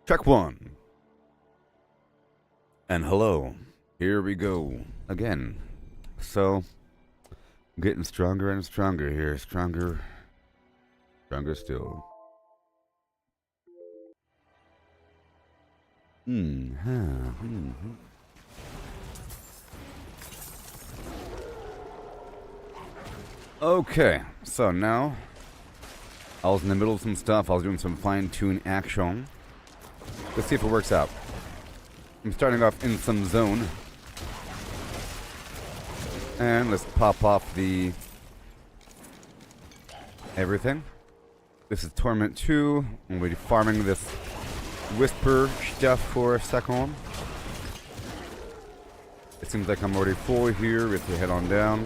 Check one. And hello. Here we go again. So, getting stronger and stronger here. Stronger still. Okay, so now I was in the middle of some stuff. I was doing some fine-tune action. Let's see if it works out. I'm starting off in some zone. And let's pop off the everything. This is Torment 2. I'm going to be farming this Whisper stuff for a second. It seems like I'm already full here. We have to head on down.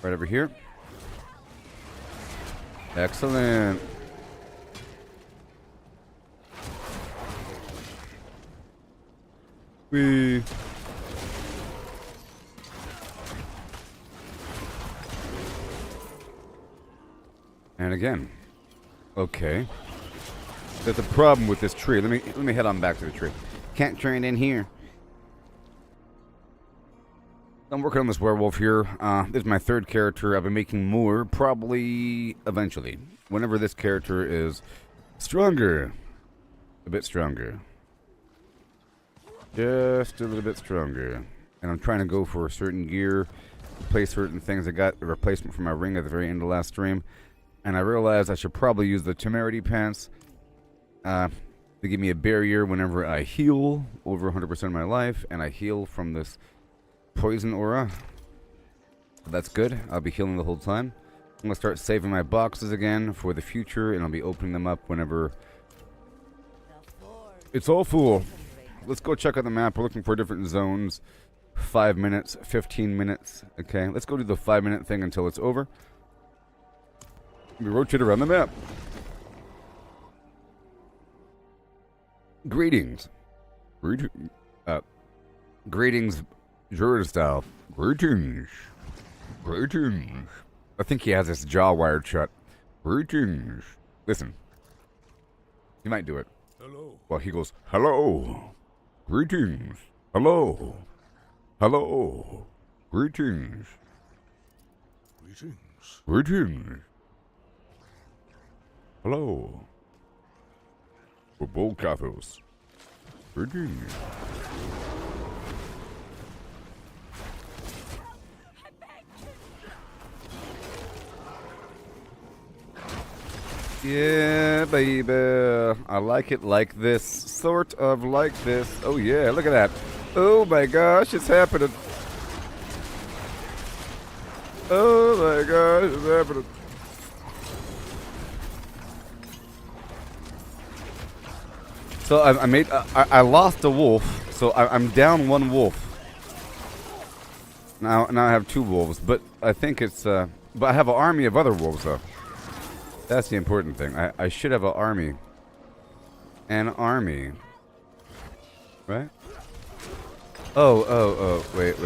Right over here. Excellent. Whee. And again. Okay. There's a problem with this tree. Let me head on back to the tree. Can't turn in here. I'm working on this werewolf here. This is my third character. I've been making more, probably eventually. Whenever this character is stronger. A bit stronger. Just a little bit stronger. And I'm trying to go for a certain gear. Replace certain things. I got a replacement for my ring at the very end of last stream. And I realized I should probably use the temerity pants. To give me a barrier whenever I heal over 100% of my life. And I heal from this poison aura. That's good. I'll be healing the whole time. I'm going to start saving my boxes again for the future, and I'll be opening them up whenever it's all full. Let's go check out the map. We're looking for different zones. 5 minutes, 15 minutes. Okay, let's go do the 5-minute thing until it's over. We rotate around the map. Greetings. Greetings. Druid style. Greetings. Greetings. I think he has his jaw wired shut. Greetings. Listen. He might do it. Hello. Well, he goes, hello. Greetings. Hello. Hello. Greetings. Greetings. Greetings. Hello. We're bold Cathos. Greetings. Yeah, baby. I like it like this. Sort of like this. Oh, yeah. Look at that. Oh, my gosh. It's happening. Oh, my gosh. It's happening. So I lost a wolf. So I'm down one wolf. Now I have 2 wolves. But I think it's... but I have an army of other wolves, though. That's the important thing. I should have an army. An army. Right? Oh. Wait.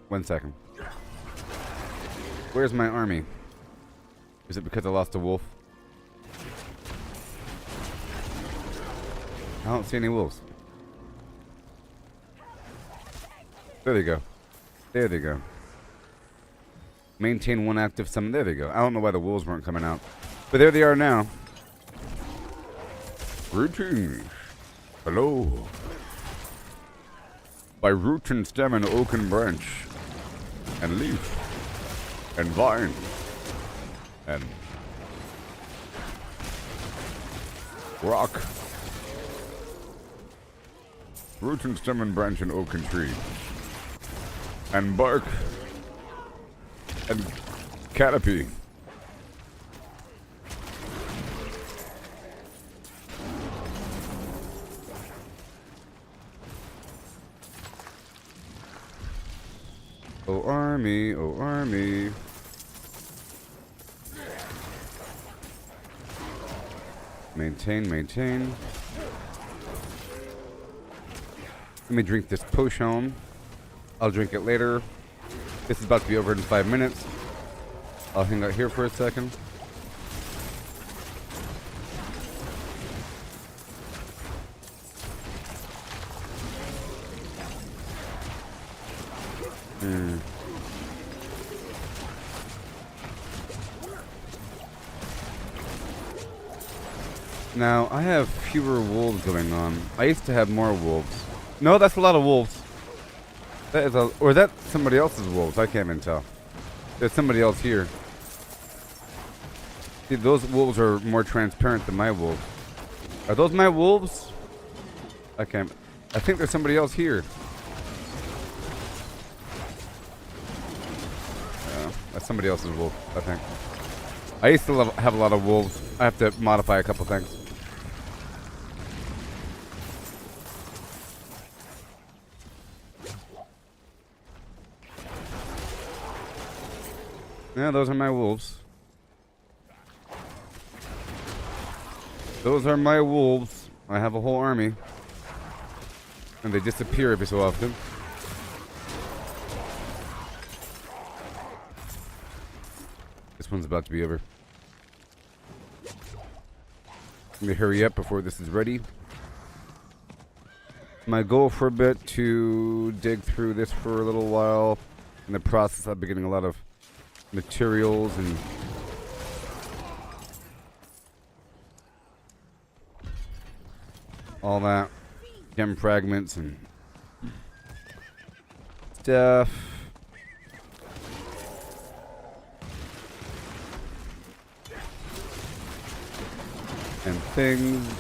1 second. Where's my army? Is it because I lost a wolf? I don't see any wolves. There they go. There they go. Maintain 1 active summon. There they go. I don't know why the wolves weren't coming out. But there they are now. Greetings. Hello. By root and stem and oak and branch. And leaf. And vine. And rock. Root and stem and branch and oak and tree. And bark. And canopy. Oh army, oh army. Maintain. Let me drink this potion. I'll drink it later. This is about to be over in 5 minutes. I'll hang out here for a second. Now, I have fewer wolves going on. I used to have more wolves. No, that's a lot of wolves. That is or is that somebody else's wolves? I can't even tell. There's somebody else here. See, those wolves are more transparent than my wolves. Are those my wolves? I can't. I think there's somebody else here. That's somebody else's wolf, I think. I used to have a lot of wolves. I have to modify a couple things. Yeah, those are my wolves. Those are my wolves. I have a whole army. And they disappear every so often. This one's about to be over. Let me hurry up before this is ready. My goal for a bit to dig through this for a little while. In the process, I'll be getting a lot of materials and all that. Gem fragments and stuff. And things.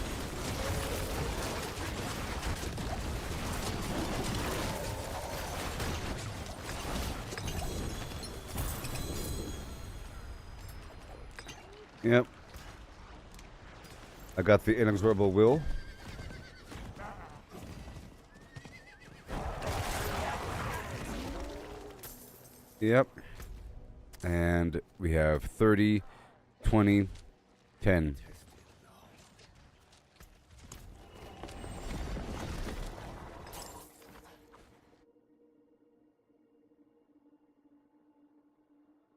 Yep. I got the inexorable will. Yep. And we have 30, 20, 10.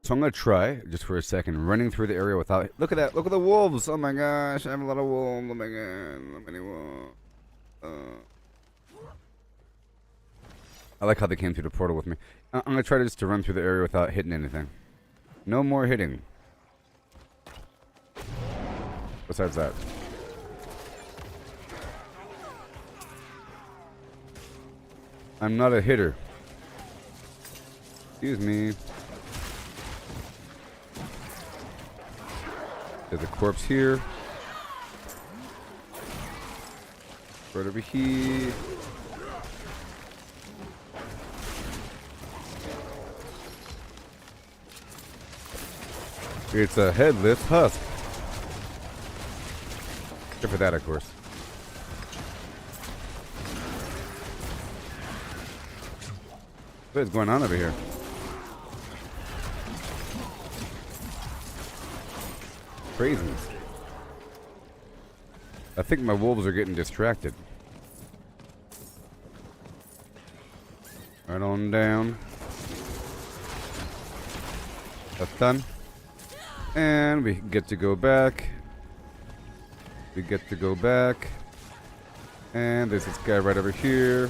So I'm going to try, just for a second, running through the area without... Look at that. Look at the wolves. Oh my gosh. I have a lot of wolves. Oh my god. So many wolves. I like how they came through the portal with me. I'm going to try just to run through the area without hitting anything. No more hitting. Besides that. I'm not a hitter. Excuse me. There's a corpse here. Right over here. It's a headless husk. Except for that, of course. What is going on over here? Craziness. I think my wolves are getting distracted. Right on down. That's done. And we get to go back. We get to go back. And there's this guy right over here.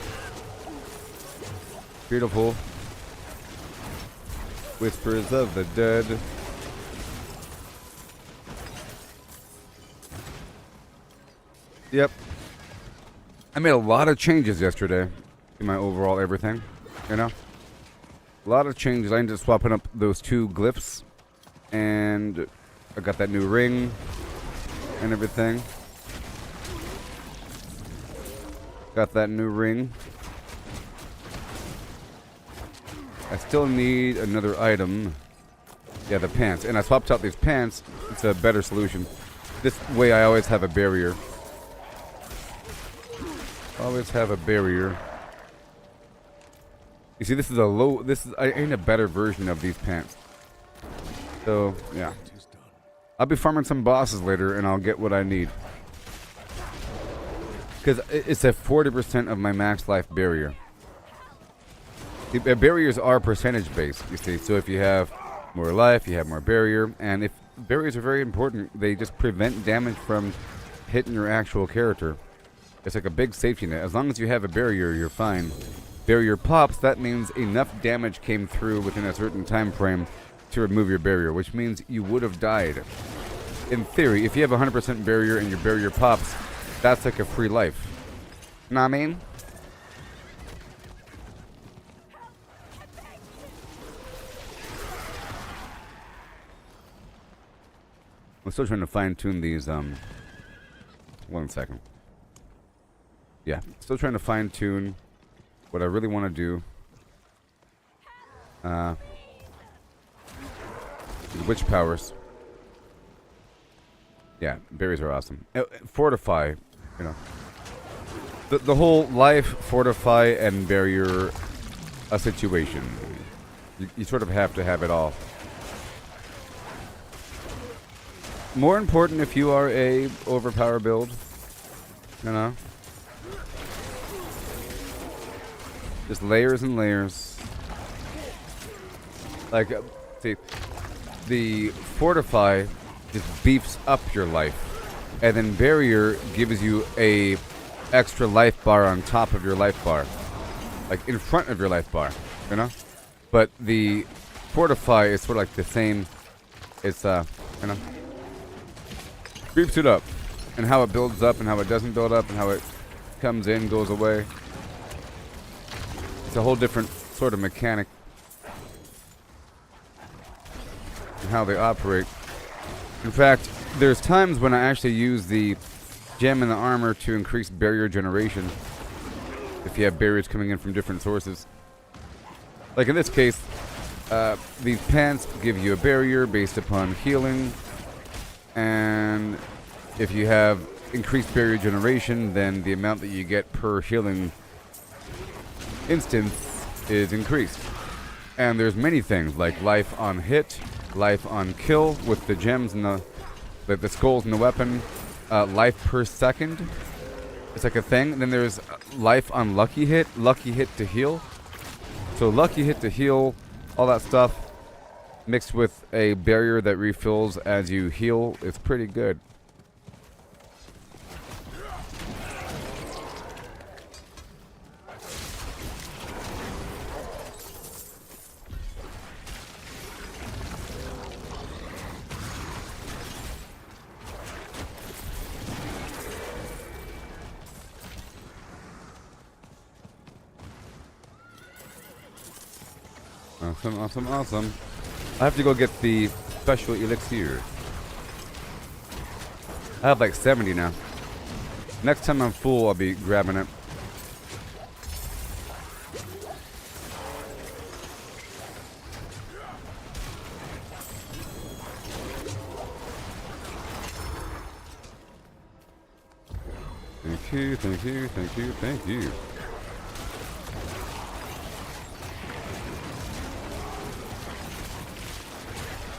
Beautiful. Whispers of the dead. Yep. I made a lot of changes yesterday in my overall everything, you know? A lot of changes. I ended up swapping up those two glyphs, and I got that new ring and everything. Got that new ring. I still need another item. Yeah, the pants. And I swapped out these pants. It's a better solution. This way I always have a barrier. Always have a barrier. You see, this is I ain't a better version of these pants. So, yeah. I'll be farming some bosses later and I'll get what I need. Because it's a 40% of my max life barrier. Barriers are percentage based, you see. So if you have more life, you have more barrier. And if barriers are very important, they just prevent damage from hitting your actual character. It's like a big safety net. As long as you have a barrier, you're fine. Barrier pops, that means enough damage came through within a certain time frame to remove your barrier, which means you would have died. In theory, if you have 100% barrier and your barrier pops, that's like a free life. Know what I mean? I'm still trying to fine-tune these, 1 second. Yeah, still trying to fine-tune what I really want to do. Witch powers. Yeah, berries are awesome. Fortify, you know. The whole life, fortify, and barrier a situation. You sort of have to have it all. More important if you are a overpower build. You know? Just layers and layers. Like, see, the fortify just beefs up your life, and then barrier gives you a extra life bar on top of your life bar, like in front of your life bar, you know. But the fortify is sort of like the same. It's you know, beefs it up, and how it builds up and how it doesn't build up and how it comes in, goes away. It's a whole different sort of mechanic and how they operate. In fact, there's times when I actually use the gem and the armor to increase barrier generation if you have barriers coming in from different sources. Like in this case, these pants give you a barrier based upon healing, and if you have increased barrier generation, then the amount that you get per healing instance is increased. And there's many things like life on hit, life on kill with the gems and the skulls and the weapon, life per second. It's like a thing. And then there's life on lucky hit to heal. So lucky hit to heal, all that stuff mixed with a barrier that refills as you heal is pretty good. Awesome, awesome, awesome. I have to go get the special elixir. I have like 70 now. Next time I'm full, I'll be grabbing it. Thank you, thank you, thank you, thank you.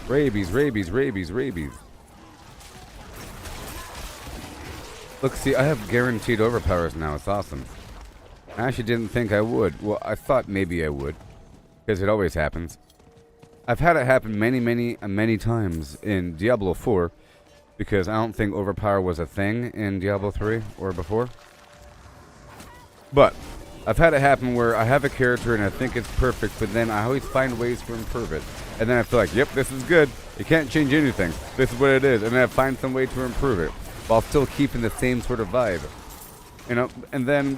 Rabies, rabies, rabies, rabies. Look, see, I have guaranteed overpowers now. It's awesome. I actually didn't think I would. Well, I thought maybe I would, because it always happens. I've had it happen many times in Diablo 4, because I don't think overpower was a thing in Diablo 3 or before. But I've had it happen where I have a character and I think it's perfect, but then I always find ways to improve it. And then I feel like, yep, this is good. You can't change anything. This is what it is. And then I find some way to improve it while still keeping the same sort of vibe. You know, and then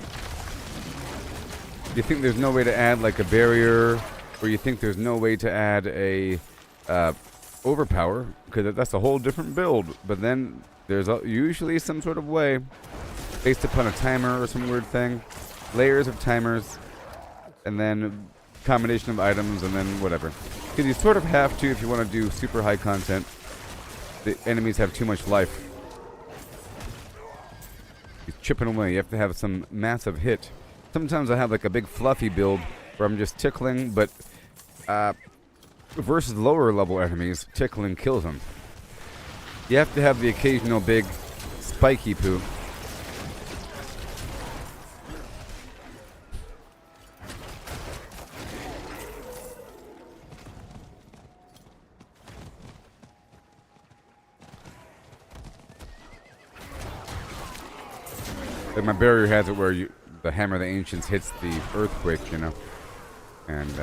you think there's no way to add like a barrier, or you think there's no way to add a overpower, because that's a whole different build. But then there's usually some sort of way based upon a timer or some weird thing. Layers of timers, and then combination of items, and then whatever. Because you sort of have to if you want to do super high content. The enemies have too much life. You're chipping away. You have to have some massive hit. Sometimes I have like a big fluffy build where I'm just tickling, but versus lower level enemies, tickling kills them. You have to have the occasional big spiky poo. Like my barrier has it where the hammer of the ancients hits the earthquake, you know, and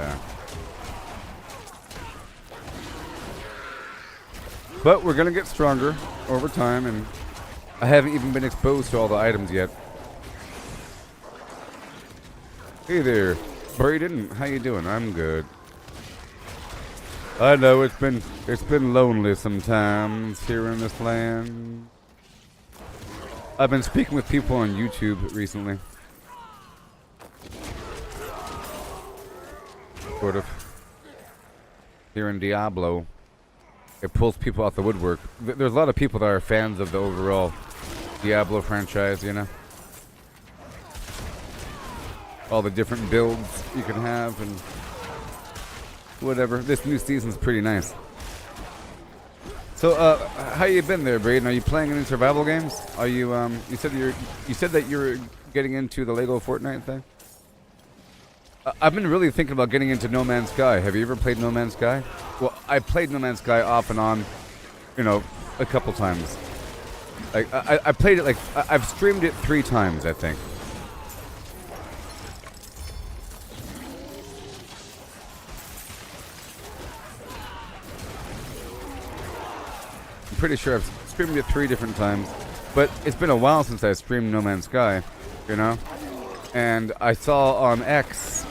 but we're gonna get stronger over time, and I haven't even been exposed to all the items yet. Hey there, Braden. How you doing? I'm good. I know it's been lonely sometimes here in this land. I've been speaking with people on YouTube recently. Sort of. Here in Diablo, it pulls people out the woodwork. There's a lot of people that are fans of the overall Diablo franchise, you know? All the different builds you can have and whatever. This new season's pretty nice. So, how you been there, Braden? Are you playing any survival games? Are you, you said that you're getting into the Lego Fortnite thing? I've been really thinking about getting into No Man's Sky. Have you ever played No Man's Sky? Well, I played No Man's Sky off and on, you know, a couple times. Like, I played it, like, I've streamed it 3 times, I think. I'm pretty sure I've streamed it 3 different times, but it's been a while since I streamed No Man's Sky, you know? And I saw on X,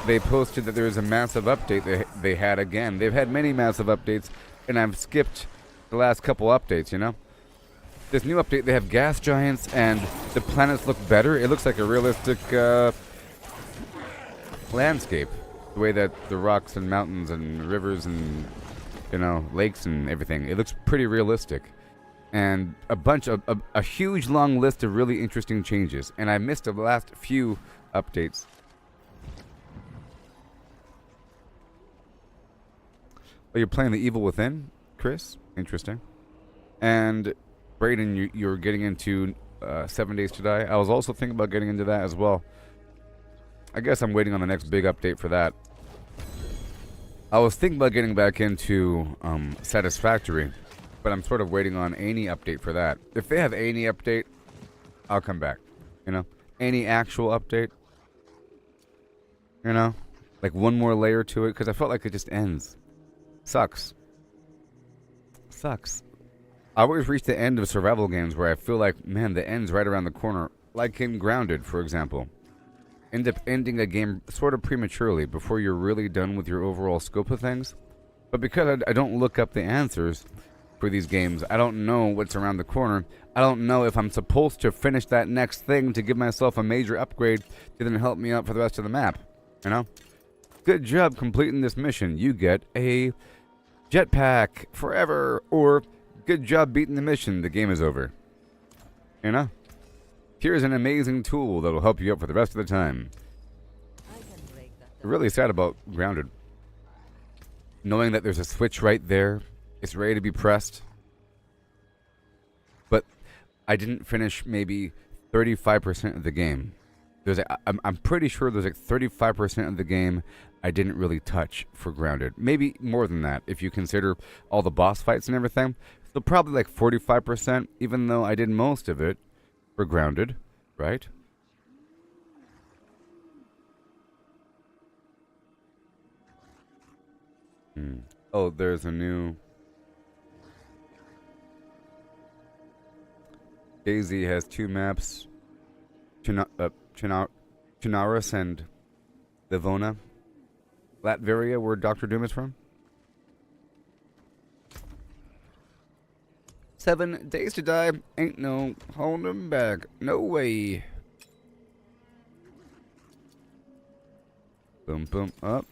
they posted that there was a massive update they had again. They've had many massive updates, and I've skipped the last couple updates, you know? This new update, they have gas giants, and the planets look better. It looks like a realistic landscape. The way that the rocks and mountains and rivers and, you know, lakes and everything. It looks pretty realistic. And a huge long list of really interesting changes. And I missed the last few updates. Oh, you're playing The Evil Within, Chris? Interesting. And Braden, you're getting into 7 Days to Die. I was also thinking about getting into that as well. I guess I'm waiting on the next big update for that. I was thinking about getting back into Satisfactory, but I'm sort of waiting on any update for that. If they have any update, I'll come back. You know? Any actual update. You know? Like one more layer to it, because I felt like it just ends. Sucks. Sucks. I always reach the end of survival games where I feel like, man, the end's right around the corner. Like in Grounded, for example. End up ending a game sort of prematurely before you're really done with your overall scope of things. But because I don't look up the answers for these games, I don't know what's around the corner. I don't know if I'm supposed to finish that next thing to give myself a major upgrade to then help me out for the rest of the map. You know? Good job completing this mission. You get a jetpack forever, or good job beating the mission. The game is over. You know? Here's an amazing tool that'll help you out for the rest of the time. I'm really sad about Grounded. Knowing that there's a switch right there. It's ready to be pressed. But I didn't finish maybe 35% of the game. I'm pretty sure there's like 35% of the game I didn't really touch for Grounded. Maybe more than that if you consider all the boss fights and everything. So probably like 45%, even though I did most of it for Grounded, right? Oh, there's a new... Daisy has 2 maps. Chinaris and Livona. Latveria, where Dr. Doom is from. 7 Days to Die. Ain't no holding back. No way. Boom, boom, up,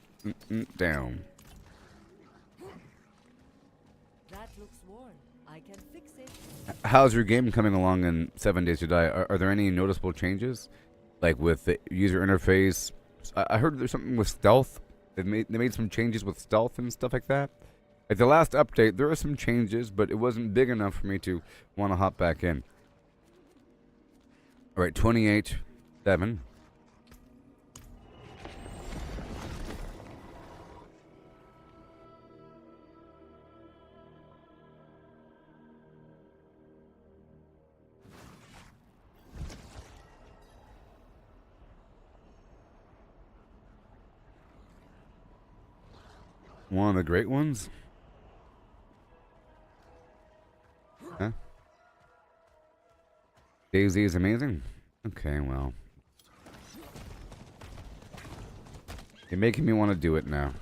down. That looks worn. I can fix it. How's your game coming along in 7 Days to Die? Are there any noticeable changes? Like with the user interface? I heard there's something with stealth. They made some changes with stealth and stuff like that. Like the last update, there were some changes, but it wasn't big enough for me to want to hop back in. All right, 28-7. One of the great ones? Huh? DayZ is amazing? Okay, well. You're making me want to do it now.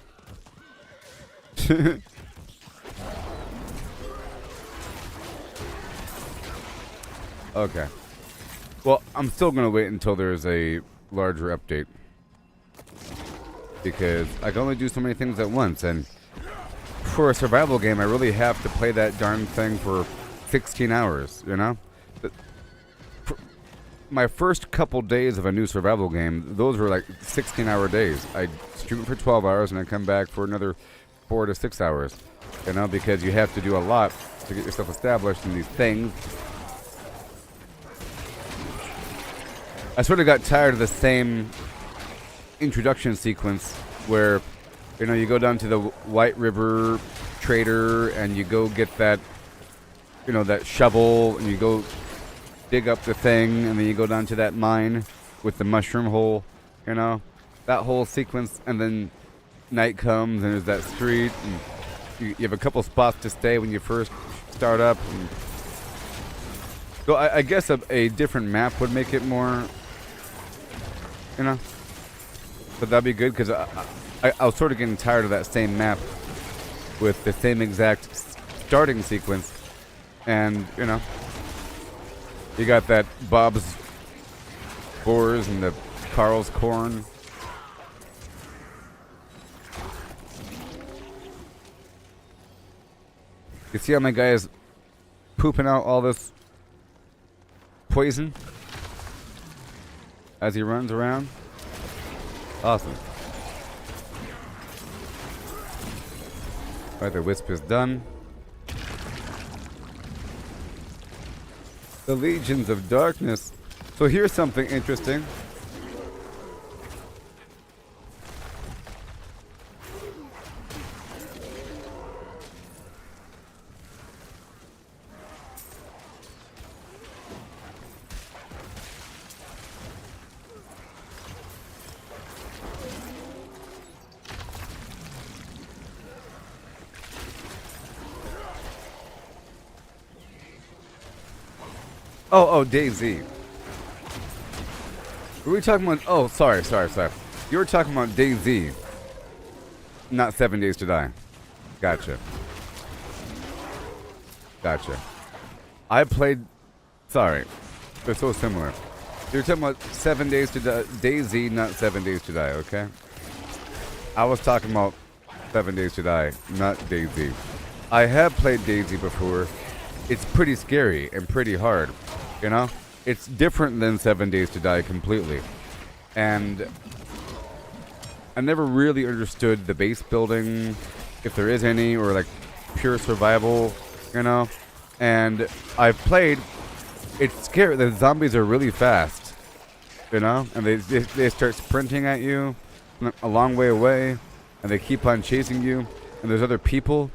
Okay. Well, I'm still going to wait until there's a larger update. Because I can only do so many things at once, and for a survival game, I really have to play that darn thing for 16 hours, you know? My first couple days of a new survival game, those were like 16-hour days. I'd stream it for 12 hours and I'd come back for another 4 to 6 hours, you know, because you have to do a lot to get yourself established in these things. I sort of got tired of the same introduction sequence where, you know, you go down to the White River Trader and you go get that, you know, that shovel, and you go dig up the thing, and then you go down to that mine with the mushroom hole, you know, that whole sequence, and then night comes and there's that street, and you have a couple spots to stay when you first start up. And so I guess a different map would make it more, you know, but that'd be good, because I was sort of getting tired of that same map with the same exact starting sequence. And, you know, you got that Bob's Boars and the Carl's Corn. You see how my guy is pooping out all this poison as he runs around? Awesome. Alright, the wisp is done. The Legions of Darkness. So here's something interesting. Oh, DayZ. Were we talking about... Oh, sorry. You were talking about DayZ. Not 7 Days to Die. Gotcha. I played... Sorry. They're so similar. You're talking about 7 Days to Die. DayZ, not 7 Days to Die, okay? I was talking about 7 Days to Die, not DayZ. I have played DayZ before. It's pretty scary and pretty hard. You know, it's different than 7 Days to Die completely. And I never really understood the base building, if there is any, or like pure survival, you know. And I've played, it's scary. The zombies are really fast, you know, and they start sprinting at you a long way away, and they keep on chasing you, and there's other people.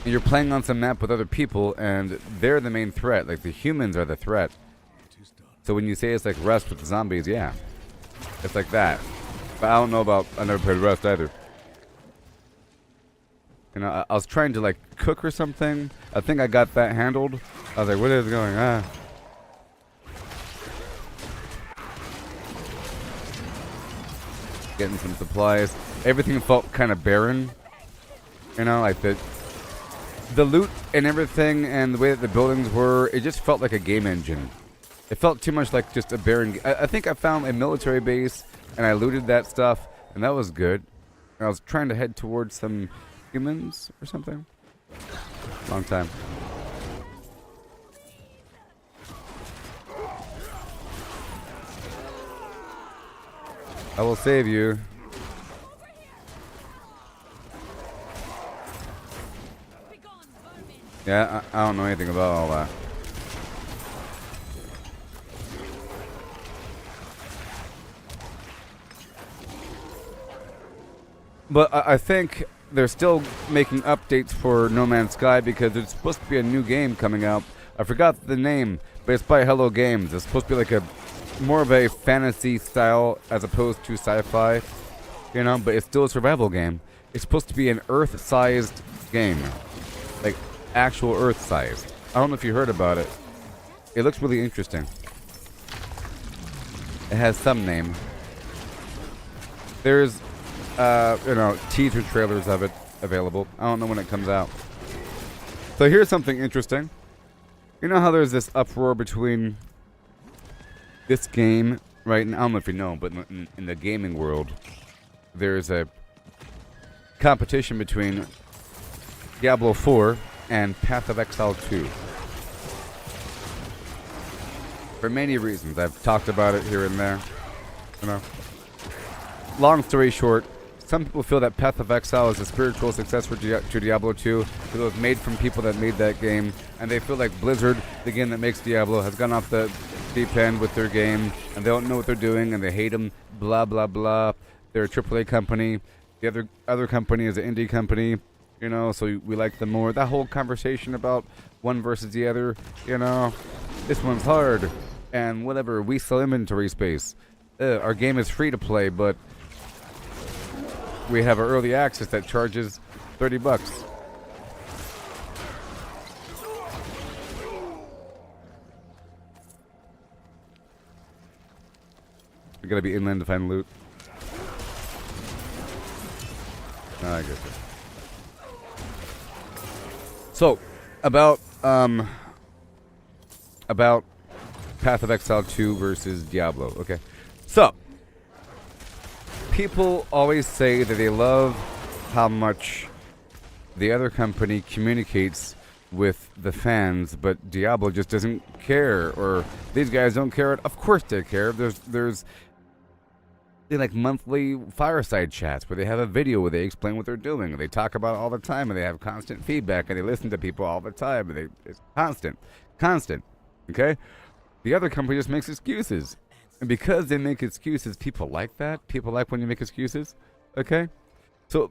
And you're playing on some map with other people, and they're the main threat. Like, the humans are the threat. So when you say it's like Rust with the zombies, yeah. It's like that. But I don't know about... I never played Rust either. You know, I was trying to, like, cook or something. I think I got that handled. I was like, what is going on? Getting some supplies. Everything felt kind of barren. You know, like the loot and everything and the way that the buildings were, it just felt like a game engine. It felt too much like just a barren... I think I found a military base and I looted that stuff, and that was good. And I was trying to head towards some humans or something. Long time. I will save you. Yeah, I don't know anything about all that. But I think they're still making updates for No Man's Sky because there's supposed to be a new game coming out. I forgot the name, but it's by Hello Games. It's supposed to be like a more of a fantasy style as opposed to sci-fi, you know, but it's still a survival game. It's supposed to be an Earth-sized game. Like, actual Earth-sized. I don't know if you heard about it. It looks really interesting. It has some name. There's, teaser trailers of it available. I don't know when it comes out. So here's something interesting. You know how there's this uproar between this game, right? And I don't know if you know, but in the gaming world, there's a competition between Diablo 4 and Path of Exile 2. For many reasons. I've talked about it here and there. You know. Long story short, some people feel that Path of Exile is a spiritual successor to Diablo 2. It was made from people that made that game, and they feel like Blizzard, the game that makes Diablo, has gone off the deep end with their game, and they don't know what they're doing, and they hate them, blah, blah, blah. They're a AAA company. The other company is an indie company, you know, so we like them more. That whole conversation about one versus the other, you know, this one's hard, and whatever, we sell inventory space. Our game is free to play, but we have an early access that charges $30. We gotta be inland to find loot. I get it. So, about Path of Exile 2 versus Diablo. Okay, so people always say that they love how much the other company communicates with the fans, but Diablo just doesn't care, or these guys don't care. Of course they care. There's like monthly fireside chats where they have a video where they explain what they're doing, and they talk about it all the time, and they have constant feedback, and they listen to people all the time, and it's constant. Okay, the other company just makes excuses. And because they make excuses, people like that. People like when you make excuses. Okay? So,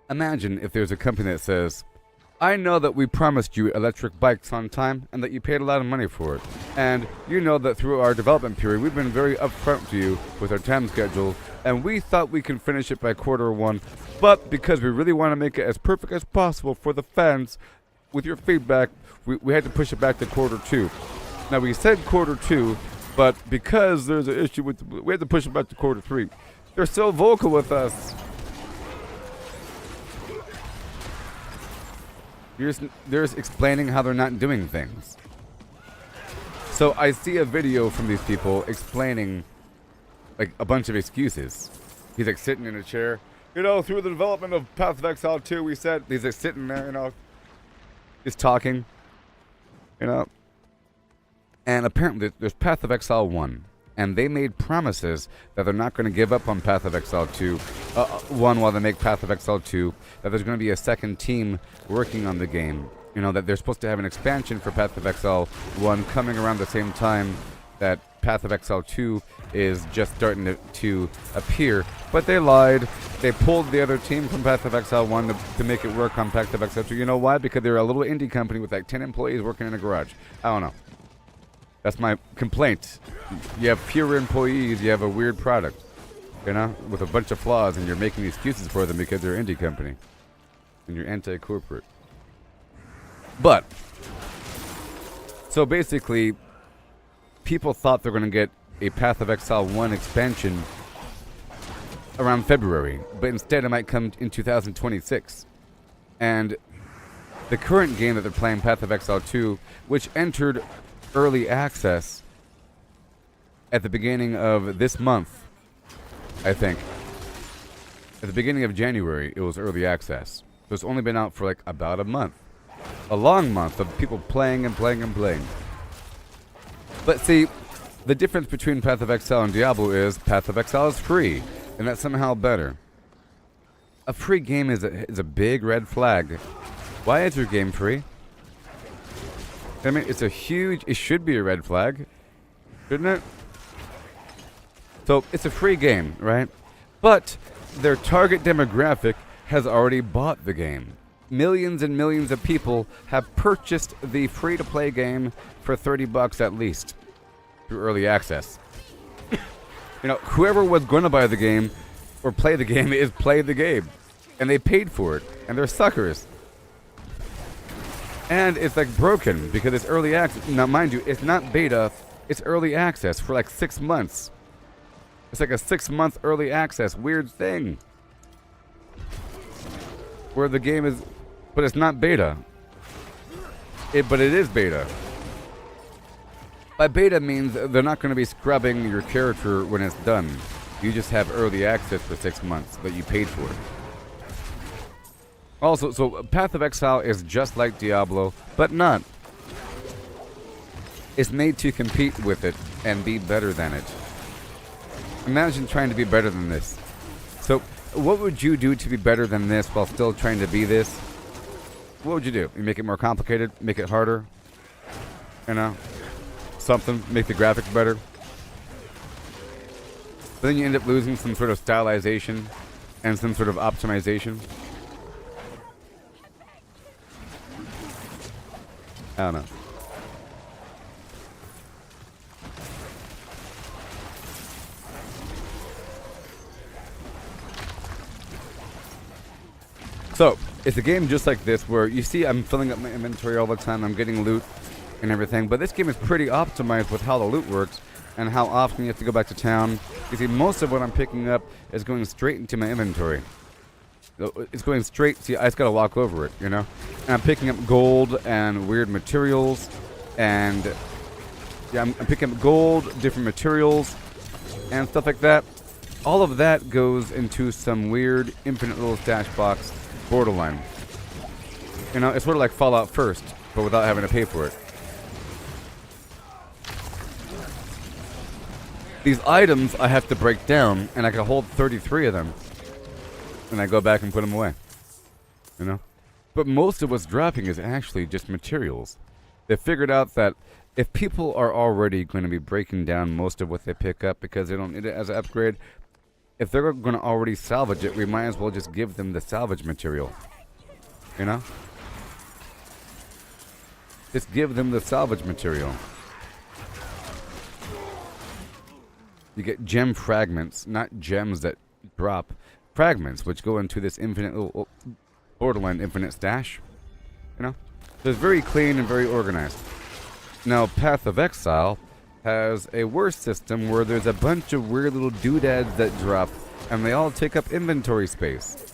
imagine if there's a company that says, I know that we promised you electric bikes on time and that you paid a lot of money for it. And you know that through our development period, we've been very upfront to you with our time schedule. And we thought we could finish it by Q1. But because we really want to make it as perfect as possible for the fans, with your feedback, we had to push it back to Q2. Now, we said Q2, but because there's an issue with, we had to push it back to Q3. They're so vocal with us. They're just explaining how they're not doing things. So I see a video from these people explaining, like, a bunch of excuses. He's like sitting in a chair. You know, through the development of Path of Exile 2, we said, he's like sitting there, you know, he's talking, you know. And apparently there's Path of Exile 1. And they made promises that they're not going to give up on Path of Exile 2. 1 while they make Path of Exile 2. That there's going to be a second team working on the game. You know, that they're supposed to have an expansion for Path of Exile 1 coming around the same time that Path of Exile 2 is just starting to appear. But they lied. They pulled the other team from Path of Exile 1 to make it work on Path of Exile 2. You know why? Because they're a little indie company with like 10 employees working in a garage. I don't know. That's my complaint. You have fewer employees, you have a weird product, you know, with a bunch of flaws, and you're making excuses for them because they're an indie company. And you're anti-corporate. But, so basically, people thought they're going to get a Path of Exile 1 expansion around February, but instead it might come in 2026. And the current game that they're playing, Path of Exile 2, which entered early access at the beginning of this month, I think. At the beginning of January, it was early access. So it's only been out for like about a month. A long month of people playing and playing and playing. But see, the difference between Path of Exile and Diablo is Path of Exile is free, and that's somehow better. A free game is a big red flag. Why is your game free? I mean, it should be a red flag, shouldn't it? So, it's a free game, right? But their target demographic has already bought the game. Millions and millions of people have purchased the free-to-play game for $30 at least through early access. You know, whoever was going to buy the game or play the game is play the game. And they paid for it. And they're suckers. And it's like broken because it's early access. Now, mind you, it's not beta. It's early access for like 6 months. It's like a 6-month early access. Weird thing. Where the game is... But it's not beta. But it is beta. By beta means they're not going to be scrubbing your character when it's done. You just have early access for 6 months, but you paid for it. Also, so Path of Exile is just like Diablo, but not. It's made to compete with it and be better than it. Imagine trying to be better than this. So, what would you do to be better than this while still trying to be this? What would you do? You make it more complicated? Make it harder? You know? Something? Make the graphics better? But then you end up losing some sort of stylization and some sort of optimization. I don't know. So, it's a game just like this where you see I'm filling up my inventory all the time, I'm getting loot and everything, but this game is pretty optimized with how the loot works and how often you have to go back to town. You see, most of what I'm picking up is going straight into my inventory. It's going straight, see, I just gotta walk over it, you know? And I'm picking up gold and weird materials, and yeah, I'm picking up gold, different materials, and stuff like that. All of that goes into some weird infinite little stash box borderline. You know, it's sort of like Fallout First, but without having to pay for it. These items I have to break down, and I can hold 33 of them. And I go back and put them away. You know? But most of what's dropping is actually just materials. They figured out that if people are already going to be breaking down most of what they pick up because they don't need it as an upgrade, if they're going to already salvage it, we might as well just give them the salvage material. You know? Just give them the salvage material. You get gem fragments, not gems that drop. Fragments, which go into this infinite little borderline infinite stash. You know? So it's very clean and very organized. Now, Path of Exile has a worse system where there's a bunch of weird little doodads that drop, and they all take up inventory space.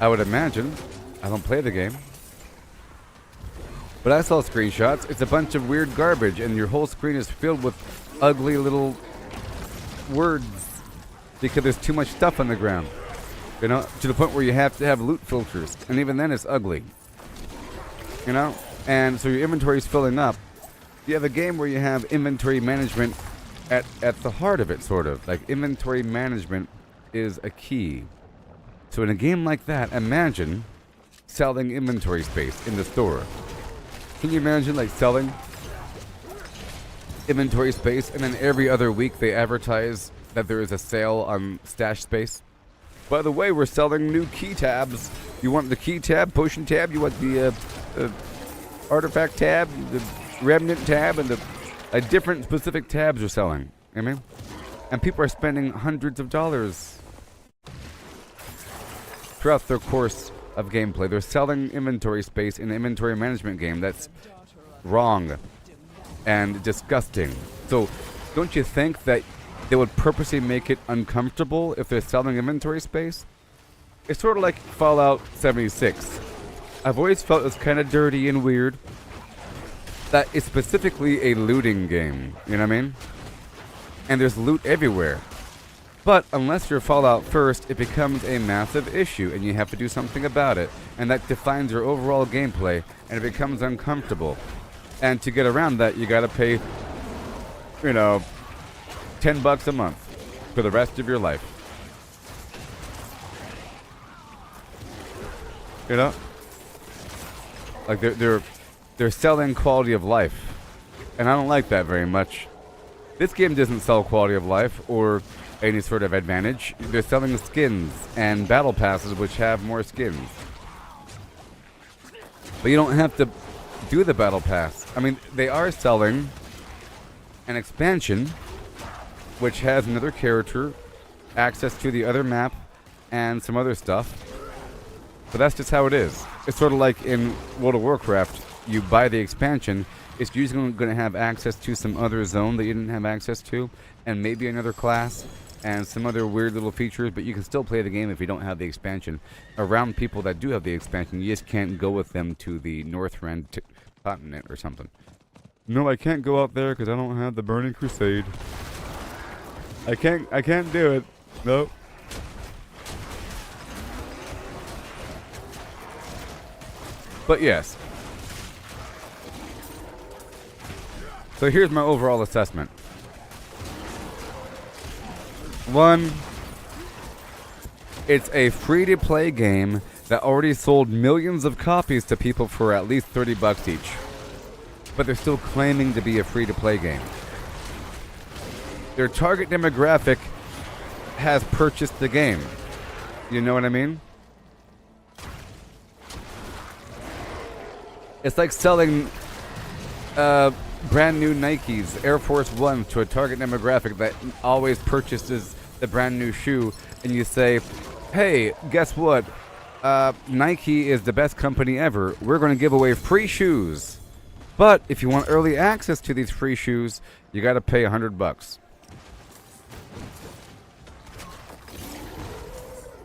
I would imagine, I don't play the game, but I saw screenshots. It's a bunch of weird garbage, and your whole screen is filled with ugly little words because there's too much stuff on the ground. You know, to the point where you have to have loot filters, and even then it's ugly. You know? And so your inventory is filling up. You have a game where you have inventory management at the heart of it, sort of. Like, inventory management is a key. So in a game like that, imagine selling inventory space in the store. Can you imagine, like, selling inventory space, and then every other week they advertise that there is a sale on stash space? By the way, we're selling new key tabs. You want the key tab, potion tab? You want the artifact tab, the remnant tab, and the different specific tabs are selling. I mean, and people are spending hundreds of dollars throughout their course of gameplay. They're selling inventory space in an inventory management game. That's wrong and disgusting. So, don't you think that they would purposely make it uncomfortable if they're selling inventory space? It's sort of like Fallout 76. I've always felt it's kind of dirty and weird. That it's specifically a looting game, you know what I mean? And there's loot everywhere. But unless you're Fallout First, it becomes a massive issue, and you have to do something about it. And that defines your overall gameplay, and it becomes uncomfortable. And to get around that, you gotta pay, you know, $10 a month for the rest of your life. You know? Like, they're selling quality of life. And I don't like that very much. This game doesn't sell quality of life or any sort of advantage. They're selling skins and battle passes which have more skins. But you don't have to do the battle pass. I mean, they are selling an expansion which has another character access to the other map and some other stuff. But that's just how it is. It's sort of like in World of Warcraft, you buy the expansion, it's usually going to have access to some other zone that you didn't have access to, and maybe another class, and some other weird little features, but you can still play the game if you don't have the expansion. Around people that do have the expansion, you just can't go with them to the Northrend continent or something. No, I can't go out there because I don't have the Burning Crusade. I can't do it. Nope. But yes. So here's my overall assessment. 1, it's a free-to-play game that already sold millions of copies to people for at least $30 each. But they're still claiming to be a free-to-play game. Their target demographic has purchased the game. You know what I mean? It's like selling brand new Nikes, Air Force One, to a target demographic that always purchases the brand new shoe, and you say, hey, guess what? Nike is the best company ever. We're going to give away free shoes. But if you want early access to these free shoes, you got to pay $100.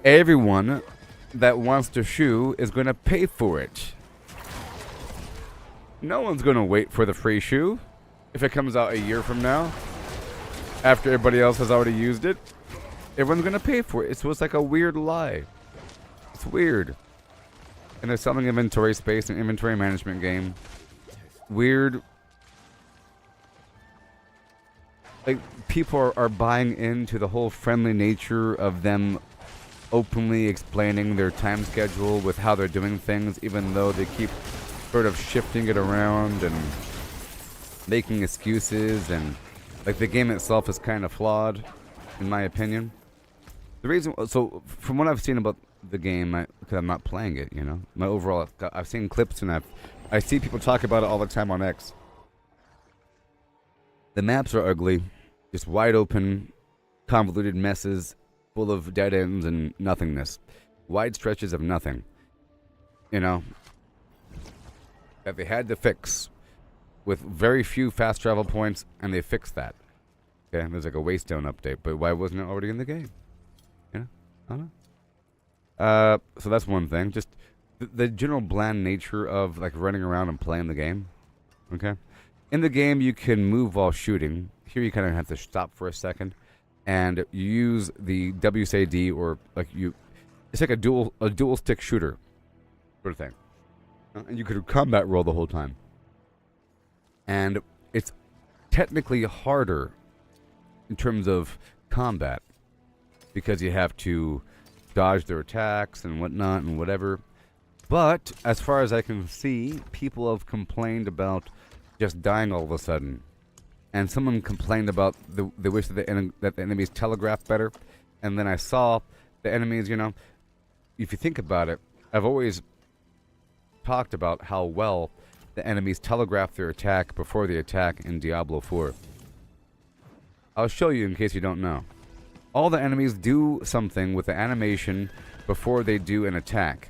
Everyone that wants the shoe is going to pay for it. No one's going to wait for the free shoe if it comes out a year from now, after everybody else has already used it. Everyone's going to pay for it. So it's like a weird lie. It's weird. And they're selling inventory space and inventory management game. Weird. Like, people are buying into the whole friendly nature of them openly explaining their time schedule with how they're doing things, even though they keep sort of shifting it around and making excuses, and like the game itself is kind of flawed, in my opinion. The reason, so from what I've seen about the game, because I'm not playing it, you know, my overall, I've seen clips and I see people talk about it all the time on X. The maps are ugly, just wide open, convoluted messes, full of dead ends and nothingness, wide stretches of nothing, you know, that they had to fix with very few fast travel points, and they fixed that. Okay, there's like a Waystone update, but why wasn't it already in the game? You know, I don't know. So that's one thing. Just the general bland nature of like running around and playing the game. Okay, in the game you can move while shooting. Here you kind of have to stop for a second, and you use the WSAD, or like it's like a dual stick shooter sort of thing. And you could combat roll the whole time. And it's technically harder in terms of combat, because you have to dodge their attacks and whatnot and whatever. But as far as I can see, people have complained about just dying all of a sudden. And someone complained about they wish that the enemies telegraphed better. And then I saw the enemies, you know, if you think about it, I've always talked about how well the enemies telegraph their attack before the attack in Diablo 4. I'll show you in case you don't know. All the enemies do something with the animation before they do an attack.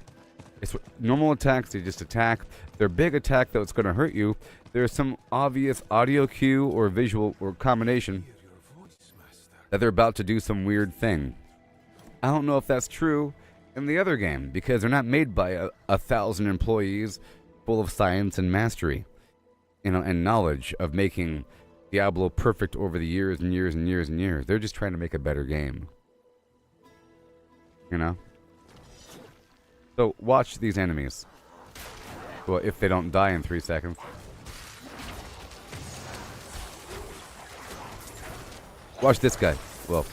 It's normal attacks, they just attack. Their big attack, though, it's going to hurt you. There's some obvious audio cue or visual or combination that they're about to do some weird thing. I don't know if that's true in the other game, because they're not made by 1,000 employees full of science and mastery, you know, and knowledge of making Diablo perfect over the years and years and years and years. They're just trying to make a better game, you know. So watch these enemies. Well, if they don't die in 3 seconds. Watch this guy. Well,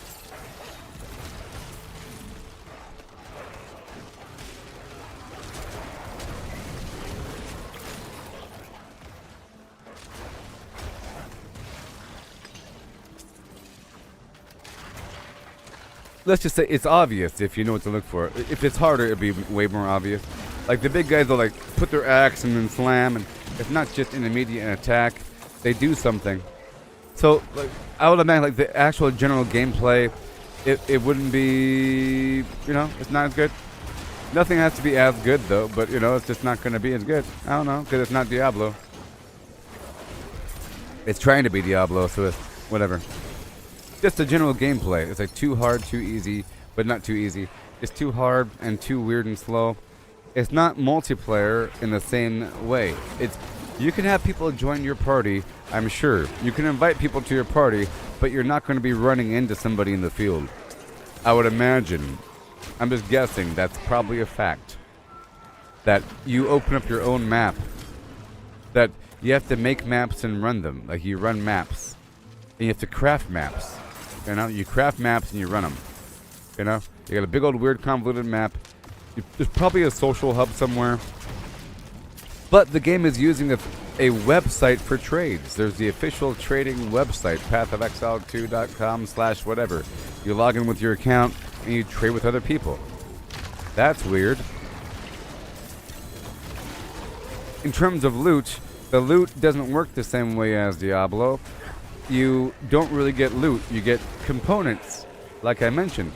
let's just say it's obvious if you know what to look for. If it's harder, it'd be way more obvious. Like the big guys will like put their axe and then slam, and it's not just an immediate attack. They do something. So like, I would imagine like the actual general gameplay it wouldn't be, it's not as good. Nothing has to be as good though, but it's just not going to be as good. I don't know, because it's not Diablo. It's trying to be Diablo, so it's whatever. Just the general gameplay. It's like too hard, too easy, but not too easy. It's too hard and too weird and slow. It's not multiplayer in the same way. You can have people join your party, I'm sure. You can invite people to your party, but you're not going to be running into somebody in the field. I would imagine. I'm just guessing that's probably a fact. That you open up your own map. That you have to make maps and run them. Like you run maps. And you have to craft maps. You craft maps and you run them. You got a big old weird convoluted map. There's probably a social hub somewhere. But the game is using a website for trades. There's the official trading website, pathofexile2.com/whatever. You log in with your account and you trade with other people. That's weird. In terms of loot, the loot doesn't work the same way as Diablo. You don't really get loot. You get components, like I mentioned.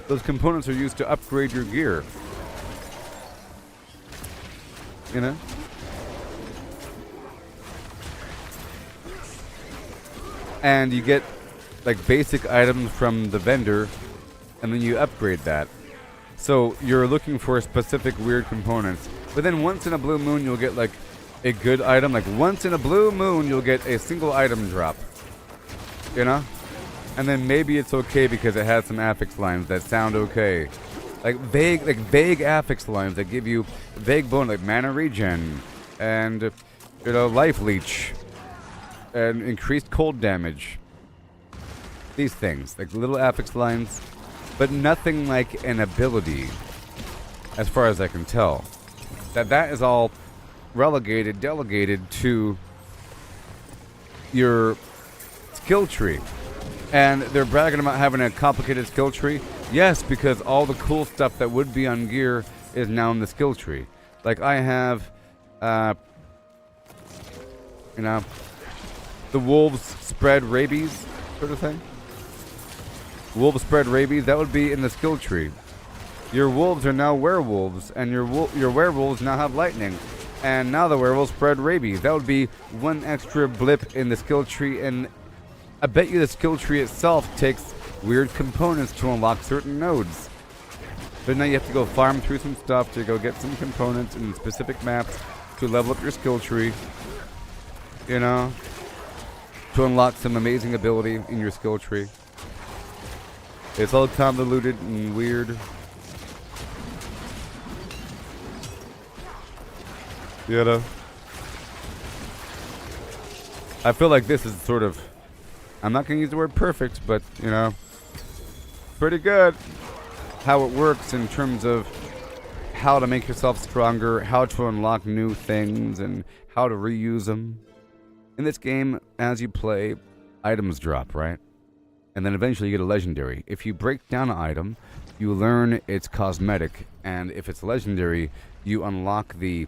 Those components are used to upgrade your gear. And you get like basic items from the vendor, and then you upgrade that. So you're looking for specific weird components. But then once in a blue moon, you'll get like a good item. Like once in a blue moon, you'll get a single item drop. And then maybe it's okay because it has some affix lines that sound okay. Like vague affix lines that give you vague bone, like mana regen and life leech and increased cold damage. These things, like little affix lines, but nothing like an ability, as far as I can tell. That is all delegated to your skill tree. And they're bragging about having a complicated skill tree. Yes, because all the cool stuff that would be on gear is now in the skill tree. Like I have, the wolves spread rabies sort of thing. Wolves spread rabies, that would be in the skill tree. Your wolves are now werewolves, and your werewolves now have lightning. And now the werewolves spread rabies. That would be one extra blip in the skill tree, and I bet you the skill tree itself takes weird components to unlock certain nodes. But now you have to go farm through some stuff to go get some components in specific maps to level up your skill tree. To unlock some amazing ability in your skill tree. It's all convoluted and weird. I feel like this is sort of, I'm not going to use the word perfect, but, pretty good how it works in terms of how to make yourself stronger, how to unlock new things, and how to reuse them. In this game, as you play, items drop, right? And then eventually you get a legendary. If you break down an item, you learn its cosmetic, and if it's legendary, you unlock the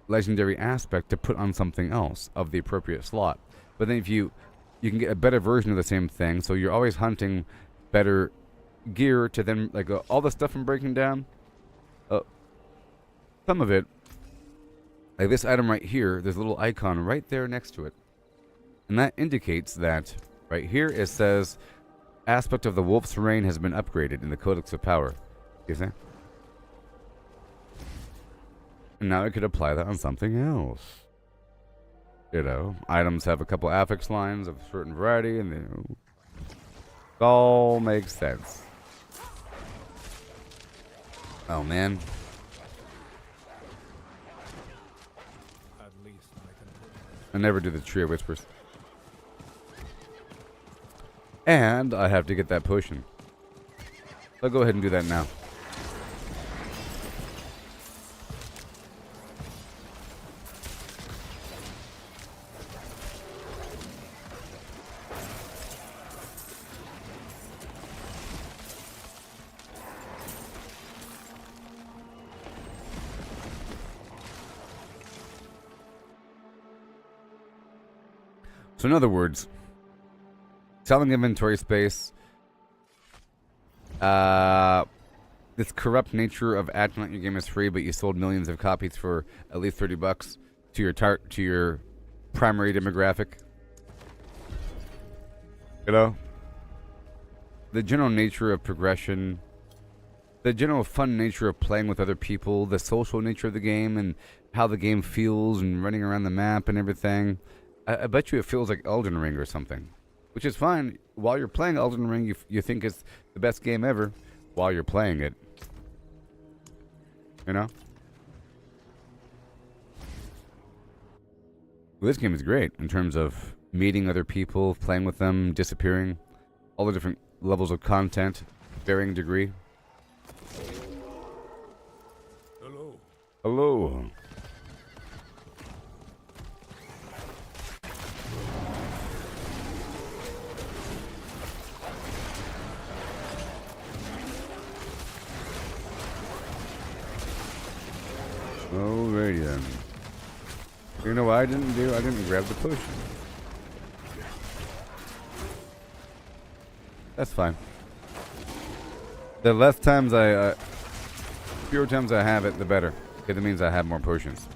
legendary aspect to put on something else of the appropriate slot. But then if you can get a better version of the same thing, so you're always hunting better gear to then, like, all the stuff I'm breaking down, some of it, like this item right here, there's a little icon right there next to it. And that indicates that, right here, it says, aspect of the wolf's reign has been upgraded in the Codex of Power. You see? And now I could apply that on something else. Items have a couple affix lines of a certain variety, and it all makes sense. Oh, man. At least I can put I never do the Tree of Whispers. And I have to get that potion. I'll go ahead and do that now. So in other words, selling inventory space This corrupt nature of acting like your game is free, but you sold millions of copies for at least $30 to your primary demographic. You know, the general nature of progression, the general fun nature of playing with other people, the social nature of the game, and how the game feels and running around the map and everything. I bet you it feels like Elden Ring or something, which is fine. While you're playing Elden Ring, you think it's the best game ever while you're playing it. You know? Well, this game is great in terms of meeting other people, playing with them, disappearing, all the different levels of content, varying degree. Hello. Hello. Alrighty then. You know what I didn't do? I didn't grab the potion. That's fine. The less times fewer times I have it, the better. Because it means I have more potions.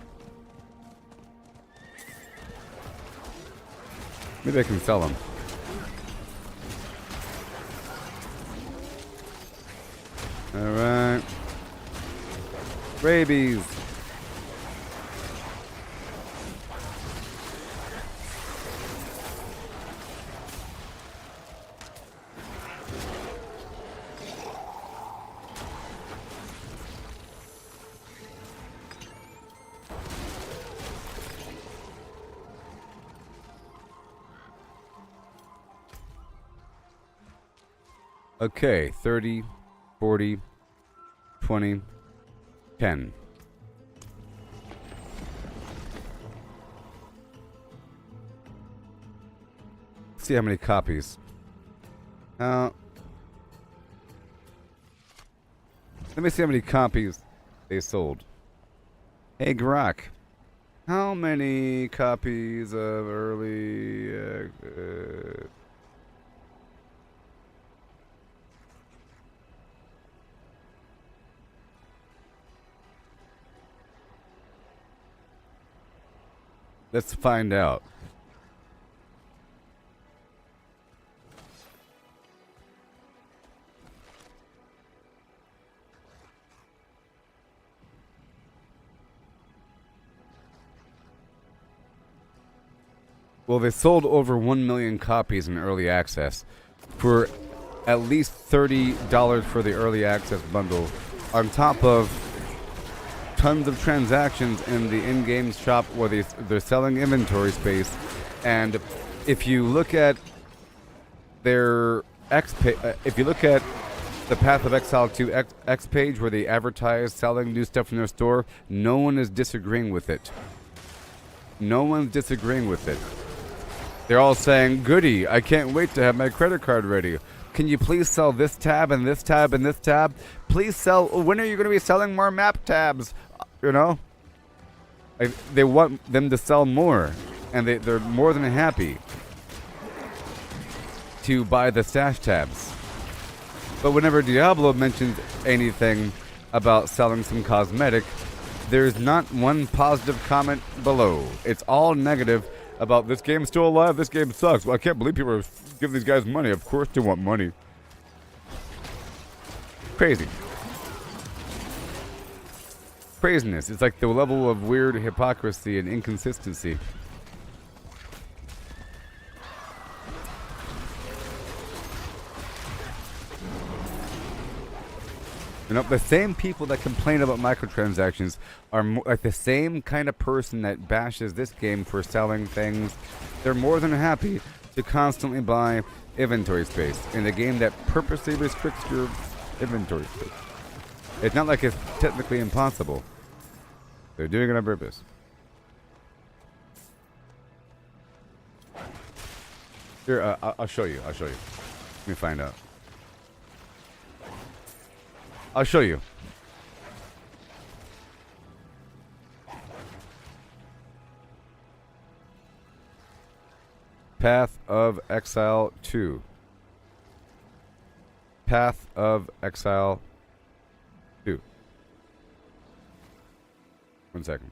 Maybe I can sell them. Alright. Rabies. Okay, 30, 40, 20, 10. See how many copies. Let me see how many copies they sold. Hey, Grok. How many copies of early... Let's find out. Well, they sold over 1 million copies in early access for at least $30 for the early access bundle, on top of tons of transactions in the in-game shop where they're selling inventory space. And if you look at their if you look at the Path of Exile 2 X page where they advertise selling new stuff in their store, no one is disagreeing with it. No one's disagreeing with it. They're all saying, goody, I can't wait to have my credit card ready. Can you please sell this tab and this tab and this tab? Please sell. When are you going to be selling more map tabs? You know? They want them to sell more. And they're more than happy to buy the stash tabs. But whenever Diablo mentions anything about selling some cosmetic, there's not one positive comment below. It's all negative about this game's still alive, this game sucks. Well, I can't believe people are giving these guys money. Of course they want money. Crazy. Craziness. It's like the level of weird hypocrisy and inconsistency. You know, the same people that complain about microtransactions are like the same kind of person that bashes this game for selling things. They're more than happy to constantly buy inventory space in a game that purposely restricts your inventory space. It's not like it's technically impossible. They're doing it on purpose. Here, I'll show you. Let me find out. I'll show you. Path of Exile 2. Path of Exile 2. 1 second.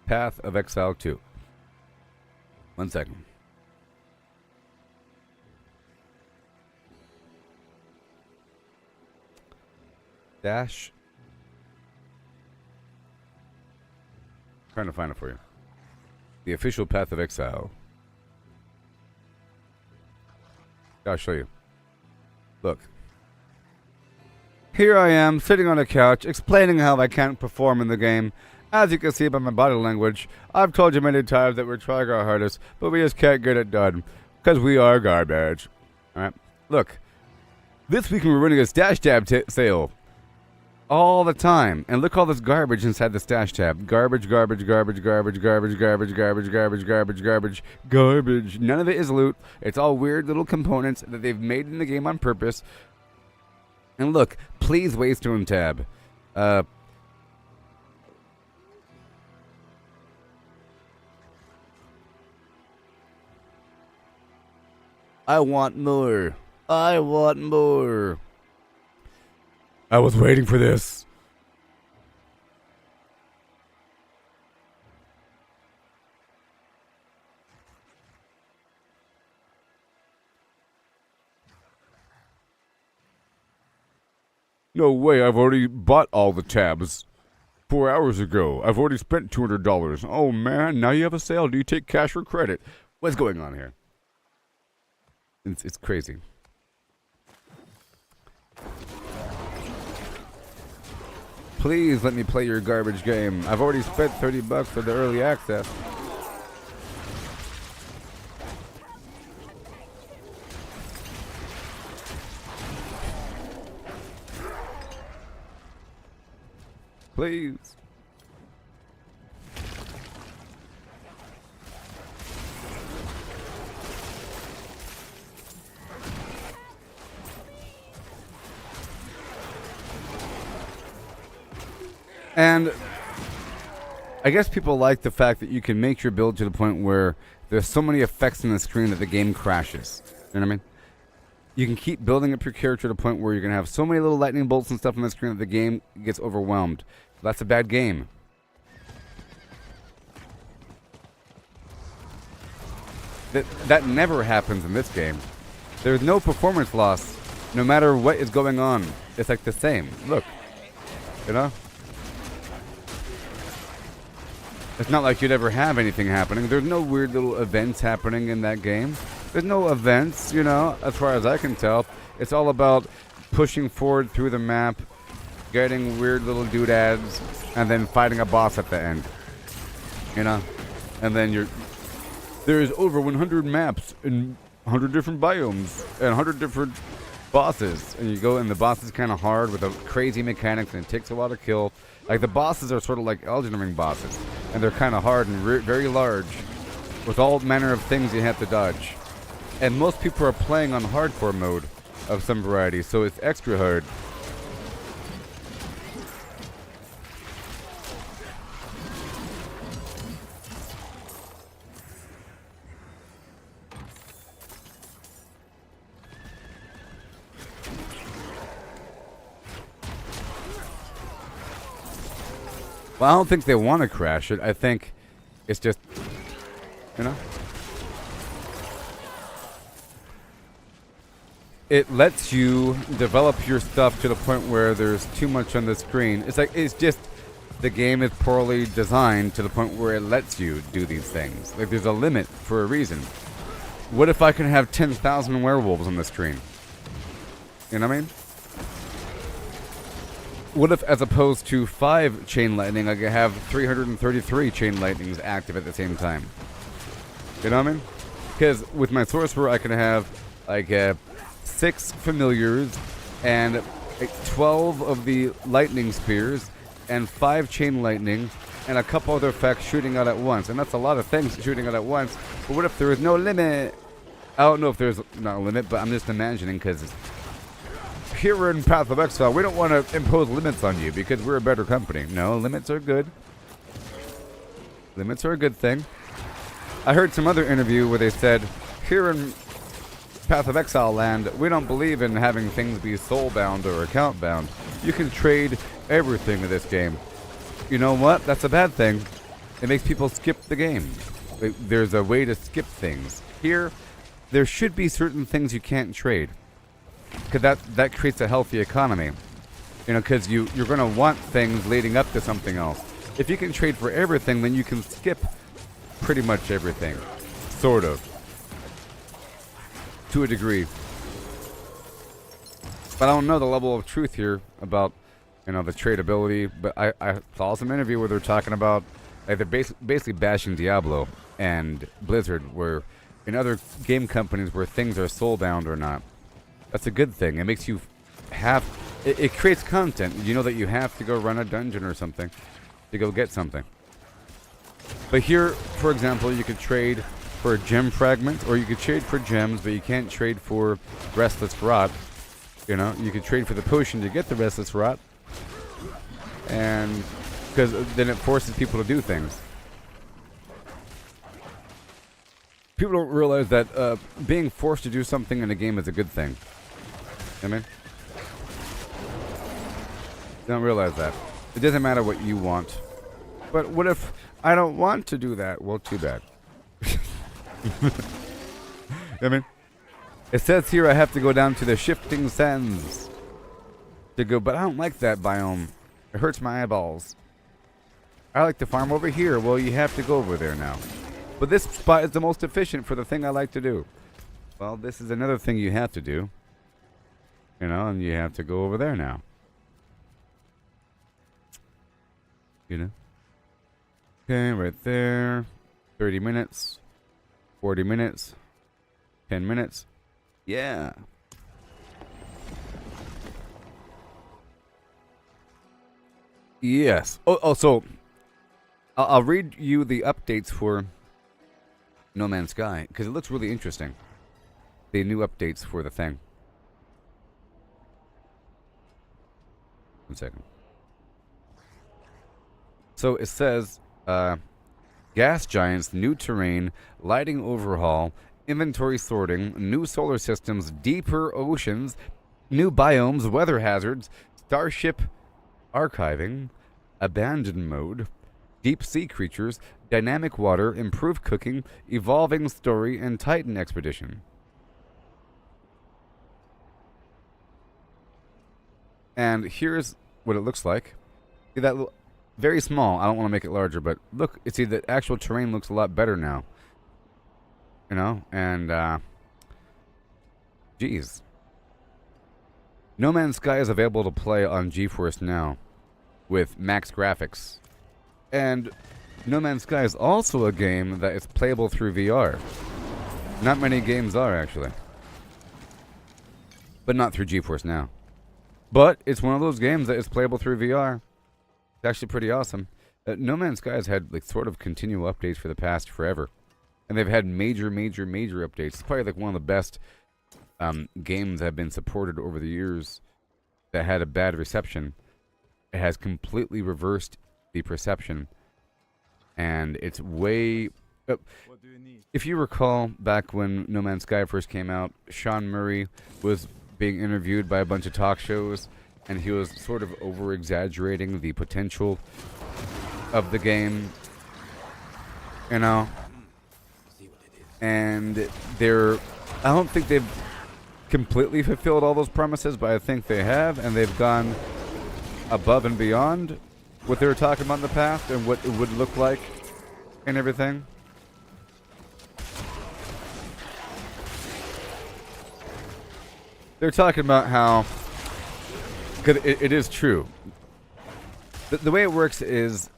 Path of Exile 2. 1 second. Dash. Trying to find it for you. The official Path of Exile. I'll show you. Look. Here I am, sitting on a couch, explaining how I can't perform in the game. As you can see by my body language, I've told you many times that we're trying our hardest, but we just can't get it done. Because we are garbage. Alright? Look. This week we're running a Stash Tab sale. All the time. And look all this garbage inside the Stash Tab. Garbage, garbage, garbage, garbage, garbage, garbage, garbage, garbage, garbage, garbage, garbage. None of it is loot. It's all weird little components that they've made in the game on purpose. And look, please Waystone Tab. I want more. I want more. I was waiting for this. No way, I've already bought all the tabs 4 hours ago. I've already spent $200. Oh man, now you have a sale. Do you take cash or credit? What's going on here? It's crazy. Please let me play your garbage game. I've already spent $30 for the early access. Please. And I guess people like the fact that you can make your build to the point where there's so many effects on the screen that the game crashes. You know what I mean? You can keep building up your character to the point where you're going to have so many little lightning bolts and stuff on the screen that the game gets overwhelmed. That's a bad game. That never happens in this game. There's no performance loss no matter what is going on. It's like the same. Look. You know? It's not like you'd ever have anything happening. There's no weird little events happening in that game. There's no events, you know, as far as I can tell. It's all about pushing forward through the map, getting weird little doodads, and then fighting a boss at the end. You know? And then there's over 100 maps in 100 different biomes and 100 different bosses. And you go, and the boss is kind of hard with a crazy mechanics, and it takes a lot of kill. Like, the bosses are sort of like Elden Ring bosses. And they're kind of hard and very large, with all manner of things you have to dodge. And most people are playing on hardcore mode of some variety, so it's extra hard. Well, I don't think they want to crash it. I think it's just, you know? It lets you develop your stuff to the point where there's too much on the screen. It's just the game is poorly designed to the point where it lets you do these things. Like, there's a limit for a reason. What if I can have 10,000 werewolves on the screen? You know what I mean? What if, as opposed to 5 chain lightning, I could have 333 chain lightnings active at the same time? You know what I mean? Because with my sorcerer, I can have like 6 familiars and 12 of the lightning spears and 5 chain lightning and a couple other effects shooting out at once. And that's a lot of things shooting out at once. But what if there is no limit? I don't know if there's not a limit, but I'm just imagining, because here in Path of Exile, we don't want to impose limits on you because we're a better company. No, limits are good. Limits are a good thing. I heard some other interview where they said, here in Path of Exile land, we don't believe in having things be soul-bound or account-bound. You can trade everything in this game. You know what? That's a bad thing. It makes people skip the game. There's a way to skip things. Here, there should be certain things you can't trade. Because that creates a healthy economy. You know, because you're going to want things leading up to something else. If you can trade for everything, then you can skip pretty much everything. Sort of. To a degree. But I don't know the level of truth here about, you know, the tradability. But I saw some interview where they're talking about, like, they're basically bashing Diablo and Blizzard, where in other game companies where things are soul-bound or not. That's a good thing. It makes you have... It creates content. You know that you have to go run a dungeon or something to go get something. But here, for example, you could trade for a gem fragment, or you could trade for gems, but you can't trade for Restless Rot. You know, you could trade for the potion to get the Restless Rot. And... because then it forces people to do things. People don't realize that being forced to do something in a game is a good thing. I mean, they don't realize that. It doesn't matter what you want. But what if I don't want to do that? Well, too bad. I mean, it says here I have to go down to the Shifting Sands to go, but I don't like that biome. It hurts my eyeballs. I like to farm over here. Well, you have to go over there now. But this spot is the most efficient for the thing I like to do. Well, this is another thing you have to do. You know, and you have to go over there now. You know? Okay, right there. 30 minutes. 40 minutes. 10 minutes. Yeah. Yes. Oh, so I'll read you the updates for No Man's Sky, because it looks really interesting. The new updates for the thing. 1 second. So it says, gas giants, new terrain, lighting overhaul, inventory sorting, new solar systems, deeper oceans, new biomes, weather hazards, starship archiving, abandoned mode, deep sea creatures, dynamic water, improved cooking, evolving story, and Titan expedition. And here's what it looks like. See that very small. I don't want to make it larger, but look, see the actual terrain looks a lot better now. You know, and geez. No Man's Sky is available to play on GeForce Now with max graphics. And No Man's Sky is also a game that is playable through VR. Not many games are, actually. But not through GeForce Now. But it's one of those games that is playable through VR. It's actually pretty awesome. No Man's Sky has had like sort of continual updates for the past forever. And they've had major updates. It's probably like one of the best games that have been supported over the years that had a bad reception. It has completely reversed the perception. And it's way... what do you need? If you recall, back when No Man's Sky first came out, Sean Murray was being interviewed by a bunch of talk shows, and he was sort of over-exaggerating the potential of the game. You know? And I don't think they've completely fulfilled all those promises, but I think they have, and they've gone above and beyond what they were talking about in the past and what it would look like and everything. They're talking about how, because it is true. The way it works is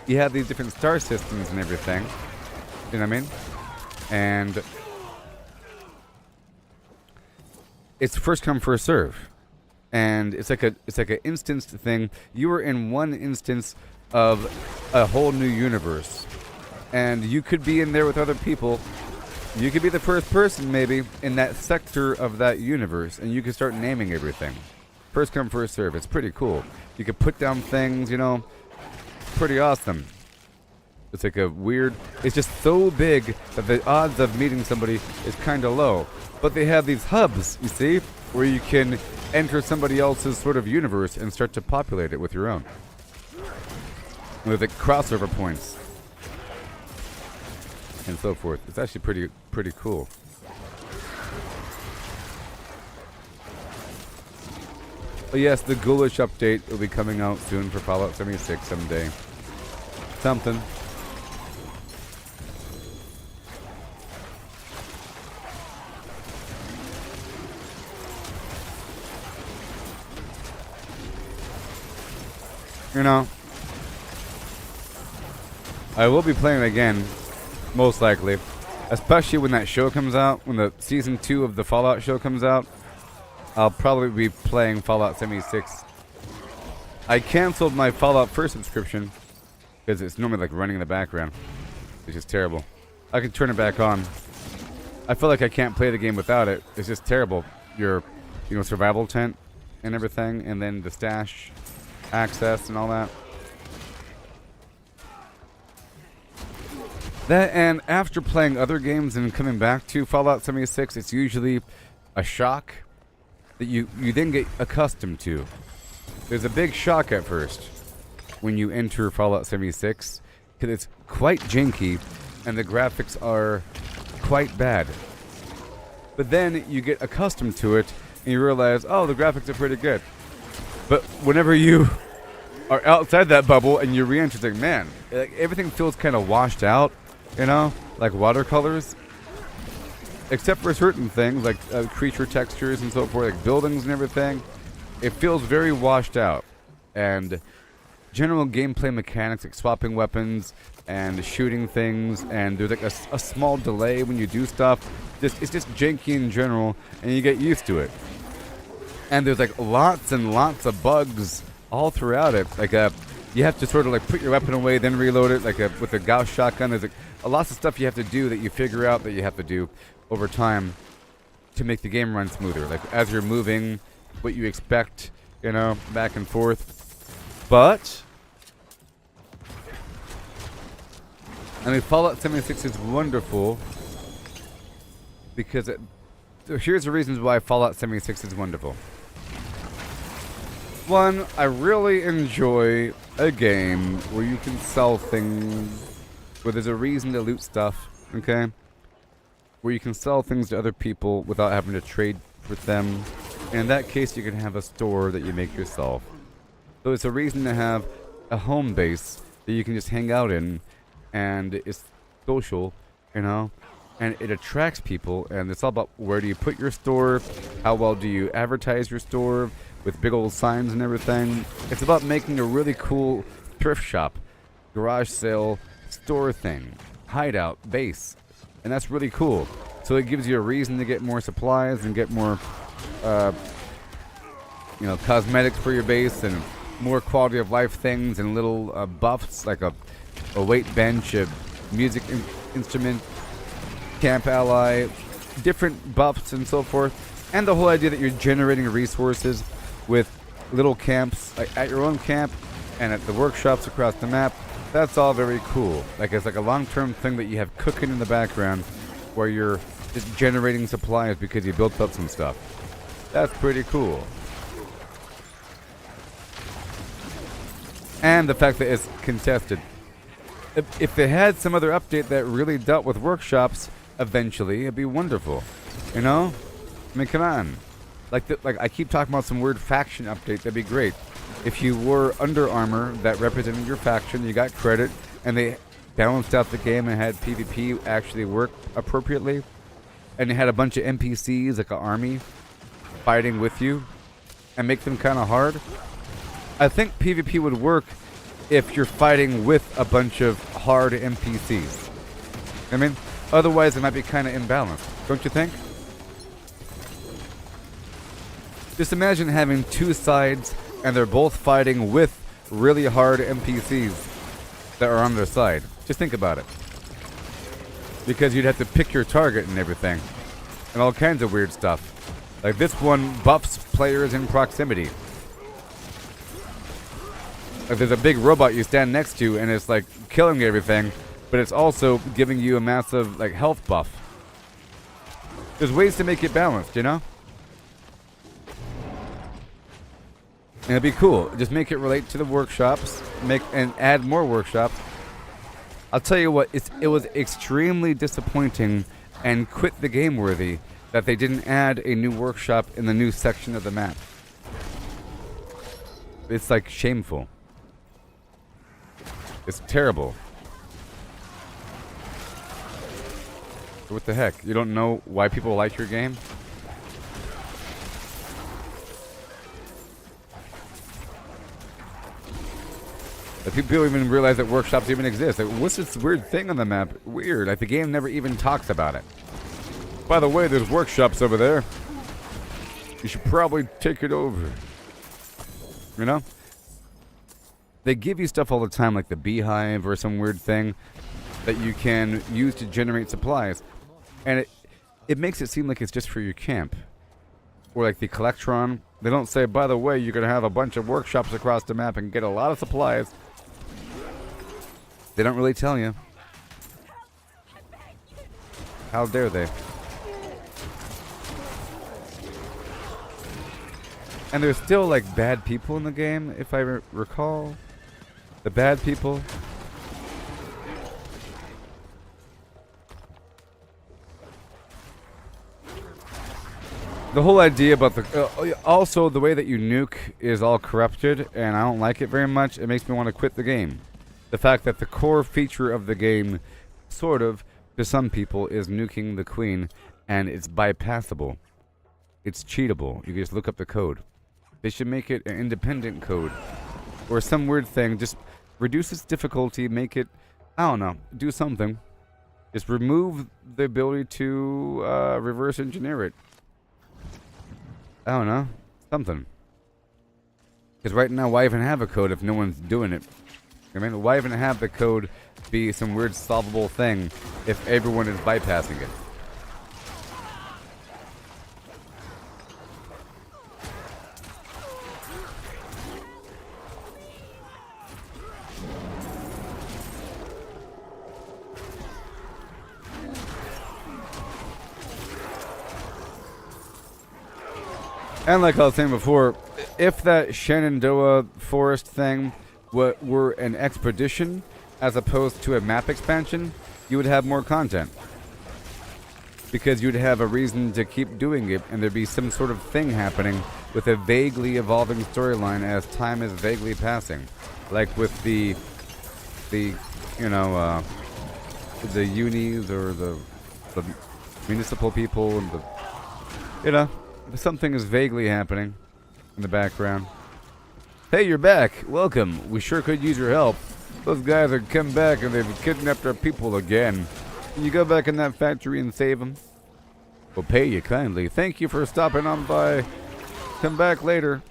you have these different star systems and everything. You know what I mean? And it's first come, first serve. And it's like an instanced thing. You were in one instance of a whole new universe. And you could be in there with other people. You could be the first person, maybe, in that sector of that universe. And you could start naming everything. First come, first serve. It's pretty cool. You could put down things, you know. Pretty awesome. It's like a weird, it's just so big that the odds of meeting somebody is kind of low. But they have these hubs, you see, where you can enter somebody else's sort of universe and start to populate it with your own. With like crossover points. And so forth. It's actually pretty cool. But yes, the ghoulish update will be coming out soon for Fallout 76 someday. Something. You know, I will be playing it again, most likely. Especially when that show comes out, when the Season 2 of the Fallout show comes out. I'll probably be playing Fallout 76. I canceled my Fallout 1 subscription because it's normally like running in the background. It's just terrible. I can turn it back on. I feel like I can't play the game without it. It's just terrible. Your, survival tent and everything, and then the stash access and all that. That, and after playing other games and coming back to Fallout 76, it's usually a shock that you then get accustomed to. There's a big shock at first when you enter Fallout 76 because it's quite janky and the graphics are quite bad. But then you get accustomed to it and you realize, oh, the graphics are pretty good. But whenever you are outside that bubble and you re-enter, it's like, man, everything feels kind of washed out, like watercolors. Except for certain things, like creature textures and so forth, like buildings and everything. It feels very washed out. And general gameplay mechanics, like swapping weapons and shooting things, and there's like a small delay when you do stuff. It's just janky in general, and you get used to it. And there's like lots and lots of bugs all throughout it. Like you have to sort of like put your weapon away, then reload it, like with a Gauss shotgun. There's like lots of stuff you have to do that you figure out that you have to do over time to make the game run smoother. Like as you're moving, what you expect, back and forth. But Fallout 76 is wonderful because here's the reasons why Fallout 76 is wonderful. One, I really enjoy a game where you can sell things, where there's a reason to loot stuff, okay? Where you can sell things to other people without having to trade with them. And in that case, you can have a store that you make yourself. So it's a reason to have a home base that you can just hang out in, and it's social, and it attracts people, and it's all about where do you put your store, how well do you advertise your store, with big old signs and everything. It's about making a really cool thrift shop, garage sale, store thing, hideout, base. And that's really cool. So it gives you a reason to get more supplies and get more, cosmetics for your base and more quality of life things and little buffs like a weight bench, a music instrument, camp ally, different buffs and so forth. And the whole idea that you're generating resources with little camps like at your own camp and at the workshops across the map. That's all very cool. Like it's like a long-term thing that you have cooking in the background where you're just generating supplies because you built up some stuff. That's pretty cool. And the fact that it's contested. If they had some other update that really dealt with workshops eventually, it'd be wonderful. I mean, come on. Like I keep talking about some weird faction update, that'd be great. If you wore Under Armour that represented your faction, you got credit, and they balanced out the game and had PvP actually work appropriately, and they had a bunch of NPCs, like an army, fighting with you, and make them kind of hard. I think PvP would work if you're fighting with a bunch of hard NPCs. Otherwise it might be kind of imbalanced, don't you think? Just imagine having two sides and they're both fighting with really hard NPCs that are on their side. Just think about it. Because you'd have to pick your target and everything. And all kinds of weird stuff. Like this one buffs players in proximity. Like there's a big robot you stand next to and it's like killing everything, but it's also giving you a massive like health buff. There's ways to make it balanced, you know? And it'd be cool. Just make it relate to the workshops, and add more workshops. I'll tell you what, it was extremely disappointing and quit the game worthy that they didn't add a new workshop in the new section of the map. It's like shameful. It's terrible. What the heck? You don't know why people like your game? That people don't even realize that workshops even exist. Like, what's this weird thing on the map? Weird. Like the game never even talks about it. By the way, there's workshops over there. You should probably take it over. You know? They give you stuff all the time, like the beehive or some weird thing that you can use to generate supplies. And it makes it seem like it's just for your camp. Or like the Collectron. They don't say, by the way, you're going to have a bunch of workshops across the map and get a lot of supplies. They don't really tell you. How dare they? And there's still like bad people in the game, if I recall. The bad people. The whole idea about the... also, the way that you nuke is all corrupted, and I don't like it very much. It makes me want to quit the game. The fact that the core feature of the game, sort of, to some people, is nuking the queen, and it's bypassable. It's cheatable. You can just look up the code. They should make it an independent code. Or some weird thing. Just reduce its difficulty, make it... I don't know. Do something. Just remove the ability to reverse engineer it. I don't know. Something. Because right now, why even have a code if no one's doing it? I mean, why even have the code be some weird solvable thing if everyone is bypassing it? And like I was saying before, if that Shenandoah forest thing were an expedition as opposed to a map expansion, you would have more content. Because you'd have a reason to keep doing it, and there'd be some sort of thing happening with a vaguely evolving storyline as time is vaguely passing. Like with the unis or the municipal people and the, something is vaguely happening in the background. Hey, you're back. Welcome. We sure could use your help. Those guys are come back and they've kidnapped our people again. Can you go back in that factory and save them? We'll pay you kindly. Thank you for stopping on by. Come back later.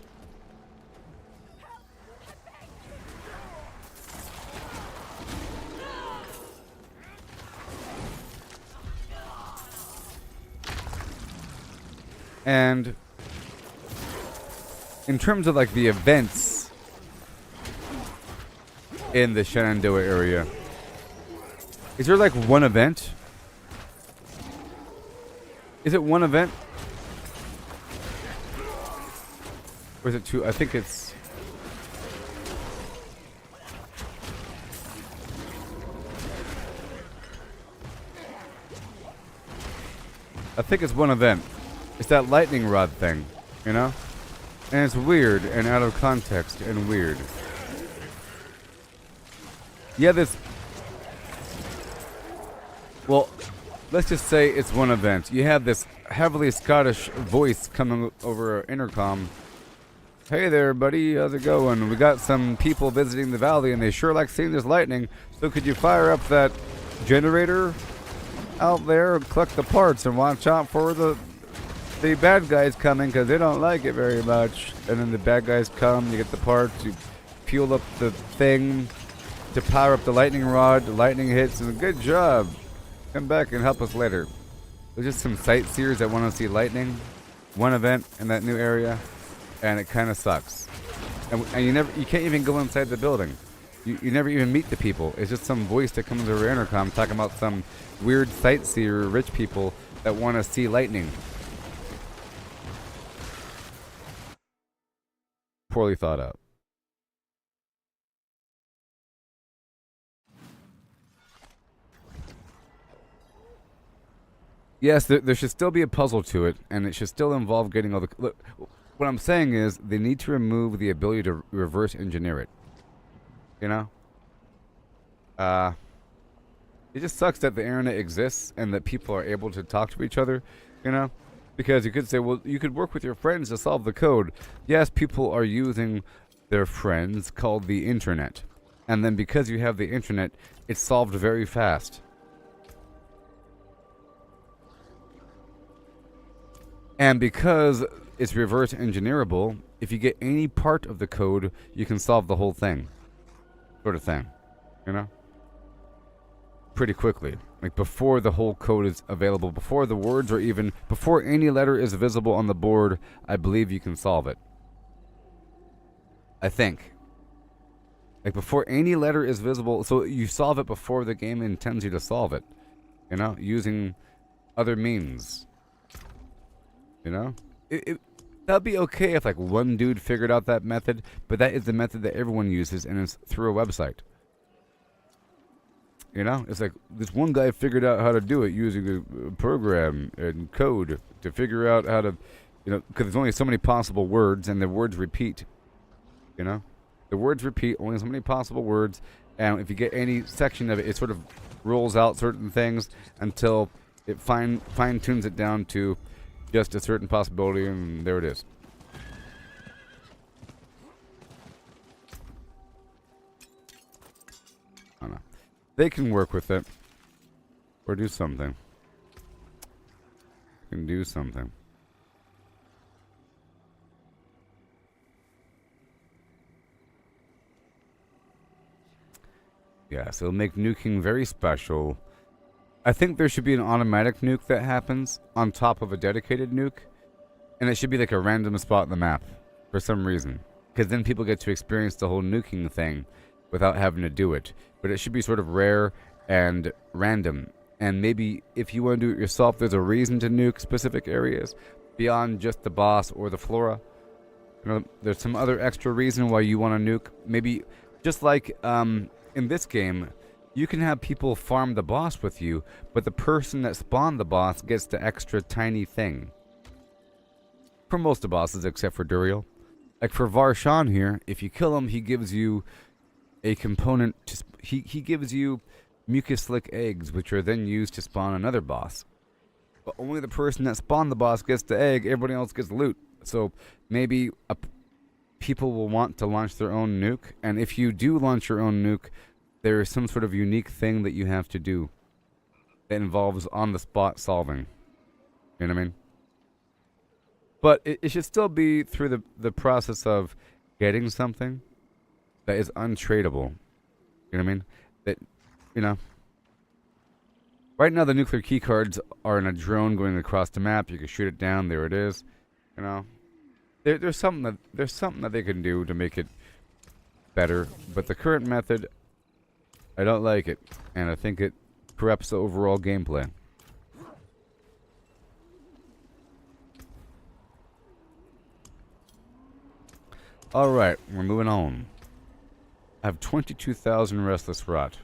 And in terms of like the events in the Shenandoah area, is there like one event? Is it one event? Or is it two? I think it's... one event. It's that lightning rod thing, you know? And it's weird and out of context and weird. Yeah, this... Well, let's just say it's one event. You have this heavily Scottish voice coming over intercom. Hey there, buddy. How's it going? We got some people visiting the valley, and they sure like seeing this lightning. So could you fire up that generator out there and collect the parts and watch out for the bad guys coming, because they don't like it very much. And then the bad guys come, you get the parts, you fuel up the thing to power up the lightning rod, the lightning hits, and good job. Come back and help us later. There's just some sightseers that want to see lightning. One event in that new area, and it kind of sucks. And you can't even go inside the building. You never even meet the people. It's just some voice that comes over intercom talking about some weird sightseer rich people that want to see lightning. Poorly thought out. Yes, there should still be a puzzle to it, and it should still involve getting all the... Look, what I'm saying is they need to remove the ability to reverse engineer it. You know? It just sucks that the internet exists and that people are able to talk to each other, you know? Because you could say, well, you could work with your friends to solve the code. Yes, people are using their friends called the internet. And then because you have the internet, it's solved very fast. And because it's reverse engineerable, if you get any part of the code, you can solve the whole thing. Sort of thing. You know? Pretty quickly. Like before the whole code is available, before the words are even, before any letter is visible on the board, I believe you can solve it. I think. Like before any letter is visible, so you solve it before the game intends you to solve it. You know? Using other means. You know? That'd be okay if like one dude figured out that method, but that is the method that everyone uses, and it's through a website. You know? It's like this one guy figured out how to do it using a program and code to figure out how to, you know, because there's only so many possible words, and the words repeat. You know? The words repeat, only so many possible words, and if you get any section of it, it sort of rolls out certain things until it fine-tunes it down to just a certain possibility, and there it is. I don't know. They can work with it. Or do something. Can do something. Yeah, so it'll make nuking very special. I think there should be an automatic nuke that happens on top of a dedicated nuke. And it should be like a random spot in the map. For some reason. Because then people get to experience the whole nuking thing without having to do it. But it should be sort of rare and random. And maybe if you want to do it yourself, there's a reason to nuke specific areas beyond just the boss or the flora. You know, there's some other extra reason why you want to nuke. Maybe just like in this game, you can have people farm the boss with you, but the person that spawned the boss gets the extra tiny thing. For most of the bosses, except for Duriel. Like for Varshan here, if you kill him, he gives you a component to he gives you mucus slick eggs, which are then used to spawn another boss. But only the person that spawned the boss gets the egg, everybody else gets loot. So maybe people will want to launch their own nuke, and if you do launch your own nuke, there is some sort of unique thing that you have to do that involves on-the-spot solving. You know what I mean? But it should still be through the process of getting something that is untradeable. You know what I mean? That, you know. Right now the nuclear keycards are in a drone going across the map. You can shoot it down. There it is. You know. There's something that they can do to make it better. But the current method, I don't like it. And I think it corrupts the overall gameplay. Alright, we're moving on. I have 22,000 Restless Rot.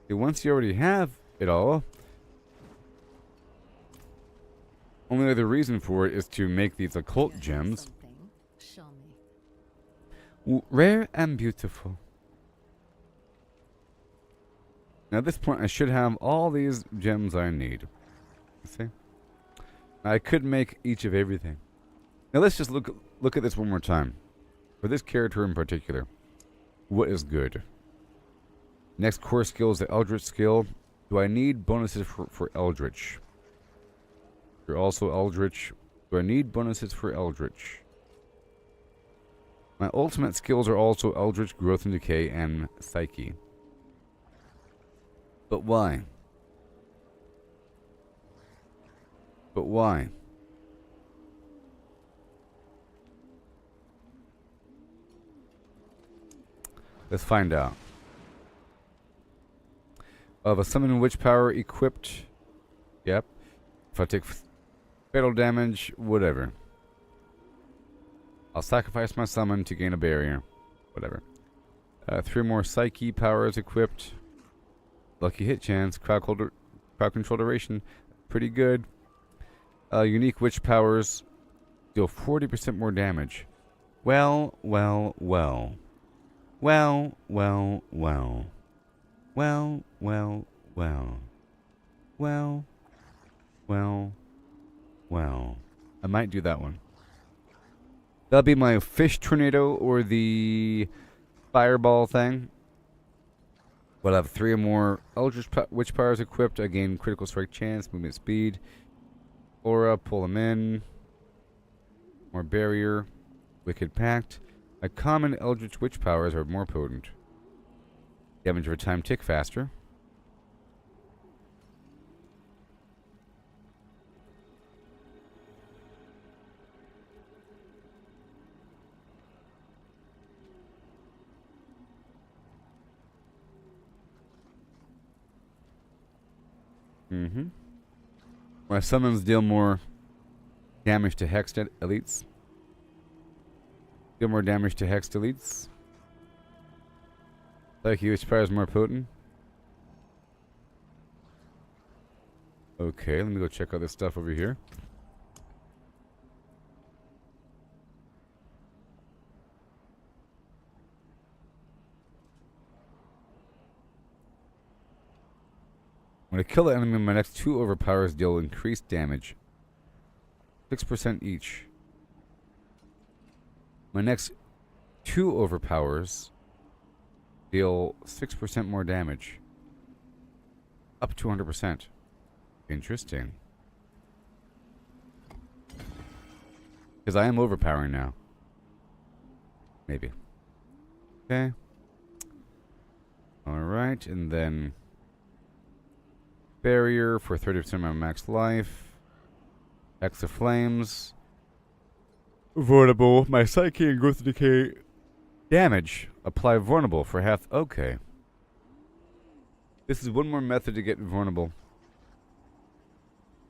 See, once you already have it all, only other reason for it is to make these occult gems. Show me. Rare and beautiful. Now at this point I should have all these gems I need. See? I could make each of everything. Now let's just look at this one more time. For this character in particular. What is good? Next core skill is the Eldritch skill. Do I need bonuses for Eldritch? You're also Eldritch. Do I need bonuses for Eldritch? My ultimate skills are also Eldritch, Growth and Decay, and Psyche. But why? But why? Let's find out. Of a summon witch power equipped. Yep. If I take fatal damage, whatever. I'll sacrifice my summon to gain a barrier. Whatever. 3 more psyche powers equipped. Lucky hit chance. Crowd control duration. Pretty good. Unique witch powers deal 40% more damage. Well. Well. Well. Well. Well. Well. Well. Well. Well. Well. Well. Well. I might do that one. That'll be my fish tornado or the fireball thing. We'll have 3 or more Eldritch Witch powers equipped. I gain critical strike chance, movement speed. Aura, pull them in. More barrier. Wicked Pact. My common Eldritch Witch powers are more potent. Damage over time tick faster. My summons deal more damage to hexed elites. Deal more damage to hexed elites. Like you, which power is more potent. Okay, let me go check out this stuff over here. When I kill the enemy, my next 2 overpowers deal increased damage. 6% each. My next 2 overpowers deal 6% more damage. Up to 100%. Interesting. Because I am overpowering now. Maybe. Okay. Alright, and then barrier for 30% of my max life. X of flames. Vulnerable. My psyche and growth decay damage. Apply vulnerable for half. Okay. This is one more method to get vulnerable.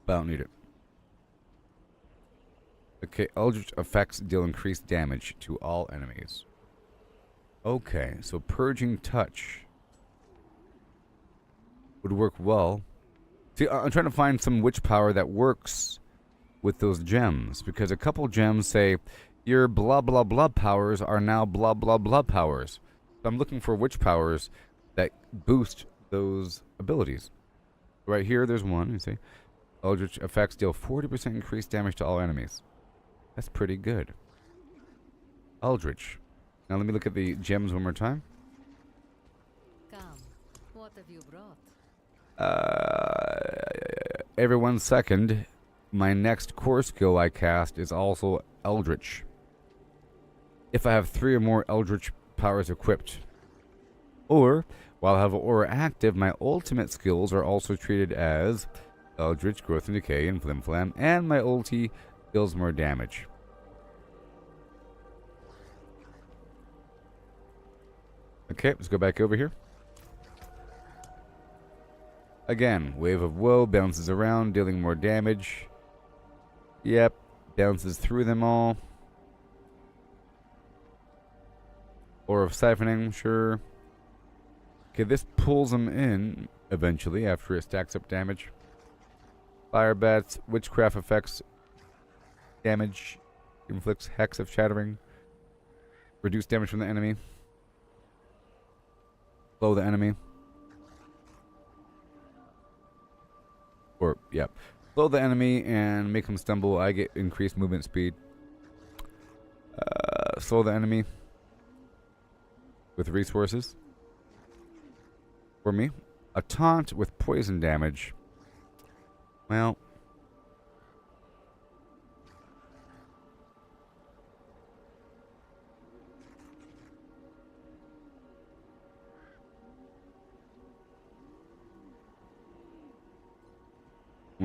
But I don't need it. Okay, Eldritch effects deal increased damage to all enemies. Okay, so Purging Touch would work well. See, I'm trying to find some witch power that works with those gems, because a couple gems say your blah blah blah powers are now blah blah blah powers. So I'm looking for witch powers that boost those abilities. Right here, there's one. You see, Eldritch effects deal 40% increased damage to all enemies. That's pretty good. Eldritch. Now let me look at the gems one more time. Come, what have you brought? Every 1 second, my next core skill I cast is also Eldritch. If I have 3 or more Eldritch powers equipped. Or, while I have Aura active, my ultimate skills are also treated as Eldritch, Growth and Decay, and Flim Flam, and my ulti deals more damage. Okay, let's go back over here. Again, Wave of Woe bounces around, dealing more damage. Yep, bounces through them all. Aura of Siphoning, sure. Okay, this pulls them in eventually after it stacks up damage. Fire Bats, Witchcraft effects, damage, inflicts Hex of Shattering, reduce damage from the enemy, slow the enemy. Or, yeah. Slow the enemy and make him stumble. I get increased movement speed. Slow the enemy with resources. For me. A taunt with poison damage. Well.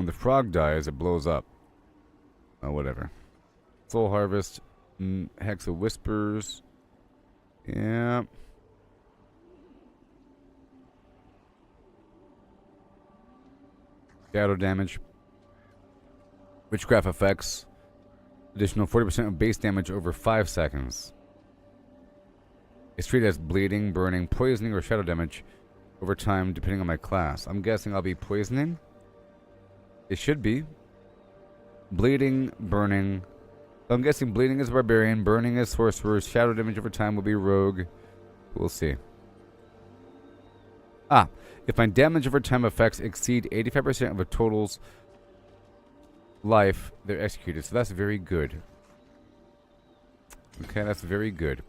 When the frog dies, it blows up. Oh, whatever. Soul Harvest. Hex of Whispers. Yeah. Shadow damage. Witchcraft effects. Additional 40% of base damage over 5 seconds. It's treated as bleeding, burning, poisoning, or shadow damage over time, depending on my class. I'm guessing I'll be poisoning. It should be. Bleeding, burning. I'm guessing bleeding is barbarian, burning is sorcerer, shadow damage over time will be rogue. We'll see. If my damage over time effects exceed 85% of a total's life, they're executed. So that's very good. Okay, that's very good.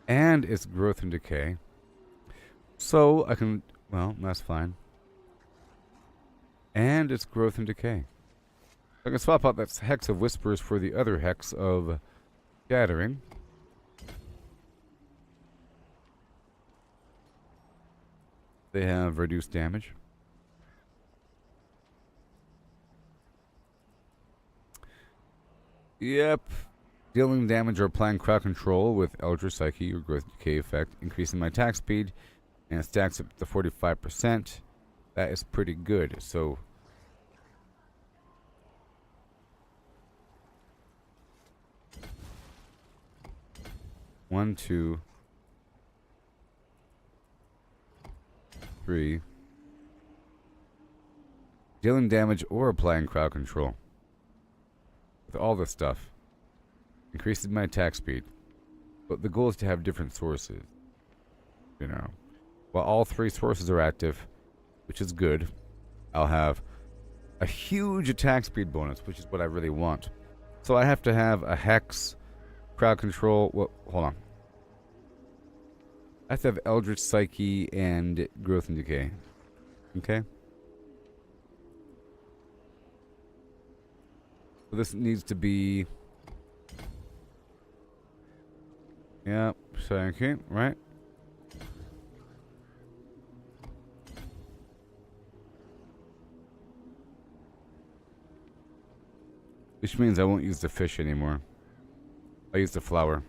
And it's growth and decay. So I can, well, that's fine. And it's growth and decay. I can swap out that Hex of Whispers for the other Hex of Gathering. They have reduced damage. Yep. Dealing damage or applying crowd control with Eldritch Psyche or Growth Decay effect, increasing my attack speed, and it stacks up to 45%. That is pretty good. So, one, two, three. Dealing damage or applying crowd control with all this stuff. Increases my attack speed. But the goal is to have different sources. You know. While all 3 sources are active, which is good, I'll have a huge attack speed bonus, which is what I really want. So I have to have a Hex, crowd control. Well, hold on. I have to have Eldritch Psyche and Growth and Decay. Okay? So this needs to be... yeah, okay, right? Which means I won't use the fish anymore. I'll use the flower.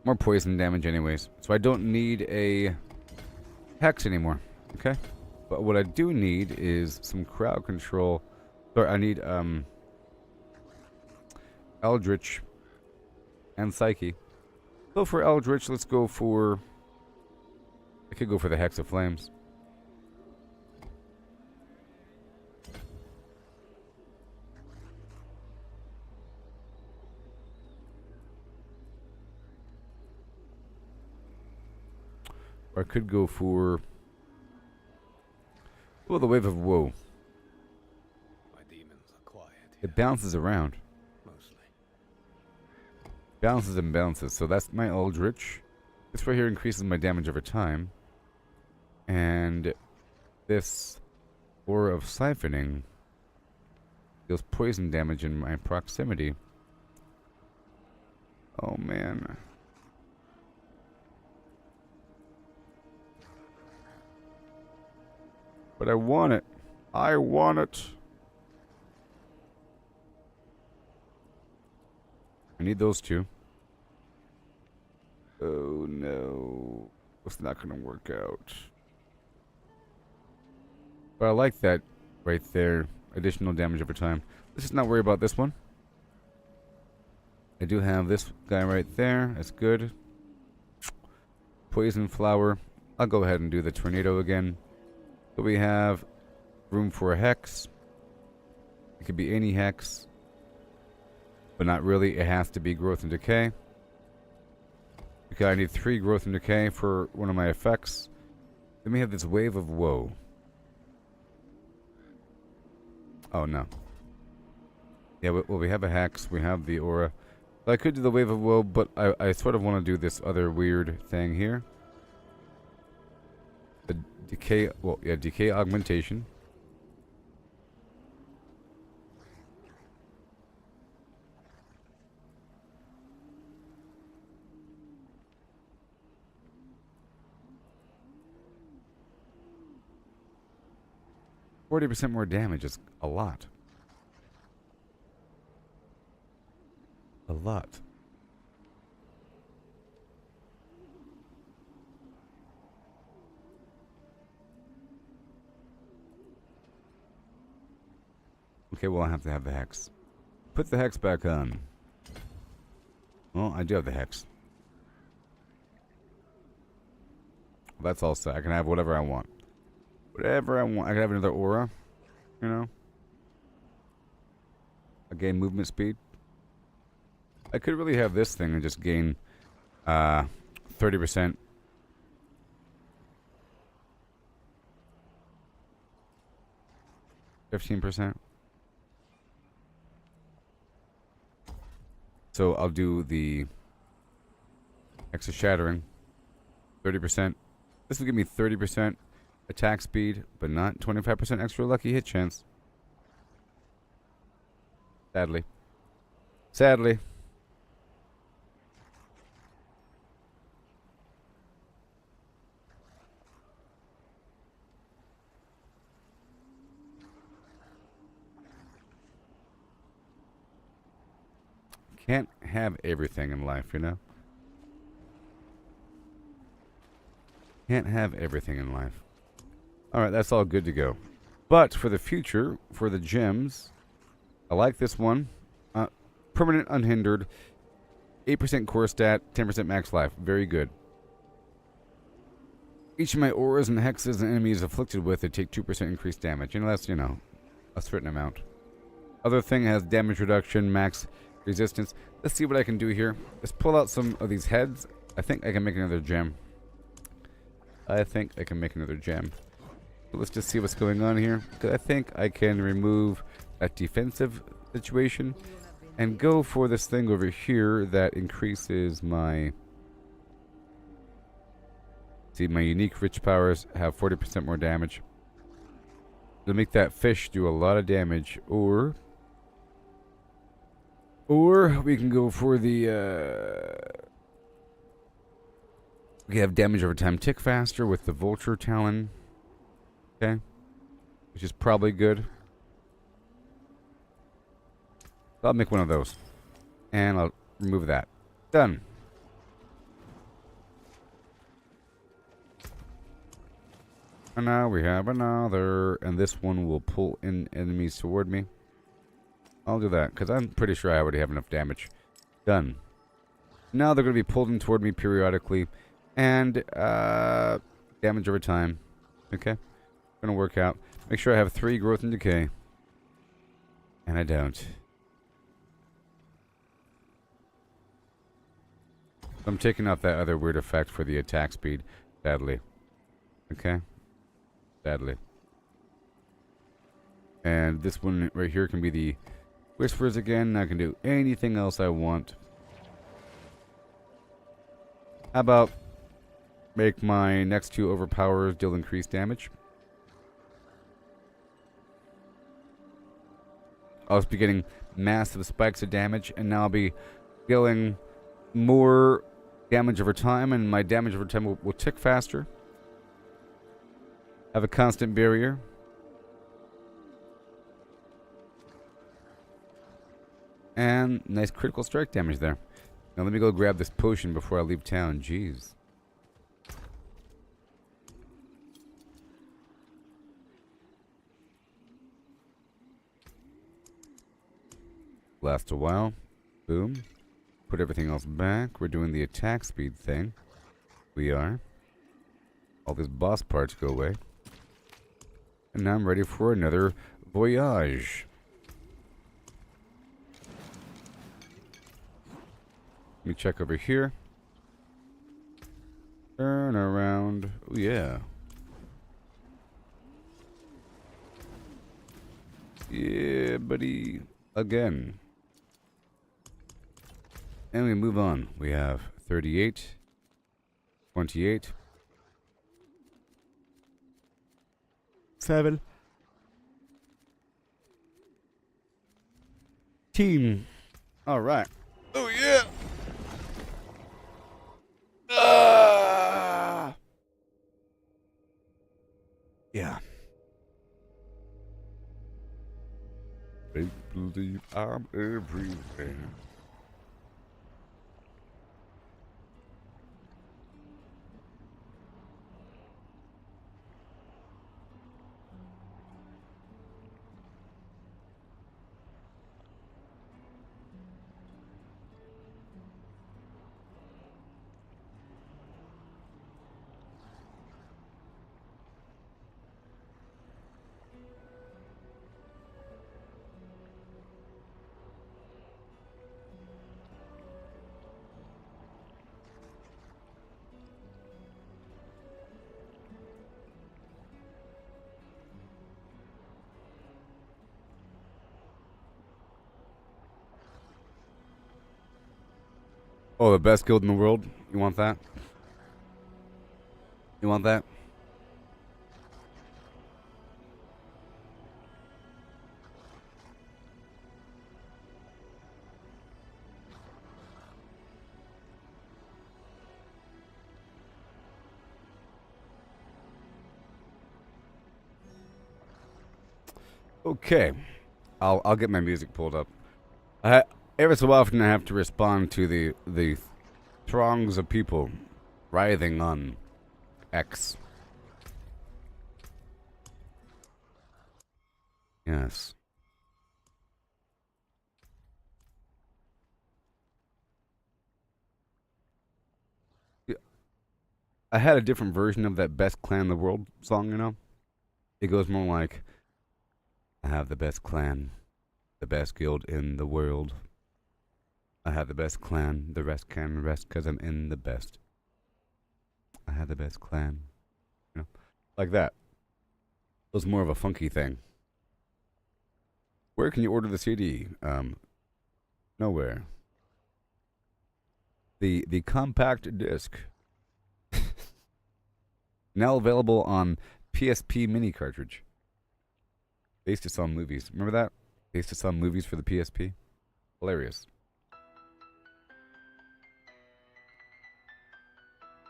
More poison damage anyways. So I don't need a Hex anymore. Okay? But what I do need is some crowd control. Sorry, I need Eldritch and Psyche. So for Eldritch, let's go for... I could go for the Hex of Flames. Or I could go for... well, the Wave of Woe. My demons are quiet. It bounces around. Mostly. Balances and bounces. So that's my Eldritch. This right here increases my damage over time. And this Aura of Siphoning deals poison damage in my proximity. Oh man. But I want it. I want it. I need those 2. Oh no. It's not going to work out. But I like that right there. Additional damage over time. Let's just not worry about this one. I do have this guy right there. That's good. Poison Flower. I'll go ahead and do the Tornado again. So we have room for a Hex. It could be any Hex. But not really. It has to be Growth and Decay. Because I need 3 Growth and Decay for one of my effects. Then we have this Wave of Woe. Oh, no. Yeah, well, we have a Hex. We have the Aura. So I could do the Wave of Woe, but I sort of want to do this other weird thing here. The Decay... well, yeah, Decay Augmentation. 40% more damage is a lot. A lot. Okay, well, I have to have the hex. Put the hex back on. Well, I do have the hex. That's all set. I can have whatever I want. Whatever I want. I can have another aura. You know? I gain movement speed. I could really have this thing and just gain 30%. %. So I'll do the Hex of Shattering. 30%. This will give me 30% attack speed, but not 25% extra lucky hit chance. Sadly. Sadly. Can't have everything in life, you know? Can't have everything in life. Alright, that's all good to go. But for the future, for the gems, I like this one. Permanent Unhindered. 8% core stat, 10% max life. Very good. Each of my auras and hexes and enemies afflicted with it take 2% increased damage. You know, that's, a certain amount. Other thing has damage reduction, max resistance. Let's see what I can do here. Let's pull out some of these heads. I think I can make another gem. So let's just see what's going on here. I think I can remove that defensive situation and go for this thing over here that increases my... See, my unique rich powers have 40% more damage. To make that fish do a lot of damage. Or we can go for the... we have damage over time tick faster with the Vulture Talon. Okay. Which is probably good. I'll make one of those. And I'll remove that. Done. And now we have another. And this one will pull in enemies toward me. I'll do that, because I'm pretty sure I already have enough damage. Done. Now they're going to be pulled in toward me periodically. And damage over time. Okay. Going to work out. Make sure I have 3 growth and decay. And I don't. I'm taking out that other weird effect for the attack speed. Sadly. Okay. Sadly. And this one right here can be the Whispers again. I can do anything else I want. How about make my next 2 overpowers deal increased damage? I'll be getting massive spikes of damage, and now I'll be dealing more damage over time, and my damage over time will tick faster. Have a constant barrier. And nice critical strike damage there. Now let me go grab this potion before I leave town. Jeez. Last a while. Boom. Put everything else back. We're doing the attack speed thing. We are. All these boss parts go away. And now I'm ready for another voyage. Let me check over here. Turn around. Oh, yeah. Yeah, buddy. Again. And we move on. We have 38, 28, 7, team. All right. Oh, yeah. Yeah. Make believe I'm everywhere. Oh, the best guild in the world? You want that? You want that? Okay. I'll get my music pulled up. Every so often I have to respond to the throngs of people writhing on X. Yes. Yeah, I had a different version of that best clan in the world song, you know? It goes more like, I have the best clan, the best guild in the world. I have the best clan, the rest can rest because I'm in the best. I have the best clan. You know? Like that. It was more of a funky thing. Where can you order the CD? Nowhere. The compact disc. Now available on PSP mini cartridge. They used to sell movies. Remember that? They used to sell movies for the PSP. Hilarious.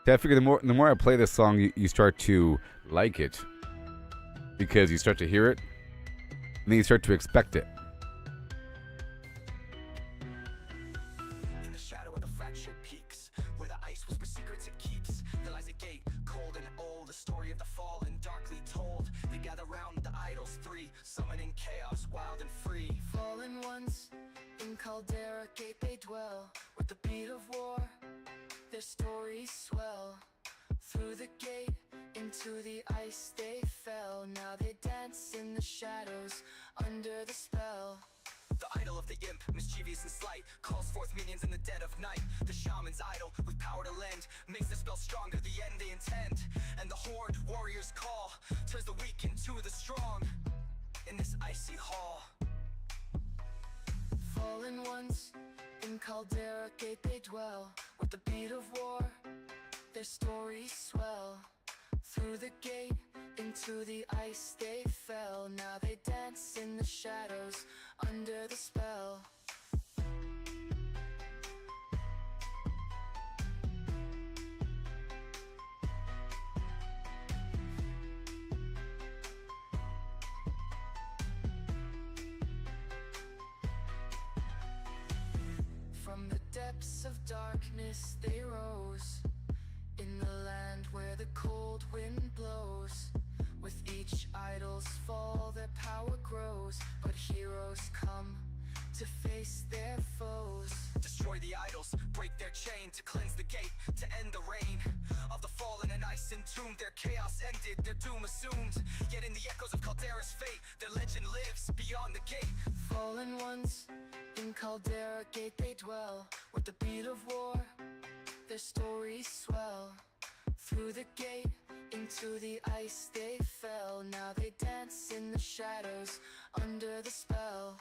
See, I figure the more I play this song, you start to like it. Because you start to hear it, and then you start to expect it. In the shadow of the fractured peaks, where the ice whispers secrets it keeps, there lies a gate, cold and old, the story of the fallen, darkly told. They gather round the idols three, summoning chaos, wild and free. Fallen ones, in Caldera gate they dwell, with the beat of war, their stories swell. Through the gate, into the ice they fell. Now they dance in the shadows, under the spell. The idol of the imp, mischievous and slight, calls forth minions in the dead of night. The shaman's idol, with power to lend, makes the spell stronger, the end they intend. And the horde warrior's call turns the weak into the strong in this icy hall. Fallen ones, in Caldera gate they dwell, with the beat of war, their stories swell. Through the gate, into the ice they fell. Now they dance in the shadows, under the spell. From the depths of darkness they rose, in the land where the cold wind blows. With each idol's fall their power grows, but heroes come to face their foes. Destroy the idols, break their chain, to cleanse the gate, to end the reign of the fallen and ice entombed. Their chaos ended, their doom assumed. Yet in the echoes of Caldera's fate, their legend lives beyond the gate. Fallen ones, in Caldera gate they dwell, with the beat of war, their stories swell. Through the gate, into the ice they fell. Now they dance in the shadows, under the spell.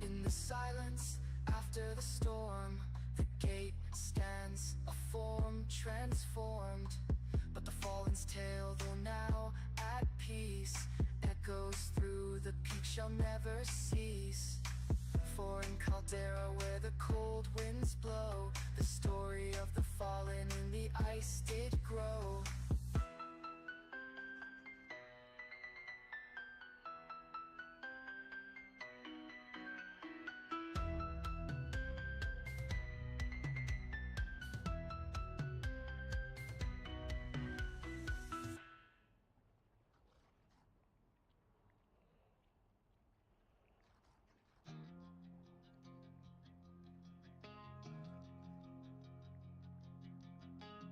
In the silence, after the storm, the gate stands, a form transformed. But the fallen's tale, though now at peace, echoes echoes through the peak shall never cease. For in Caldera where the cold winds blow, the story of the fallen in the ice did grow.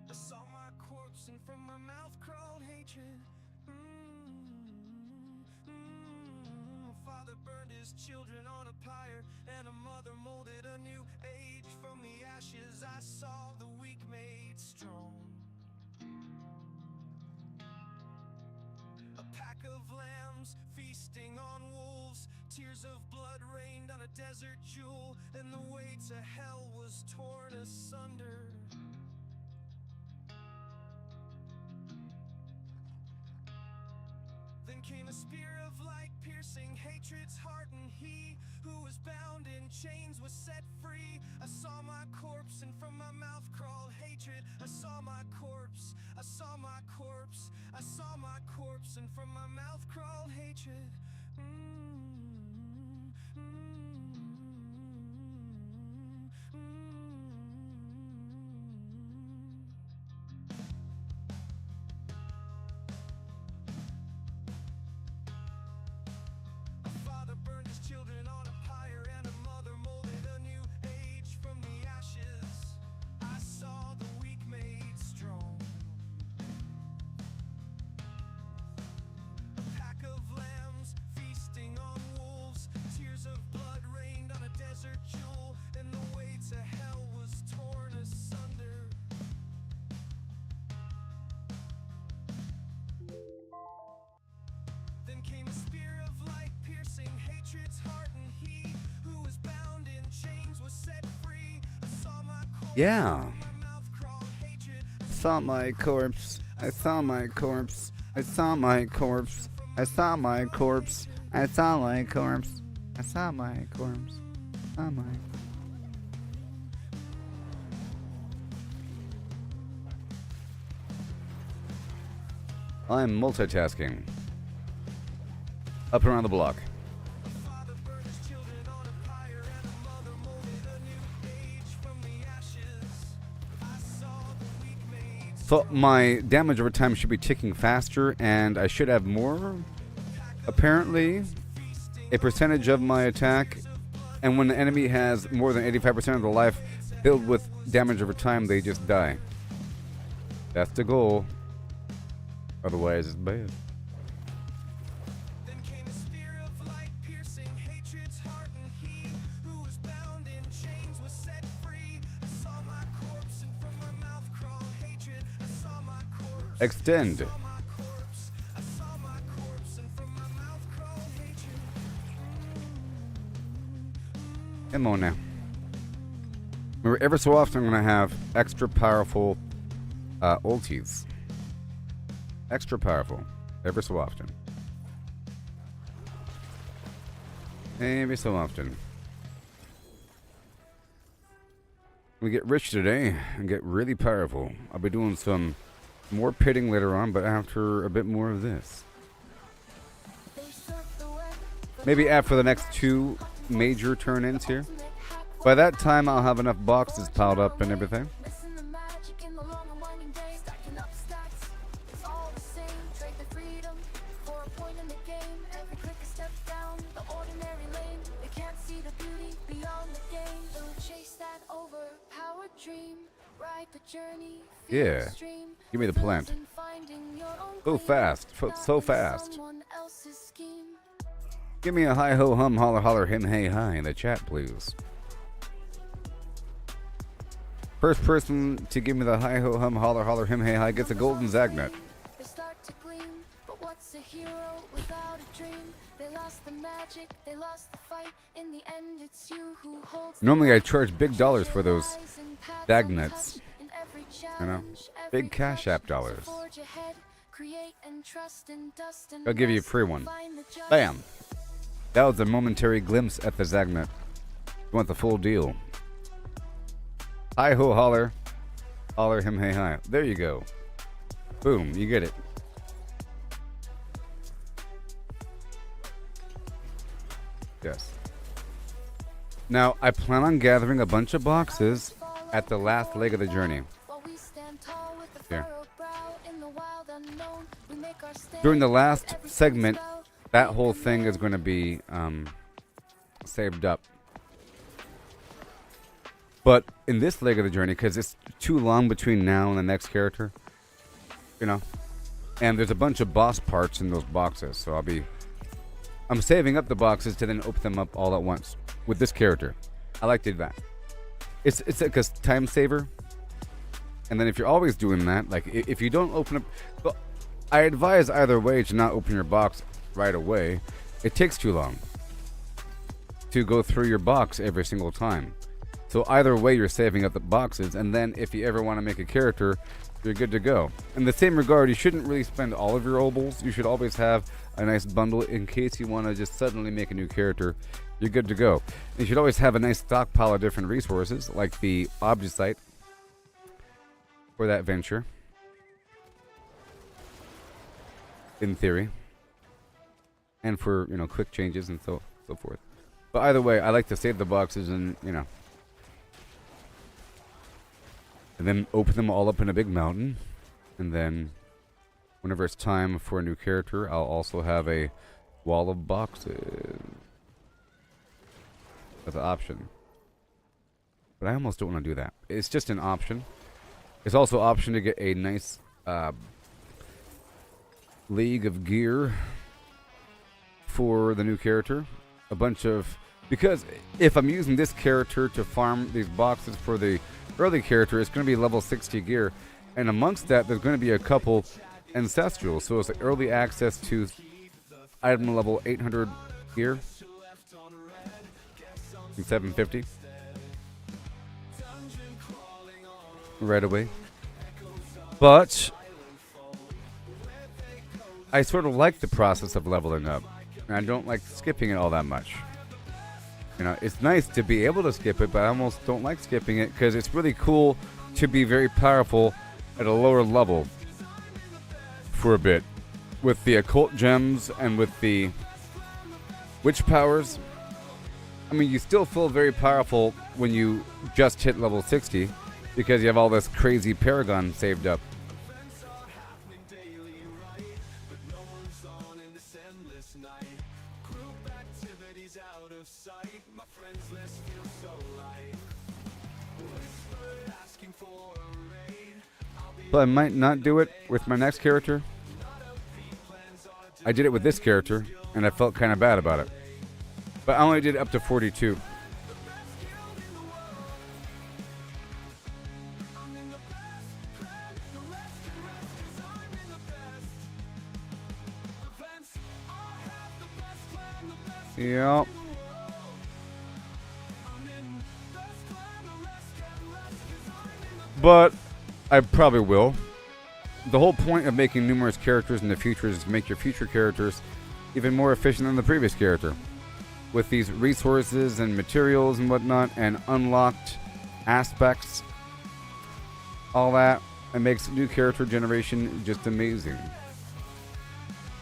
I saw my corpse and from my mouth crawled hatred. A father burned his children on a pyre, and a mother molded a new age. From the ashes I saw the weak made strong. A pack of lambs feasting on wolves, tears of blood rained on a desert jewel, and the way to hell was torn asunder. Then came a spear of light piercing hatred's heart, and he who was bound in chains was set free. I saw my corpse and from my mouth crawled hatred. I saw my corpse, I saw my corpse, I saw my corpse and from my mouth crawled hatred. Yeah. Saw my corpse. I saw my corpse. I saw my corpse. I saw my corpse. I saw my corpse. I saw my corpse. I saw my. I'm multitasking. Up and around the block. So my damage over time should be ticking faster, and I should have more. Apparently, a percentage of my attack, and when the enemy has more than 85% of the life filled with damage over time, they just die. That's the goal. Otherwise, it's bad. Extend. Come on now. Remember, ever so often I'm going to have extra powerful ultis. Extra powerful. Ever so often. Every so often. We get rich today and get really powerful. I'll be doing some more pitting later on, but after a bit more of this. Maybe after the next 2 major turn-ins here. By that time, I'll have enough boxes piled up and everything. Yeah. Give me the plant. So fast. So fast. Give me a hi ho hum holler holler him hey hi in the chat, please. First person to give me the hi ho hum holler holler him hey hi gets a golden Zagnet. Normally I charge big dollars for those Zagnets. You know, big Cash App dollars. create and trust in dust and I'll give you a rest. free one. Find the just. Bam! That was a momentary glimpse at the Zagnut. You want the full deal. Hi ho holler. Holler him hey hi. There you go. Boom, you get it. Yes. Now, I plan on gathering a bunch of boxes at the last leg of the journey. While we stand tall with the Here. furrowed brow in the wild unknown, we make our stand During the last with every segment, spell. that whole thing is going to be saved up. But in this leg of the journey, because it's too long between now and the next character, you know, and there's a bunch of boss parts in those boxes, so I'm saving up the boxes to then open them up all at once with this character. I like to do that. It's like a time saver. And then if you're always doing that, like if you don't open up, well, I advise either way to not open your box right away. It takes too long to go through your box every single time. So either way, you're saving up the boxes, and then if you ever want to make a character, you're good to go. In the same regard, you shouldn't really spend all of your obols. You should always have a nice bundle in case you want to just suddenly make a new character. You're good to go. You should always have a nice stockpile of different resources, like the object site for that venture. In theory. And for, quick changes and so forth. But either way, I like to save the boxes and, and then open them all up in a big mountain. And then whenever it's time for a new character, I'll also have a wall of boxes as an option. But I almost don't want to do that. It's just an option. It's also an option to get a nice league of gear for the new character. A bunch of... Because if I'm using this character to farm these boxes for the early character, it's going to be level 60 gear. And amongst that, there's going to be a couple ancestral. So it's like early access to item level 800 gear. And 750. Right away. But I sort of like the process of leveling up. And I don't like skipping it all that much. It's nice to be able to skip it, but I almost don't like skipping it because it's really cool to be very powerful at a lower level for a bit. With the occult gems and with the witch powers. I mean, you still feel very powerful when you just hit level 60 because you have all this crazy Paragon saved up. But I might not do it with my next character. I did it with this character, and I felt kind of bad about it. But I only did up to 42. Yep. But I probably will. The whole point of making numerous characters in the future is to make your future characters even more efficient than the previous character. With these resources and materials and whatnot and unlocked aspects, all that, it makes new character generation just amazing.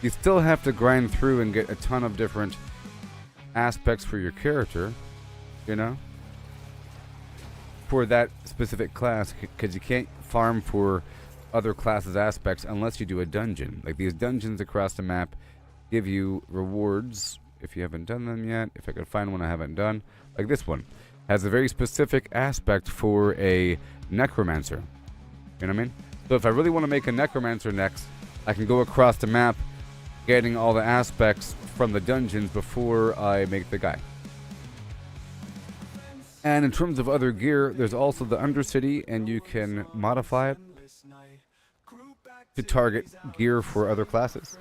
You still have to grind through and get a ton of different aspects for your character, for that specific class, because you can't farm for other classes' aspects unless you do a dungeon. Like these dungeons across the map give you rewards if you haven't done them yet. If I could find one I haven't done, like this one has a very specific aspect for a necromancer. You know what I mean? So if I really want to make a necromancer next, I can go across the map getting all the aspects from the dungeons before I make the guy. And in terms of other gear, there's also the Undercity, and you can modify it to target gear for other classes.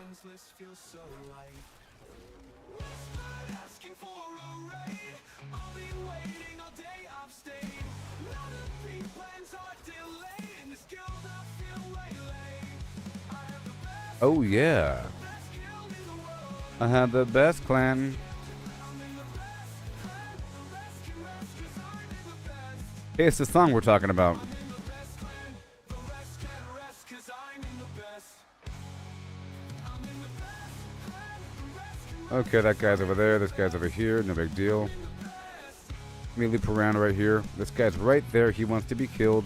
Oh yeah. I have the best clan. Hey, it's the song we're talking about. Okay, that guy's over there. This guy's over here. No big deal. Let me loop around right here. This guy's right there. He wants to be killed.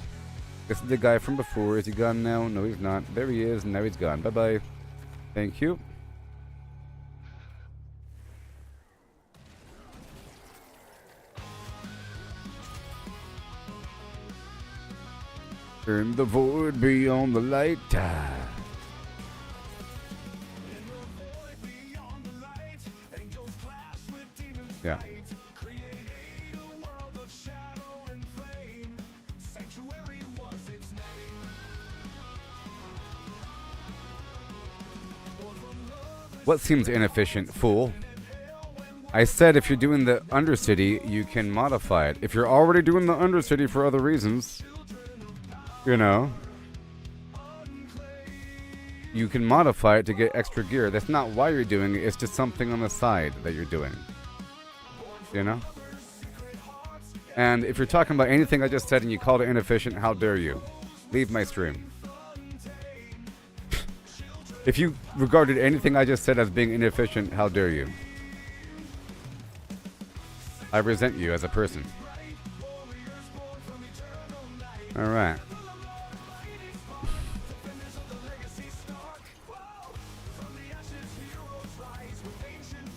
This is the guy from before. Is he gone now? No, he's not. There he is. Now he's gone. Bye-bye. Thank you. In the void beyond the light. Yeah. What seems inefficient, fool? I said if you're doing the Undercity, you can modify it. If you're already doing the Undercity for other reasons, you know, you can modify it to get extra gear. That's not why you're doing it. It's just something on the side that you're doing. You know? And if you're talking about anything I just said and you called it inefficient, how dare you? Leave my stream. If you regarded anything I just said as being inefficient, how dare you? I resent you as a person. Alright.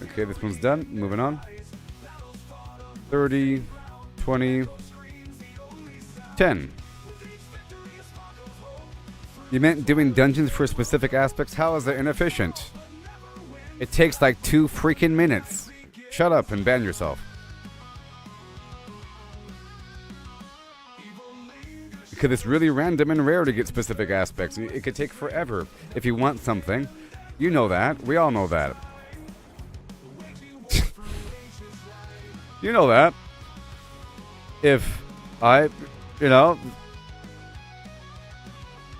Okay, this one's done. Moving on. 30, 20, 10. You meant doing dungeons for specific aspects? How is that inefficient? It takes like 2 freaking minutes. Shut up and ban yourself. Because it's really random and rare to get specific aspects. It could take forever if you want something. You know that. We all know that. You know that. If I, you know,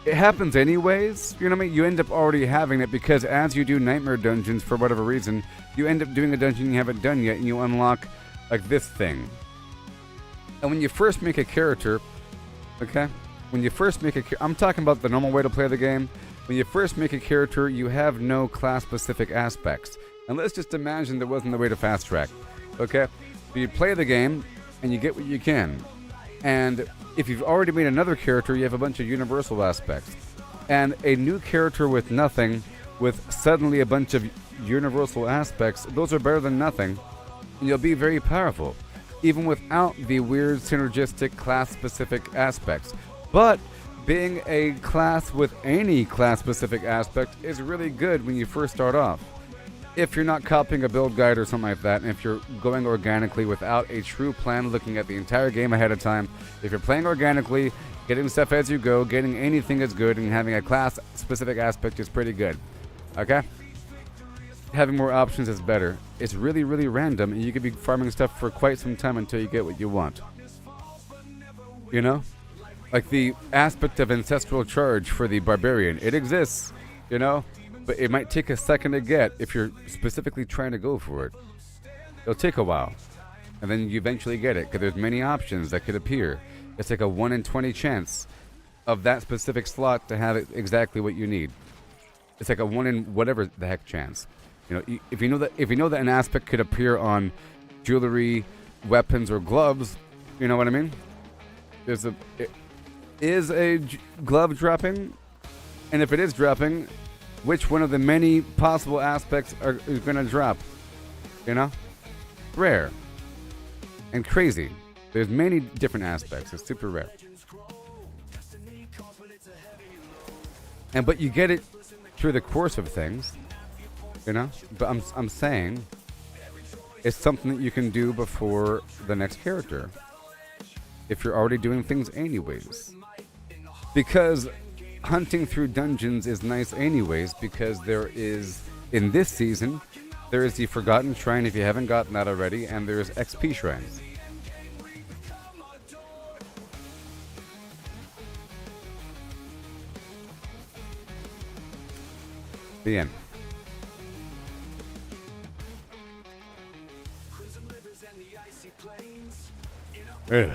it happens anyways. You know what I mean? You end up already having it because as you do nightmare dungeons for whatever reason, you end up doing a dungeon you haven't done yet and you unlock like this thing. And when you first make a character, okay? When you first make a character, I'm talking about the normal way to play the game. When you first make a character, you have no class-specific aspects. And let's just imagine there wasn't a way to fast track, okay? So you play the game and you get what you can. And if you've already made another character, you have a bunch of universal aspects. And a new character with nothing, with suddenly a bunch of universal aspects, those are better than nothing. And you'll be very powerful, even without the weird synergistic class-specific aspects. But being a class with any class-specific aspect is really good when you first start off. If you're not copying a build guide or something like that, and if you're going organically without a true plan, looking at the entire game ahead of time, if you're playing organically, getting stuff as you go, getting anything is good, and having a class-specific aspect is pretty good. Okay? Having more options is better. It's really, really random, and you could be farming stuff for quite some time until you get what you want. You know? Like the aspect of ancestral charge for the barbarian. It exists, you know? But it might take a second to get if you're specifically trying to go for it. It'll take a while. And then you eventually get it, because there's many options that could appear. It's like a 1 in 20 chance of that specific slot to have exactly what you need. It's like a 1 in whatever the heck chance. You know, if you know that an aspect could appear on jewelry, weapons, or gloves, you know what I mean? Is a glove dropping? And if it is dropping, which one of the many possible aspects is going to drop? You know? Rare. And crazy. There's many different aspects. It's super rare. But you get it through the course of things. You know? But I'm saying it's something that you can do before the next character. If you're already doing things anyways. Because hunting through dungeons is nice anyways, because there is, in this season, there is the Forgotten Shrine if you haven't gotten that already, and there's XP shrines. The end. Ugh.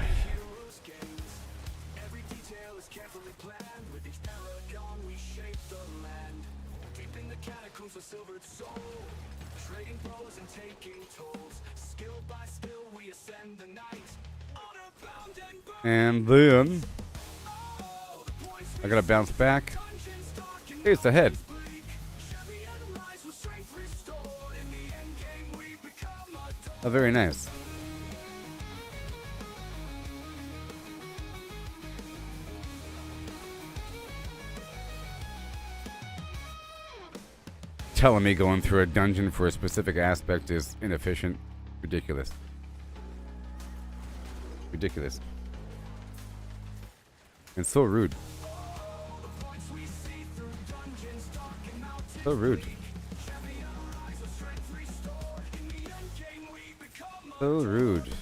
Every detail is carefully planned. With each Paragon we shape the land. Deep in the catacombs of silvered soul, trading blows and taking tolls. Skill by skill we ascend the night. Honor bound and And then I gotta bounce back. Hey, it's the head. Oh, very nice. Telling me going through a dungeon for a specific aspect is inefficient. Ridiculous. Ridiculous. And so rude. So rude. So rude.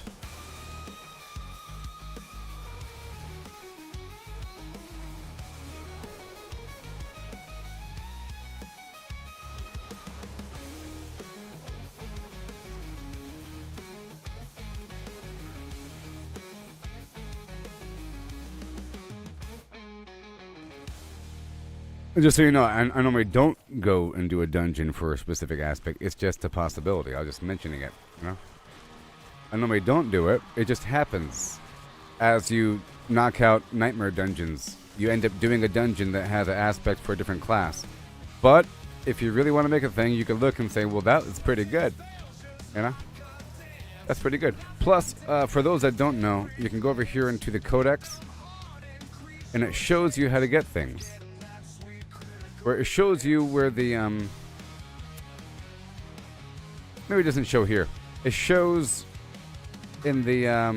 Just so you know, I normally don't go and do a dungeon for a specific aspect. It's just a possibility. I was just mentioning it, you know? I normally don't do it. It just happens. As you knock out nightmare dungeons, you end up doing a dungeon that has an aspect for a different class. But if you really want to make a thing, you can look and say, well, that is pretty good. You know? That's pretty good. Plus, for those that don't know, you can go over here into the codex, and it shows you how to get things. Where it shows you where the, maybe it doesn't show here. It shows in the, yeah,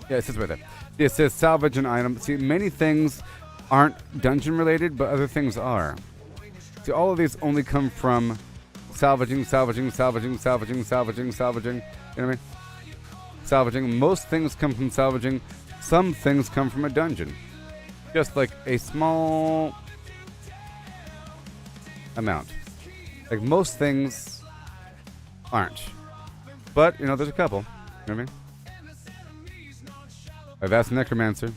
it says right there. It says salvage an item. See, many things aren't dungeon related, but other things are. See, all of these only come from salvaging. You know what I mean? Salvaging. Most things come from salvaging. Some things come from a dungeon. Just like a small amount. Like most things aren't. But, you know, there's a couple. You know what I mean? A vast necromancer.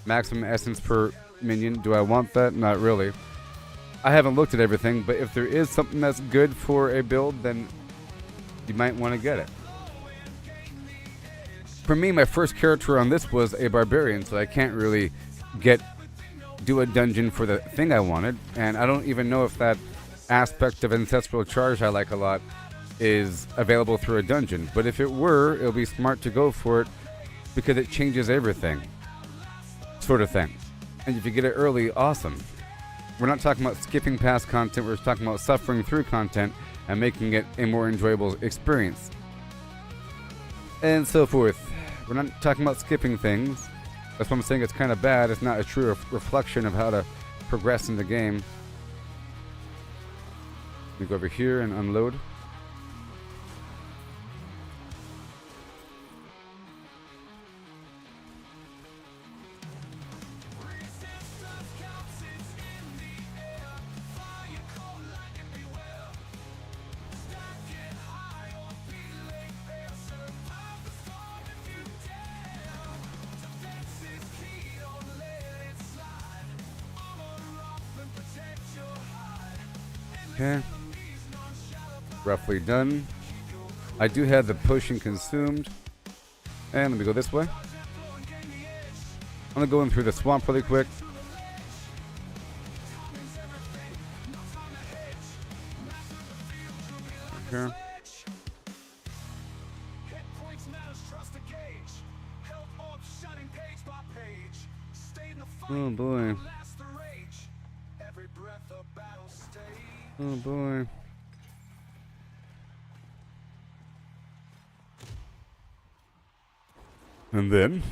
Maximum essence per minion. Do I want that? Not really. I haven't looked at everything, but if there is something that's good for a build, then you might want to get it. For me, my first character on this was a barbarian, so I can't really do a dungeon for the thing I wanted, and I don't even know if that aspect of ancestral charge I like a lot is available through a dungeon. But if it were, it'll be smart to go for it because it changes everything, sort of thing. And if you get it early, awesome. We're not talking about skipping past content, we're talking about suffering through content and making it a more enjoyable experience. And so forth. We're not talking about skipping things. That's why I'm saying it's kind of bad. It's not a true reflection of how to progress in the game. Let me go over here and unload. Okay. Roughly done. I do have the potion consumed. And let me go this way. I'm going to go in through the swamp really quick. Okay. Oh boy. Oh boy. And then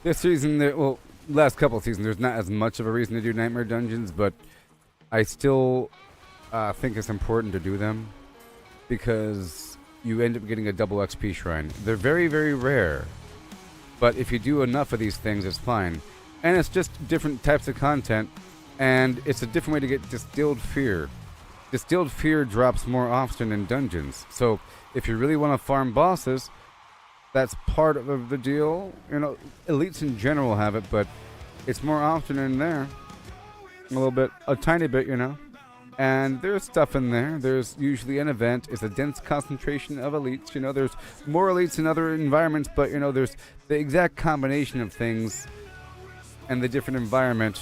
this season, well, last couple seasons, there's not as much of a reason to do nightmare dungeons, but I still think it's important to do them because you end up getting a double XP shrine. They're very, very rare. But if you do enough of these things, it's fine. And it's just different types of content. And it's a different way to get Distilled Fear. Distilled Fear drops more often in dungeons. So if you really want to farm bosses, that's part of the deal. You know, elites in general have it, but it's more often in there. A little bit, a tiny bit, you know. And there's stuff in there. There's usually an event. It's a dense concentration of elites. You know, there's more elites in other environments, but, you know, there's the exact combination of things and the different environment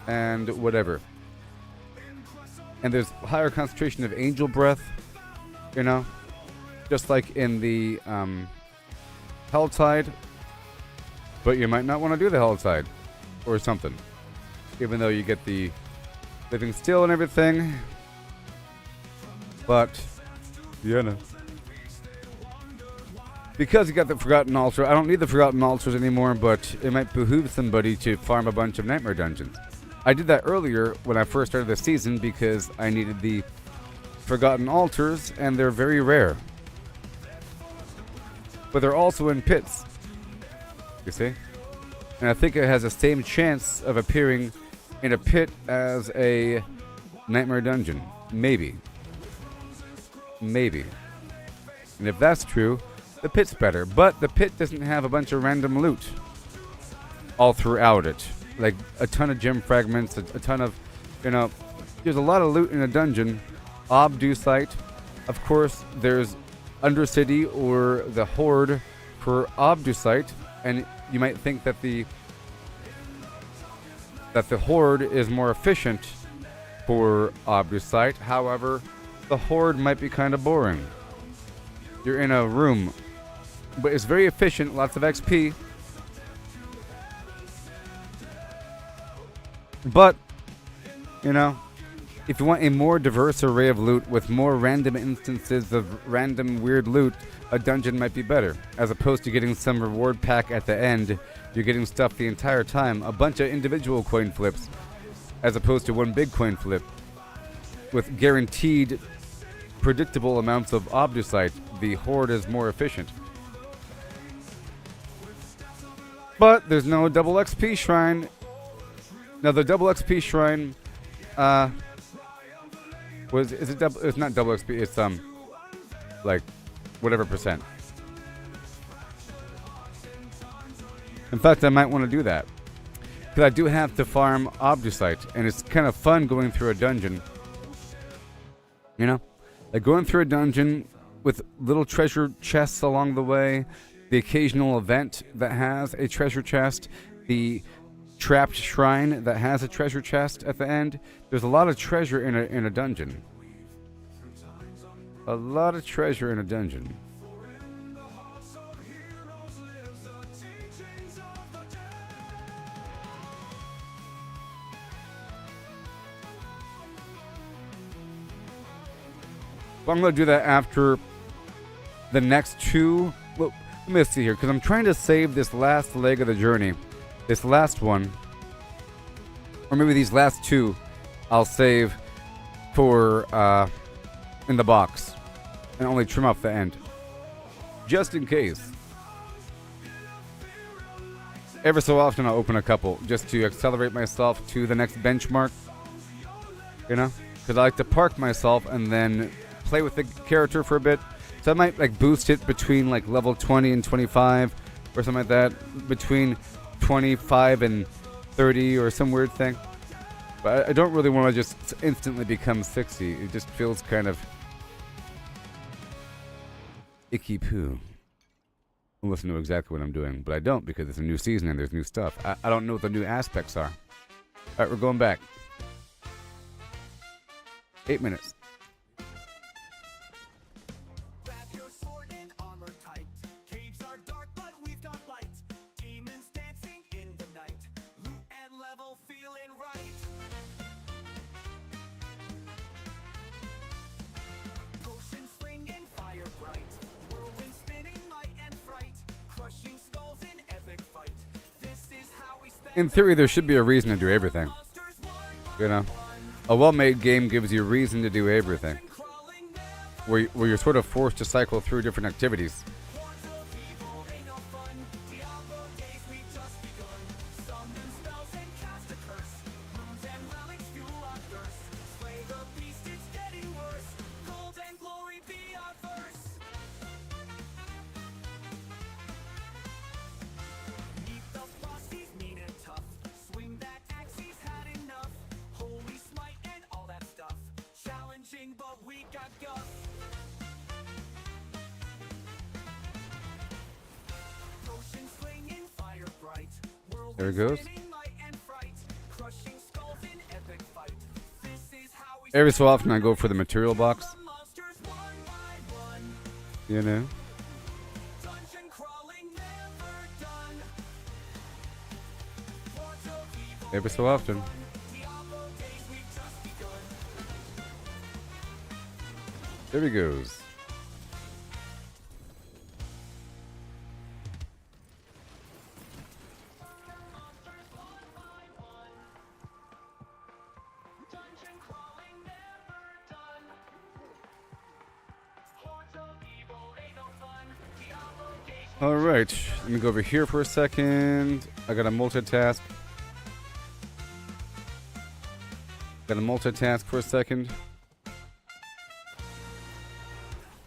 and whatever. And there's higher concentration of angel breath, you know, just like in the Helltide. But you might not want to do the Helltide or something, even though you get the living still and everything. But, you know, because you got the Forgotten Altar, I don't need the Forgotten Altars anymore, but it might behoove somebody to farm a bunch of Nightmare Dungeons. I did that earlier when I first started the season because I needed the Forgotten Altars, and they're very rare. But they're also in pits. You see? And I think it has the same chance of appearing in a pit as a Nightmare Dungeon. Maybe. Maybe. And if that's true, the pit's better. But the pit doesn't have a bunch of random loot all throughout it. Like a ton of gem fragments, a ton of, you know, there's a lot of loot in a dungeon. Obdusite. Of course, there's Undercity or the Horde for Obdusite. And you might think that the Horde is more efficient for Obdusite. However, the Horde might be kind of boring. You're in a room, but it's very efficient, lots of XP. But, you know, if you want a more diverse array of loot with more random instances of random weird loot, a dungeon might be better. As opposed to getting some reward pack at the end, you're getting stuff the entire time. A bunch of individual coin flips, as opposed to one big coin flip. With guaranteed, predictable amounts of Obdusite, the Horde is more efficient. But there's no double XP shrine. Now the double XP shrine, it's not double XP, it's like whatever percent. In fact, I might want to do that, because I do have to farm Obdusite, and it's kind of fun going through a dungeon. You know, like going through a dungeon with little treasure chests along the way, the occasional event that has a treasure chest, the trapped shrine that has a treasure chest at the end. There's a lot of treasure in a dungeon. A lot of treasure in a dungeon. But I'm going to do that after the next two. Well, let me see here, because I'm trying to save this last leg of the journey. This last one, or maybe these last two, I'll save for in the box and only trim off the end, just in case. Ever so often I'll open a couple just to accelerate myself to the next benchmark, you know, because I like to park myself and then play with the character for a bit. So I might like boost it between like level 20 and 25 or something like that, between 25 and 30 or some weird thing. But I don't really want to just instantly become 60. It just feels kind of icky poo. Unless I know exactly what I'm doing. But I don't, because it's a new season and there's new stuff. I don't know what the new aspects are. Alright, we're going back. 8 minutes. In theory, there should be a reason to do everything. You know? A well-made game gives you a reason to do everything. where you're sort of forced to cycle through different activities. But we got guts. Potion slinging, fire bright. There it goes. Light and fright. Crushing skulls in epic fight. This is how we Every so often I go for the material box, the monsters one by one. you know. Dungeon crawling never done. Hordes of evil, Every so often. Diablo days we've just begun. There he goes. Dungeon crawling never done. Hordes of evil ain't no fun. Diablo days All right, let me go over here for a second. I got a multitask. For a second.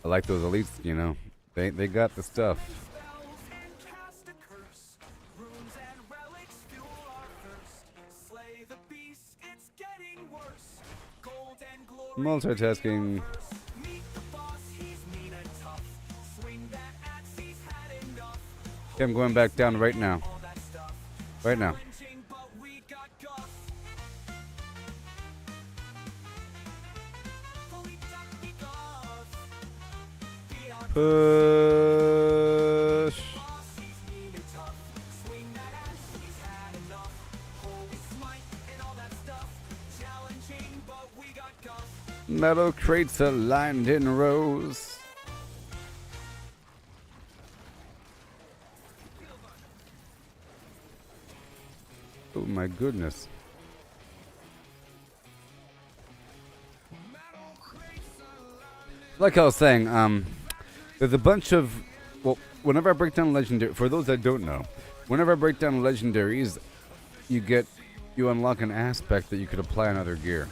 I like those elites, you know. They got the stuff. spells and cast a curse. Runes and relics fuel our thirst. Slay the beast, it's getting worse. Gold and glory. Multitasking. Meet the boss, he's mean and tough. Swing that axe, he's had enough. Okay, I'm going back down right now. All that stuff. Right now. Challenging, but we got guts. Fully tactically guts. Beyond Push. boss, he's mean and tough. Swing that axe, he's had enough. Holy smite and all that stuff. Challenging, but we got guts. Metal crates are lined in rows. Oh my goodness. Like I was saying, there's a bunch of, well, whenever I break down legendary, for those that don't know, whenever I break down legendaries, you unlock an aspect that you could apply on other gear,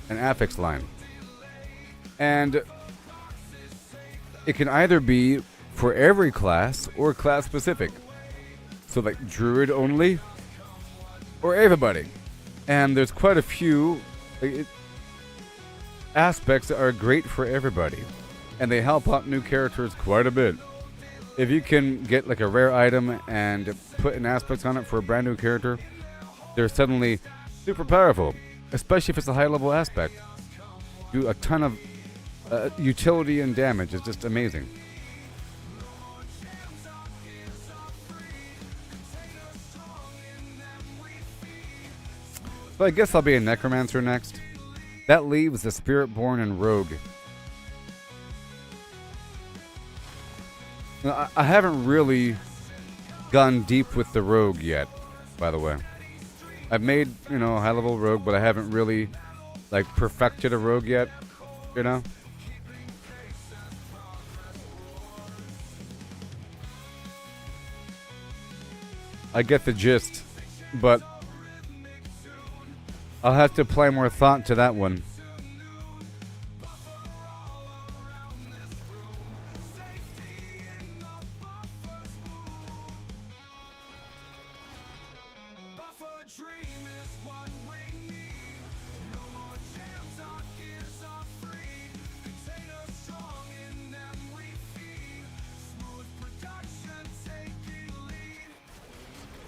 an affix line, and it can either be for every class or class specific. So like druid only, or everybody, and there's quite a few aspects that are great for everybody, and they help out new characters quite a bit. If you can get like a rare item and put an aspect on it for a brand new character, they're suddenly super powerful, especially if it's a high level aspect. Do a ton of utility and damage. It's just amazing. So I guess I'll be a necromancer next. That leaves the spirit-born and rogue. Now, I haven't really gone deep with the rogue yet, by the way. I've made, a high-level rogue, but I haven't really, perfected a rogue yet, I get the gist, but I'll have to apply more thought to that one.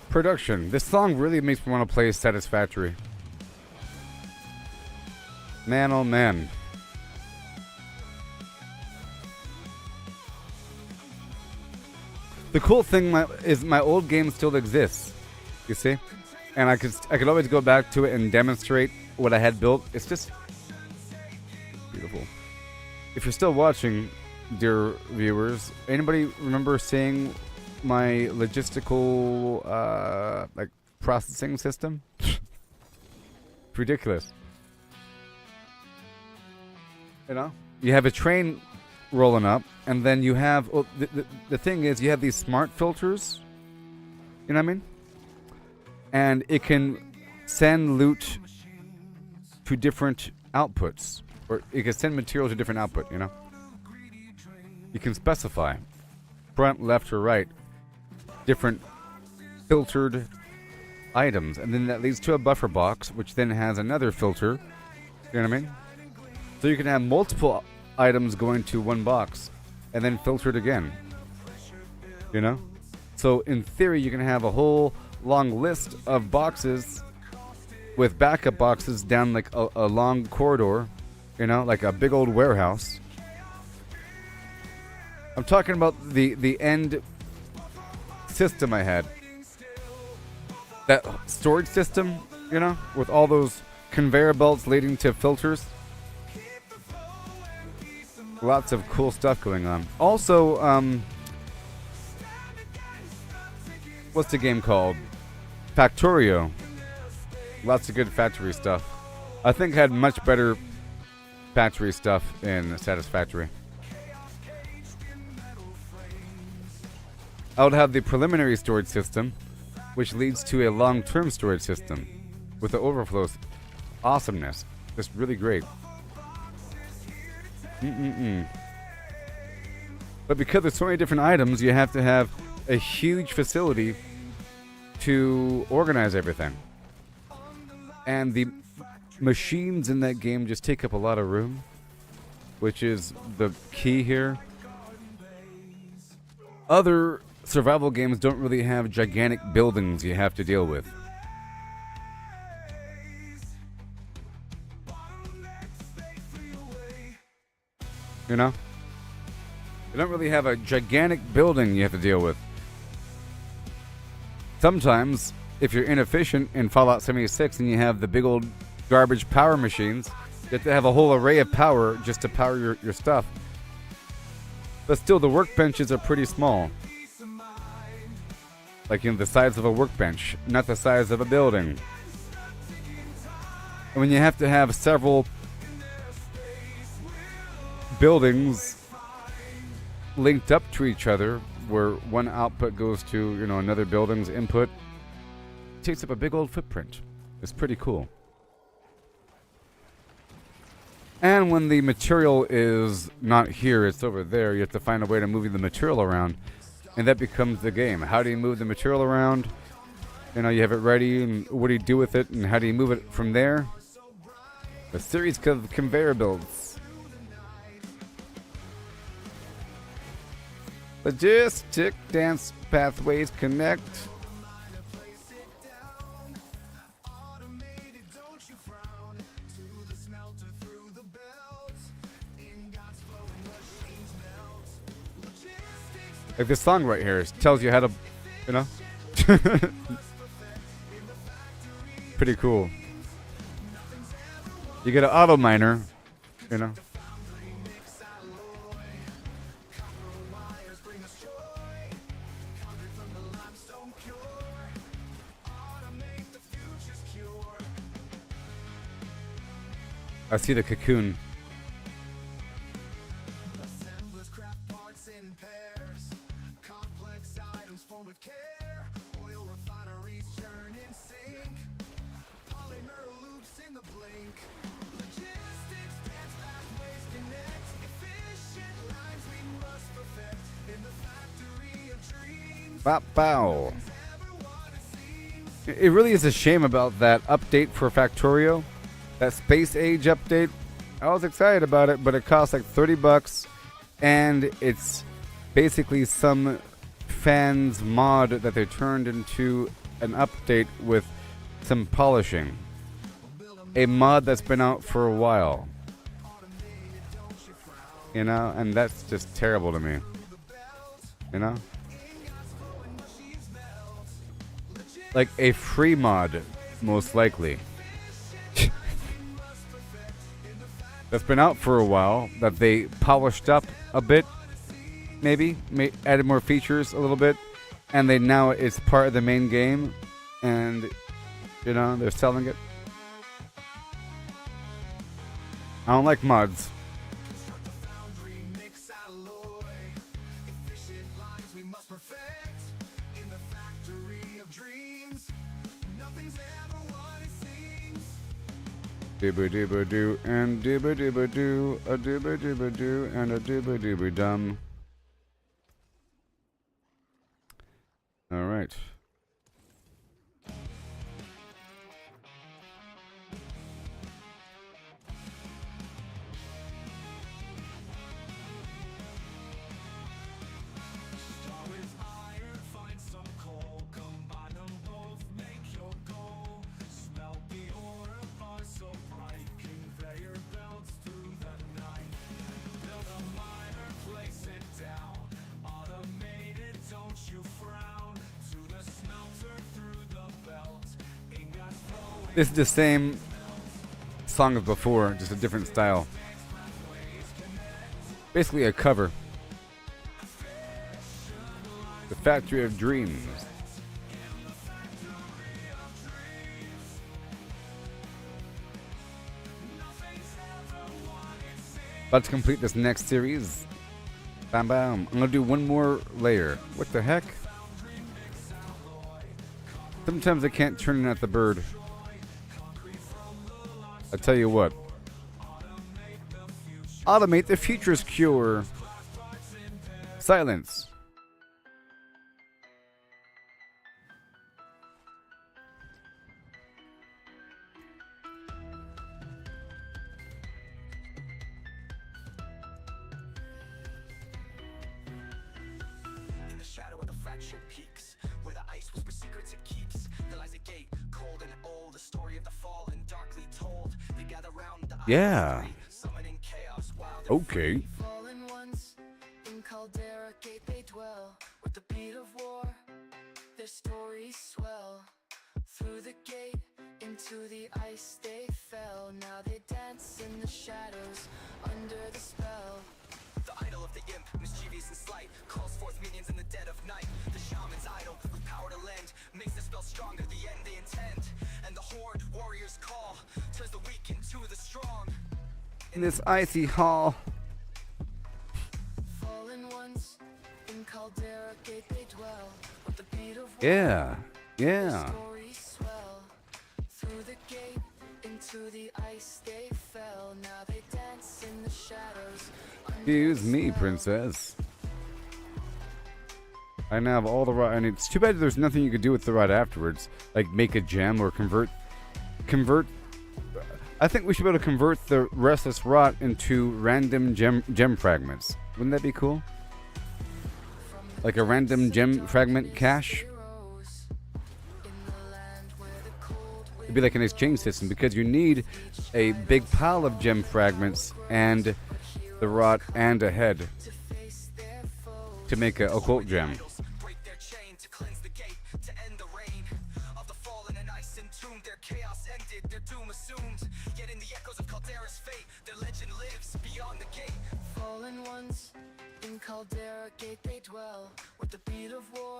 Production. This song really makes me want to play Satisfactory. Man, oh man. The cool thing is my old game still exists, you see? And I could always go back to it and demonstrate what I had built. It's just beautiful. If you're still watching, dear viewers, anybody remember seeing my logistical processing system? It's ridiculous. you have a train rolling up, and then you have the thing is you have these smart filters. You know what I mean? And it can send loot to different outputs, or it can send material to different output. You know, you can specify front, left, or right different filtered items, and then that leads to a buffer box, which then has another filter. You know what I mean? So you can have multiple items going to one box and then filtered again. You know? So in theory, you can have a whole long list of boxes with backup boxes down like a long corridor, you know, like a big old warehouse. I'm talking about the end system I had. That storage system, you know, with all those conveyor belts leading to filters. Lots of cool stuff going on. Also, what's the game called? Factorio. Lots of good factory stuff. I think I had much better factory stuff in Satisfactory. I would have the preliminary storage system, which leads to a long-term storage system with the overflows. Awesomeness. Just really great. But because there's so many different items, you have to have a huge facility to organize everything. And the machines in that game just take up a lot of room, which is the key here. Other survival games don't really have gigantic buildings you have to deal with. You know? You don't really have a gigantic building you have to deal with. Sometimes, if you're inefficient in Fallout 76 and you have the big old garbage power machines, you have to have a whole array of power just to power your stuff. But still, the workbenches are pretty small. Like, you know, the size of a workbench, not the size of a building. And when you have to have several buildings linked up to each other, where one output goes to, you know, another building's input, it takes up a big old footprint. It's pretty cool. And when the material is not here, it's over there, you have to find a way to move the material around, and that becomes the game. How do you move the material around? You know, you have it ready, and what do you do with it, and how do you move it from there? A series of conveyor belts. Logistic dance pathways connect. Like this song right here tells you how to, you know. Pretty cool. You get an auto miner, you know. I see the cocoon. Assemblers craft parts in pairs. Complex items formed with care. Oil refineries churn in sync. Polymer loops in the blink. Logistics dance pathways connect. Efficient lines we must perfect. In the factory of dreams. Bow, bow. It really is a shame about that update for Factorio. That Space Age update, I was excited about it, but it costs like $30, and it's basically some fans mod that they turned into an update with some polishing. A mod that's been out for a while. You know, and that's just terrible to me. You know? Like a free mod, most likely. That's been out for a while, that they polished up a bit, maybe, added more features a little bit, and they now it's part of the main game, and, you know, they're selling it. I don't like mods. dibba dibba doo, and dibba dibba doo, a dibba dibba doo, and a dibba dibba dum. All right. This is the same song as before, just a different style. Basically a cover. The Factory of Dreams. About to complete this next series. Bam bam. I'm gonna do one more layer. What the heck? Sometimes I can't turn it at the bird. I tell you what. Automate the future's cure. Silence. In the shadow of the fractured peaks, where the ice whispers secrets it keeps, there lies a gate, cold and old, the story of the fallen, darkly told. They gather round the Yeah. summoning chaos while Okay. Fallen ones in Caldera Gate they dwell. With the beat of war, their stories swell. Through the gate, into the ice they fell. Now they dance in the shadows, under the spell. the idol of the imp, mischievous and slight, calls forth minions in the dead of night. The shaman's idol, with power to lend, makes the spell stronger, the end they intend. And the horde warriors call, turns the weak into the strong. In this icy hall. Fallen ones in Caldera Gate they dwell. With the beat of war, Yeah. their Yeah. stories swell. Through the gate, into the ice they fell. Now they dance in the shadows. Excuse me, princess. I now have all the rot, and it's too bad there's nothing you could do with the rot afterwards, like make a gem or convert. I think we should be able to convert the restless rot into random gem fragments. Wouldn't that be cool? Like a random gem fragment cache. It'd be like an exchange system because you need a big pile of gem fragments and the rot and a head to make a occult gem. Break their chain to cleanse the gate, to end the reign of the fallen and ice entombed. Their chaos ended, their doom assumed. Yet in the echoes of Caldera's fate, their legend lives beyond the gate. Fallen ones in Caldera Gate they dwell. With the beat of war,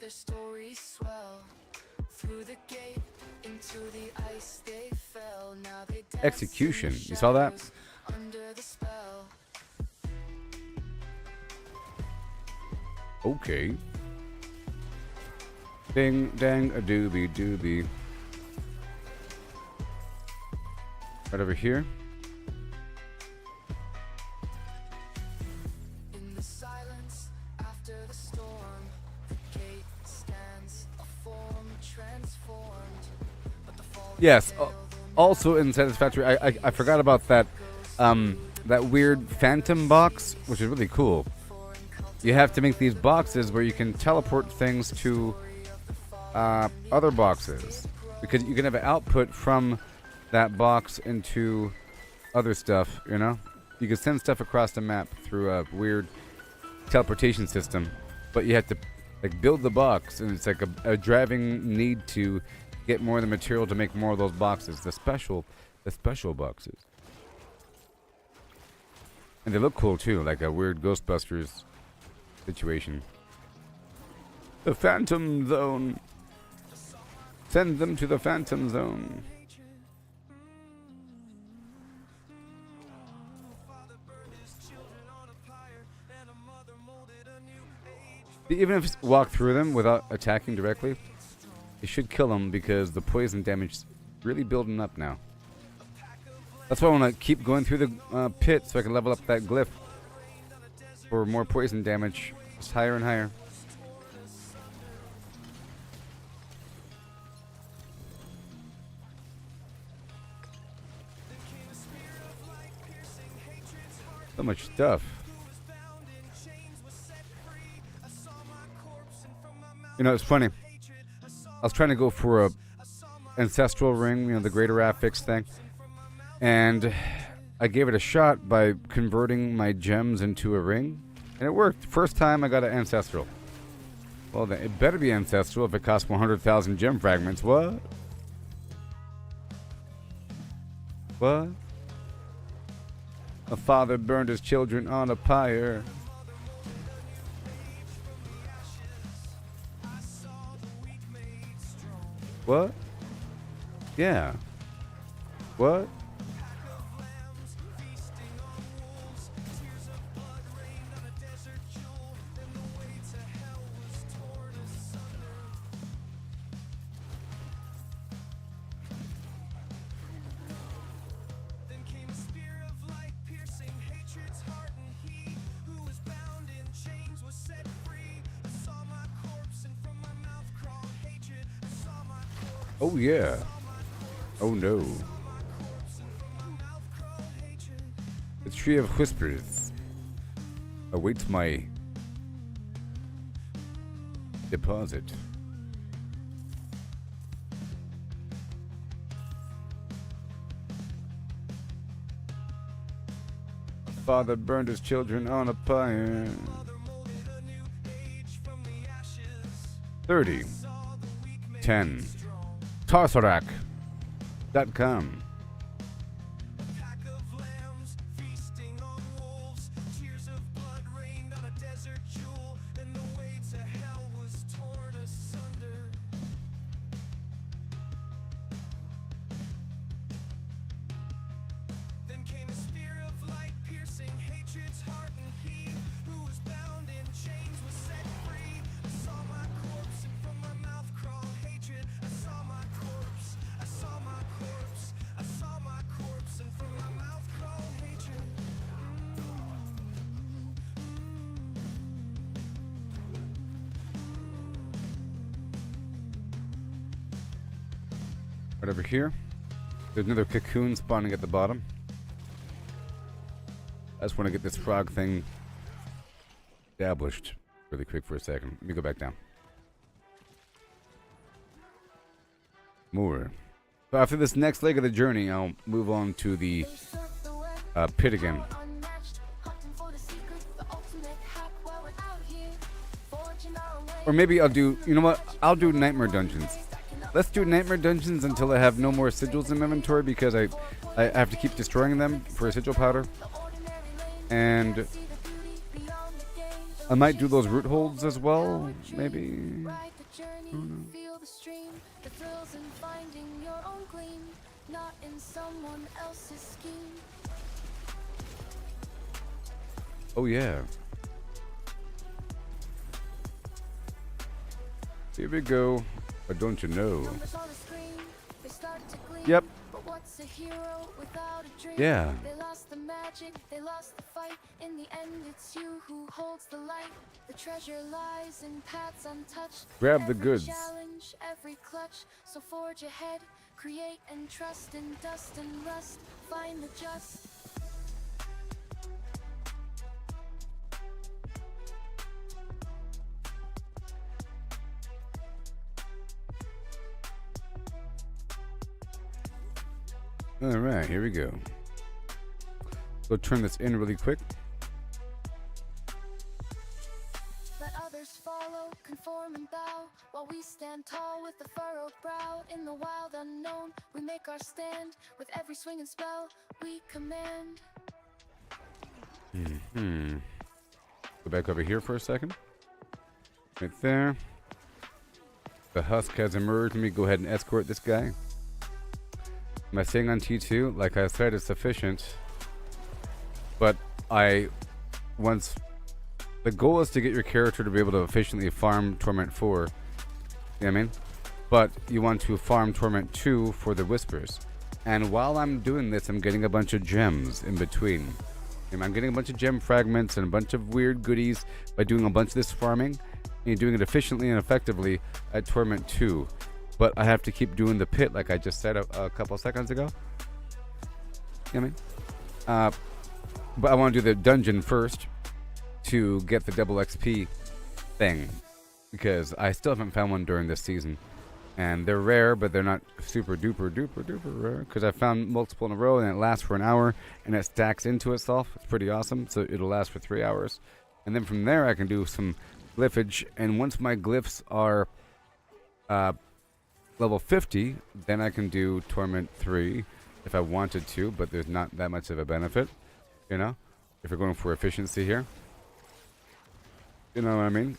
their stories swell. Through the gate, into the ice they fell. Now they dance Execution. in the You saw that? shadows, under the spell. Okay. Ding dang a doobie doobie. Right over here. In the silence after the storm, the gate stands, a form transformed. But the fall Yes. Also in Satisfactory, I forgot about that that weird phantom box, which is really cool. You have to make these boxes where you can teleport things to other boxes, because you can have an output from that box into other stuff. You know, you can send stuff across the map through a weird teleportation system, but you have to like build the box, and it's like a driving need to get more of the material to make more of those boxes, the special boxes. And they look cool too, like a weird Ghostbusters situation. The Phantom Zone. Send them to the Phantom Zone. Even if you walk through them without attacking directly, you should kill them because the poison damage is really building up now. That's why I want to keep going through the pit so I can level up that glyph for more poison damage. Just higher and higher. So much stuff. You know, it's funny. I was trying to go for a ancestral ring, you know, the greater affix thing. And I gave it a shot by converting my gems into a ring. And it worked. First time I got an ancestral. Well, then it better be ancestral if it costs 100,000 gem fragments. What? What? A father burned his children on a pyre. What? Yeah. What? Oh yeah. Oh no. The Tree of Whispers awaits my deposit. Father burned his children on a pyre. 30. 10. Tarsarak.com. Right over here, there's another cocoon spawning at the bottom. I just want to get this frog thing established really quick for a second. Let me go back down. More. So after this next leg of the journey, I'll move on to the pit again. Or maybe I'll do, you know what? I'll do Nightmare Dungeons. Let's do Nightmare Dungeons until I have no more sigils in my inventory, because I have to keep destroying them for a sigil powder. And I might do those root holds as well, maybe. Oh yeah. Here we go. But don't you know? Yep. Yeah. They lost the magic, they lost the fight. In the end, it's you who holds the light. The treasure lies in paths untouched. Grab the goods. Challenge, every clutch. So forge ahead, create and trust in dust and rust. Find the just. Alright, here we go. So turn this in really quick. Let others follow, conform and bow, while we stand tall with a furrowed brow. In the wild unknown, we make our stand. With every swing and spell, we command. Go back over here for a second. Right there. The husk has emerged. Let me go ahead and escort this guy. Am I staying on T2? Like I said, it's sufficient. But the goal is to get your character to be able to efficiently farm Torment 4. You know what I mean? But you want to farm Torment 2 for the Whispers. And while I'm doing this, I'm getting a bunch of gems in between. And I'm getting a bunch of gem fragments and a bunch of weird goodies by doing a bunch of this farming and doing it efficiently and effectively at Torment 2. But I have to keep doing the pit like I just said a couple seconds ago. You know what I mean? But I want to do the dungeon first to get the double XP thing, because I still haven't found one during this season. And they're rare, but they're not super duper rare, because I found multiple in a row and it lasts for an hour and it stacks into itself. It's pretty awesome. So it'll last for 3 hours. And then from there I can do some glyphage, and once my glyphs are level 50, then I can do Torment 3 if I wanted to, but there's not that much of a benefit, you know, if you're going for efficiency here. You know what I mean?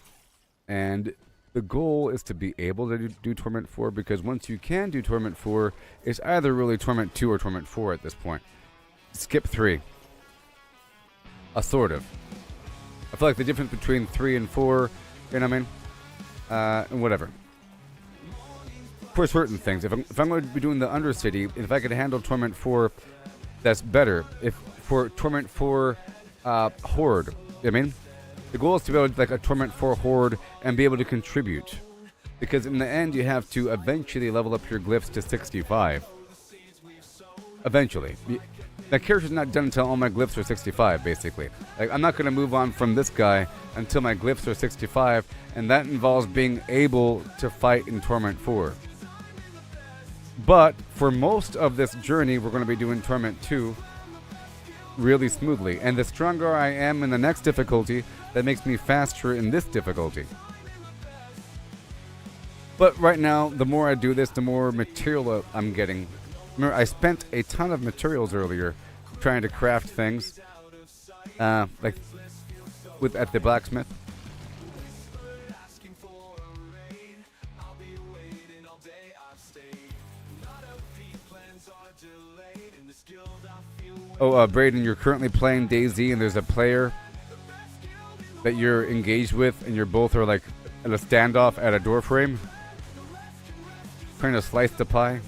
And the goal is to be able to do Torment 4, because once you can do Torment 4, it's either really Torment 2 or Torment 4 at this point. Skip 3. Sort of. I feel like the difference between 3 and 4, you know what I mean? And whatever. For certain things, if I'm going to be doing the Undercity, if I could handle Torment 4, that's better. If for Torment 4 Horde, you know what I mean? The goal is to be able to like a Torment 4 Horde and be able to contribute. Because in the end, you have to eventually level up your glyphs to 65. Eventually. The character's not done until all my glyphs are 65, basically. Like, I'm not going to move on from this guy until my glyphs are 65, and that involves being able to fight in Torment 4. But for most of this journey, we're going to be doing Torment 2 really smoothly. And the stronger I am in the next difficulty, that makes me faster in this difficulty. But right now, the more I do this, the more material I'm getting. Remember, I spent a ton of materials earlier trying to craft things, like at the blacksmith. Oh, Braden, you're currently playing DayZ, and there's a player that you're engaged with, and you're both are like at a standoff at a door frame, trying to slice the pie.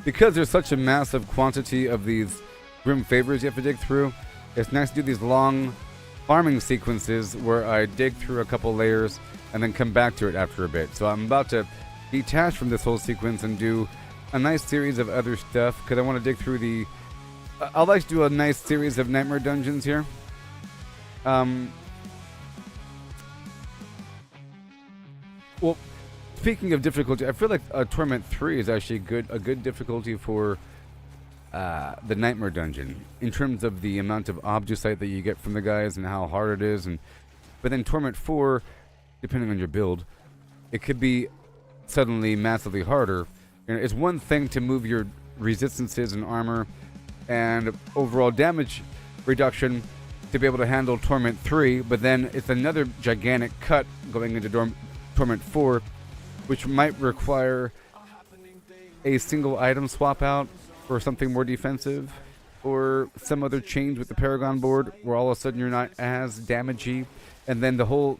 Because there's such a massive quantity of these Grim Favors you have to dig through, it's nice to do these long farming sequences where I dig through a couple layers and then come back to it after a bit. So I'm about to detach from this whole sequence and do a nice series of other stuff, because I want to dig through the... I'd like to do a nice series of Nightmare Dungeons here. Well, speaking of difficulty, I feel like Torment 3 is actually a good difficulty for the Nightmare Dungeon, in terms of the amount of obducite that you get from the guys and how hard it is. But then Torment 4, depending on your build, it could be suddenly massively harder. And it's one thing to move your resistances and armor and overall damage reduction to be able to handle Torment 3, but then it's another gigantic cut going into Torment 4, which might require a single item swap out for something more defensive, or some other change with the Paragon board where all of a sudden you're not as damagey, and then the whole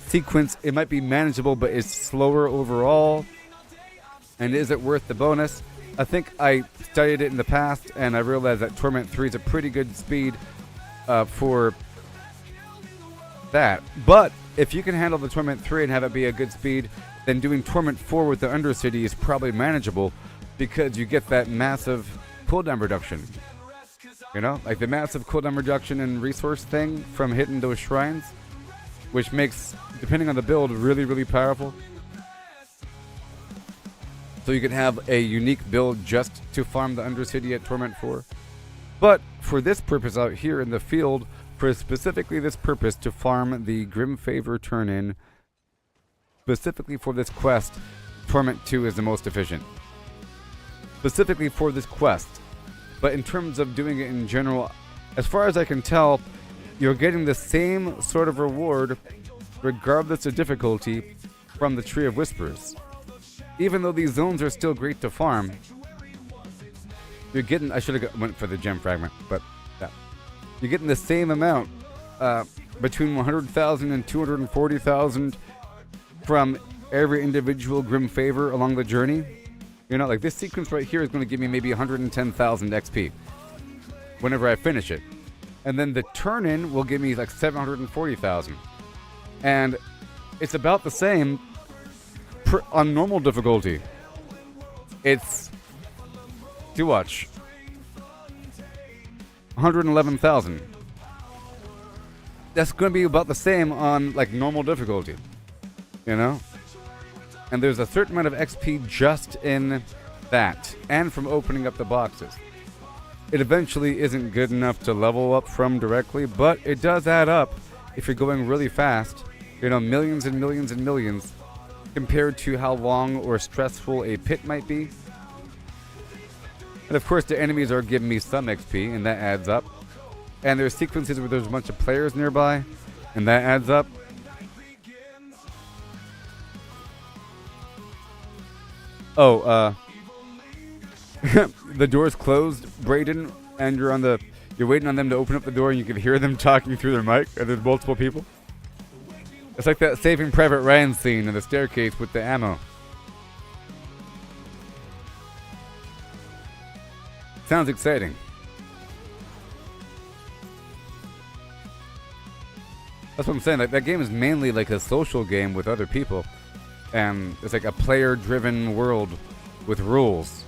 sequence, it might be manageable, but it's slower overall. And is it worth the bonus? I think I studied it in the past, and I realized that Torment 3 is a pretty good speed for that. But if you can handle the Torment 3 and have it be a good speed, then doing Torment 4 with the Undercity is probably manageable, because you get that massive cooldown reduction. You know, like the massive cooldown reduction and resource thing from hitting those shrines, which makes, depending on the build, really, really powerful. So you can have a unique build just to farm the Undercity at Torment 4. But for this purpose out here in the field, for specifically this purpose to farm the Grim Favor turn-in, specifically for this quest, Torment 2 is the most efficient. Specifically for this quest. But in terms of doing it in general, as far as I can tell, you're getting the same sort of reward regardless of difficulty from the Tree of Whispers. Even though these zones are still great to farm, you're getting... I should have went for the gem fragment, but yeah. You're getting the same amount between 100,000 and 240,000 from every individual Grim Favor along the journey. You know, like this sequence right here is going to give me maybe 110,000 XP whenever I finish it. And then the turn-in will give me like 740,000. And it's about the same on normal difficulty. It's, to watch, 111,000. That's going to be about the same on like normal difficulty, you know? And there's a certain amount of XP just in that, and from opening up the boxes. It eventually isn't good enough to level up from directly, but it does add up if you're going really fast. You know, millions and millions and millions compared to how long or stressful a pit might be. And of course the enemies are giving me some XP, and that adds up. And there's sequences where there's a bunch of players nearby, and that adds up. Oh, the door's closed, Brayden, and you're waiting on them to open up the door, and you can hear them talking through their mic, and there's multiple people. It's like that Saving Private Ryan scene in the staircase with the ammo. Sounds exciting. That's what I'm saying. Like, that game is mainly like a social game with other people. And it's like a player-driven world with rules.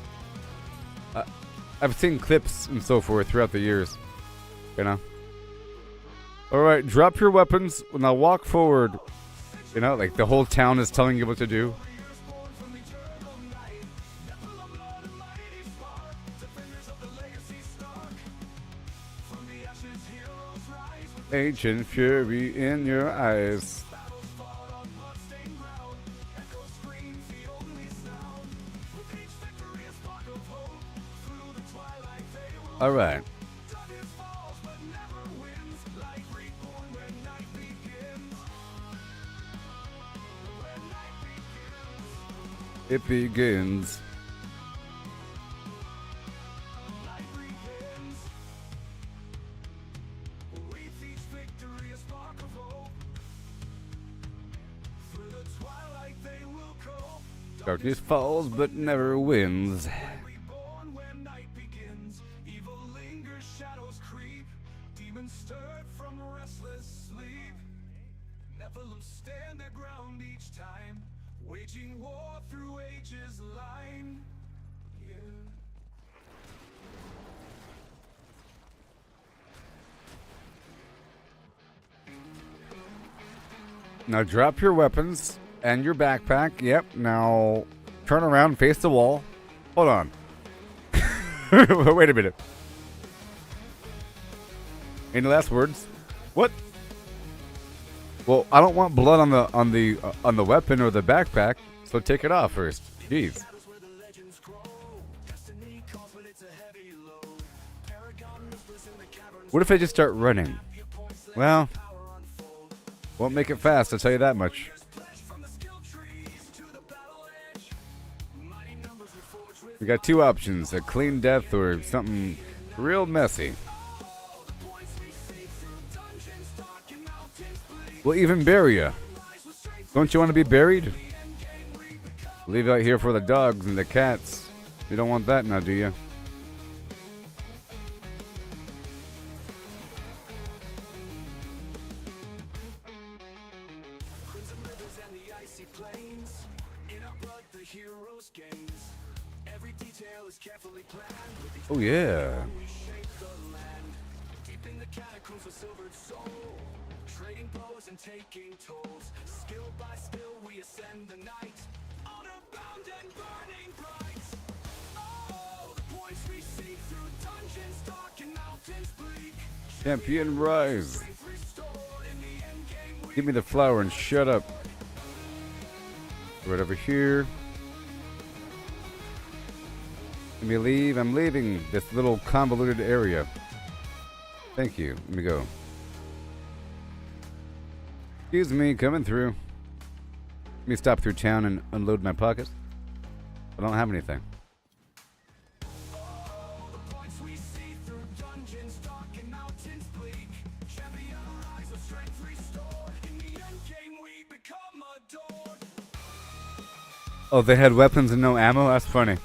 I've seen clips and so forth throughout the years. You know? Alright, drop your weapons. Now walk forward. You know, like the whole town is telling you what to do. Ancient fury in your eyes. All right. It begins. Darkness falls but never wins. Stand their ground each time, waging war through ages line. Yeah. Now drop your weapons and your backpack. Yep. Now turn around, face the wall. Hold on. Wait a minute. Any last words? What? Well, I don't want blood on the weapon or the backpack, so take it off first. Jeez. What if I just start running? Well, won't make it fast, I'll tell you that much. We got two options, a clean death or something real messy. We'll even bury you. Don't you want to be buried? Leave out here for the dogs and the cats. You don't want that now, do you? Oh yeah. Trading blows and taking tolls. Skill by skill we ascend the night. Honor bound and burning bright. Oh, the points we seek through dungeons dark and mountains bleak. Champion rise. Give me the flower and shut up. Right over here. Let me leave. I'm leaving this little convoluted area. Thank you. Let me go. Excuse me, coming through. Let me stop through town and unload my pockets. I don't have anything. Oh, they had weapons and no ammo? That's funny.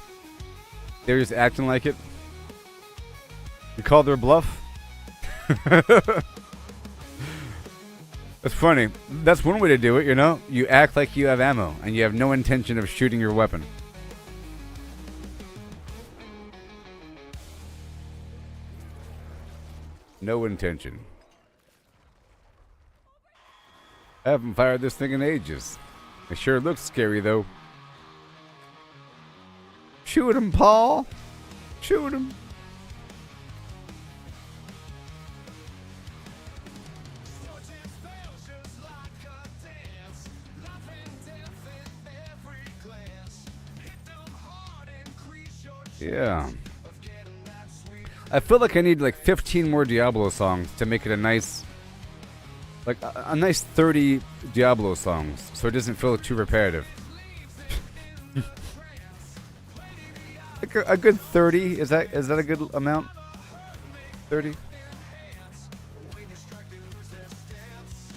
They were just acting like it. You called their bluff? That's funny. That's one way to do it, you know? You act like you have ammo, and you have no intention of shooting your weapon. No intention. I haven't fired this thing in ages. It sure looks scary, though. Shoot him, Paul! Shoot him! Yeah. I feel like I need like 15 more Diablo songs to make it a nice, like a nice 30 Diablo songs, so it doesn't feel too repetitive. Like a good 30, is that a good amount? 30?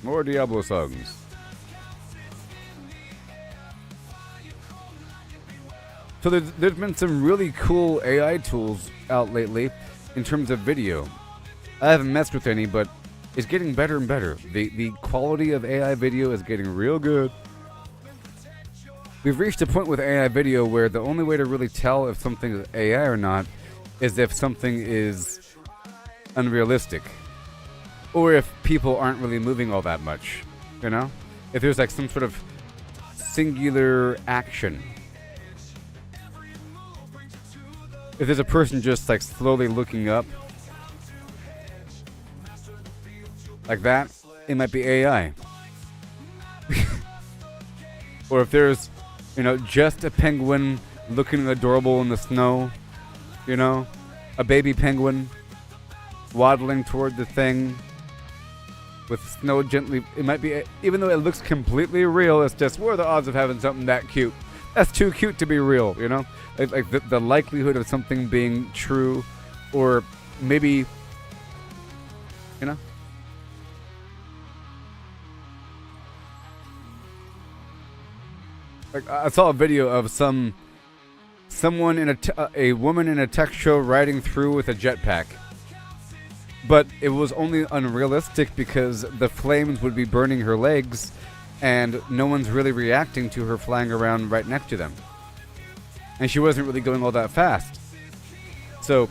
More Diablo songs. So there's been some really cool AI tools out lately in terms of video. I haven't messed with any, but it's getting better and better. The quality of AI video is getting real good. We've reached a point with AI video where the only way to really tell if something is AI or not is if something is unrealistic. Or if people aren't really moving all that much, you know? If there's like some sort of singular action. If there's a person just like slowly looking up, like that, it might be AI. Or if there's, you know, just a penguin looking adorable in the snow, you know, a baby penguin waddling toward the thing with snow gently, it might be, even though it looks completely real, it's just, what are the odds of having something that cute? That's too cute to be real, you know? Like the likelihood of something being true, or maybe, you know? Like I saw a video of someone in a woman in a tech show riding through with a jetpack, but it was only unrealistic because the flames would be burning her legs, and no one's really reacting to her flying around right next to them. And she wasn't really going all that fast. So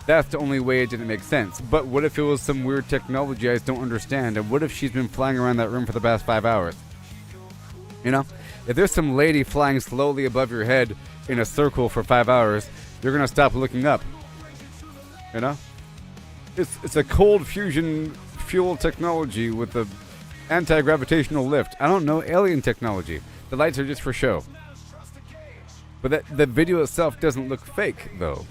that's the only way it didn't make sense. But what if it was some weird technology I just don't understand? And what if she's been flying around that room for the past 5 hours? You know? If there's some lady flying slowly above your head in a circle for 5 hours, you're going to stop looking up. You know? It's a cold fusion fuel technology with a anti-gravitational lift. I don't know, alien technology. The lights are just for show. But the video itself doesn't look fake, though.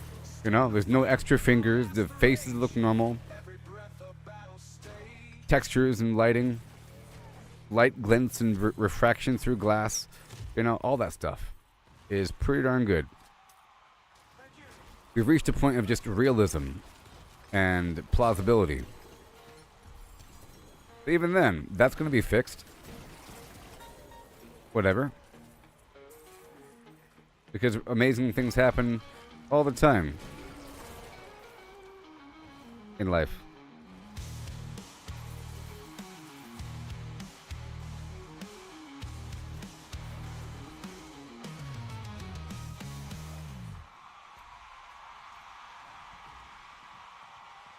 You know, there's no extra fingers. The faces look normal. Textures and lighting. Light glints and refraction through glass. You know, all that stuff is pretty darn good. We've reached a point of just realism and plausibility. But even then, that's going to be fixed. Whatever. Because amazing things happen all the time in life.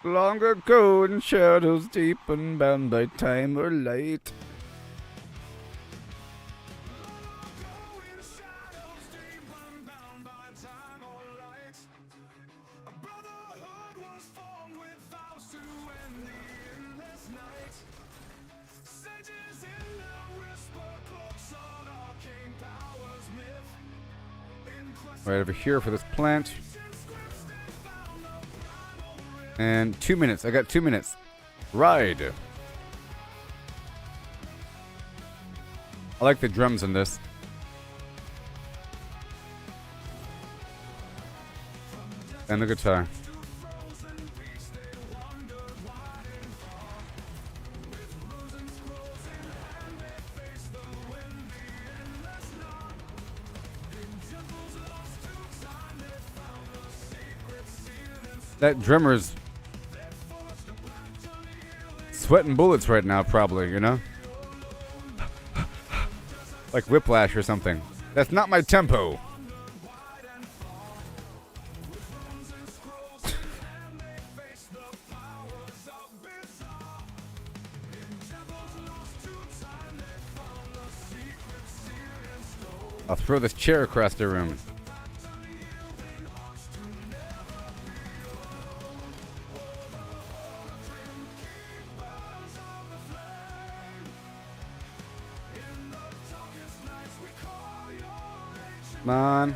Long ago in shadows deep and bound by time or light. Right over here for this plant. And 2 minutes. I got 2 minutes. Ride. I like the drums in this. And the guitar. That drummer's sweating bullets right now, probably, you know? Like Whiplash or something. That's not my tempo. I'll throw this chair across the room. Come on.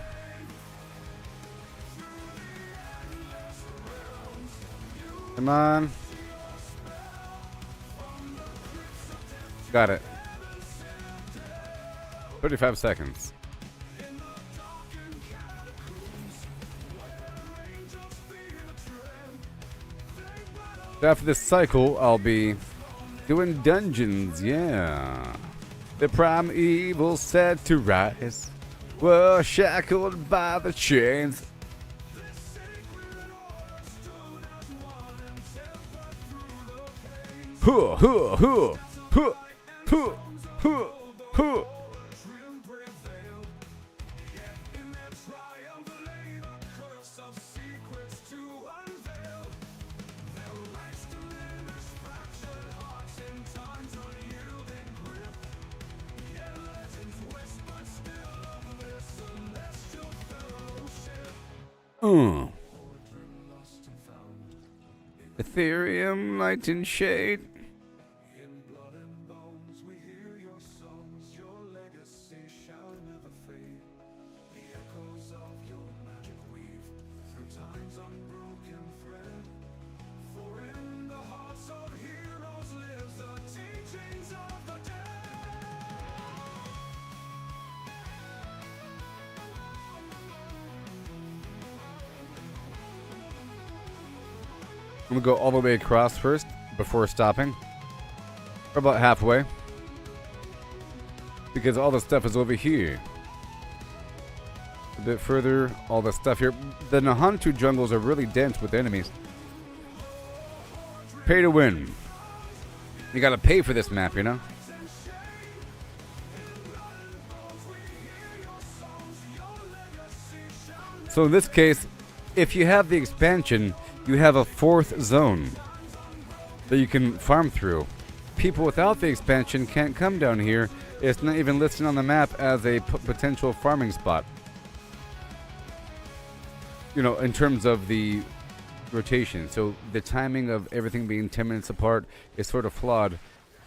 Come on. Got it. 35 seconds. After this cycle, I'll be doing dungeons, yeah. The primeval set to rise, were shackled by the chains. Huh, huh, huh, huh, huh, huh, huh. Ethereum, light and shade. I'm gonna go all the way across first before stopping. Or about halfway. Because all the stuff is over here. A bit further, all the stuff here. The Nahantu jungles are really dense with enemies. Pay to win. You gotta pay for this map, you know? So in this case, if you have the expansion, you have a fourth zone that you can farm through. People without the expansion can't come down here. It's not even listed on the map as a potential farming spot. You know, in terms of the rotation. So the timing of everything being 10 minutes apart is sort of flawed,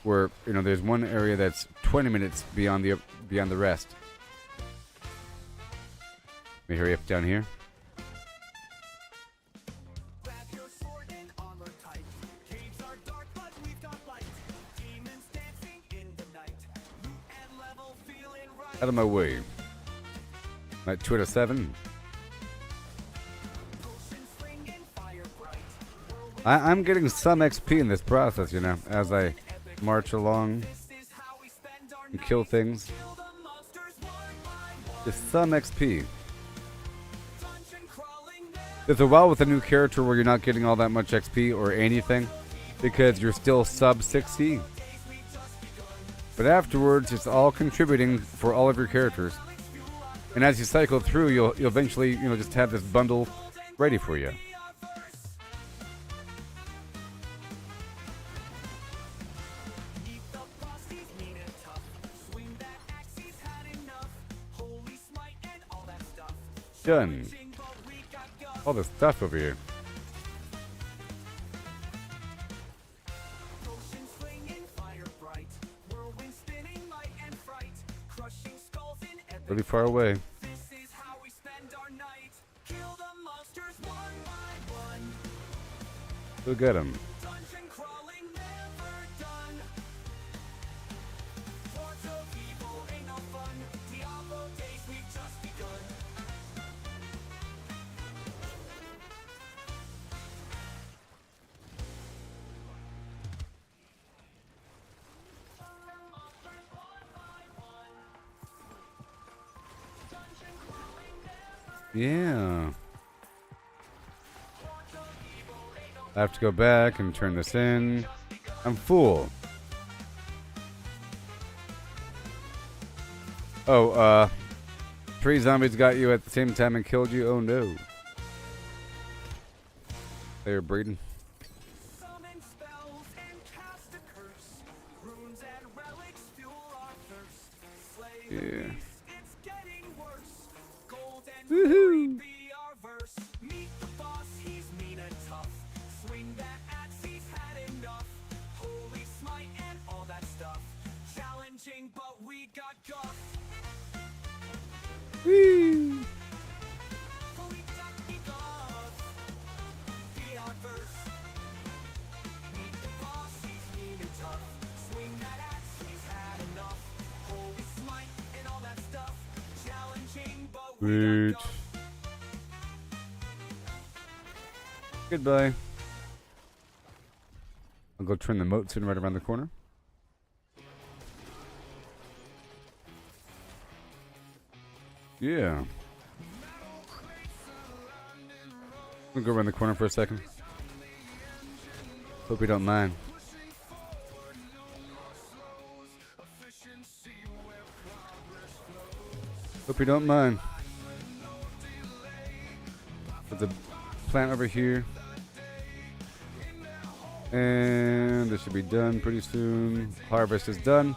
where, you know, there's one area that's 20 minutes beyond the rest. Let me hurry up down here. Out of my way. I'm at 2 out of 7. I'm getting some XP in this process, you know, as I march along and kill things. Just some XP. There's a while with a new character where you're not getting all that much XP or anything because you're still sub 60. But afterwards, it's all contributing for all of your characters. And as you cycle through, you'll eventually, you know, just have this bundle ready for you. Done. All this stuff over here. Really far away. Go get him. Yeah. I have to go back and turn this in. I'm full. Oh, 3 zombies got you at the same time and killed you? Oh no. They're breeding. Summon spells and cast a curse. Runes and relics fuel our thirst. Slay the Yeah. beast, it's getting worse. Gold and Woohoo. glory be our verse. Meet the boss, he's mean and tough. Swing that axe, he's had enough. Holy smite and all that stuff. Challenging, but we got guff. Whee! Holy ducky guff. Be our verse. Meet the boss, he's mean and tough. Swing that axe, he's had enough. Holy smite and all that stuff. Challenging, but we Sweet. got guff. Goodbye. I'll go turn the moats in right around the corner. Yeah. We'll go around the corner for a second. Hope you don't mind. Hope you don't mind. There's a plant over here. And this should be done pretty soon. Harvest is done.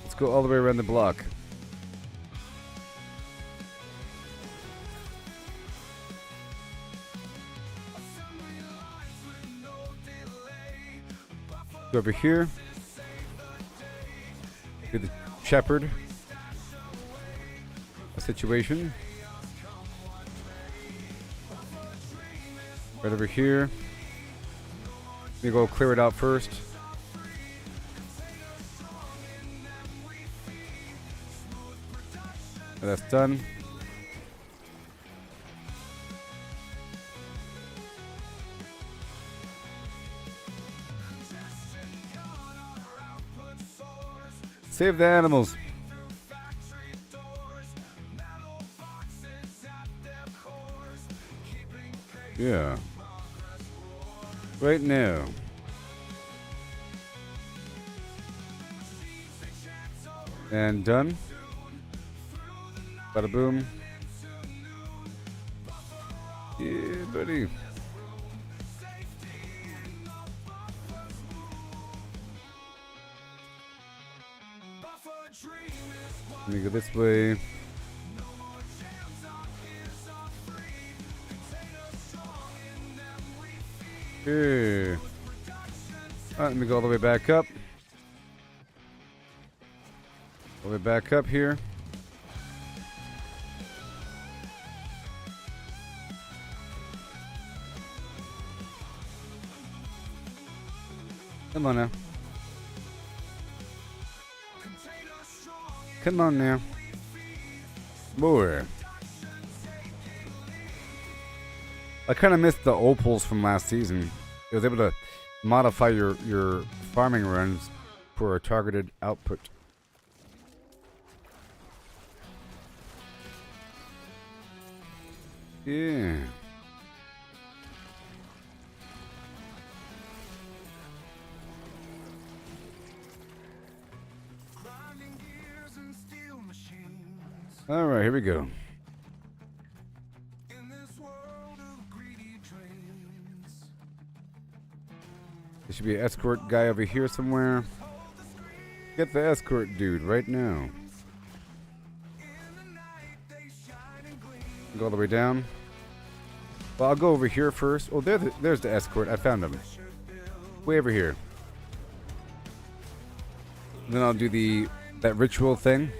Let's go all the way around the block. Go over here. Do the shepherd situation. Right over here. Let me go clear it out first. That's done. Save the animals. Yeah. Right now. And done. Bada boom. Yeah, buddy. Let me go this way. Okay. Alright, let me go all the way back up. All the way back up here. Come on now. Come on now. Boy. I kind of missed the opals from last season. It was able to modify your farming runs for a targeted output. Yeah. All right, here we go. There should be an escort guy over here somewhere. Get the escort dude right now. Go all the way down. Well, I'll go over here first. Oh, there's the escort. I found him. Way over here. Then I'll do that ritual thing.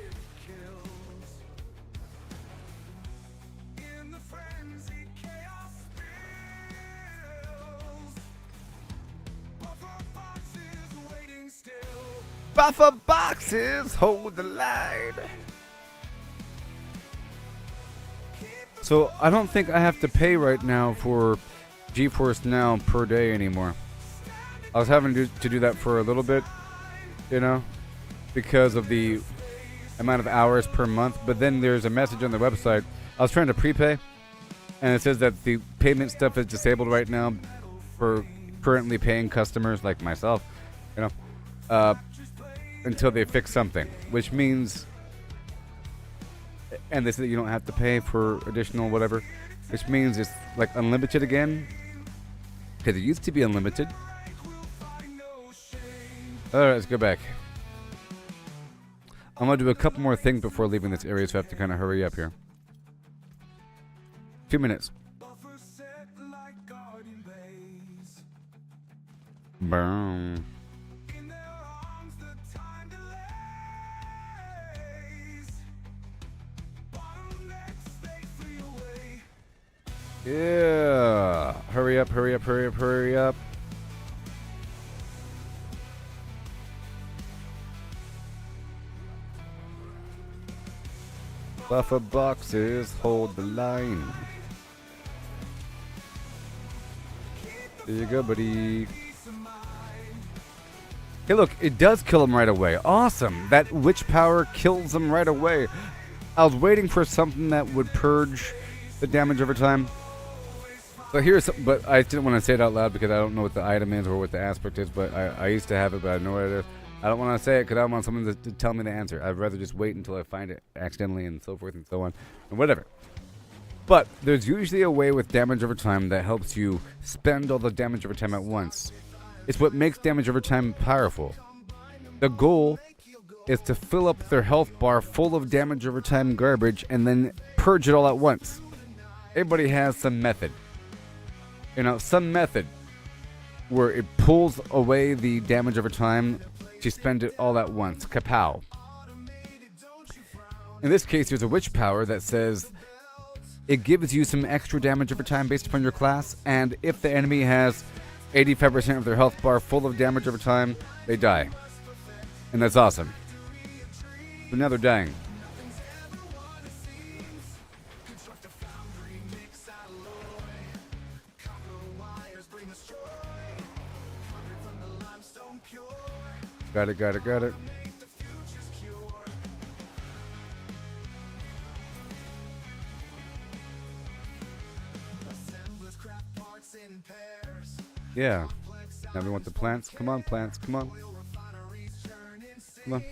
Buffer boxes hold the line. So I don't think I have to pay right now for GeForce Now per day anymore. I was having to do that for a little bit, you know, because of the amount of hours per month. But then there's a message on the website. I was trying to prepay, and it says that the payment stuff is disabled right now for currently paying customers like myself, until they fix something, which means, and they say that you don't have to pay for additional whatever, which means it's like unlimited again, because it used to be unlimited. Alright, let's go back. I'm going to do a couple more things before leaving this area, so I have to kind of hurry up here. 2 minutes. Boom. Yeah. Hurry up, hurry up, hurry up, hurry up. Buffer boxes hold the line. There you go, buddy. Hey, look, it does kill him right away. Awesome. That witch power kills him right away. I was waiting for something that would purge the damage over time. So here's, but I didn't want to say it out loud because I don't know what the item is or what the aspect is, but I used to have it, but I know what it is. I don't want to say it because I don't want someone to tell me the answer. I'd rather just wait until I find it accidentally and so forth and so on, and whatever. But there's usually a way with damage over time that helps you spend all the damage over time at once. It's what makes damage over time powerful. The goal is to fill up their health bar full of damage over time garbage and then purge it all at once. Everybody has some method. Some method where it pulls away the damage over time to spend it all at once. Kapow. In this case, there's a witch power that says it gives you some extra damage over time based upon your class, and if the enemy has 85% of their health bar full of damage over time, they die. And that's awesome. But now they're dying. Got it, got it, got it. Yeah. Now we want the plants. Come on, plants. Come on. Come on.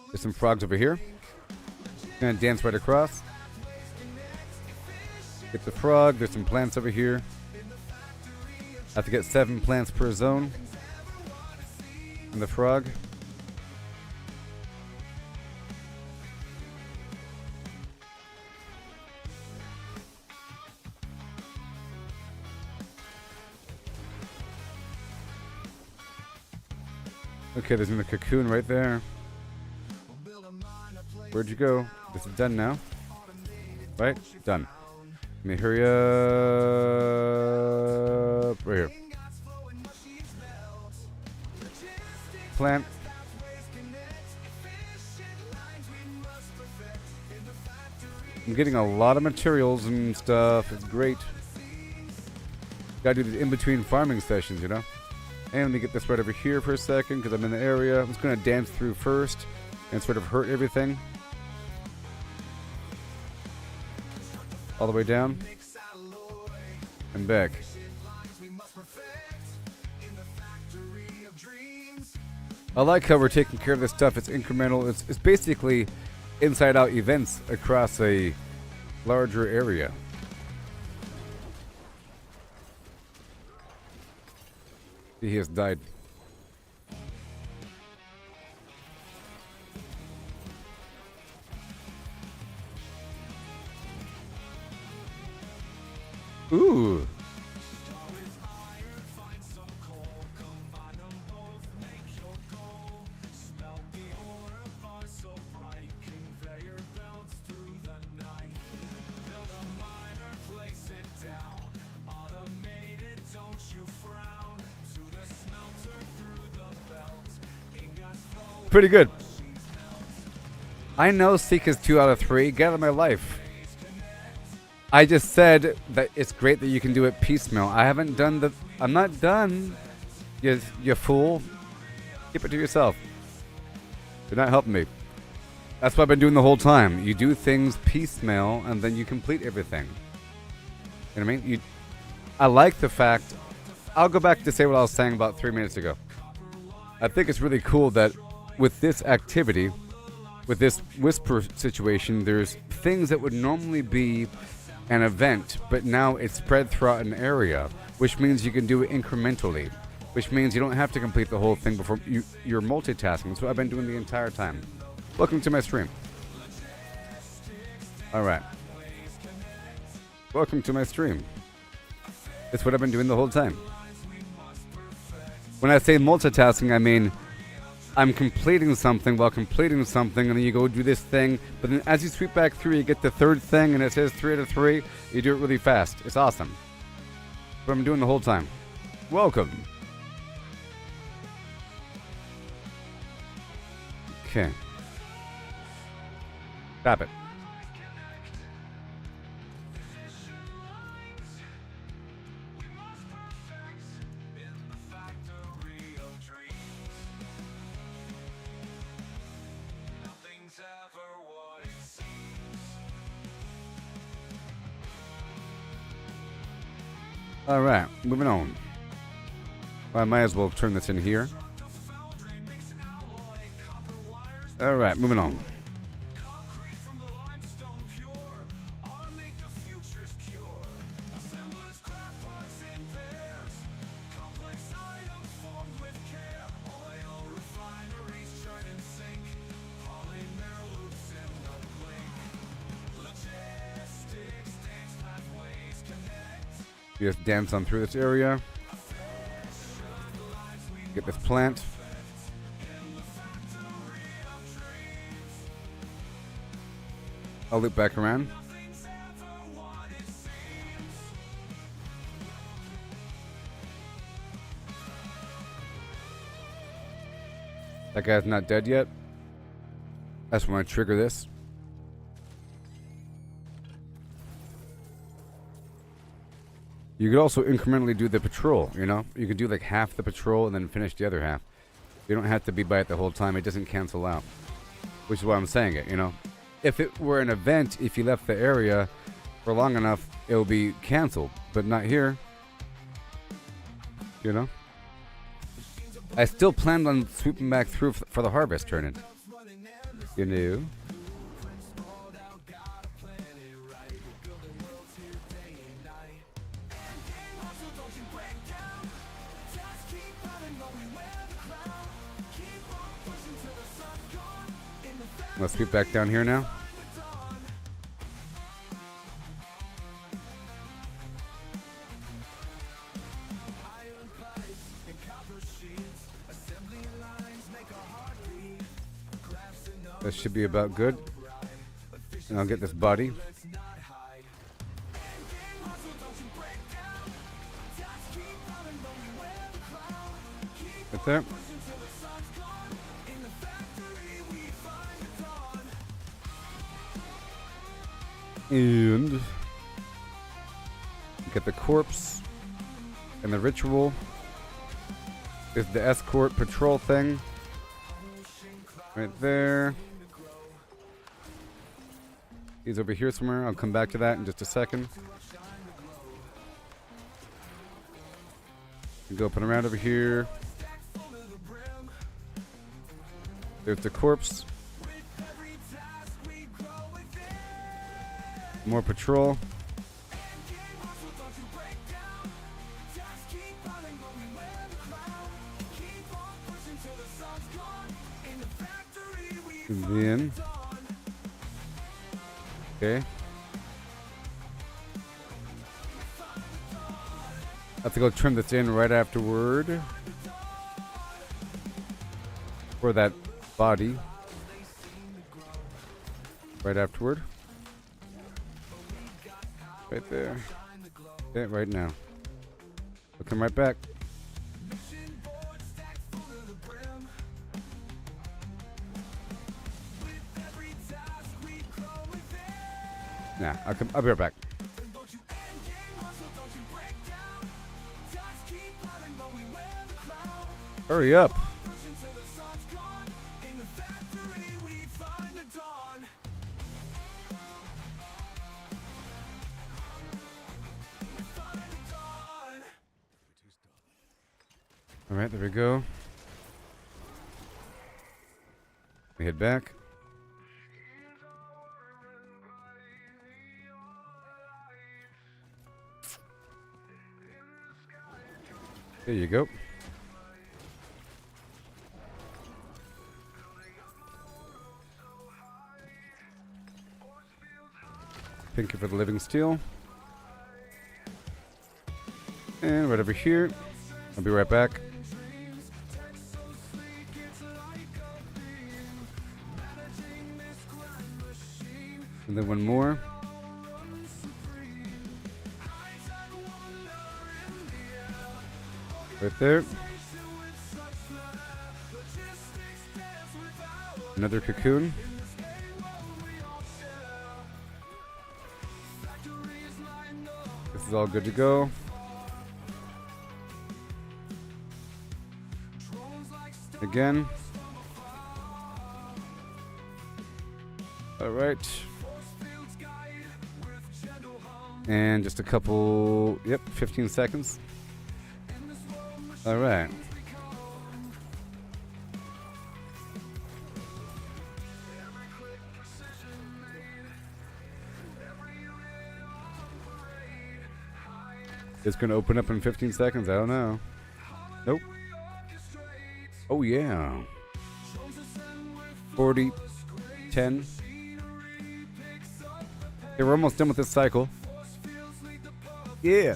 There's some frogs over here. Gonna dance right across. Get the frog. There's some plants over here. I have to get 7 plants per zone. And the frog. Okay, there's a cocoon right there. Where'd you go? This is done now. Right? Done. Let me hurry up. Right here. Plant. I'm getting a lot of materials and stuff. It's great. Gotta do these in-between farming sessions, And let me get this right over here for a second because I'm in the area. I'm just going to dance through first and sort of hurt everything. All the way down. And back. I like how we're taking care of this stuff. It's incremental. It's basically inside-out events across a larger area. He has died. Ooh. Pretty good. I know Seek is 2 out of 3. Get out of my life. I just said that it's great that you can do it piecemeal. I haven't done the... I'm not done. You fool. Keep it to yourself. You're not helping me. That's what I've been doing the whole time. You do things piecemeal and then you complete everything. You know what I mean? I like the fact I'll go back to say what I was saying about 3 minutes ago. I think it's really cool that with this activity, with this whisper situation, there's things that would normally be an event, but now it's spread throughout an area, which means you can do it incrementally, which means you don't have to complete the whole thing before you're multitasking. That's what I've been doing the entire time. Welcome to my stream. Alright. Welcome to my stream. That's what I've been doing the whole time. When I say multitasking, I mean I'm completing something while completing something, and then you go do this thing, but then as you sweep back through, you get the third thing, and it says 3 out of 3. You do it really fast. It's awesome. What I'm doing the whole time. Welcome. Okay. Stop it. Alright, moving on. Well, I might as well turn this in here. Alright, moving on. Just dance on through this area. Get this plant. I'll loop back around. That guy's not dead yet. That's when I trigger this. You could also incrementally do the patrol, you know? You could do like half the patrol and then finish the other half. You don't have to be by it the whole time. It doesn't cancel out. Which is why I'm saying it, you know? If it were an event, if you left the area for long enough, it will be canceled. But not here. You know? I still planned on swooping back through for the harvest turn-in. You know? Let's sweep back down here now. That should be about good. And I'll get this body. Right there. And get the corpse and the ritual. Is the escort patrol thing right there. He's over here somewhere. I'll come back to that in just a second. Go up and around over here. There's the corpse. More patrol. And then, okay. I have to go trim this in right afterward for that body. Right afterward. Right there. Yeah, right now. I'll come right back. Nah, I'll be right back. Hurry up. Alright, there we go. We head back. There you go. Thank you for the living steel. And right over here. I'll be right back. And then one more. Right there. Another cocoon. This is all good to go. Again. All right. And just a couple, 15 seconds. All right. It's going to open up in 15 seconds. I don't know. Nope. Oh, yeah. 40, 10. Okay, we're almost done with this cycle. Yeah.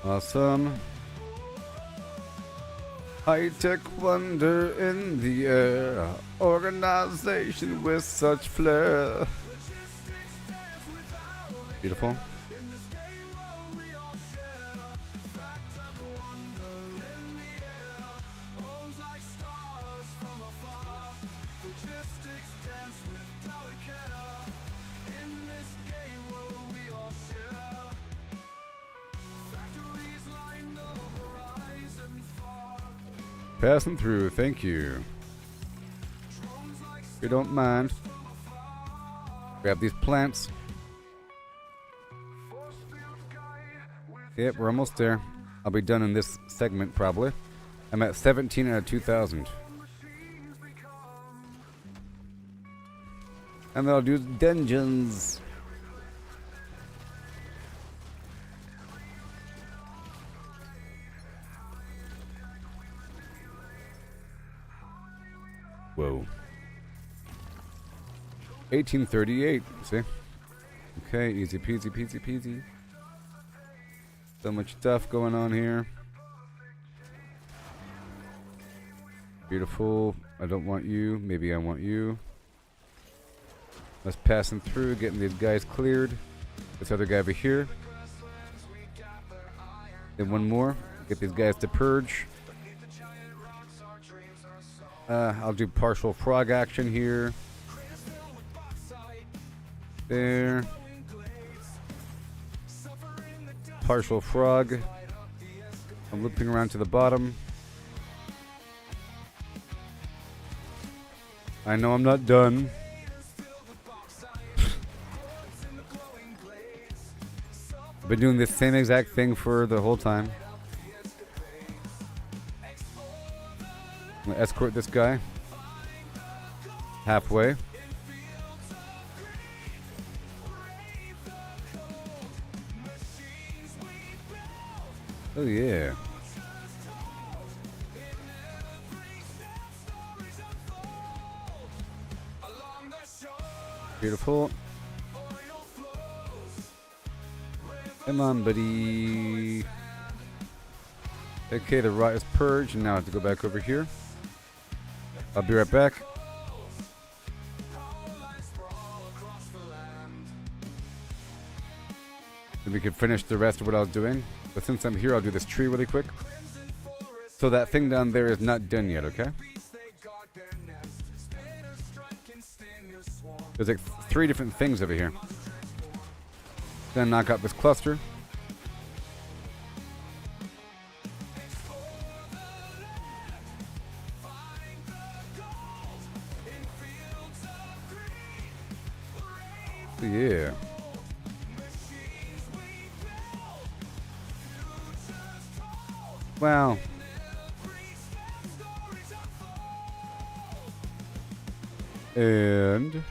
Awesome. High-tech wonder in the air. Organization with such flair. Beautiful. Passing through, thank you. If you don't mind, grab these plants. Yep, we're almost there. I'll be done in this segment probably. I'm at 17 out of 2,000. And then I'll do dungeons. Whoa. 1838, see? Okay, easy peasy, peasy peasy. So much stuff going on here. Beautiful. I don't want you. Maybe I want you. Let's passing through, getting these guys cleared. This other guy over here. Then one more. Get these guys to purge. I'll do partial frog action here. There. Partial frog. I'm looping around to the bottom. I know I'm not done. I've been doing this same exact thing for the whole time. I'm gonna escort this guy halfway. Oh yeah. Beautiful. Come on, buddy. Okay, the rot is purged, and now I have to go back over here. I'll be right back. Then we can finish the rest of what I was doing. But since I'm here, I'll do this tree really quick. So that thing down there is not done yet, okay? There's like 3 different things over here. Then knock out this cluster. Yeah. Wow. And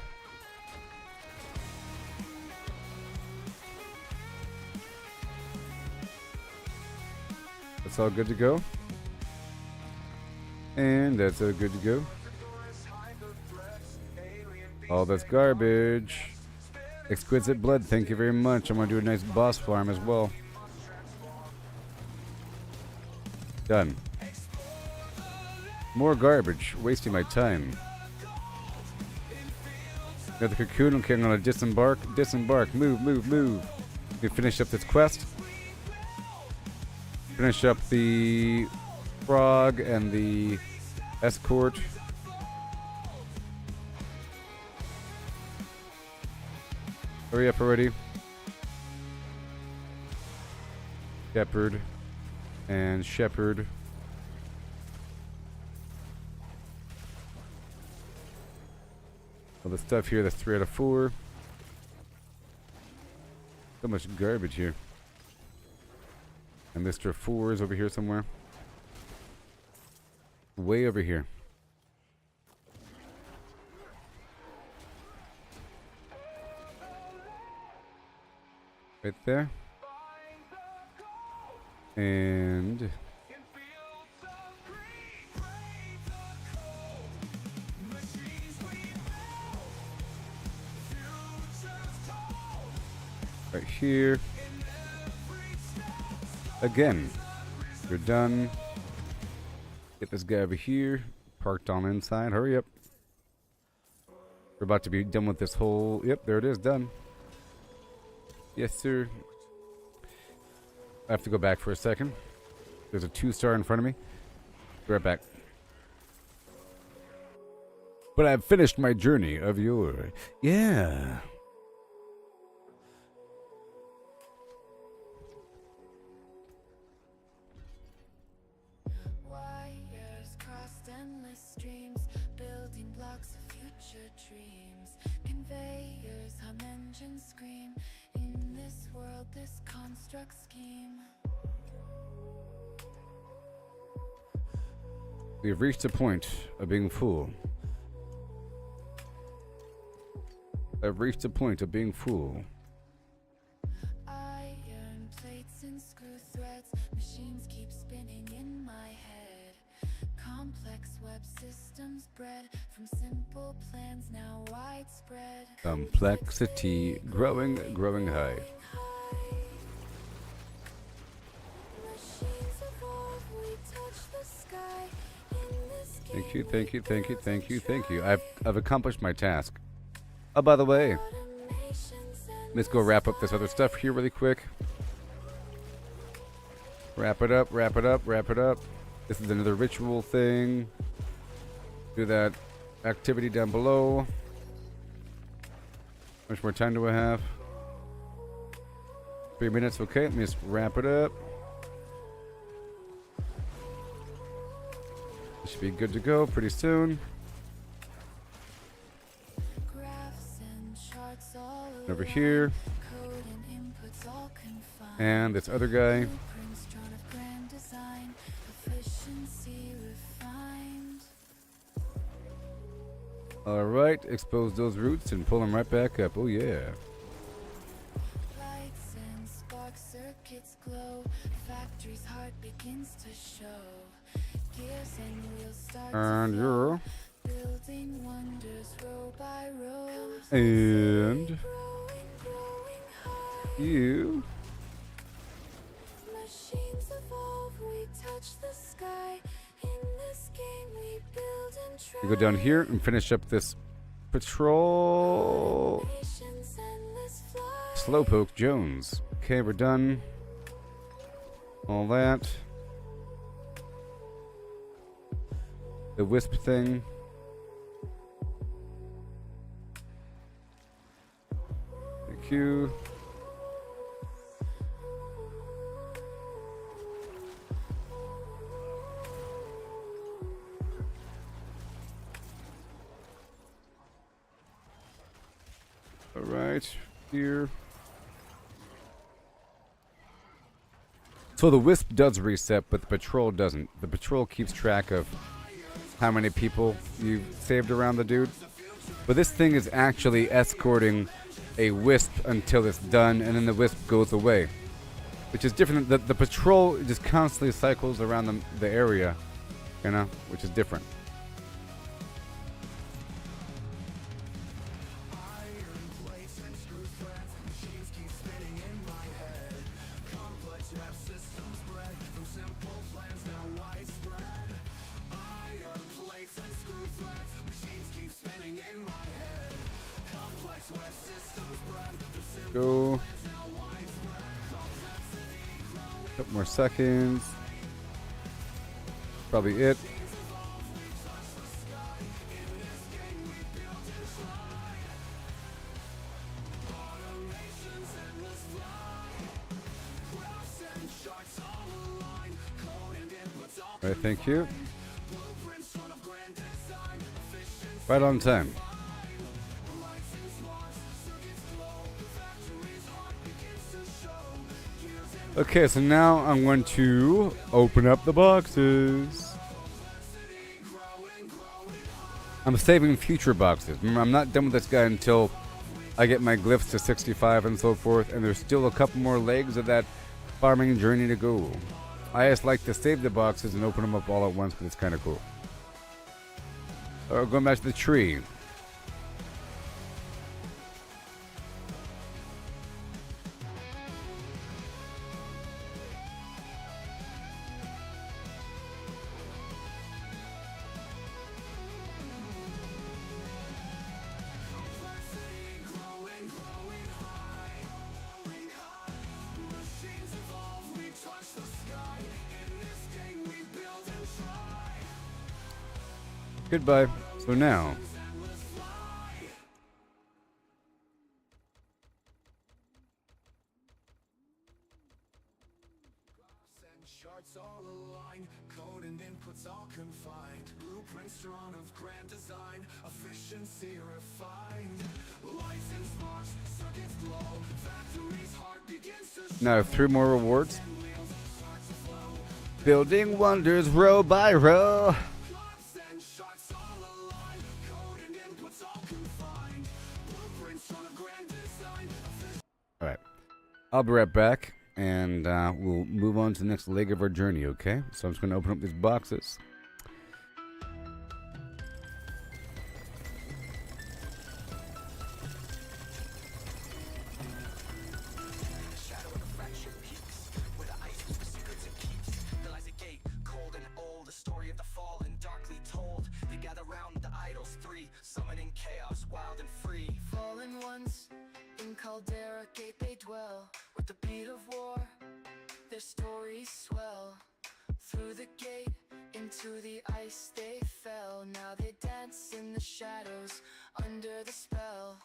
that's all good to go. And that's all good to go. All that's garbage. Exquisite blood, thank you very much. I'm gonna do a nice boss farm as well. Done. More garbage, wasting my time. Got the cocoon, okay, I'm gonna disembark. Disembark, move, move, move. We finish up this quest. Finish up the frog and the escort. Hurry up already. Shepherd and shepherd. All the stuff here, that's 3 out of 4. So much garbage here. And Mr. 4 is over here somewhere. Way over here. Right there. And right here. Again. You're done. Get this guy over here. Parked on inside. Hurry up. We're about to be done with this whole... Yep, there it is. Done. Yes, sir. I have to go back for a second. There's a 2-star in front of me. Be right back. But I've finished my journey of yore. Yeah. Wires crossed endless streams, building blocks of future dreams. Conveyors hum, engines scream. In this world, this construct scheme. We have reached a point of being full. I've reached a point of being full. Iron plates and screw threads, machines keep spinning in my head. Complex web systems bred from simple plans now widespread. Complexity growing high. Machines evolve, we touch the sky. In this Thank game you, thank you, thank you, thank you, thank you. I've accomplished my task. Oh, by the way, let's go wrap up this other stuff here really quick. Wrap it up, wrap it up, wrap it up. This is another ritual thing. Do that activity down below. How much more time do I have? 3 minutes, okay. Let me just wrap it up. This should be good to go pretty soon. graphs and charts all Over around. here. Code and inputs all confined. And this other guy. Blueprints drawn of grand design, efficiency refined. Alright, expose those roots and pull them right back up. Oh yeah. Lights and spark circuits glow. Factory's heart begins to show. Gears and wheels start And to you're... flow. Building wonders row by row. And... Growing high. You... Machines evolve, we touch the sky. In this game we build and try. You go down here and finish up this patrol. Nations endless fly. Slowpoke Jones. Okay, we're done. All that. The wisp thing. you. All right, here. So the Wisp does reset, but the Patrol doesn't. The Patrol keeps track of how many people you've saved around the dude. But this thing is actually escorting a Wisp until it's done, and then the Wisp goes away. Which is different. The Patrol just constantly cycles around the area, you know, which is different. Go. Couple more seconds. Probably it. All right, thank you. Right on time. Okay, so now I'm going to open up the boxes. I'm saving future boxes. Remember, I'm not done with this guy until I get my glyphs to 65 and so forth, and there's still a couple more legs of that farming journey to go. I just like to save the boxes and open them up all at once, but it's kind of cool. Going back to the tree. Goodbye. So now, charts all aligned, code and inputs all confined, blueprints drawn of grand design, efficiency refined, license marks, circuits glow, factory's heart begins to now 3 more rewards. Building wonders row by row. Alright, I'll be right back, and we'll move on to the next leg of our journey, okay? So I'm just going to open up these boxes. With the beat of war, their stories swell. Through the gate, into the ice they fell. Now they dance in the shadows, under the spell.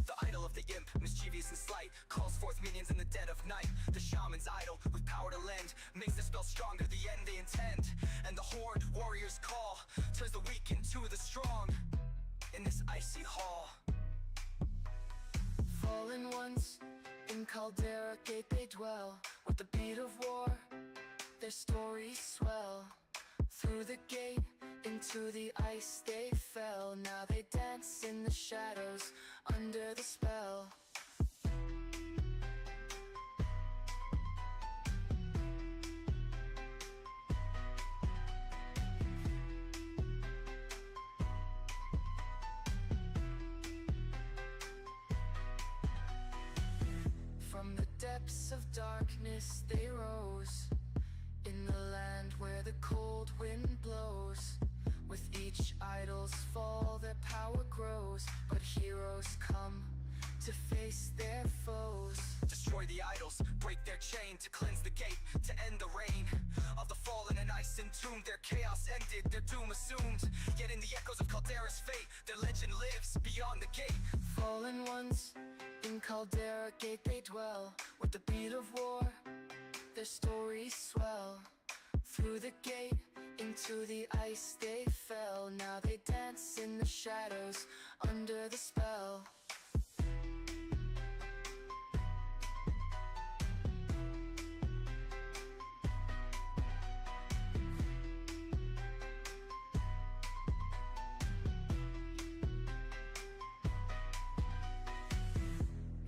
The idol of the imp, mischievous and slight, calls forth minions in the dead of night. The shaman's idol, with power to lend, makes the spell stronger, the end they intend. And the horde warrior's call turns the weak into the strong in this icy hall. Fallen ones, in Caldera Gate they dwell. With the beat of war, their stories swell. Through the gate, into the ice they fell. Now they dance in the shadows, under the spell. From the depths of darkness they rose, in the land where the cold wind blows. With each idol's fall their power grows, but heroes come to face their foes. Destroy the idols, break their chain, to cleanse the gate, to end the reign of the fallen and ice entombed. Their chaos ended, their doom assumed. Yet in the echoes of Caldera's fate, their legend lives beyond the gate. Fallen ones, In Caldera Gate they dwell, with the beat of war, their stories swell. Through the gate, into the ice they fell. Now they dance in the shadows, under the spell.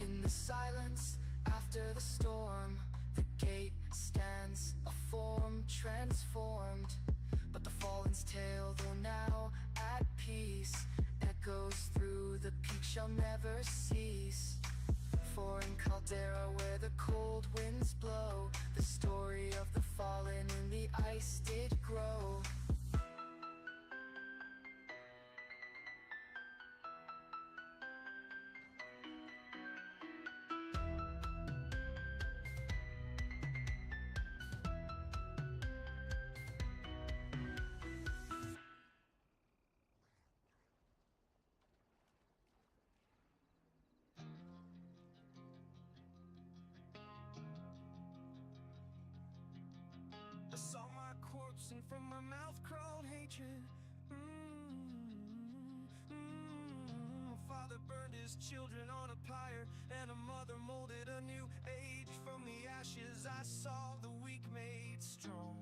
In the silence, after the storm, the gate stands, a form transformed. But the fallen's tale, though now at peace, echoes through the peak, shall never cease. For in Caldera, where the cold winds blow, the story of the fallen in the ice did grow. I saw my corpse and from my mouth crawled hatred. My father burned his children on a pyre, and a mother molded a new age. From the ashes I saw the weak made strong.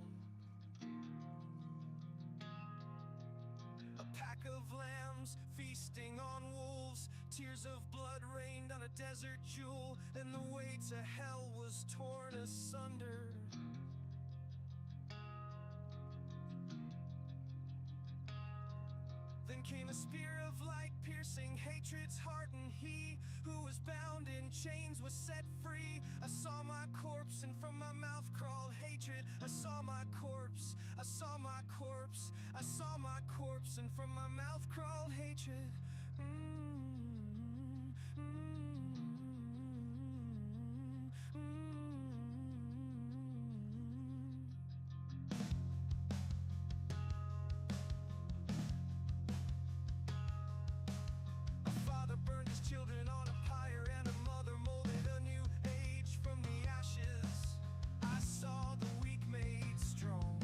A pack of lambs feasting on wolves, tears of blood rained on a desert jewel, and the way to hell was torn asunder. Then came a spear of light, piercing hatred's heart, and he who was bound in chains was set free. I saw my corpse, and from my mouth crawled hatred. I saw my corpse, I saw my corpse, I saw my corpse, and from my mouth crawled hatred. A father burned his children on a pyre, and a mother molded a new age. From the ashes I saw the weak made strong.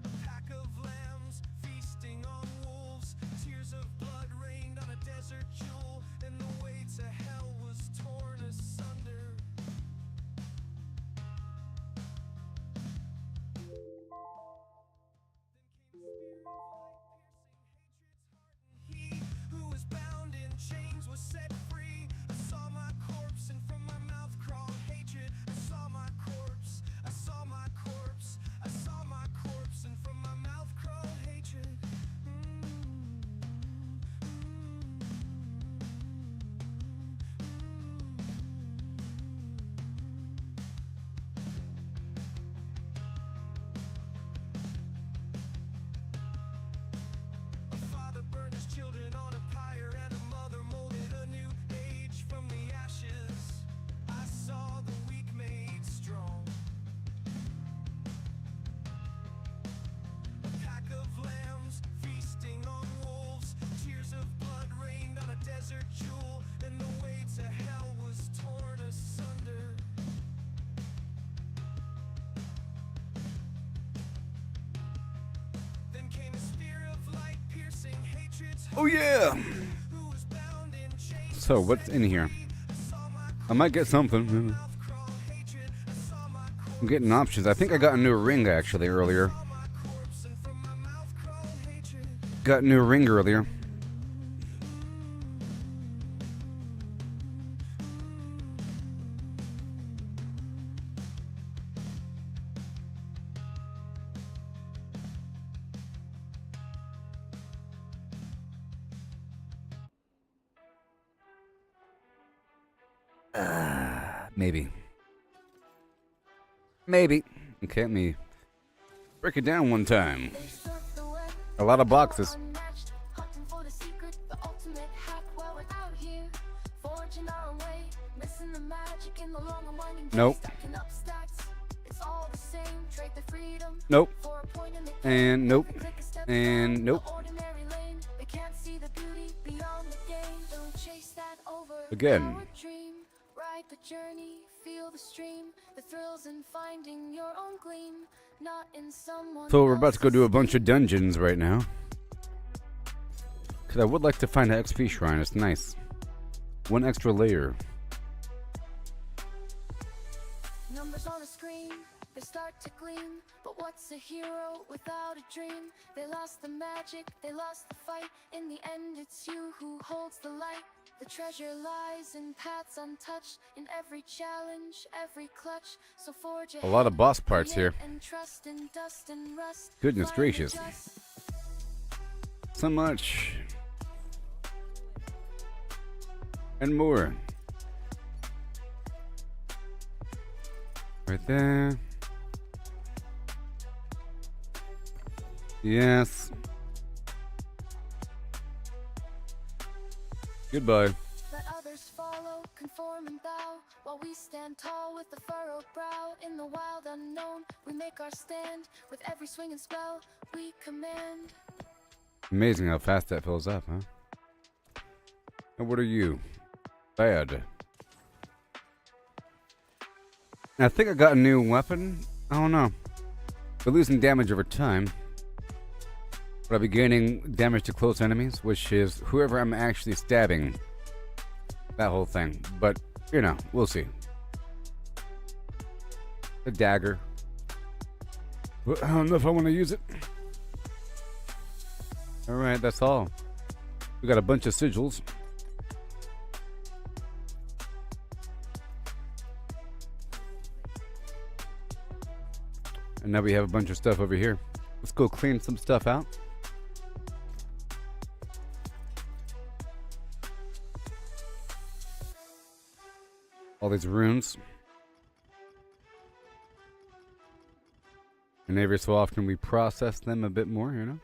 A pack of lambs feasting on wolves, tears of blood rained on a desert jewel, and the way to hell was torn asunder. He who was bound in chains was set free. I saw my corpse, and from my mouth crawled hatred. I saw my corpse, I saw my corpse, I saw my corpse, and from my mouth crawled hatred. A father burned his children on a pyre, and a mother molded a new age. From the ashes I saw the weak made strong. A pack of lambs feasting on wolves, tears of blood rained on a desert jewel, and the way to hell was torn asunder. Then came a spear of light, piercing hatred's Oh yeah. who was bound in chains. So what's in here? I saw my I might get something. mouth crawl hatred. I saw my I'm getting options. I think I got a new ring actually earlier. corpse, and from my mouth crawled hatred. Got a new ring earlier. Maybe. Maybe. Okay, let me break it down one time. A lot of boxes. Unmatched, hunting for the secret, the ultimate hack while we're out here, forging our own way, missing the magic in the long and winding days, Nope. stacking up stacks. It's all the same, trade the freedom Nope. for a point in the And nope. Take a step And beyond nope. the ordinary lane. They can't see the beauty beyond the game. Don't chase that Again. overpowered dream. Ride the journey, feel the stream. The thrills in finding your own gleam, not in someone So we're about to go do a else's bunch of scheme. dungeons right now. Because I would like to find an XP shrine. It's nice. One extra layer. Numbers on a screen, they start to gleam. But what's a hero without a dream? They lost the magic, they lost the fight. In the end, it's you who holds the light. The treasure lies in paths untouched, in every challenge, every clutch. So forge A lot of boss parts ahead here. and trust in dust and rust. Goodness Find the gracious. just. So much. And more. Right there. Yes. Goodbye. Let others follow, conform and bow, while we stand tall with a furrowed brow. In the wild unknown, we make our stand. With every swing and spell, we command. Amazing how fast that fills up, huh? And what are you? Bad. I think I got a new weapon. I don't know. We're losing damage over time. But I'll be gaining damage to close enemies, which is whoever I'm actually stabbing. That whole thing. But, you know, we'll see. A dagger. But I don't know if I want to use it. Alright, that's all. We got a bunch of sigils. And now we have a bunch of stuff over here. Let's go clean some stuff out. All these runes. And every so often we process them a bit more, you know?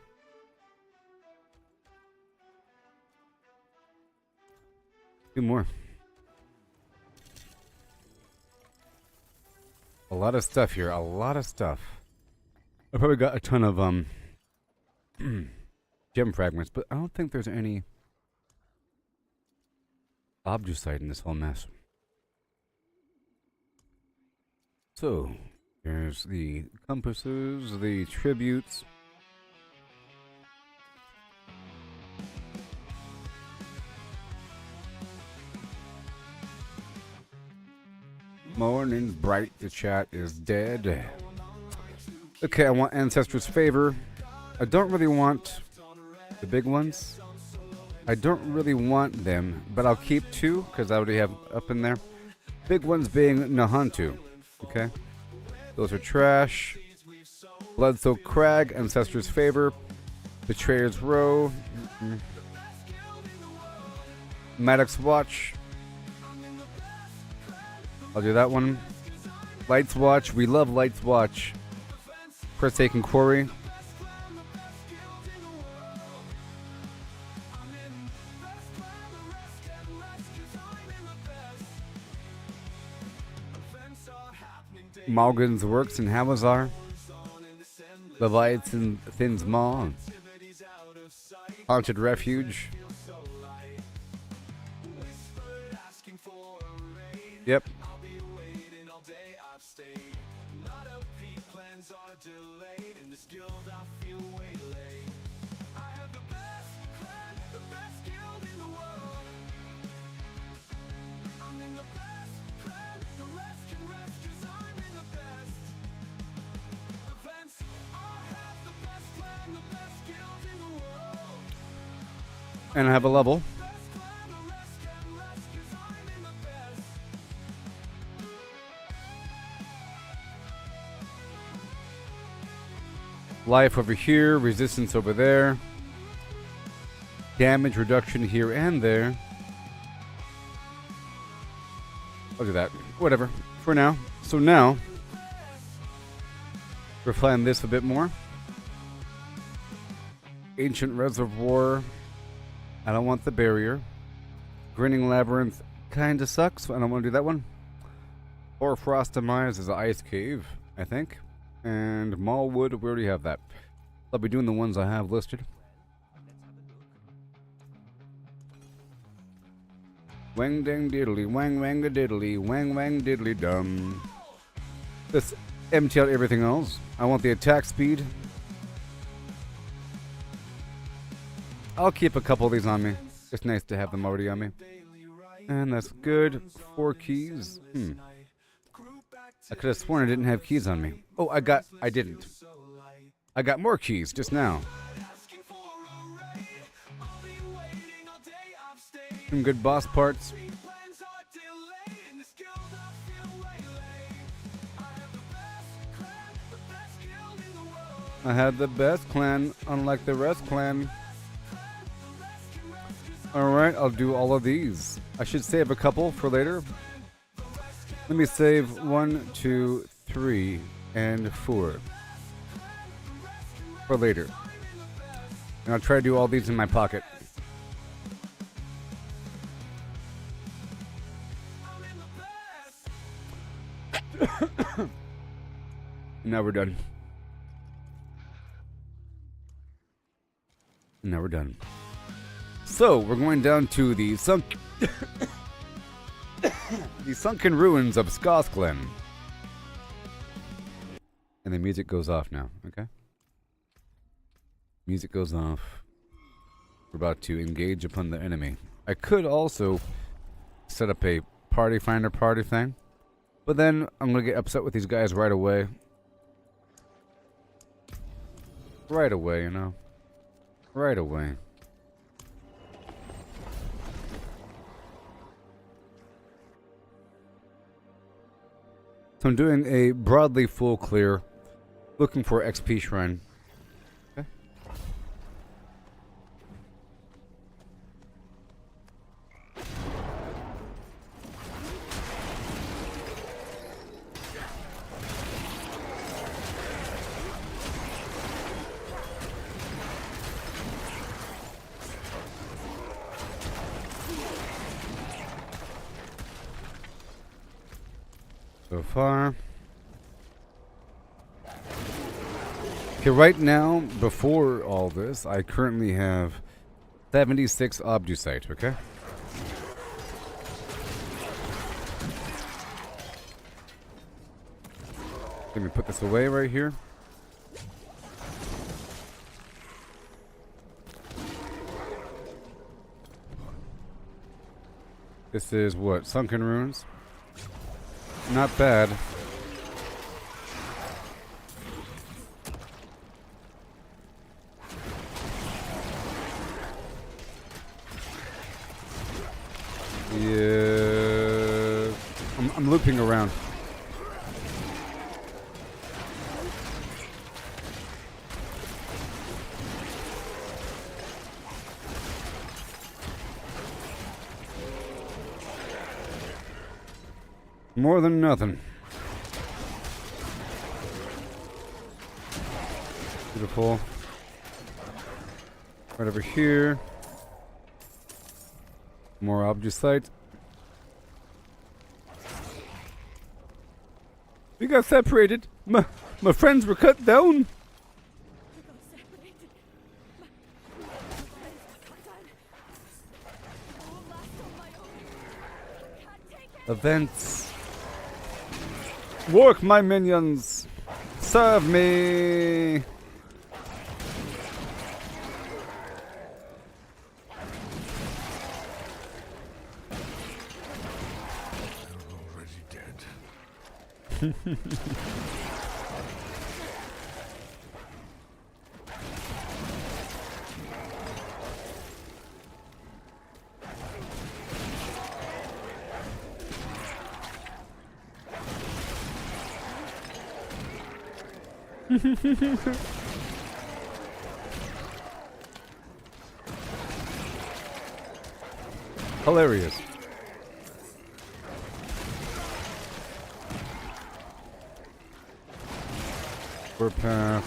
Do more. A lot of stuff here. A lot of stuff. I probably got a ton of gem fragments, but I don't think there's any obducite in this whole mess. So, there's the compasses, the tributes. Morning's bright, the chat is dead. Okay, I want Ancestors' Favor. I don't really want the big ones. I don't really want them, but I'll keep two, because I already have up in there. Big ones being Nahantu. Okay? Those are trash. Bloodsoaked Crag, Ancestors' Favor. Betrayer's Row. Maddox Watch. I'll do that one. Lights Watch. We love Lights Watch. Forsaken Quarry. Malgan's Works in Hawazar. Leviathan Thin's Maw. Haunted Refuge. Yep. And I have a level. Life over here, resistance over there. Damage reduction here and there. I'll do that. Whatever. For now. So now, refine this a bit more. Ancient Reservoir. I don't want the barrier. Grinning Labyrinth kinda sucks. I don't want to do that one. Or Frost Demise is an ice cave. I think. And Mallwood, we already have that. I'll be doing the ones I have listed. Wang dang diddly, wang wang a diddly, wang wang diddly dum. Let's empty out everything else. I want the attack speed. I'll keep a couple of these on me. It's nice to have them already on me. And that's good. 4 keys. I could have sworn I didn't have keys on me. Oh, I didn't. I got more keys just now. Some good boss parts. I had the best clan, unlike the rest clan. Alright, I'll do all of these. I should save a couple for later. Let me save 1, 2, 3, and 4 for later. And I'll try to do all these in my pocket. Now we're done. Now we're done. So, we're going down to the the sunken ruins of Skosklen. And the music goes off now, okay? Music goes off. We're about to engage upon the enemy. I could also set up a party finder party thing, but then I'm going to get upset with these guys right away. Right away, you know. Right away. So I'm doing a broadly full clear, looking for XP shrine. Okay. So far. Okay, right now, before all this, I currently have 76 Obducite, okay? Let me put this away right here. This is what? Sunken Ruins? Not bad. Yeah. I'm looping around. More than nothing. Beautiful. Right over here. More Obducite. We got separated. My friends were cut down. Events. Work, my minions. Serve me. Already dead. Hilarious. Path.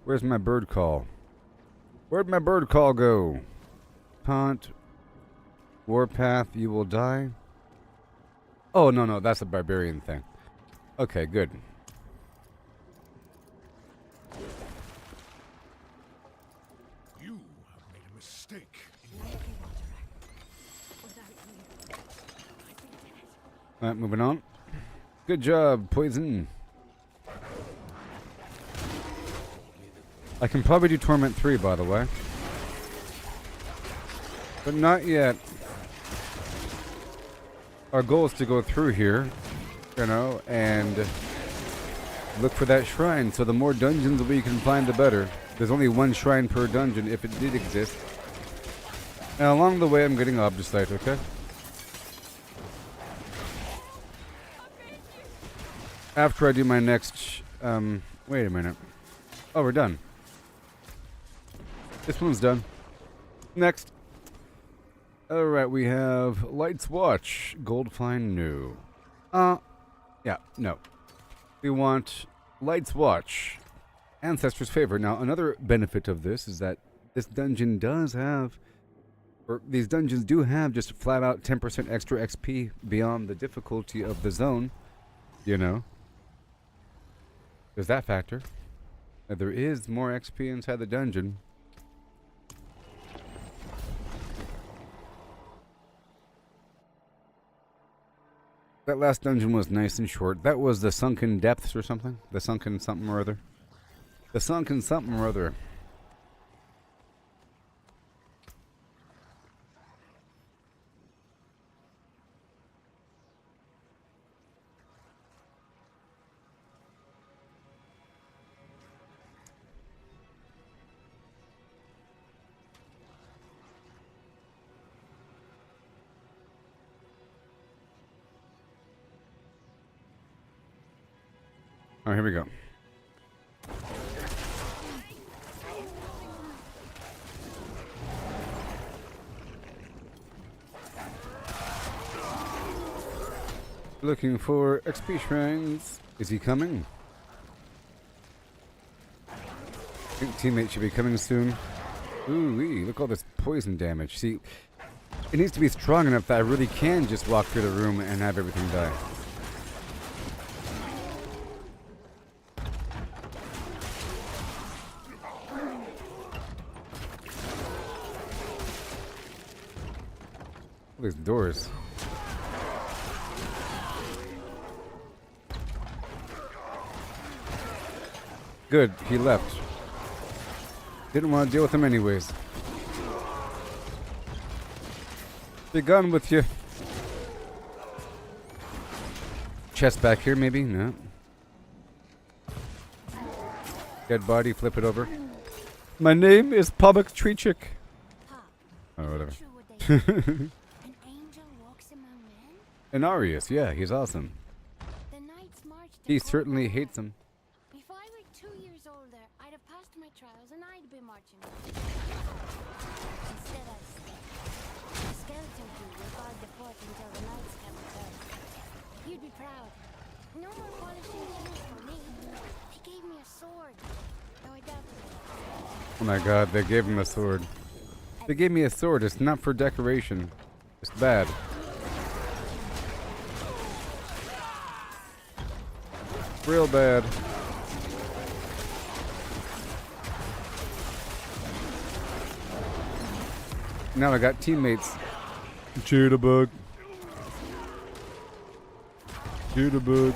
Where's my bird call? Where'd my bird call go? Taunt. Warpath, you will die. Oh, no, no, that's a barbarian thing. Okay, good. You have made a mistake. Alright, moving on. Good job, Poison. I can probably do Torment 3, by the way. But not yet. Our goal is to go through here, you know, and look for that shrine. So the more dungeons we can find, the better. There's only one shrine per dungeon if it did exist. And along the way, I'm getting obdacite, okay? After I do my next, wait a minute. Oh, we're done. This one's done. Next. Alright, we have Light's Watch. Gold Fine, no. Yeah, no. We want Light's Watch. Ancestor's Favor. Now, another benefit of this is that this dungeon does have, or these dungeons do have just flat out 10% extra XP beyond the difficulty of the zone. You know? There's that factor. There is more XP inside the dungeon. That last dungeon was nice and short. That was the Sunken Depths or something? The Sunken something or other? The Sunken something or other. Oh, here we go. Looking for XP shrines. Is he coming? I think teammate should be coming soon. Ooh-wee, look at all this poison damage. See, it needs to be strong enough that I really can just walk through the room and have everything die. These doors. Good, he left. Didn't want to deal with him anyways. Be gone with you. Chest back here, maybe? No. Dead body, flip it over. My name is Public Treechik. Oh, whatever. An angel walks among men? Anarius, yeah, he's awesome. The knights marched He in certainly order. hates him. If I were 2 years older, I'd have passed my trials and I'd be marching. Instead, I stayed. The skeleton crew will guard the fort until the knights can return. You'd be proud. No more polishing shoes for me. They gave me a sword. Though I doubt it. Oh my god, they gave him a sword. They gave me a sword, it's not for decoration. It's bad. Real bad. Now I got teammates. Jitterbug. Jitterbug.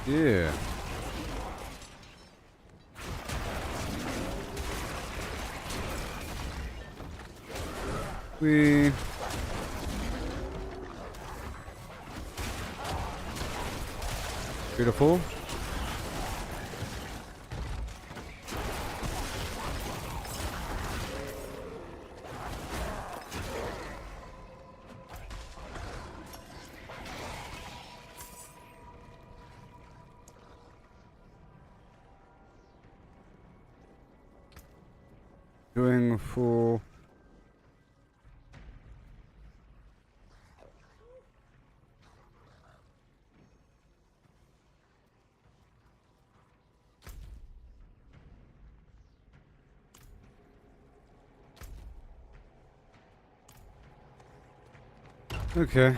Yeah. We beautiful. Doing full. Okay.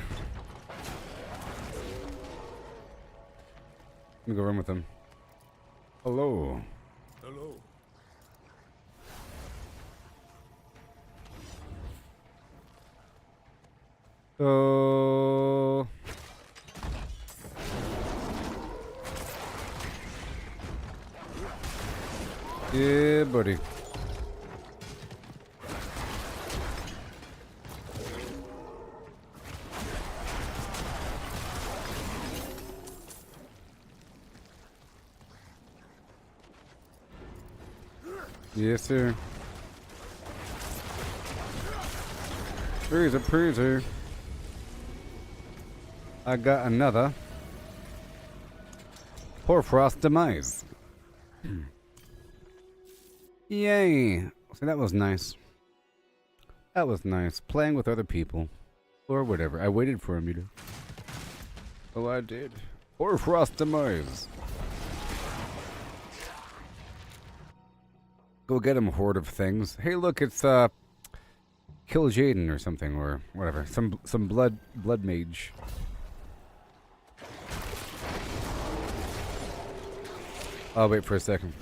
Let me go run with them. Hello. Hello. So... Yeah, buddy. Yes, sir. Freezer, freezer. I got another. Hoarfrost demise. Yay. See, that was nice. That was nice. Playing with other people. Or whatever. I waited for him, you know. Oh, I did. Hoarfrost demise. Go get him, horde of things. Hey, look, it's, Kill Jaden or something, or whatever. Some blood mage. I'll wait for a second.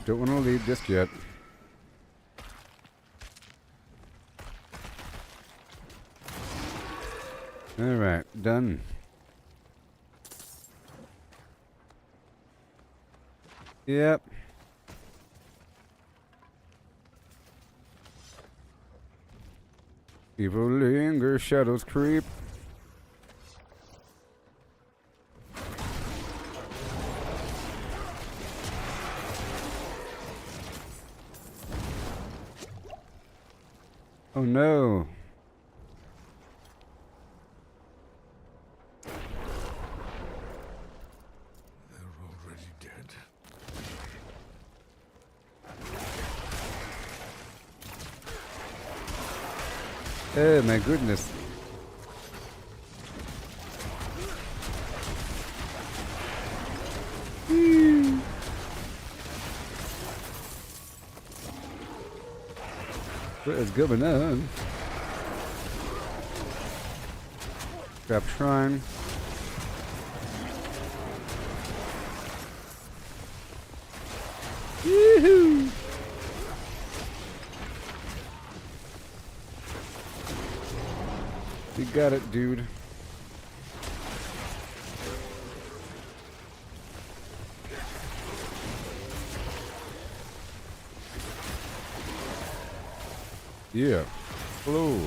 Don't want to leave just yet. Alright, done. Yep. Evil linger, shadows creep. Oh no. They're already dead. Oh my goodness. What is going on? Grab shrine. Yoo-hoo! You got it, dude. Yeah. Hello.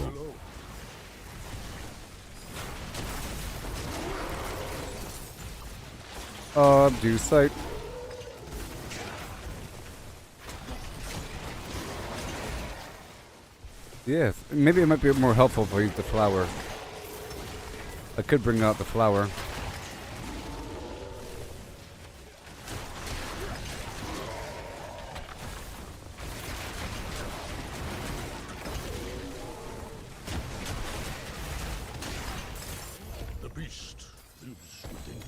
Do sight. Yes, maybe it might be more helpful if I use the flower. I could bring out the flower. The beast lives within me.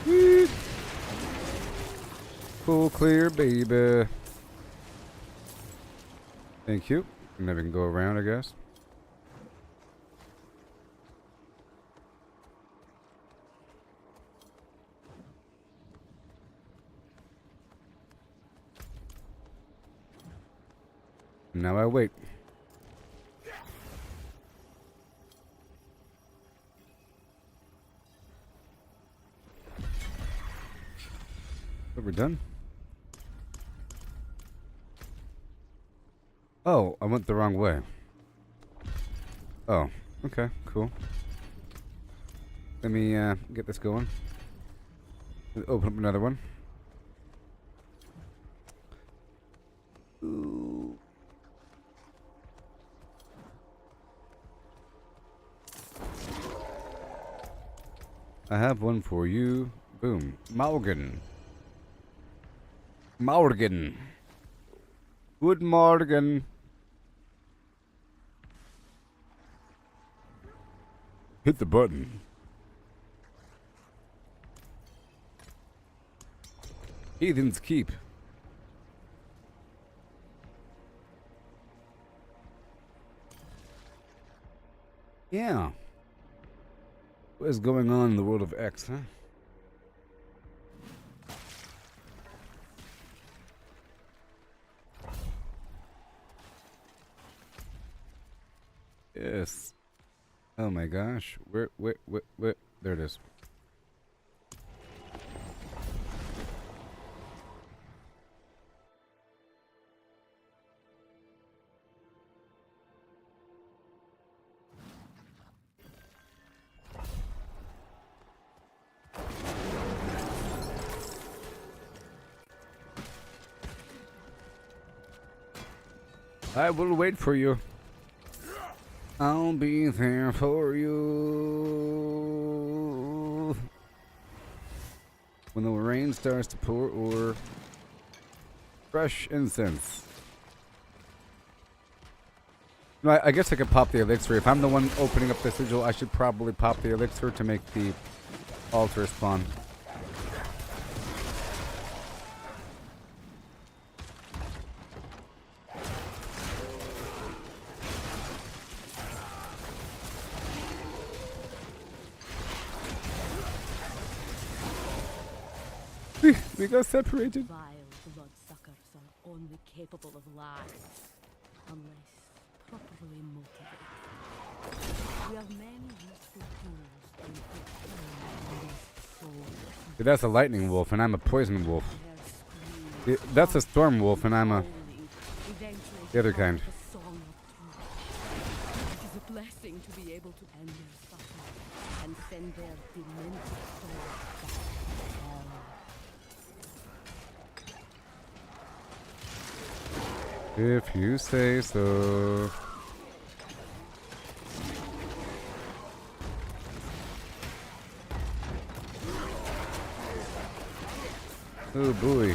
Whee! Full clear, baby. Thank you. And then we can go around, I guess. Now I wait. Are we done? Oh, I went the wrong way. Oh, okay, cool. Let me get this going. Open up another one. Ooh. I have one for you. Boom. Morgen. Morgen. Good morgen. Hit the button. Heathen's Keep. Yeah. What is going on in the world of X, huh? Yes. Oh my gosh. Where, there it is. I will wait for you. I'll be there for you. When the rain starts to pour or fresh incense. No, I guess I could pop the elixir. If I'm the one opening up the sigil, I should probably pop the elixir to make the altar spawn. We got separated. Vile bloodsuckers are only capable of lies, unless properly motivated. We have many useful tools in this soul. See, that's a lightning wolf, and I'm a poison wolf. Their That's a storm wolf, and I'm a screaming eventually the other kind. becomes a song of truth. It is a blessing to be able to end their suffering and send their demented souls back to hell. If you say so. Oh boy.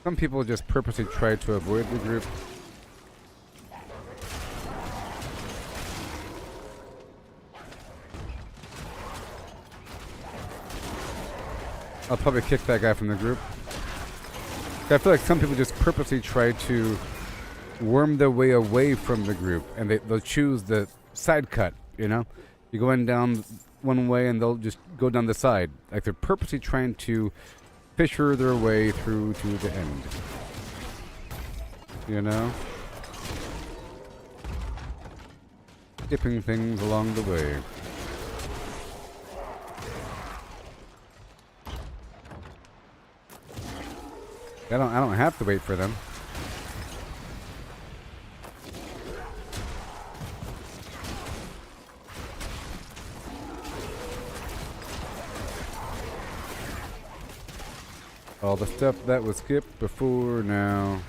Some people just purposely try to avoid the group. I'll probably kick that guy from the group. I feel like some people just purposely try to worm their way away from the group, and they'll choose the side cut, you know? You're going down one way and they'll just go down the side. Like they're purposely trying to fisher their way through to the end. You know? Skipping things along the way. I don't have to wait for them. All the stuff that was skipped before now.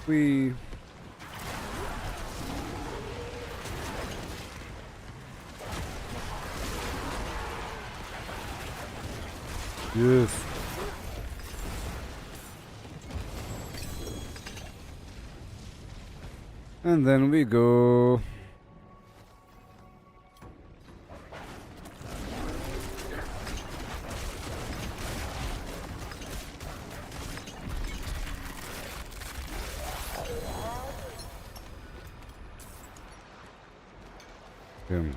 We yes. And then we go. Boom.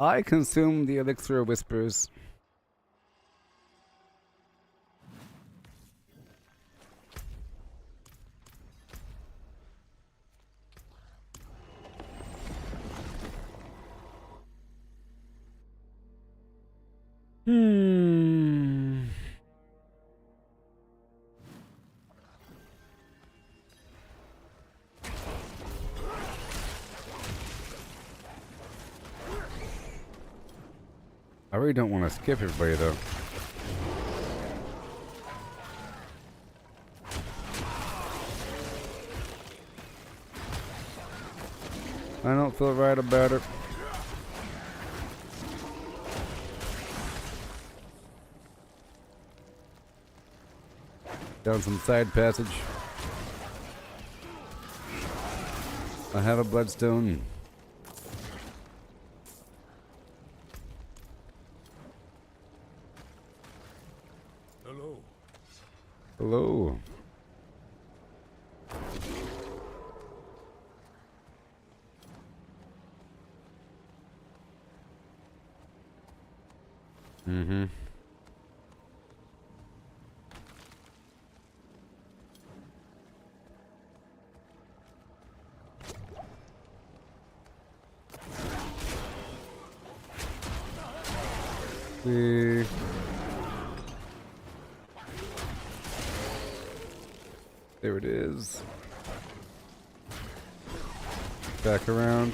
I consume the elixir of whispers. I really don't want to skip everybody though. I don't feel right about it. Down some side passage. I have a bloodstone. Hello. Hello. Mm-hmm. See. There it is. Back around.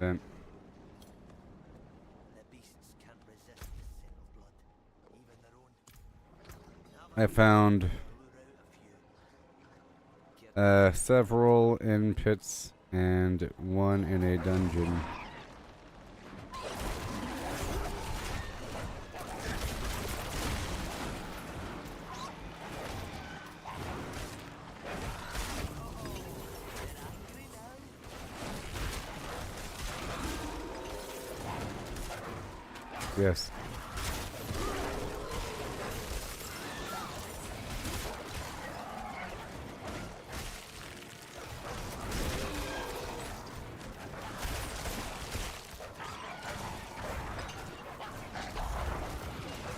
Then The beasts can't resist the scent of blood, even their own. I found Lure out a few. several in pits and one in a dungeon. Yes.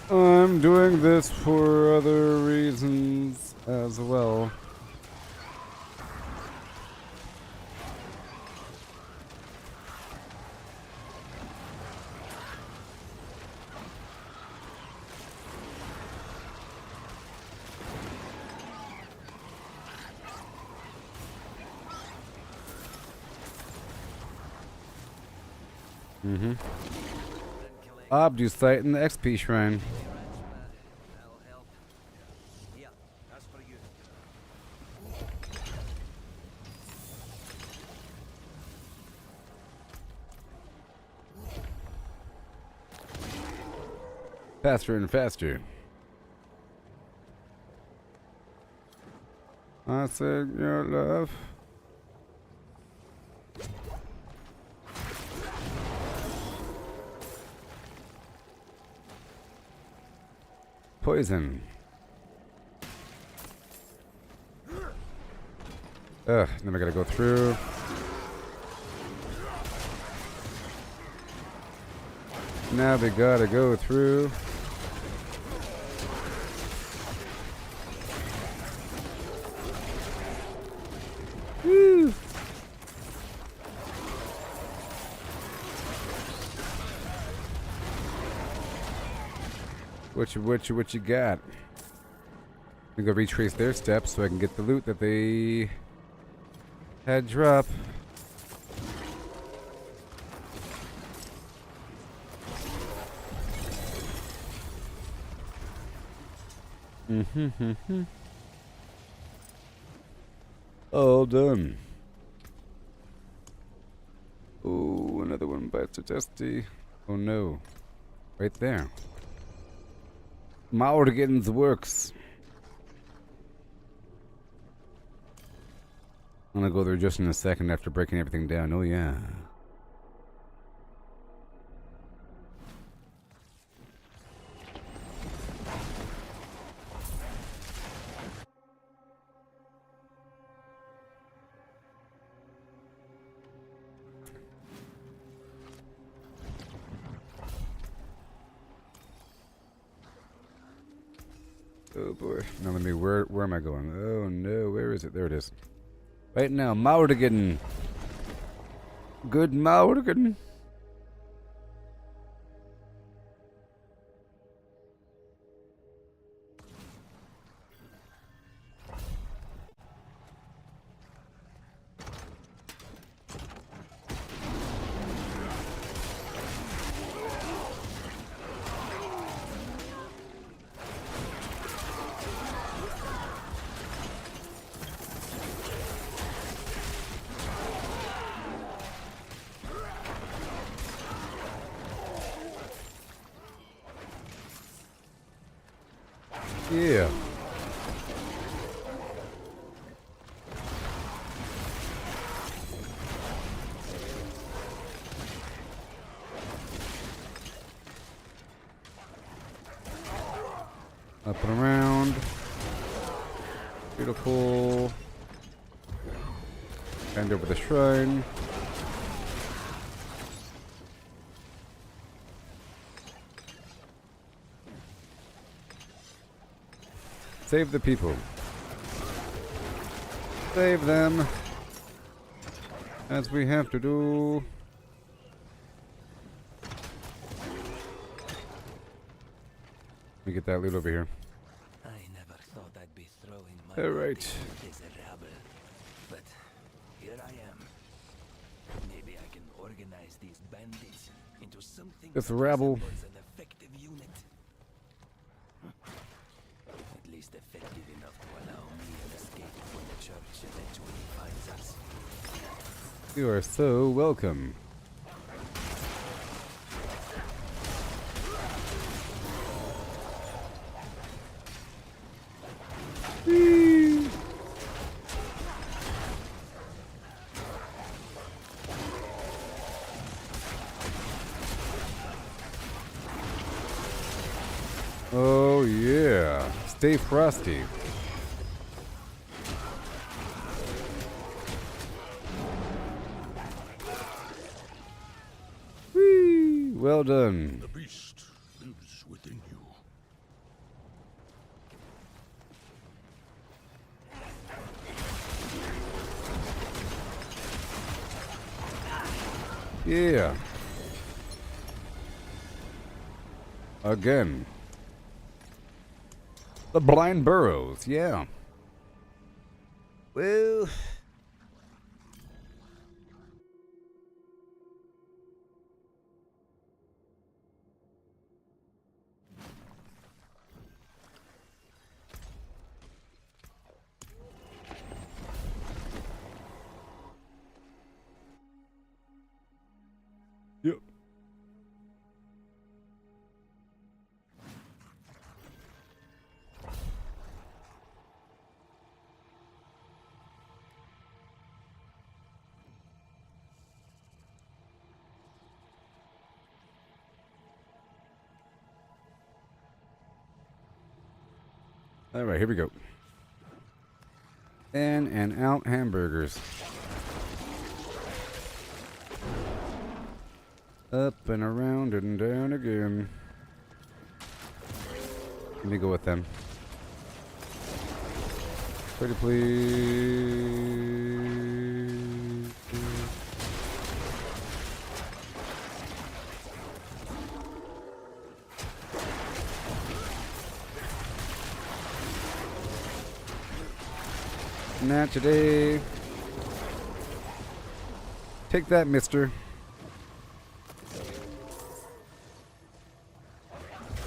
I'm doing this for other reasons as well. Mm-hmm. Obdusite in the XP shrine. That'll help. Here, that's for you. Faster and faster. I said your love. Poison. Ugh, then I gotta go through. Now we gotta go through. Woo! What you got? I'm gonna retrace their steps so I can get the loot that they had drop. Mm-hmm. All done. Oh, another one bites the dusty. Oh no. Right there. Maurgan's works. I'm gonna go there just in a second after breaking everything down. Oh yeah. Oh boy. Now let me, where am I going? Oh no, where is it? There it is. Right now, Maurgan. Good Maurgan. Yeah. Up and around. Beautiful. And over the shrine. Save the people. Save them. As we have to do. Let me get that loot over here. I never thought I'd be throwing my All right. miserable, but here I am. Maybe I can organize these bandits into something This that rabble. resembles an effective unit. At least effective enough to allow me an escape when the church eventually finds us. You are so welcome. Whee! Oh yeah, stay frosty. Whee! Well done. The beast lives within you. Yeah. Again. The blind burrows, yeah. Well. Yep. All right, here we go. In and out hamburgers. Up and around and down again. Let me go with them. Pretty please. Not today. Take that, mister.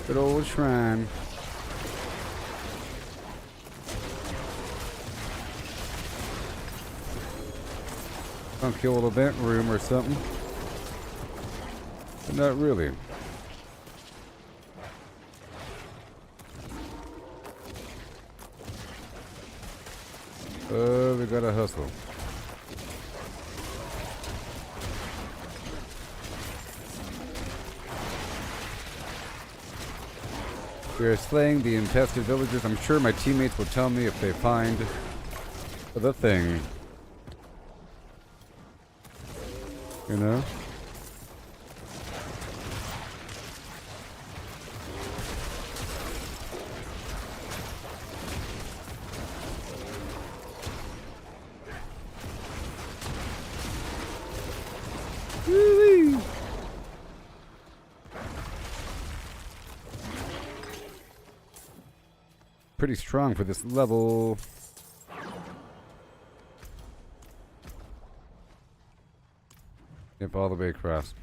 Good old shrine. Funky old event room or something. But not really. We gotta hustle. We are slaying the infested villagers. I'm sure my teammates will tell me if they find the thing. You know? Woo-wee. Pretty strong for this level. Yep, all the way across.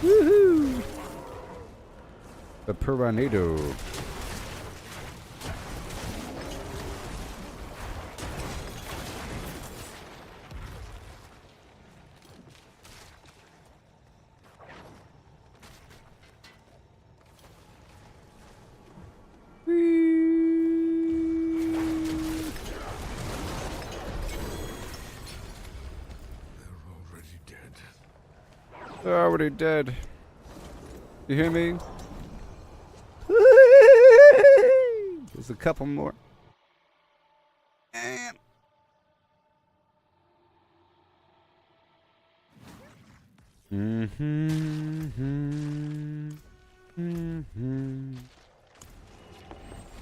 Woohoo! The Piranado. They're already dead. You hear me? There's a couple more. And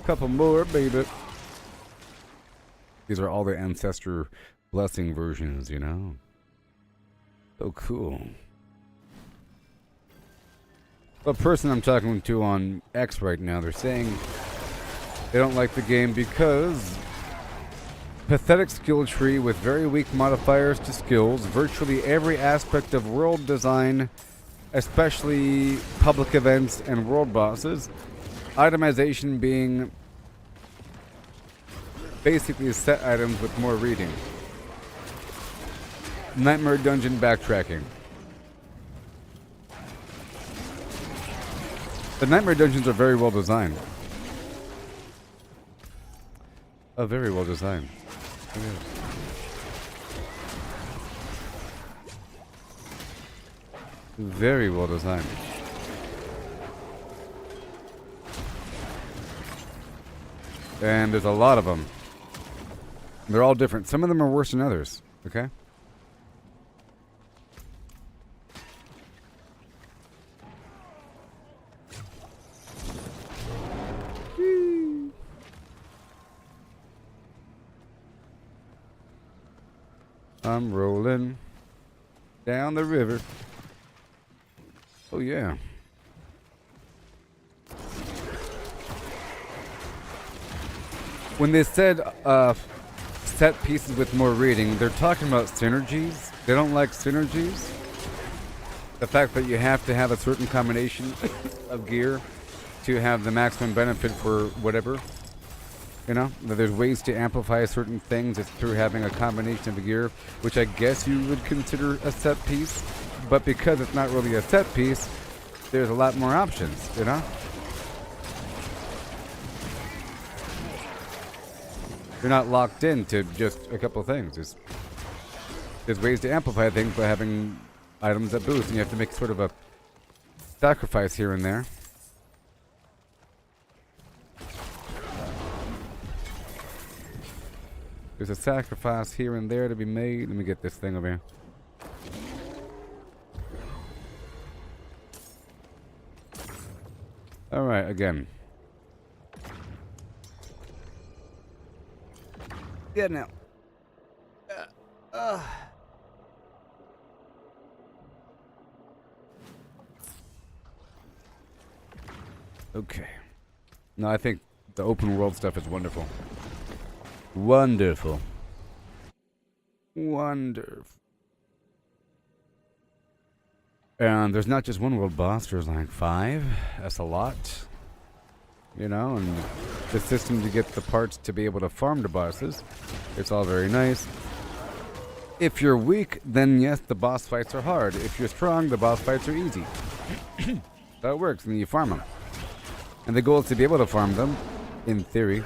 couple more, baby. These are all the ancestor blessing versions, you know? So cool. The person I'm talking to on X right now, they're saying they don't like the game because pathetic skill tree with very weak modifiers to skills, virtually every aspect of world design, especially public events and world bosses, itemization being basically set items with more reading. Nightmare dungeon backtracking. The Nightmare dungeons are very well designed. Very well designed. Very well designed. And there's a lot of them. They're all different. Some of them are worse than others. Okay? I'm rolling down the river. Oh, yeah. When they said set pieces with more reading, they're talking about synergies. They don't like synergies. The fact that you have to have a certain combination of gear to have the maximum benefit for whatever. You know, that there's ways to amplify certain things. It's through having a combination of the gear, which I guess you would consider a set piece. But because it's not really a set piece, there's a lot more options, you know? You're not locked into just a couple of things. There's ways to amplify things by having items that boost, and you have to make sort of a sacrifice here and there. There's a sacrifice here and there to be made. Let me get this thing over here. Alright, again. Yeah, now. Okay. No, I think the open world stuff is wonderful. Wonderful. Wonderful. And there's not just one world boss, there's like 5. That's a lot. You know, and the system to get the parts to be able to farm the bosses, it's all very nice. If you're weak, then yes, the boss fights are hard. If you're strong, the boss fights are easy. That works, and then you farm them. And the goal is to be able to farm them, in theory.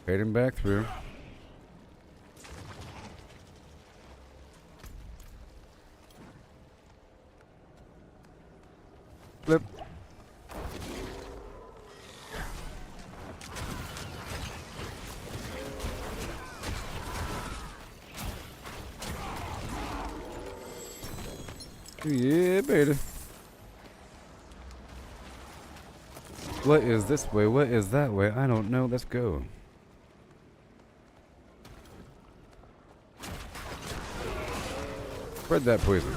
Fading back through. Flip. Yeah, baby. What is this way? What is that way? I don't know. Let's go. Spread that poison.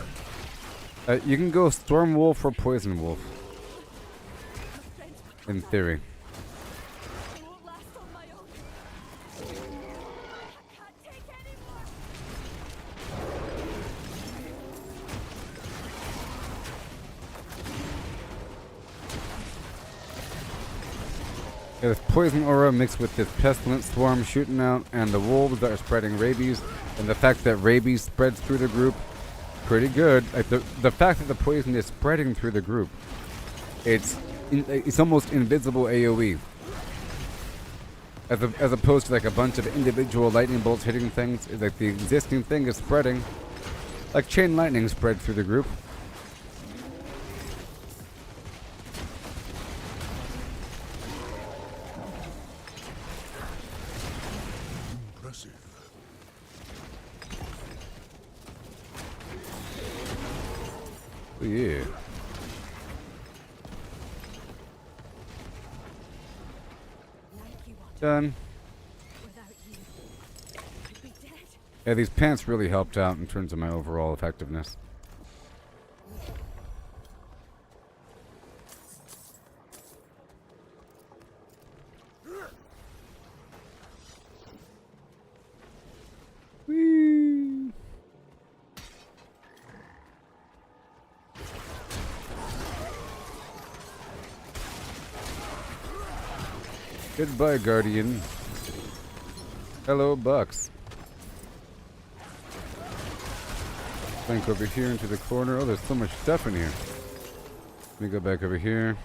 You can go Storm Wolf or Poison Wolf. In theory. I won't last on my own. I can't take anymore. Yeah, this poison aura mixed with this pestilent swarm shooting out, and the wolves that are spreading rabies, and the fact that rabies spreads through the group, pretty good. Like the fact that the poison is spreading through the group, it's almost invisible AOE. As opposed to like a bunch of individual lightning bolts hitting things, it's like the existing thing is spreading, like chain lightning spread through the group. Impressive. Oh, yeah. Done. Without you, I'd be dead. Yeah, these pants really helped out in terms of my overall effectiveness. Whee! Goodbye, Guardian. Hello, Bucks. Think over here into the corner. Oh, there's so much stuff in here. Let me go back over here.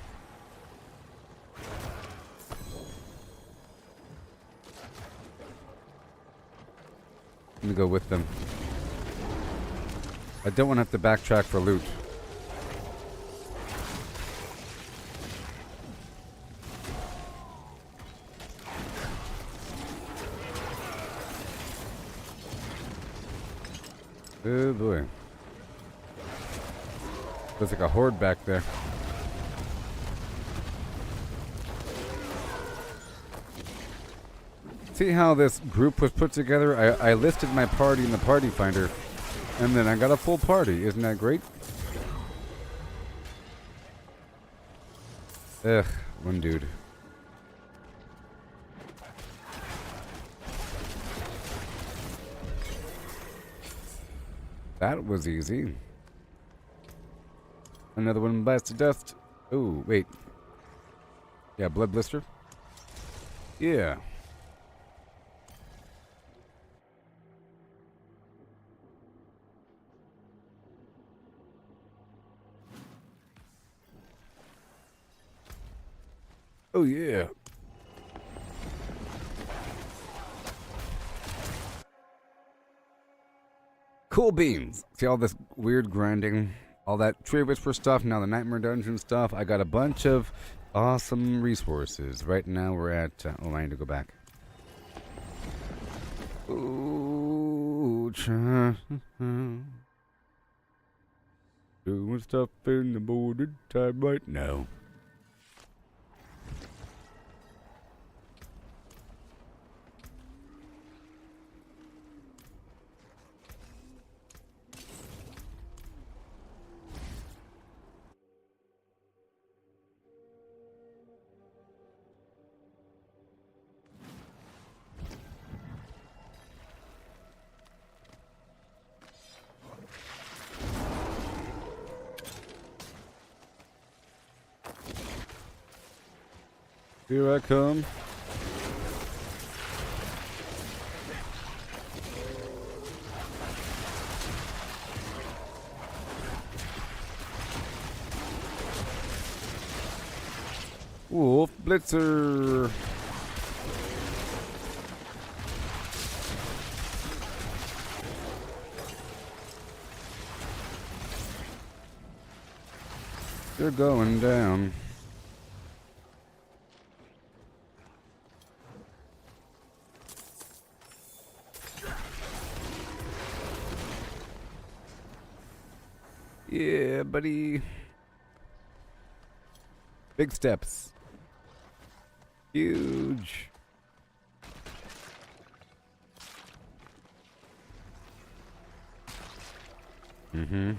Let me go with them. I don't want to have to backtrack for loot. Oh boy. There's like a horde back there. See how this group was put together? I listed my party in the party finder, and then I got a full party. Isn't that great? Ugh, one dude. That was easy. Another one bites to dust. Oh, wait. Yeah, blood blister. Yeah. Oh, yeah. Cool beans. See all this weird grinding, all that Tree Whisper stuff, now the Nightmare Dungeon stuff. I got a bunch of awesome resources. Right now we're at... oh, I need to go back. Ooh, doing stuff in the morning time right now. Here I come. Wolf Blitzer. They're going down. Yeah, buddy. Big steps. Huge. Mm-hmm.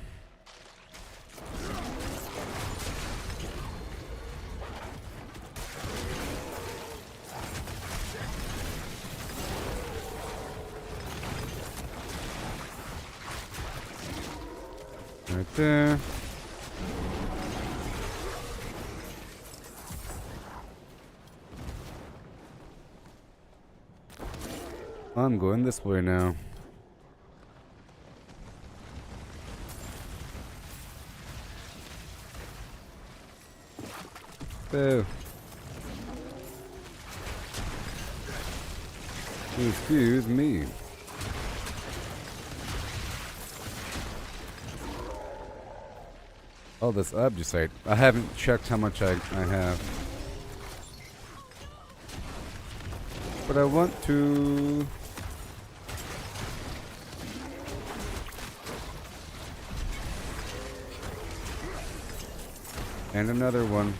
Right there. I'm going this way now. Boo. Excuse me. Oh, this obfuscite. I haven't checked how much I have. But I want to... And another one.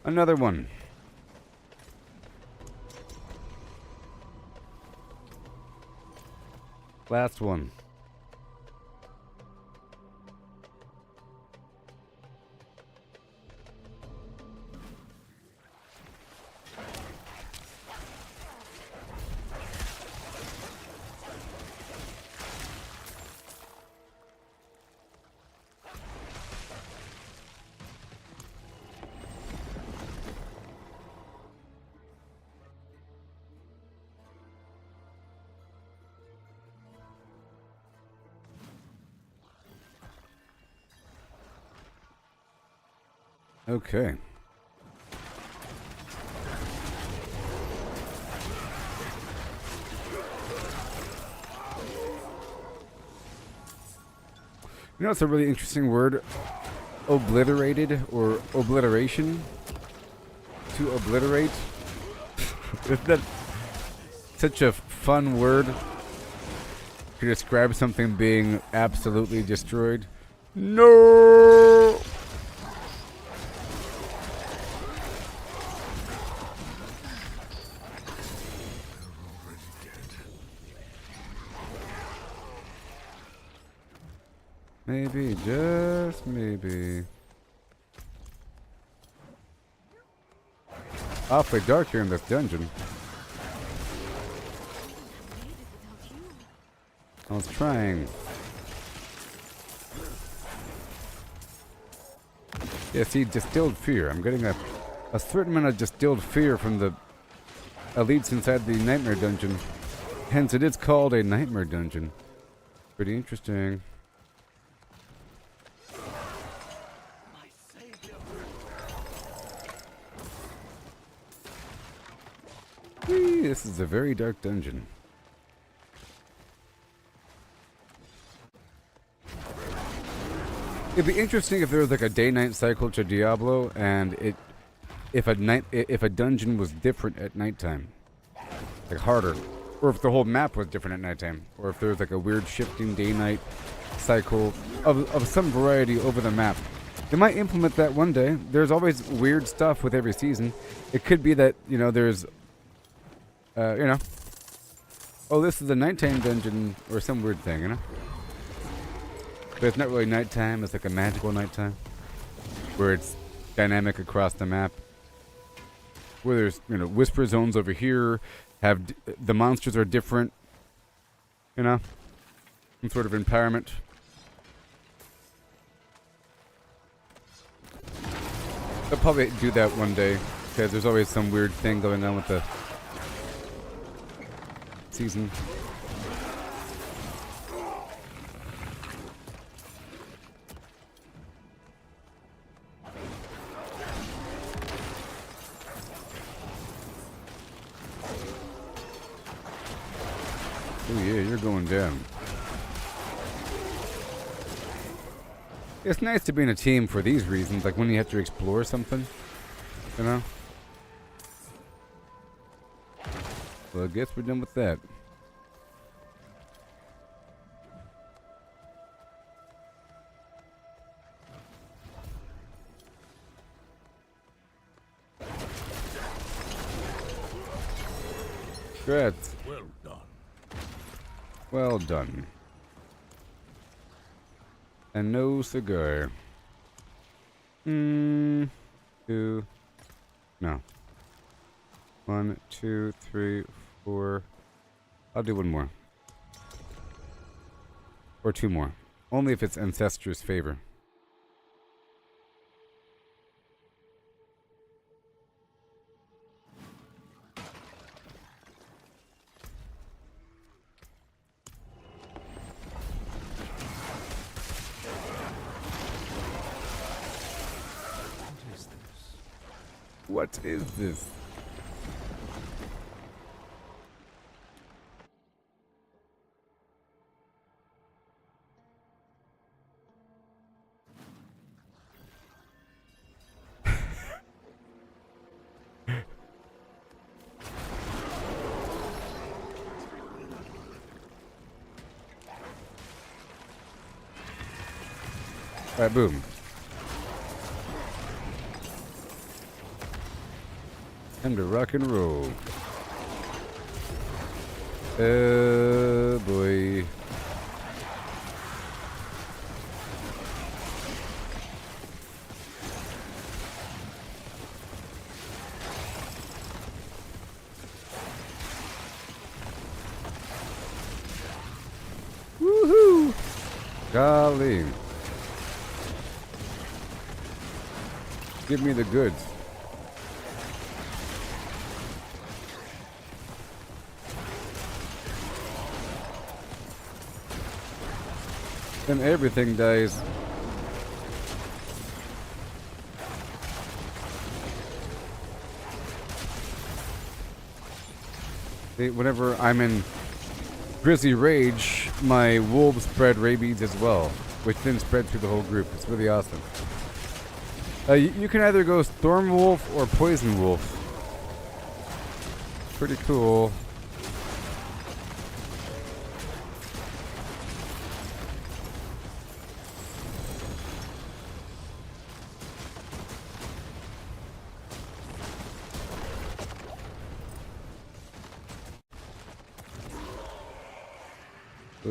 Another one. Last one. Okay. You know, it's a really interesting word. Obliterated or obliteration. To obliterate. Isn't that such a fun word to describe something being absolutely destroyed? No! Maybe, just maybe. Awfully dark here in this dungeon. I was trying. Yeah, see, distilled fear. I'm getting a certain amount of distilled fear from the elites inside the nightmare dungeon. Hence, it is called a nightmare dungeon. Pretty interesting. Whee, this is a very dark dungeon. It'd be interesting if there was like a day-night cycle to Diablo, and if a dungeon was different at nighttime, like harder, or if the whole map was different at nighttime, or if there was like a weird shifting day-night cycle of some variety over the map. They might implement that one day. There's always weird stuff with every season. It could be that, you know, there's oh, this is a nighttime dungeon or some weird thing, you know? But it's not really nighttime, it's like a magical nighttime where it's dynamic across the map. Where there's, you know, whisper zones over here, the monsters are different, you know? Some sort of empowerment. They'll probably do that one day because there's always some weird thing going on with the season. Oh yeah, you're going down. It's nice to be in a team for these reasons, like when you have to explore something, you know? Well, I guess we're done with that. Congrats. Well done. Well done. And no cigar. Two. No. 1, 2, 3, 4. I'll do one more. Or 2 more. Only if it's Ancestress favor. What is this? Alright, boom. Time to rock and roll. Oh boy. Woohoo! Golly. Give me the goods. Then everything dies. See, whenever I'm in Grizzly Rage, my wolves spread rabies as well, which then spread through the whole group. It's really awesome. You can either go Storm Wolf or Poison Wolf. Pretty cool.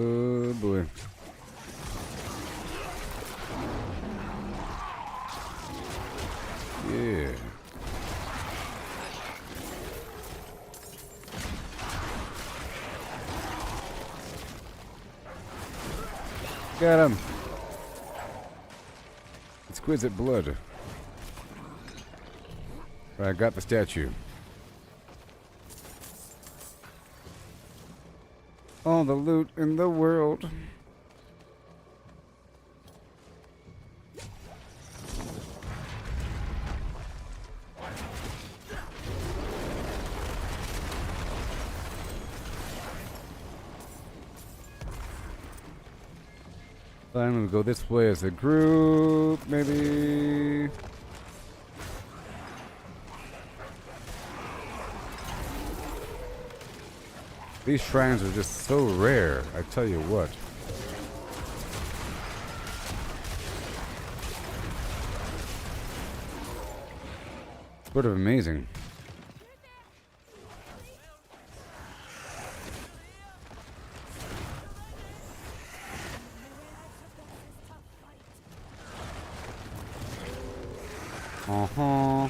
Oh boy. Yeah. Got him. Exquisite blood. I got the statue. All the loot in the world. I'm gonna go this way as a group, maybe. These shrines are just so rare, I tell you what. Sort of amazing. Uh-huh.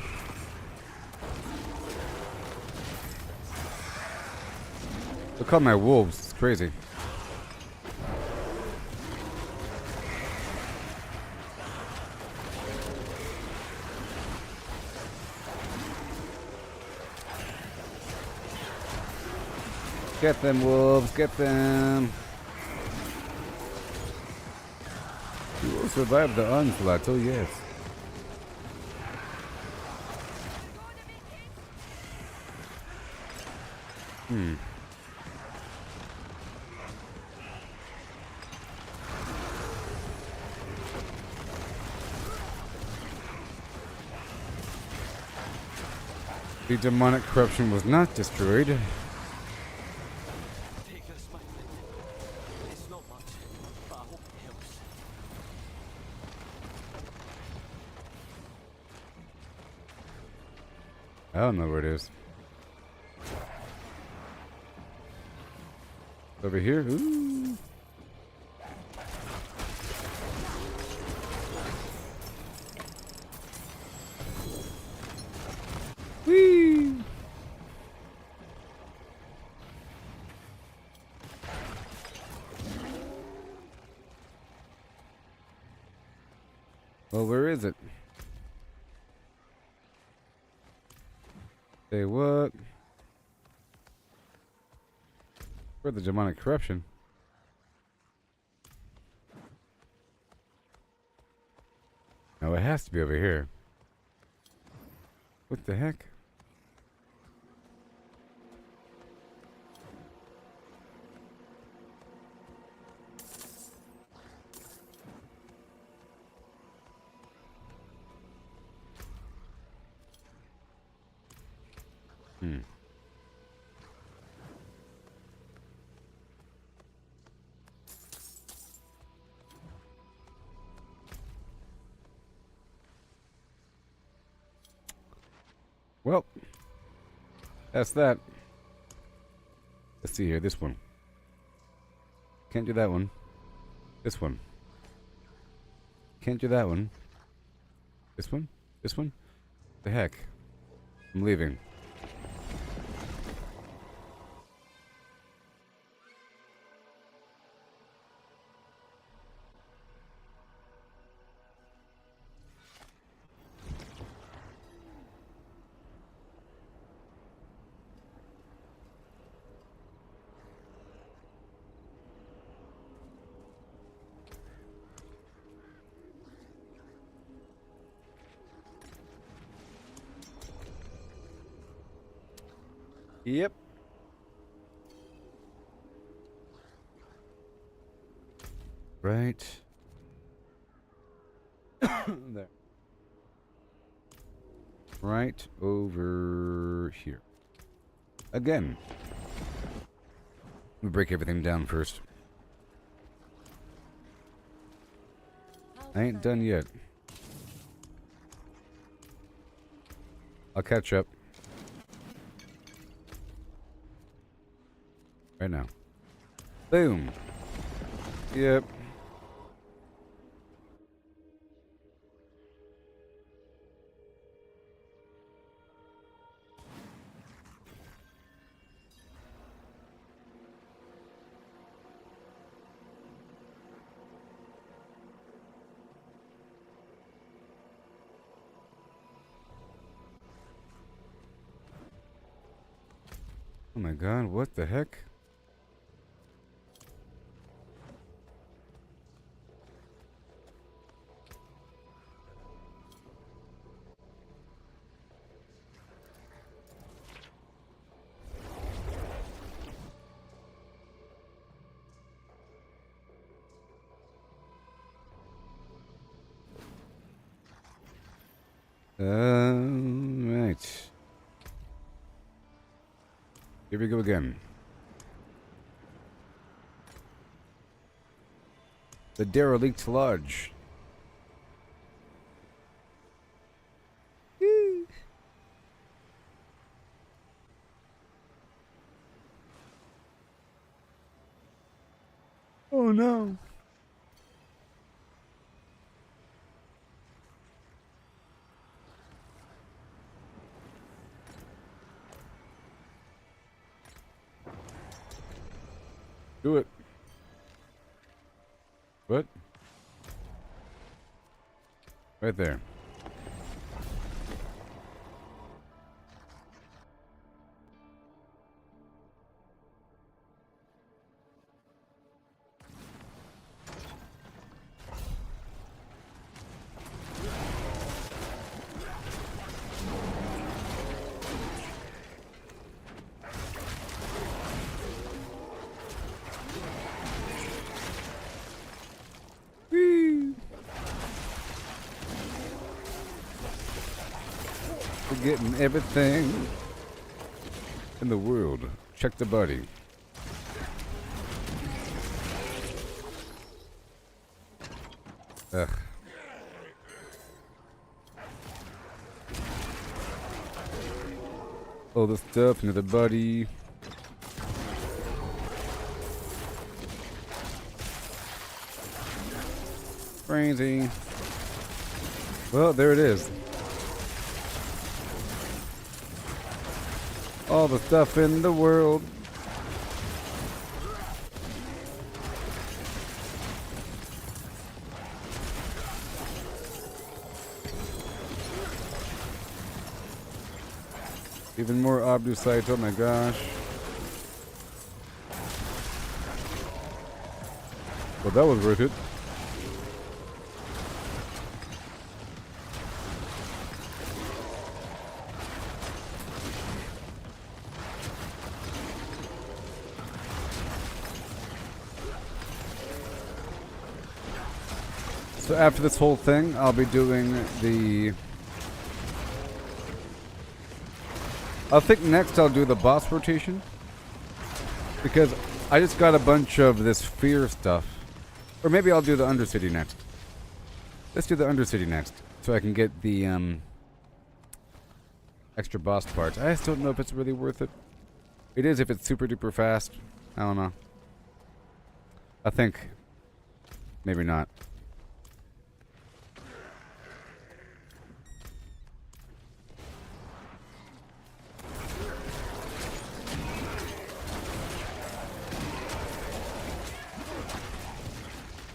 Look at my wolves, it's crazy. Get them, wolves, get them. You will survive the onslaught, oh yes. The demonic corruption was not destroyed. Take us, my friend. It's not much, but I hope it helps. I don't know where it is. Over here? Ooh. Whee! Well, where is it? Say what? Where the demonic corruption? No, it has to be over here. What the heck? Well, that's that. Let's see here. This one. Can't do that one. This one. Can't do that one. This one? This one? The heck? I'm leaving. Yep. Right. There. Right over here. Again. We break everything down first. I ain't done yet. I'll catch up. Right now. Boom. Yep. Oh my god, what the heck? Right. Here we go again. The derelict lodge. Oh no. Do it. What? Right there. We're getting everything in the world. Check the body. Ugh. All the stuff into the body. Crazy. Well, there it is. All the stuff in the world. Even more obducite, oh my gosh. Well, that was worth it. So after this whole thing, I'll be doing the... I think next I'll do the boss rotation. Because I just got a bunch of this fear stuff. Or maybe I'll do the Undercity next. Let's do the Undercity next. So I can get the extra boss parts. I just don't know if it's really worth it. It is if it's super duper fast. I don't know. I think maybe not.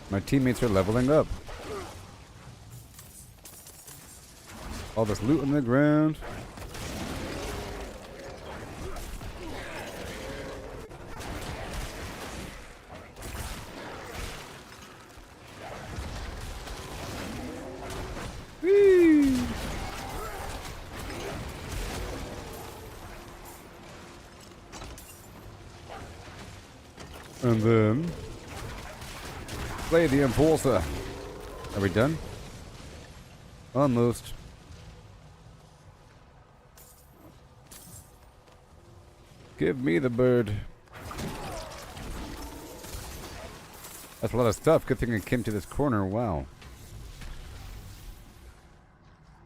My teammates are leveling up. All this loot on the ground. Whee! And then play the Enforcer. Are we done? Almost. Give me the bird. That's a lot of stuff. Good thing I came to this corner. Wow.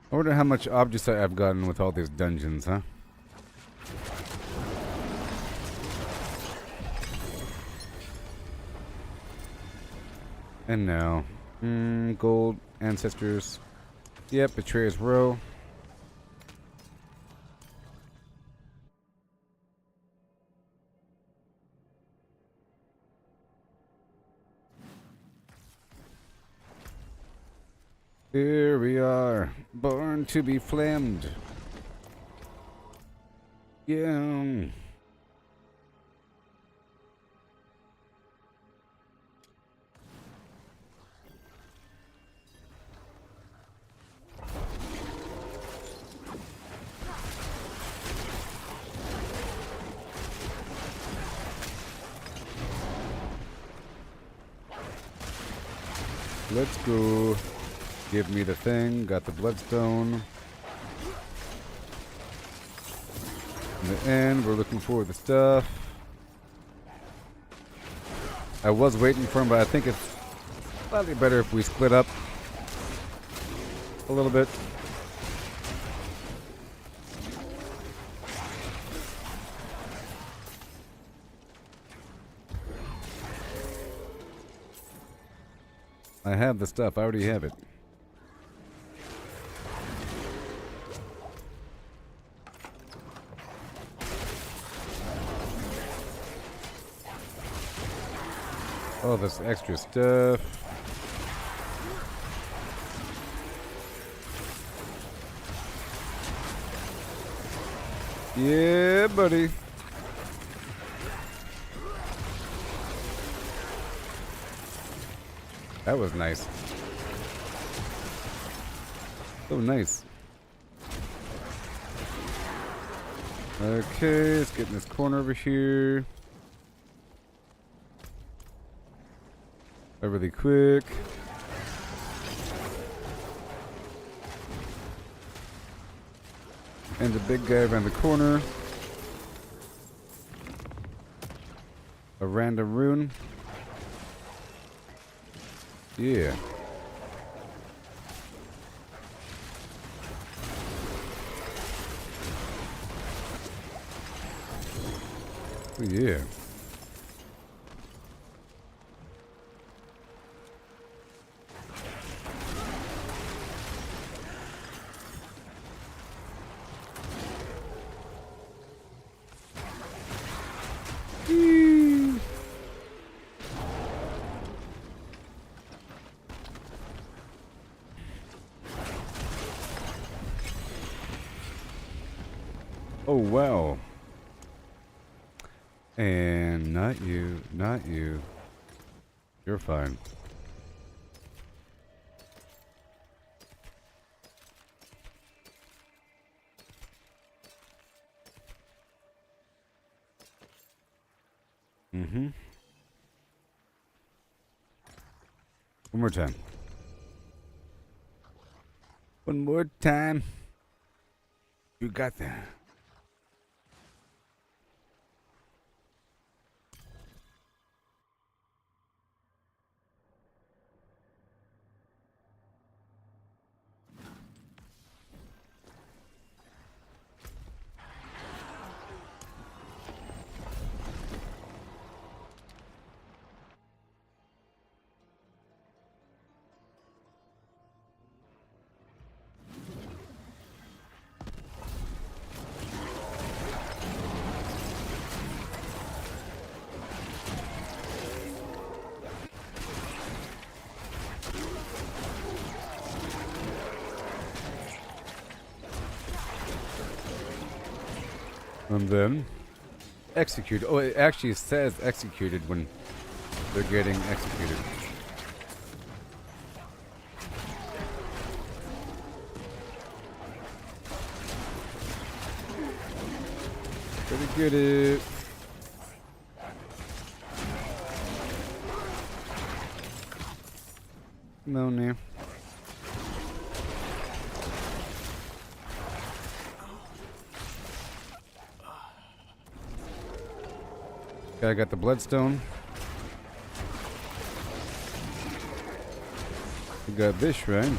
I wonder how much objects I've gotten with all these dungeons, huh? And now, gold, ancestors. Yep, Betrayer's Row. Here we are, born to be flamed. Yeah. Let's go. Give me the thing. Got the bloodstone. In the end, we're looking for the stuff. I was waiting for him, but I think it's slightly better if we split up a little bit. I have the stuff. I already have it. All this extra stuff. Yeah, buddy. That was nice. So nice. Okay, let's get in this corner over here. Really quick. And the big guy around the corner. A random rune. Yeah. Oh, yeah. Oh, wow. And not you, not you. You're fine. Mm-hmm. One more time. One more time. You got that. And then execute. Oh, it actually says executed when they're getting executed. Better get it. No, no. Okay, I got the bloodstone. We got this shrine.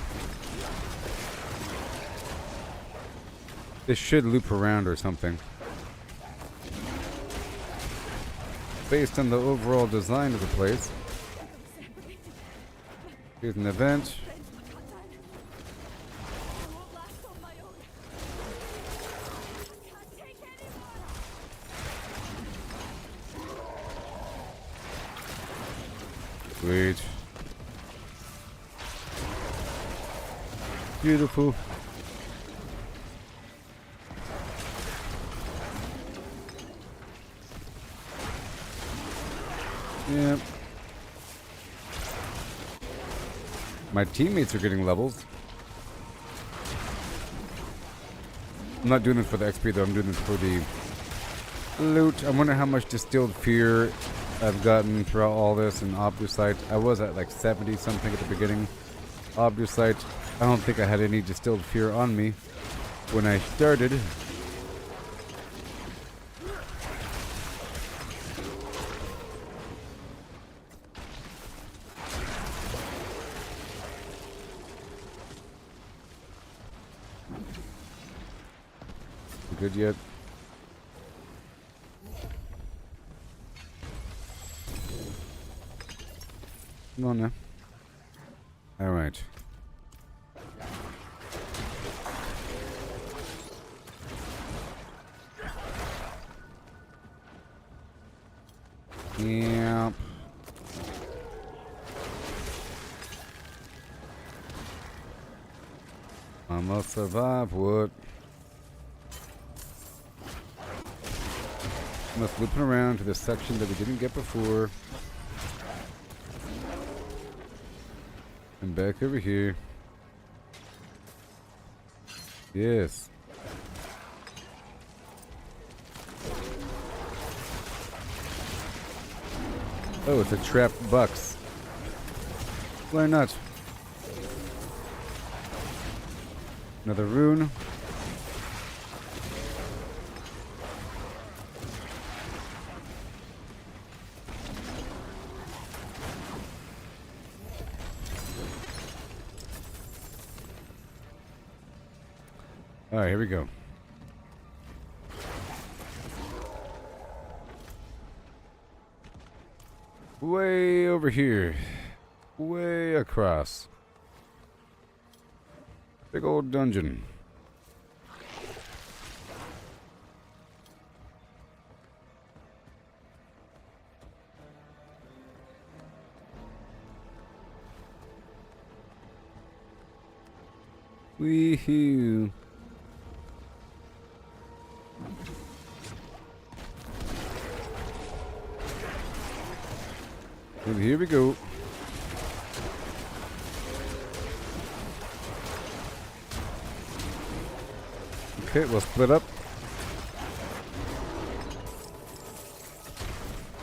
This should loop around or something. Based on the overall design of the place. Here's an event. Sweet. Beautiful. Yep. My teammates are getting levels. I'm not doing this for the XP though, I'm doing this for the loot. I wonder how much distilled fear I've gotten throughout all this in Obducite. I was at like 70 something at the beginning. Obducite, I don't think I had any distilled fear on me when I started. Good yet? Come on now. All right. Yep. I must survive what? Must loop around to the section that we didn't get before. And back over here. Yes. Oh, it's a trapped bucks. Why not? Another rune. All right, here we go. Way over here. Way across. Big old dungeon. Wee-hoo. And here we go. Okay, we'll split up.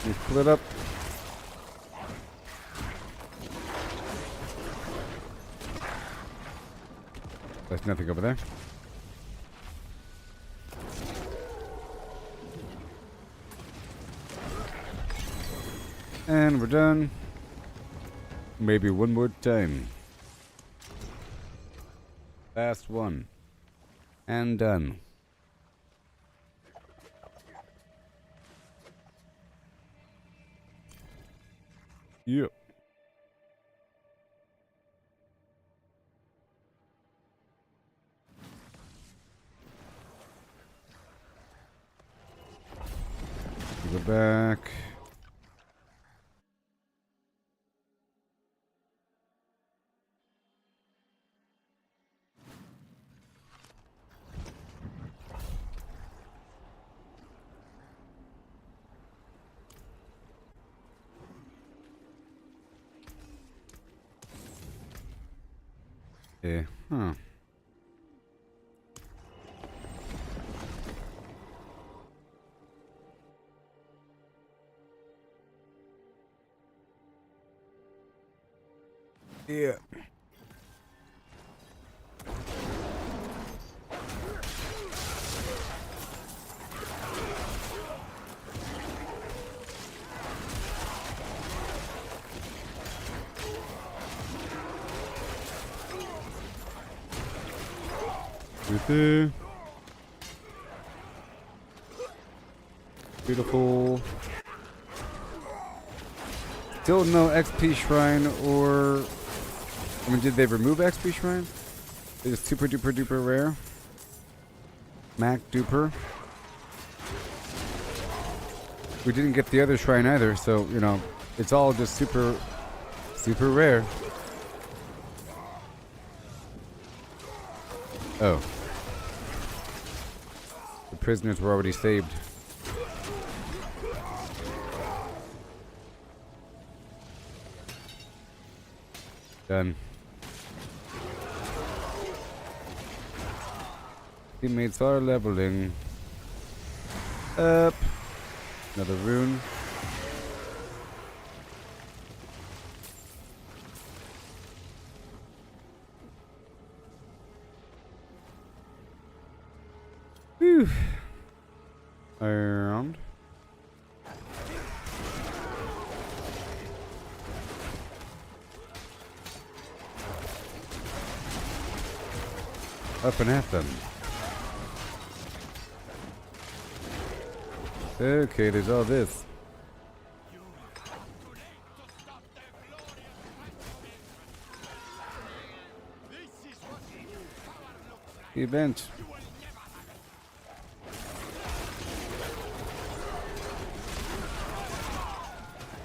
We split up. There's nothing over there. And we're done. Maybe one more time. Last one. And done. Yep. Go back. Yeah, huh. Yeah. Right there. Beautiful. Still no XP shrine or... I mean, did they remove XP shrine? It is super duper duper rare. Mac duper. We didn't get the other shrine either, so, you know, it's all just super, super rare. Oh. The prisoners were already saved. Done. Teammates are leveling up. Another rune. Whew. Around. Up and at them. Okay, there's all this. Event.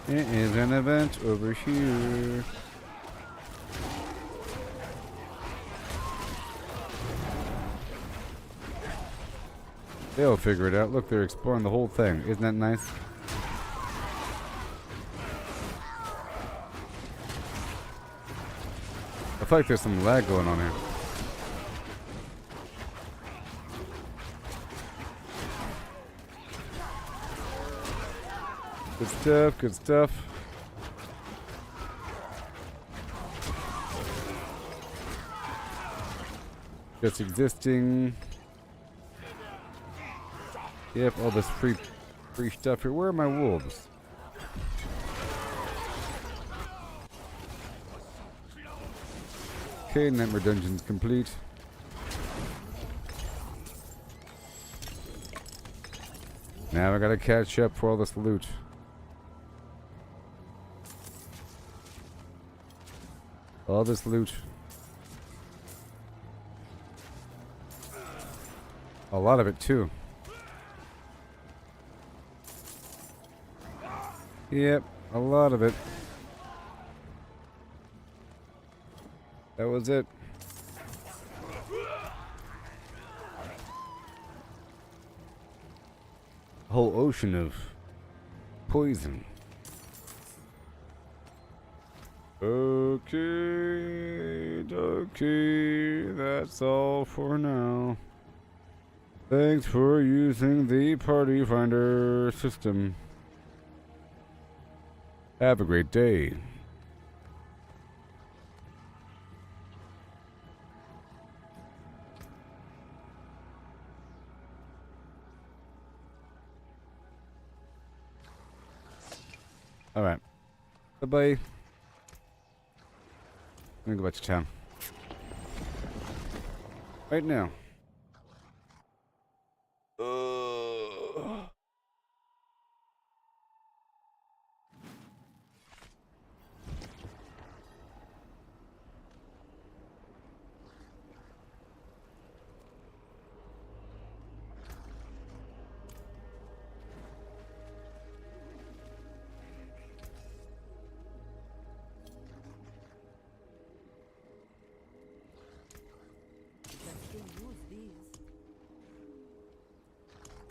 It is an event over here. They'll figure it out. Look, they're exploring the whole thing. Isn't that nice? I feel like there's some lag going on here. Good stuff, good stuff. Just existing. Yep, all this free stuff here. Where are my wolves? Okay, Nightmare Dungeon's complete. Now I gotta catch up for all this loot. All this loot. A lot of it too. Yep, a lot of it. That was it. A whole ocean of poison. Okay, that's all for now. Thanks for using the Party Finder system. Have a great day. Alright. Bye-bye. I'm gonna go back to town. Right now.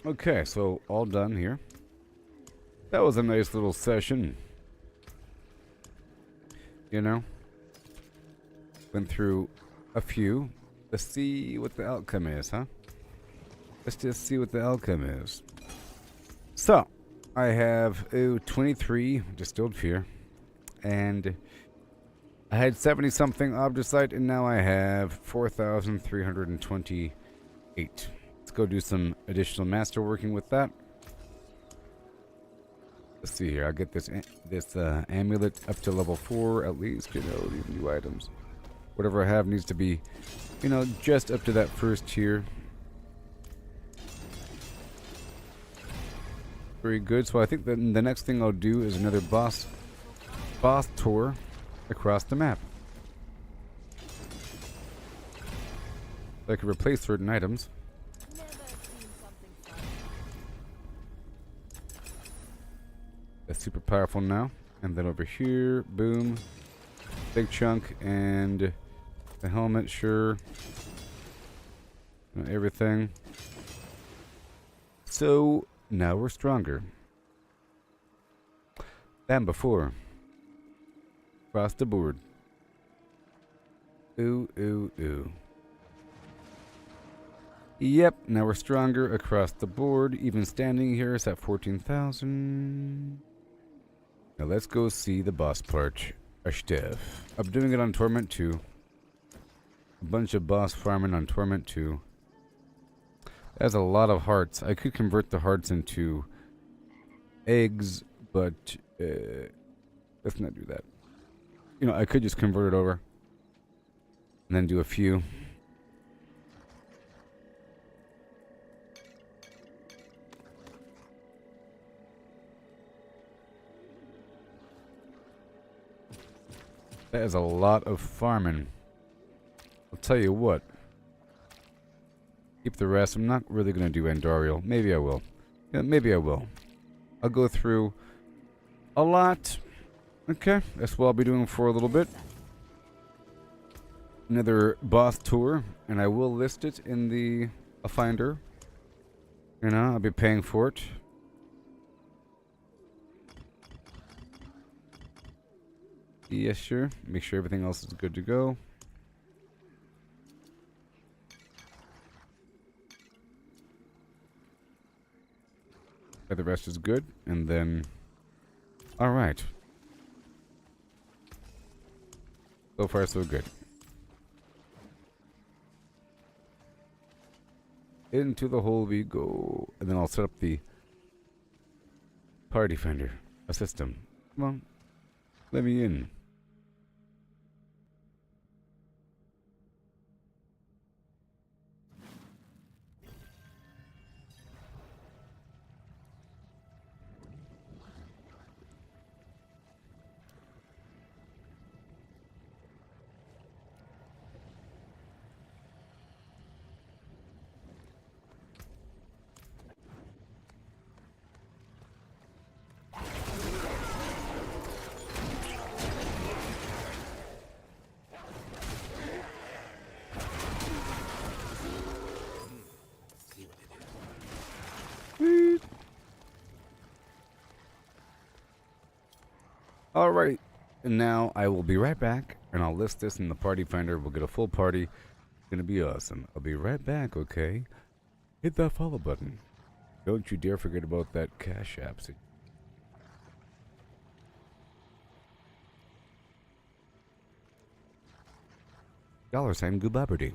Okay, so all done here. That was a nice little session. You know? Went through a few. Let's see what the outcome is, huh? Let's just see what the outcome is. So, I have 23 distilled fear. And I had 70 something obdusite, and now I have 4,328. Let's go do some additional master working with that. Let's see here. I'll get this amulet up to level 4 at least. You know, these new items. Whatever I have needs to be, you know, just up to that first tier. Very good. So I think that the next thing I'll do is another boss tour across the map. So I can replace certain items. That's super powerful now. And then over here, boom. Big chunk and the helmet, sure. And everything. So now we're stronger than before. Across the board. Ooh, ooh, ooh. Yep, now we're stronger across the board. Even standing here is at 14,000. Now let's go see the boss part. Ashdev. I'm doing it on Torment 2. A bunch of boss farming on Torment 2. That's a lot of hearts. I could convert the hearts into eggs, but let's not do that. You know, I could just convert it over and then do a few. That is a lot of farming. I'll tell you what. Keep the rest. I'm not really going to do Andariel. Maybe I will. Yeah, maybe I will. I'll go through a lot. Okay, that's what I'll be doing for a little bit. Another boss tour, and I will list it in the finder. You know, I'll be paying for it. Yes, sure. Make sure everything else is good to go. The rest is good, and then... Alright. So far, so good. Into the hole we go. And then I'll set up the party finder. A system. Come on. Let me in. Alright, and now I will be right back, and I'll list this in the party finder. We'll get a full party. It's gonna be awesome. I'll be right back, okay? Hit that follow button. Don't you dare forget about that Cash App. $sign Gooboberti.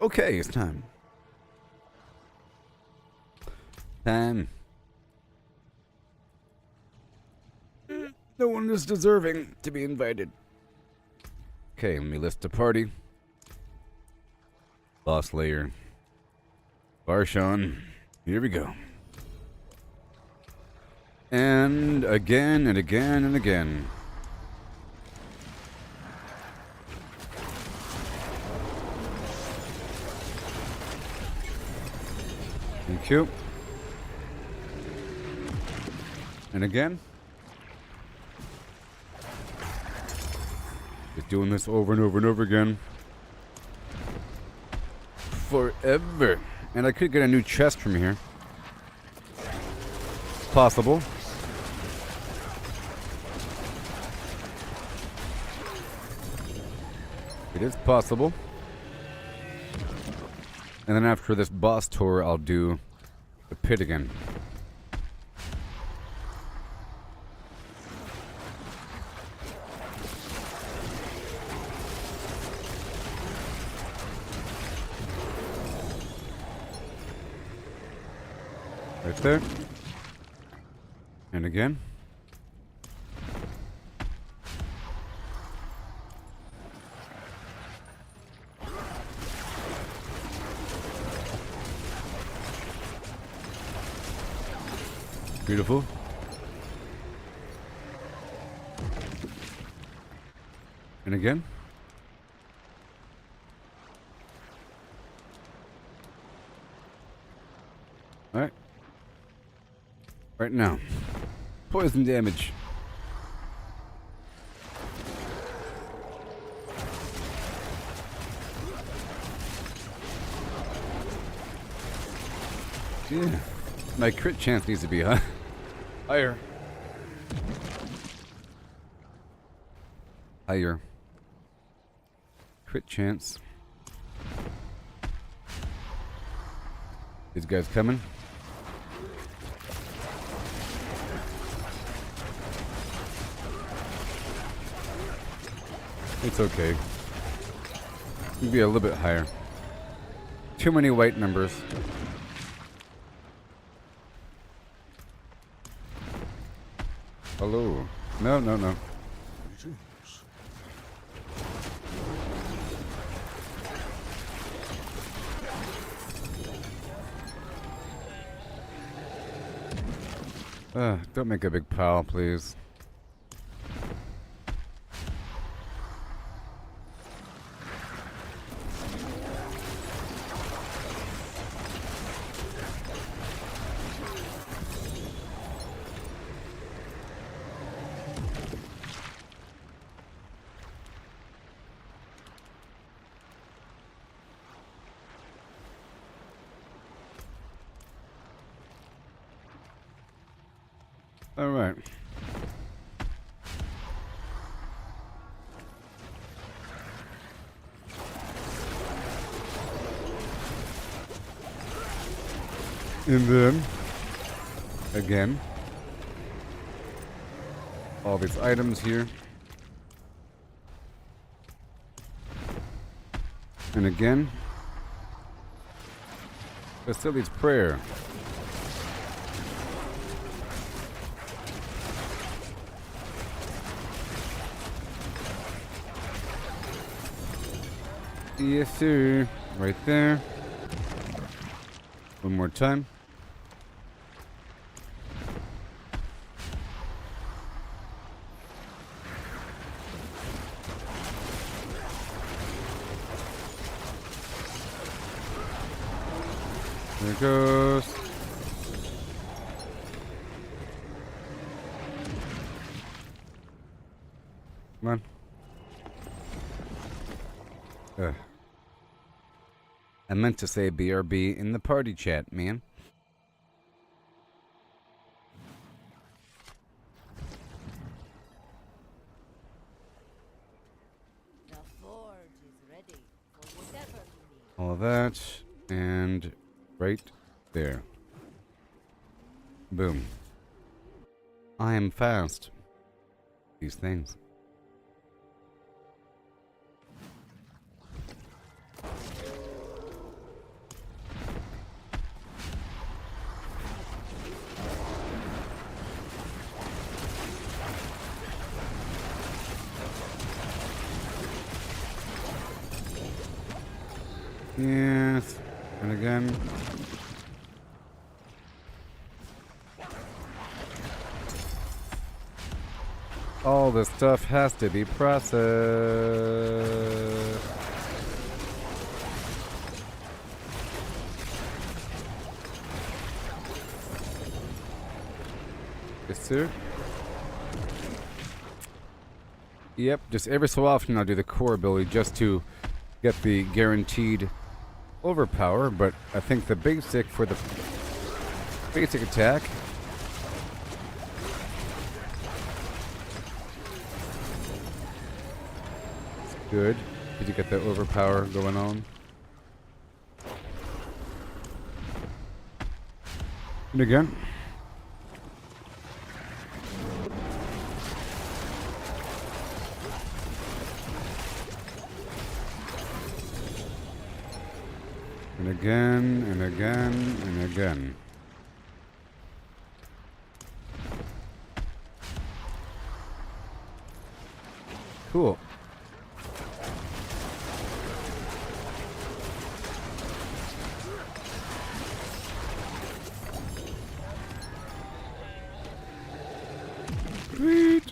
Okay, it's time. Time. No one is deserving to be invited. Okay, let me list the party. Boss Layer. Barshawn. Here we go. And again and again and again. Thank you. And again. Just doing this over and over and over again. Forever. And I could get a new chest from here. Possible. It is possible. And then after this boss tour, I'll do the pit again. Right there. And again. Beautiful. And again. Alright. Right now. Poison damage. Yeah. My crit chance needs to be higher. Higher. Crit chance. These guys coming. It's okay. It'll be a little bit higher. Too many white numbers. Hello. No, no, no. Greetings. Don't make a big pile, please. All right. And then, again, all these items here. And again, Vasili's prayer. Yes, sir. Right there. One more time. There it goes. Come on. I meant to say BRB in the party chat, man. The forge is ready for whatever you need. All that, and right there. Boom. I am fast. These things. Yes. And again. All this stuff has to be processed. Yes, sir. Yep, just every so often I'll do the core ability just to get the guaranteed overpower, but I think the basic for the basic attack is good. Did you get that overpower going on? And again. And again, and again, and again. Cool. Sweet.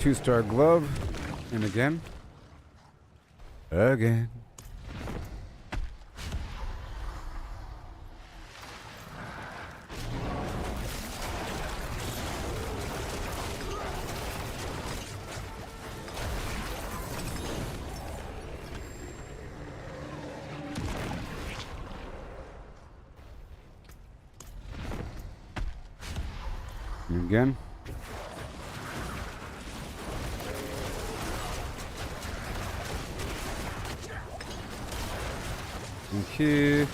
Two-star glove, and again. Again. And again. Okay.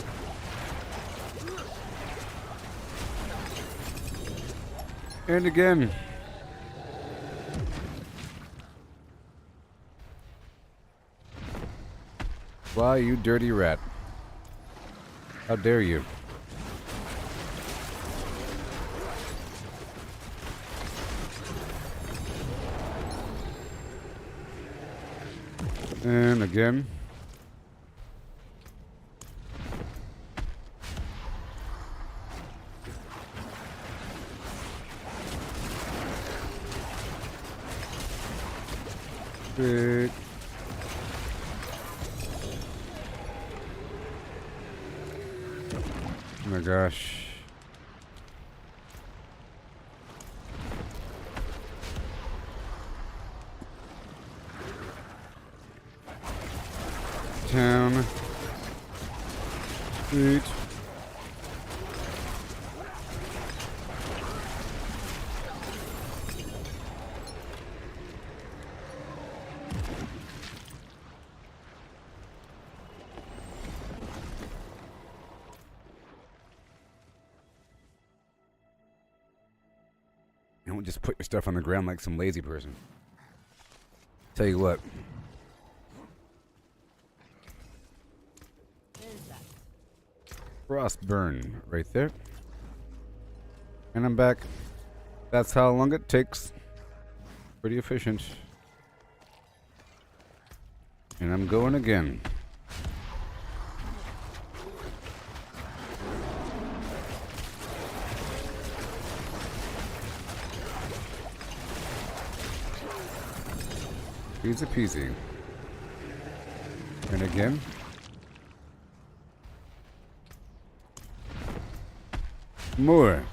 And again. Why, you dirty rat. How dare you? And again. Big. Oh my gosh. Town. Street. Don't just put your stuff on the ground like some lazy person. Tell you what. Frost burn right there. And I'm back. That's how long it takes. Pretty efficient. And I'm going again. Easy peasy. And again. More.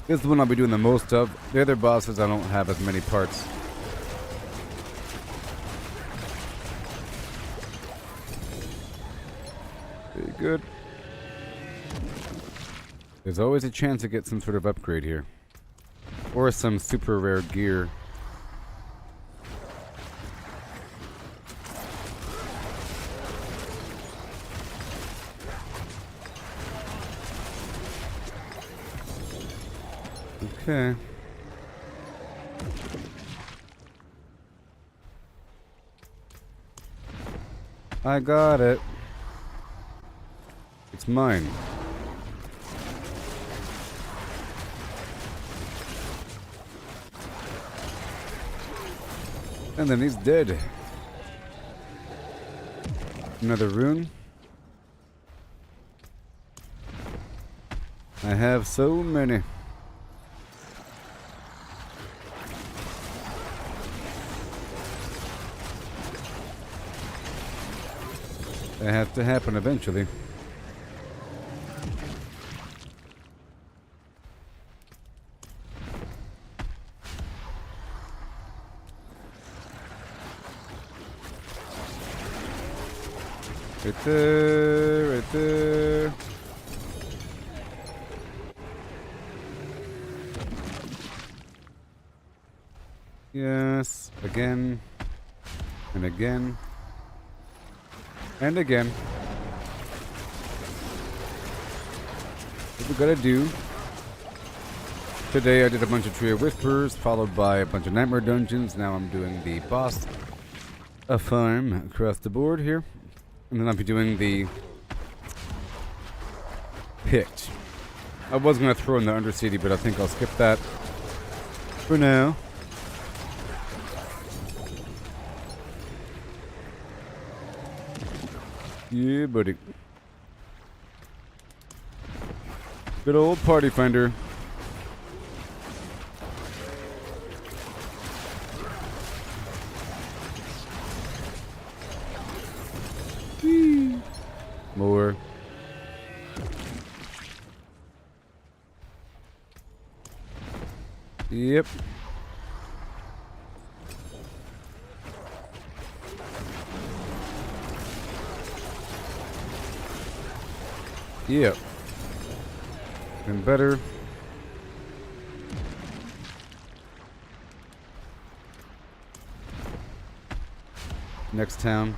This is the one I'll be doing the most of. The other bosses I don't have as many parts. Very good. There's always a chance to get some sort of upgrade here. Or some super rare gear. Okay. I got it. It's mine. And then he's dead. Another rune. I have so many. They have to happen eventually. Right there, right there. Yes, again, and again, and again. What we gotta do. Today I did a bunch of Tree of Whispers, followed by a bunch of Nightmare Dungeons. Now I'm doing the boss farm across the board here. And then I'll be doing the pit. I was going to throw in the Undercity, but I think I'll skip that for now. Yeah, buddy. Good old party finder. More. Yep. Yep. And better. Next town.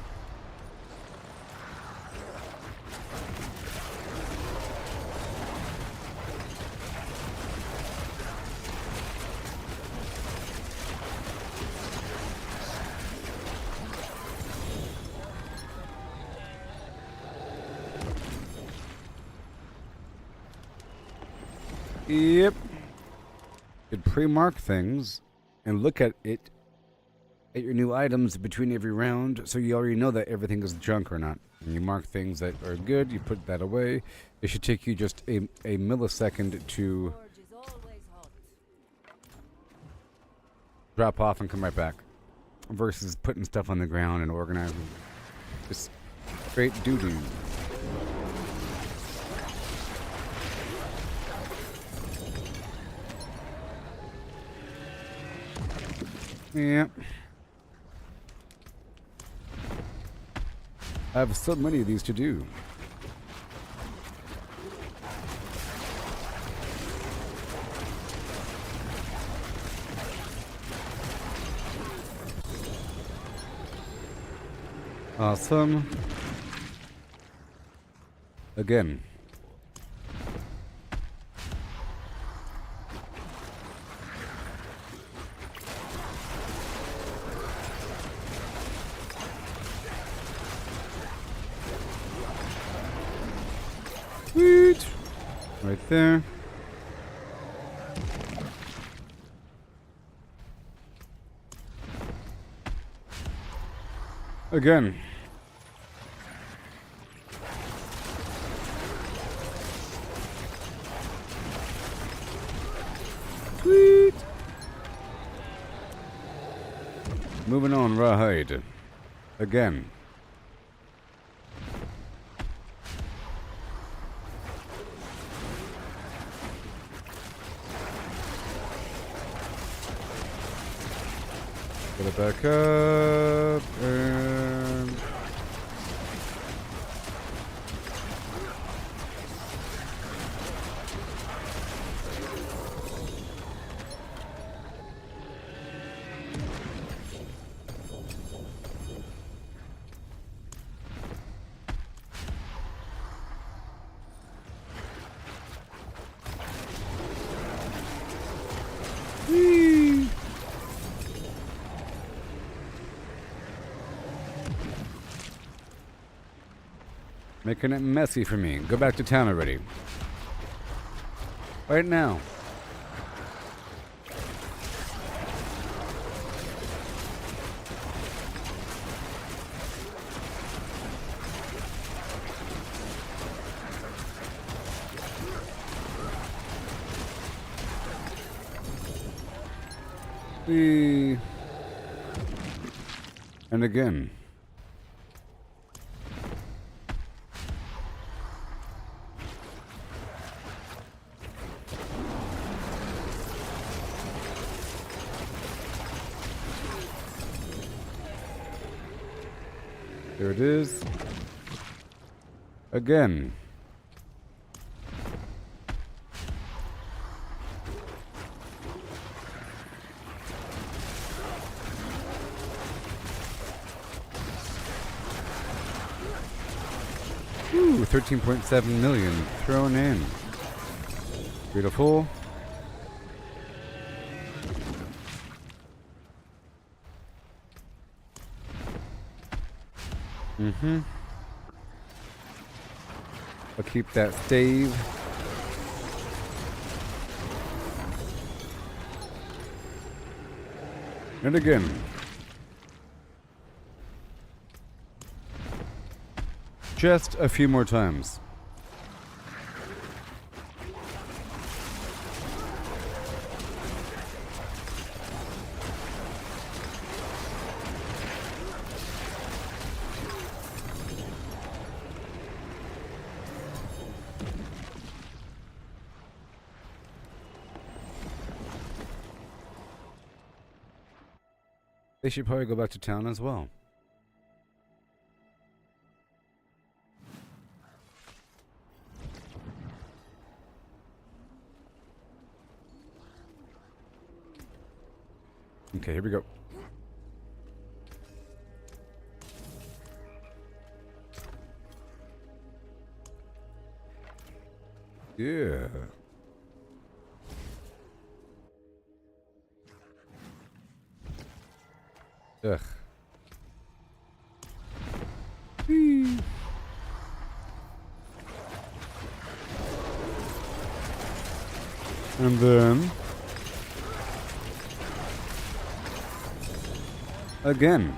Yep. You could pre-mark things and look at it at your new items between every round, so you already know that everything is junk or not. And you mark things that are good, you put that away. It should take you just a millisecond to drop off and come right back, versus putting stuff on the ground and organizing. Just straight doo-doo. Yeah. I have so many of these to do. Awesome. Again. Sweet. Right there. Again. Sweet. Moving on, right. Again. Get it back up and Making it messy for me. Go back to town already. Right now. And again. There it is. Again. Ooh, 13.7 million thrown in. Beautiful. I'll keep that stave. And again. Just a few more times. They should probably go back to town as well. Okay, here we go. Yeah. Ugh. Whee. And then again.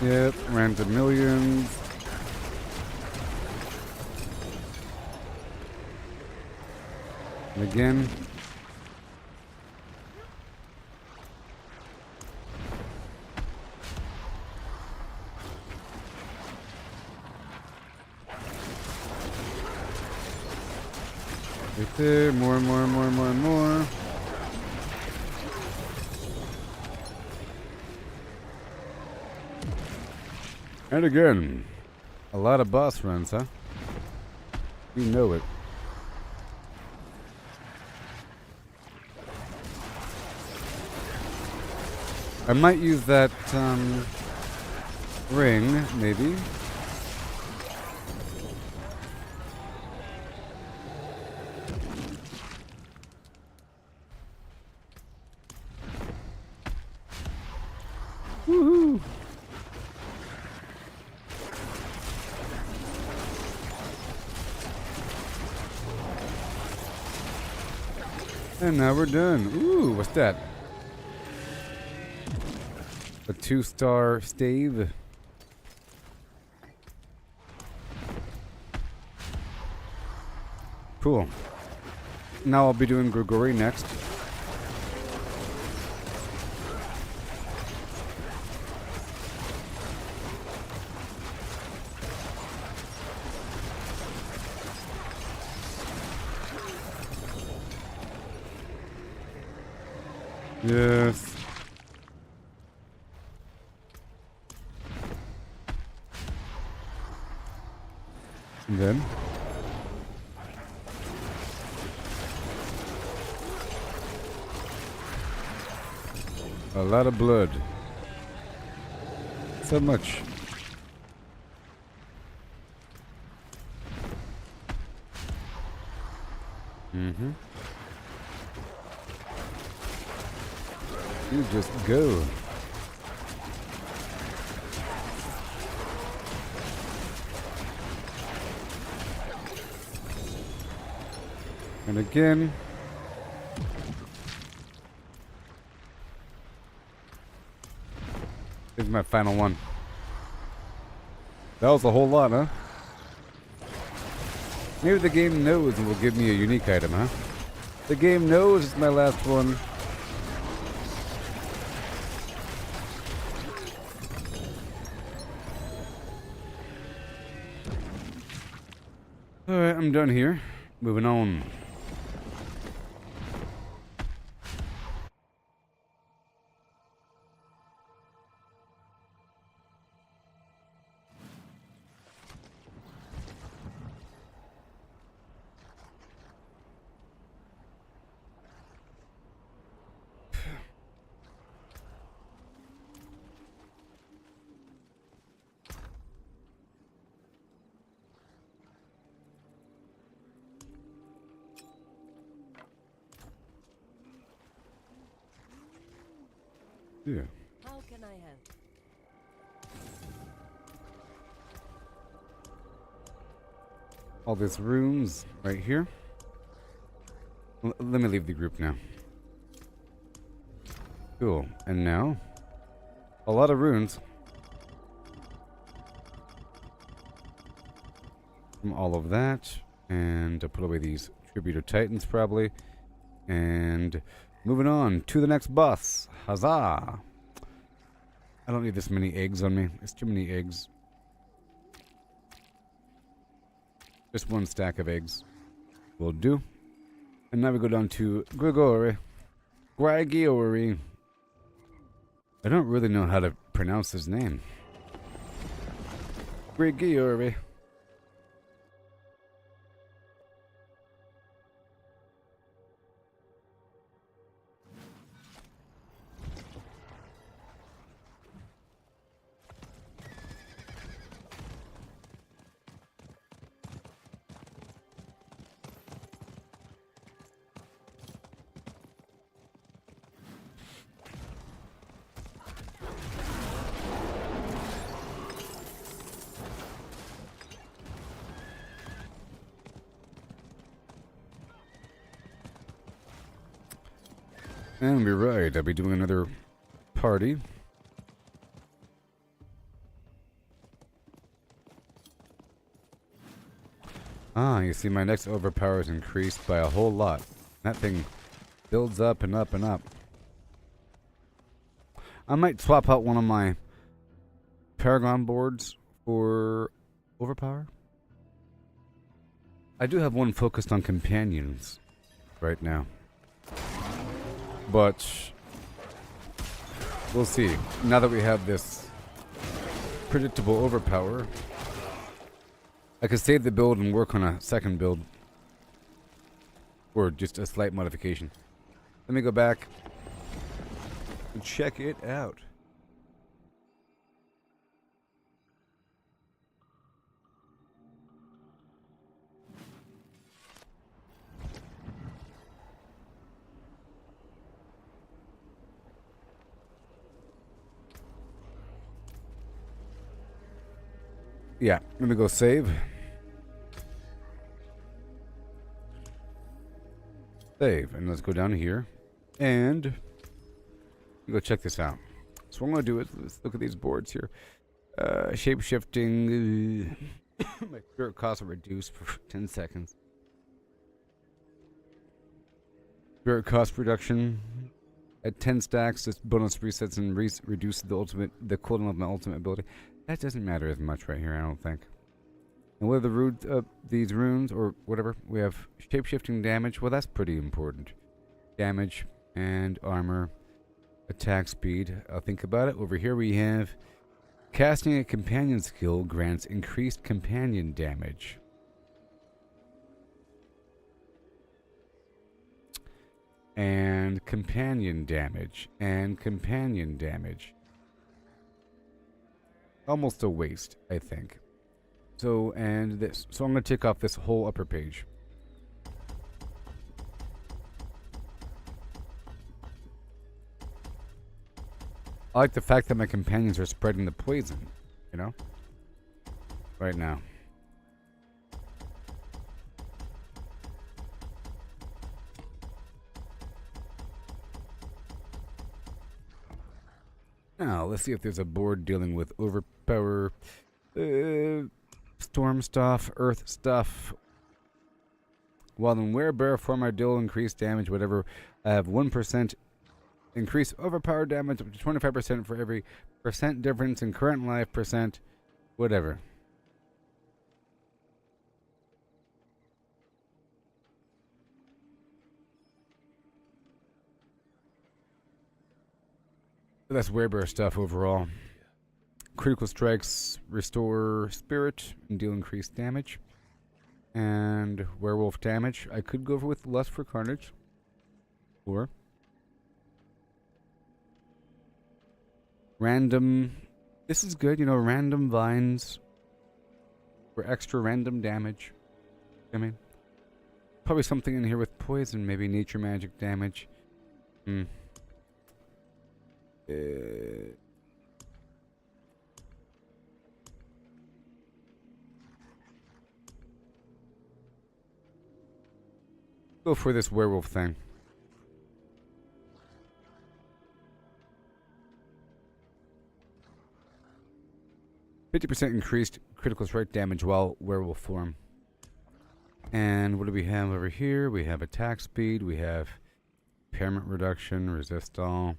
Yep, ran to millions. And again. Right there, more and more and more and more and more. And again, a lot of boss runs, huh? You know it. I might use that ring, maybe. Woohoo! And now we're done. Ooh, what's that? A 2-star stave. Cool. Now I'll be doing Grigori next. Yes. And then a lot of blood. So much. Mm-hmm. You just go. And again. This is my final one. That was a whole lot, huh? Maybe the game knows and will give me a unique item, huh? The game knows it's my last one. Alright, I'm done here. Moving on. Yeah. How can I help? All these runes right here. Let me leave the group now. Cool. And now, a lot of runes. From all of that. And I'll put away these Tribute of Titans probably. And moving on to the next boss. Huzzah! I don't need this many eggs on me. It's too many eggs. Just one stack of eggs will do. And now we go down to Grigori. Grigori. I don't really know how to pronounce his name. Grigori. And we're right, I'll be doing another party. Ah, you see my next overpower is increased by a whole lot. That thing builds up and up and up. I might swap out one of my Paragon boards for overpower. I do have one focused on companions right now. But we'll see. Now that we have this predictable overpower, I could save the build and work on a second build. Or just a slight modification. Let me go back and check it out. Yeah, let me go save. Save, and let's go down here. And go check this out. So what I'm going to do is, let's look at these boards here. Shape-shifting. My spirit cost will reduce for 10 seconds. Spirit cost reduction. At 10 stacks, this bonus resets and reduces the cooldown of my ultimate ability. That doesn't matter as much right here, I don't think. And what are the roots of these runes, or whatever? We have shape-shifting damage. Well, that's pretty important. Damage and armor. Attack speed. I'll think about it. Over here we have casting a companion skill grants increased companion damage. And companion damage. And companion damage. Almost a waste, I think. So, and this. So I'm going to take off this whole upper page. I like the fact that my companions are spreading the poison, you know? Right now. Now, let's see if there's a board dealing with overpower, storm stuff, earth stuff. While in werebearer form, I deal increased damage, whatever. I have 1% increase overpower damage up to 25% for every percent difference in current life percent, whatever. That's werebearer stuff overall. Critical strikes restore spirit and deal increased damage. And werewolf damage. I could go with lust for carnage. Or random. This is good, you know, random vines for extra random damage. I mean, probably something in here with poison, maybe nature magic damage. Go for this werewolf thing. %50 increased critical strike damage while werewolf form. And what do we have over here? We have attack speed. We have impairment reduction, resist all.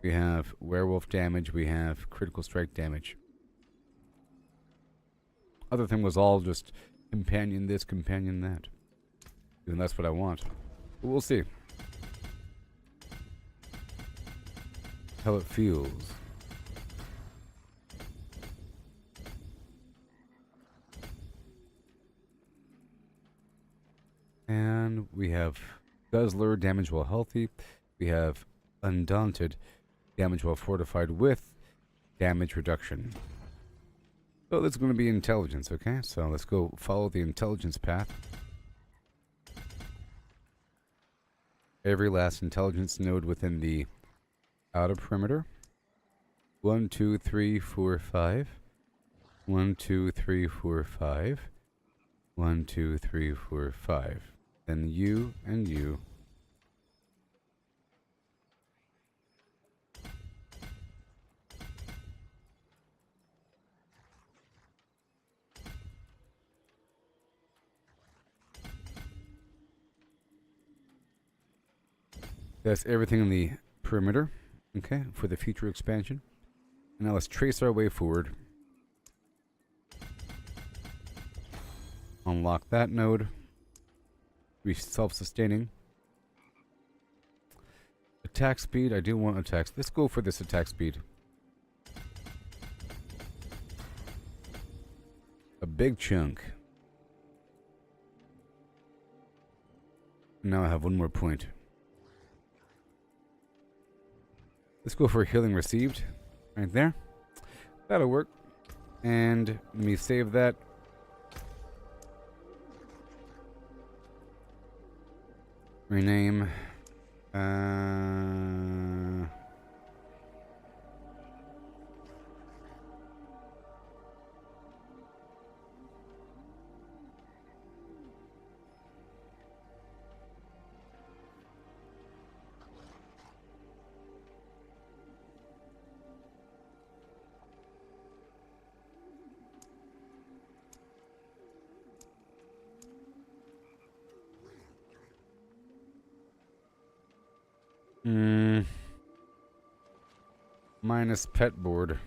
We have werewolf damage. We have critical strike damage. Other thing was all just companion this, companion that. And that's what I want. But we'll see how it feels. And we have Guzzler, damage while healthy. We have Undaunted, damage while fortified with damage reduction. So this is going to be intelligence, okay? So let's go follow the intelligence path. Every last intelligence node within the outer perimeter. 1, 2, 3, 4, 5. 1, 2, 3, 4, 5. 1, 2, 3, 4, 5. Then you and you. That's everything in the perimeter, okay, for the future expansion. And now let's trace our way forward. Unlock that node. Be self-sustaining. Attack speed, I do want attacks. Let's go for this attack speed. A big chunk. Now I have one more point. Let's go for healing received. Right there. That'll work. And let me save that. Rename. Minus pet board.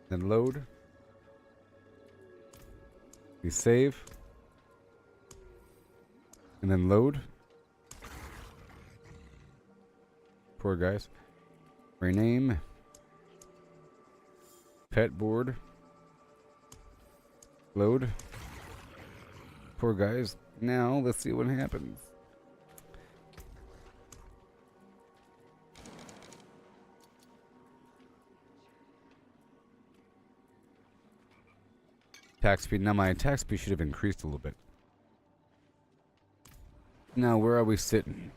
Then load. We save. And then load. Poor guys. Rename. Pet board. Load. Poor guys. Now let's see what happens. Attack speed. Now my attack speed should have increased a little bit. Now, where are we sitting?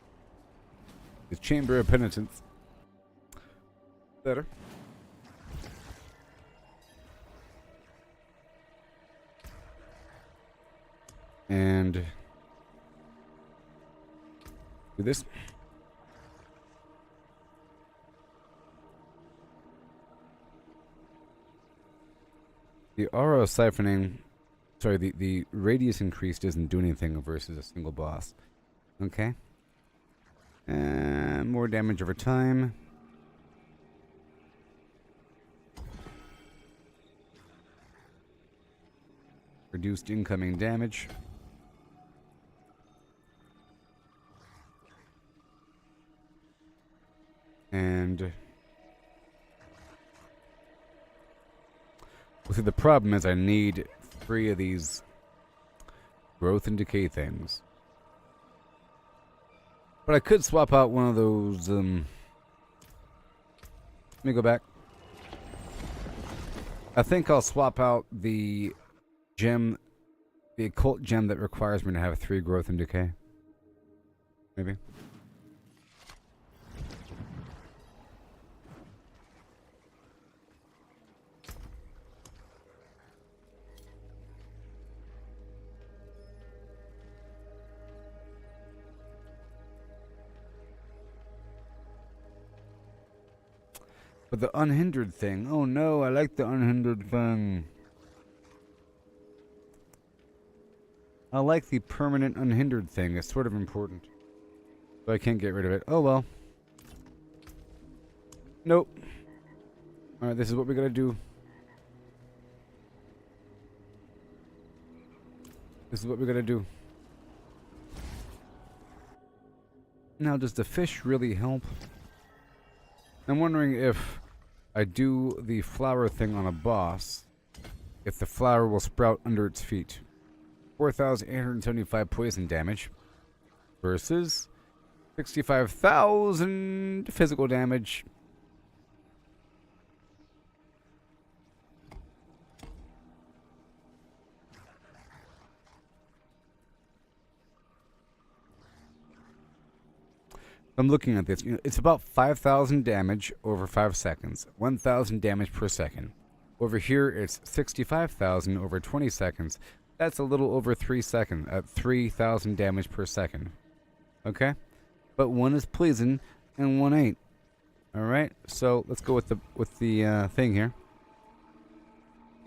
The Chamber of Penitence. Better. And do this. The aura siphoning, sorry, the radius increase doesn't do anything versus a single boss. Okay. And more damage over time. Reduced incoming damage. And well, see, the problem is I need 3 of these growth and decay things. But I could swap out one of those, let me go back. I think I'll swap out the gem, the occult gem that requires me to have 3 growth and decay. Maybe. But the unhindered thing, oh no, I like the unhindered thing. I like the permanent unhindered thing. It's sort of important. So I can't get rid of it. Oh well. Nope. Alright, this is what we gotta do. This is what we gotta do. Now, does the fish really help? I'm wondering if I do the flower thing on a boss, if the flower will sprout under its feet. 4,875 poison damage versus 65,000 physical damage. I'm looking at this. You know, it's about 5,000 damage over 5 seconds. 1,000 damage per second. Over here, it's 65,000 over 20 seconds. That's a little over 3 seconds. At 3,000 damage per second. Okay? But one is poison and one ain't. All right. So let's go with the thing here.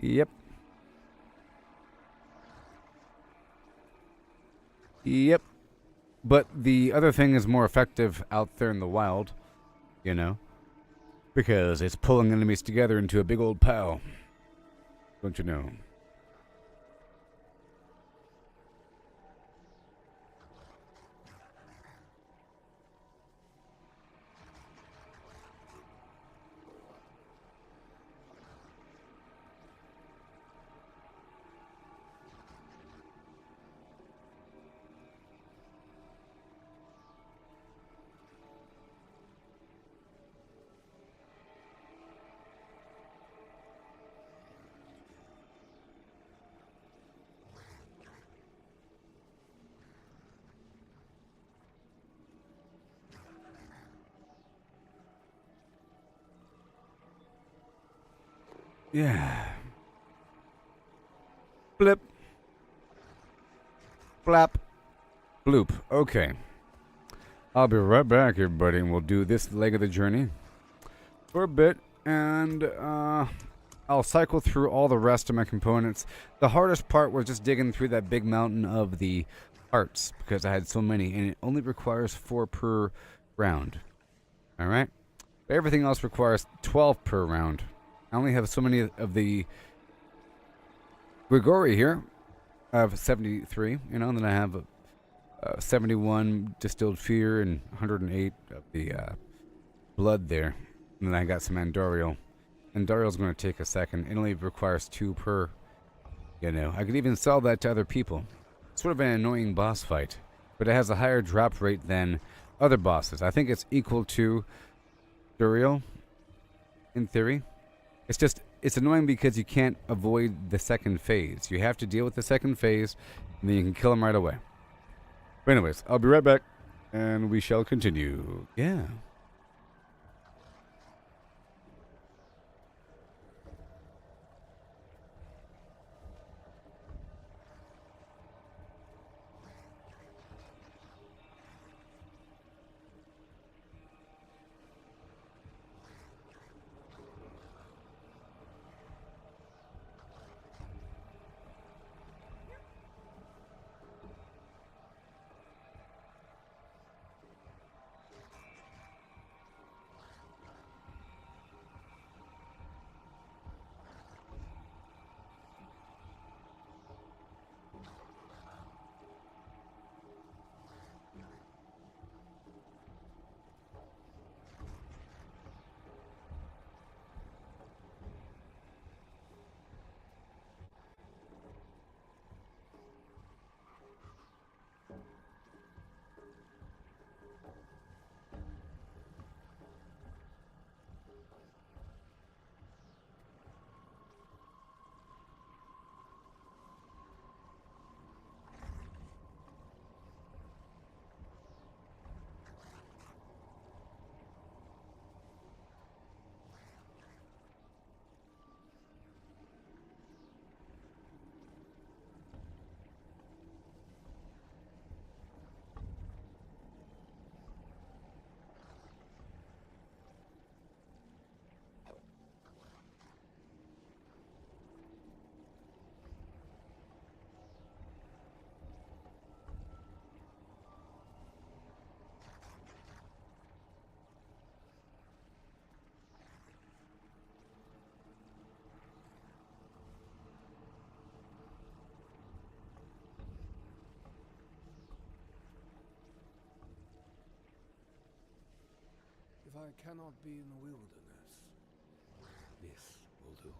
Yep. Yep. But the other thing is more effective out there in the wild, you know, because it's pulling enemies together into a big old pile. Don't you know? Yeah. Blip. Flap. Bloop. Okay. I'll be right back, everybody, and we'll do this leg of the journey for a bit, and I'll cycle through all the rest of my components. The hardest part was just digging through that big mountain of the parts, because I had so many, and it only requires 4 per round. Alright? Everything else requires 12 per round. I only have so many of the Grigori here. I have 73, you know, and then I have 71 distilled fear and 108 of the blood there. And then I got some Andariel. Andariel's going to take a second. It only requires 2 per, you know. I could even sell that to other people. It's sort of an annoying boss fight, but it has a higher drop rate than other bosses. I think it's equal to Duriel, in theory. It's just, it's annoying because you can't avoid the second phase. You have to deal with the second phase, and then you can kill him right away. But anyways, I'll be right back, and we shall continue. Yeah. If I cannot be in the wilderness, this will do.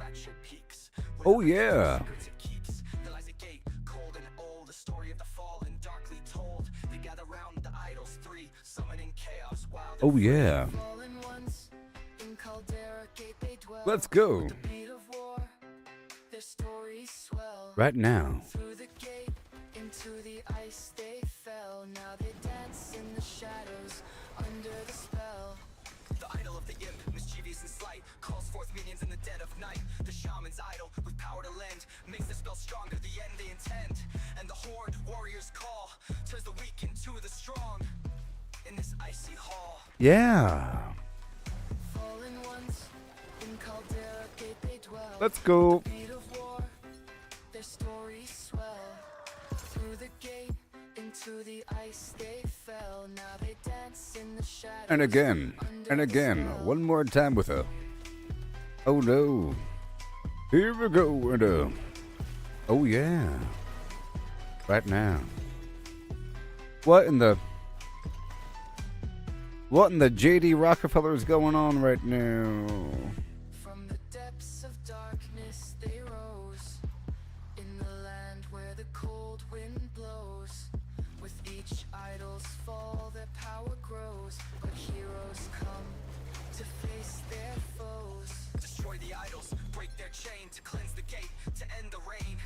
fractured peaks. Oh yeah. Secrets it keeps. There lies a gate, cold and old, the story of the fallen, darkly told. They gather round the idols three, summoning chaos wild. Oh yeah. Fallen ones in Caldera Gate they dwell. Let's go. Beat of war, their stories swell. Right now. Through the gate, into the ice they fell. Now they dance in the shadows, under the spell. The idol of the imp, mischievous and slight, calls forth minions in the dead of night. The shaman's idol, with power to lend, makes the spell stronger, the end they intend. And the horde, warriors call, turns the weak into the strong. In this icy hall, Yeah. Fallen ones in Caldera Gate they dwell. Let's go. Beat of war, their stories swell. Through the gate, into the ice they fell. Now they dance in the shadows. And again. And again. One more time with a. Oh no. Here we go. And oh yeah. Right now. What in the JD Rockefeller is going on right now? From the depths of darkness they rose, in the land where the cold wind blows. With each idol's fall their power grows, but heroes come to face their foes. destroy the idols, break their chain, to cleanse the gate, to end the reign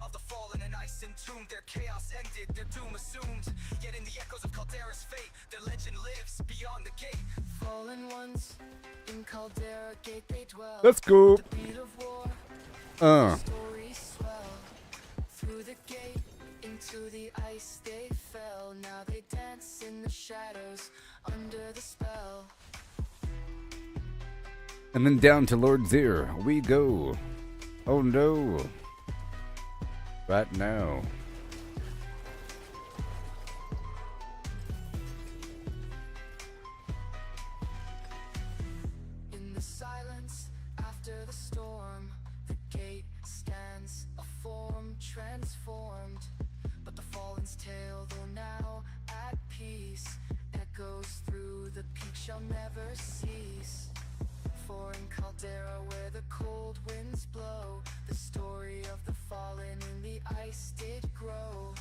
of the fallen and ice entombed. Their chaos ended, their doom assumed. Yet in the echoes of Caldera's fate, their legend lives beyond the gate. Fallen ones in Caldera Gate they dwell. Let's go. The beat of war, Uh. stories swell. Through the gate, into the ice they fell. Now they dance in the shadows, under the spell. And then down to Lord Zir we go. Oh no. Right now. In the silence after the storm, the gate stands, a form transformed. But the fallen's tale, though now at peace, echoes through the peak shall never cease. For in Caldera where the cold winds blow, the story of the fallen in the ice did grow.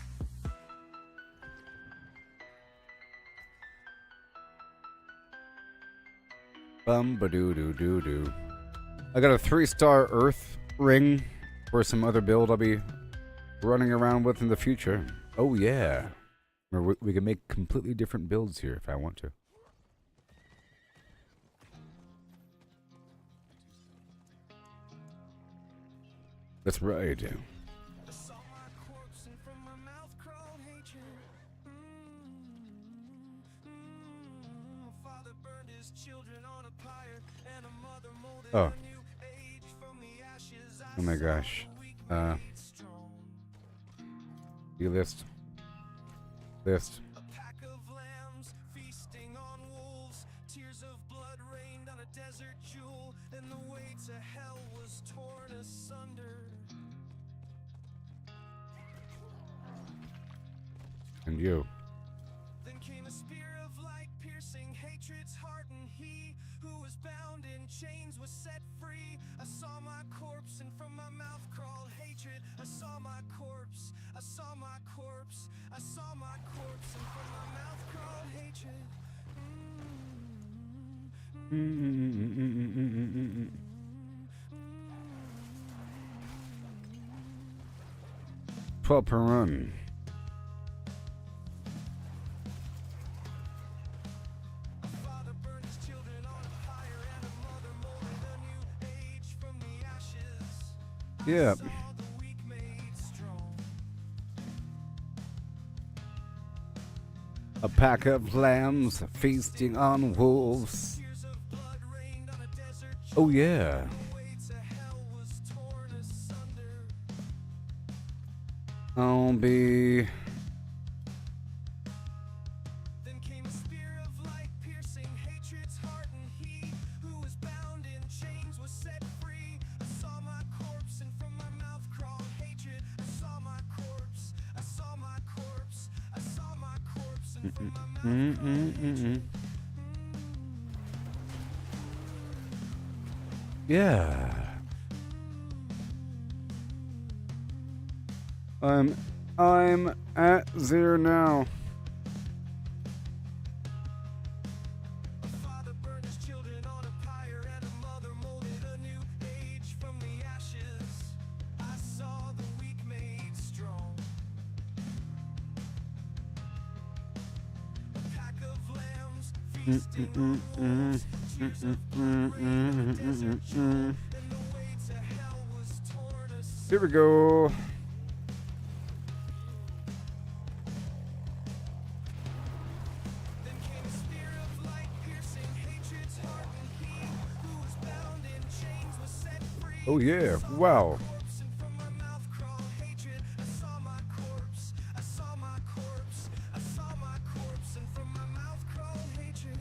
Bum ba doo doo doo doo. I got a 3-star Earth ring for some other build I'll be running around with in the future. Oh yeah. Or we can make completely different builds here if I want to. That's right. I saw my corpse and from my mouth crawled hatred. Father burned his children on a pyre, and a mother molded Oh. a new age from the ashes. Oh my gosh. You list. List. A pack of lambs feasting on wolves. Tears of blood rained on a desert jewel, and the way to hell was torn asunder. And you. Then came a spear of light, piercing hatred's heart, and he who was bound in chains was set free. I saw my corpse, and from my mouth crawled hatred. I saw my corpse, I saw my corpse, I saw my corpse, and from my mouth crawled hatred. 12 per run. Father burned his children on a pyre, and a mother molded a new age from the ashes. Yeah. Saw the weak made strong. A pack of lambs feasting on wolves. Tears of blood rained on a desert. Oh yeah. The way to hell was torn asunder. I'll be. Then came a spear of light, piercing hatred's heart, and he who was bound in chains was set free. I saw my corpse, and from my mouth crawled hatred. I saw my corpse, I saw my corpse, I saw my corpse, and from my mouth crawled hatred. Yeah. I'm at 0 now. A father burned his children on a pyre, and a mother molded a new age from the ashes. I saw the weak made strong. A pack of lambs feasting on wolves. Tears of blood rained on a desert jewel. And the way to hell was torn asunder. Here we go. Then came a spear of light, piercing hatred's heart, and he who was bound in chains was set free. Oh yeah, wow. Corpse, and from my mouth crawled hatred. I saw my corpse, I saw my corpse, I saw my corpse, and from my mouth crawled hatred.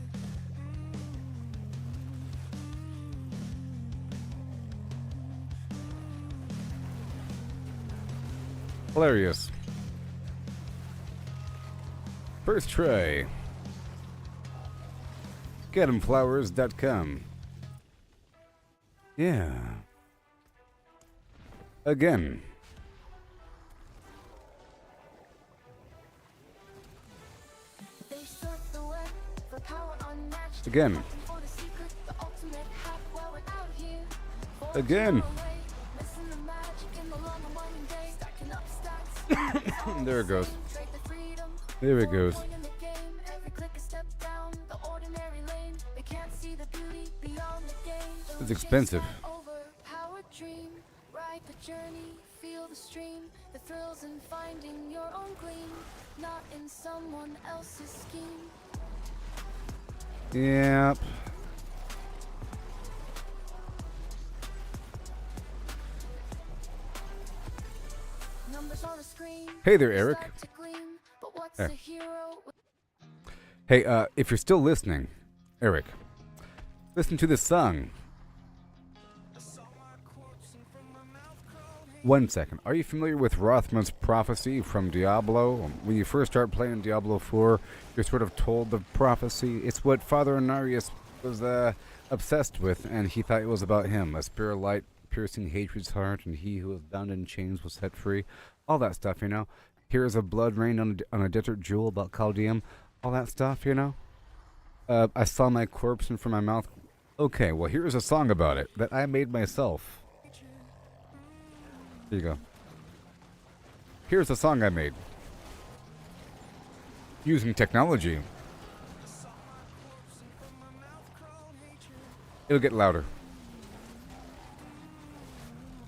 Hilarious. First try. Get'emFlowers.com. Yeah. Again. They sought the web for power unmatched. Again. Looking for the secret, the ultimate hack while we're out here. Forging Again. our way, missing the magic in the long and winding day. Stacking up stacks. There it goes. Trade the freedom. There it goes. Point in the game, every click a step down the ordinary lane. They can't see the beauty beyond the game. It's expensive. Overpowered dream, ride the journey, feel the stream, the thrills in finding your own gleam, not in someone else's scheme. Yep. Numbers on a screen. Hey there, Eric. start to gleam, but what's There. a hero? Hey, if you're still listening, Eric, listen to this song. 1 second. Are you familiar with Rothman's prophecy from Diablo? When you first start playing Diablo 4, you're sort of told the prophecy. It's what Father Anarius was obsessed with, and he thought it was about him. A spear of light piercing hatred's heart, and he who was bound in chains was set free. All that stuff, you know. Here's a blood rain on a desert jewel about Chaldeum. All that stuff, you know. I saw my corpse and from my mouth. Okay, well, here's a song about it that I made myself. Here you go. Here's a song I made. Using technology. It'll get louder.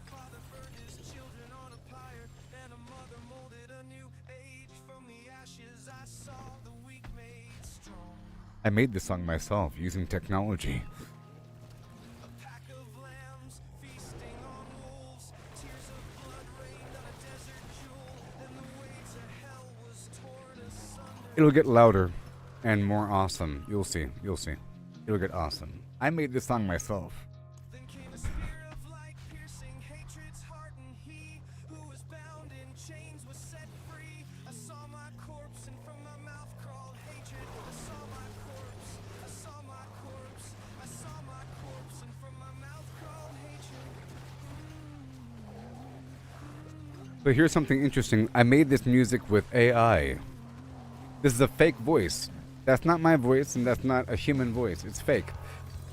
Father burned his children on a pyre, and a mother molded a new age from the ashes. I saw the weak made strong. I made this song myself using technology. A pack of lambs feasting on wolves. Tears of blood rained on a desert jewel, and the way to hell was torn asunder. It'll get louder and more awesome. You'll see. You'll see. It'll get awesome. I made this song myself. Then came a spear of light, piercing hatred's heart, and he who was bound in chains was set free. I saw my corpse, and from my mouth crawled hatred. I saw my corpse, I saw my corpse, I saw my corpse, and from my mouth crawled hatred. But here's something interesting. I made this music with AI. This is a fake voice. That's not my voice, and that's not a human voice. It's fake.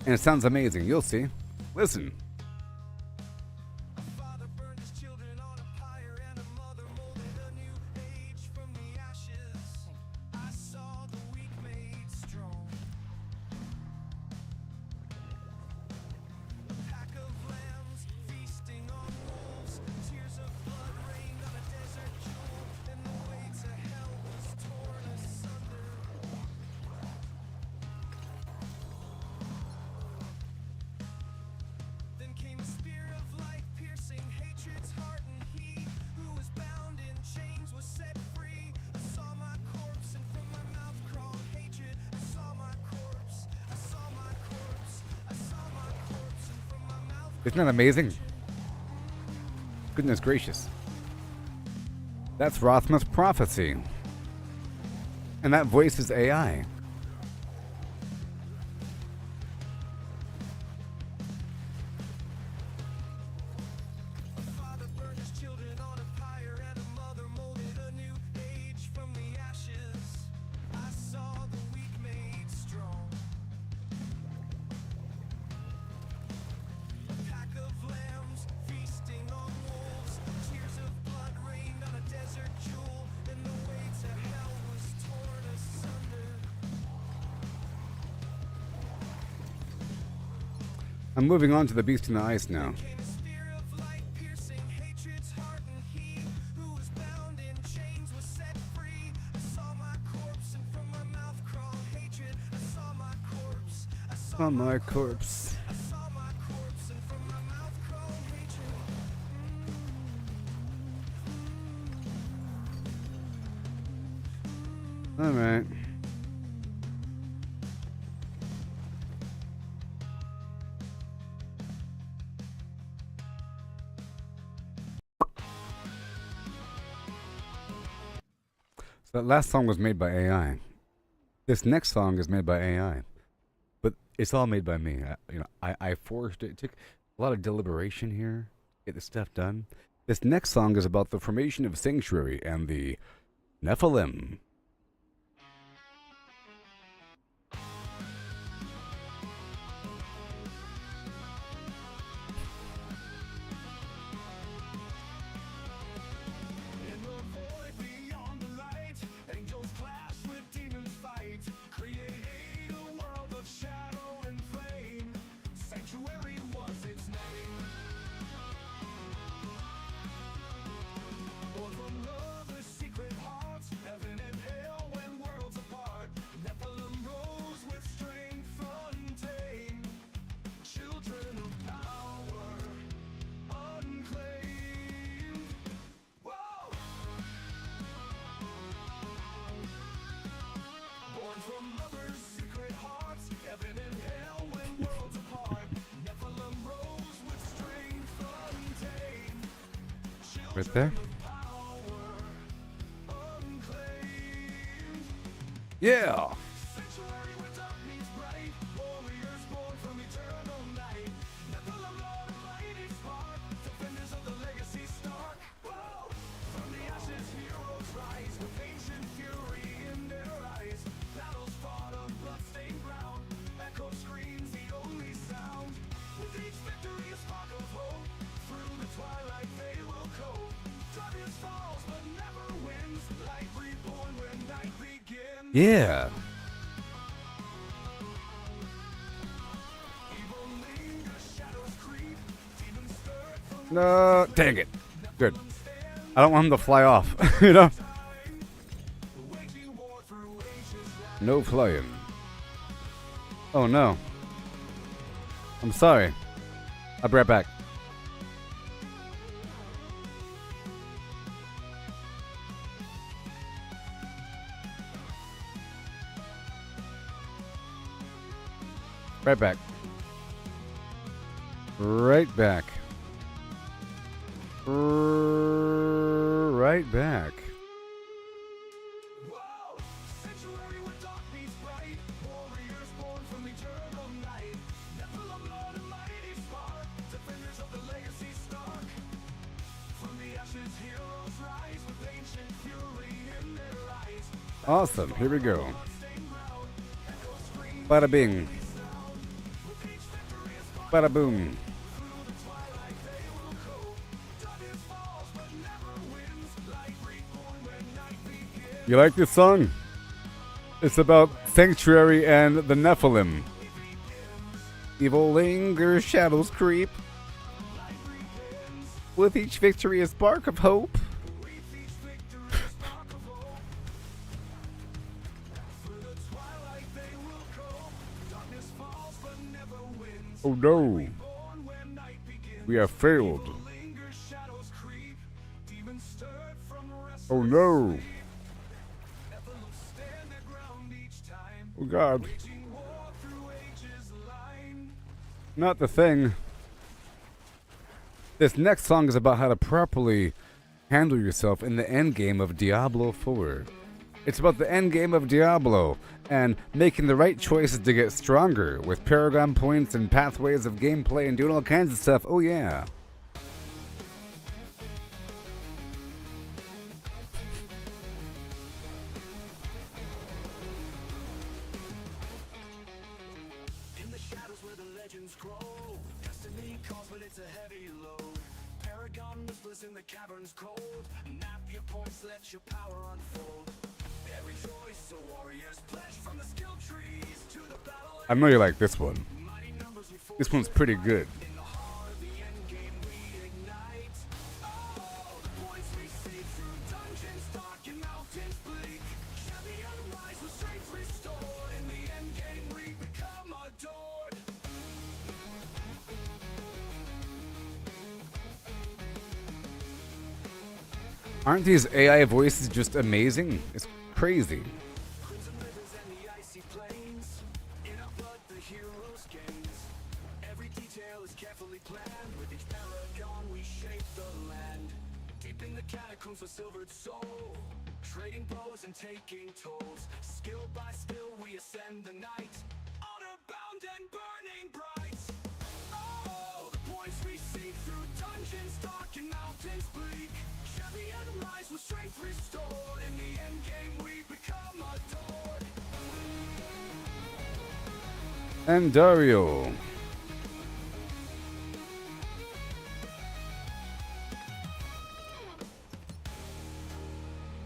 And it sounds amazing. You'll see. Listen. Father burned his children on a pyre, and a mother molded a new age from the ashes. I saw the weak made strong. A pack of lambs feasting on wolves. Tears of blood rained on a desert jewel, and the way to hell was torn asunder. Then came a spear of light, piercing hatred's heart, and he who was bound in chains was set free. I saw my corpse, and from my mouth crawled hatred. I saw my corpse, I saw my corpse, I saw my corpse, and from my mouth. Isn't that amazing? Goodness gracious. That's Rothman's prophecy. And that voice is AI. Father burned his children on a pyre, and a mother I'm moving on to the Beast in the Ice now. Came a spear of light, piercing hatred's heart, and he who was bound in chains was set free. I saw my corpse, and from my mouth crawled hatred. I saw my corpse. I saw On my corpse. I saw my corpse, and from my mouth crawled hatred. Alright. So that last song was made by AI. This next song is made by AI. But it's all made by me. I forced it. It took a lot of deliberation here to get this stuff done. This next song is about the formation of Sanctuary and the Nephilim. In the void beyond the light, angels clash with demons fight, create a world of shadow and flame. Sanctuary was its name. Born from lovers' secret hearts, heaven and hell when worlds apart. Nephilim rose with strength untamed, children of power unclaimed. Whoa! Born from lovers' secret hearts, heaven and hell when worlds apart. Nephilim rose with strength untamed, Right there? Yeah! sanctuary where darkness bright, warriors born from eternal night. Nephilim Lord of mighty spark, defenders of the legacy stark. Whoa! From the ashes heroes rise, with ancient fury in their eyes. Battles fought on bloodstained ground, echo screams the only sound. With each victory a spark of hope, through the twilight they will cope. Darkness falls but never wins, light reborn when night begins. Yeah! Evil lingers, shadows creep, demons stirred from No! Dang it. Good. I don't want him to fly off. You know? waging war through ages. No flying. Oh no. I'm sorry. I'll be right back. Right back. Right back. Right back. Whoa! Sanctuary where darkness bright, warriors born from eternal night. Nephilim Lord and mighty spark, defenders of the legacy stark. From the ashes heroes rise, with ancient fury in their eyes. Awesome. Here we go. Bloodstained ground, echo screams Bada bing. with each victory a spark. Bada boom. Through the twilight they will go. Darkness falls but never wins, light reborn when night begins. You like this song? It's about Sanctuary and the Nephilim. Evil lingers, shadows creep. With each victory a spark of hope. With each victory a spark of hope. Through the twilight they will go. Darkness falls but never wins. Oh no. Born when night begins. We have failed. Linger, shadows creep. Demons stirred from rest. Oh no. Nephilim stand their ground each time. Oh god. Waging war through ages line. Not the thing. This next song is about how to properly handle yourself in the end game of Diablo 4. It's about the end game of Diablo and making the right choices to get stronger with Paragon points and pathways of gameplay and doing all kinds of stuff. Oh yeah. In the shadows where the legends grow, destiny calls but it's a heavy load. Paragon whispers in the caverns cold. Map your points, let your power unfold. Every choice a warrior's pledge, from the skill trees to the battle. I know you like this one. Mighty numbers we forge This one's pretty good. Aren't these AI voices just amazing? It's crazy. Crimson rivers and the icy plains. In our blood, the heroes gains. Every detail is carefully planned. With each paragon, we shape the land. Deep in the catacombs for silvered soul. Trading blows and taking tolls. Skill by skill, we ascend the night. Honor bound and burning bright. Oh, the points we seek through dungeons dark and mountains bleak. Champion rise with strength restored. In the end game, we become adored. And Dario.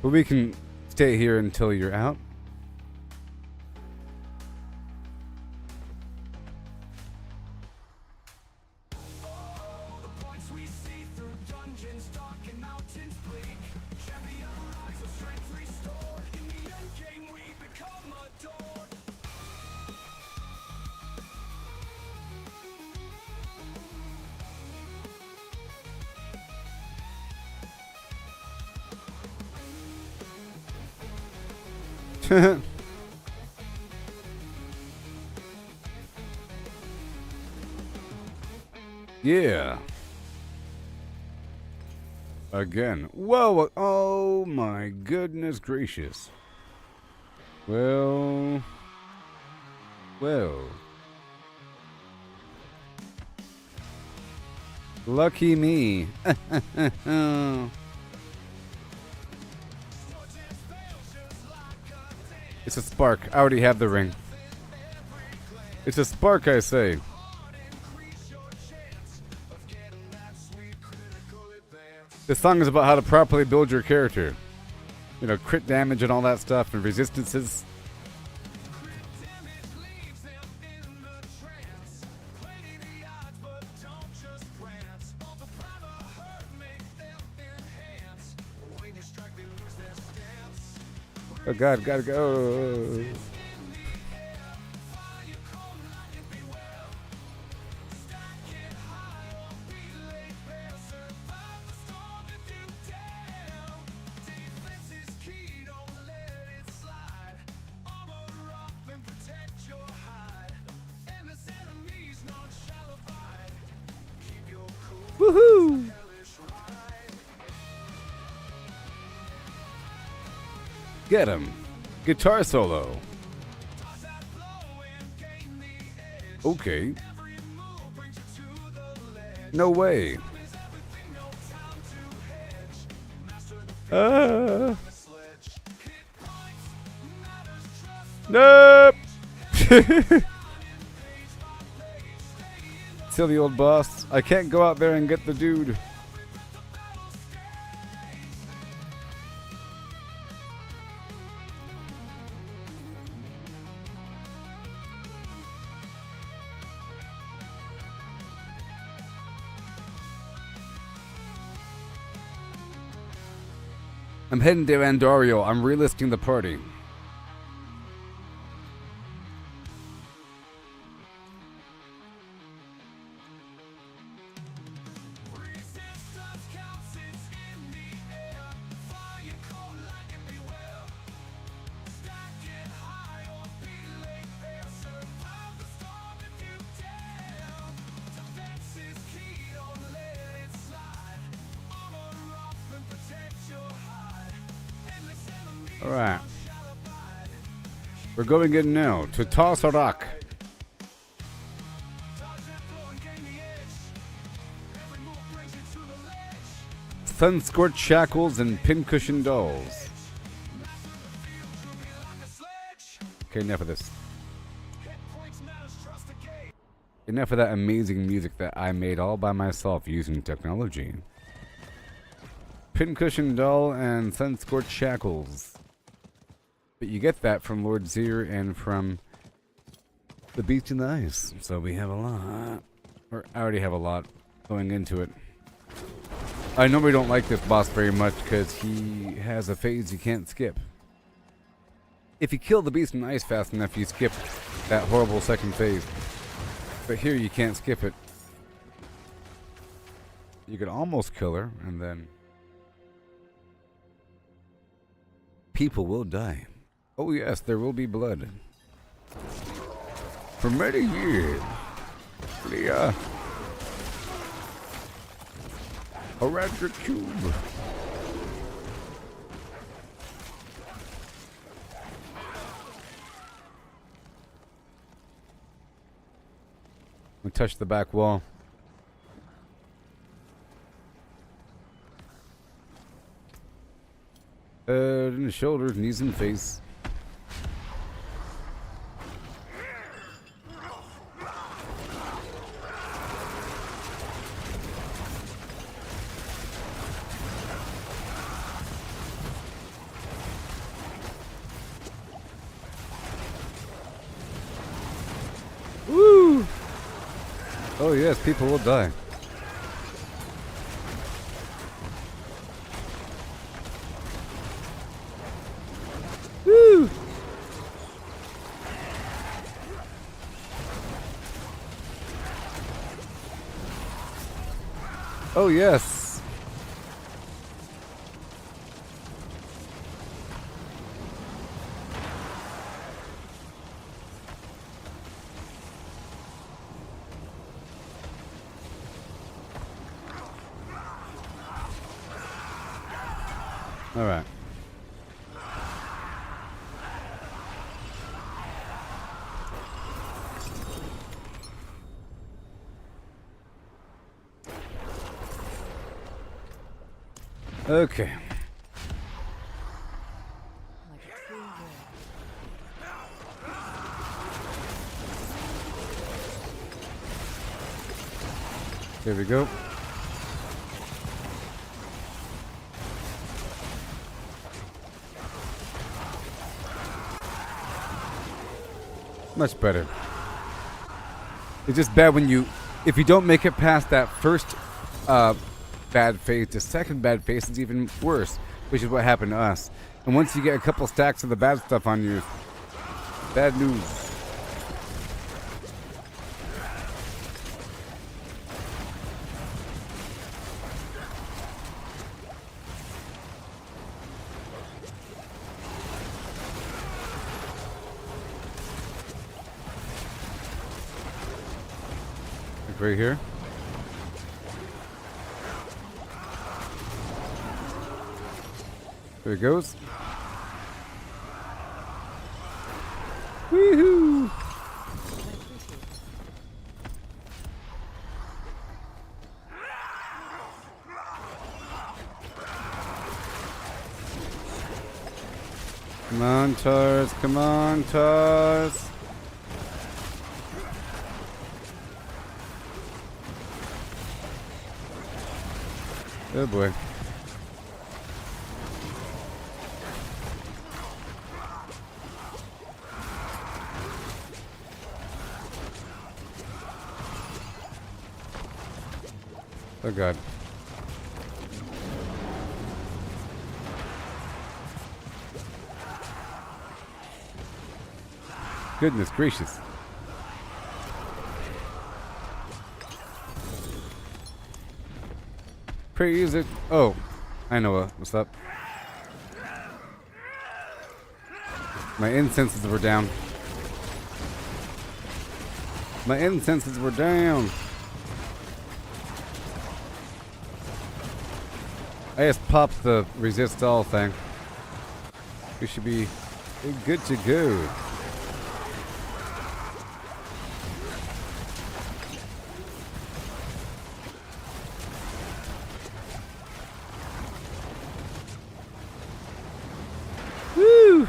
But we can stay here until you're out. The points we see through dungeons dark and mountains bleak. Champion rise with strength restored. In the end game, we become adored. Yeah. Again. Whoa. Oh my goodness gracious. Well. Lucky me. It's a spark. I already have the ring. It's a spark, I say. This song is about how to properly build your character. You know, crit damage and all that stuff, and resistances. Oh God, gotta go. Woohoo! Get him. Guitar solo. Okay. No way. Nope. Silly old boss. I can't go out there and get the dude. I'm heading to Andario. I'm relisting the party. Alright. We're going in now to Tarsarak. Sun-scorched shackles and pincushion dolls. Okay, enough of this. Enough of that amazing music that I made all by myself using technology. Pincushion doll and sun-scorched shackles. But you get that from Lord Zir and from the beast in the ice. So we have a lot. Or I already have a lot going into it. I normally don't like this boss very much because he has a phase you can't skip. If you kill the beast in the ice fast enough, you skip that horrible second phase. But here you can't skip it. You could almost kill her, and then people will die. Oh yes, there will be blood. For many years. Leah. Around your cube. We touch the back wall. In the shoulders, knees, and face. Woo! Oh yes, people will die. Woo! Oh yes. All right. Okay. Like a true word. Here we go. Much better. It's just bad when if you don't make it past that first bad phase, the second bad phase is even worse, which is what happened to us. And once you get a couple stacks of the bad stuff on you, bad news. Like right here. There it goes. Woohoo! Come on, Tars. Come on, Tars. Oh boy. Oh god. Goodness gracious. Praise it. Oh, I know what's up. My incenses were down. My incenses were down. I just popped the resist all thing. We should be good to go. Woo!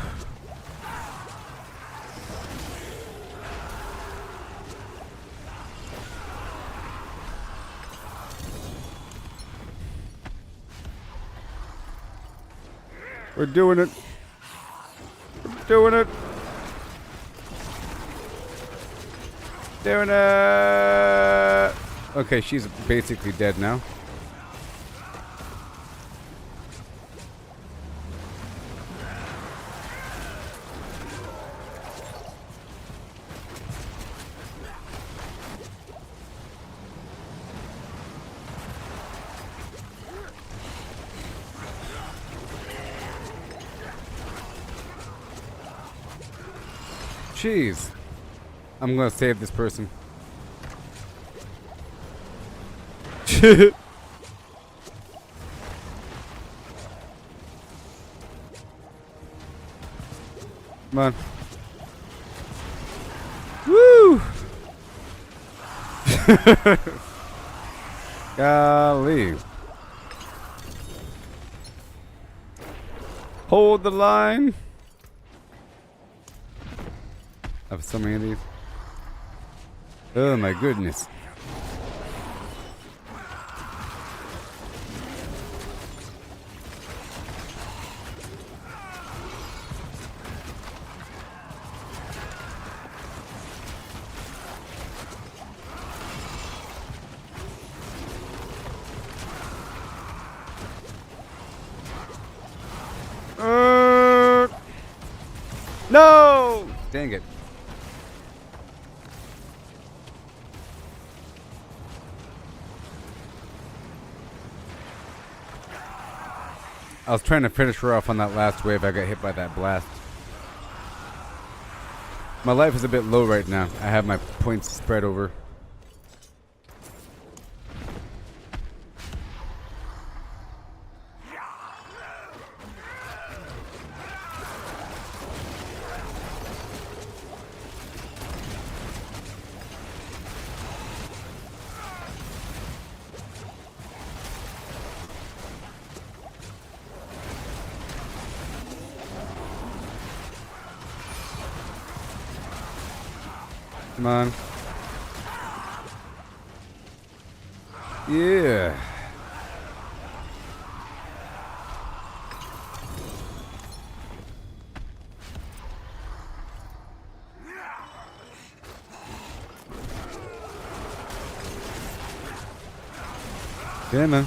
We're doing it. We're doing it. Doing it. Okay, she's basically dead now. Jeez. I'm gonna save this person. Come on. Woo! Golly. Hold the line. I have so many of these. Oh my goodness. No! Dang it. I was trying to finish her off on that last wave. I got hit by that blast. My life is a bit low right now. I have my points spread over. Come on. Yeah. Yeah, man.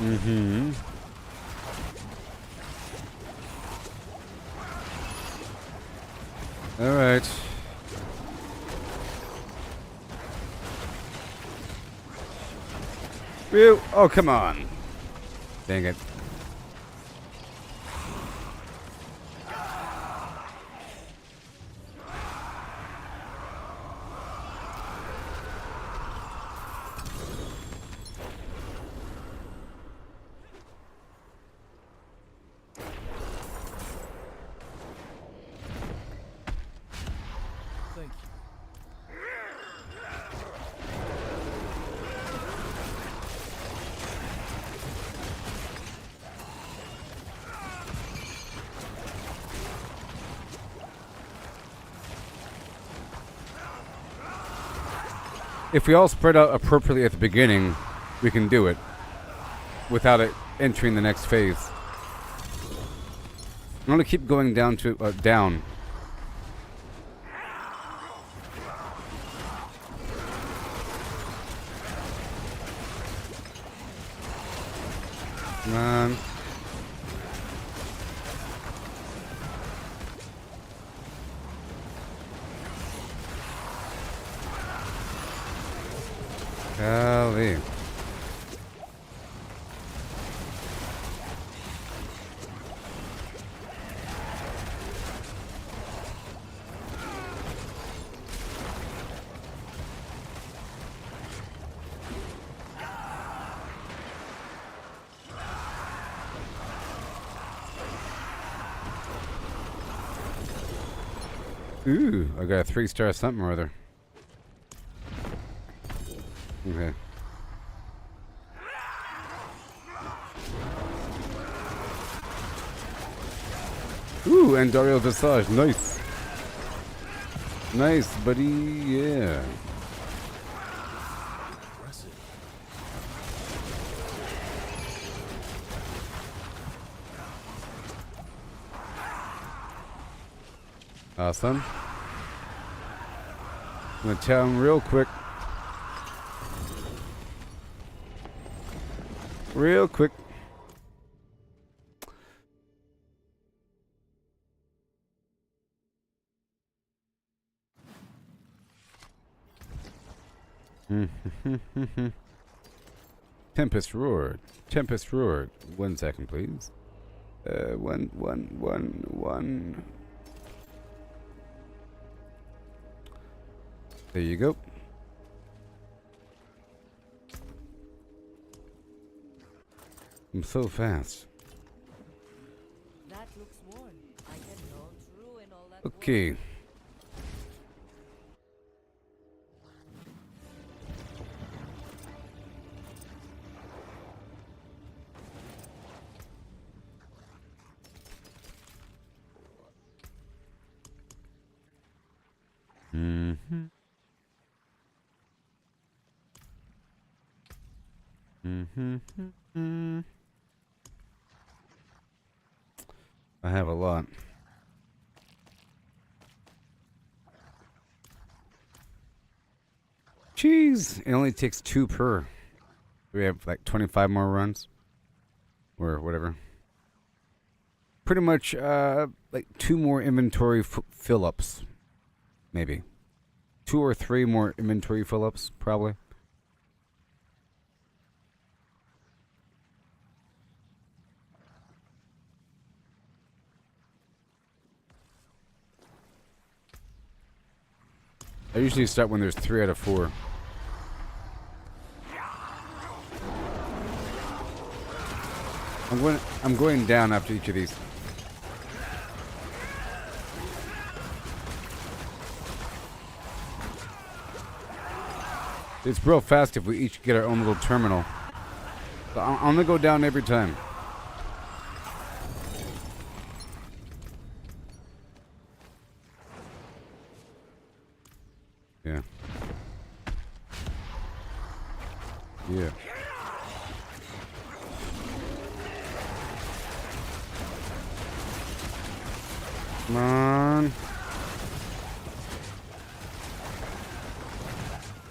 Mm-hmm. All right. Whew. Oh, come on. Dang it. Thank you. If we all spread out appropriately at the beginning, we can do it without it entering the next phase. I'm gonna keep going down to down. Come on. Golly. Ooh, I got a 3-star something or other. Okay. Ooh, and Dario Visage, nice. Nice, buddy, yeah. Impressive. Awesome. I'm gonna tell him real quick. Real quick. Tempest roared. Tempest roared. 1 second, please. One. There you go. I'm so fast. That looks worn. I cannot ruin all that work. Okay. Mm-hmm. Mm-hmm. I have a lot. Jeez, it only takes 2 per. We have like 25 more runs. Or whatever. Pretty much like 2 more inventory fill-ups. Maybe. 2 or 3 more inventory fill-ups, probably. I usually start when there's 3 out of 4. I'm going down after each of these. It's real fast if we each get our own little terminal. So I'm gonna go down every time. Yeah. Yeah. Come on.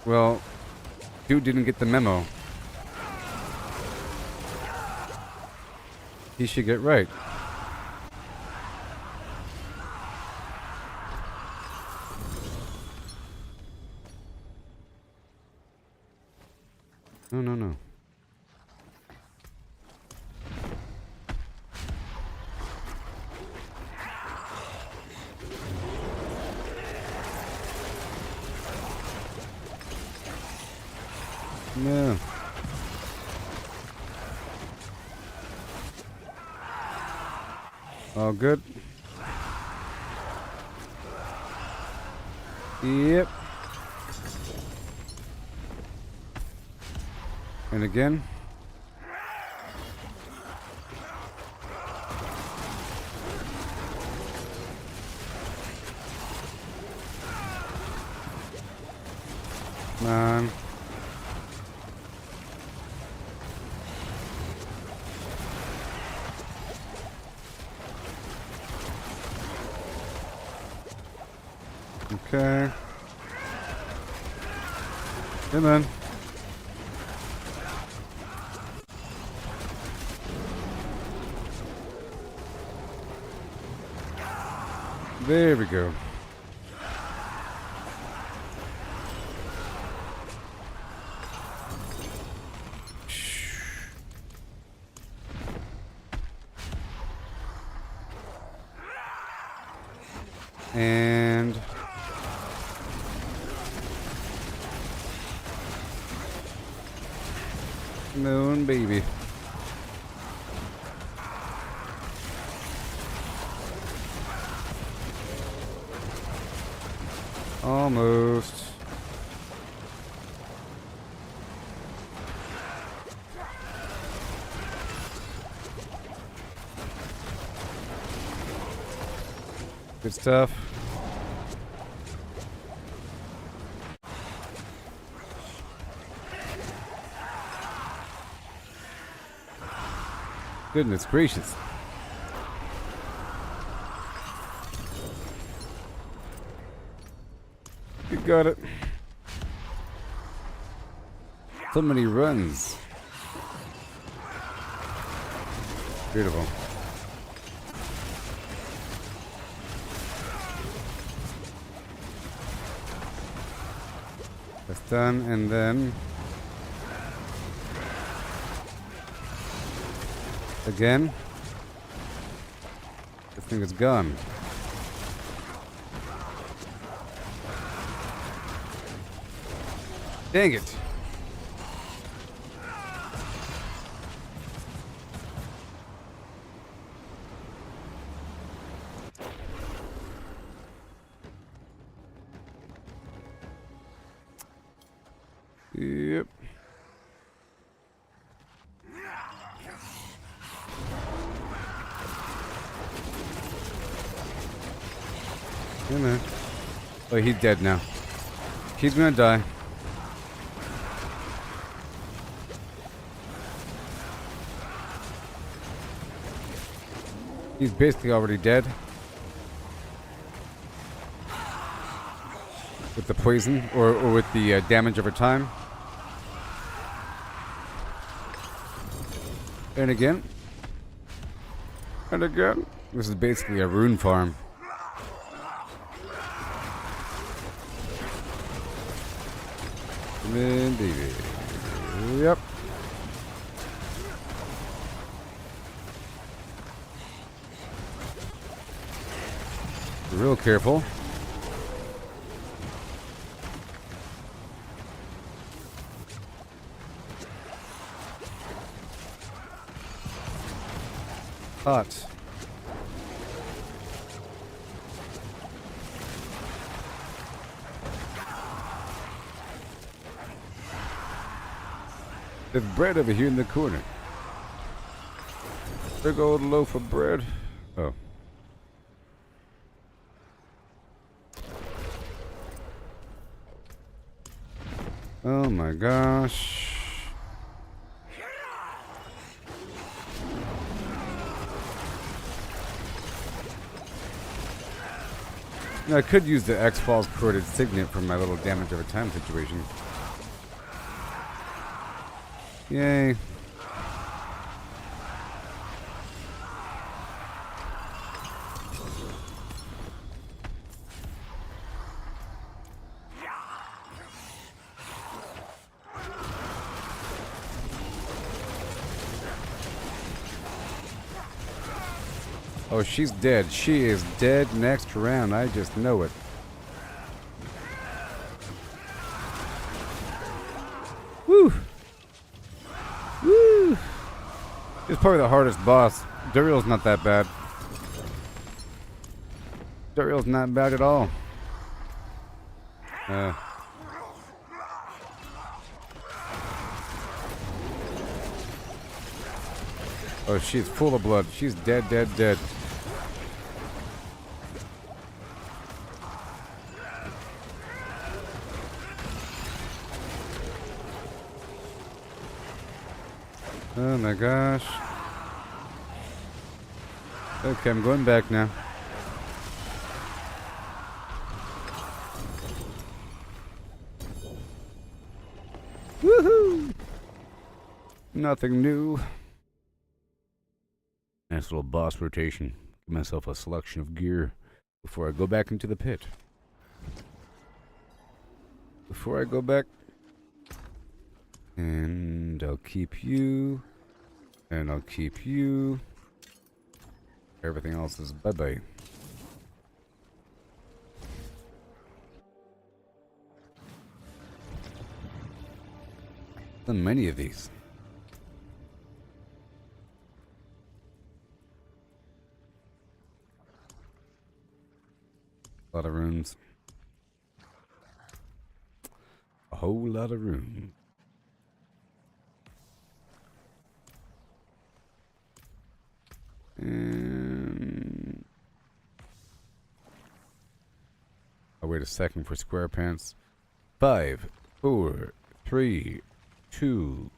Well, dude didn't get the memo. He should get right. No. No. All good. Yep. And again. Come on. Okay. Come on. There we go. And moon baby. Almost. Good stuff. Goodness gracious. You got it. So many runs. Beautiful. That's done, and then again. This thing is gone. Dang it. Yep. Yeah, man. Oh, he's dead now. He's gonna die. He's basically already dead. With the poison, or with the damage over time. And again. And again. This is basically a rune farm. Indeed. Yep. Real careful. Hot. There's bread over here in the corner. Big old loaf of bread. Oh. Oh my gosh. Now, I could use the X-Falls corroded signet for my little damage over time situation. Yay. Oh, she's dead. She is dead next round. I just know it. Woo! Woo! It's probably the hardest boss. Duriel's not that bad. Duriel's not bad at all. Oh, she's full of blood. She's dead, dead, dead. Oh my gosh. Okay, I'm going back now. Woohoo! Nothing new. Nice little boss rotation. Give myself a selection of gear before I go back into the pit. Before I go back. And I'll keep you. And I'll keep you. Everything else is bye-bye. Done many of these. A lot of runes. A whole lot of runes. And I'll wait a second for square pants. 5, 4, 3, 2.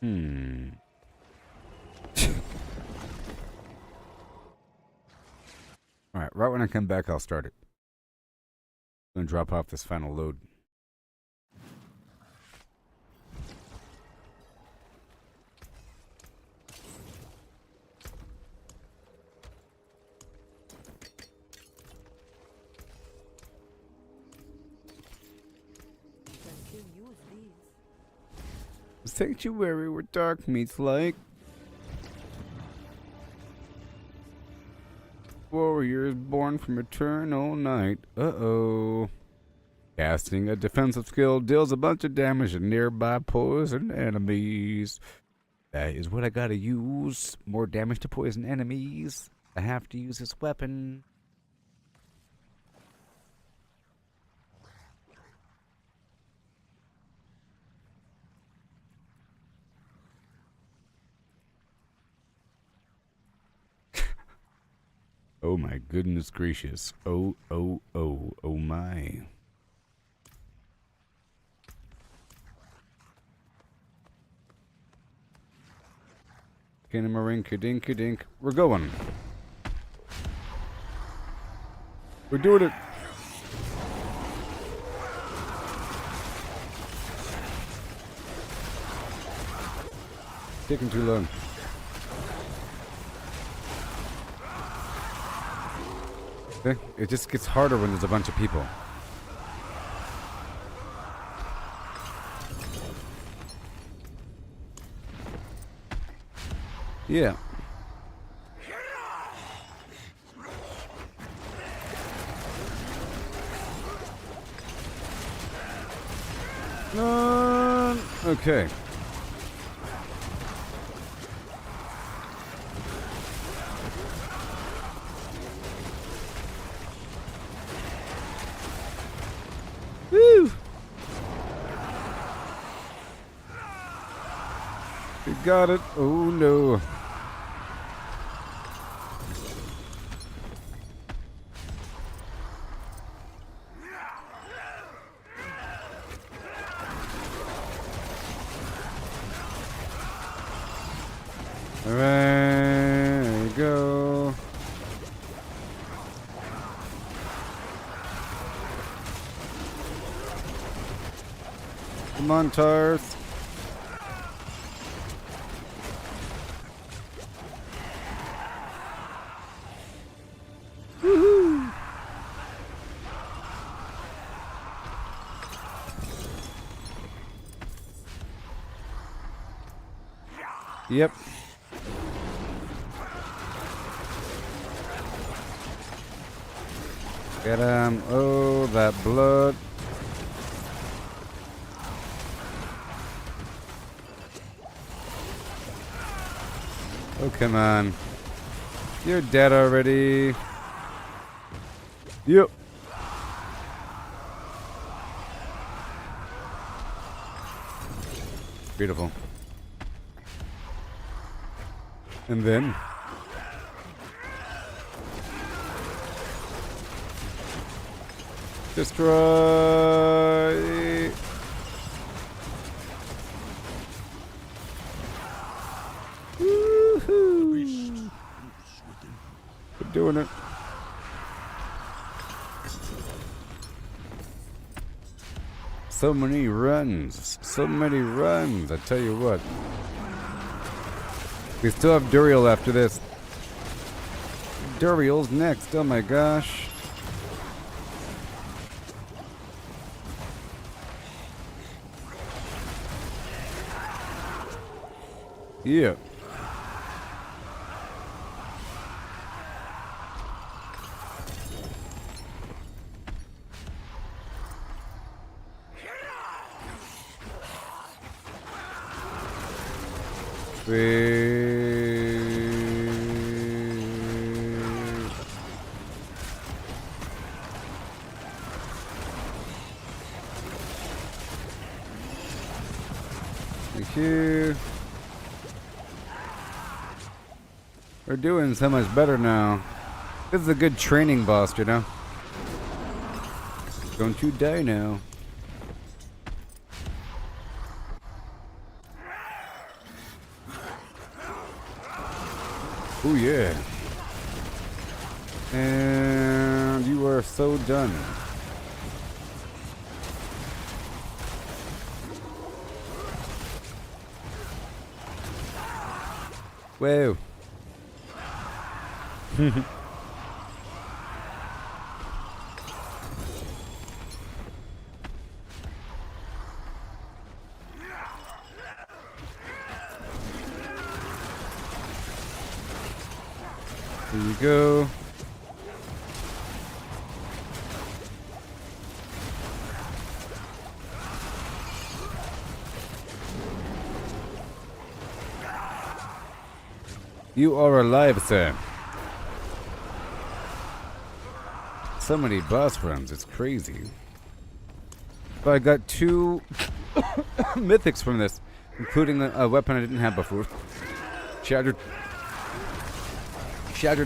Alright, right when I come back, I'll start it. I'm gonna drop off this final load. You can still use these. Sanctuary where dark meets light. Warriors born from eternal night. Uh-oh. Casting a defensive skill deals a bunch of damage to nearby poison enemies. That is what I gotta use. More damage to poison enemies. I have to use this weapon. Oh my goodness gracious. Oh my. Kinamarinka-dinka-dink. We're going. We're doing it. Taking too long. Okay. It just gets harder when there's a bunch of people. Yeah. Okay. Woo! We got it. Oh no. There we go. Come on, Tarth. Woohoo! Yep. Get him. Oh, that blood. Oh, come on. You're dead already. Yep. Beautiful. And then... destroy. Woohoo! We're doing it. So many runs. So many runs. I tell you what. We still have Duriel after this. Duriel's next. Oh my gosh. Yeah. Thank you. We're doing so much better now. This is a good training boss, you know? Don't you die now. Oh yeah. And you are so done. Whoa. Here you go. You are alive, sir. So many boss runs, it's crazy. But I got 2 mythics from this, including a weapon I didn't have before. Shattered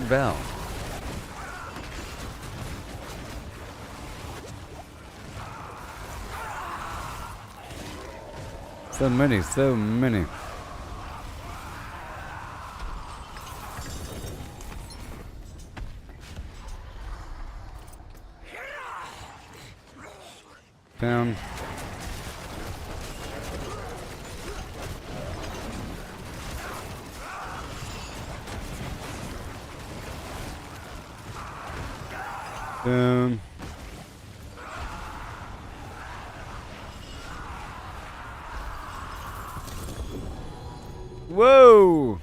Valve. So many, so many. Down. Down. Whoa!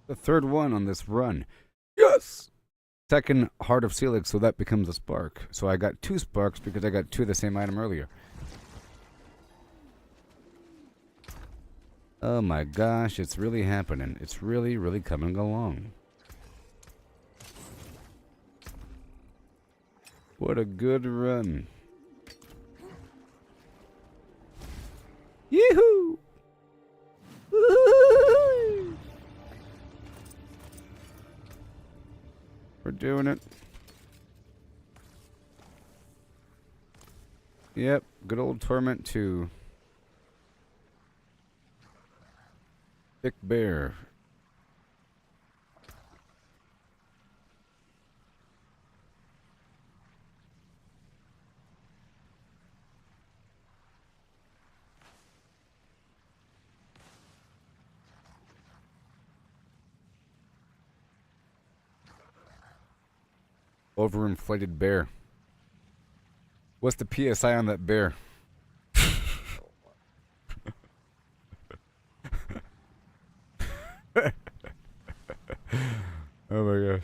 The third one on this run. Yes! Second Heart of Celix, so that becomes a spark. So I got 2 sparks because I got 2 of the same item earlier. Oh my gosh, it's really happening. It's really, really coming along. What a good run. Yoo-hoo! Woo-hoo! We're doing it. Yep, good old Torment 2. Thick Bear. Overinflated bear. What's the PSI on that bear? Oh my gosh.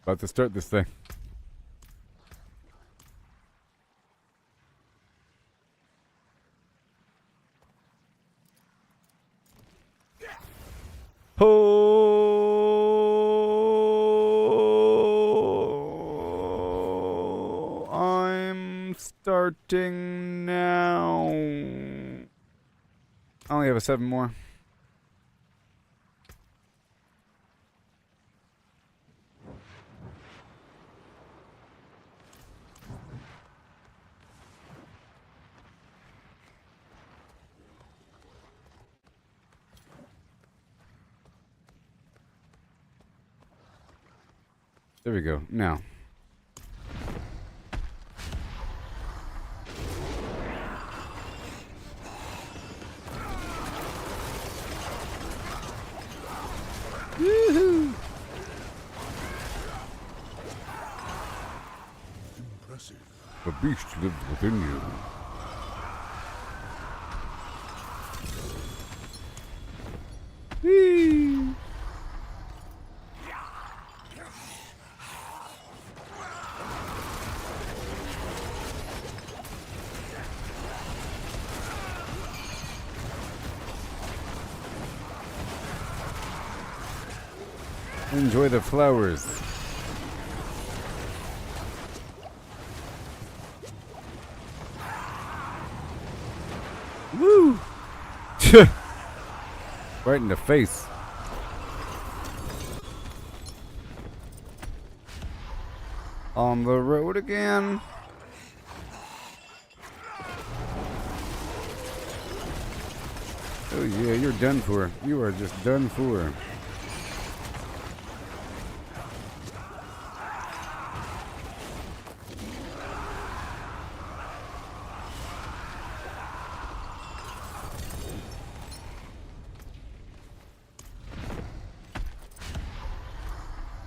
About to start this thing. Oh, I'm starting now. I only have a 7 more. There we go. Now. Woohoo! Impressive. The beast lives within you. Whee! Enjoy the flowers. Woo! Right in the face. On the road again. Oh yeah, you're done for. You are just done for.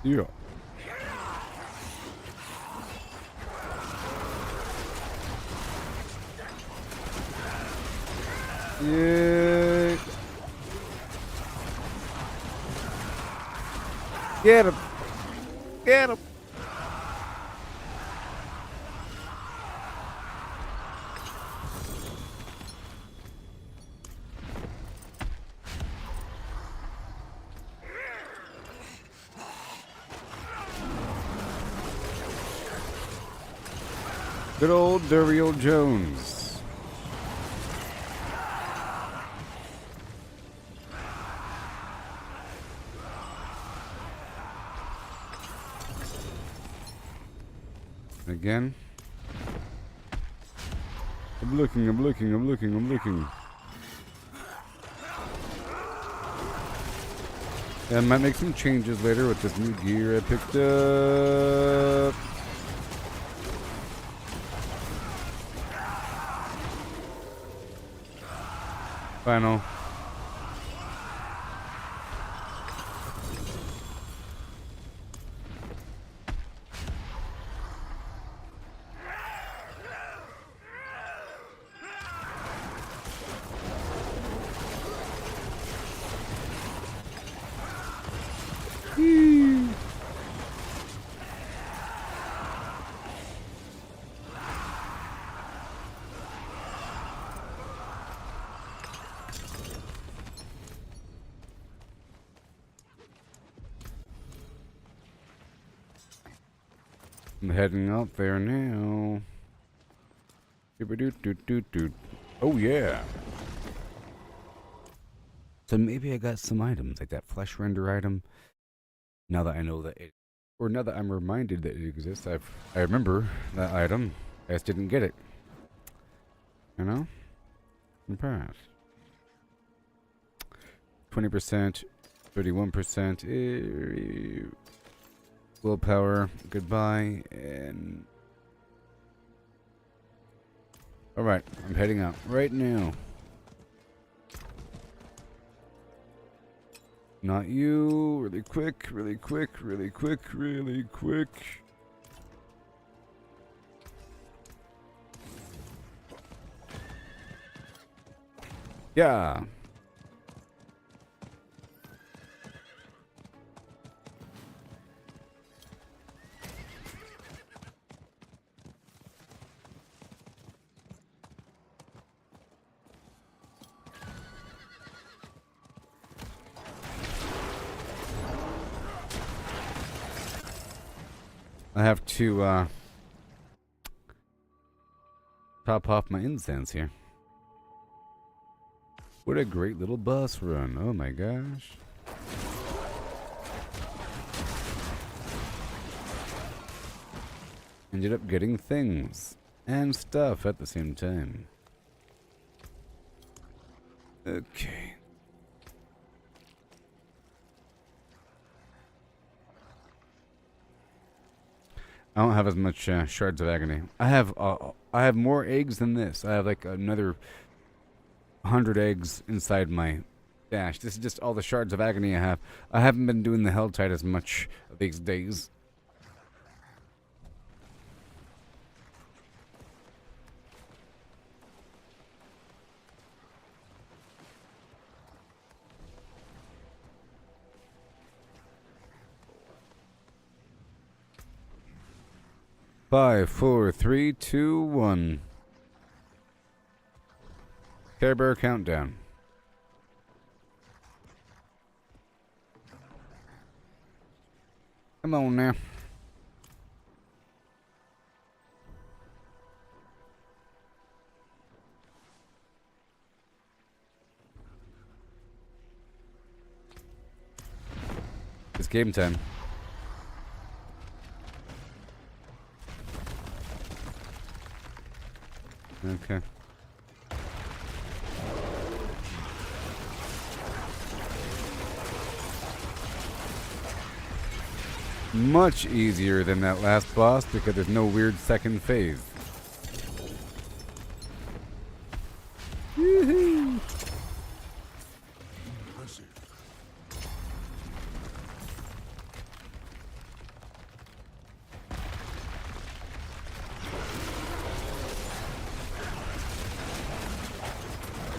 Yeah. Yeah. Get him. Get him. Good old Daryl Jones. Again. I'm looking. Yeah, I might make some changes later with this new gear I picked up. Final. I'm heading out there now. Doot. Oh yeah. So maybe I got some items, like that flesh render item. Now that I know that it, or now that I'm reminded that it exists, I remember that item. I just didn't get it. You know? In the past. 20%, 31%. Willpower, goodbye, and... Alright, I'm heading out right now. Not you, really quick. Yeah. I have to top off my incense here. What a great little bus run. Oh my gosh. Ended up getting things and stuff at the same time. Okay. I don't have as much shards of agony. I have more eggs than this. I have like another 100 eggs inside my dash. This is just all the shards of agony I have. I haven't been doing the Helltide as much these days. Five, 4, 3, 2, 1. Care Bear countdown. Come on now. It's game time. Okay. Much easier than that last boss because there's no weird second phase. Woohoo! Impressive.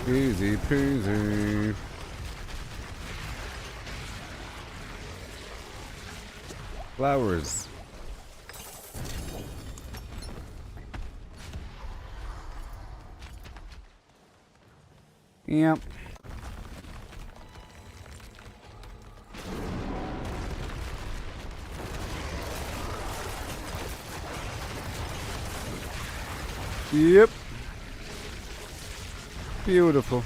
Easy peasy. Flowers. Yep. Yep. Beautiful.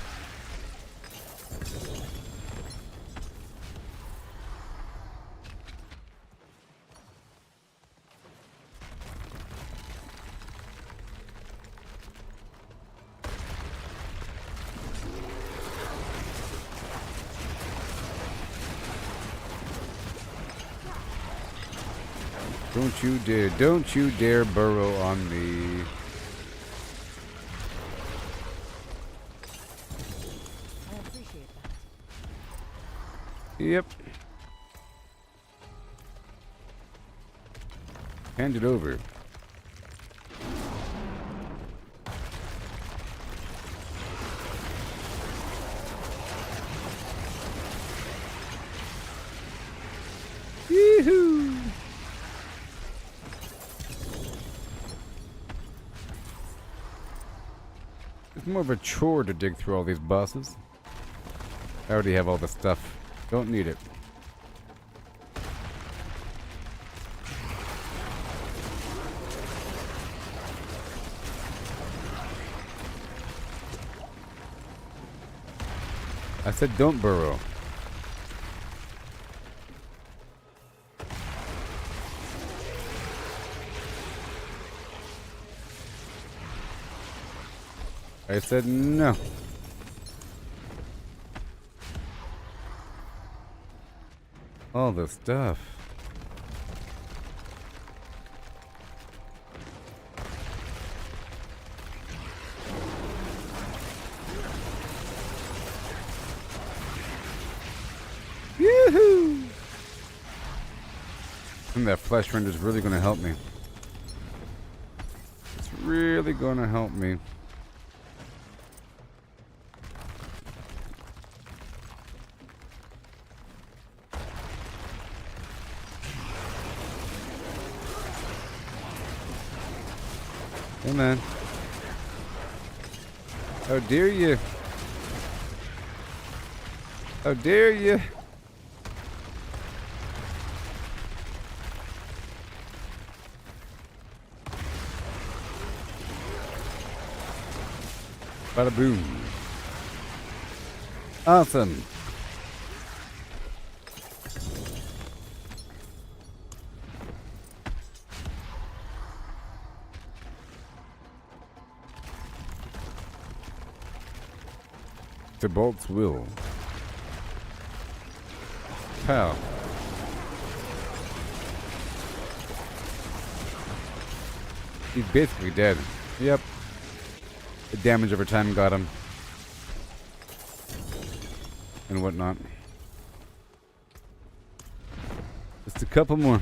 Don't you dare burrow on me. I appreciate that. Yep. Hand it over. Yee-hoo! It's more of a chore to dig through all these bosses. I already have all the stuff. Don't need it. I said don't burrow. I said no. All the stuff. Yoo-hoo! And that flesh render is really going to help me. It's really going to help me. Come on. How dare you? How dare you? Bada boom. Awesome. The bolts will. Pow. He's basically dead. Yep. The damage over time got him. And whatnot. Just a couple more.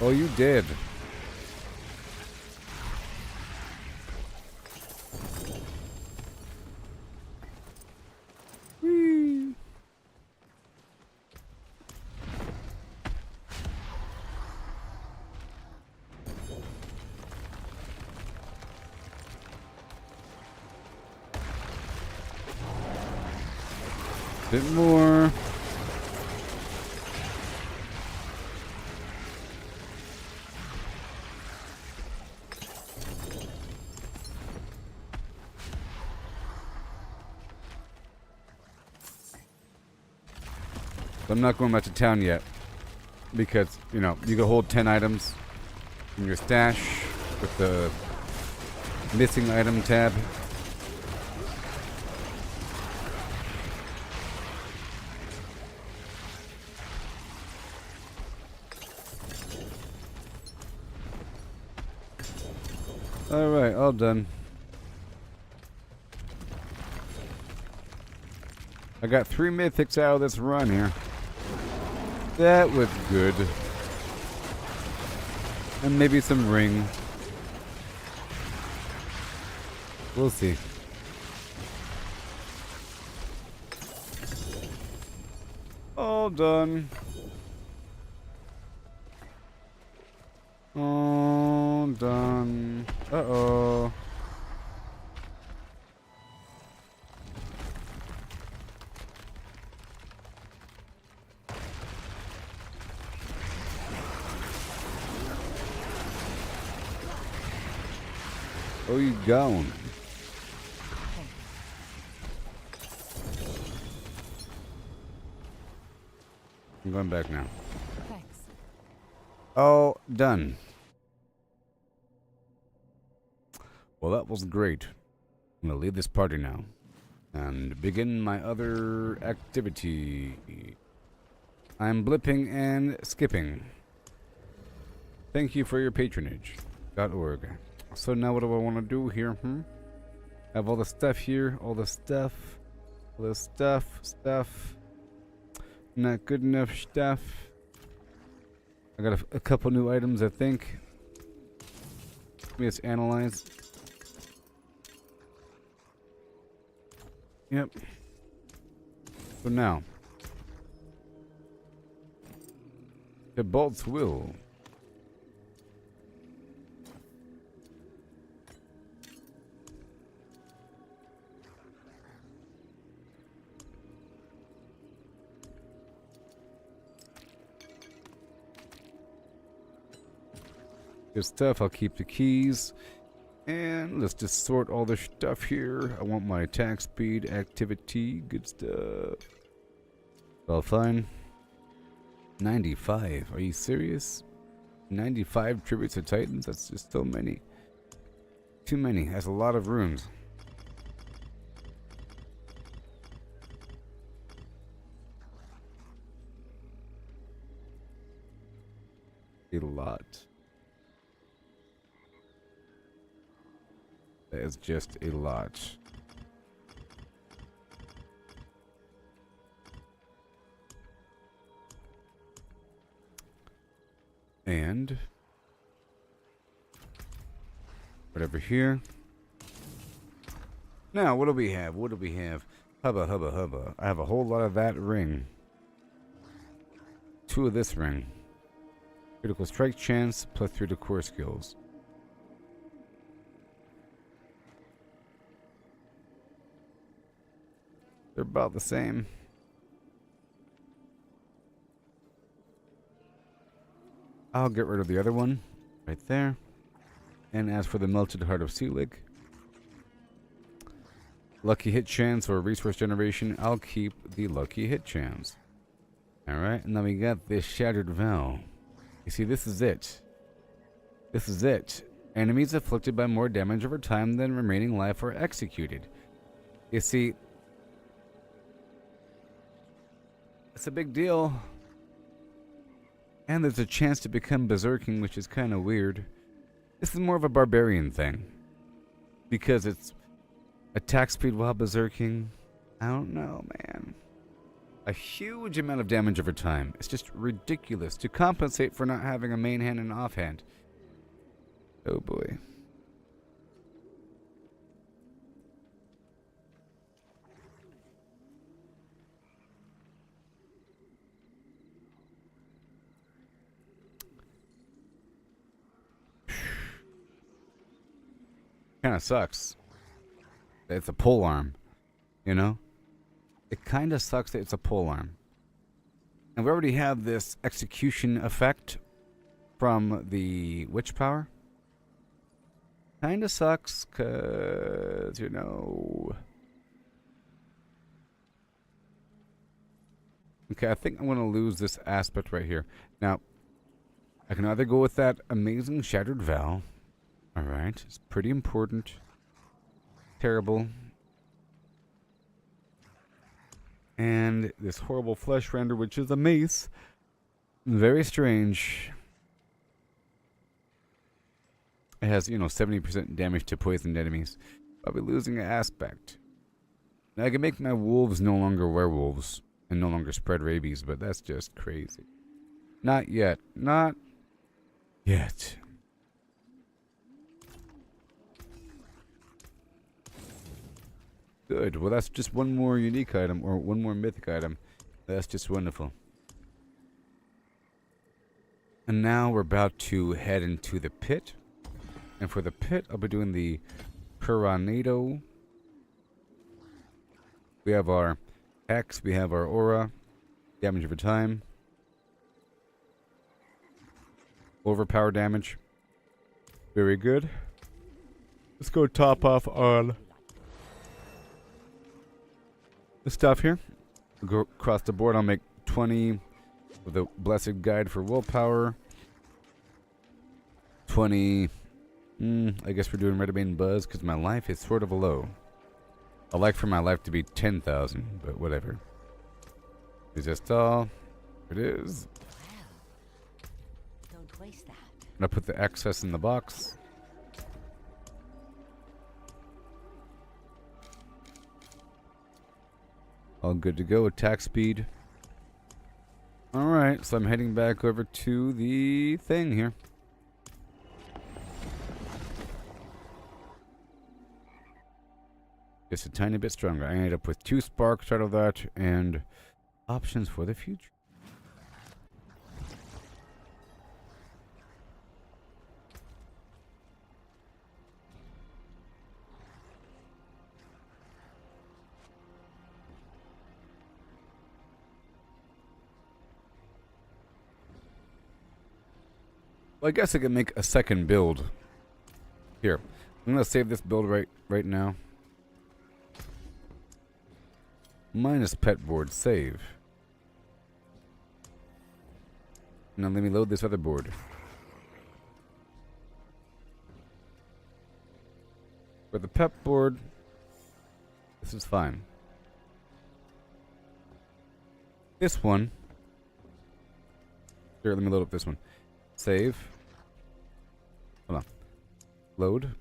Oh, you did. Whee. Bit more. I'm not going back to town yet. Because, you know, you can hold 10 items in your stash with the missing item tab. Alright, all done. I got 3 mythics out of this run here. That was good. And maybe some ring. We'll see. All done. All done. Uh-oh. Oh, you gone? I'm going back now. Thanks. All done. Well, that was great. I'm gonna leave this party now and begin my other activity. I'm blipping and skipping. Thank you for your patronage. .org. So now what do I want to do here? I have all the stuff here, all the stuff, stuff. Not good enough stuff. I got a couple new items, I think. Let me just analyze. Yep. So now, the bolts will. Good stuff. I'll keep the keys. And let's just sort all the stuff here. I want my attack speed, activity, good stuff. All fine. 95. Are you serious? 95 tributes to Titans? That's just so many. Too many. That's a lot of rooms. A lot. That is just a lot. And whatever here. Now, what do we have? What do we have? Hubba, hubba, hubba. I have a whole lot of that ring. 2 of this ring. Critical strike chance plus 3 to core skills. They're about the same. I'll get rid of the other one right there. And as for the melted heart of Selig, lucky hit chance or resource generation, I'll keep the lucky hit chance. Alright, and then we got this shattered vow. You see, this is it. This is it. Enemies afflicted by more damage over time than remaining life are executed. You see, it's a big deal. And there's a chance to become berserking, which is kind of weird. This is more of a barbarian thing. Because it's attack speed while berserking. I don't know, man. A huge amount of damage over time. It's just ridiculous to compensate for not having a main hand and offhand. Oh boy. Kind of sucks. It's a pole arm, you know? It kind of sucks that it's a pole arm. And we already have this execution effect from the witch power. Kind of sucks because, you know, Okay, I think I'm going to lose this aspect right here. Now, I can either go with that amazing Shattered Vow. Alright, it's pretty important. Terrible. And this horrible flesh render, which is a mace. Very strange. It has, 70% damage to poisoned enemies. I'll be losing an aspect. Now I can make my wolves no longer werewolves and no longer spread rabies, but that's just crazy. Not yet. Not yet. Good. Well, that's just one more unique item, or one more mythic item. That's just wonderful. And now we're about to head into the pit. And for the pit, I'll be doing the Piranado. We have our X, we have our Aura, damage over time, overpower damage. Very good. Let's go top off on the stuff here. We'll go across the board. I'll make 20 with the Blessed Guide for willpower. 20. I guess we're doing Redbane Buzz because my life is sort of low. I'd like for my life to be 10,000, but whatever. Is this all? It is. Well, don't waste that. I'm gonna put the excess in the box. All good to go. Attack speed. Alright, so I'm heading back over to the thing here. Just a tiny bit stronger. I ended up with 2 sparks out of that and options for the future. Well, I guess I can make a second build. Here, I'm gonna save this build right now. Minus pet board, save. Now let me load this other board. For the pet board, this is fine. This one. Here, let me load up this one. Save. Hold on. Load.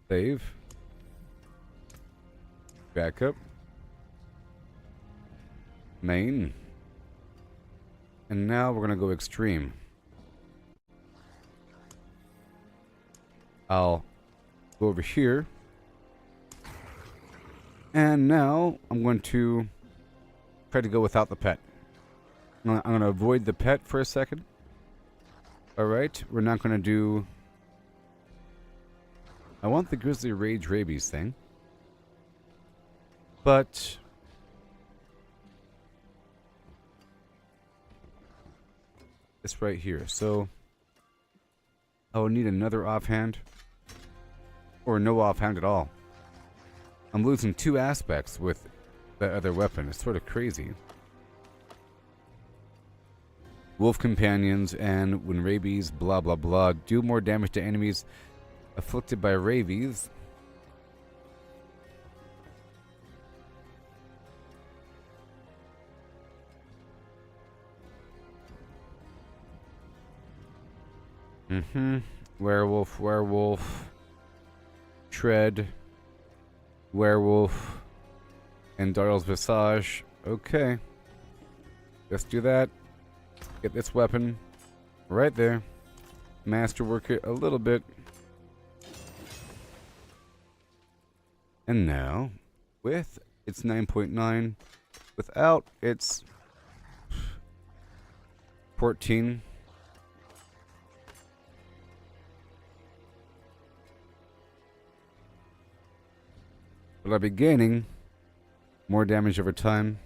Save. Backup. Main. And now we're gonna go extreme. I'll go over here. And now I'm going to try to go without the pet. I'm gonna avoid the pet for a second. Alright, we're not gonna do... I want the Grizzly Rage Rabies thing. But it's right here, so I will need another offhand, or no offhand at all. I'm losing 2 aspects with that other weapon. It's sort of crazy. Wolf companions and when rabies, blah blah blah, do more damage to enemies afflicted by rabies. Werewolf, werewolf, tread, werewolf, and Darl's Visage. Okay. Let's do that. Get this weapon right there. Masterwork it a little bit. And now, with its 9.9, without its 14. But I'll be gaining more damage over time.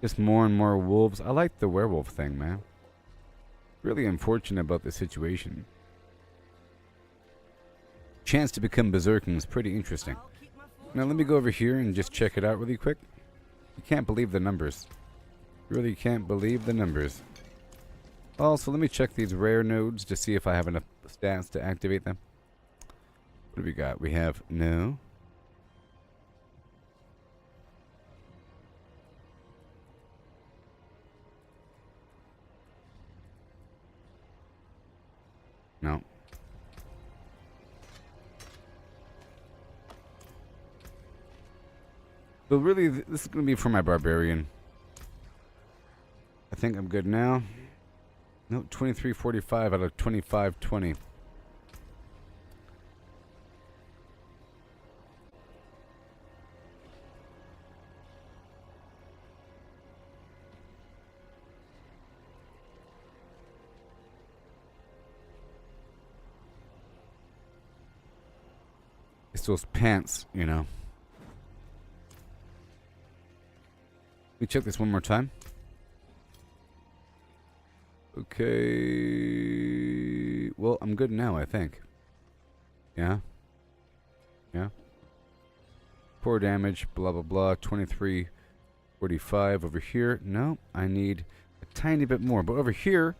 Just more and more wolves. I like the werewolf thing, man. Really unfortunate about the situation. Chance to become berserking is pretty interesting. Now let me go over here and just check it out really quick. You can't believe the numbers. Really can't believe the numbers. Also, let me check these rare nodes to see if I have enough stats to activate them. What do we got? We have no. No. But really, this is going to be for my barbarian. I think I'm good now. No, 2345 out of 2520. It's those pants, you know. Let me check this one more time. Okay. Well, I'm good now, I think. Yeah. Yeah. 4 damage, blah, blah, blah. 2345 over here. No, I need a tiny bit more. But over here,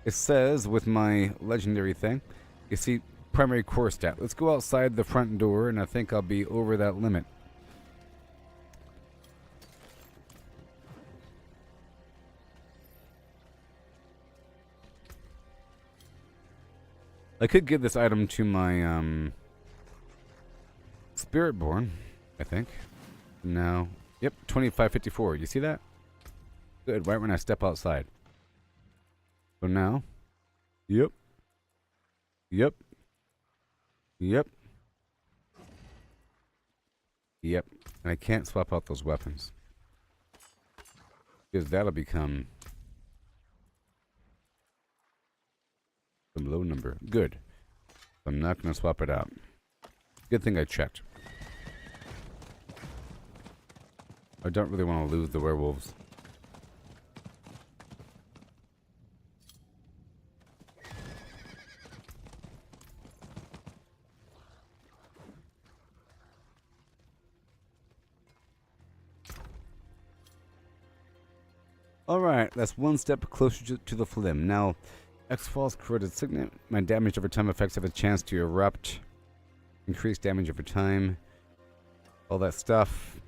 it says with my legendary thing, you see primary core stat. Let's go outside the front door, and I think I'll be over that limit. I could give this item to my Spiritborn, I think. No. Yep, 2554. You see that? Good, right when I step outside. So now. Yep. Yep. Yep. Yep. And I can't swap out those weapons. Because that'll become some low number. Good. I'm not going to swap it out. Good thing I checked. I don't really want to lose the werewolves. Alright, that's one step closer to the flim. Now, X-Falls corroded signet. My damage over time effects have a chance to erupt. Increased damage over time. All that stuff.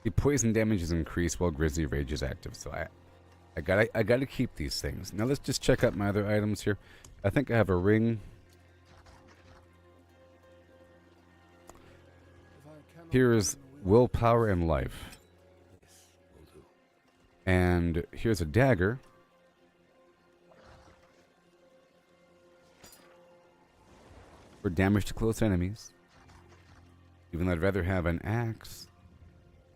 The poison damage is increased while Grizzly Rage is active, so I gotta keep these things. Now let's just check out my other items here. I think I have a ring. Here is willpower and life. And here's a dagger. For damage to close enemies. Even though I'd rather have an axe.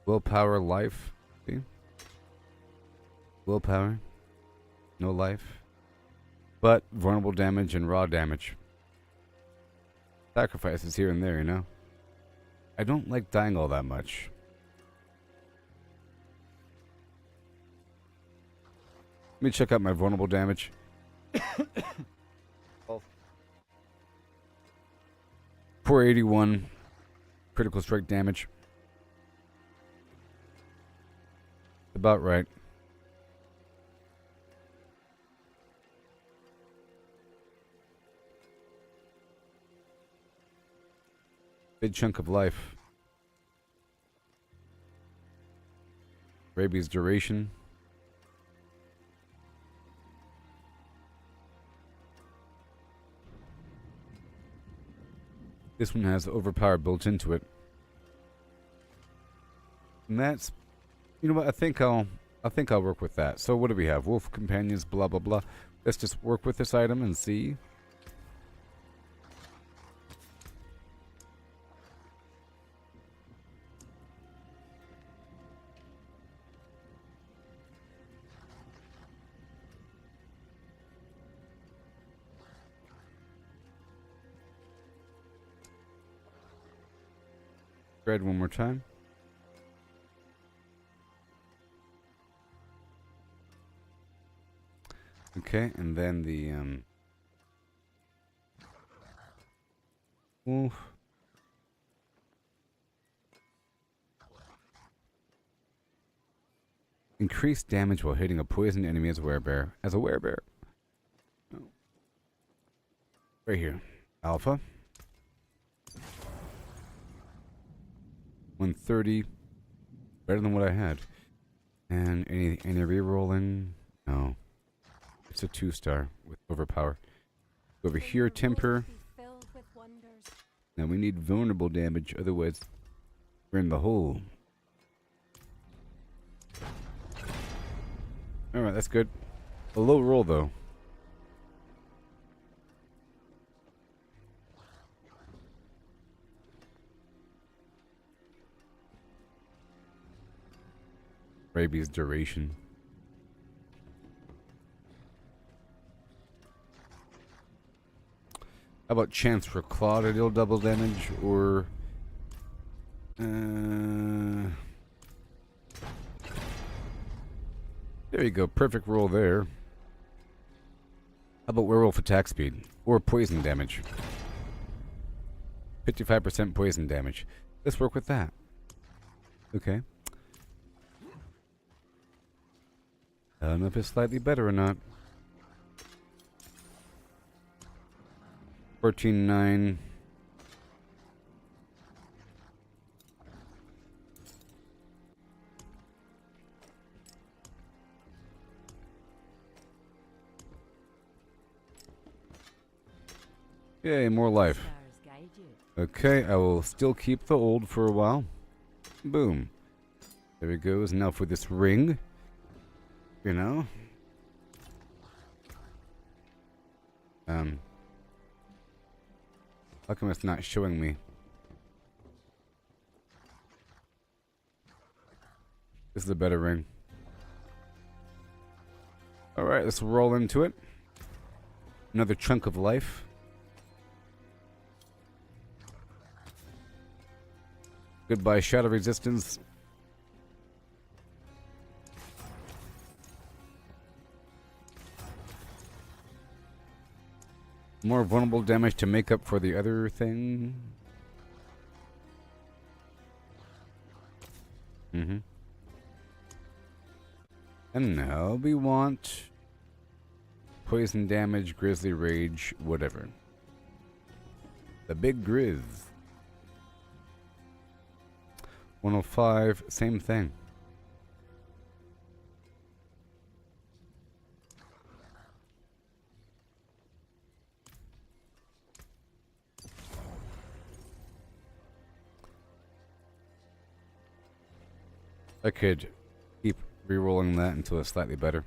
Willpower, life. See? Willpower. No life. But vulnerable damage and raw damage. Sacrifices here and there, you know? I don't like dying all that much. Let me check out my vulnerable damage. 481 critical strike damage. About right. Big chunk of life. Rabies duration. This one has overpower built into it. And that's, you know what, I think I'll work with that. So what do we have? Wolf companions, blah blah blah. Let's just work with this item and see. Red one more time. Okay, and then the oof. Increased damage while hitting a poisoned enemy as a werebear. As a werebear. Oh. Right here. Alpha. 130. Better than what I had. And any rerolling? No. It's a 2-star with overpower. Over here, temper. Now we need vulnerable damage, otherwise we're in the hole. Alright, that's good. A low roll though. Rabies duration. How about chance for claw to deal double damage, or there you go, perfect roll there. How about werewolf attack speed or poison damage? 55% poison damage. Let's work with that. Okay. I don't know if it's slightly better or not. 14.9. Yay, more life. Okay, I will still keep the old for a while. Boom. There it goes. Now for this ring. You know? How come it's not showing me? This is a better ring. Alright, let's roll into it. Another chunk of life. Goodbye, shadow resistance. More vulnerable damage to make up for the other thing. And now we want poison damage, grizzly rage, whatever. The big grizz. 105, same thing. I could keep re-rolling that until it's slightly better.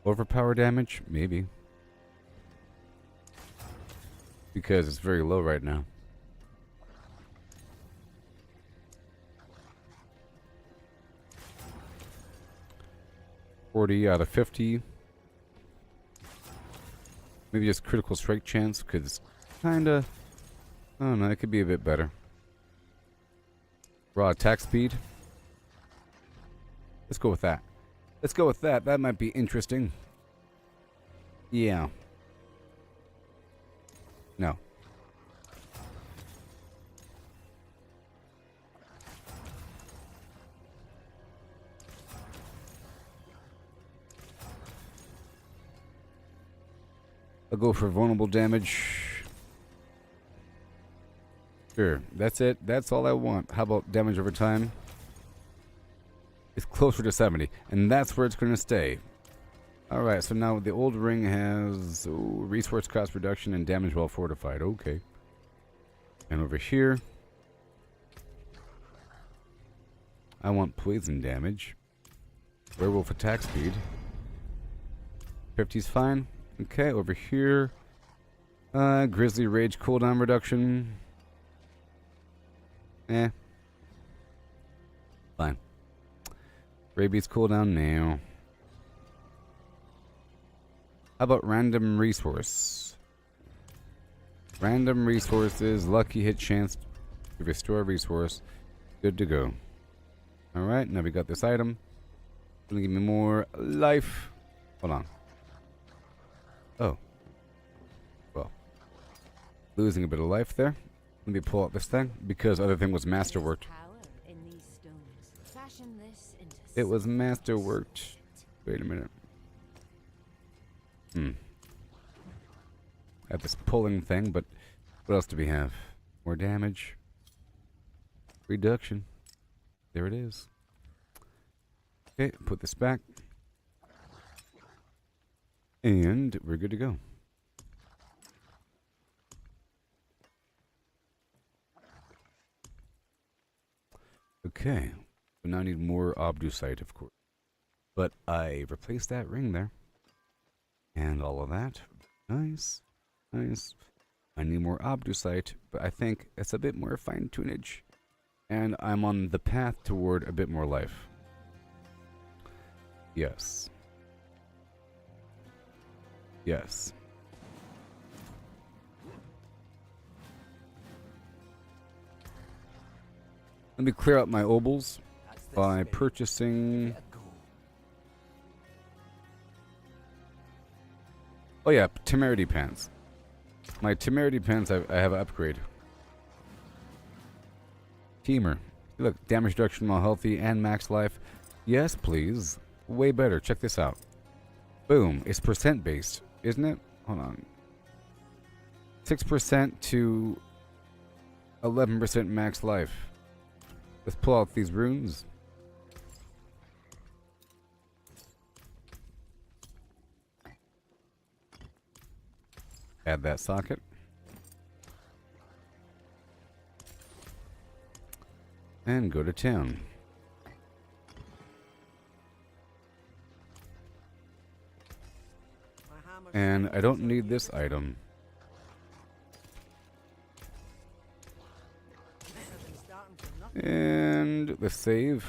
Overpower damage? Maybe. Because it's very low right now. $40 out of 50. Maybe just critical strike chance, because kinda... I don't know, it could be a bit better. Raw attack speed. Let's go with that. Let's go with that. That might be interesting. Yeah. No. I'll go for vulnerable damage. Sure, that's it. That's all I want. How about damage over time? It's closer to 70, and that's where it's going to stay. Alright, so now the old ring has resource cost reduction and damage while fortified. Okay. And over here, I want poison damage. Werewolf attack speed. 50's fine. Okay, over here, grizzly rage cooldown reduction. Fine. Rabies cooldown now. How about random resource? Random resources, lucky hit chance to restore a resource. Good to go. Alright, now we got this item. Gonna give me more life. Hold on. Oh. Well. Losing a bit of life there. Let me pull out this thing, because other thing was masterworked. It was masterworked. Wait a minute. Have this pulling thing, but what else do we have? More damage. Reduction. There it is. Okay, put this back. And we're good to go. Okay. So now I need more obdusite, of course. But I replaced that ring there. And all of that. Nice. Nice. I need more obdusite, but I think it's a bit more fine-tunage. And I'm on the path toward a bit more life. Yes. Yes. Let me clear out my obols by purchasing... Oh yeah, temerity pants. My temerity pants, I have an upgrade. Teamer. Look, damage reduction while healthy and max life. Yes, please. Way better. Check this out. Boom. It's percent based, isn't it? Hold on. 6% to 11% max life. Let's pull out these runes. Add that socket. And go to town. And I don't need this item. And let's save.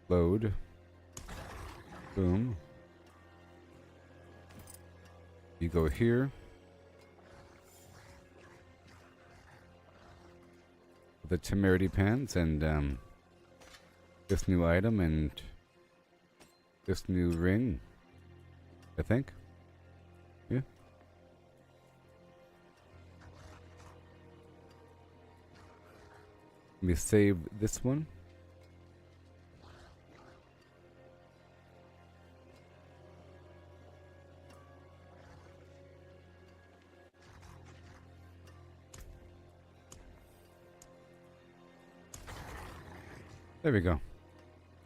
Load. Boom. You go here. The temerity pants and this new item and this new ring, I think. Yeah. Let me save this one. There we go.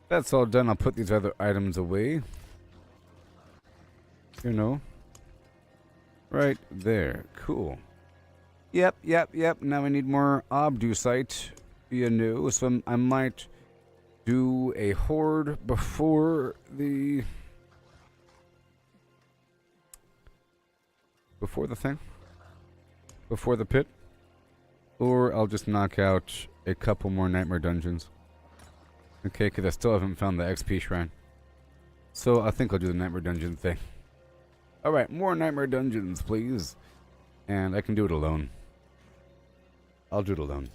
That's all done. I'll put these other items away. You know. Right there. Cool. Yep. Now I need more obdusite. You know, so I might do a horde before the... Before the thing? Before the pit? Or I'll just knock out a couple more nightmare dungeons. Okay, because I still haven't found the XP shrine. So I think I'll do the nightmare dungeon thing. Alright, more nightmare dungeons, please. And I can do it alone. I'll do it alone.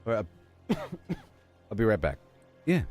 Alright, I'll be right back. Yeah.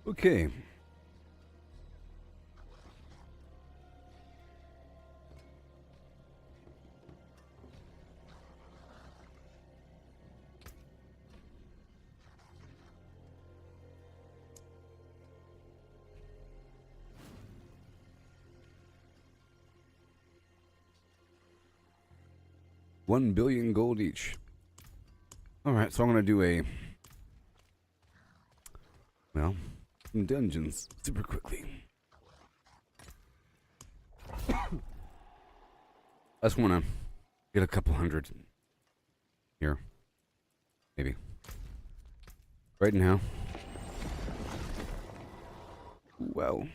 Okay. $1 billion gold each. Alright, so I'm gonna do some dungeons super quickly. I just wanna get a couple hundred here. Maybe. Right now. Wow.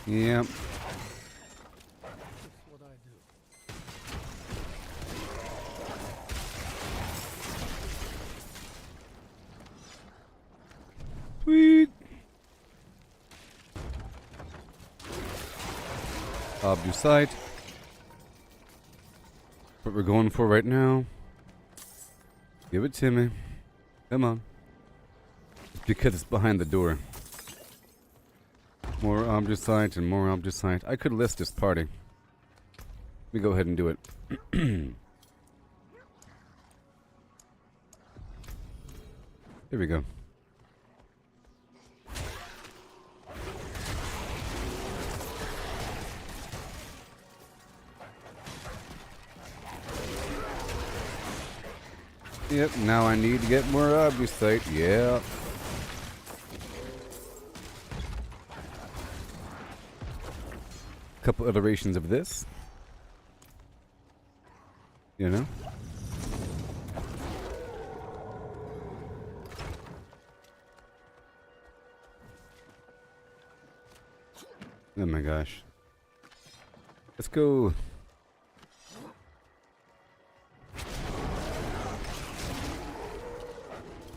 Yep. That's what I do. Sweet. Obvious sight. What we're going for right now. Give it to me. Come on. Because it's behind the door. More object sight and more object sight. I could list this party. Let me go ahead and do it. Here we go. Yep, now I need to get more object sight. Yeah. Couple iterations of this. You know? Oh my gosh. Let's go.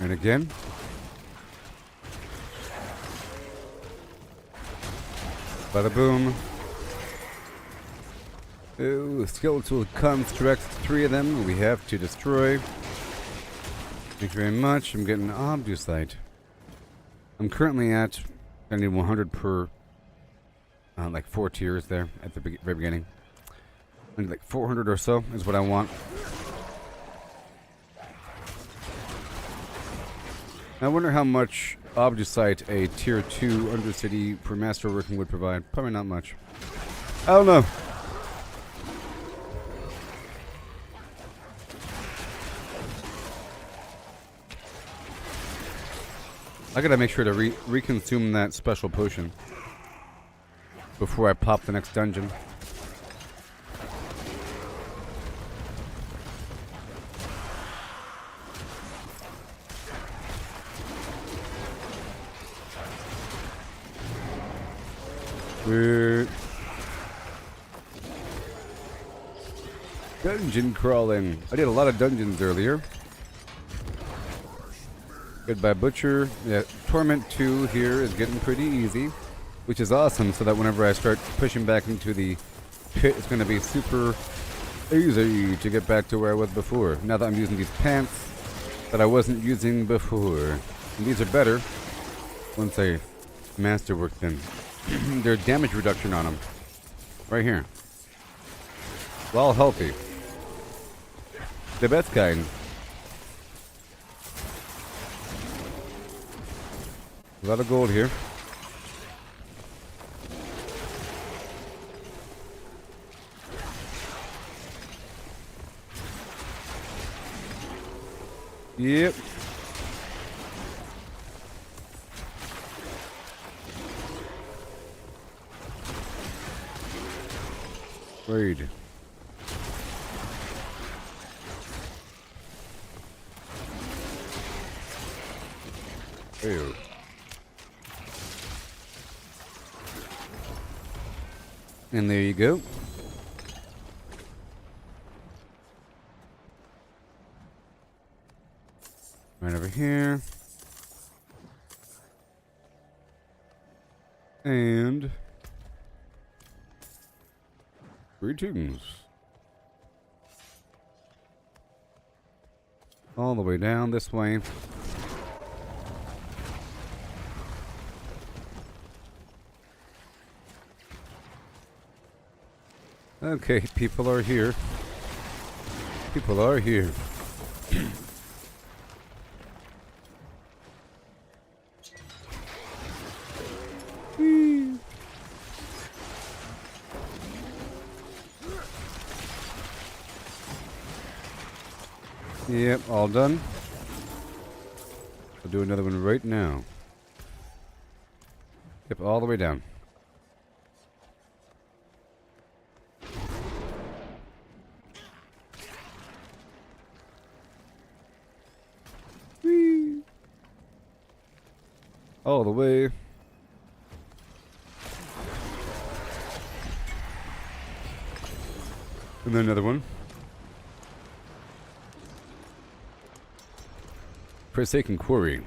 And again. Bada boom. Ooh, skeletal constructs, 3 of them we have to destroy. Thank you very much. I'm getting obducite. I'm currently at, I need 100 per, like 4 tiers there at the very beginning. I need like 400 or so is what I want. I wonder how much obducite a tier 2 Undercity for master working would provide. Probably not much. I don't know. I gotta make sure to reconsume that special potion before I pop the next dungeon. Dungeon crawling. I did a lot of dungeons earlier. Goodbye Butcher. Yeah, Torment 2 here is getting pretty easy, which is awesome, so that whenever I start pushing back into the pit, it's going to be super easy to get back to where I was before. Now that I'm using these pants that I wasn't using before. And these are better once I masterwork them. There's damage reduction on them. Right here. All healthy. The best kind. A lot of gold here. Yep. Raid. Ew. And there you go. Right over here. And greetings. All the way down this way. Okay, people are here. People are here. Whee. Yep, all done. I'll do another one right now. Yep, all the way down. Whee. All the way. And then another one. Forsaken Quarry.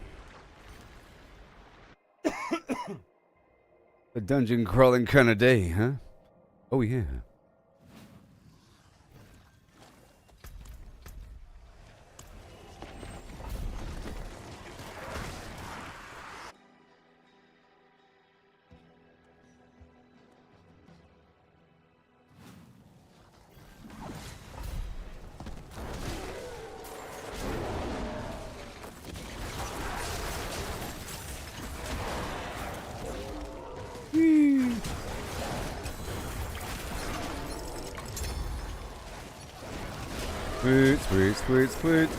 A dungeon crawling kind of day, huh? Oh yeah. Sweet, sweet, sweet, sweet.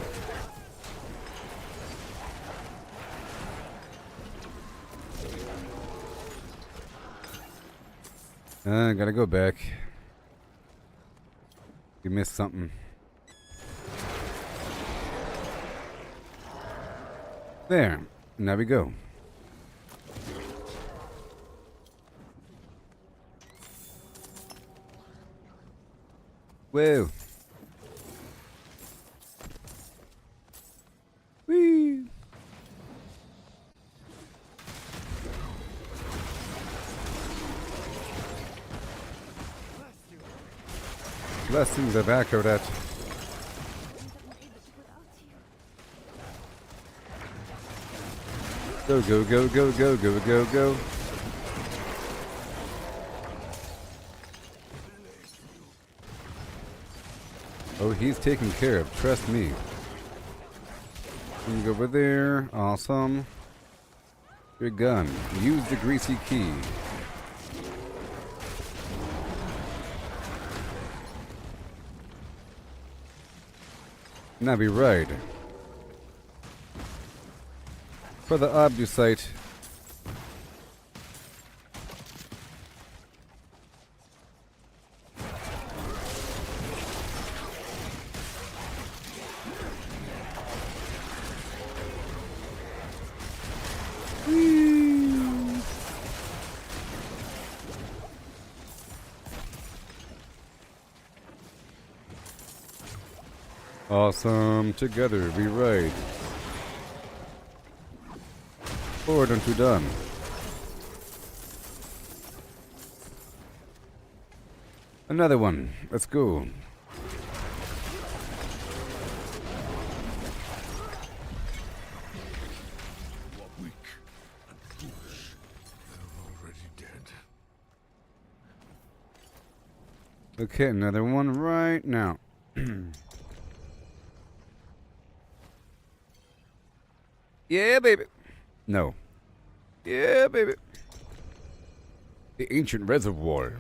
I gotta go back. You missed something. There. Now we go. Whoa. Whee. Blessings the back of that. Go, go, go, go, go, go, go, go. Oh, he's taken care of. Trust me. Go over there. Awesome. Your gun. Use the greasy key. Now be right. For the obducite. Awesome. Together we ride. Forward unto done. Another one. Let's go. Weak and foolish. They're already dead. Okay, another one right now. Yeah, baby. No. Yeah, baby. The ancient reservoir.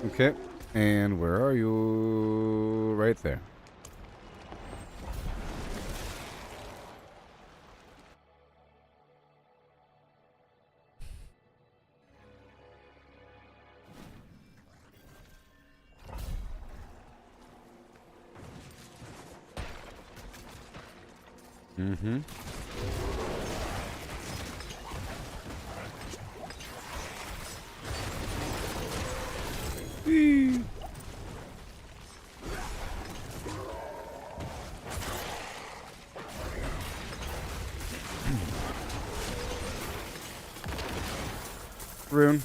Okay. And where are you? Right there. Mm-hmm. Rune.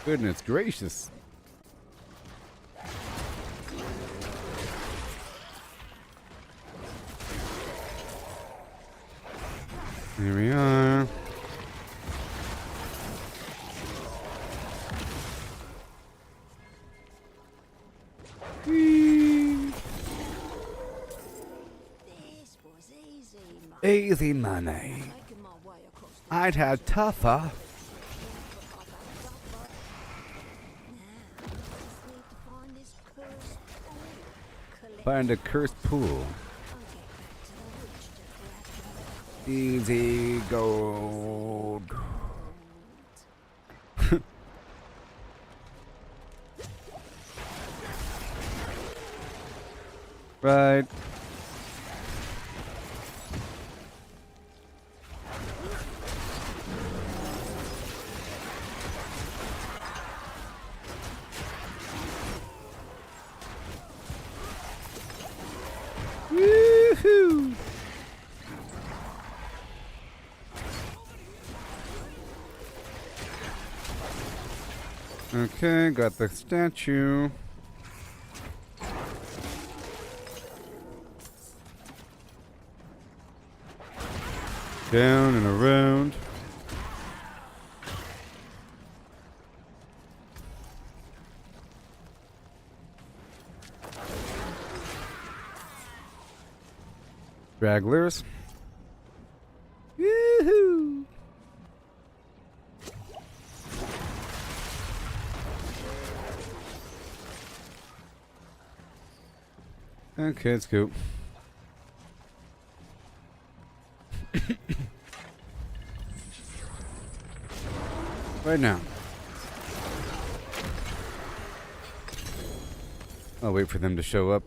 Goodness gracious. Here we are. Whee. This was easy, man. Easy money. Making my way across the I'd had tougher. Now, I just need to find this cursed oil. Collect Find a cursed pool. and get back to the witch to grab the Easy gold. Right. Woohoo! Okay, got the statue. Down and around. Stragglers. Yoo-hoo! Okay, let's go. Right now. I'll wait for them to show up.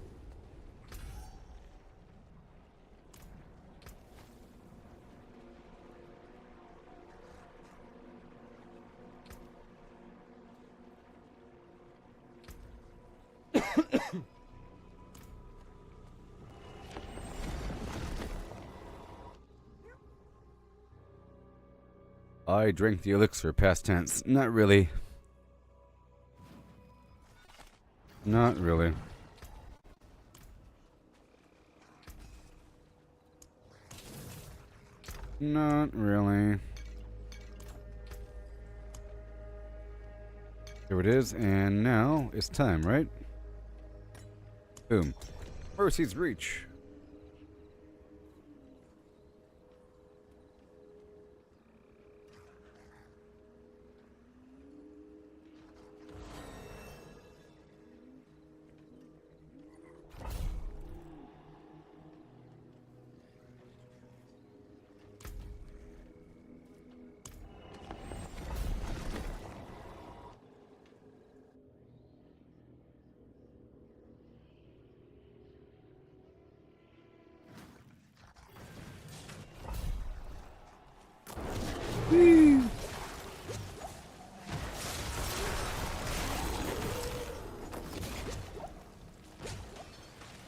I drank the elixir, past tense. Not really. Not really. Not really. Here it is, and now it's time, right? Boom. Mercy's Reach. Whee!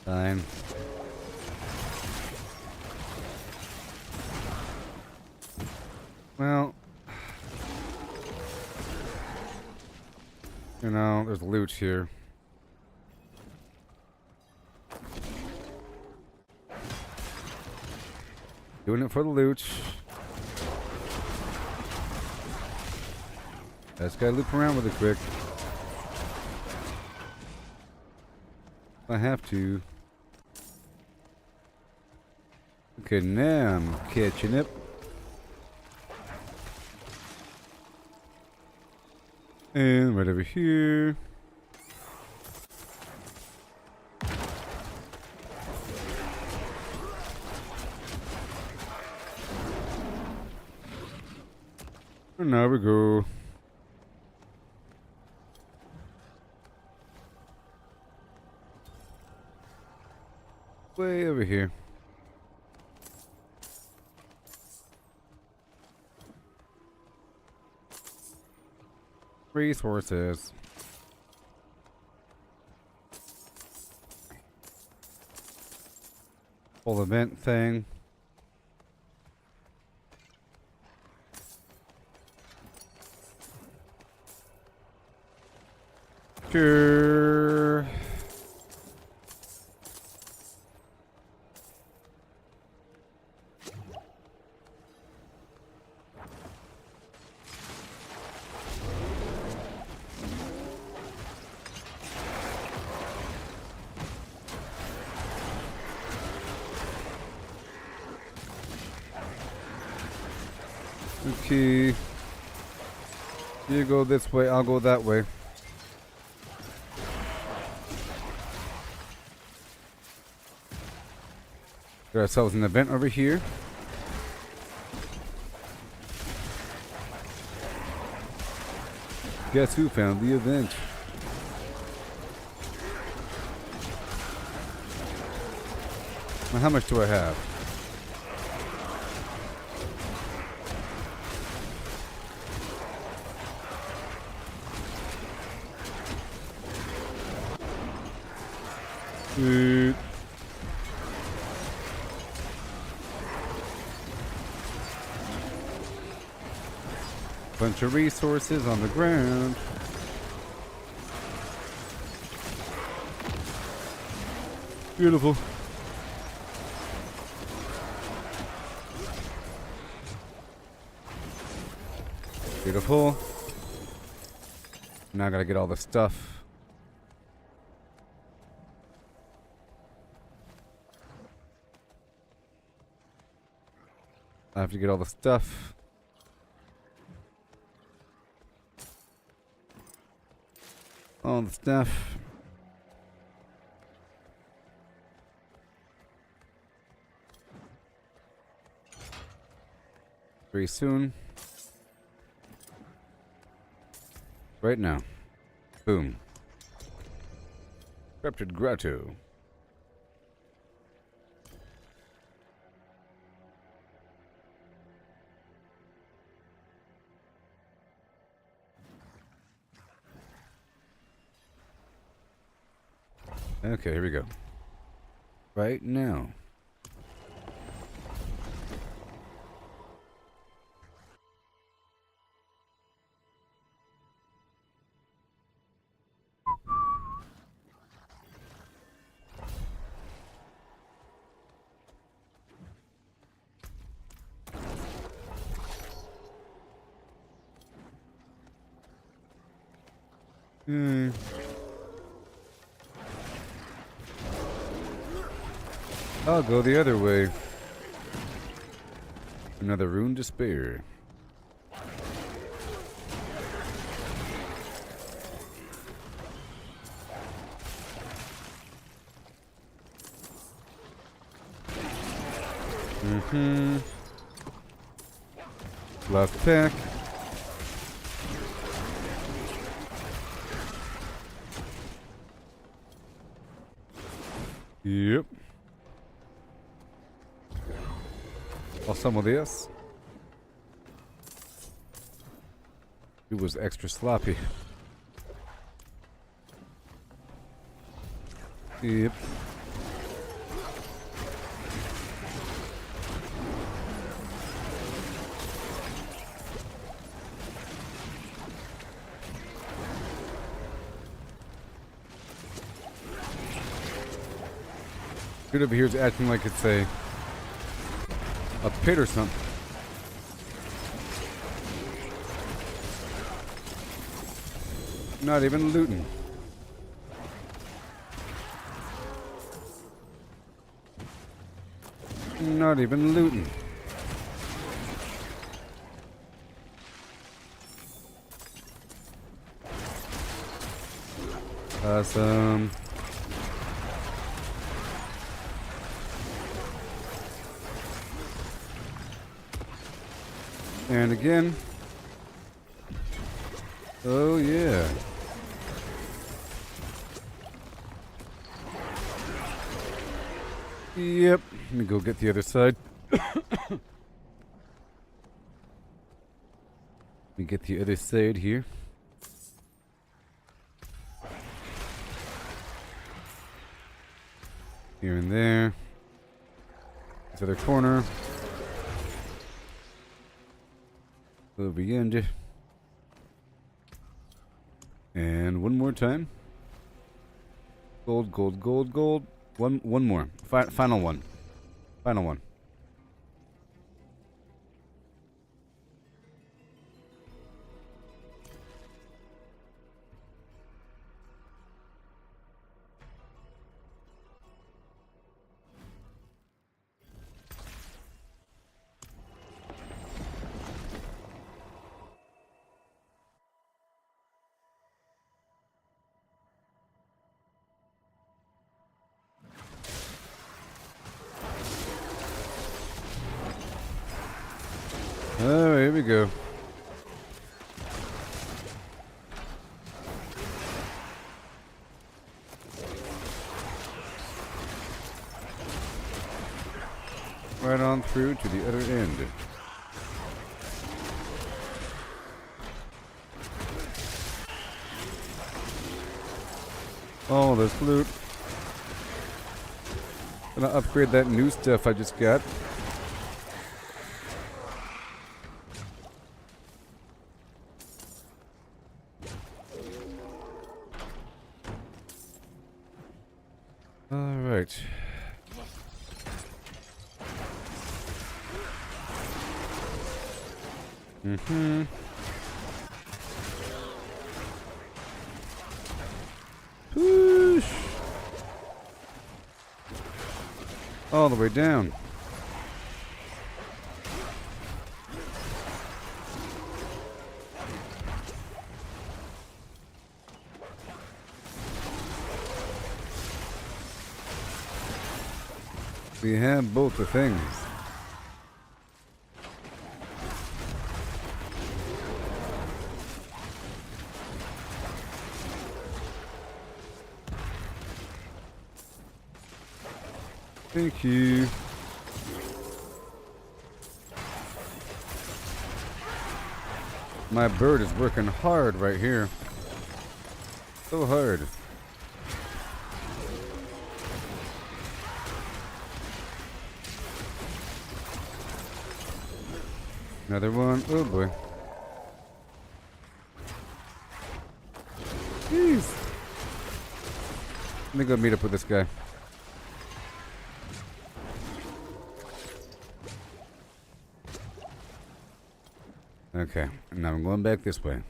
Fine. Well, you know, there's loot here. Doing it for the loot. I just gotta loop around with it quick. I have to. Okay, now I'm catching up. And right over here. And now we go. Way over here. Resources. Full event thing. Okay. Okay. You go this way, I'll go that way. Got ourselves an event over here. Guess who found the event? Now, how much do I have? Bunch of resources on the ground. Beautiful. Beautiful. Now I gotta get all the stuff. I have to get all the stuff. All the stuff. Very soon. Right now. Boom. Corrupted Grotto. Okay, here we go. Right now. I'll go the other way. Another rune to spare. Last pack. Yep. Some of this. It was extra sloppy. Yep. Dude over here is acting like it's a pit or something. Not even looting. Not even looting. Awesome. And again. Oh yeah. Yep. Let me go get the other side. Let me get the other side here. Here and there. This other corner. Over the end. And one more time. Gold, gold, gold, gold. One more. Final one. Final one. Oh, here we go. Right on through to the other end. Oh, there's loot. Gonna upgrade that new stuff I just got. Alright. Push! All the way down. We have both the things. Thank you. My bird is working hard right here. So hard. Another one. Oh boy. Jeez. Let me go meet up with this guy. Okay, now I'm going back this way.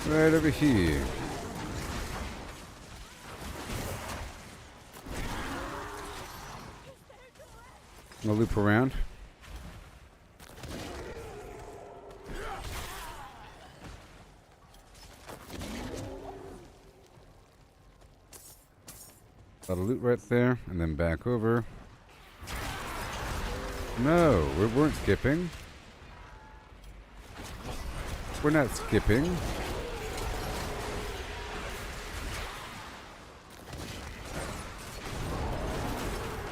Right over here. I'll loop around. Got a loot right there, and then back over. No, we weren't skipping. We're not skipping.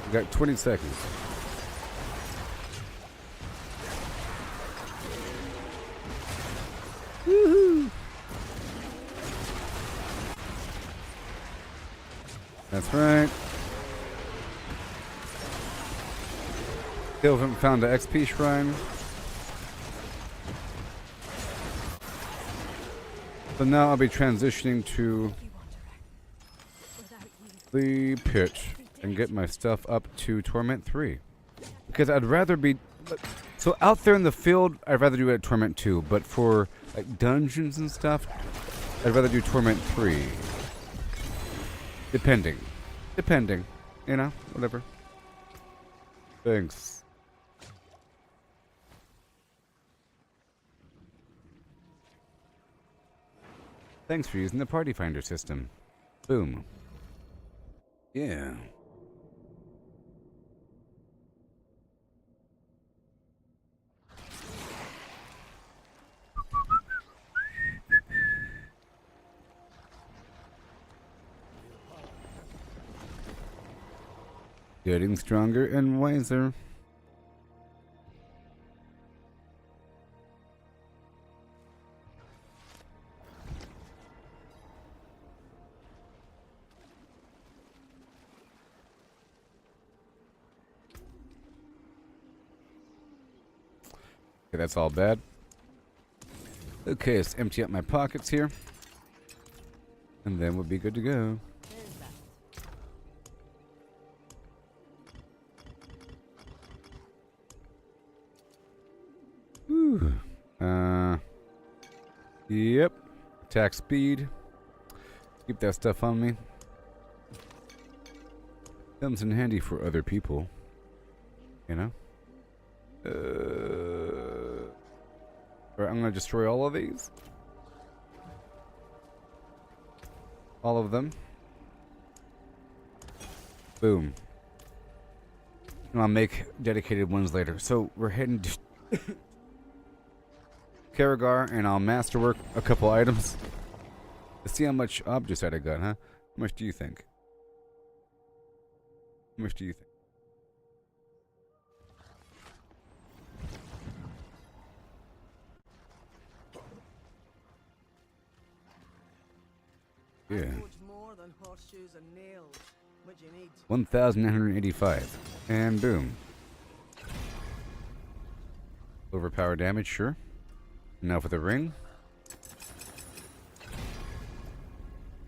We got 20 seconds. Woohoo! That's right. Still haven't found the XP shrine. So now I'll be transitioning to the pit and get my stuff up to Torment 3. Because I'd rather be... So out there in the field, I'd rather do it at Torment 2. But for like dungeons and stuff, I'd rather do Torment 3. Depending. You know, whatever. Thanks. Thanks for using the Party Finder system. Boom. Yeah. Getting stronger and wiser. Okay, that's all bad. Okay, let's empty out my pockets here. And then we'll be good to go. There's that. Whew. Yep. Attack speed. Keep that stuff on me. Comes in handy for other people. You know? Alright, I'm gonna destroy all of these. All of them. Boom. And I'll make dedicated ones later. So we're heading to Karagar, and I'll masterwork a couple items. Let's see how much objects I got, huh? How much do you think? How much do you think? Yeah. More than horseshoes and nails. What you need? 1,985. And boom. Overpower damage, sure. Now for the ring.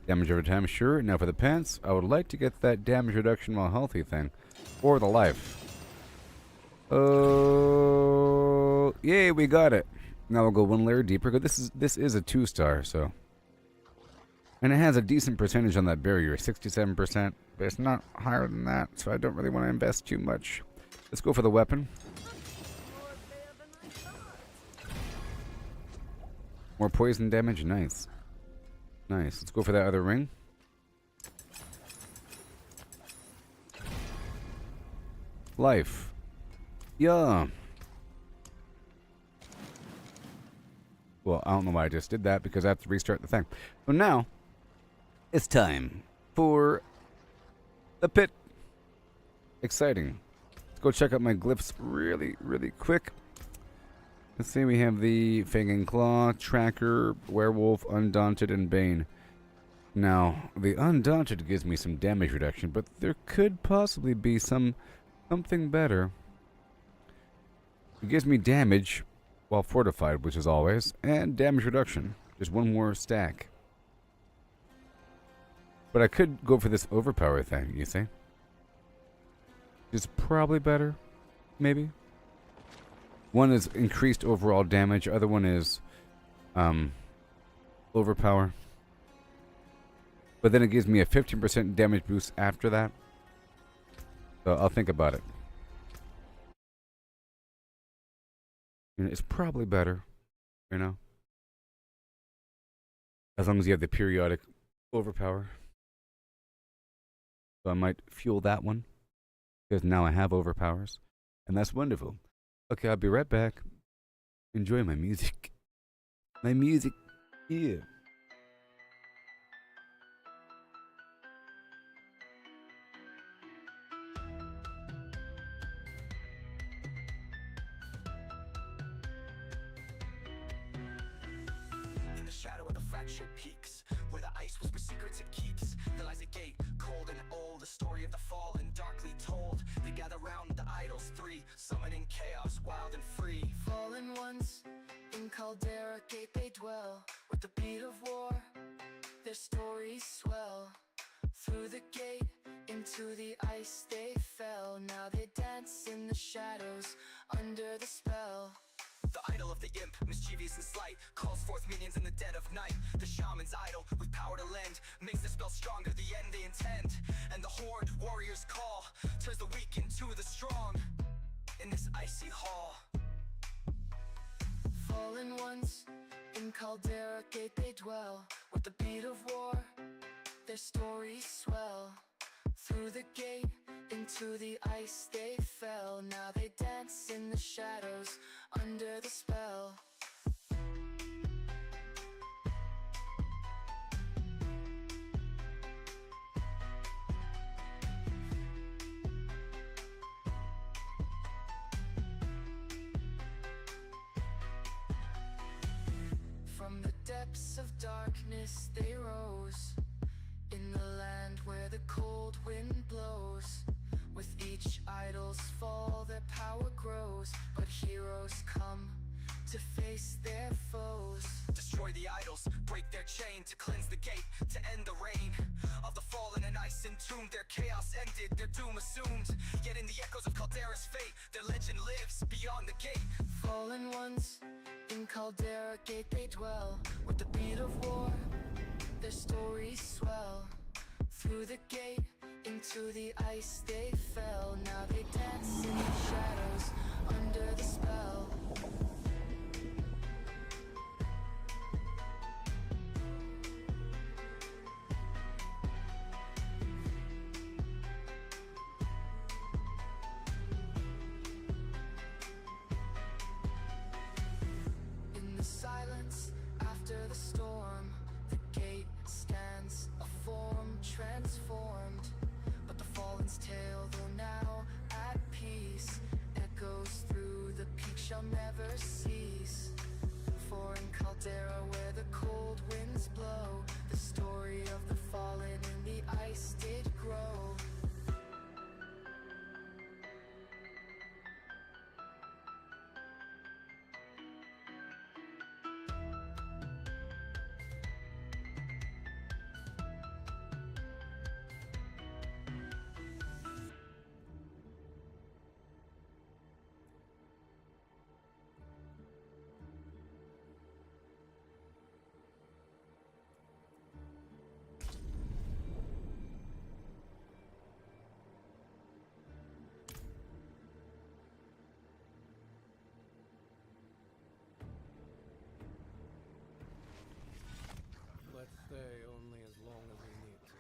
Damage over time, sure. Now for the pants. I would like to get that damage reduction while healthy thing. Or the life. Oh, yay, we got it. Now we'll go one layer deeper. This is a 2-star, so. And it has a decent percentage on that barrier, 67%, but it's not higher than that, so I don't really want to invest too much. Let's go for the weapon. More poison damage, nice. Nice, let's go for that other ring. Life. Yeah. Well, I don't know why I just did that, because I have to restart the thing. So now, it's time for the pit. Exciting. Let's go check out my glyphs really, really quick. Let's see, we have the Fang and Claw, Tracker, Werewolf, Undaunted, and Bane. Now, the Undaunted gives me some damage reduction, but there could possibly be something better. It gives me damage while fortified, which is always, and damage reduction. Just one more stack. But I could go for this overpower thing, you see? It's probably better, maybe. One is increased overall damage, other one is overpower. But then it gives me a 15% damage boost after that. So I'll think about it. You know, it's probably better, you know? As long as you have the periodic overpower. So I might fuel that one. Because now I have overpowers. And that's wonderful. Okay, I'll be right back. Enjoy my music. My music. Yeah. In the shadow of the fractured peaks, where the ice whispers secrets it keeps, there lies a gate, cold and old, the story of the fallen, darkly told. They gather round the idols three, summoning chaos, wild and free. Fallen ones, in Caldera Gate they dwell. With the beat of war, their stories swell. Through the gate, into the ice they fell. Now they dance in the shadows, under the spell. The idol of the imp, mischievous and slight, calls forth minions in the dead of night. The shaman's idol, with power to lend, makes the spell stronger, the end they intend. And the horde warrior's call turns the weak into the strong in this icy hall. Fallen ones, in Caldera Gate they dwell. With the beat of war, their stories swell. Through the gate, into the ice they fell. Now they dance in the shadows, under the spell. From the depths of darkness they rose, in the land where the cold wind blows. With each idol's fall their power grows, but heroes come to cleanse the gate, to end the reign of the fallen and ice entombed. Their chaos ended, their doom assumed. Yet in the echoes of Caldera's fate, their legend lives beyond the gate. Fallen ones, in Caldera Gate they dwell. With the beat of war, their stories swell. Through the gate, into the ice they fell. Now they dance in the shadows, under the spell. In the silence, after the storm, the gate stands, a form transformed. But the fallen's tale, though now at peace, echoes through the peak, shall never cease. For in Caldera, where the cold winds blow, the story of the fallen in the ice did grow. Let's stay only as long as we need to.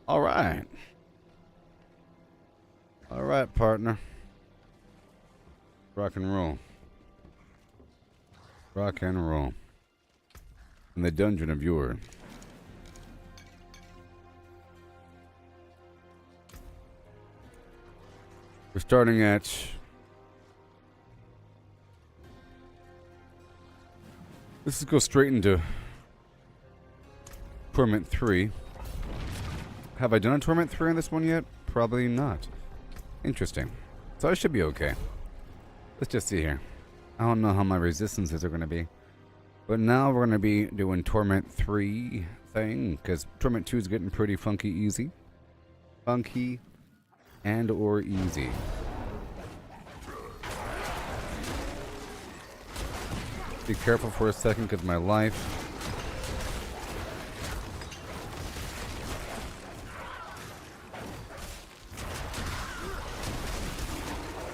All right. All right, partner. Rock and roll. Rock and roll. In the dungeon of yore. We're starting at let's just go straight into Torment 3. Have I done a Torment 3 on this one yet? Probably not. Interesting. So I should be okay. Let's just see here. I don't know how my resistances are going to be. But now we're going to be doing Torment 3 thing. Because Torment 2 is getting pretty funky easy. Funky and or easy. Be careful for a second because my life...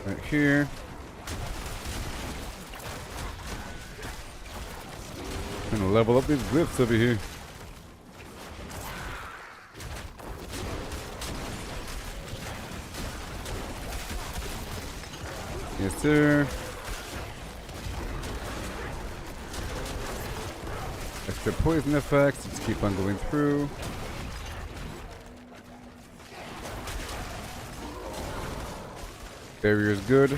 right here. Gonna level up these glyphs over here. Yes, sir. Extra poison effects. Let's keep on going through. Barrier is good.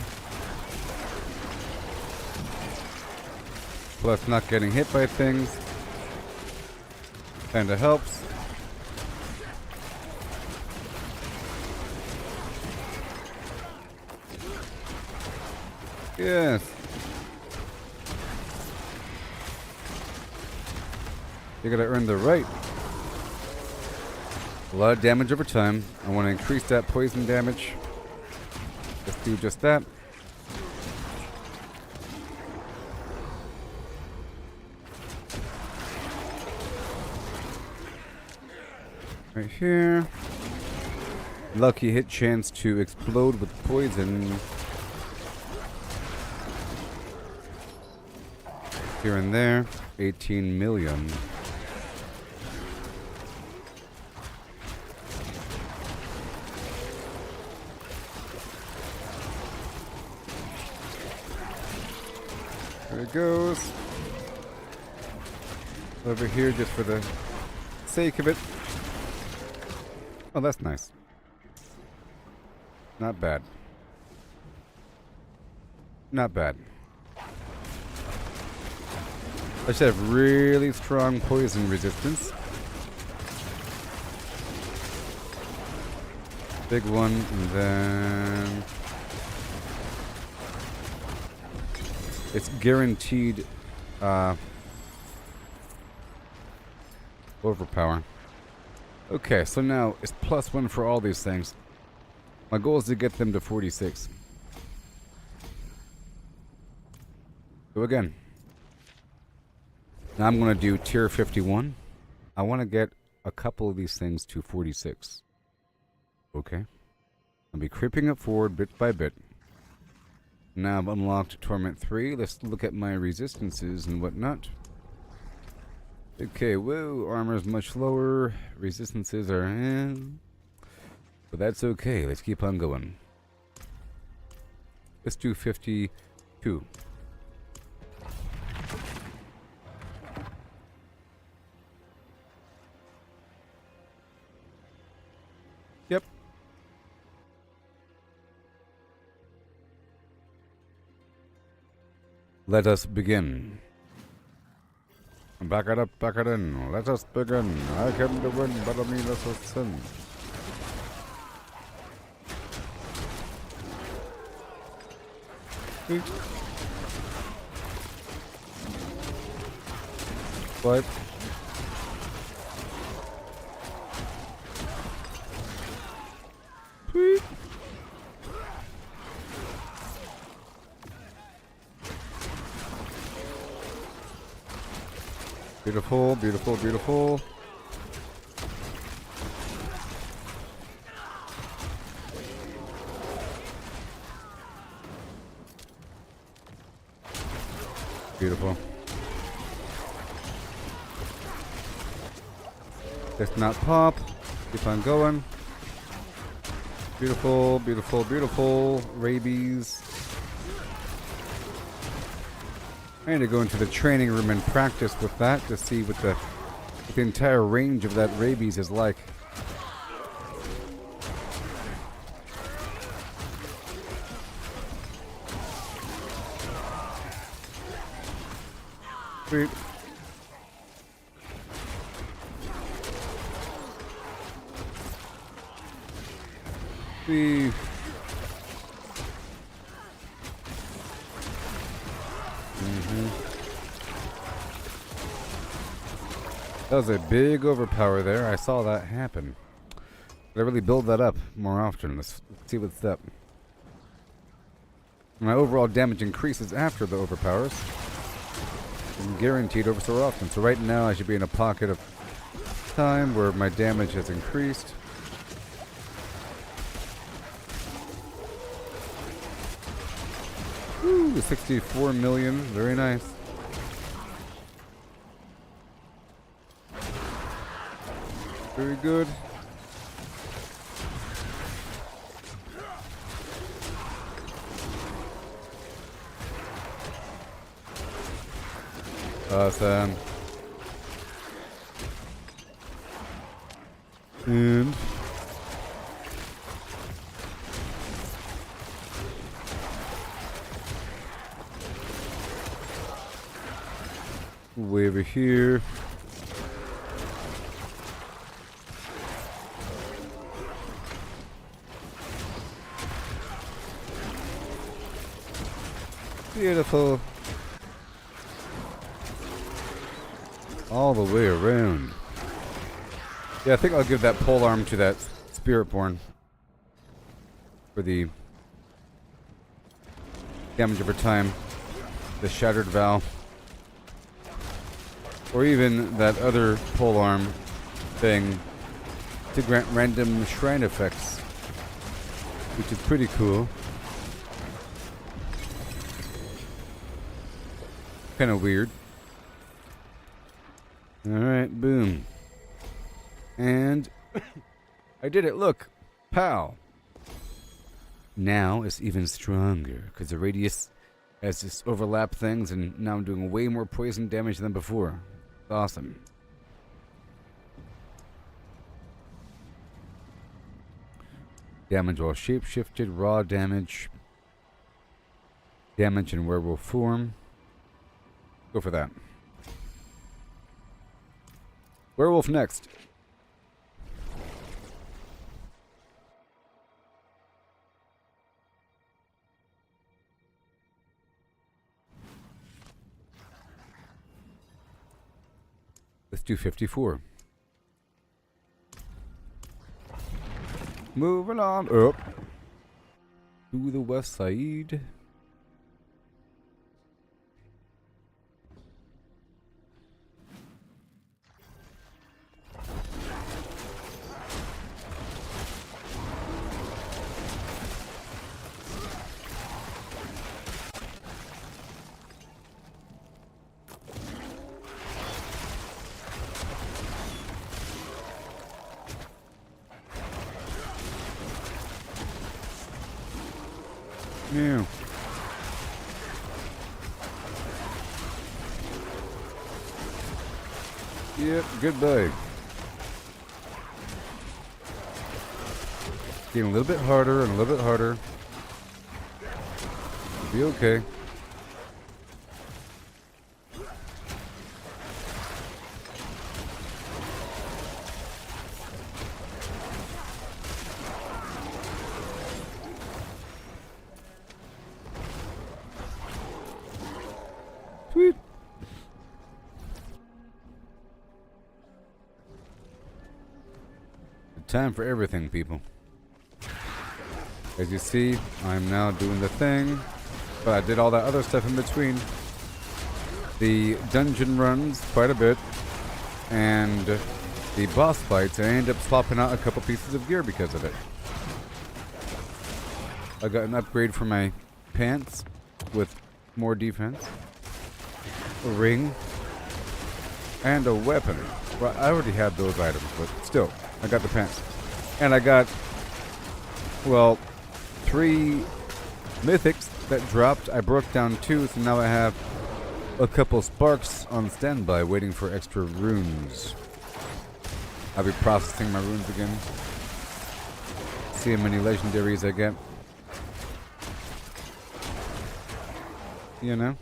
Plus not getting hit by things. Kinda helps. Yes. You gotta earn the right. A lot of damage over time. I want to increase that poison damage. Let's do just that. Right here. Lucky hit chance to explode with poison. Here and there. 18 million. There it goes. Over here just for the sake of it. Oh, that's nice. Not bad. Not bad. I should have really strong poison resistance. Big one, and then it's guaranteed overpower. Okay, so now it's +1 for all these things. My goal is to get them to 46. So again, now I'm going to do tier 51. I want to get a couple of these things to 46. Okay. I'll be creeping it forward bit by bit. Now I've unlocked Torment 3. Let's look at my resistances and whatnot. Okay, whoa, armor's much lower. Resistances are but that's okay. Let's keep on going. Let's do 52. Yep. Let us begin. Back it up, back it in. Let us begin. I came to win, but I mean let us sin. What? Sweet. Beautiful, beautiful, beautiful. Beautiful. Let's not pop. Keep on going. Beautiful, beautiful, beautiful. Rabies. I need to go into the training room and practice with that to see what the entire range of that rabies is like. Sweet. Sweet. That was a big overpower there. I saw that happen. Gotta really build that up more often. Let's see what's up. My overall damage increases after the overpowers. I'm guaranteed over so often. So right now I should be in a pocket of time where my damage has increased. Woo, 64 million. Very nice. Very good. Awesome. And way over here. Beautiful. All the way around. Yeah, I think I'll give that pole arm to that Spiritborn for the damage over time. The Shattered Vow. Or even that other pole arm thing to grant random shrine effects, which is pretty cool. Kind of weird. Alright, boom. And I did it, look. Pow. Now it's even stronger, because the radius has just overlapped things, and now I'm doing way more poison damage than before. It's awesome. Damage while shapeshifted, raw damage. Damage in werewolf form. Go for that. Werewolf next. Let's do 54. Moving on up to the west side. Yeah. Yep, goodbye. Getting a little bit harder and a little bit harder. Be okay. Sweet. Time for everything, people. As you see, I'm now doing the thing, but I did all that other stuff in between. The dungeon runs quite a bit, and the boss fights, I end up swapping out a couple pieces of gear because of it. I got an upgrade for my pants with more defense, a ring, and a weapon. Well, I already had those items, but still, I got the pants. And I got, well, 3 mythics that dropped. I broke down 2, so now I have a couple sparks on standby waiting for extra runes. I'll be processing my runes again. See how many legendaries I get. You know?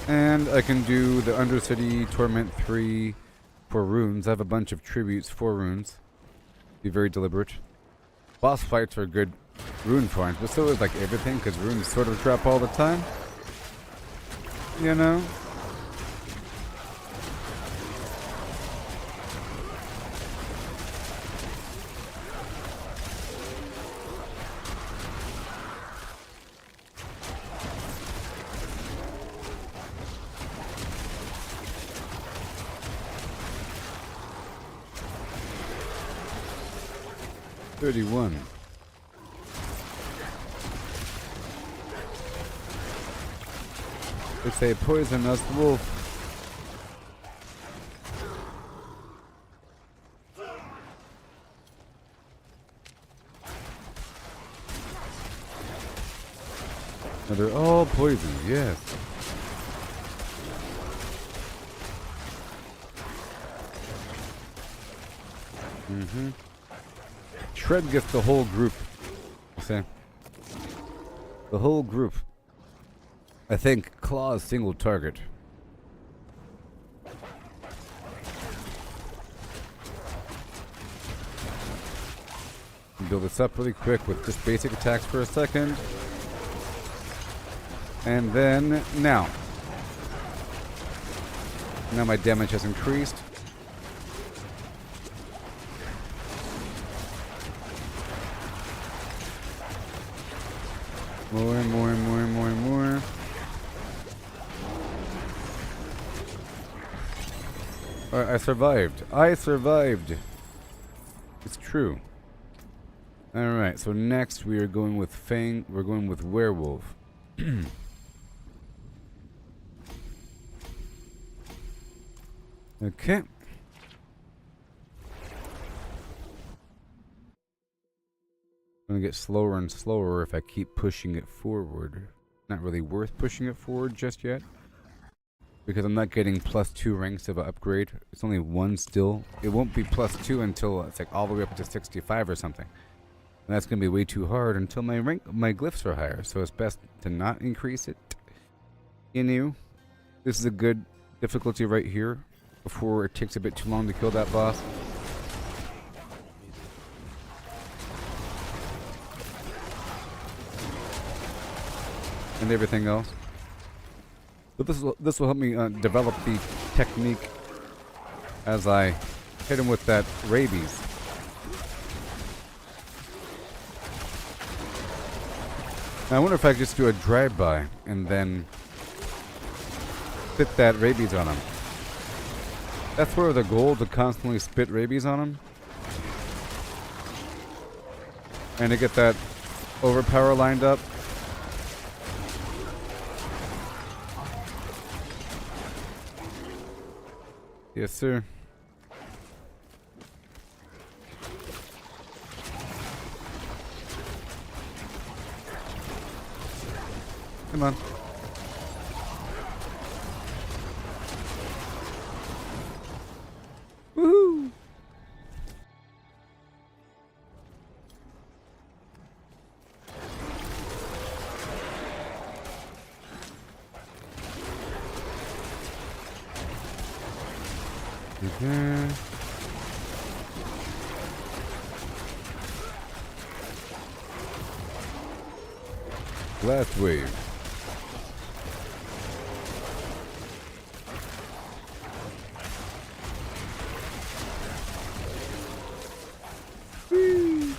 And I can do the Undercity Torment 3 for runes. I have a bunch of tributes for runes. Be very deliberate. Boss fights are good rune farms, but so is like everything, because runes sort of drop all the time. You know? It's a poisonous wolf. Now they're all poison, yes. Mm-hmm. Shred gets the whole group. See? The whole group. I think Claw's single target. build this up really quick with just basic attacks for a second. And then, now my damage has increased. More and more and more and more and more. Alright, I survived. I survived. It's true. Alright, so next we are going with Fang. We're going with Werewolf. Okay. Gonna get slower and slower if I keep pushing it forward. Not really worth pushing it forward just yet, because I'm not getting +2 ranks of an upgrade. It's only 1 still. It won't be +2 until it's like all the way up to 65 or something. And that's gonna be way too hard until my glyphs are higher. So it's best to not increase it. You know, this is a good difficulty right here before it takes a bit too long to kill that boss. And everything else. But this will help me develop the technique as I hit him with that rabies. Now I wonder if I could just do a drive-by and then spit that rabies on him. That's where the goal, to constantly spit rabies on him. And to get that overpower lined up. Yes, sir. Come on. Woohoo! Okay. Last wave. Whee!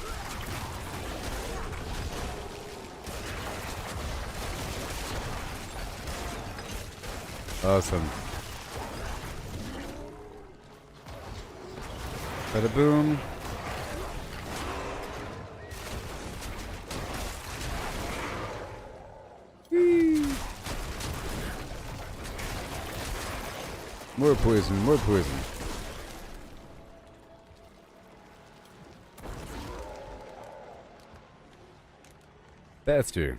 Awesome. Bada boom. Whee! More poison, more poison. Faster.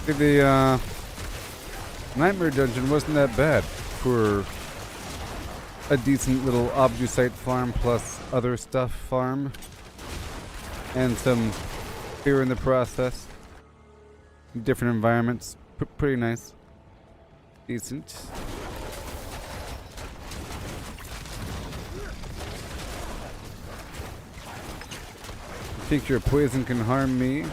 The Nightmare Dungeon wasn't that bad for a decent little Obducite farm plus other stuff farm. And some fear in the process. Different environments. Pretty nice. Decent. I think your poison can harm me.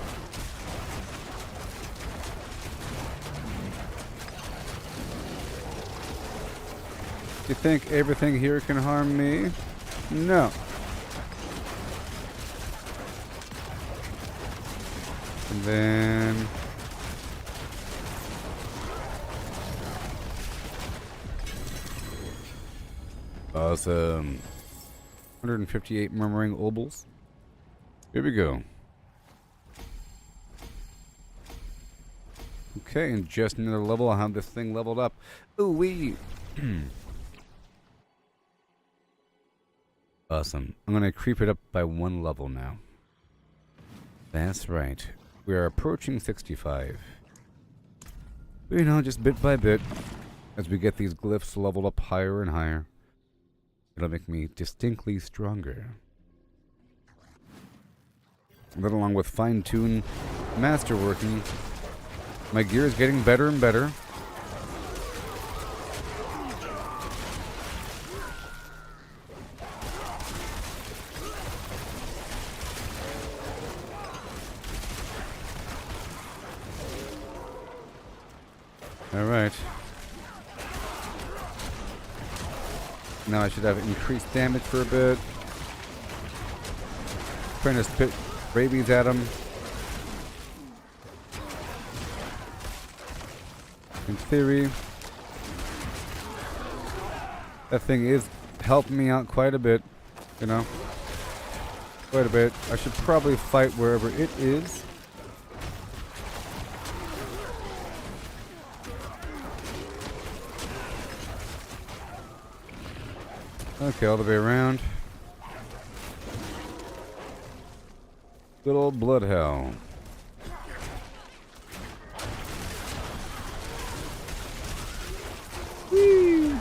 You think everything here can harm me? No. And then... Awesome. 158 murmuring obols. Here we go. Okay, and just another level. I'll have this thing leveled up. Ooh wee! Awesome. I'm going to creep it up by 1 level now. That's right. We are approaching 65. But, you know, just bit by bit, as we get these glyphs leveled up higher and higher, it'll make me distinctly stronger. That, along with fine-tune masterworking, my gear is getting better and better. Alright. Now I should have increased damage for a bit. Trying to spit rabies at him. In theory, that thing is helping me out quite a bit, you know. Quite a bit. I should probably fight wherever it is. Okay, all the way around. Good old Bloodhound. Whee!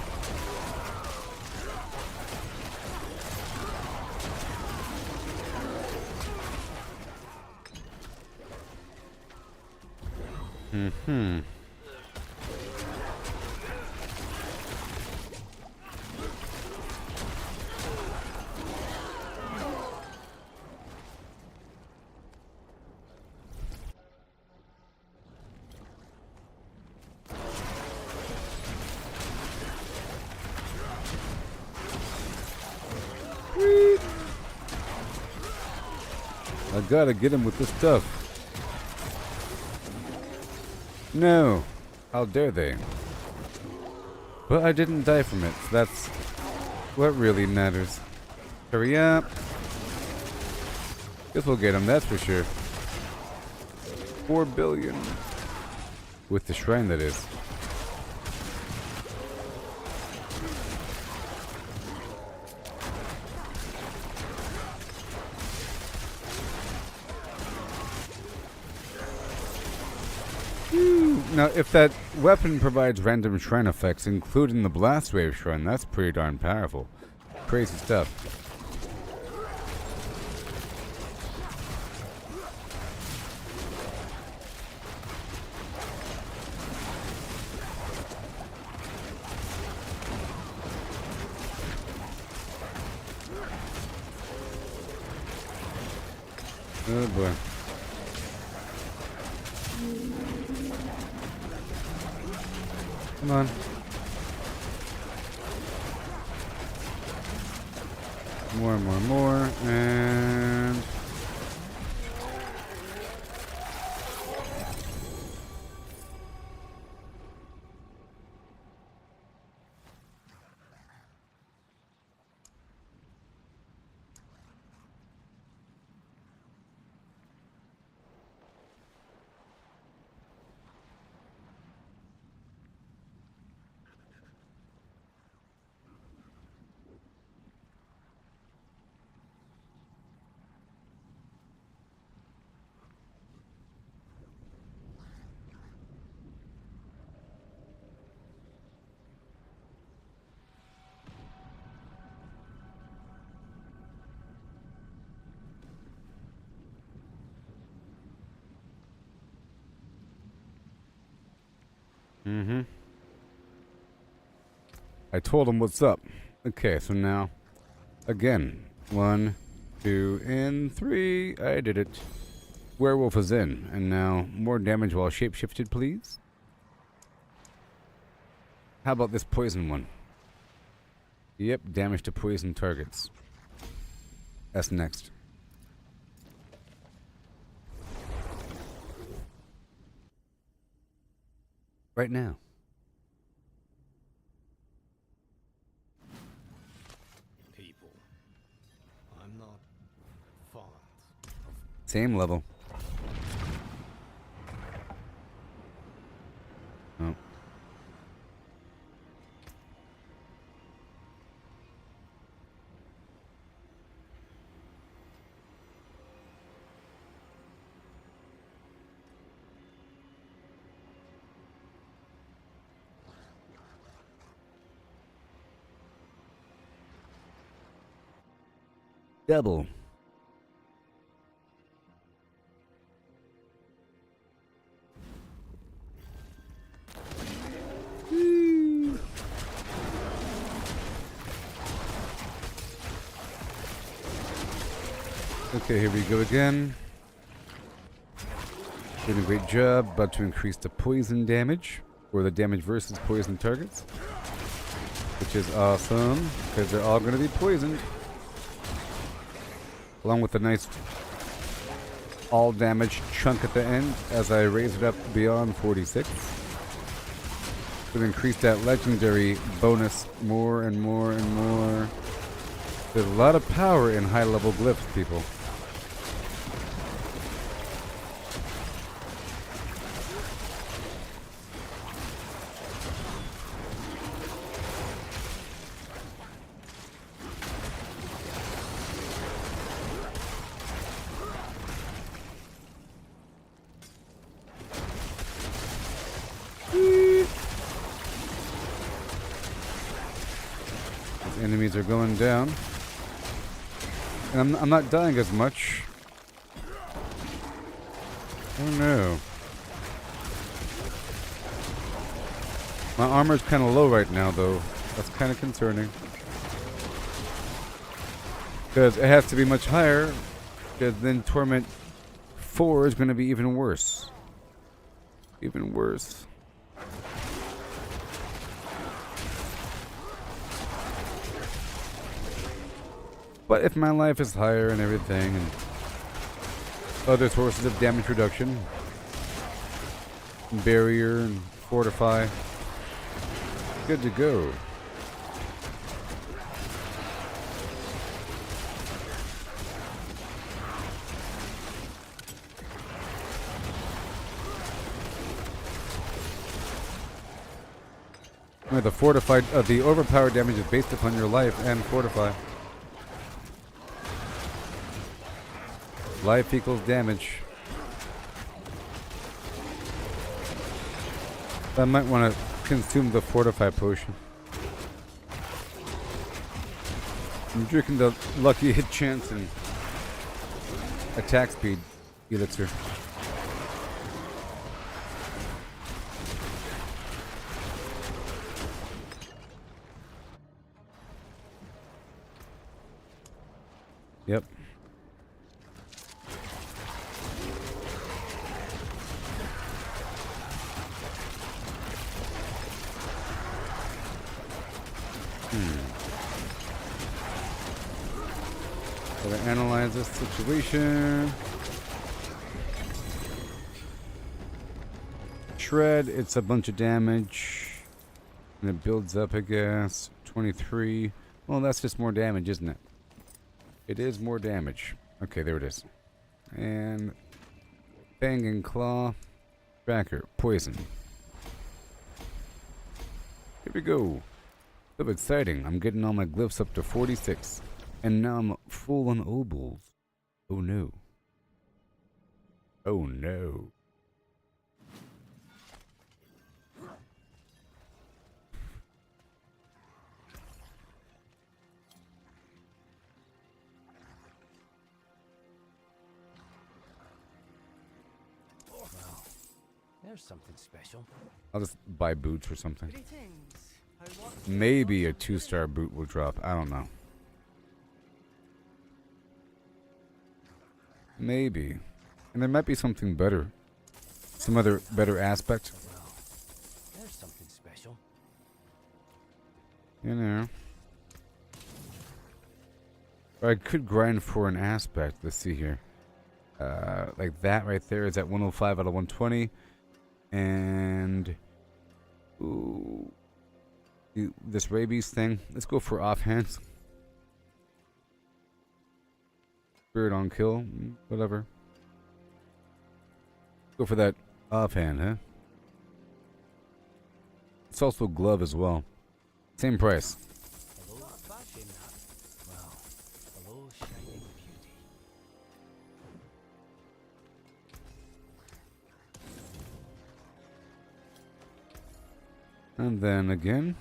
Mm-hmm. I gotta get him with this stuff. No. How dare they? But I didn't die from it, so that's what really matters. Hurry up. Guess we'll get him, that's for sure. 4 billion. With the shrine, that is. Now, if that weapon provides random shrine effects, including the Blast Wave Shrine, that's pretty darn powerful. Crazy stuff. Oh boy. Come on. More, and... I told him what's up. Okay, so now, again, 1, 2, and 3. I did it. Werewolf is in, and now more damage while shapeshifted, please. How about this poison one? Yep, damage to poison targets. That's next. Right now. People. I'm not fond of Same level. Oh. Double. Okay, here we go again. Doing a great job. About to increase the poison damage. for the damage versus poison targets, which is awesome because they're all going to be poisoned, along with a nice all damage chunk at the end as I raise it up beyond 46. Would increase that legendary bonus more and more and more. There's a lot of power in high level glyphs, people. Enemies are going down, and I'm not dying as much. Oh no. My armor's kind of low right now, though. That's kind of concerning. Because it has to be much higher, because then Torment 4 is going to be even worse. Even worse. But if my life is higher and everything, and other sources of damage reduction, and barrier and fortify, good to go. The fortified, the overpowered damage is based upon your life and fortify. Life equals damage. I might want to consume the fortify potion. I'm drinking the lucky hit chance and attack speed elixir. Yep. Gotta analyze this situation. Shred, it's a bunch of damage. And it builds up, I guess. 23. Well, that's just more damage, isn't it? It is more damage. Okay, there it is. And Fang and Claw. Tracker. Poison. Here we go. So exciting. I'm getting all my glyphs up to 46. And now I'm full on obols. Oh no. Oh no. There's something special. I'll just buy boots or something. Greetings. How what? Maybe a 2-star boot will drop. I don't know. Maybe. And there might be something better. Some other better aspect. There's something special. You know. Or I could grind for an aspect. Let's see here. Like that right there is at 105 out of 120. And ooh, this rabies thing. Let's go for offhands. Spirit on kill, whatever. Go for that offhand, huh? It's also glove as well. Same price. Hello, fashion that. Well, hello, shining beauty. And then again.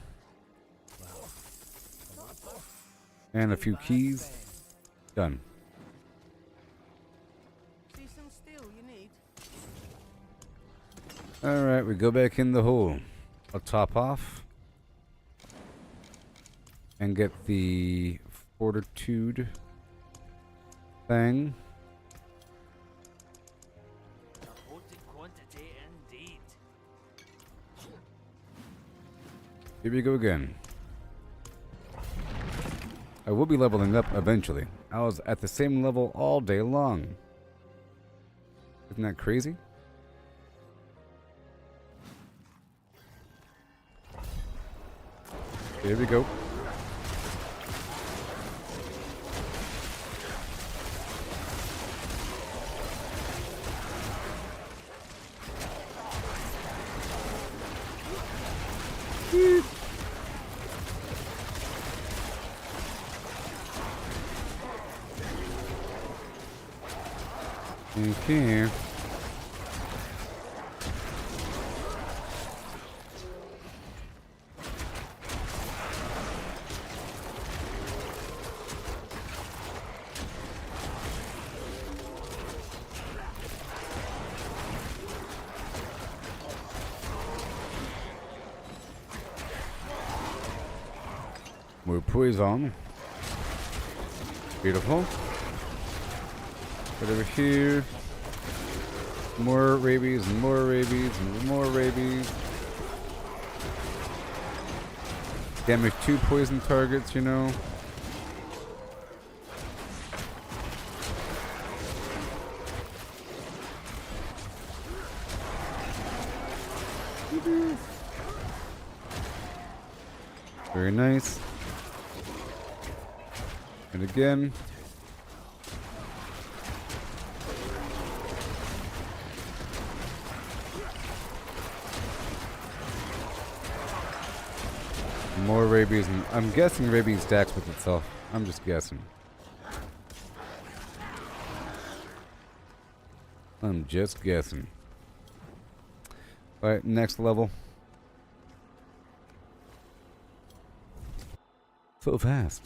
And a few keys. Done. See some steel you need? Alright, we go back in the hole. I'll top off. And get the fortitude thing. A potent quantity indeed. Here we go again. I will be leveling up eventually. I was at the same level all day long. Isn't that crazy? Here we go. Okay. More poison. Beautiful. Right over here. More rabies and more rabies and more rabies. Damage 2 poison targets, you know. Very nice. And again. More rabies, and I'm guessing rabies stacks with itself. I'm just guessing. I'm just guessing. Alright, next level. So fast.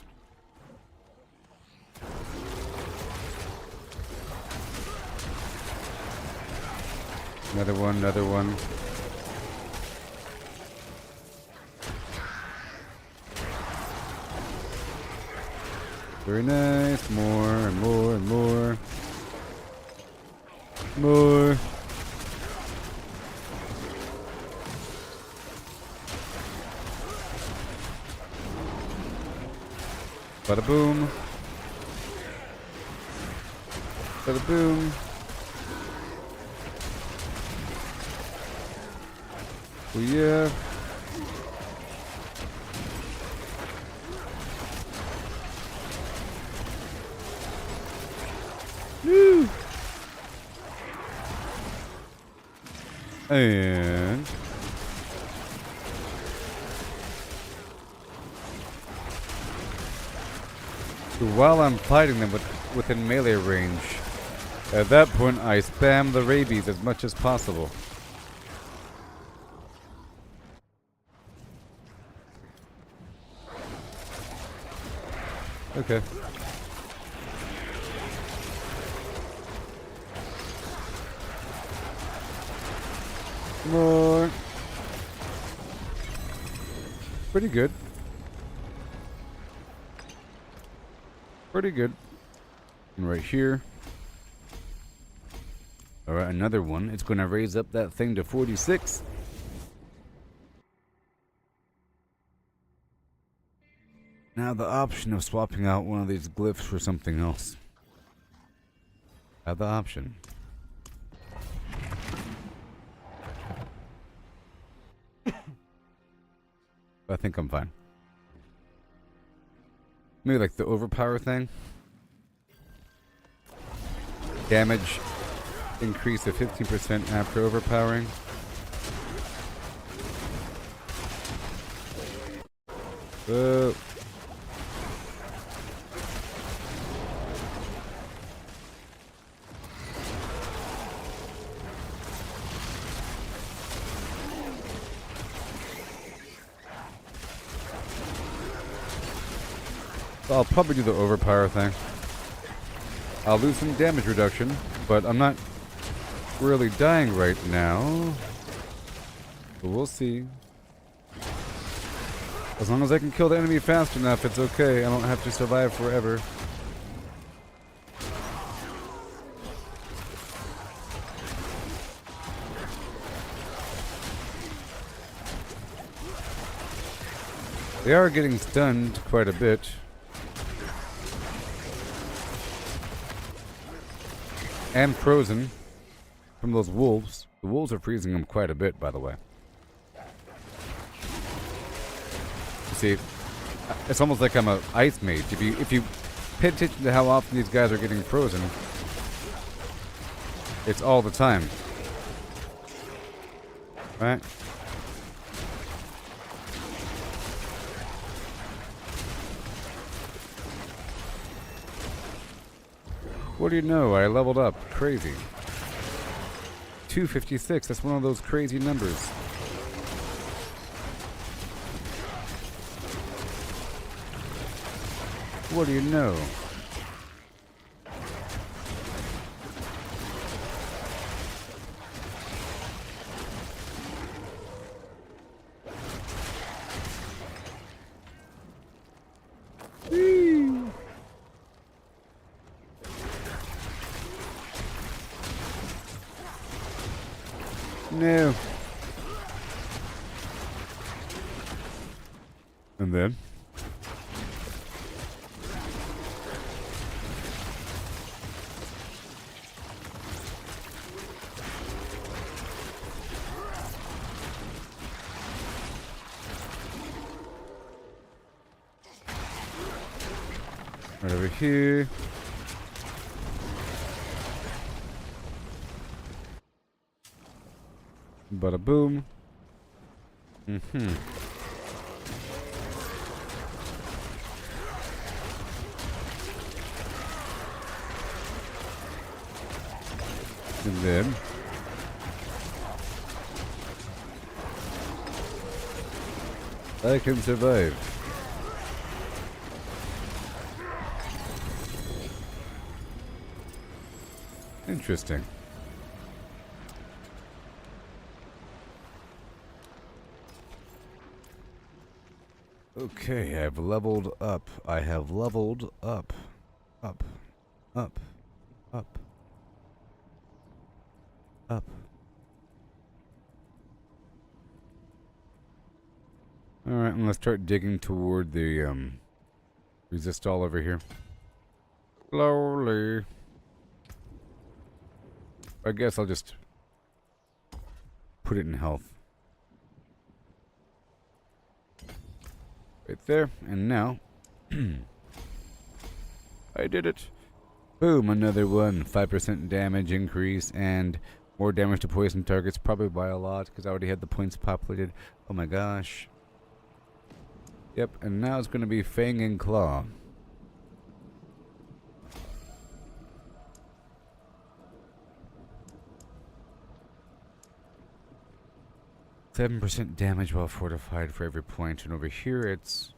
Another one, another one. Very nice. More and more and more. More. Bada boom. Bada boom. Oh yeah. Woo. And while I'm fighting them within melee range, at that point I spam the rabies as much as possible. Okay. More. Pretty good. Pretty good. And right here. Alright, another one. It's going to raise up that thing to 46. Now the option of swapping out one of these glyphs for something else. Have the option. I think I'm fine. Maybe like the overpower thing. Damage increase of 15% after overpowering. Whoa. I'll probably do the overpower thing. I'll lose some damage reduction, but I'm not really dying right now. But we'll see. As long as I can kill the enemy fast enough, it's okay. I don't have to survive forever. They are getting stunned quite a bit. And frozen from those wolves. The wolves are freezing them quite a bit, by the way. You see, it's almost like I'm an ice mage. If you pay attention to how often these guys are getting frozen, it's all the time. Right? What do you know? I leveled up. Crazy. 256. That's one of those crazy numbers. What do you know? Whee! No. And then? Right over here. Bada boom. Mm-hmm. And then I can survive. Interesting. Okay, I've leveled up. I have leveled up. Up. Up. Up. Up. Alright, and let's start digging toward the, resist all over here. Slowly. I guess I'll just put it in health. Right there, and now I did it. Boom, another one. 5% damage increase and more damage to poison targets, probably by a lot because I already had the points populated. Oh my gosh. Yep, and now it's going to be Fang and Claw. %7 damage while fortified for every point, and over here it's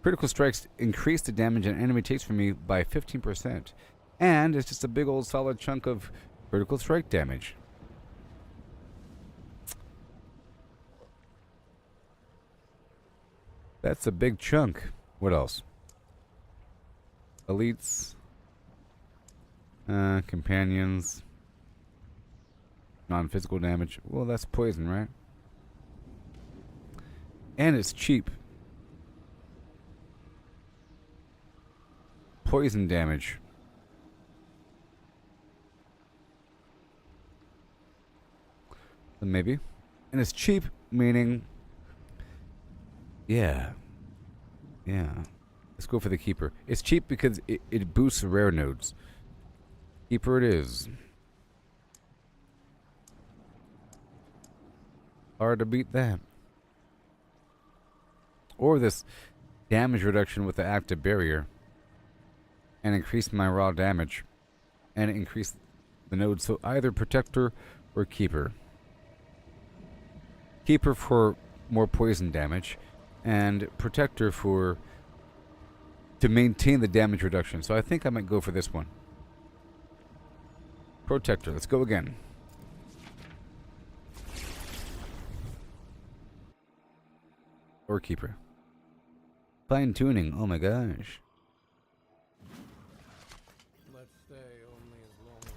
critical strikes increase the damage an enemy takes from me by 15%, and it's just a big old solid chunk of critical strike damage. That's a big chunk. What else? Elites, companions, non-physical damage. Well, that's poison, right? And it's cheap. Poison damage. Maybe. And it's cheap, meaning... Yeah. Let's go for the Keeper. It's cheap because it boosts the rare nodes. Keeper it is. Hard to beat that. Or this damage reduction with the active barrier. And increase my raw damage. And increase the node. So either Protector or Keeper. Keeper for more poison damage. And Protector for... to maintain the damage reduction. So I think I might go for this one. Protector. Let's go again. Or Keeper. Fine tuning. Oh my gosh. Let's stay only as long as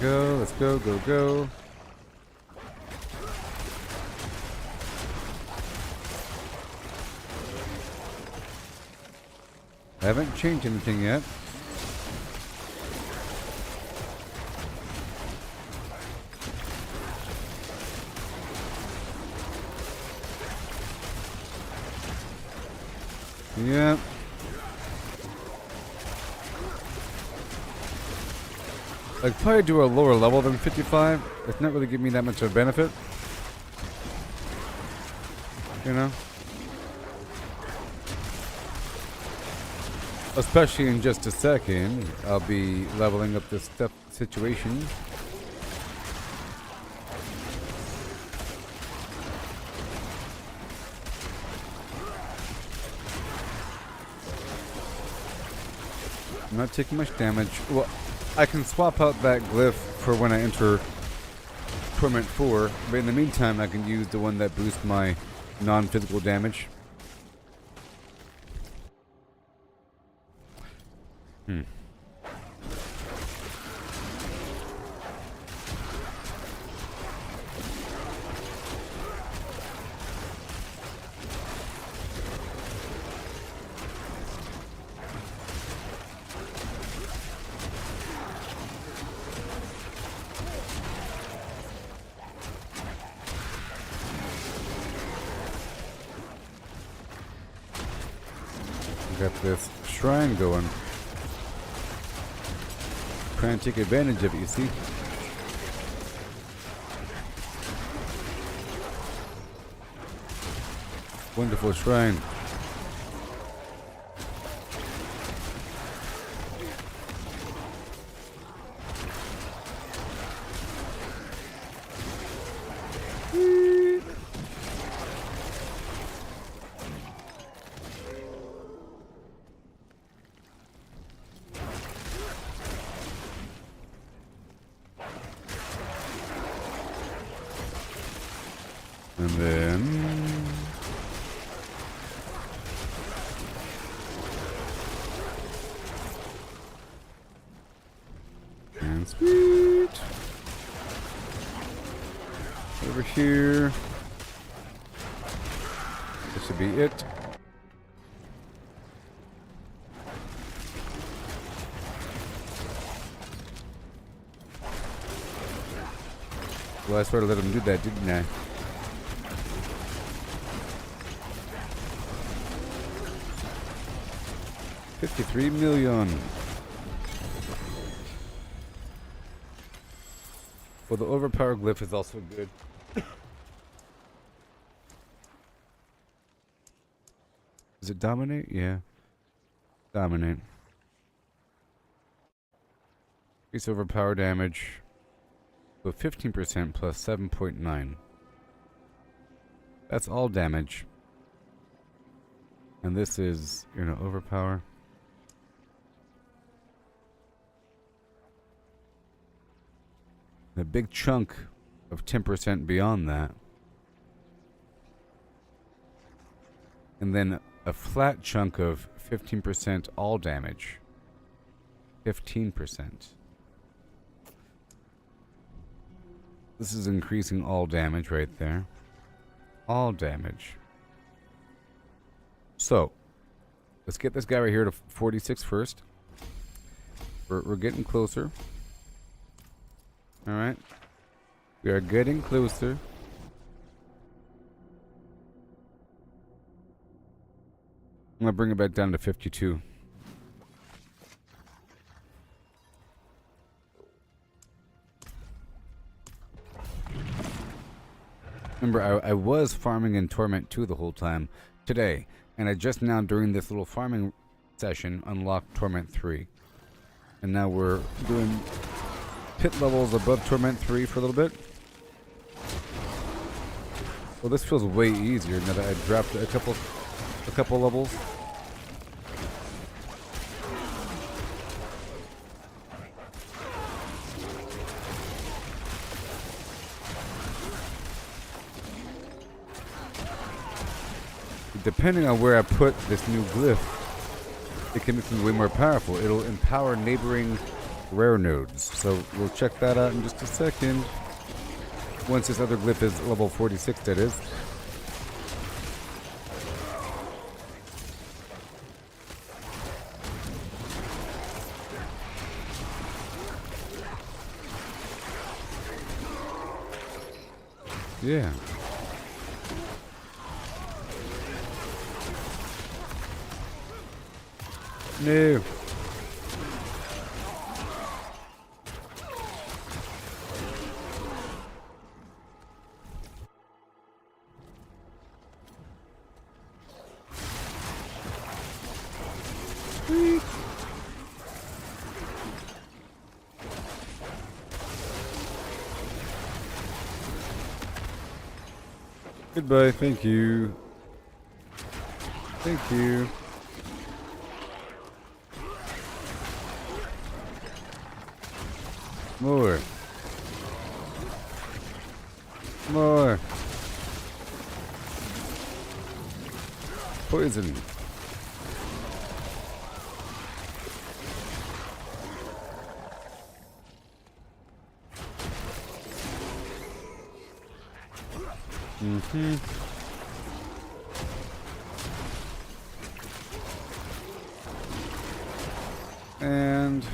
go. Let's go, go, go. I haven't changed anything yet. Yeah. I'd probably do a lower level than 55. It's not really giving me that much of a benefit. You know? Especially in just a second, I'll be leveling up this stuff situation. I'm not taking much damage. Well, I can swap out that glyph for when I enter Torment 4, but in the meantime I can use the one that boosts my non-physical damage. Got this shrine going. Trying to take advantage of it, you see? Wonderful shrine. And then and sweet over here. This should be it. Well, I sort of let him do that, didn't I? $53 million. Well, the overpower glyph is also good. Does it dominate? Yeah. Dominate. Increase overpower damage. So 15% plus 7.9. That's all damage. And this is, overpower. A big chunk of 10% beyond that. And then a flat chunk of 15% all damage. 15%. This is increasing all damage right there. All damage. So, let's get this guy right here to 46 first. We're getting closer. Alright. We are getting closer. I'm gonna bring it back down to 52. Remember, I was farming in Torment 2 the whole time today, and I just now during this little farming session unlocked Torment 3. And now we're doing pit levels above Torment 3 for a little bit. Well, this feels way easier now that I dropped a couple levels. Depending on where I put this new glyph, it can make me way more powerful. It'll empower neighboring rare nodes. So we'll check that out in just a second. Once this other glyph is level 46, that is. Yeah. No. Goodbye, thank you. Thank you. More. More. Poison. Mm-hmm. And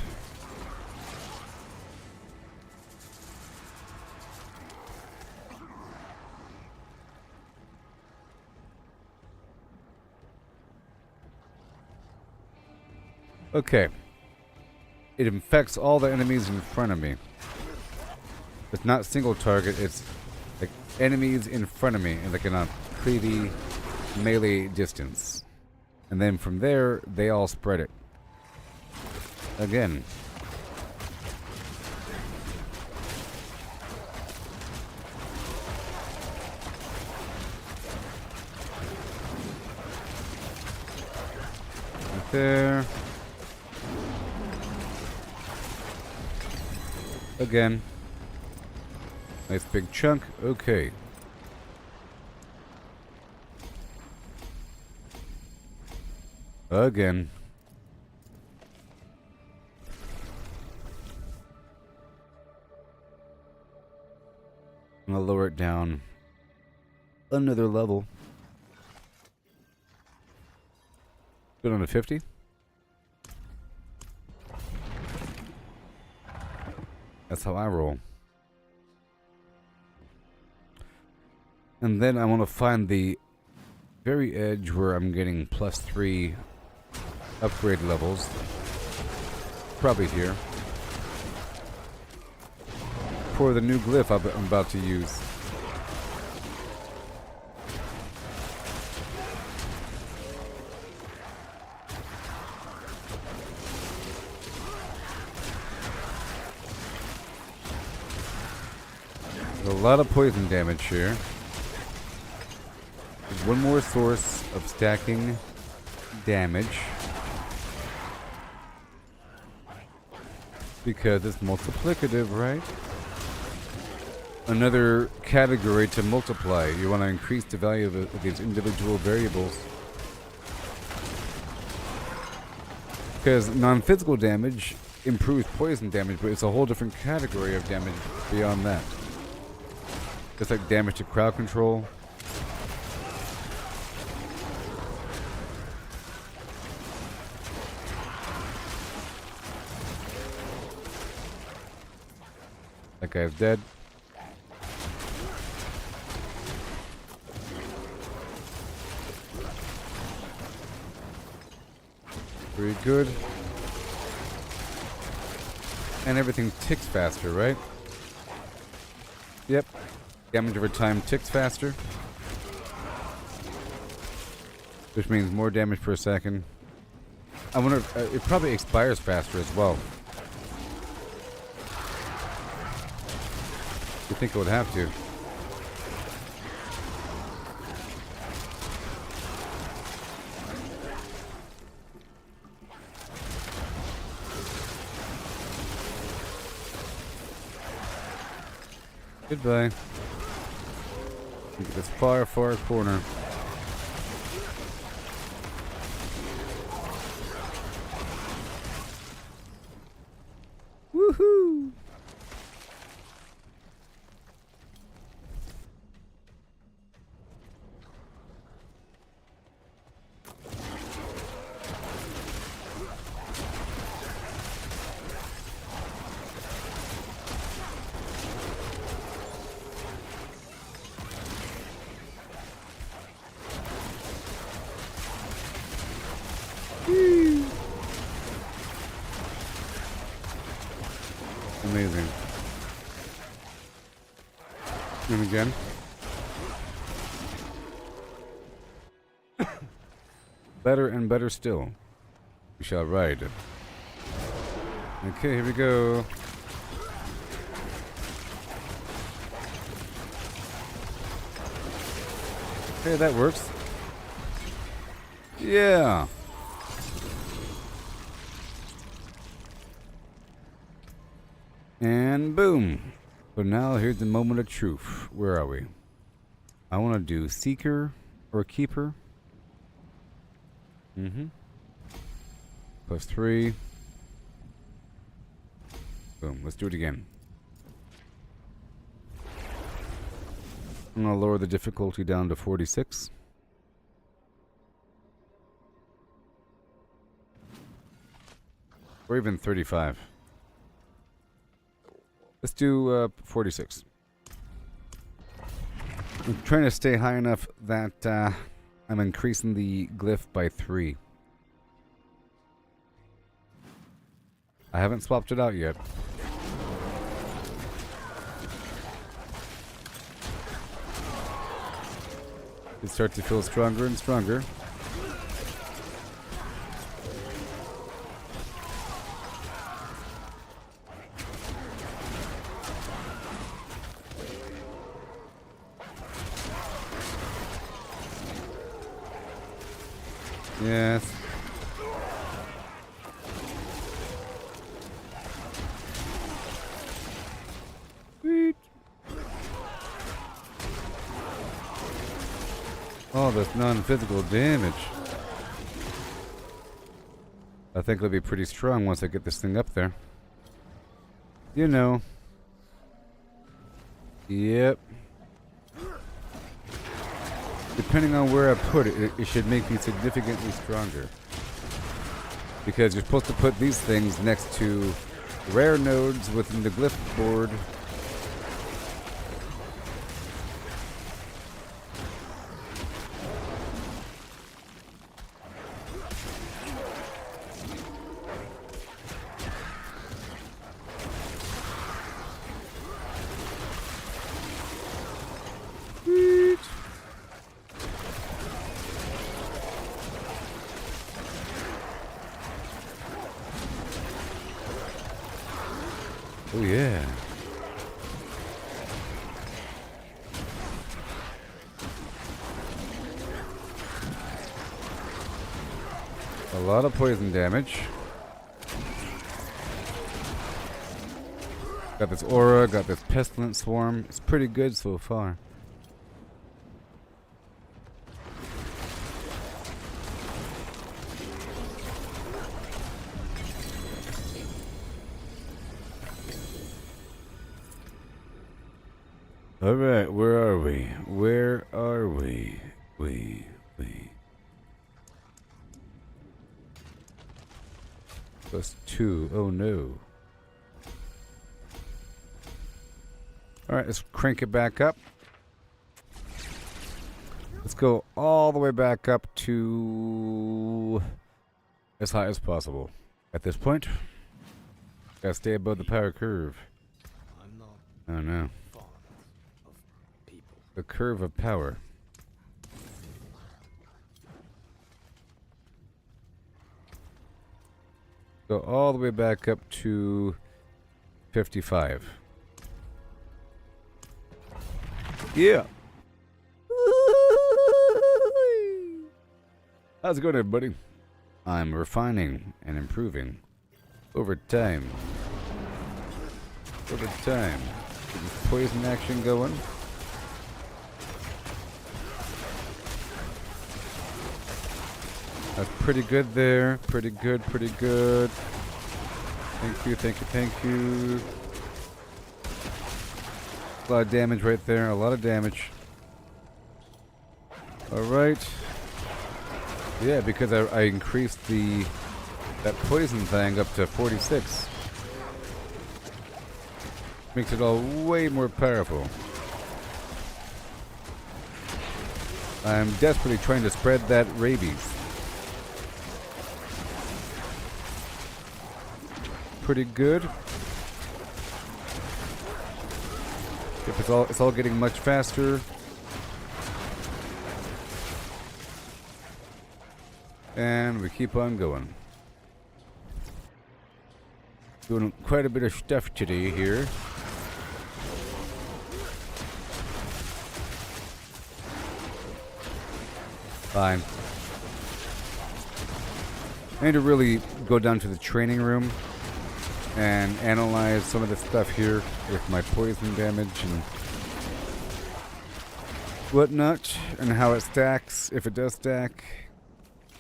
okay. It infects all the enemies in front of me. It's not single target, it's like enemies in front of me and like in a pretty melee distance. And then from there, they all spread it. Again. Right there. Again. Nice big chunk. Okay. Again. I'm gonna lower it down another level. Put on to 50. That's how I roll. And then I want to find the very edge where I'm getting +3 upgrade levels. Probably here. For the new glyph I'm about to use. A lot of poison damage here. There's one more source of stacking damage. Because it's multiplicative, right? Another category to multiply. You want to increase the value of these individual variables. Because non-physical damage improves poison damage, but it's a whole different category of damage beyond that. Just like damage to crowd control. That guy's dead. Very good. And everything ticks faster, right? Yep. Damage over time ticks faster. Which means more damage per second. I wonder if it probably expires faster as well. You think it would have to. Goodbye. Look at this far, far corner. again. Better and better still. We shall ride. Okay, here we go. Okay, that works. Yeah. And boom. So now here's the moment of truth. Where are we? I want to do Seeker or Keeper. +3. Boom. Let's do it again. I'm going to lower the difficulty down to 46. Or even 35. Let's do 46. I'm trying to stay high enough that I'm increasing the glyph by 3. I haven't swapped it out yet. It starts to feel stronger and stronger. Yes. Sweet. Oh, that's non-physical damage. I think it'll be pretty strong once I get this thing up there. You know. Yep. Depending on where I put it, it should make me significantly stronger. Because you're supposed to put these things next to rare nodes within the glyph board. Oh yeah. A lot of poison damage. Got this aura, got this pestilent swarm. It's pretty good so far. Alright, where are we? Where are we? We. +2. Oh no. Alright, let's crank it back up. Let's go all the way back up to as high as possible. At this point, gotta stay above the power curve. I'm not Oh no. fond of people. The curve of power. Go all the way back up to 55. Yeah. How's it going, everybody? I'm refining and improving over time. Over time. Get this poison action going. That's pretty good there. Pretty good, pretty good. Thank you, thank you, thank you. A lot of damage right there. A lot of damage. Alright. Yeah, because I increased that poison thing up to 46. Makes it all way more powerful. I'm desperately trying to spread that rabies. Pretty good. Get Yep, it's all getting much faster. And we keep on going. Doing quite a bit of stuff today here. Fine. I need to really go down to the training room and analyze some of the stuff here with my poison damage and whatnot, and how it stacks, if it does stack,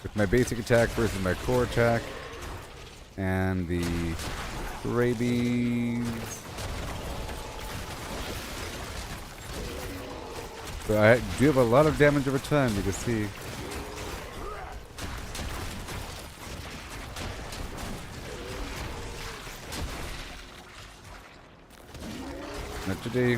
with my basic attack versus my core attack, and the rabies. So I do have a lot of damage over time, you can see. Not today.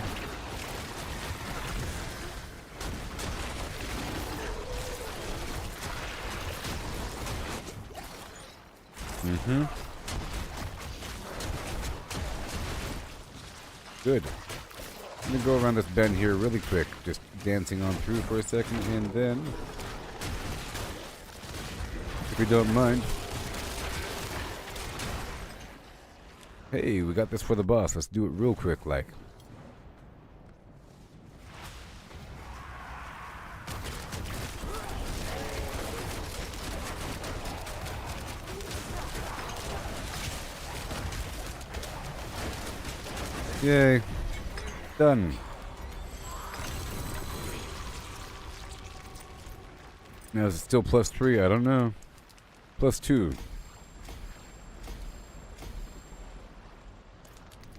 Good. Let me go around this bend here really quick, just dancing on through for a second, and then, if you don't mind. Hey, we got this for the boss. Let's do it real quick, like. Yay. Done. Now is it still +3? I don't know. +2.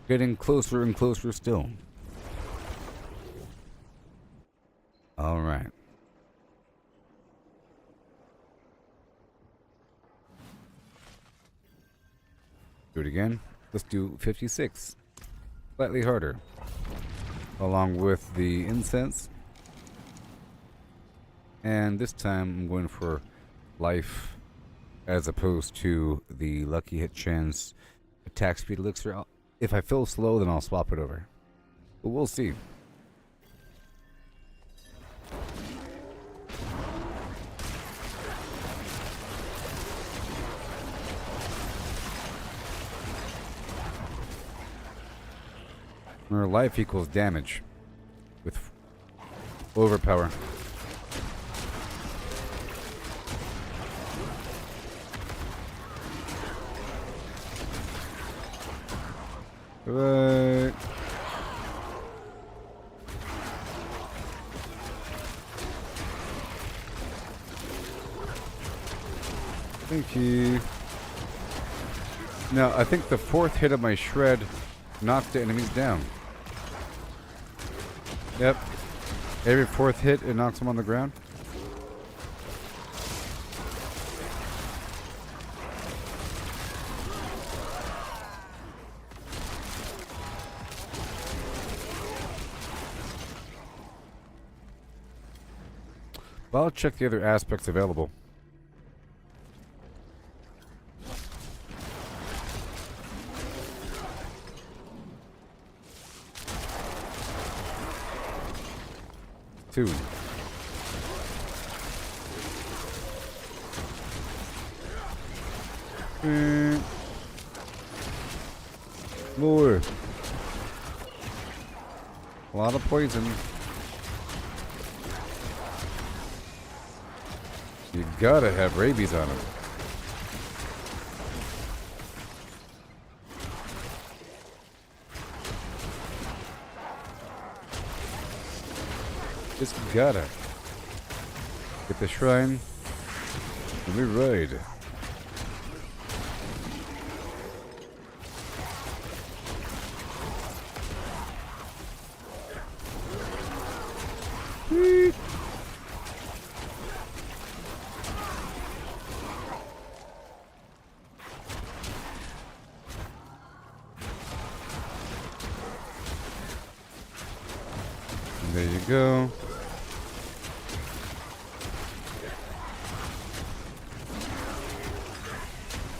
Getting closer and closer still. Alright. Do it again. Let's do 56. Slightly harder. Along with the incense. And this time I'm going for life as opposed to the lucky hit chance attack speed elixir. If I feel slow, then I'll swap it over. But we'll see. Where life equals damage with overpower. Right. Thank you. Now, I think the 4th hit of my shred knocked the enemies down. Yep. Every 4th hit, it knocks them on the ground. Well, I'll check the other aspects available. Two. More. A lot of poison. You gotta have rabies on him. Just gotta get the shrine and we ride. Whee! There you go.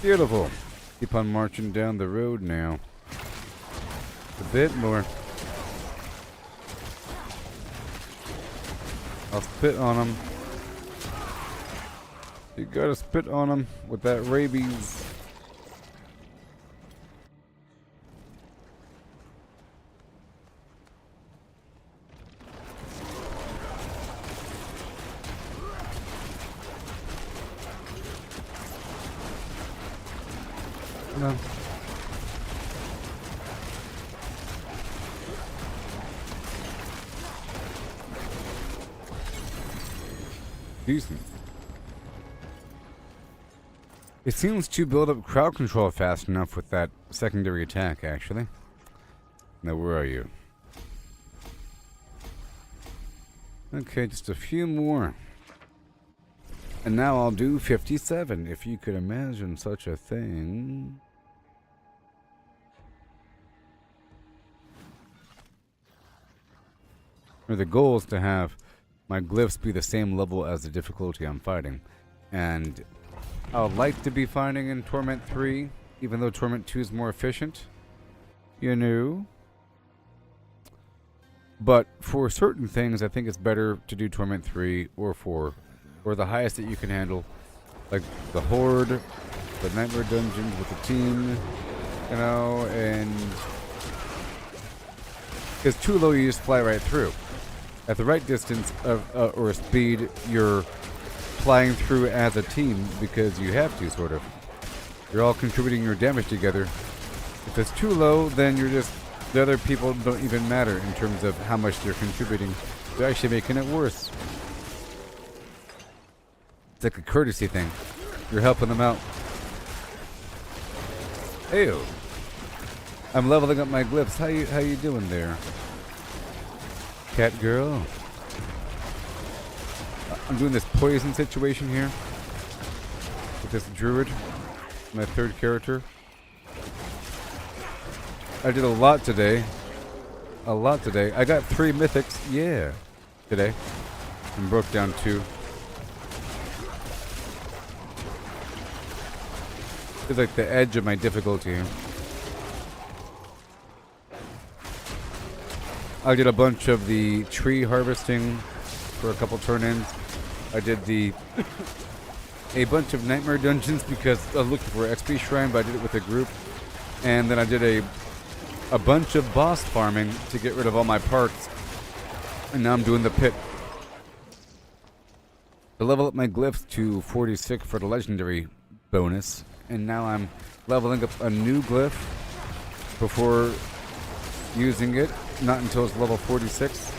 Beautiful. Keep on marching down the road now. A bit more. I'll spit on him. You gotta spit on him with that rabies. No. Decent. It seems to build up crowd control fast enough with that secondary attack, actually. Now, where are you? Okay, just a few more. And now I'll do 57, if you could imagine such a thing. Or the goal is to have my glyphs be the same level as the difficulty I'm fighting. And I would like to be fighting in Torment 3, even though Torment 2 is more efficient. You know? But for certain things, I think it's better to do Torment 3 or 4. Or the highest that you can handle. Like the Horde, the Nightmare Dungeons with the team, you know, and... Because too low, you just fly right through. At the right distance of or speed, you're flying through as a team because you have to, sort of. You're all contributing your damage together. If it's too low, then you're just... The other people don't even matter in terms of how much they're contributing. They're actually making it worse. It's like a courtesy thing. You're helping them out. Ew. I'm leveling up my glyphs. How you doing there? Cat girl. I'm doing this poison situation here. With this druid. My third character. I did a lot today. A lot today. I got 3 mythics. Yeah. Today. And broke down 2. It's like the edge of my difficulty here. I did a bunch of the tree harvesting for a couple turn-ins. I did a bunch of nightmare dungeons because I was looking for XP shrine, but I did it with a group. And then I did a bunch of boss farming to get rid of all my parts. And now I'm doing the pit. I level up my glyphs to 46 for the legendary bonus. And now I'm leveling up a new glyph before using it. Not until it's level 46.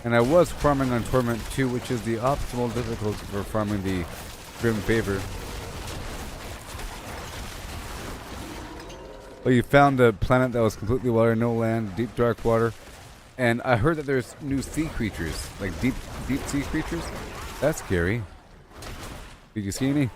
And I was farming on Torment 2, which is the optimal difficulty for farming the Grim Favor. Well, you found a planet that was completely water, no land, deep dark water. And I heard that there's new sea creatures, like deep sea creatures. That's scary. Did you see any?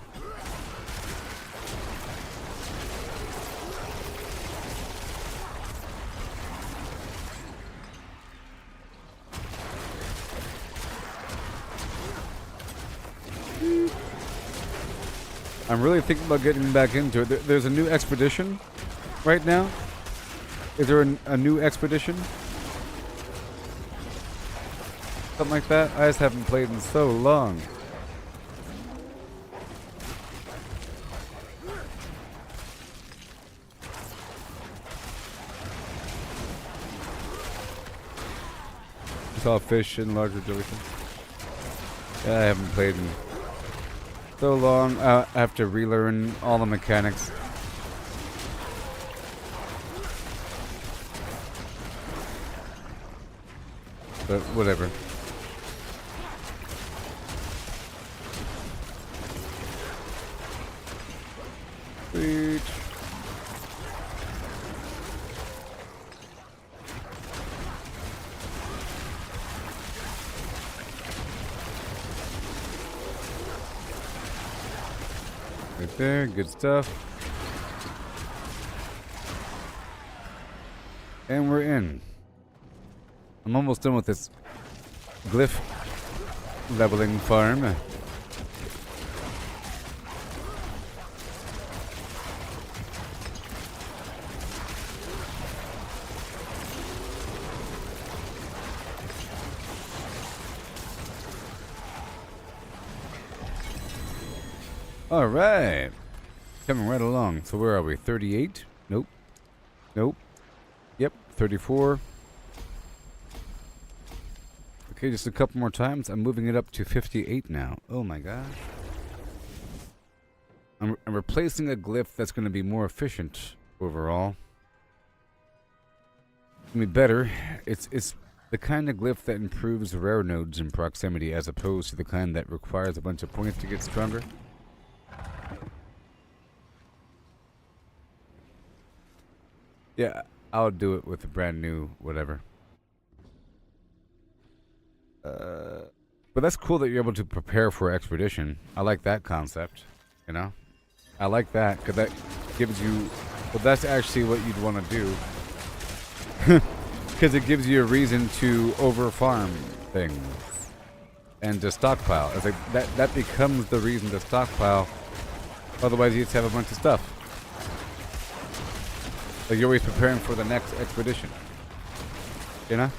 I'm really thinking about getting back into it. There's a new expedition right now. Is there a new expedition? Something like that? I just haven't played in so long. I saw fish and larger jellyfish. Yeah, I haven't played in so long. I have to relearn all the mechanics. But whatever. Sweet. Right there, good stuff. And we're in. I'm almost done with this glyph leveling farm. All right. Coming right along. So where are we? 38? Nope. Nope. Yep. 34. Okay, just a couple more times. I'm moving it up to 58 now. Oh my gosh. I'm replacing a glyph that's going to be more efficient overall. I mean, better. It's the kind of glyph that improves rare nodes in proximity as opposed to the kind that requires a bunch of points to get stronger. Yeah, I'll do it with a brand new whatever. But that's cool that you're able to prepare for expedition. I like that concept, you know? I like that, because that gives you... Well, that's actually what you'd want to do. Because it gives you a reason to over-farm things. And to stockpile. It's like that becomes the reason to stockpile. Otherwise, you just have a bunch of stuff. Like, you're always preparing for the next expedition. You know?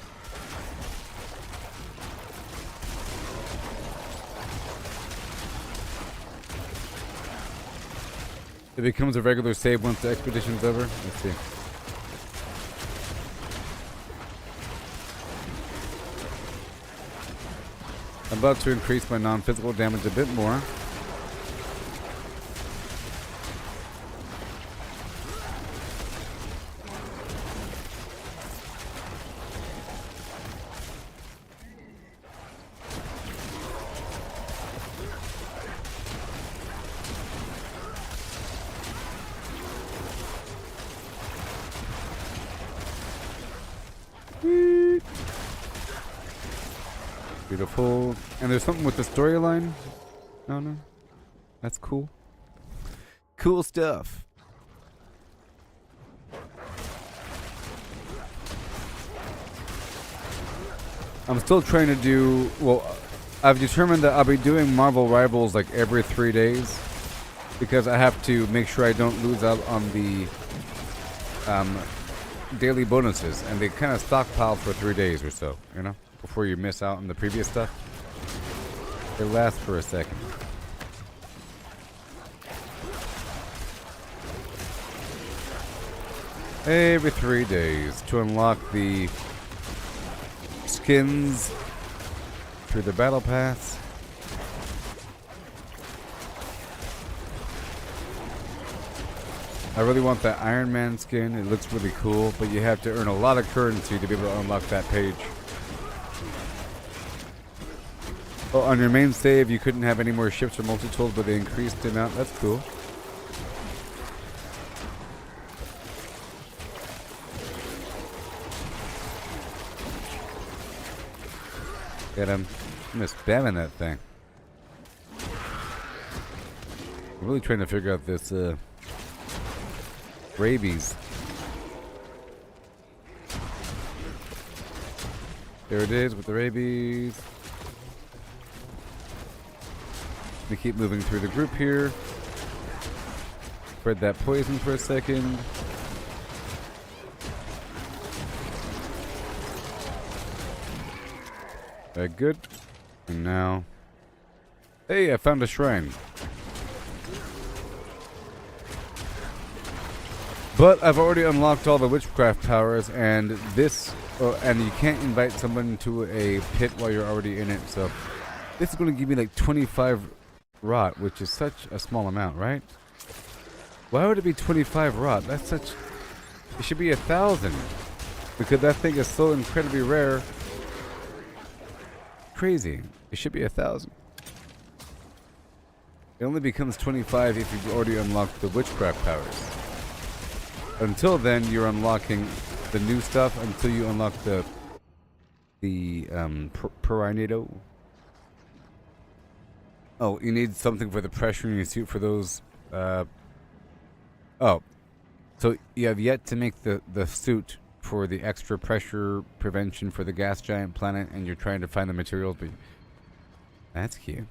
It becomes a regular save once the expedition's over. Let's see. I'm about to increase my non-physical damage a bit more. Beautiful. And there's something with the storyline? No. That's cool. Cool stuff. I'm still trying to do... Well, I've determined that I'll be doing Marvel Rivals like every 3 days. Because I have to make sure I don't lose out on the daily bonuses. And they kind of stockpile for 3 days or so, you know? Before you miss out on the previous stuff. They last for a second. Every 3 days to unlock the skins through the battle pass. I really want that Iron Man skin. It looks really cool, but you have to earn a lot of currency to be able to unlock that page. Oh, on your main save, you couldn't have any more ships or multi-tools, but they increased the amount. That's cool. Get him. I'm just spamming that thing. I'm really trying to figure out this rabies. There it is with the rabies. We keep moving through the group here. Spread that poison for a second. Very good. And now... Hey, I found a shrine. But I've already unlocked all the witchcraft powers, and this... and you can't invite someone to a pit while you're already in it, so... This is going to give me like 25... rot, which is such a small amount, right? Why would it be 25 rot? That's such... It should be 1,000. Because that thing is so incredibly rare. Crazy. It should be 1,000. It only becomes 25 if you've already unlocked the witchcraft powers. Until then, you're unlocking the new stuff until you unlock the Paragon. Oh, you need something for the pressure in your suit for those, oh. So you have yet to make the suit for the extra pressure prevention for the gas giant planet, and you're trying to find the materials, but... That's cute.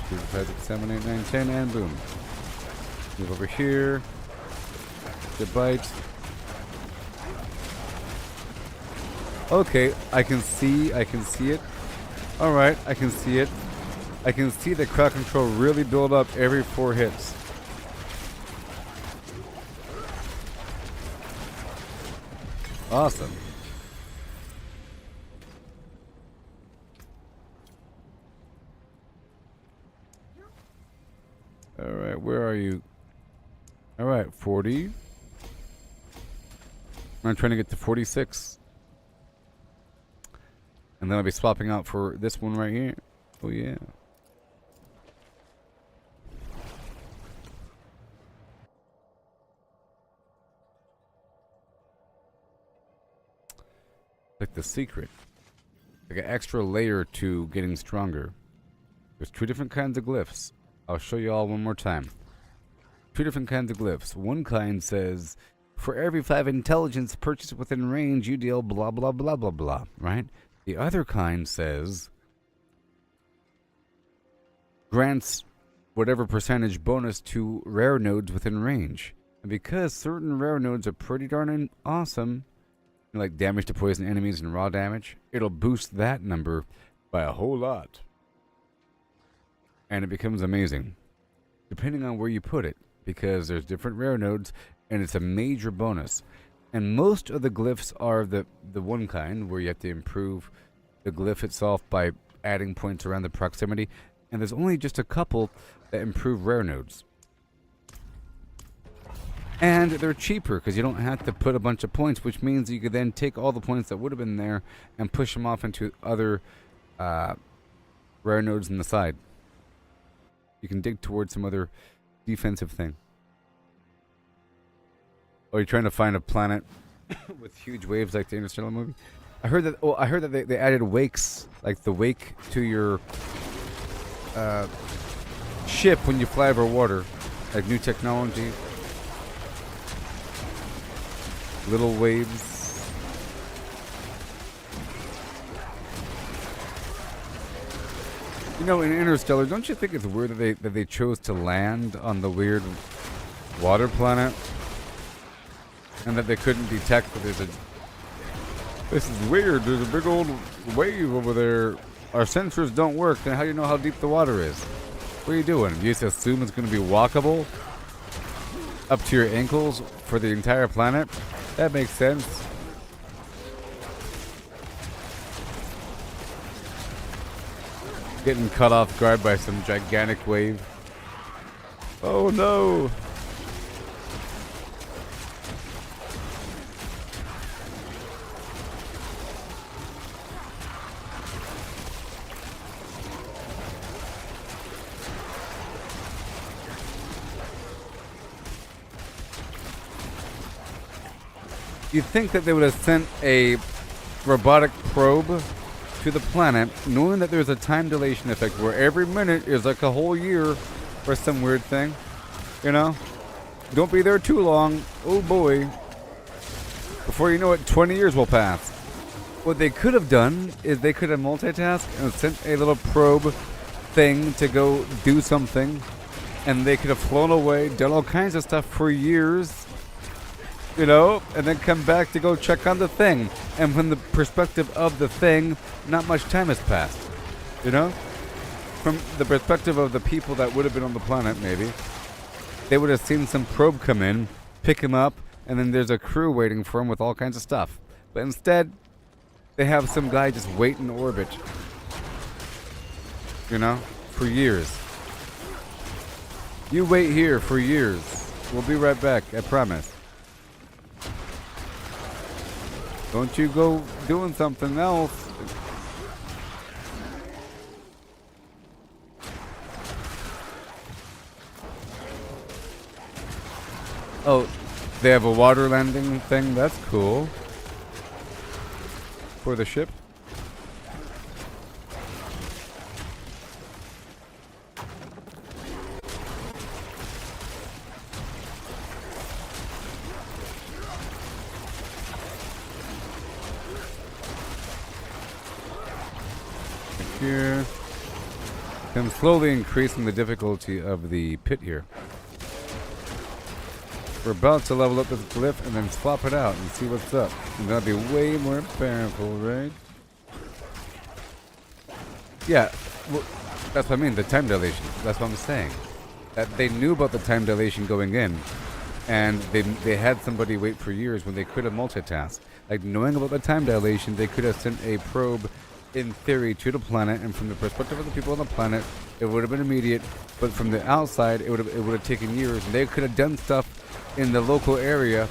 2, 5, 6, 7, 8, 9, 10, and boom. Move over here. Good bite. Okay, I can see it. Alright, I can see it. I can see the crowd control really build up every 4 hits. Awesome. Alright, where are you? Alright, 40. I'm trying to get to 46. And then I'll be swapping out for this one right here. Oh yeah. Like the secret. Like an extra layer to getting stronger. There's 2 different kinds of glyphs. I'll show you all one more time. 2 different kinds of glyphs. One kind says, for every 5 intelligence purchased within range, you deal blah blah blah blah blah, right? The other kind says, grants whatever percentage bonus to rare nodes within range. And because certain rare nodes are pretty darn awesome, like damage to poison enemies and raw damage, it'll boost that number by a whole lot. And it becomes amazing, depending on where you put it, because there's different rare nodes, and it's a major bonus. And most of the glyphs are the one kind, where you have to improve the glyph itself by adding points around the proximity, and there's only just a couple that improve rare nodes. And they're cheaper, because you don't have to put a bunch of points, which means you could then take all the points that would have been there and push them off into other rare nodes on the side. You can dig towards some other defensive thing. Or you're trying to find a planet with huge waves like the Interstellar movie. I heard that they added wakes, like the wake to your ship when you fly over water, like new technology. Little waves. You know, in Interstellar, don't you think it's weird that they chose to land on the weird water planet, and that they couldn't detect that there's a... This is weird. There's a big old wave over there. Our sensors don't work. Then how do you know how deep the water is? What are you doing? You just assume it's going to be walkable up to your ankles for the entire planet? That makes sense. Getting cut off guard by some gigantic wave. Oh no! You'd think that they would have sent a robotic probe to the planet, knowing that there's a time dilation effect where every minute is like a whole year or some weird thing. You know? Don't be there too long. Oh boy. Before you know it, 20 years will pass. What they could have done is they could have multitasked and sent a little probe thing to go do something, and they could have flown away, done all kinds of stuff for years, you know, and then come back to go check on the thing. And from the perspective of the thing, not much time has passed, you know? From the perspective of the people that would have been on the planet, maybe, they would have seen some probe come in, pick him up, and then there's a crew waiting for him with all kinds of stuff. But instead, they have some guy just wait in orbit, you know, for years. You wait here for years. We'll be right back, I promise. Don't you go doing something else. Oh, they have a water landing thing? That's cool. For the ship? Here. I'm slowly increasing the difficulty of the pit here. We're about to level up this glyph and then swap it out and see what's up. And that'll be way more powerful, right? Yeah, well, that's what I mean, the time dilation. That's what I'm saying. That they knew about the time dilation going in, and they had somebody wait for years when they could have multitasked. Like, knowing about the time dilation, they could have sent a probe, in theory, to the planet, and from the perspective of the people on the planet, it would have been immediate, but from the outside, it would have taken years, and they could have done stuff in the local area,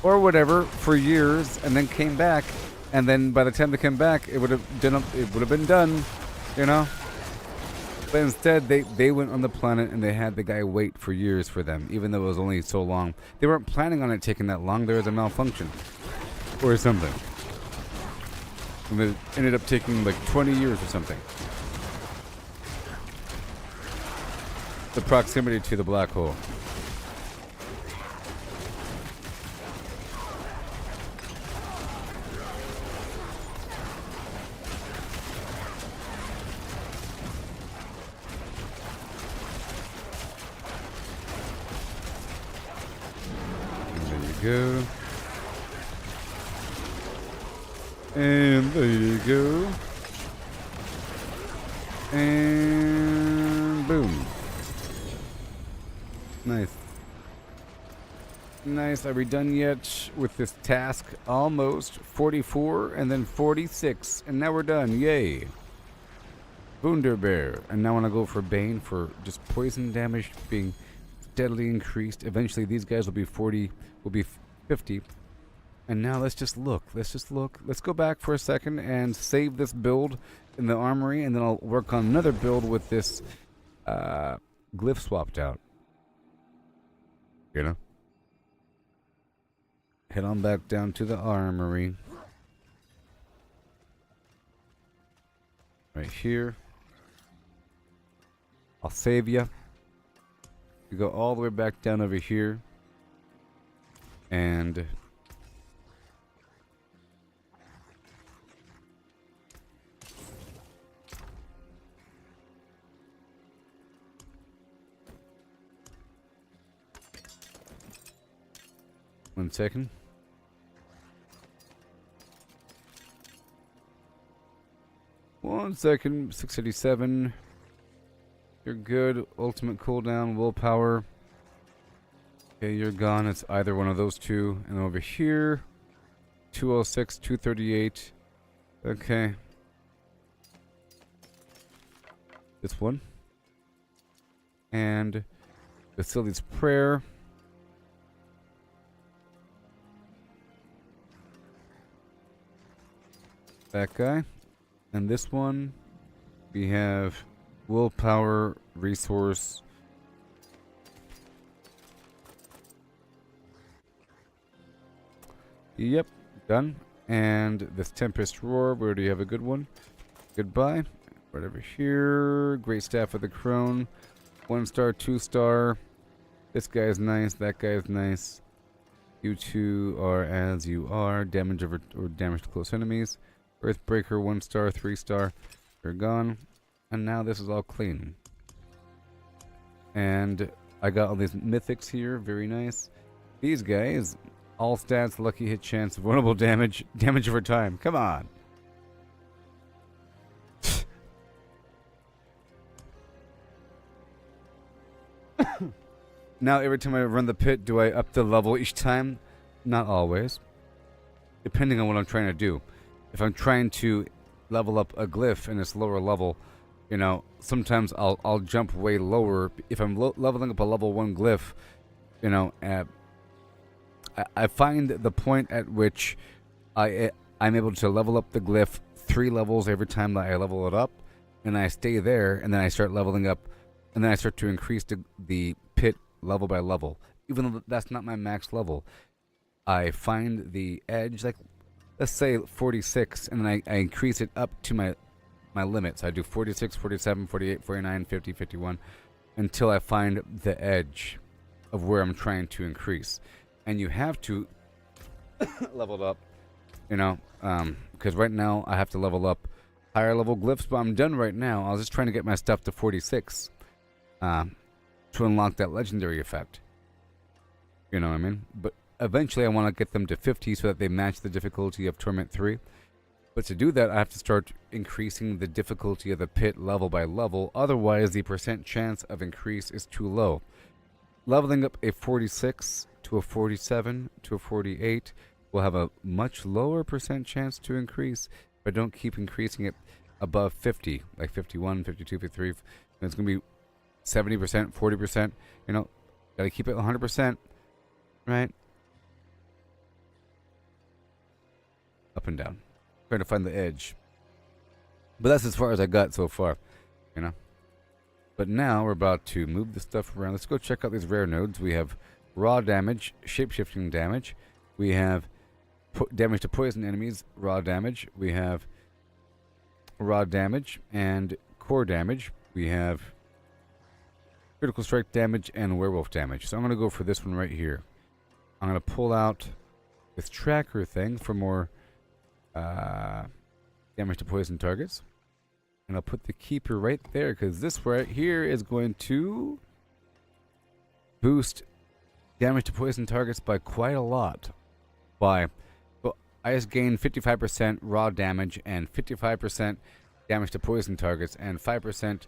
or whatever, for years, and then came back, and then by the time they came back, it would have been done, you know? But instead, they went on the planet and they had the guy wait for years for them, even though it was only so long. They weren't planning on it taking that long. There was a malfunction or something. And it ended up taking like 20 years or something. The proximity to the black hole. Go. And there you go. And boom. Nice. Nice. Are we done yet with this task? Almost. 44 and then 46. And now we're done. Yay. Wunderbar. And now I want to go for Bane for just poison damage being steadily increased. Eventually these guys will be 40, will be 50. And now let's just look. Let's go back for a second and save this build in the armory, and then I'll work on another build with this glyph swapped out. You know? Head on back down to the armory. Right here. I'll save you. You go all the way back down over here. And one second. One second. 687. You're good. Ultimate cooldown, willpower. Okay, you're gone. It's either one of those two. And over here, 206, 238. Okay. This one. And Vasili's Prayer. That guy. And this one, we have willpower, resource. Yep, done. And this Tempest Roar, we already have a good one. Goodbye. Right over here. Great Staff of the Crone. 1 star, 2 star. This guy's nice. That guy's nice. You two are as you are. Damage over or damage to close enemies. Earthbreaker, 1 star, 3 star. They're gone. And now this is all clean. And I got all these mythics here. Very nice. These guys, all stats, lucky hit chance, vulnerable damage, damage over time. Come on. Now every time I run the pit, do I up the level each time? Not always. Depending on what I'm trying to do. If I'm trying to level up a glyph and it's lower level, you know, sometimes I'll jump way lower. If I'm leveling up a level 1 glyph, you know, I find the point at which I'm able to level up the glyph 3 levels every time that I level it up, and I stay there, and then I start leveling up, and then I start to increase the pit level by level. Even though that's not my max level, I find the edge, like, let's say 46, and then I increase it up to my limits. I do 46, 47, 48, 49, 50, 51, until I find the edge of where I'm trying to increase. And you have to level it up, you know, because right now I have to level up higher level glyphs, but I'm done right now. I was just trying to get my stuff to 46 to unlock that legendary effect. You know what I mean? But eventually I want to get them to 50 so that they match the difficulty of Torment 3. But to do that, I have to start increasing the difficulty of the pit level by level. Otherwise, the percent chance of increase is too low. Leveling up a 46 to a 47 to a 48 will have a much lower percent chance to increase if I don't keep increasing it above 50, like 51, 52, 53. And it's going to be 70%, 40%. You know, got to keep it 100%, right? Up and down. Trying to find the edge. But that's as far as I got so far, you know. But now we're about to move the stuff around. Let's go check out these rare nodes. We have raw damage, shape-shifting damage. We have damage to poison enemies, raw damage. We have raw damage and core damage. We have critical strike damage and werewolf damage. So I'm going to go for this one right here. I'm going to pull out this tracker thing for more damage to poison targets. And I'll put the keeper right there because this right here is going to boost damage to poison targets by quite a lot. Well, I just gained 55% raw damage and 55% damage to poison targets and 5%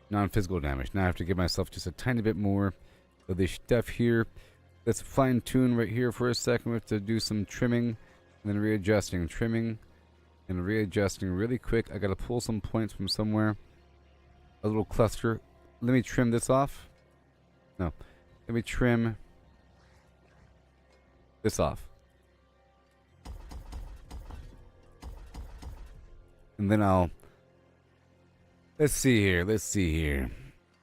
non-physical damage. Now I have to give myself just a tiny bit more of this stuff here. Let's fine tune right here for a second. We have to do some trimming and then readjusting. Trimming and readjusting really quick. I gotta pull some points from somewhere. A little cluster. Let me trim this off. No. Let me trim this off. And then I'll... Let's see here.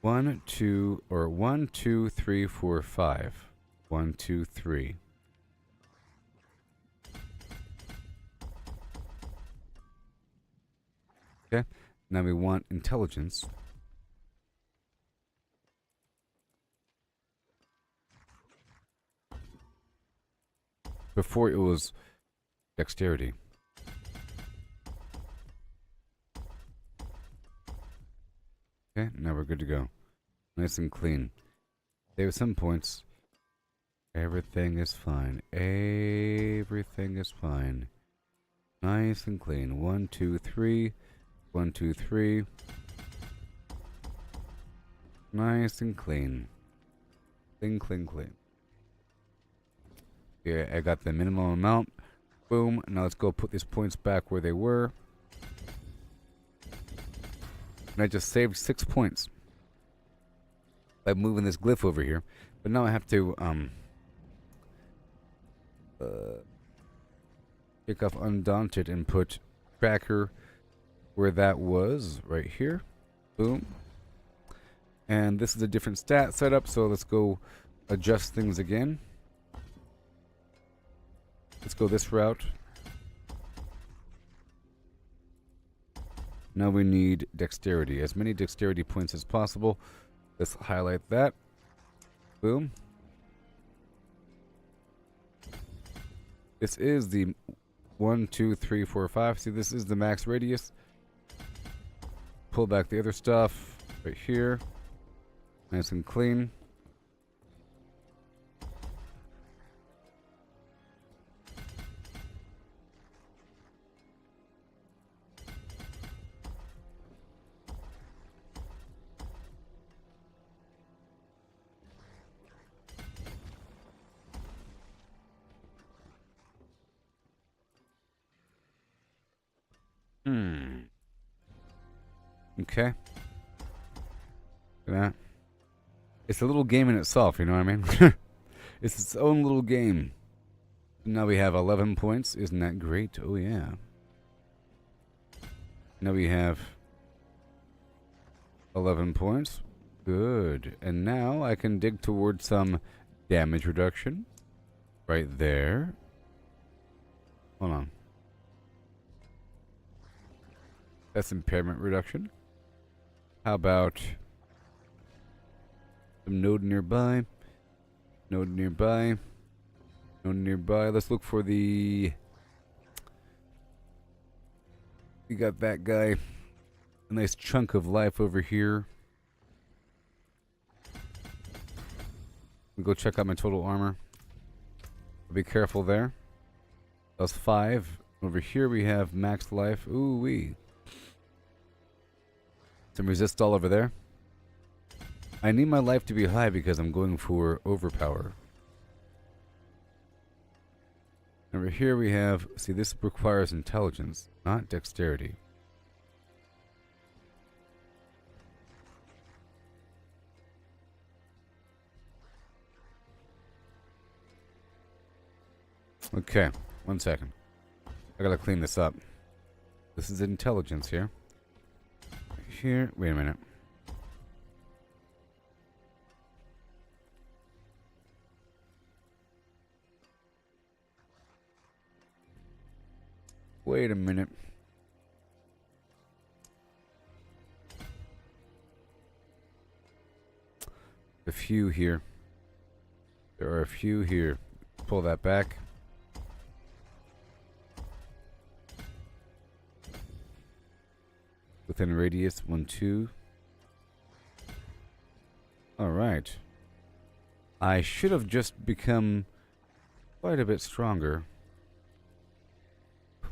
1, 2, 3, 4, 5. 1, 2, 3. Okay, now we want intelligence. Before it was dexterity. Okay, now we're good to go. Nice and clean. There were some points. Everything is fine. Everything is fine. Nice and clean. 1, 2, 3. 1, 2, 3. Nice and clean. Clean, clean, clean. Yeah, I got the minimum amount. Boom. Now let's go put these points back where they were. And I just saved 6 points by moving this glyph over here. But now I have to pick off Undaunted and put Tracker where that was, right here. Boom. And this is a different stat setup, so let's go adjust things again. Let's go this route. Now we need dexterity. As many dexterity points as possible. Let's highlight that. Boom. This is the 1, 2, 3, 4, 5. See, this is the max radius. Pull back the other stuff right here. Nice and clean. Okay. Look at that. It's a little game in itself, you know what I mean? It's its own little game. Now we have 11 points. Isn't that great? Oh, yeah. Now we have 11 points. Good. And now I can dig towards some damage reduction. Right there. Hold on. That's impairment reduction. How about some node nearby? Node nearby. Node nearby. Let's look for the... We got that guy. A nice chunk of life over here. We go check out my total armor. Be careful there. That's 5. Over here we have max life. Ooh wee. Some resist all over there. I need my life to be high because I'm going for overpower. Over here we have, see, this requires intelligence, not dexterity. Okay, 1 second. I gotta clean this up. This is intelligence here. Here, wait a minute. Wait a minute. A few here. There are a few here. Pull that back. Within radius 1, 2. Alright. I should have just become quite a bit stronger.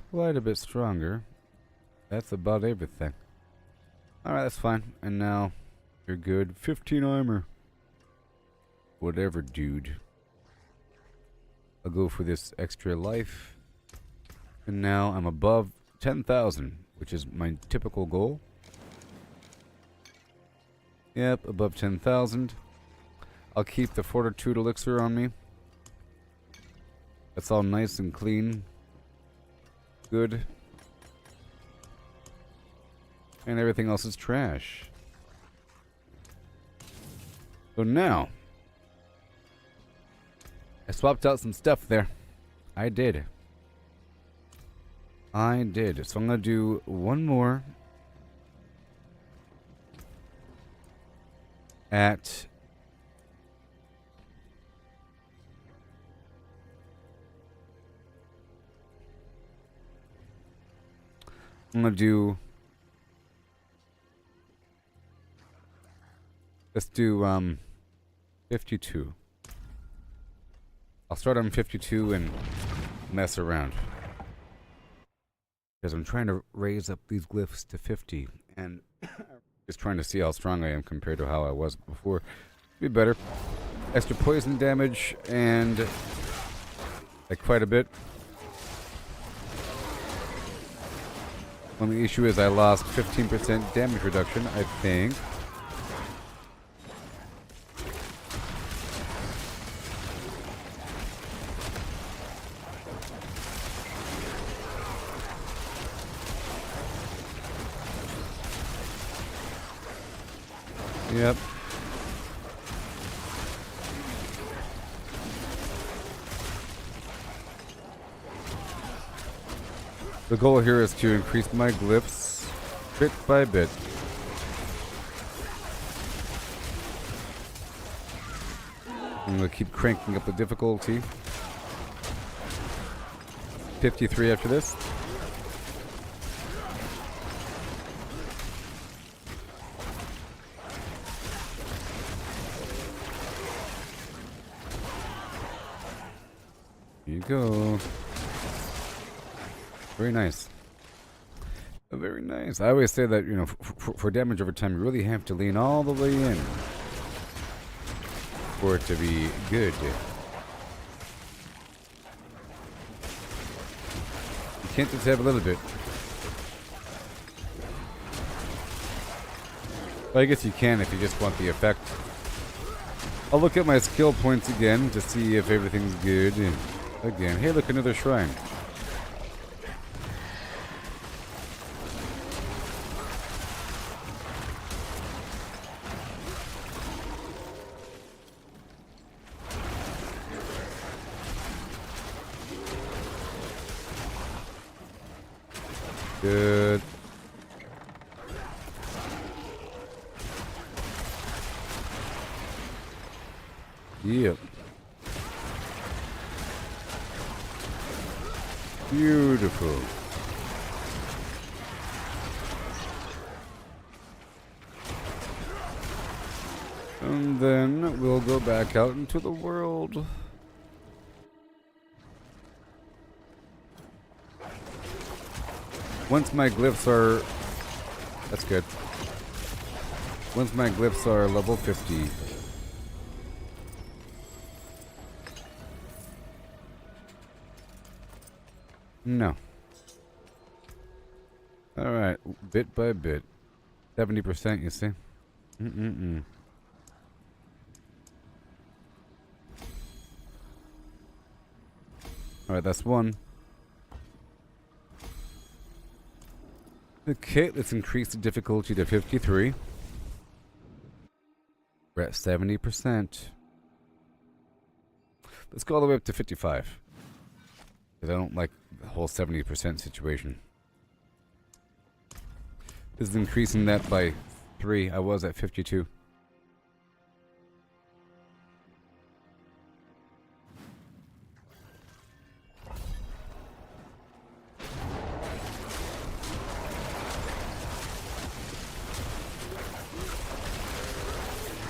Quite a bit stronger. That's about everything. Alright, that's fine. And now you're good. 15 armor. Whatever, dude. I'll go for this extra life. And now I'm above 10,000, which is my typical goal. Yep, above 10,000. I'll keep the fortitude elixir on me. That's all nice and clean. Good. And everything else is trash. So now, I swapped out some stuff there. I did. I did. So I'm going to do one more at I'm going to do, let's do 52. I'll start on 52 and mess around. Because I'm trying to raise up these glyphs to 50 and just trying to see how strong I am compared to how I was before. Be better. Extra poison damage and like quite a bit. Only issue is I lost 15% damage reduction, I think. Yep. The goal here is to increase my glyphs bit by bit. I'm going to keep cranking up the difficulty. 53 after this. Here you go. Very nice. Very nice. I always say that, you know, for damage over time, you really have to lean all the way in for it to be good. You can't just have a little bit. Well, I guess you can if you just want the effect. I'll look at my skill points again to see if everything's good. And again, hey, look, another shrine. Good. Yep. Beautiful. And then we'll go back out into the world. Once my glyphs are... That's good. Once my glyphs are level 50... No. Alright, bit by bit. 70%, you see? Alright, that's one. Okay, let's increase the difficulty to 53. We're at 70%. Let's go all the way up to 55. Because I don't like the whole 70% situation. This is increasing that by 3. I was at 52.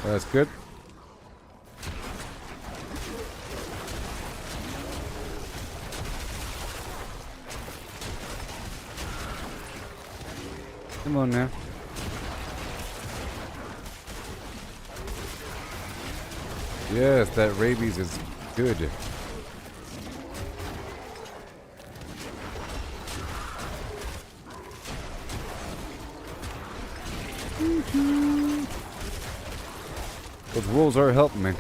That's good. Come on now. Yes, that rabies is good. Those wolves are helping me.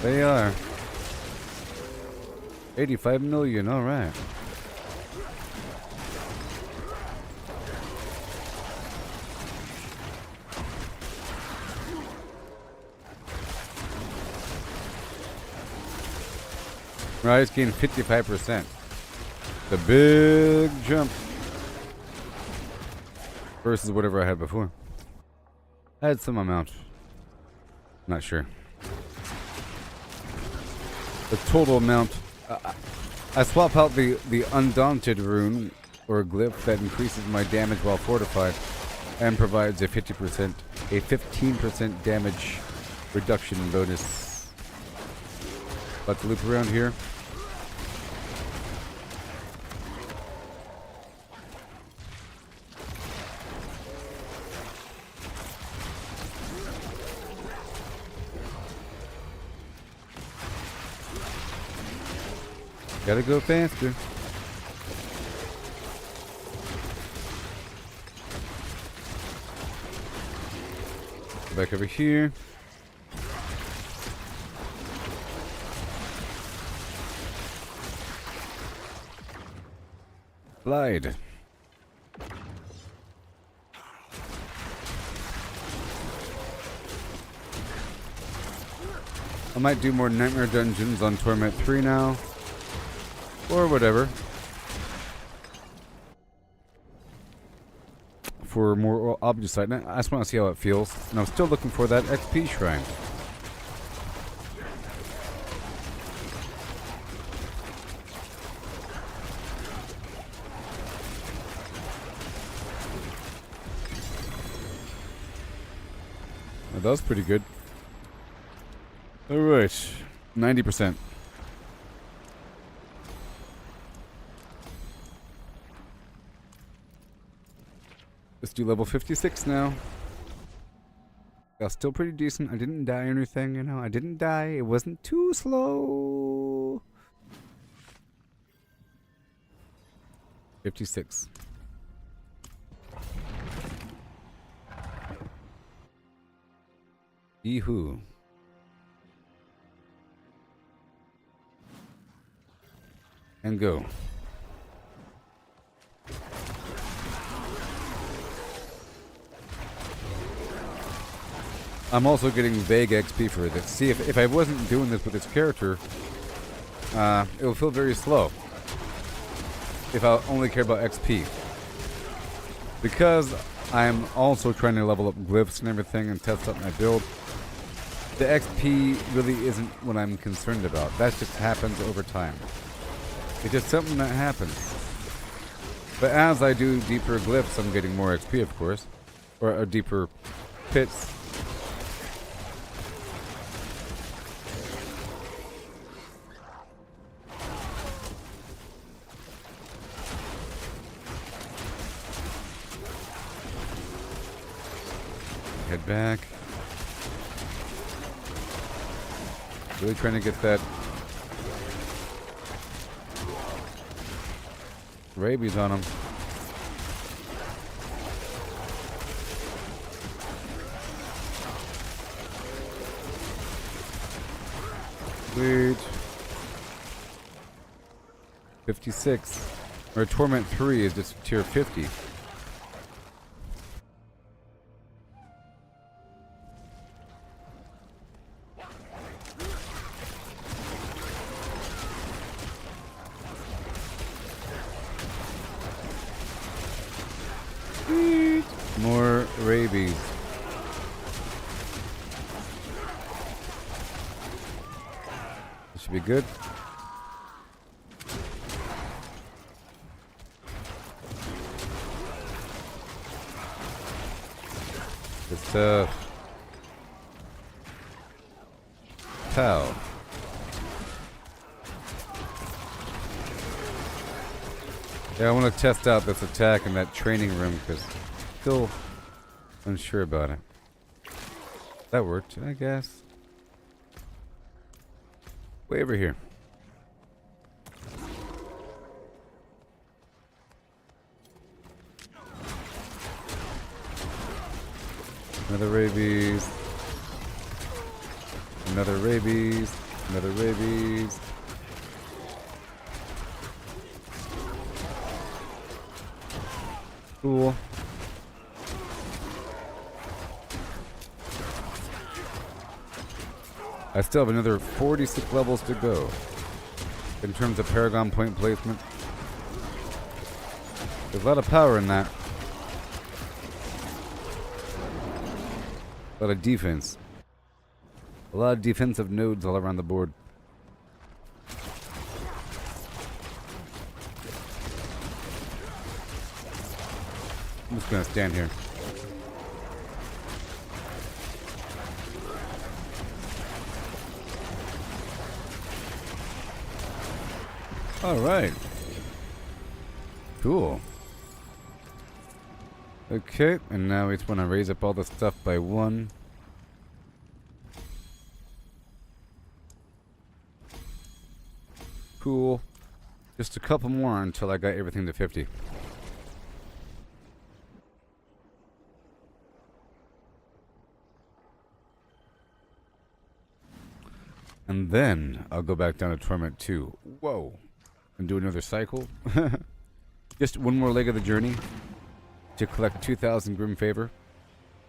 They are. 85 million, alright. Right, it's gained 55%. The big jump. Versus whatever I had before. I had some amount. Not sure. The total amount. I swap out the Undaunted rune or glyph that increases my damage while fortified and provides a 15% damage reduction bonus. About to loop around here. Gotta go faster. Go back over here. Glide. I might do more Nightmare Dungeons on Torment 3 now. Or whatever. For more object site. I just want to see how it feels. And I'm still looking for that XP shrine. Well, that was pretty good. Alright. 90%. Let's do level 56 now. That's still pretty decent. I didn't die or anything, you know. I didn't die. It wasn't too slow. 56. Yee-hoo. And go. I'm also getting vague XP for this. See, if I wasn't doing this with this character, it would feel very slow. If I only care about XP. Because I'm also trying to level up glyphs and everything and test out my build, the XP really isn't what I'm concerned about. That just happens over time. It's just something that happens. But as I do deeper glyphs, I'm getting more XP, of course. Or deeper pits. head back. Really trying to get that rabies on him. Sweet. 56. Or Torment 3 is just tier 50. Sweet. More rabies. This should be good. It's Pow. Yeah, I want to test out this attack in that training room because still unsure about it. That worked, I guess. Way over here. Another rabies. Another rabies. Another rabies. Cool. I still have another 46 levels to go in terms of Paragon point placement. There's a lot of power in that. A lot of defense. A lot of defensive nodes all around the board. I'm just gonna stand here. Alright. Cool. Okay, and now we just want to raise up all the stuff by 1. Cool. Just a couple more until I got everything to 50. And then I'll go back down to Torment 2. Whoa. And do another cycle. Just one more leg of the journey to collect 2,000 Grim Favor.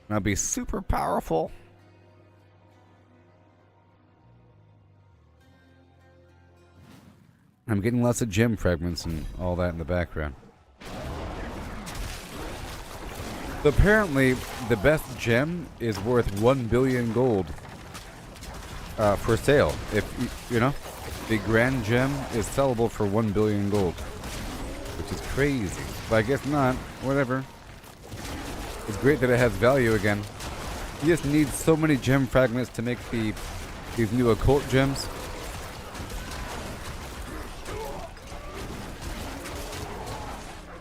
And I'll be super powerful. I'm getting lots of gem fragments and all that in the background. So apparently, the best gem is worth 1 billion gold for sale. If you know, the grand gem is sellable for 1 billion gold, which is crazy. But I guess not. Whatever. It's great that it has value again. You just need so many gem fragments to make these new occult gems.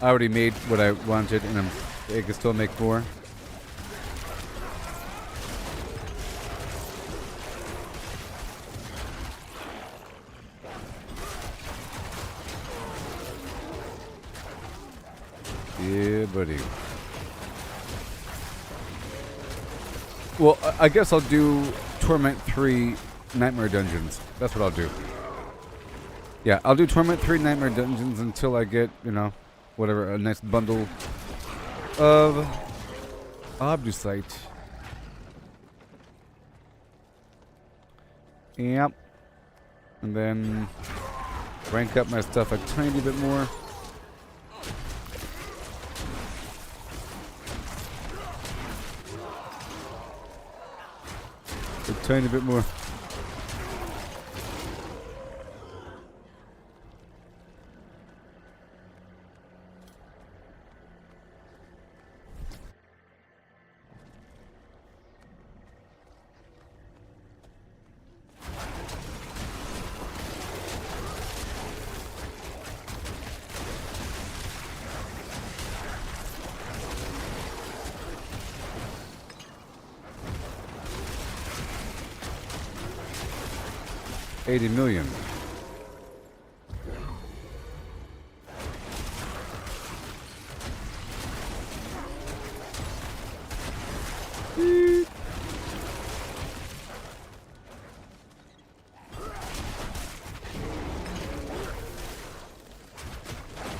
I already made what I wanted, and I can still make more. Yeah, buddy. Well, I guess I'll do Torment 3 Nightmare Dungeons. That's what I'll do. Yeah, I'll do Torment 3 Nightmare Dungeons until I get, you know, whatever, a nice bundle of Obducite. Yep. And then rank up my stuff a tiny bit more. A tiny bit more. 80 million.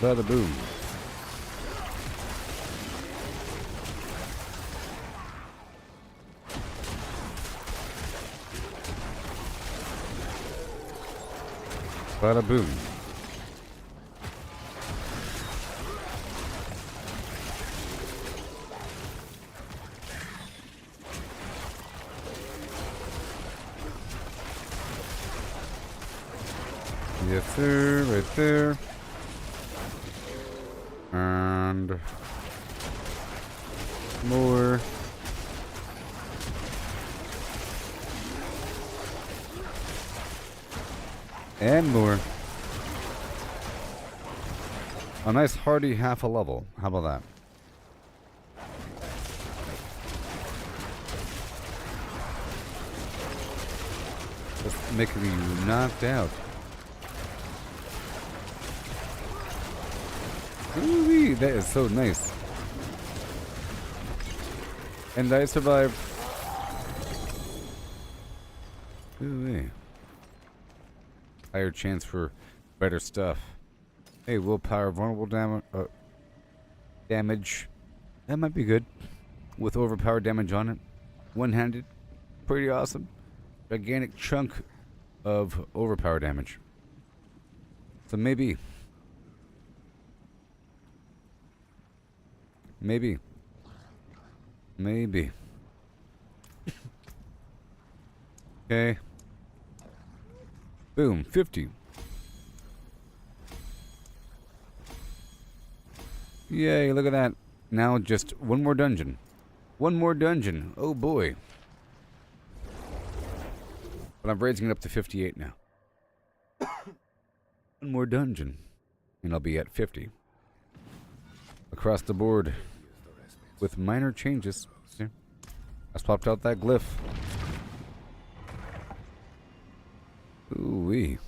Bada boom. Bada boom. Yes, sir, right there. And more. And more. A nice hearty half a level. How about that? Just making you knocked out. Ooh-wee, that is so nice. And I survived. Ooh-wee. Higher chance for better stuff. Hey, willpower, vulnerable damage. That might be good. With overpowered damage on it. One-handed. Pretty awesome. Gigantic chunk of overpower damage. So maybe. Maybe. Maybe. Okay. Boom, 50. Yay, look at that. Now just one more dungeon. One more dungeon. Oh boy. But I'm raising it up to 58 now. One more dungeon. And I'll be at 50. Across the board. With minor changes. See? I swapped out that glyph. Ooh-wee.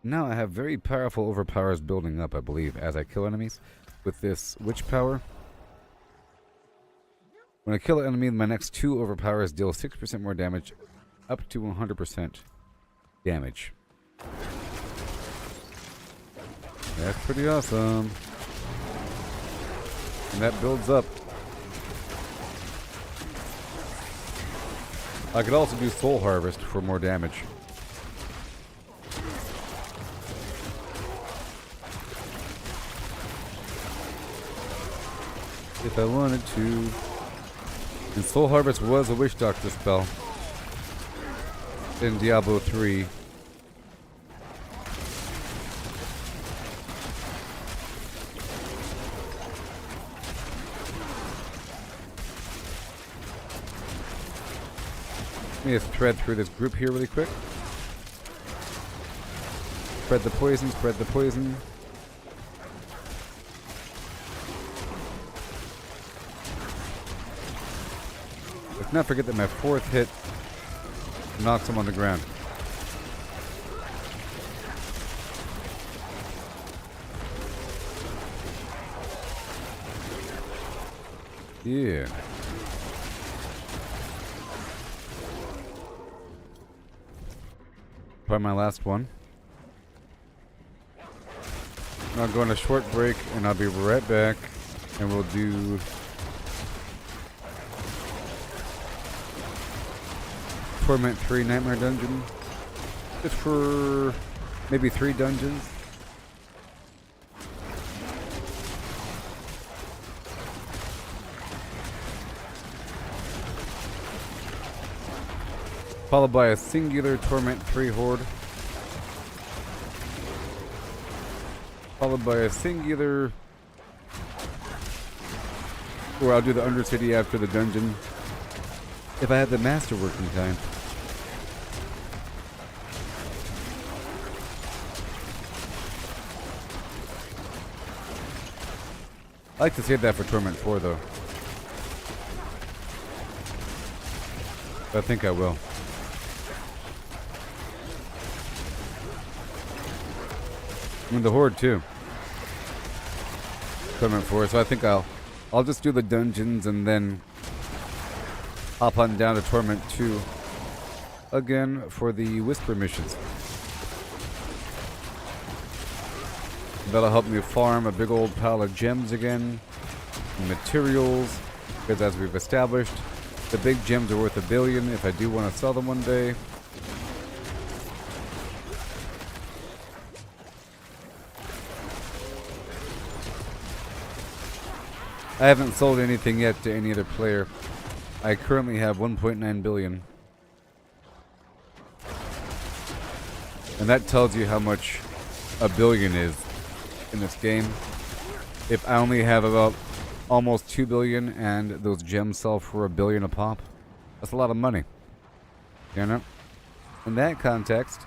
Now I have very powerful overpowers building up, I believe, as I kill enemies. With this witch power. When I kill an enemy, my next 2 overpowers deal 6% more damage. Up to 100% damage. That's pretty awesome. And that builds up. I could also do Soul Harvest for more damage. If I wanted to. And Soul Harvest was a Witch Doctor spell in Diablo 3. Let me just thread through this group here really quick. Spread the poison, spread the poison. Let's not forget that my 4th hit knocks him on the ground. Yeah. Probably my last one. I'll go on a short break and I'll be right back and we'll do Torment 3 Nightmare Dungeon. Just for maybe 3 dungeons. Followed by a singular Torment 3 Horde. Followed by a singular... Or I'll do the Undercity after the dungeon. If I had the Masterwork in time. I like to save that for Torment 4 though. I think I will. I mean, the Horde too. Tournament 4, so I think I'll just do the dungeons and then hop on down to Torment 2 again for the Whisper missions. That'll help me farm a big old pile of gems again, and materials, because as we've established, the big gems are worth $1 billion if I do want to sell them one day. I haven't sold anything yet to any other player. I currently have 1.9 billion. And that tells you how much $1 billion is in this game. If I only have about almost 2 billion and those gems sell for $1 billion a pop, that's a lot of money. You know? In that context,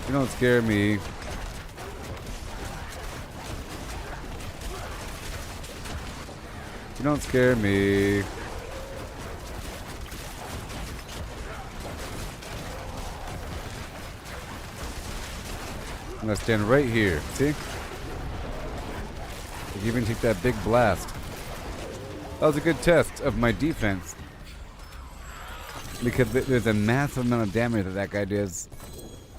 you don't scare me. You don't scare me. I'm gonna stand right here. See? I can even take that big blast. That was a good test of my defense. Because there's a massive amount of damage that that guy does.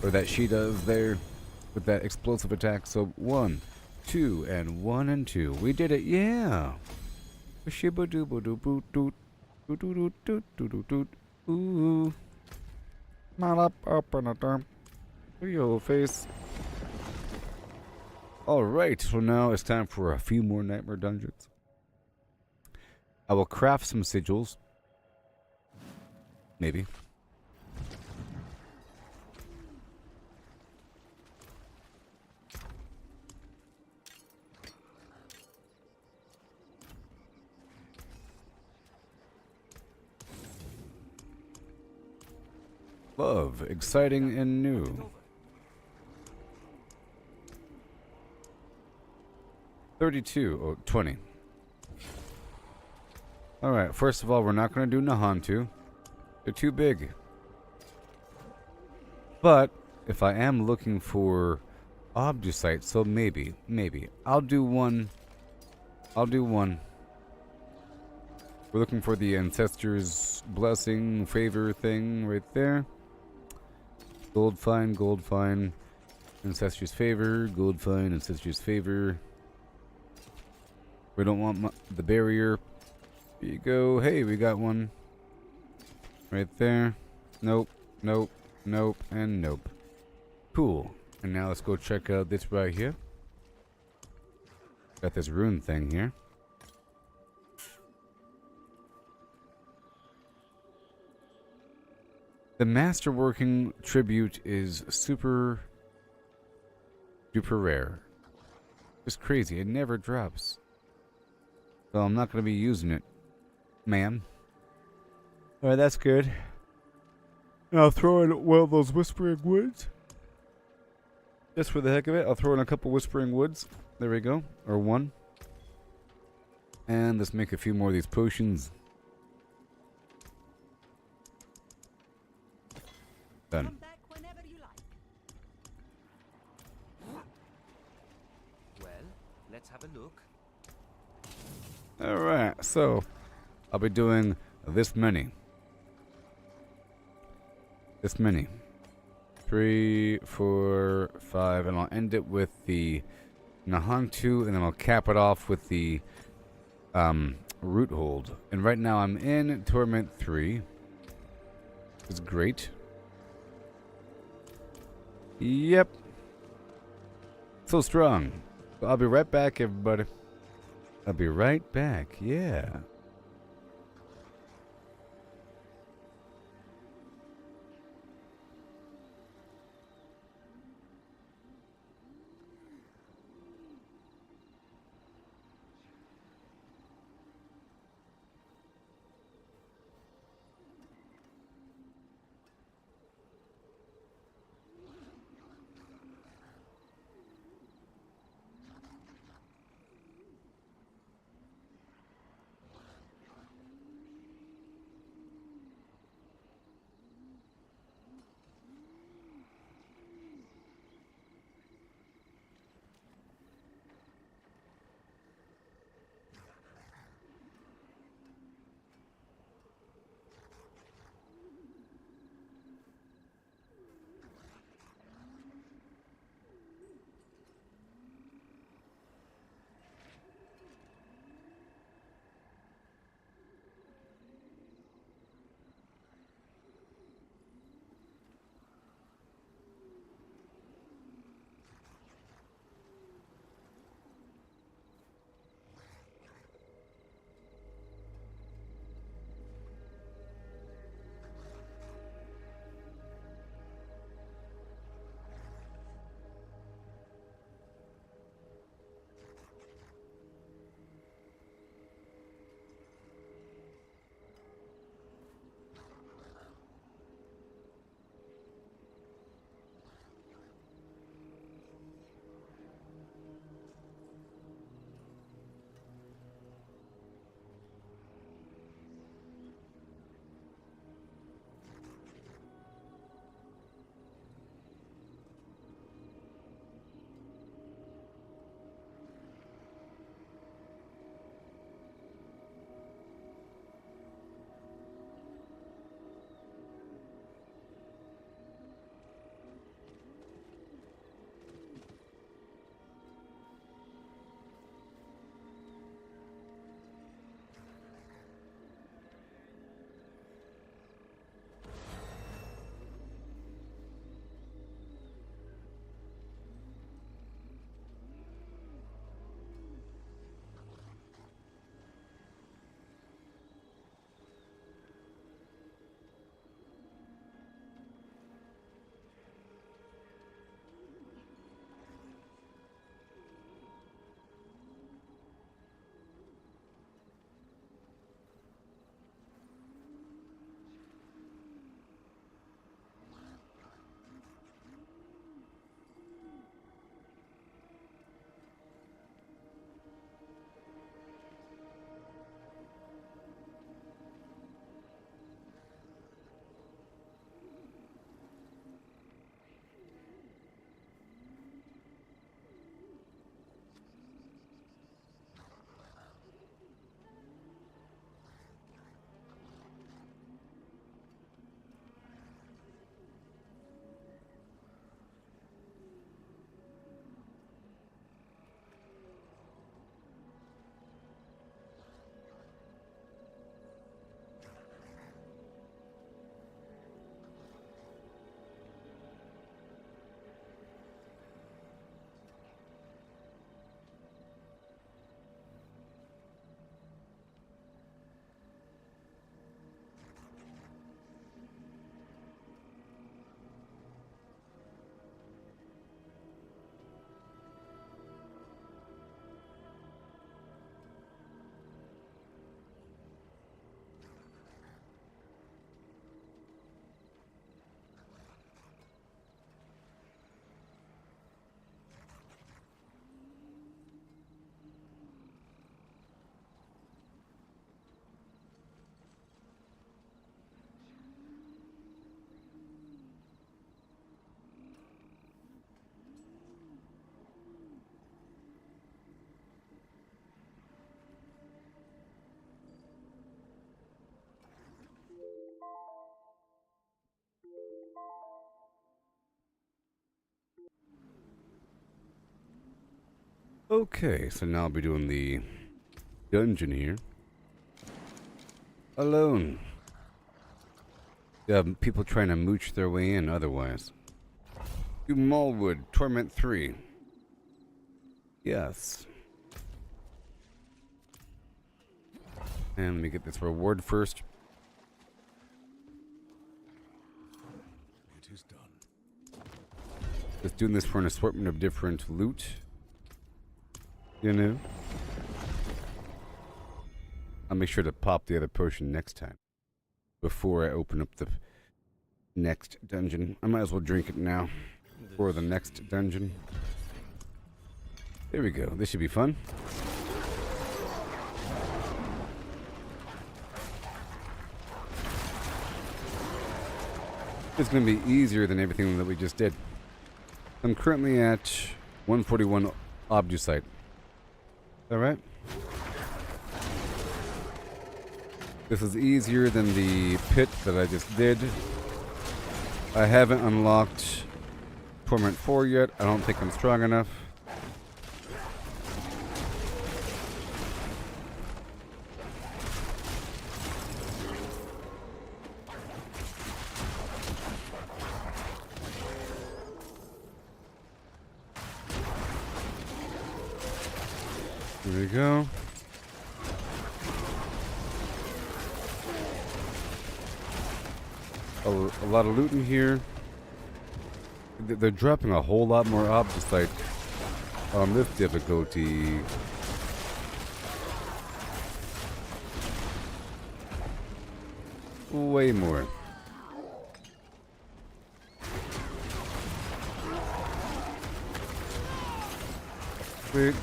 Or that she does there. With that explosive attack. So 1, 2, and 1 and 2. We did it, yeah. Ooh. Mal up and a dump. Your face. Alright, so now it's time for a few more nightmare dungeons. I will craft some sigils. Maybe. Love, exciting and new. 32, oh, 20. Alright, first of all, we're not going to do Nahantu. They're too big. But, if I am looking for Obducite, so maybe. I'll do one. We're looking for the Ancestors' Blessing, Favor thing right there. Gold fine. Ancestors' Favor, gold fine, Ancestors' Favor. We don't want the barrier. Here you go. Hey, we got one. Right there. Nope, and nope. Cool. And now let's go check out this right here. Got this rune thing here. The masterworking tribute is super duper rare. It's crazy. It never drops. So I'm not going to be using it, ma'am. Alright, that's good. I'll throw in one of those Whispering Woods. Just for the heck of it, I'll throw in a couple Whispering Woods. There we go. Or one. And let's make a few more of these potions. Done. Well, let's have a look. Alright, so I'll be doing this many. 3, 4, 5, and I'll end it with the Nahantu, and then I'll cap it off with the Root Hold. And right now I'm in Torment 3. It's great. Yep. So strong. So I'll be right back, everybody. I'll be right back, yeah. Okay, so now I'll be doing the dungeon here. Alone. People trying to mooch their way in otherwise. To Mallwood, Torment 3. Yes. And let me get this reward first. It is done. Just doing this for an assortment of different loot. You know? I'll make sure to pop the other potion next time. Before I open up the next dungeon. I might as well drink it now. For the next dungeon. There we go. This should be fun. It's going to be easier than everything that we just did. I'm currently at 141 Obducite. Alright? This is easier than the pit that I just did. I haven't unlocked Torment 4 yet. I don't think I'm strong enough. There we go. A lot of loot in here. They're dropping a whole lot more obdicite on this difficulty. Way more. Sweet.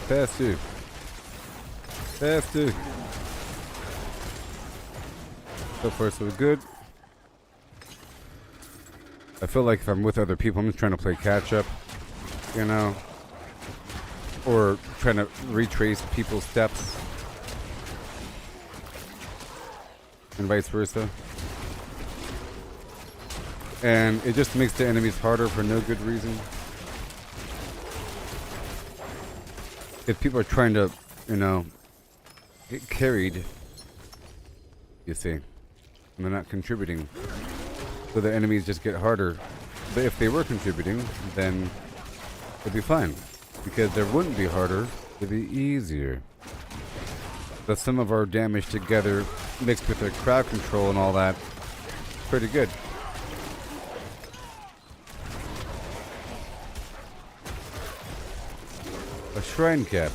Faster. Faster. So far so good. I feel like if I'm with other people, I'm just trying to play catch up, you know, or trying to retrace people's steps, and vice versa. And it just makes the enemies harder for no good reason. If people are trying to, you know, get carried, you see, and they're not contributing, so the enemies just get harder. But if they were contributing, then it'd be fine, because there wouldn't be harder, it'd be easier. The sum of our damage together, mixed with their crowd control and all that, pretty good. A shrine cap.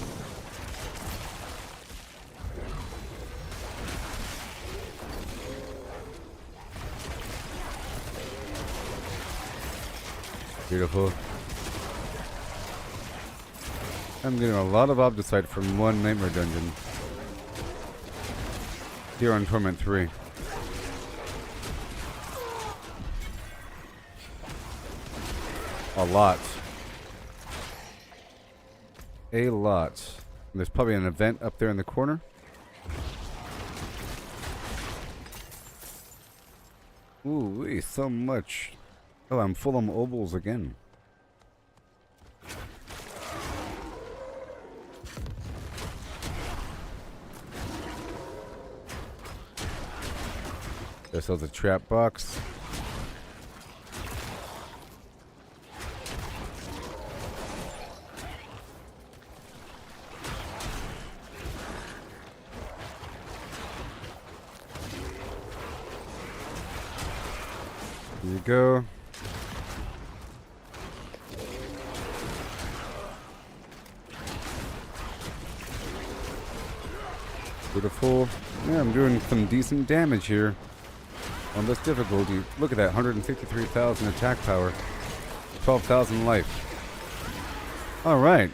Beautiful. I'm getting a lot of obdicite from one nightmare dungeon. Here on Torment 3. A lot. A lot. There's probably an event up there in the corner. Ooh, so much. Oh, I'm full on obols again. This is a trap box. Here you go. Beautiful. Yeah, I'm doing some decent damage here on this difficulty. Look at that, 153,000 attack power, 12,000 life. All right.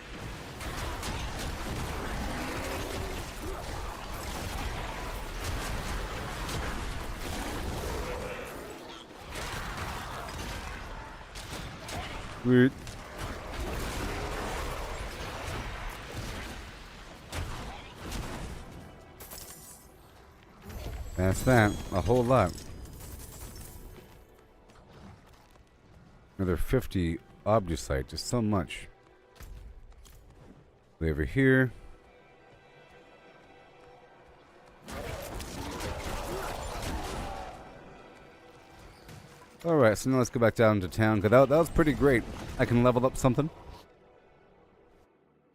Sweet. That's that. A whole lot. Another 50 obducite. Just so much. Over here. Alright, so now let's go back down to town. Cause that was pretty great. I can level up something.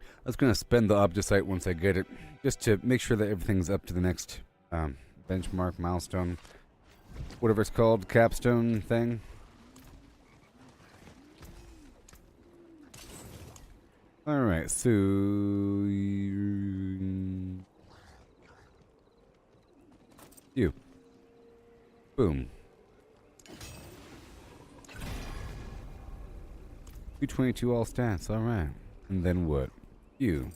I was going to spend the obducite once I get it. Just to make sure that everything's up to the next benchmark, milestone. Whatever it's called. Capstone thing. Alright, so... You. Boom. 222 all stats, alright. And then what? You.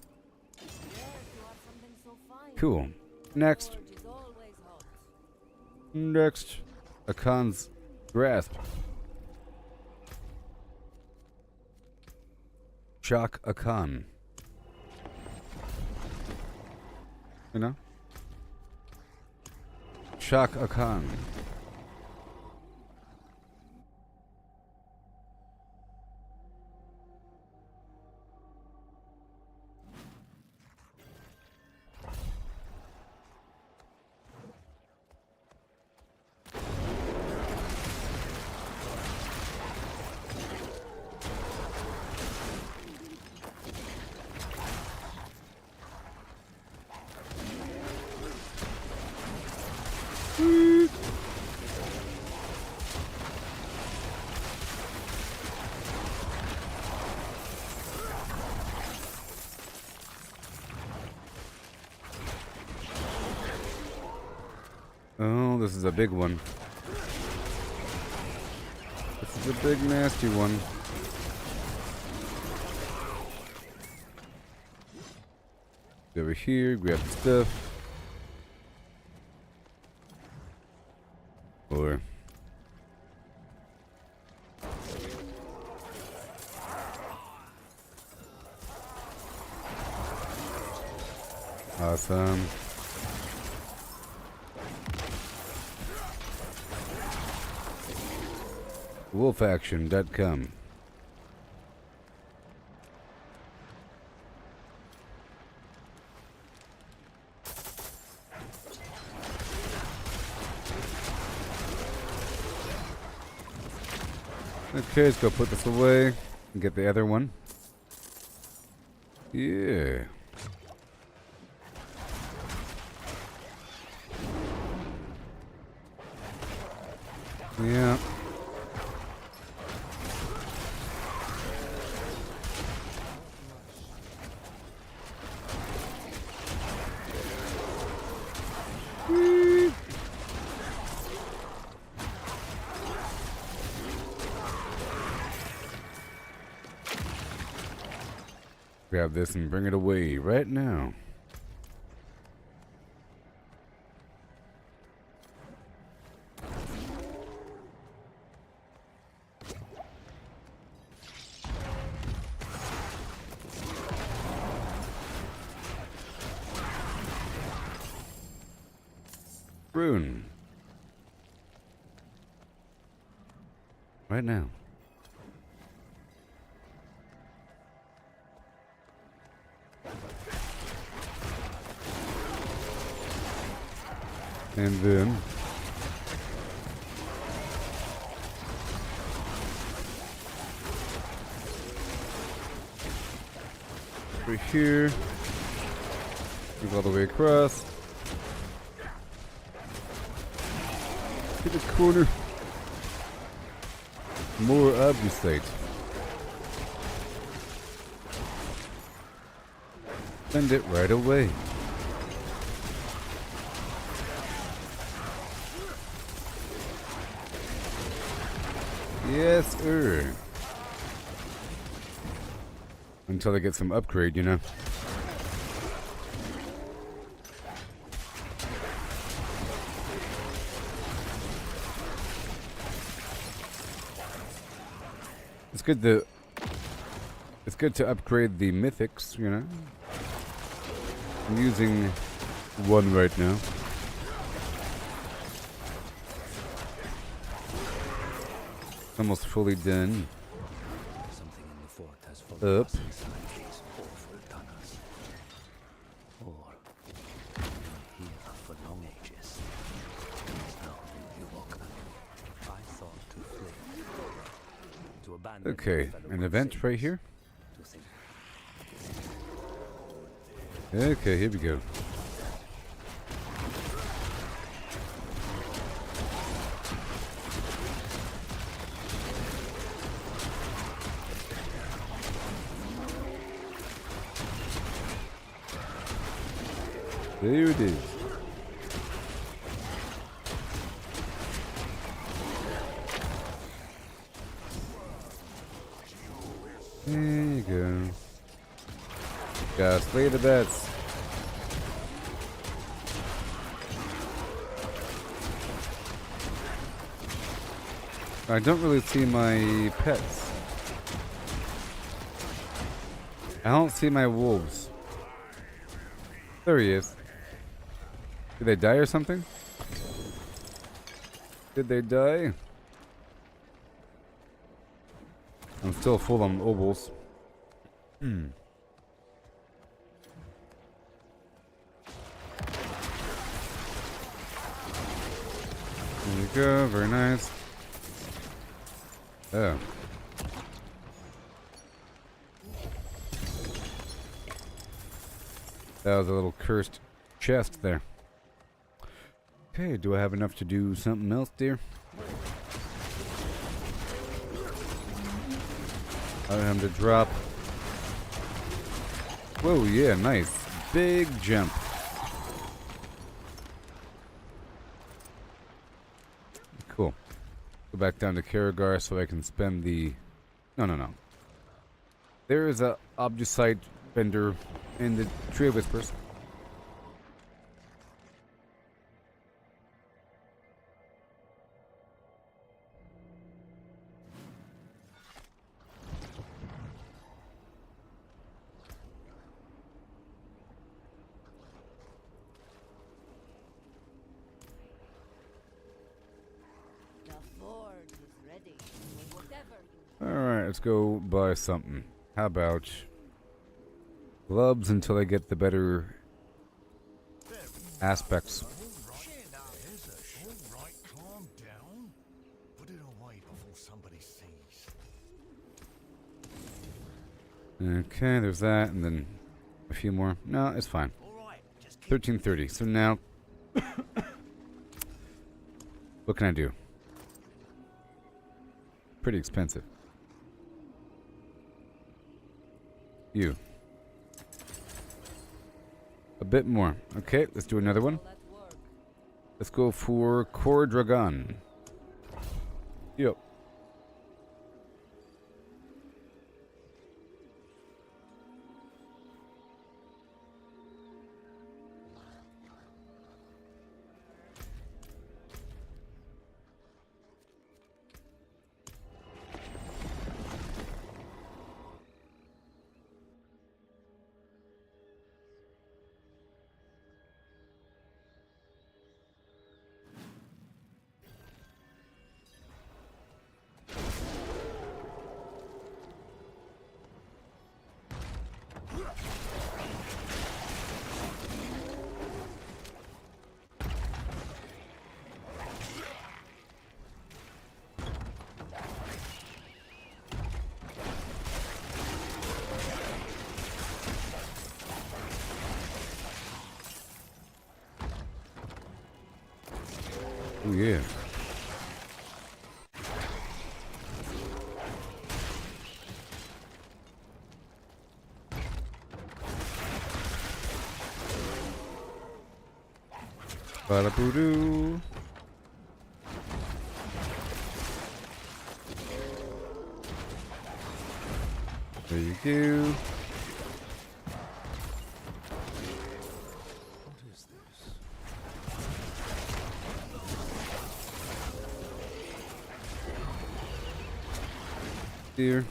Cool. Next. Next. Akan's Grasp. Shock Akan. You know? Shock Akan. Oh, this is a big one. This is a big nasty one. Over here, grab the stuff. Or awesome. Wolfaction.com. Okay, let's go put this away and get the other one. Yeah. Yeah. Grab this and bring it away right now. Rune. Right now. And then over here, move all the way across. To the corner. More obfuscate. Send it right away. Yes, sir. Until I get some upgrade, you know. It's good to upgrade the mythics, you know. I'm using one right now. Almost fully done. Something in the fort has followed Up. us inside these awful tunnels. Or been here for long ages. It's now you walk them. I thought to flee. To abandon Okay, your fellow an event crusaders. right here. To think Okay, here we go. There it is. There you go. Gotta slay the bets. I don't really see my pets. I don't see my wolves. There he is. Did they die or something? Did they die? I'm still full on obols. Hmm. There you go, very nice. Oh. That was a little cursed chest there. Okay, do I have enough to do something else, dear? I want him to drop. Whoa, yeah, nice. Big jump. Cool. Go back down to Karagar so I can spend the... No. There is a obducite vendor in the Tree of Whispers. The forge is ready for whatever you Alright, let's go buy something. How about gloves until I get the better aspects. Alright, calm down. Put it away before somebody sees. Okay, there's that, and then a few more. No, it's fine. 1330. So now, what can I do? Pretty expensive. You. A bit more. Okay, let's do another one. let work. Let's go for Core Dragon. Yep. Oh yeah. Bada boo doo. There you go. what is this? Dear.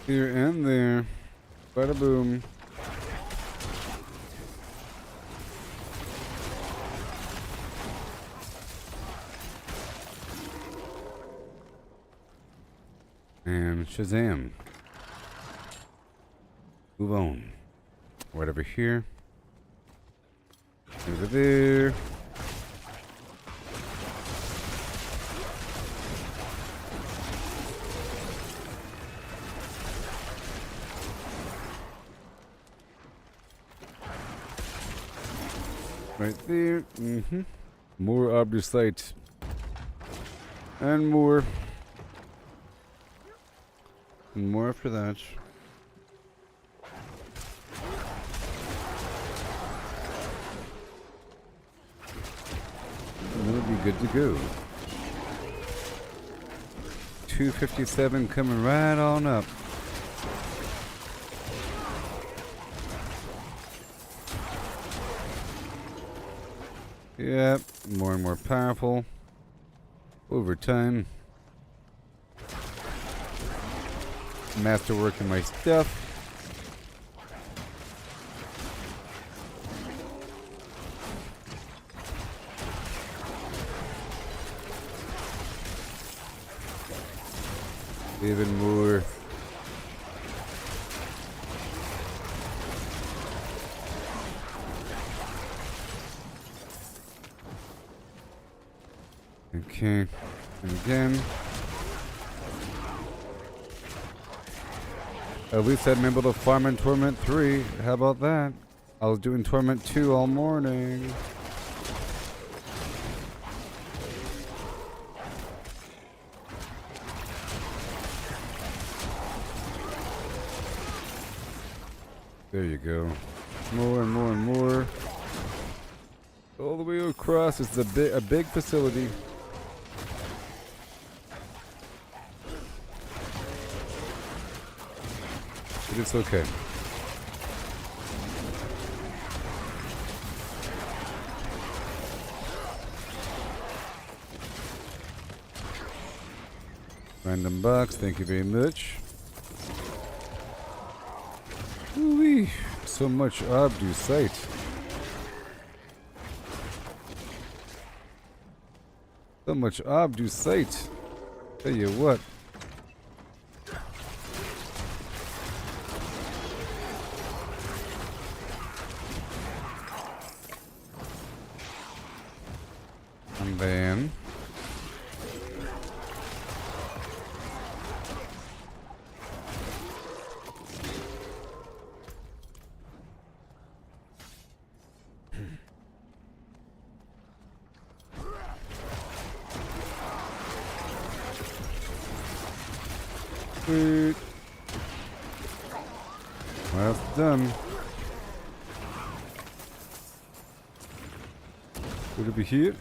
Here and there. Bada boom. And Shazam. Move on. Right over here. Over there. Right there. More obdusite. And more. And more after that. And then we'll be good to go. 257 coming right on up. Yep, more and more powerful over time. Masterworking my stuff. Even more. Okay, and again. At least I'm able to farm in Torment 3. How about that? I was doing Torment 2 all morning. There you go. More and more and more. All the way across. It's a big facility. But it's okay. Random box, thank you very much. Ooh-wee, so much obdusite. So much obdusite. Tell you what. And then well, that's done. Would it be here?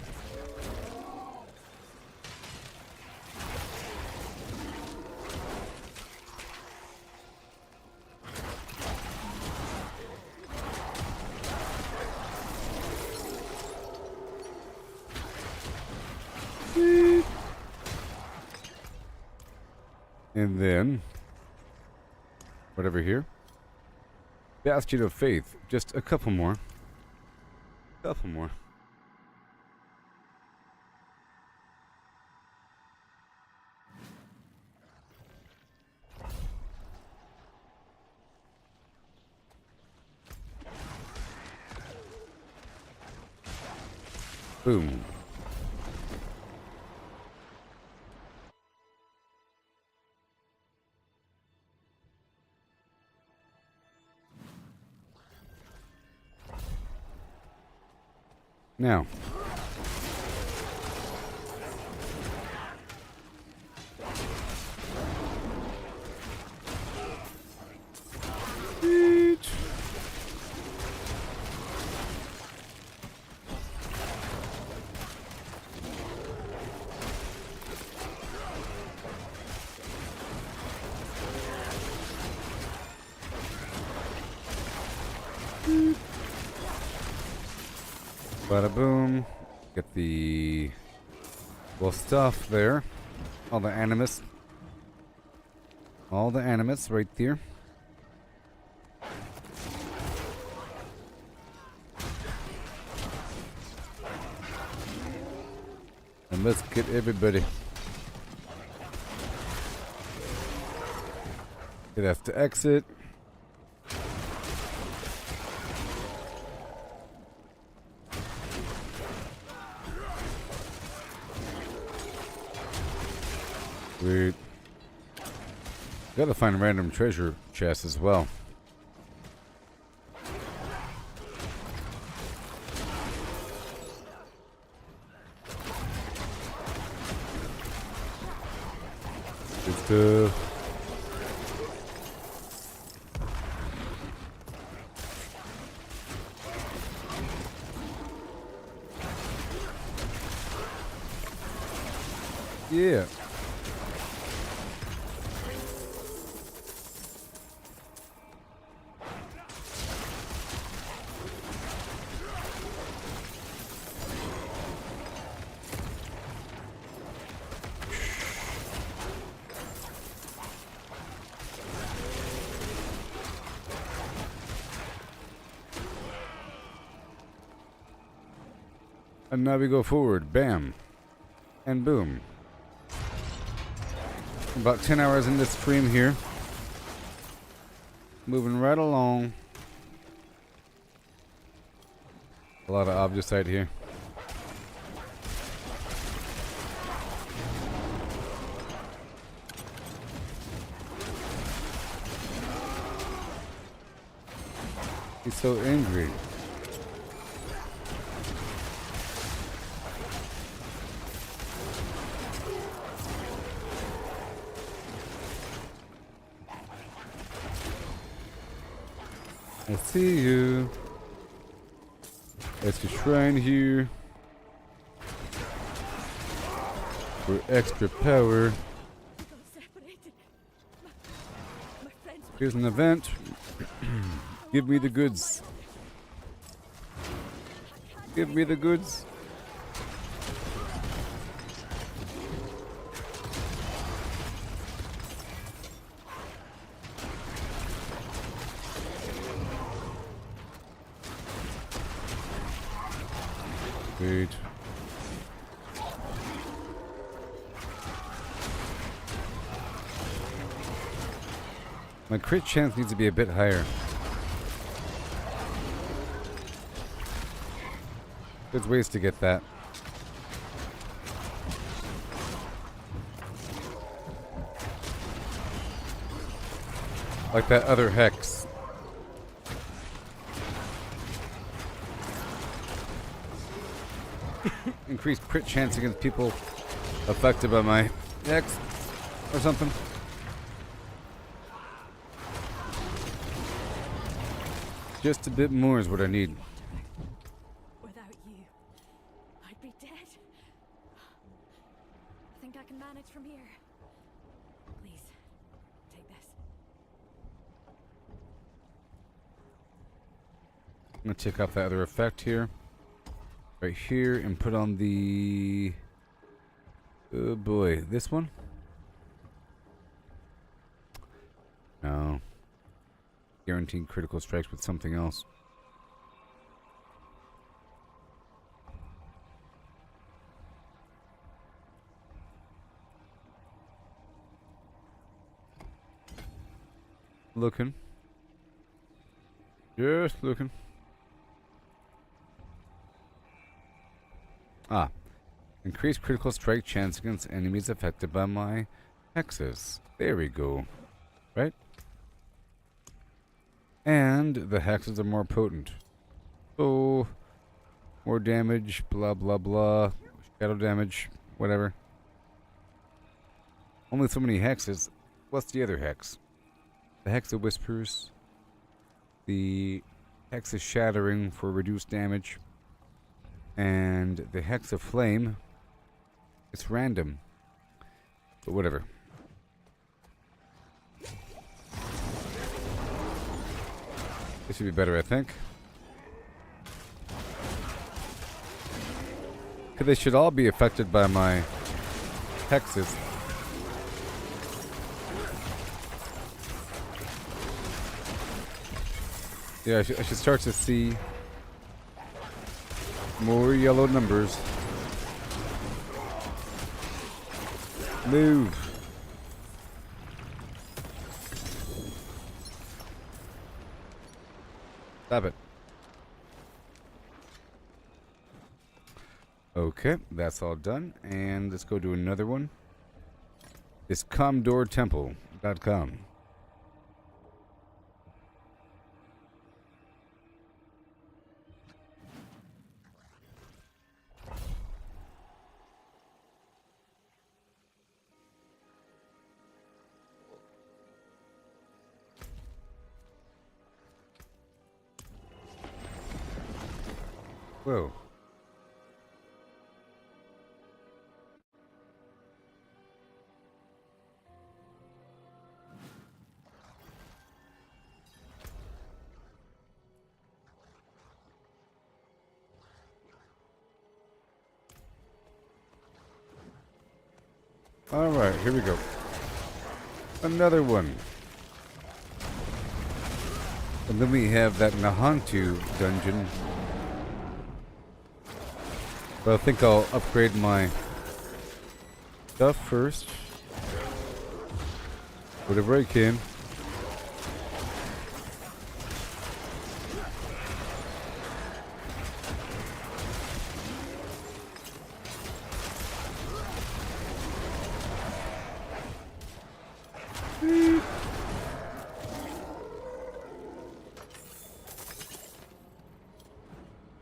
And then, whatever here. Bastion of Faith. Just a couple more. Couple more. Boom. Now, bada boom. Get the stuff there. All the animus. All the animates right there. And let's get everybody. It has to exit. Sweet. Gotta find a random treasure chest as well. Good stuff. Yeah. And now we go forward. Bam. And boom. About 10 hours in this stream here. Moving right along. A lot of obviousite here. He's so angry. I see you. It's a shrine here for extra power. Got separated. My friends were Here's an event. Give me the goods. Give me the goods. Sweet. My crit chance needs to be a bit higher. There's ways to get that. Like that other hex. Increased crit chance against people affected by my hex or something. Just a bit more is what I need. without you. I'd be dead. I think I can manage from here. Please, take this. I'm gonna take off that other effect here. Right here and put on the... Oh boy, this one? No. Guaranteed critical strikes with something else. Looking. Just looking. Ah. Increased critical strike chance against enemies affected by my hexes. There we go. Right? And the hexes are more potent. So, more damage, blah blah blah. Shadow damage, whatever. Only so many hexes. What's the other hex? The Hex of Whispers. The Hex of Shattering for reduced damage. And the Hex of Flame. It's random. But whatever. This should be better, I think. Because they should all be affected by my hexes. Yeah, I should start to see more yellow numbers. Move. Stop it. Okay, that's all done. And let's go to another one. It's comdoortemple.com. Whoa. Alright, here we go. Another one. And then we have that Nahantu dungeon. But I think I'll upgrade my stuff first. Whatever I can.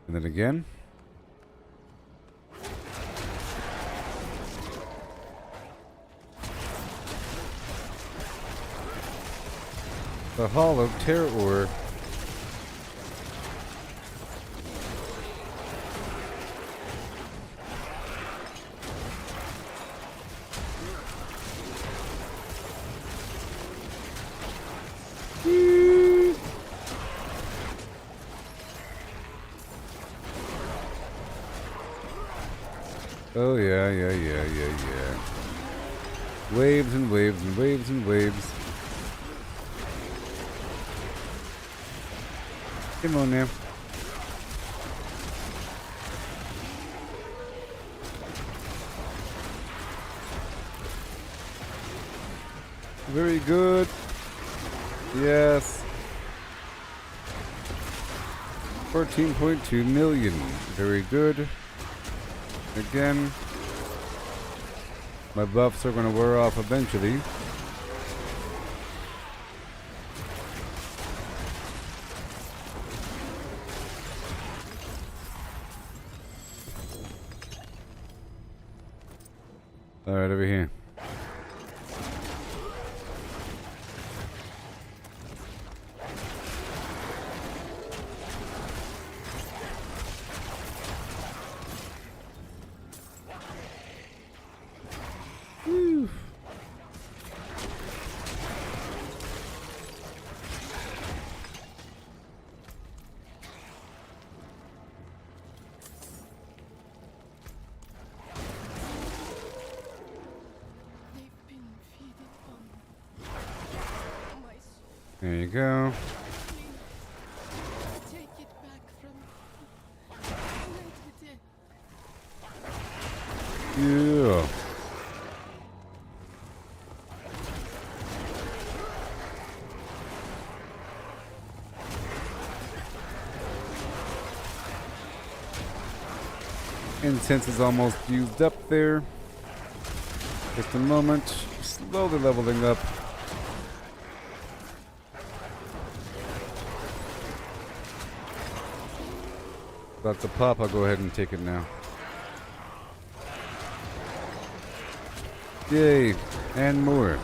And then again. The Hall of Terror. Oh yeah. Waves and waves and waves and waves. Come on now. Very good. Yes. 14.2 million. Very good. Again. My buffs are going to wear off eventually. Alright, over here. Whew. They've been feeding on my soul. There you go. Take it back from me. Let it in. Yeah. Incense is almost used up there. Just a moment. Slowly leveling up. About to pop, I'll go ahead and take it now. Yay, and more.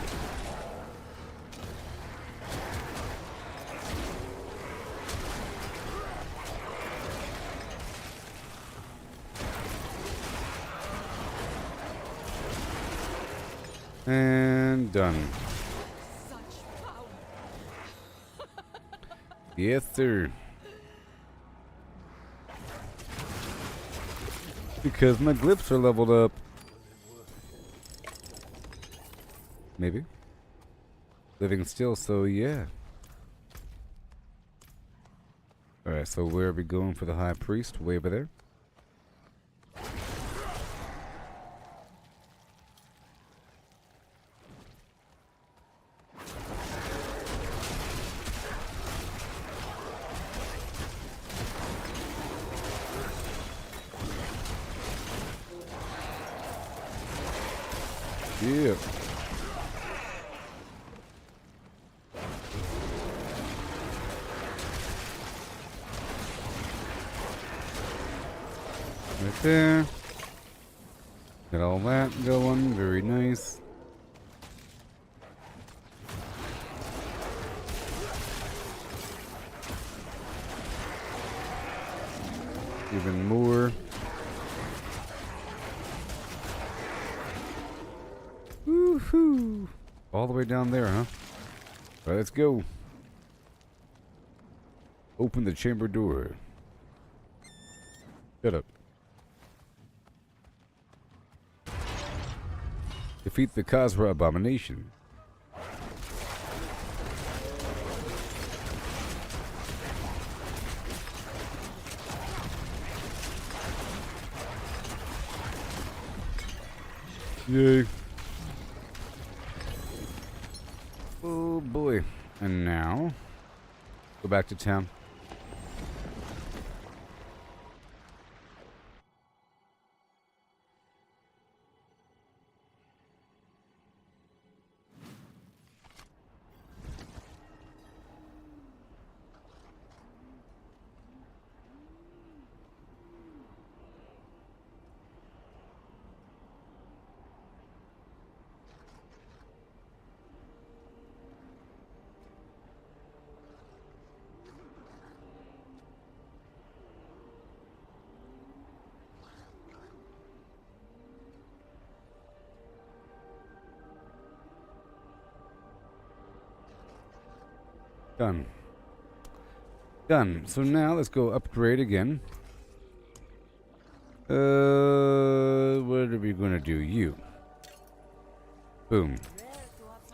And done. Such power. Yes, sir. Because my glyphs are leveled up. Maybe. Living still, so yeah. Alright, so where are we going for the High Priest? Way over there? Yeah. Right there. Got all that going. Very nice. Even more. Woohoo! All the way down there, huh? All right, let's go. Open the chamber door. Shut up. Defeat the Khazra abomination. Yay. Oh boy. And now, go back to town. Done. Done. So now let's go upgrade again. What are we gonna do? You. Boom.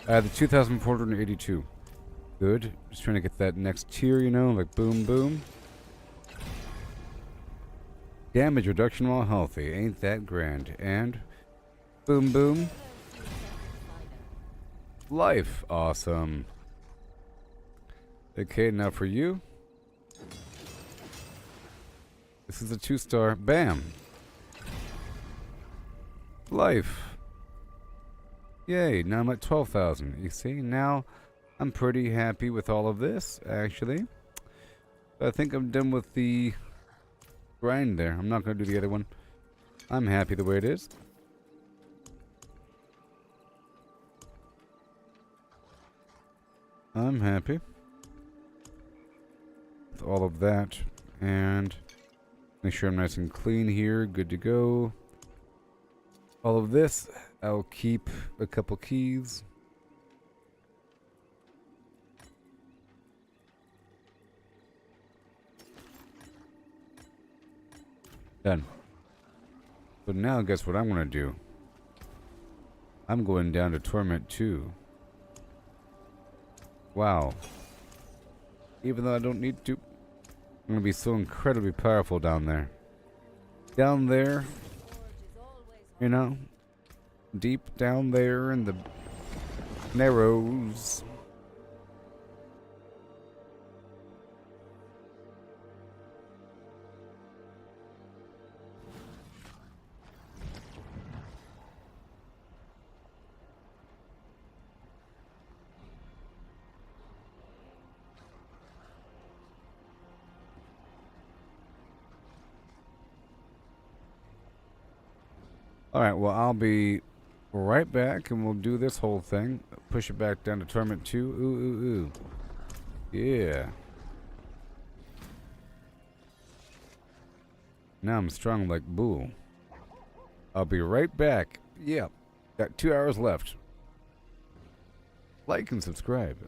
The 2,482. Good. Just trying to get that next tier, you know, like boom, boom. Damage reduction while healthy. Ain't that grand. And boom, boom. Life. Awesome. Okay, now for you. This is a 2-star. Bam. Life. Yay, now I'm at 12,000. You see, now I'm pretty happy with all of this, actually. I think I'm done with the grind there. I'm not going to do the other one. I'm happy the way it is. I'm happy with all of that. And make sure I'm nice and clean here. Good to go. All of this, I'll keep a couple keys. Done. So now guess what I'm going to do? I'm going down to Torment 2. Wow. Even though I don't need to. I'm going to be so incredibly powerful down there. Down there. You know. Deep down there in the Narrows. Alright, well, I'll be right back and we'll do this whole thing. Push it back down to Torment 2. Ooh, ooh, ooh. Yeah. Now I'm strong like bull. I'll be right back. Yeah. Got 2 hours left. Like and subscribe.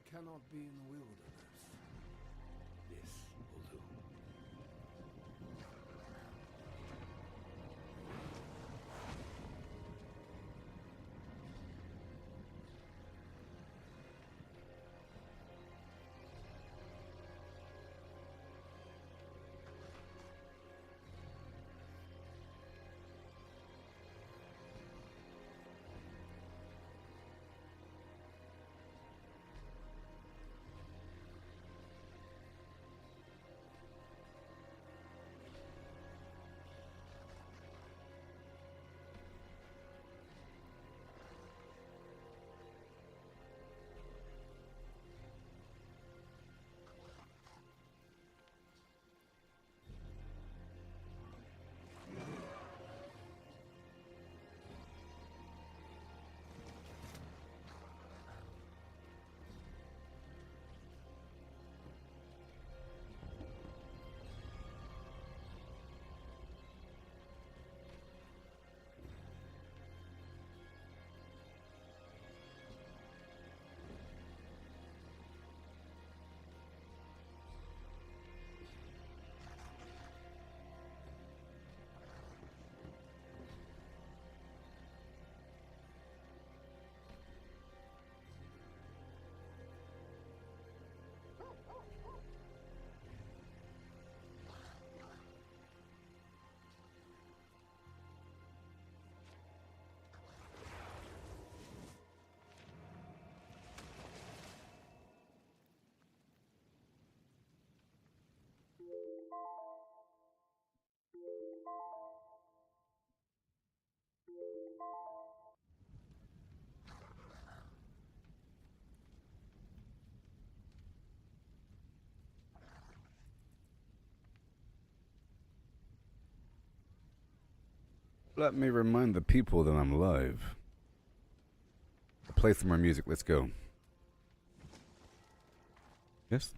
cannot be in the wilderness. This will do. Let me remind the people that I'm live. Play some more music. Let's go. Yes?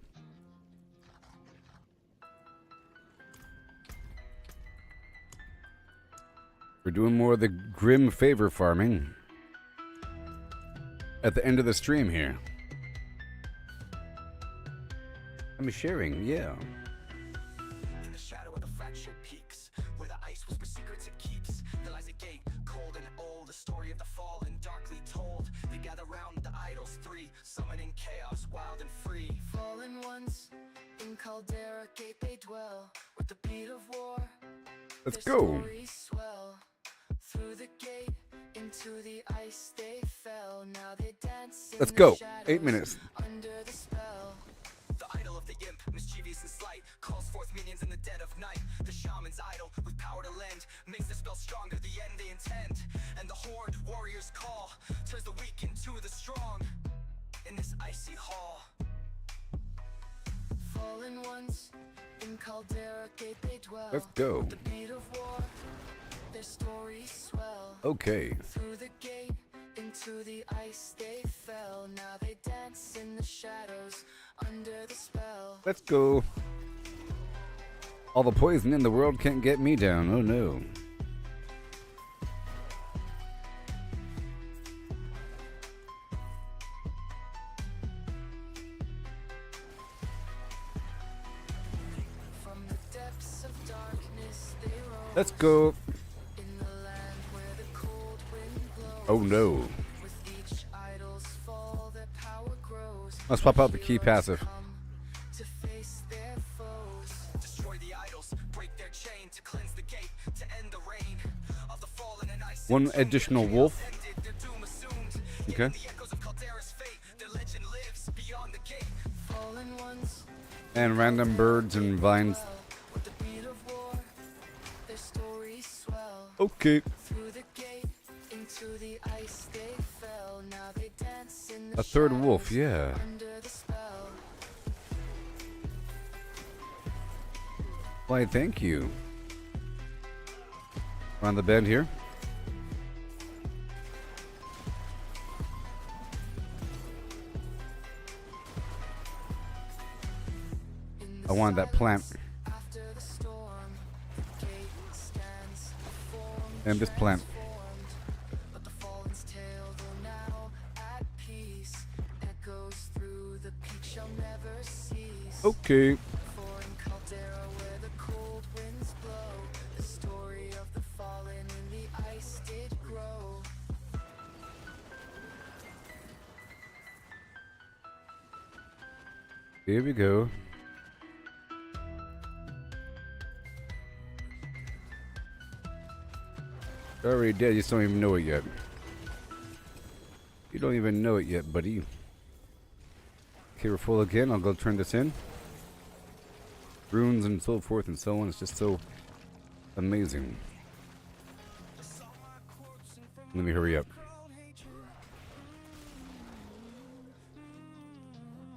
We're doing more of the grim favor farming at the end of the stream here. I'm sharing, yeah. In the shadow of the flagship peaks, where the ice whispers secrets it keeps, there lies a gate, cold and old, the story of the fallen, darkly told. They gather round the idols three, summoning chaos, wild and free. Fallen ones, in Caldera gate they dwell, with the beat of war. Let's their go. stories swell. Through the gate, into the ice they fell. Now they dance in Let's the go. shadows, 8 minutes. under the spell. The idol of the imp, mischievous and slight, calls forth minions in the dead of night. The shaman's idol, with power to lend, makes the spell stronger, the end they intend. And the horde warriors call, turns the weak into the strong, in this icy hall. Fallen ones, in Caldera gate they dwell. Let's go. With the beat of war, their stories swell. Okay. Through the gate, into the ice they fell. Now they dance in the shadows, under the spell. Let's go. All the poison in the world can't get me down. Oh no. From the depths of darkness they rose. Let's go. In the land where the cold wind blows. Oh no. With each idol's fall, their power grows. Let's pop out the key Heroes passive. come to face their foes. Destroy the idols, break their chain, to cleanse the gate, to end the reign of the fallen and ice. One additional wolf. Ended, their doom assumed. Okay. In the echoes of Caldera's fate, their legend lives beyond the gate. Fallen ones, And random birds and vines. with the beat of war, their stories swell. Okay. Through the gate, into the ice they fell. Now they dance in the A third wolf, shadows, yeah. under the spell. Why, thank you. We're on the bend here. In I the wanted that plant. silence after the storm, the gate stands formed, And this plant. transformed. But the fallen's tale, though now at peace, echoes through Okay. Foreign caldera where the cold winds blow. The story of the fallen in the ice did grow. Here we go. Already dead, you just don't even know it yet. You don't even know it yet, buddy. Okay, we're full again. I'll go turn this in. Runes and so forth and so on. It's just so amazing. Let me hurry up.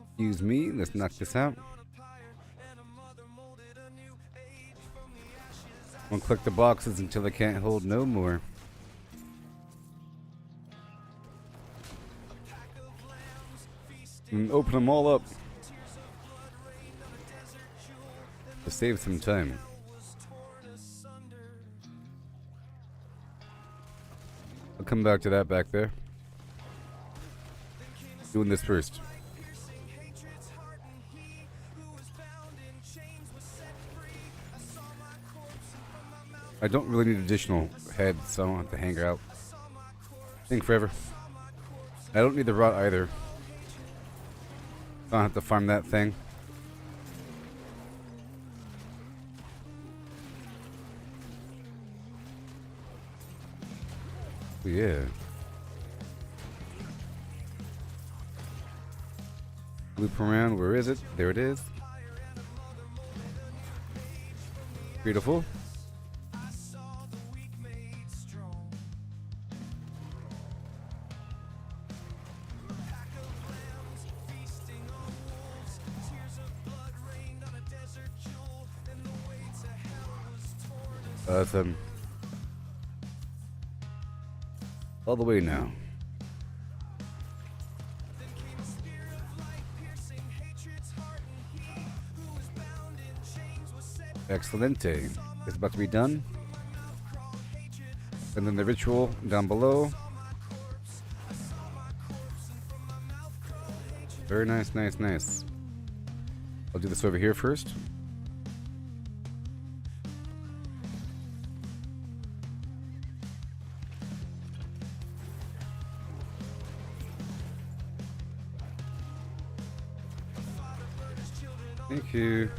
Excuse me. Let's knock this out. I'll click the boxes until I can't hold no more. And open them all up to save some time. I'll come back to that back there. Doing this first. I don't really need additional heads, so I don't have to hang out. Think forever. I don't need the rot either. I don't have to farm that thing. Yeah. Loop around. Where is it? There it is. Beautiful. Awesome. All the way now. Excelente. It's about to be done. And then the ritual down below. Very nice, nice, nice. I'll do this over here first. Thank you.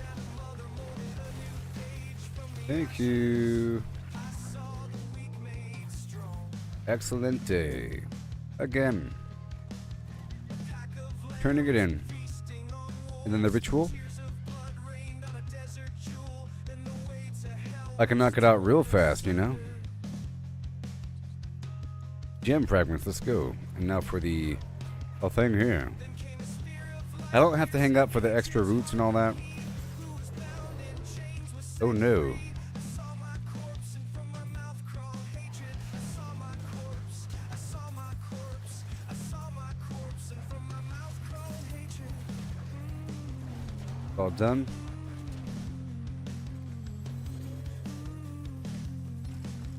Thank you. Excelente. Again. Turning it in. And then the ritual. I can knock it out real fast, you know? Gem fragments, let's go. And now for the whole thing here. I don't have to hang up for the extra roots and all that. Oh no. All done.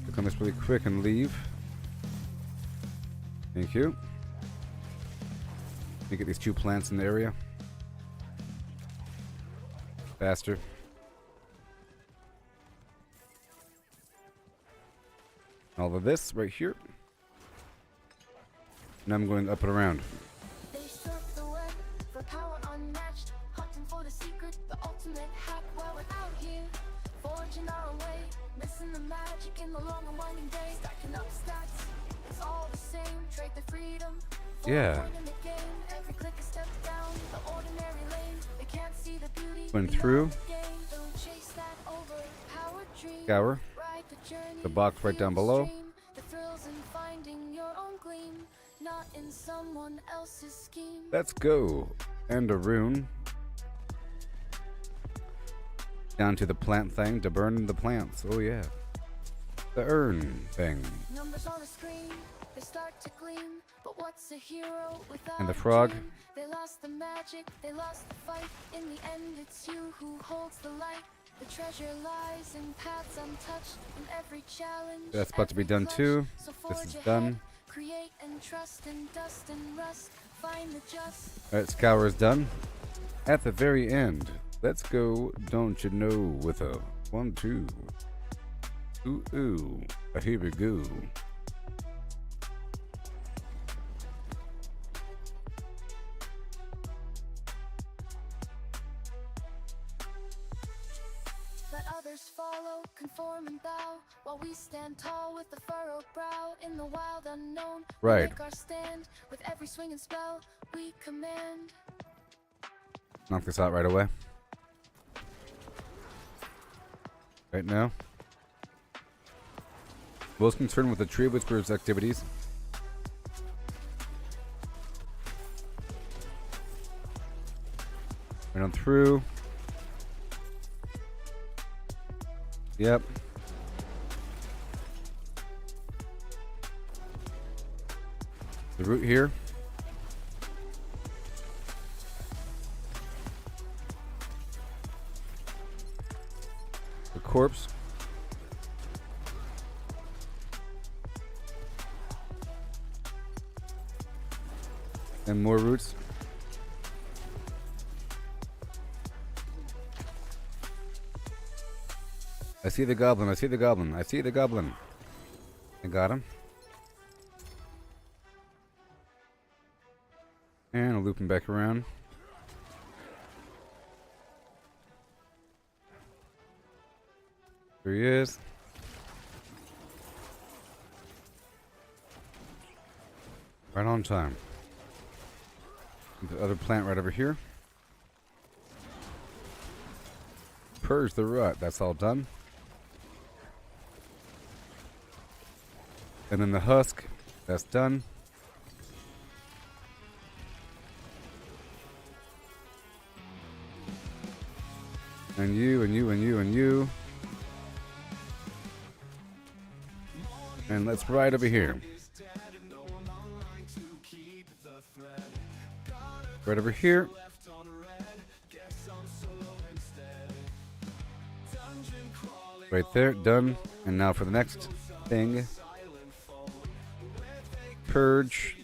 Click on this really quick and leave. Thank you. Let me get these two plants in the area. Faster. All of this right here. Now I'm going up and around. They struck the web for power unmatched, hunting for the secret, the ultimate hack. While we're out here, forging our own way, missing the magic in the long and winding day. Stacking up stats, it's all the same. Trade the freedom. Yeah. Every click a step down the ordinary lane. They can't see the beauty. Went through. Don't chase that overpowered dream. Scour. Ride the journey. The box right down below. The thrills in finding your own gleam, not in someone else's scheme. Let's go. And a rune. Down to the plant thing to burn the plants. Oh yeah. The urn thing. Numbers on a screen, they start to gleam. But what's a hero without And the a frog. dream? They lost the magic, they lost the fight. In the end, it's you who holds the light. The treasure lies in paths untouched, in every challenge. That's about to be every done clutch. too. So This forge is ahead, done. Create and trust in dust and rust. Find the just. Alright, scour is done. at the very end. Let's go, don't you know, with a 1, 2. Ooh, ooh. Here we go. Let others follow, conform and bow, while we stand tall with the furrowed brow. In the wild unknown, we Right. make our stand. With every swing and spell, we command. Knock this out right away. Right now. Most concerned with the Tree of Whispers activities. Right on through. Yep. The route here. The corpse. And more routes. I see the goblin, I see the goblin, I see the goblin. I got him. And I'll loop him back around. There he is. Right on time. The other plant right over here. Purge the rut, that's all done. And then the husk, that's done. And you, and you, and you, and you. And let's ride over here. Right over here. Right there, done. And now for the next thing. Purge.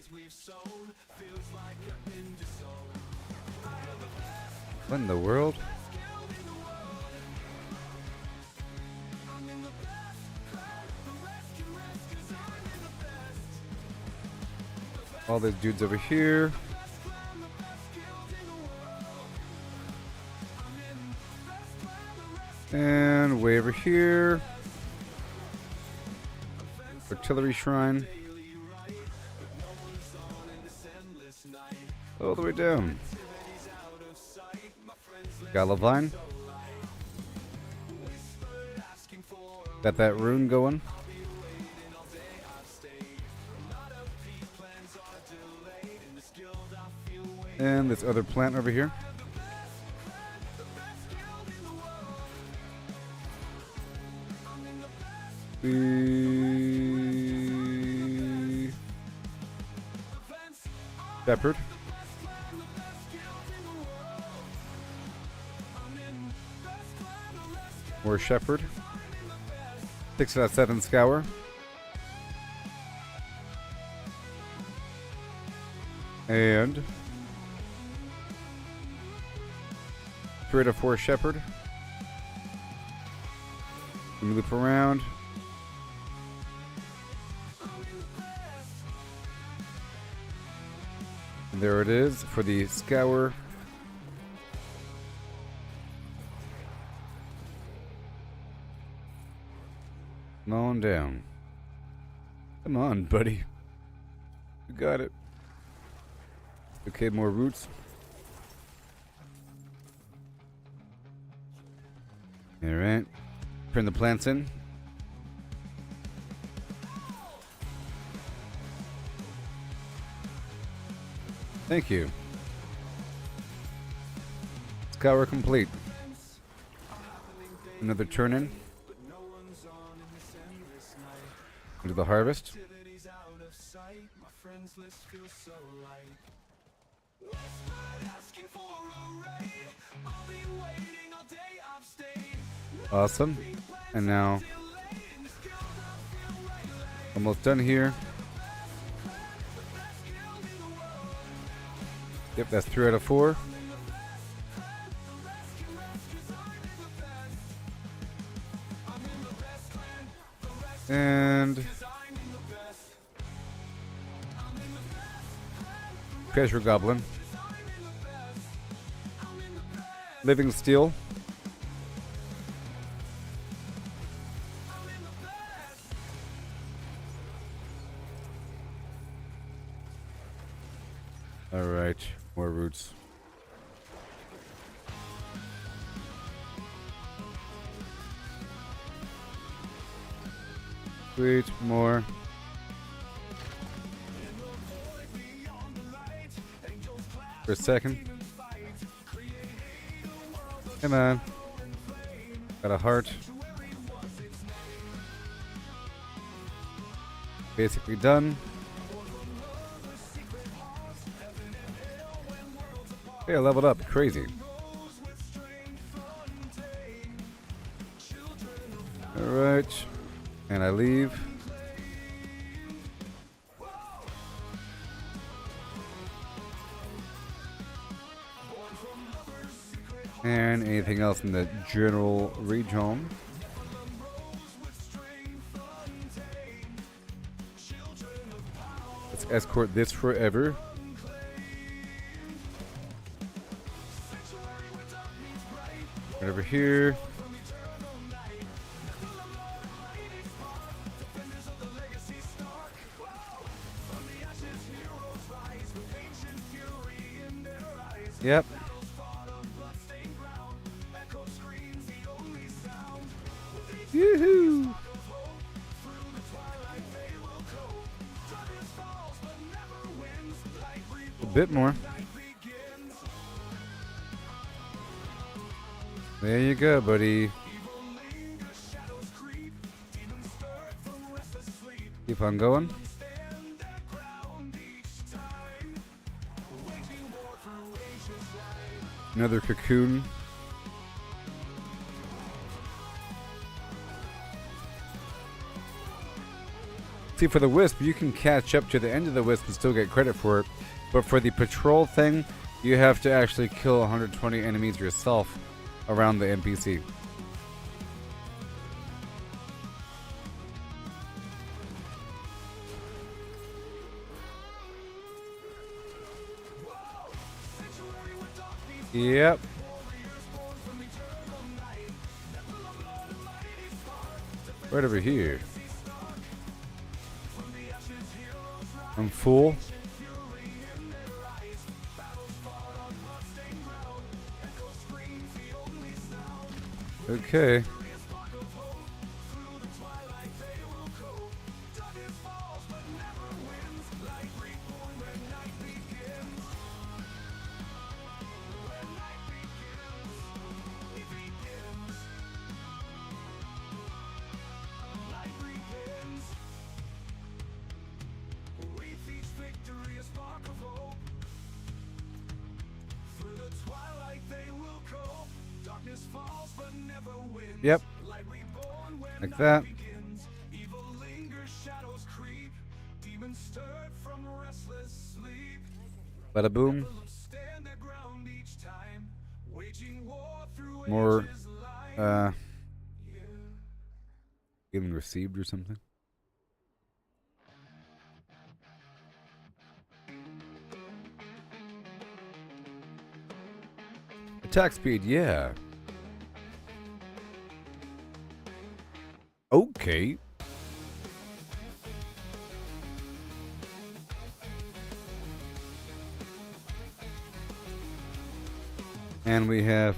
What in the world? All those dudes over here. And way over here. Artillery shrine. All the way down. Galavine. Got that rune going. And this other plant over here. Shepherd. More Shepherd. 6 out of 7 Scour. And 3 out of 4 Shepherd. Let me loop around. And there it is for the Scour. Come on down. Come on, buddy. You got it. Okay, more roots. Alright. Turn the plants in. Thank you. Scour complete. Another turn in. Into the harvest. Awesome. And now almost done here. Yep, that's 3 out of 4. And treasure goblin. Living steel. All right, more roots. Sweet, more. For a second. Come on. Got a heart. Basically done. Hey, I leveled up. Crazy. Alright. And I leave. And anything else in the general region? Let's escort this forever. Right over here. Yep. Yoo-hoo! A bit more. There you go, buddy. Keep on going. Another cocoon. See, for the wisp, you can catch up to the end of the wisp and still get credit for it. But for the patrol thing, you have to actually kill 120 enemies yourself around the NPC. Yep. Right over here. I'm full. Okay. Yep. Like that. Bada boom. More getting received or something. Attack speed, yeah. Okay. And we have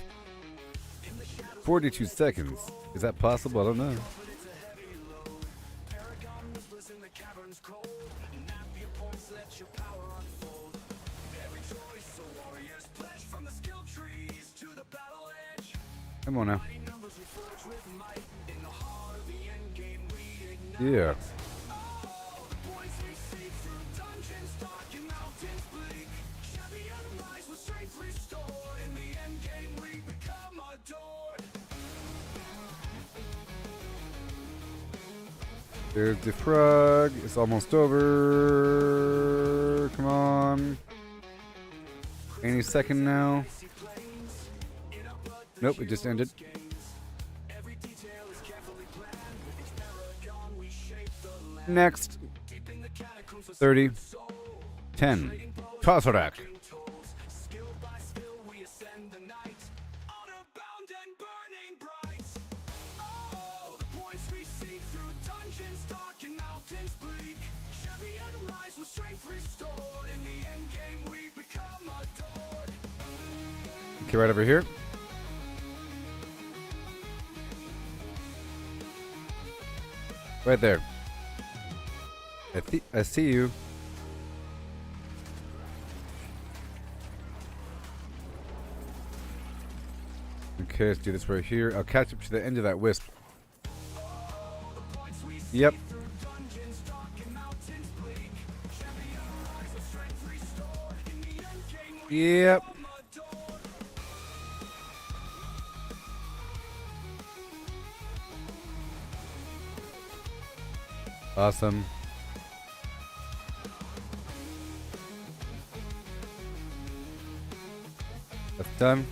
42 seconds. Is that possible? I don't know. Come on now. Yeah. There's the frog. It's almost over. Come on. Any second now. Nope, it just ended. Next. 30. 10. Tosarak. Skill by skill we ascend the night. Honor bound and burning bright. Oh, the points we seek through dungeons dark and mountains bleak. Champion rise with strength restored. In the end game we become adored. Okay, right over here. Right there. I see you. Okay, let's do this right here. I'll catch up to the end of that wisp. Yep. Yep. Awesome. That's done.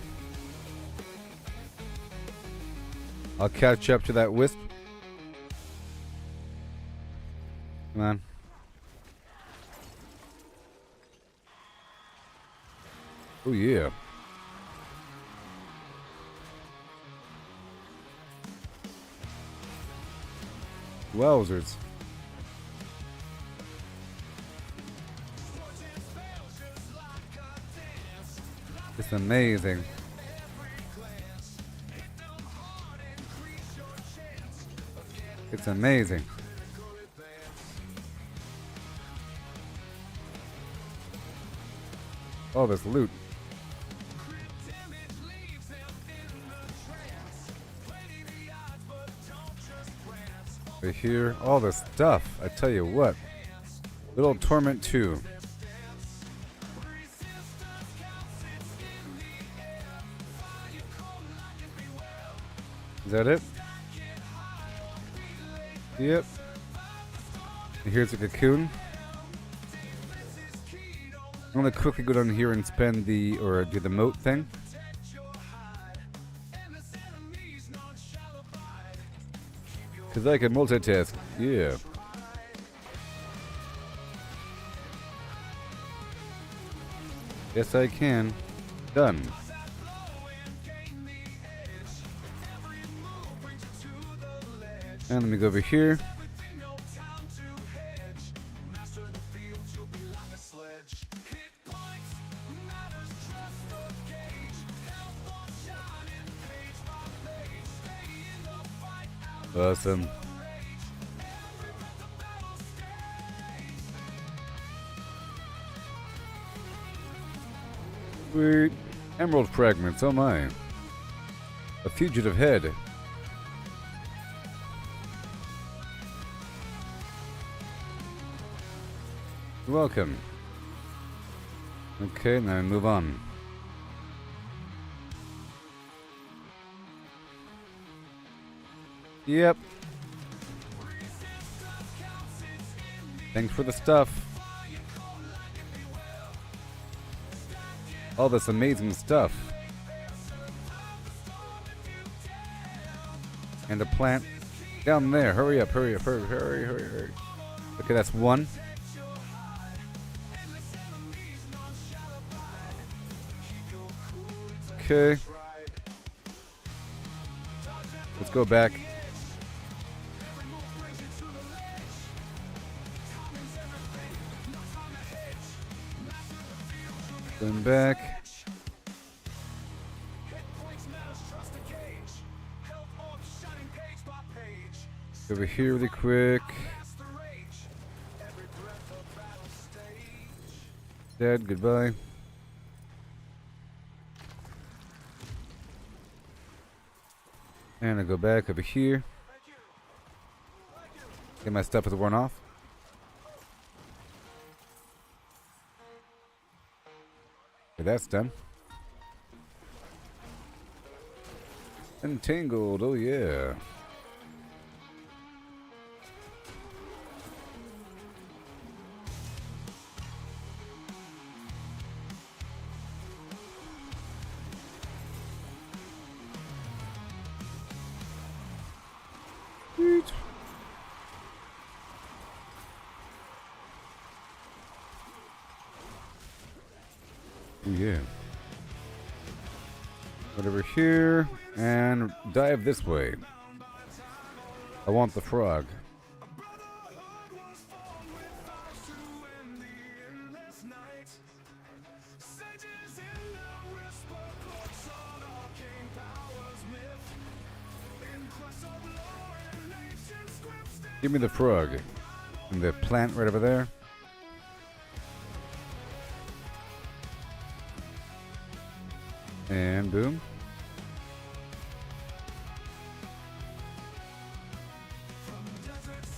I'll catch up to that wisp. Come on. Oh yeah. Wowzers. It's amazing. It's amazing. All this loot. Right here, all this stuff. I tell you what. Little Torment 2. Is that it? Yep. Here's a cocoon. I'm gonna quickly go down here and spend the, or do the moat thing. Cause I can multitask. Yeah. Yes, I can. Done. And let me go over here. Awesome. Sweet. Emerald fragments, oh my. A fugitive head. You're welcome. Okay, now move on. Yep. Thanks for the stuff. All this amazing stuff. And a plant down there. Hurry up, hurry up, hurry, hurry, hurry, hurry. Okay, that's one. Okay. Let's go back. Going back. Over here really quick. Dad, goodbye. And I go back over here. Get my stuff with worn off. Okay, that's done. Entangled, oh yeah. Oh, yeah. Right over here and dive this way. I want the frog. Give me the frog. And the plant right over there. And boom.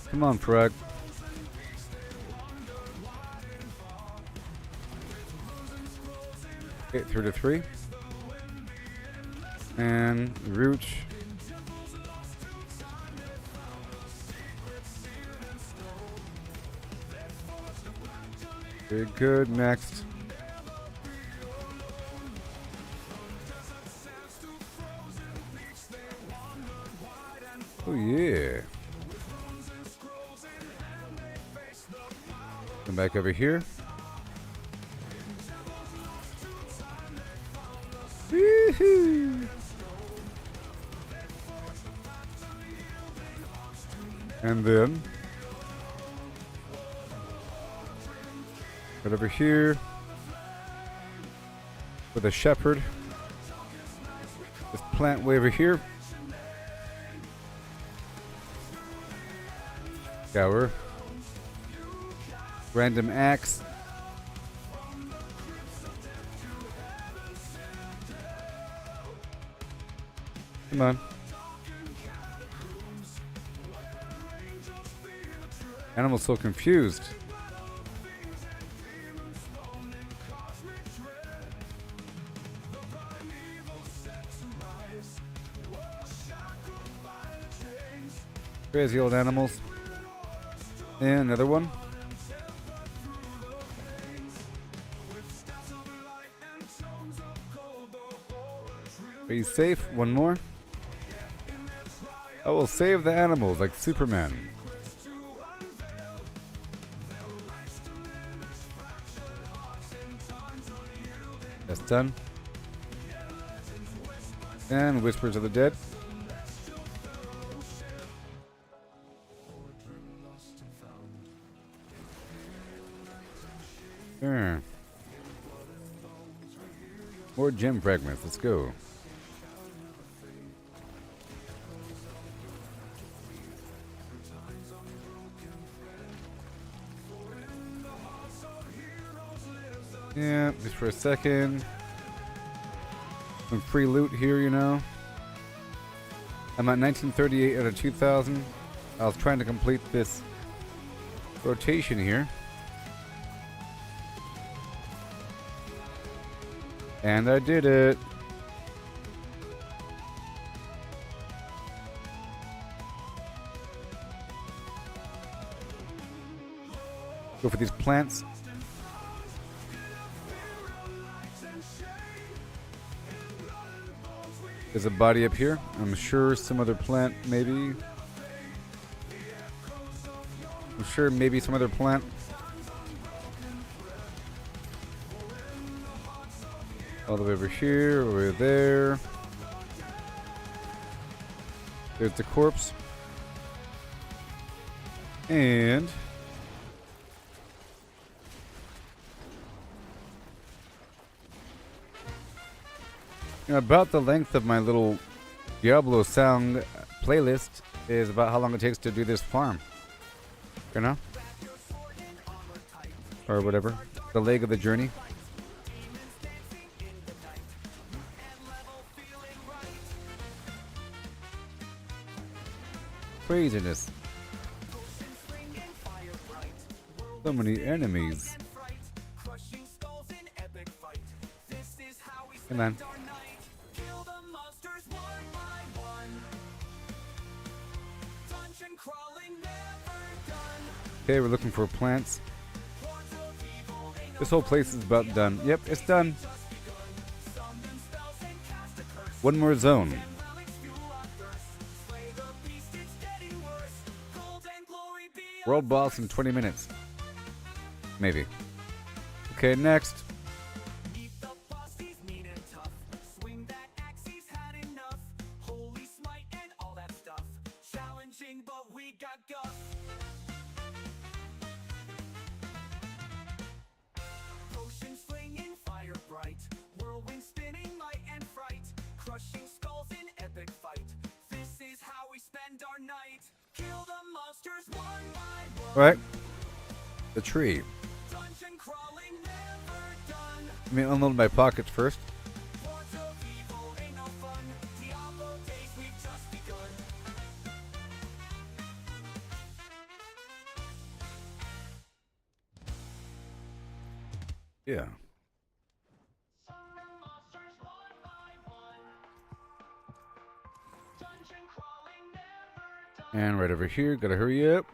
Come on, frog. Okay, 3 to 3. And Rooch. Very good. Next. Oh yeah. Come back over here. Woohoo! And then right over here with a shepherd. This plant way over here. Scour. Random axe. Come on. Animal's so confused. Crazy old animals. And another one. Are you safe? One more. I will save the animals like Superman. That's done. And Whispers of the Dead. Sure. More gem fragments. Let's go. Yeah, just for a second. Some free loot here, you know. I'm at 1938 out of 2000. I was trying to complete this rotation here. And I did it. Go for these plants. There's a body up here. I'm sure some other plant, maybe. I'm sure maybe some other plant. All the way over here, over there. There's the corpse. And about the length of my little Diablo sound playlist is about how long it takes to do this farm. You know? Or whatever. The leg of the journey. Craziness. So many enemies. Come on. Okay, we're looking for plants. This whole place is about done. Yep, it's done. One more zone. World boss in 20 minutes. Maybe. Okay, next. Right? The tree. Dungeon crawling never done. Let me unload my pockets first. Hordes of evil ain't no fun. Diablo days we've just begun. Yeah. Summon monsters one by one. Dungeon crawling never done. And right over here, gotta hurry up.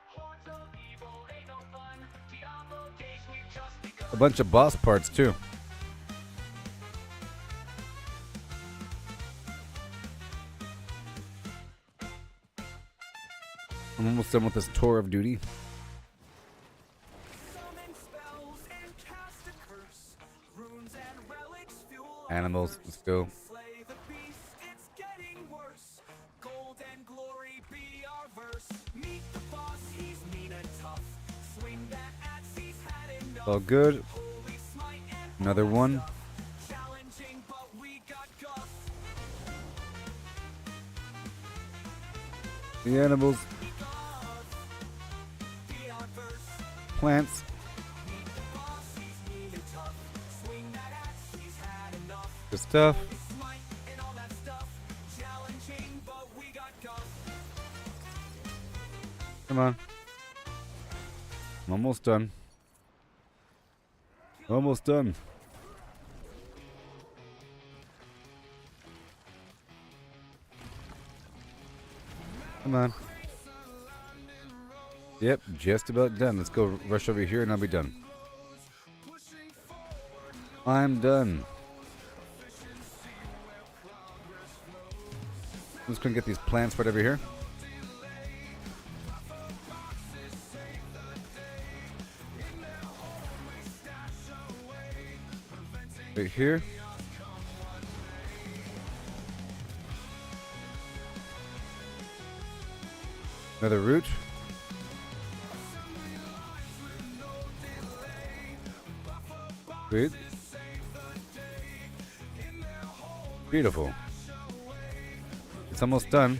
Hordes of evil ain't no fun. Diablo days we've just begun. A bunch of boss parts too. I'm almost done with this tour of duty. Summon spells and cast a curse. Runes and relics fuel Animals, let's go. slay the beast, it's getting worse. Gold and glory be our verse. Meet the boss, he's mean and tough. Swing that axe, he's had enough. All good. Holy smite and Another one. challenging, but we got guff. The animals, Be our verse. plants, Meet the boss, he's mean and tough. Swing that axe, he's had enough. good stuff. Smite and all that stuff. Challenging, but we got guff. Come on. I'm almost done. Almost done. Come on. Yep, just about done. Let's go rush over here and I'll be done. I'm done. I'm just gonna get these plants right over here. Right here. Another root. Sweet. Beautiful. It's almost done.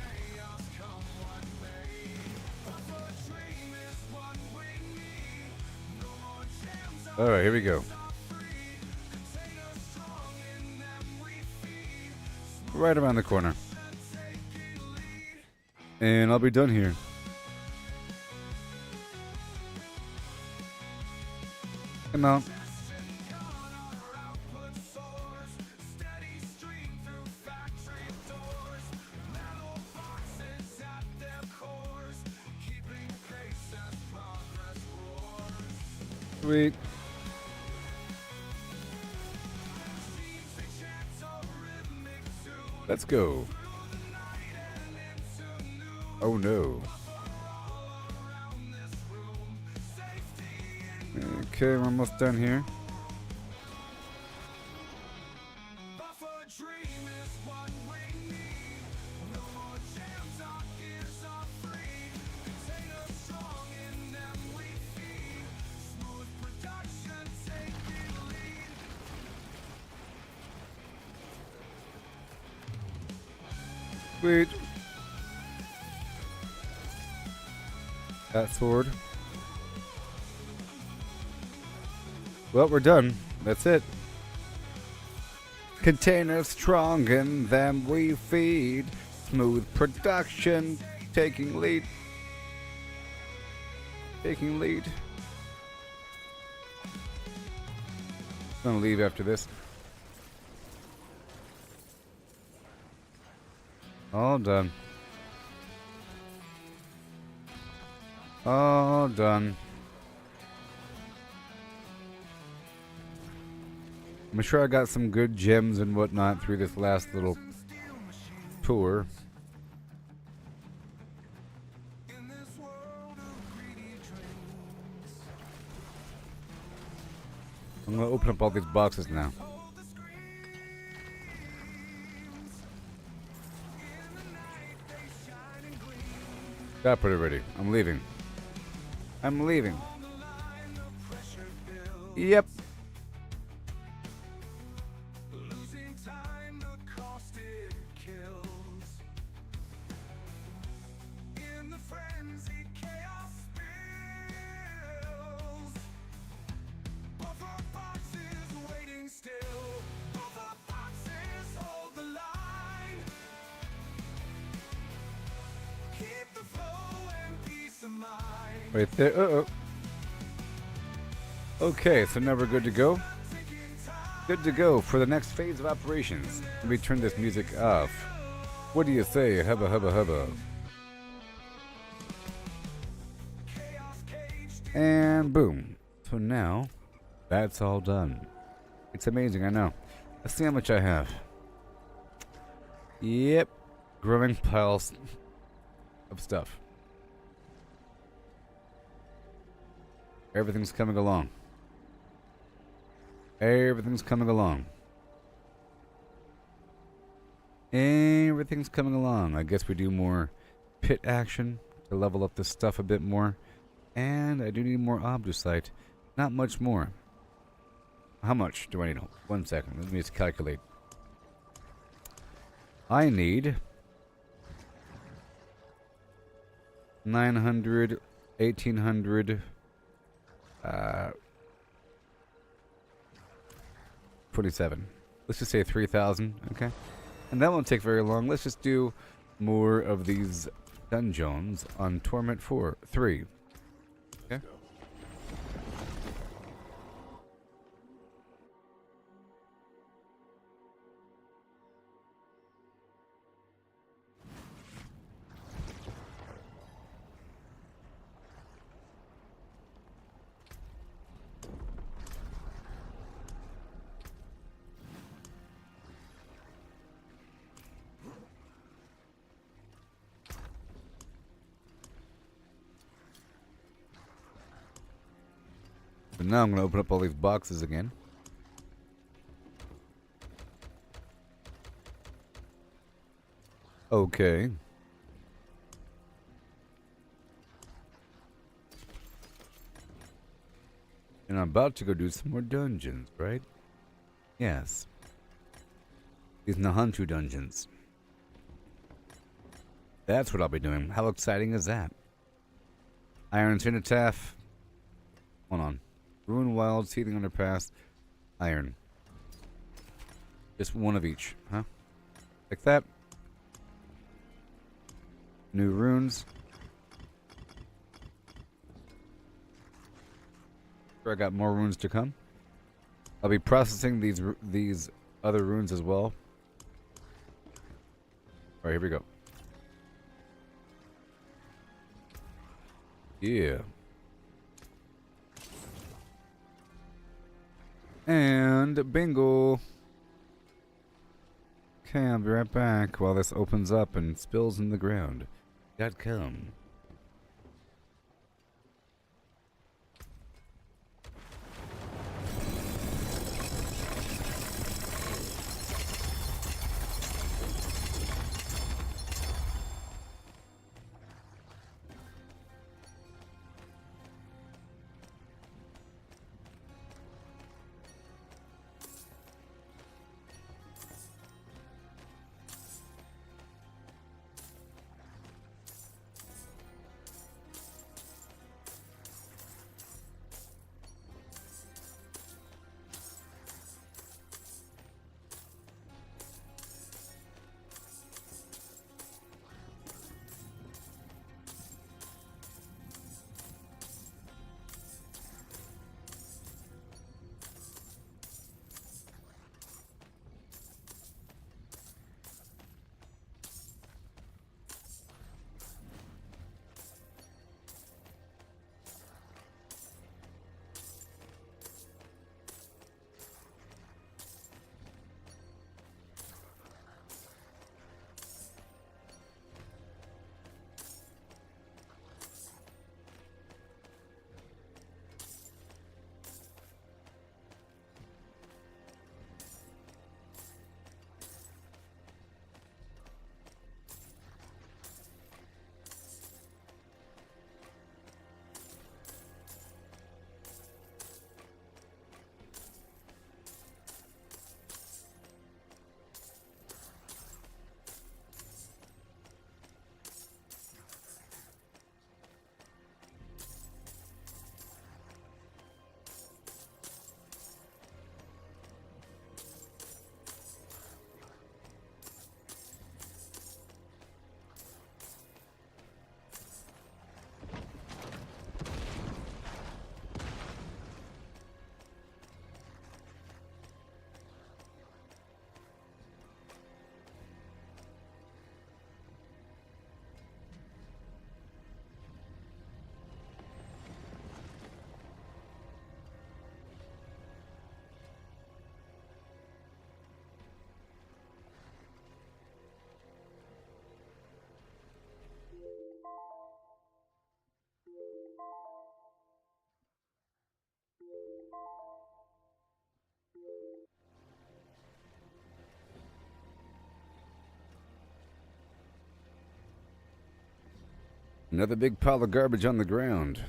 Alright, here we go. Right around the corner. And I'll be done here. Come on. Sweet. Let's go. Oh no. Okay, we're almost done here. Sweet. That sword. Well, we're done. That's it. Containers strong in them we feed. Smooth production. Taking lead. Taking lead. I'm gonna leave after this. All done. All done. I'm sure I got some good gems and whatnot through this last little tour. I'm gonna open up all these boxes now. Got put it ready. I'm leaving. I'm leaving. Yep. Losing time, the cost it kills. In the frenzy, chaos spills. Right there. Uh-oh. Okay, so now we're good to go. Good to go for the next phase of operations. Let me turn this music off. What do you say? Hubba hubba hubba. And boom. So now, that's all done. It's amazing, I know. Let's see how much I have. Yep. Growing piles of stuff. Everything's coming along. Everything's coming along. Everything's coming along. I guess we do more pit action to level up this stuff a bit more. And I do need more obdusite. Not much more. How much do I need? 1 second. Let me just calculate. I need 900, 1800, 27. Let's just say 3,000, okay? And that won't take very long. Let's just do more of these dungeons on Torment 3. Okay? So now I'm going to open up all these boxes again. Okay. And I'm about to go do some more dungeons, right? Yes. These Nahantu dungeons. That's what I'll be doing. How exciting is that? Iron Cenotaph. Hold on. Ruin Wild, Seething Underpass, Iron. Just one of each, huh? Like that. New runes. Sure, I got more runes to come. I'll be processing these other runes as well. Alright, here we go. Yeah. And bingo. Okay, I'll be right back while this opens up and spills in the ground. .com. Another big pile of garbage on the ground.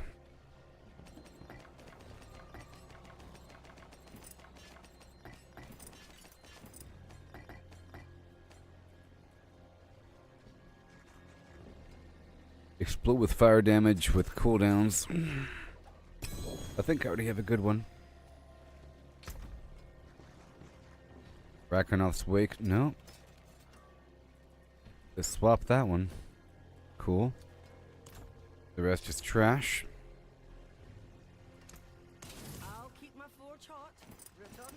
Explode with fire damage with cooldowns. I think I already have a good one. Rakonoth's Wake. No. Let's swap that one. Cool. The rest is trash. I'll keep my forge hot. Return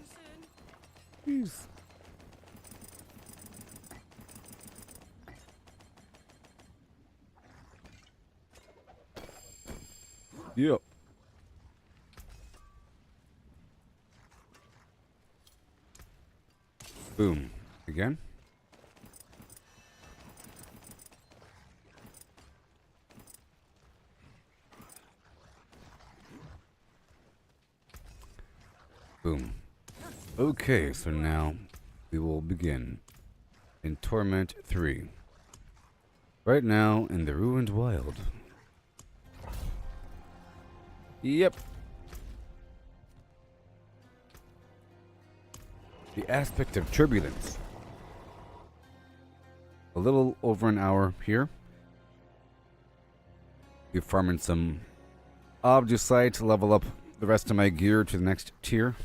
soon. Jeez. Yep. Boom. Again. Boom. Okay, so now we will begin in Torment 3. Right now in the Ruined Wild. Yep. The aspect of turbulence. A little over an hour here. We're farming some Obdusite to level up the rest of my gear to the next tier.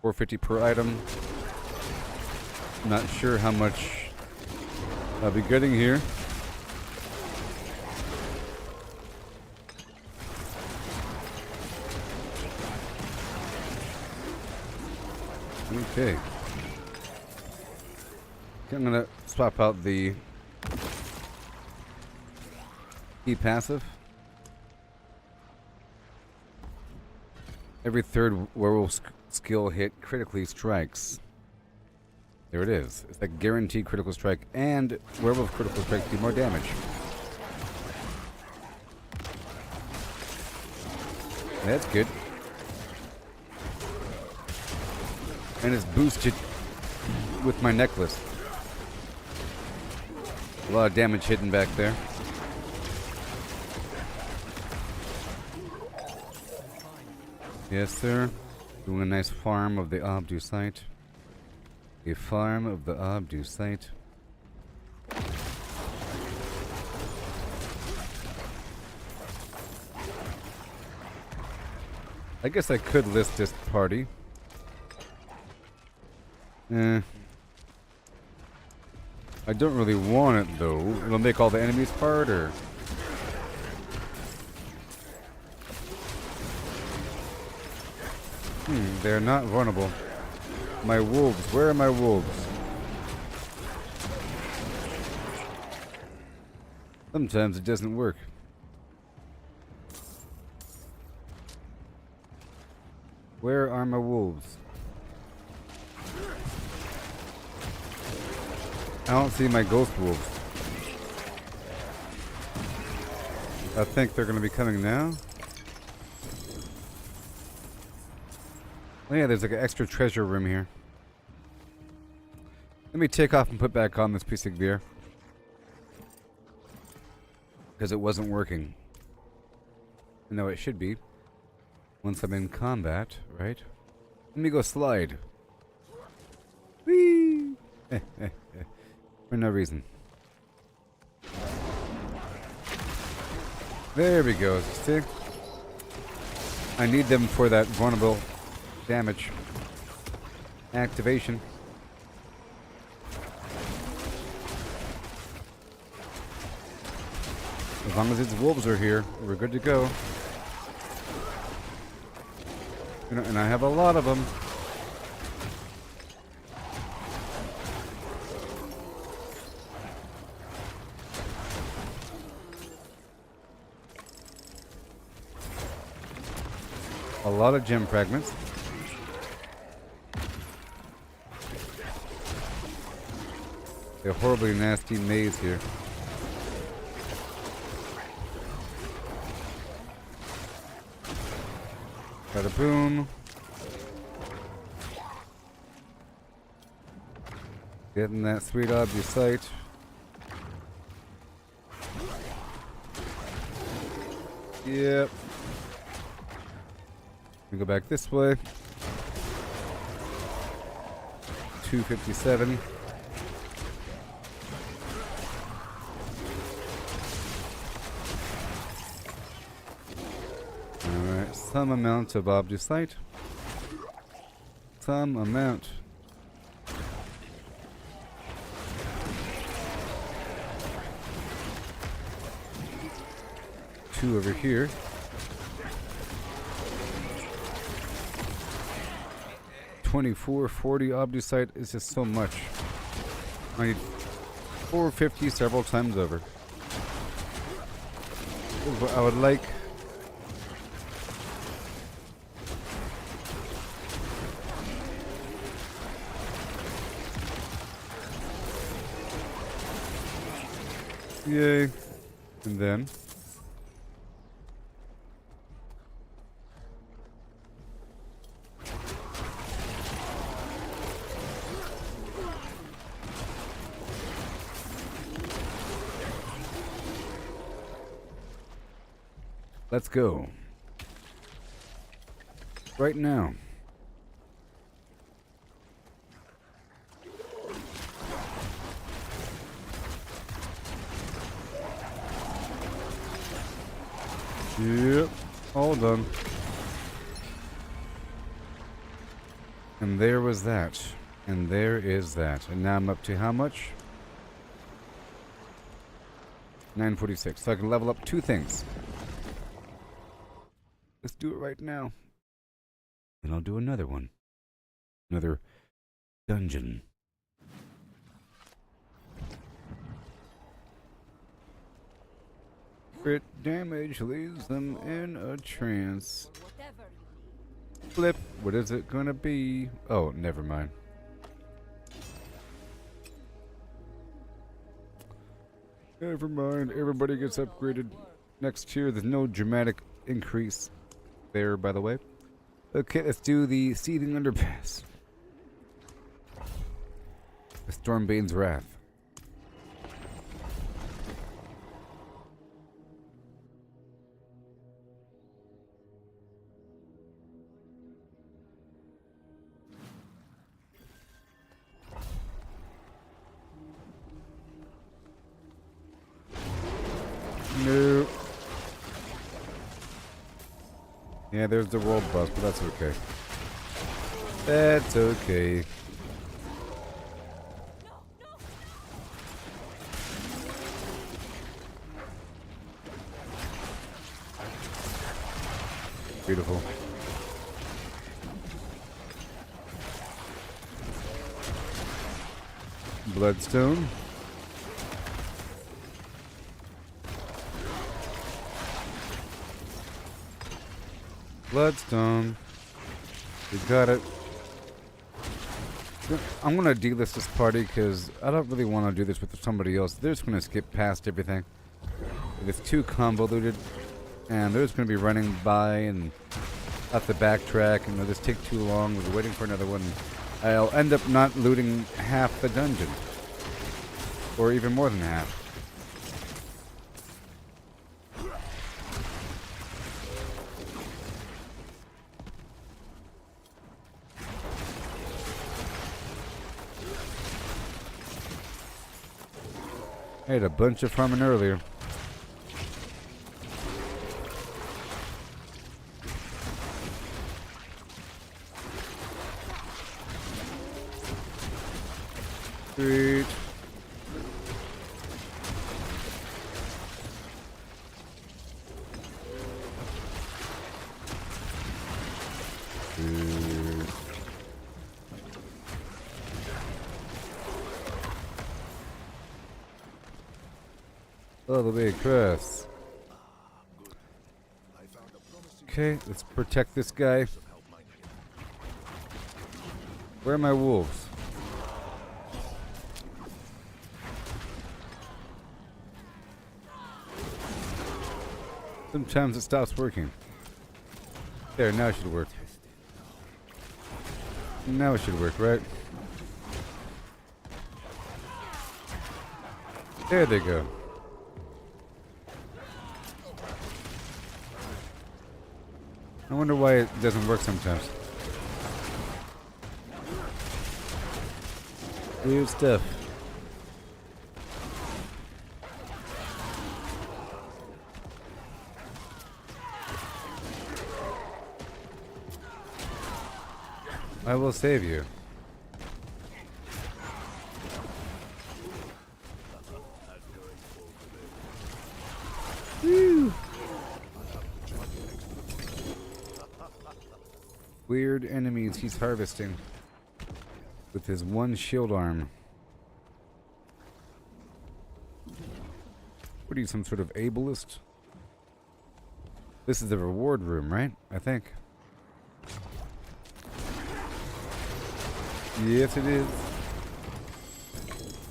450 per item. Not sure how much I'll be getting here. Okay. I'm gonna swap out the key passive. Every third werewolf skill hit critically strikes. There it is. It's like guaranteed critical strike, and werewolf critical strikes do more damage. That's good. And it's boosted with my necklace. A lot of damage hidden back there. Yes, sir. Doing a nice farm of the Obdusite. A farm of the Obdusite. I guess I could list this party. I don't really want it though. It'll make all the enemies harder. They're not vulnerable. My wolves. Where are my wolves? Sometimes it doesn't work. Where are my wolves? I don't see my ghost wolves. I think they're going to be coming now. Oh yeah, there's like an extra treasure room here. Let me take off and put back on this piece of gear. Because it wasn't working. No, it should be. Once I'm in combat, right? Let me go slide. Whee! For no reason. There we go. See? I need them for that vulnerable damage activation. As long as its wolves are here, we're good to go. And I have a lot of them. A lot of gem fragments. A horribly nasty maze here. Bada boom. Getting that sweet Obdusite. Yep. We go back this way. 257. Alright, some amount of obducite. Some amount. Two over here. $24.40 obducite is just so much. I need 450 several times over. What I would like. Yay. And then let's go. Right now. Yep, all done. And there was that. And there is that. And now I'm up to how much? 946. So I can level up 2 things. Let's do it right now. Then I'll do another one. Another dungeon. Crit damage leaves them in a trance. Flip. What is it gonna be? Oh, never mind. Never mind. Everybody gets upgraded next tier. There's no dramatic increase there, by the way. Okay, let's do the Seething Underpass. The Stormbane's Wrath. No. Yeah, there's the world bus, but that's okay. That's okay. Beautiful. Bloodstone. Bloodstone. We got it. I'm gonna delist this party because I don't really want to do this with somebody else. They're just gonna skip past everything. It's too convoluted, and they're just gonna be running by and have to backtrack, and they'll just take too long. We're waiting for another one. I'll end up not looting half the dungeon, or even more than half. I had a bunch of farming earlier. Sweet. All the way across. Okay, let's protect this guy. Where are my wolves? Sometimes it stops working. There, now it should work. Now it should work, right? There they go. I wonder why it doesn't work sometimes. Weird stuff. I will save you. Woo. Weird enemies he's harvesting with his one shield arm. What are you, some sort of ableist? This is the reward room, right? I think. Yes, it is.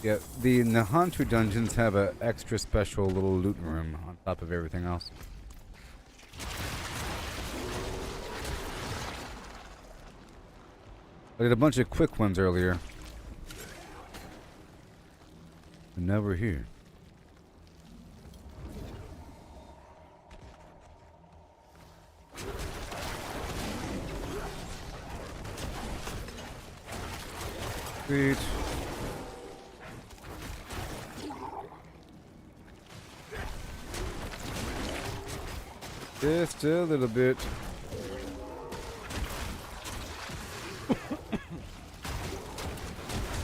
Yeah, the Nahantu dungeons have an extra special little loot room on top of everything else. I did a bunch of quick ones earlier. And now we're here. Sweet. Just a little bit.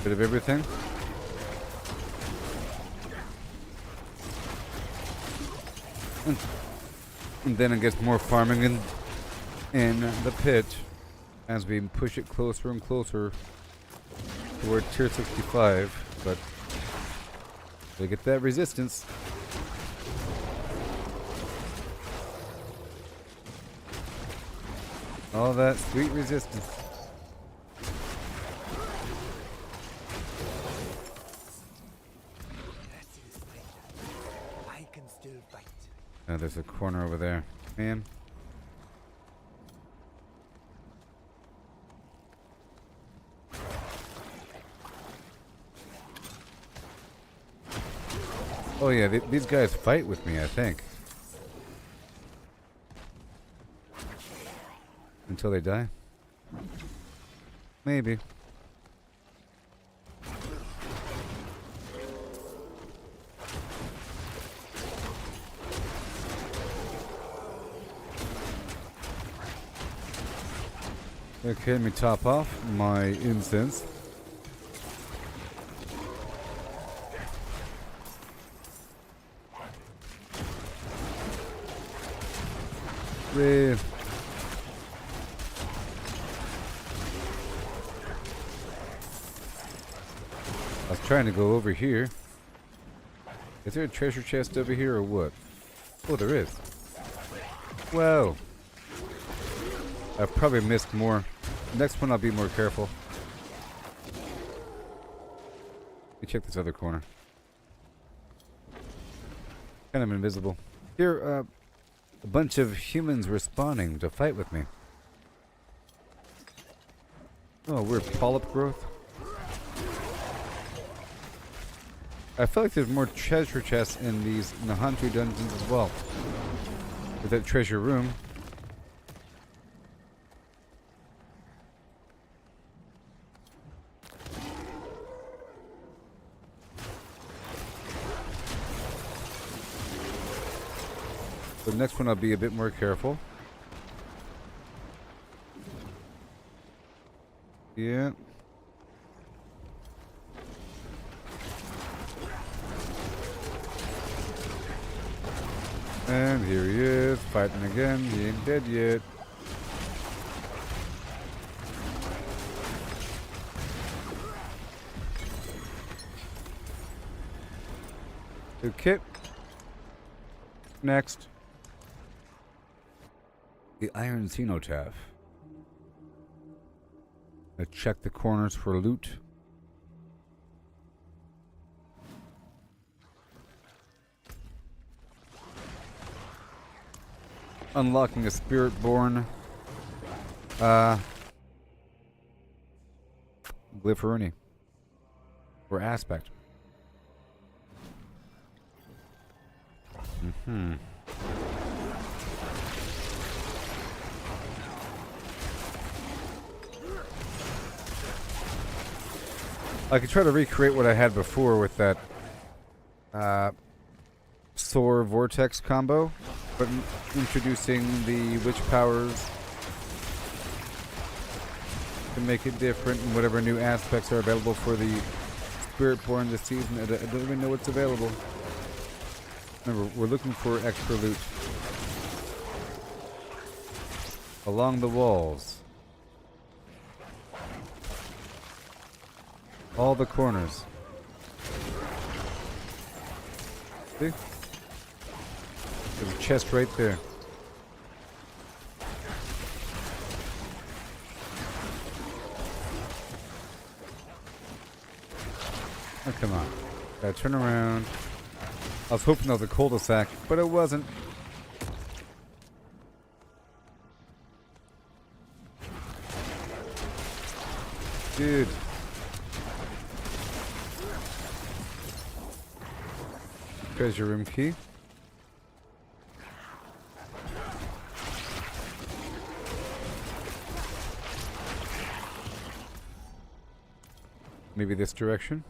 Bit of everything. And then it gets more farming in the pit as we push it closer and closer toward tier 65, but they get that resistance. All that sweet resistance. I can still fight. Oh, there's a corner over there. Man. Oh yeah, these guys fight with me, I think. Until they die? Maybe. Okay, let me top off my incense. Ray. I was trying to go over here. Is there a treasure chest over here or what? Oh, there is. Whoa. I've probably missed more. Next one I'll be more careful. Let me check this other corner. Kind of invisible. Here, a bunch of humans were spawning to fight with me. Oh, weird polyp growth. I feel like there's more treasure chests in these Nahantu dungeons as well. With that treasure room. The next one I'll be a bit more careful. Yeah. And here he is, fighting again. He ain't dead yet. Okay. Next. The Iron Cenotaph. Let's check the corners for loot. Unlocking a Spirit-born Glypharuni. Or aspect. I could try to recreate what I had before with that Soar Vortex combo, but introducing the witch powers to make it different and whatever new aspects are available for the Spiritborn this season. I don't even know what's available. Remember, we're looking for extra loot along the walls. All the corners. See? There's a chest right there. Oh, come on. Gotta turn around. I was hoping that was a cul-de-sac, but it wasn't. Dude. Treasure room key. Maybe this direction.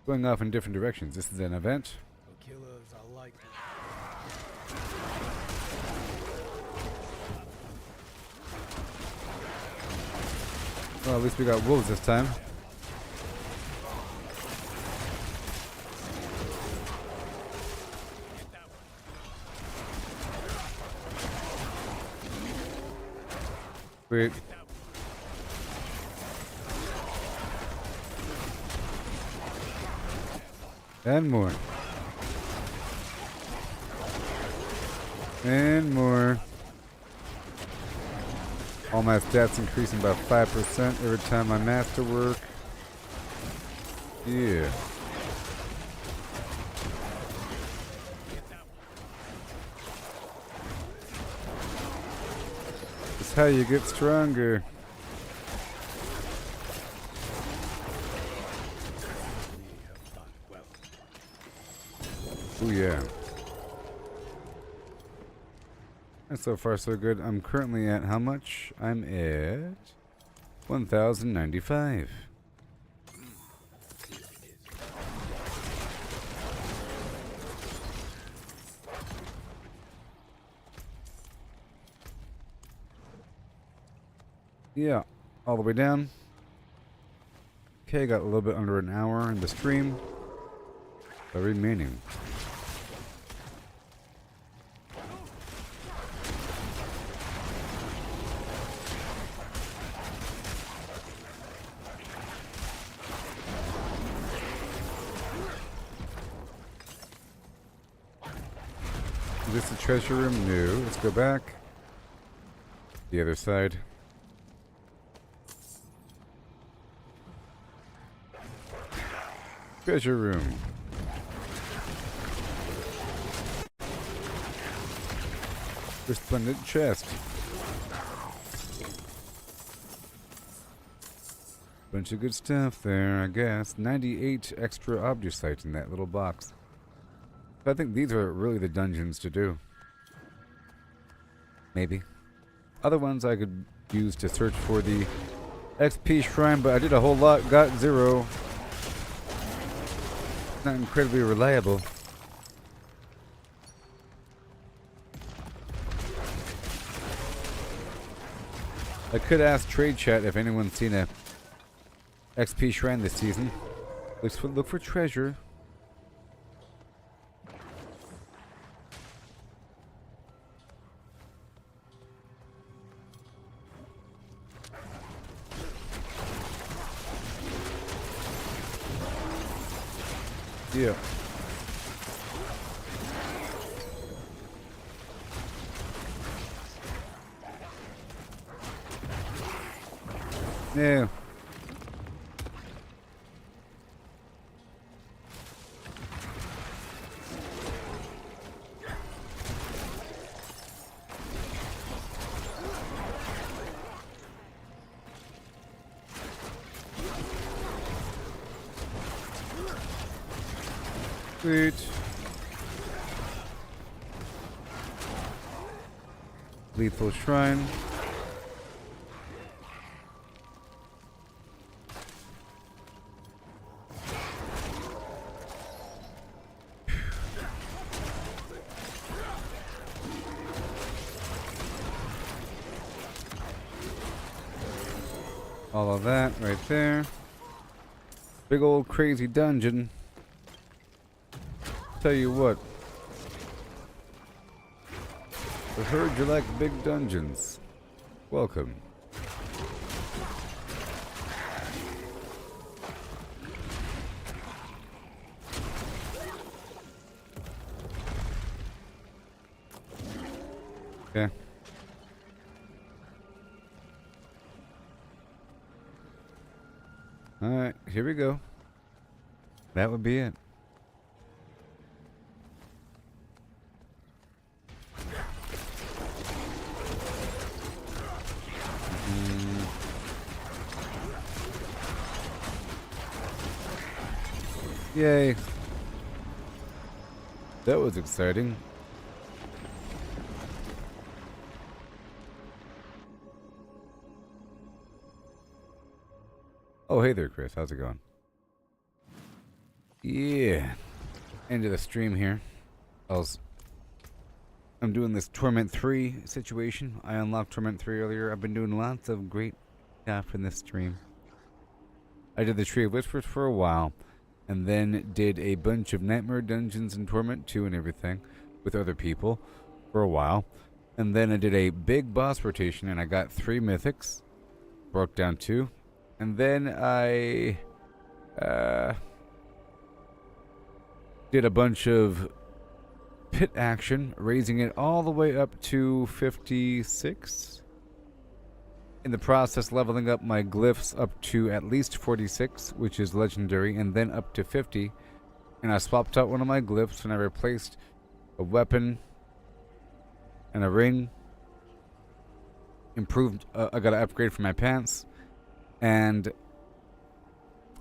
Going off in different directions. This is an event. The killers are like Well, at least we got wolves this time. Wait. And more. And more. All my stats increasing by 5% every time I masterwork. Yeah. That's how you get stronger. Oh yeah. And so far so good. I'm currently at how much? I'm at 1,095. Yeah, all the way down. Okay, got a little bit under an hour in the stream. The remaining. Is this the treasure room? No. Let's go back. The other side. Treasure room. Resplendent chest. Bunch of good stuff there, I guess. 98 extra obdusites in that little box. I think these are really the dungeons to do. Maybe. Other ones I could use to search for the XP shrine, but I did a whole lot, got 0. Not incredibly reliable. I could ask Trade Chat if anyone's seen a XP shrine this season. Look for treasure. Yeah. Yeah. Sweet. Lethal shrine. All of that right there. Big old crazy dungeon. Tell you what. I heard you like big dungeons. Welcome. Okay. Alright, here we go. That would be it. Yay. That was exciting. Oh, hey there, Chris. How's it going? Yeah. End of the stream here. I'm doing this Torment 3 situation. I unlocked Torment 3 earlier. I've been doing lots of great stuff in this stream. I did the Tree of Whispers for a while, and then did a bunch of Nightmare Dungeons and Torment 2 and everything with other people for a while. And then I did a big boss rotation, and I got 3 mythics. Broke down 2. And then I did a bunch of pit action, raising it all the way up to 56. In the process, leveling up my glyphs up to at least 46, which is legendary, and then up to 50. And I swapped out one of my glyphs and I replaced a weapon and a ring. Improved, I got an upgrade for my pants. And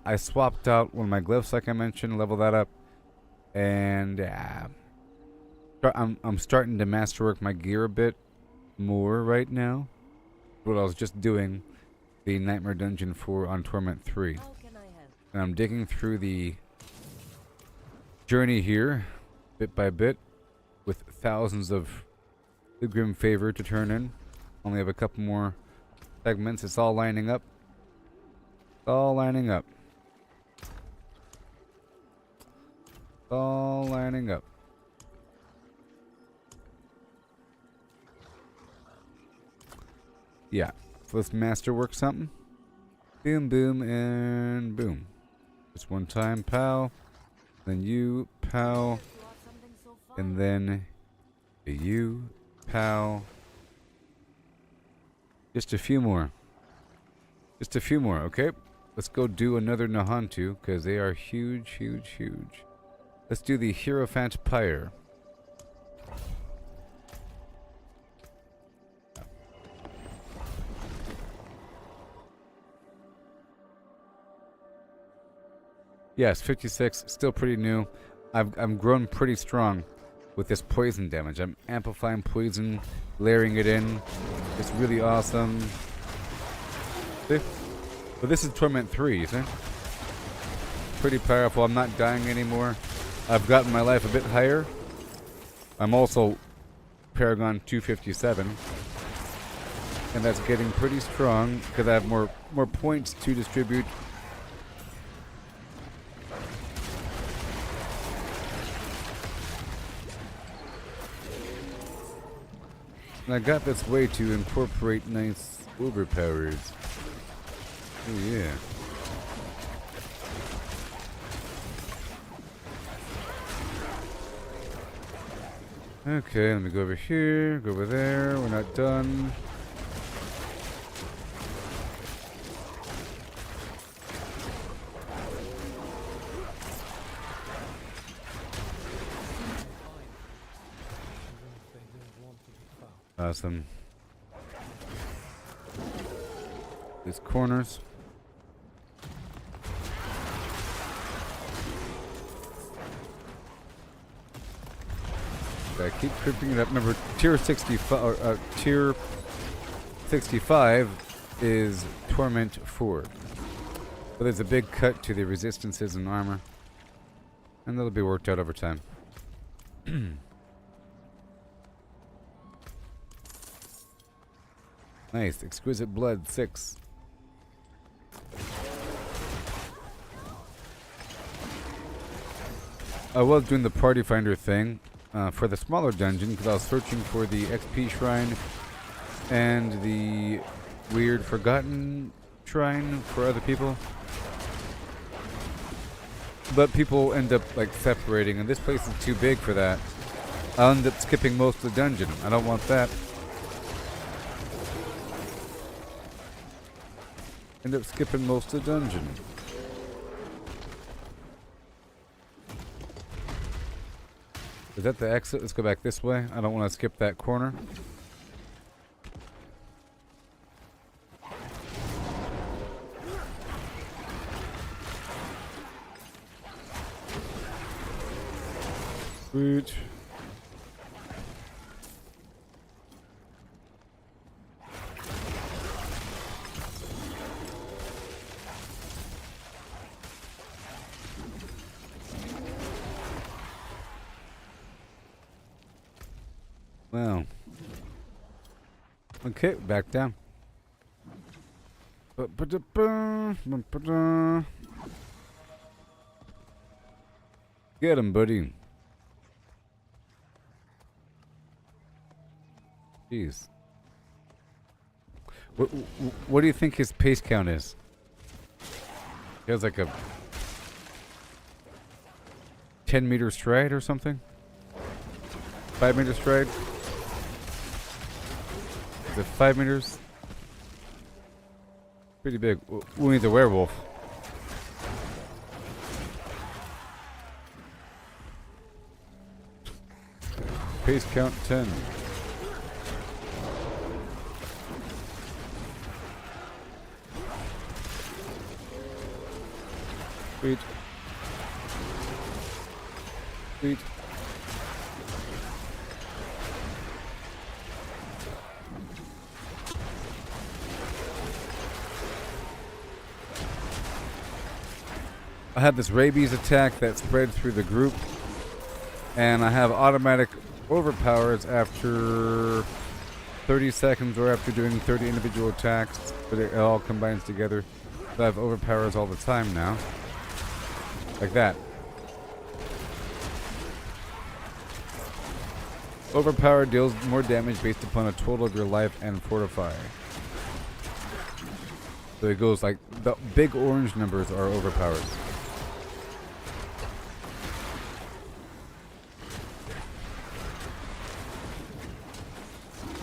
I swapped out one of my glyphs, like I mentioned, leveled that up. And I'm starting to masterwork my gear a bit more right now. What I was just doing the Nightmare Dungeon for on Torment 3. And I'm digging through the journey here, bit by bit, with thousands of the Grim Favor to turn in. Only have a couple more segments. It's all lining up. All lining up. All lining up. Yeah. So let's masterwork something. Boom, boom, and boom. Just one time, pow. Then you, pow. And then you, pow. Just a few more. Just a few more, okay? Let's go do another Nahantu, because they are huge, huge, huge. Let's do the Hierophant Pyre. Yes, 56, still pretty new. I'm grown pretty strong with this poison damage. I'm amplifying poison, layering it in. It's really awesome. See? But this is Torment 3, you see? Pretty powerful. I'm not dying anymore. I've gotten my life a bit higher. I'm also Paragon 257. And that's getting pretty strong because I have more points to distribute. And I got this way to incorporate nice overpowers. Oh yeah. Okay, let me go over here, go over there. We're not done. Awesome. These corners. I keep creeping it up. Remember, tier 65, tier 65 is Torment 4. So there's a big cut to the resistances and armor. And that'll be worked out over time. Nice. Exquisite Blood 6. I was doing the party finder thing for the smaller dungeon because I was searching for the XP shrine and the weird forgotten shrine for other people. But people end up like separating, and this place is too big for that. I'll end up skipping most of the dungeon. I don't want that. End up skipping most of the dungeon. Is that the exit? Let's go back this way. I don't want to skip that corner. Sweet. Well. Okay, back down. Get him, buddy. Jeez. What do you think his pace count is? He has like a 10-meter stride or something? 5-meter stride? Is it 5 meters? Pretty big. We need the werewolf. Pace count 10. Sweet. Sweet. I have this rabies attack that spreads through the group, and I have automatic overpowers after 30 seconds or after doing 30 individual attacks, but it all combines together. So I have overpowers all the time now. Like that. Overpower deals more damage based upon a total of your life and fortify. So it goes like, the big orange numbers are overpowered.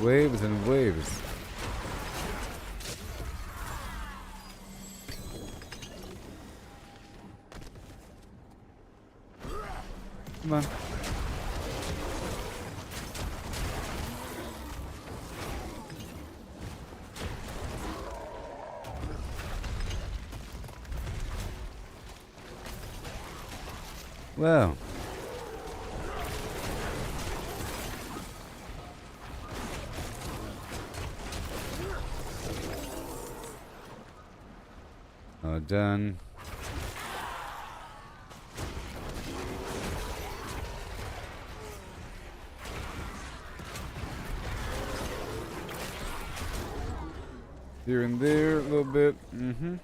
Waves and waves. Come on. Well. Done. Here and there a little bit. Mm-hmm.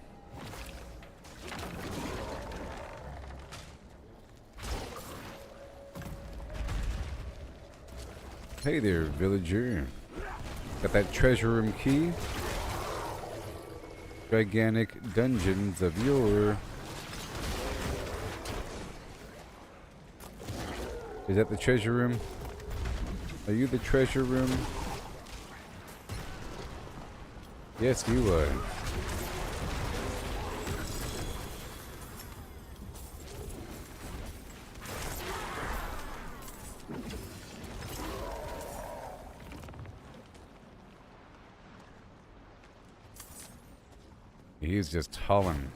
Hey there, villager. Got that treasure room key. Gigantic dungeons of yore. Is that the treasure room? Are you the treasure room? Yes, you are. He's just hauling.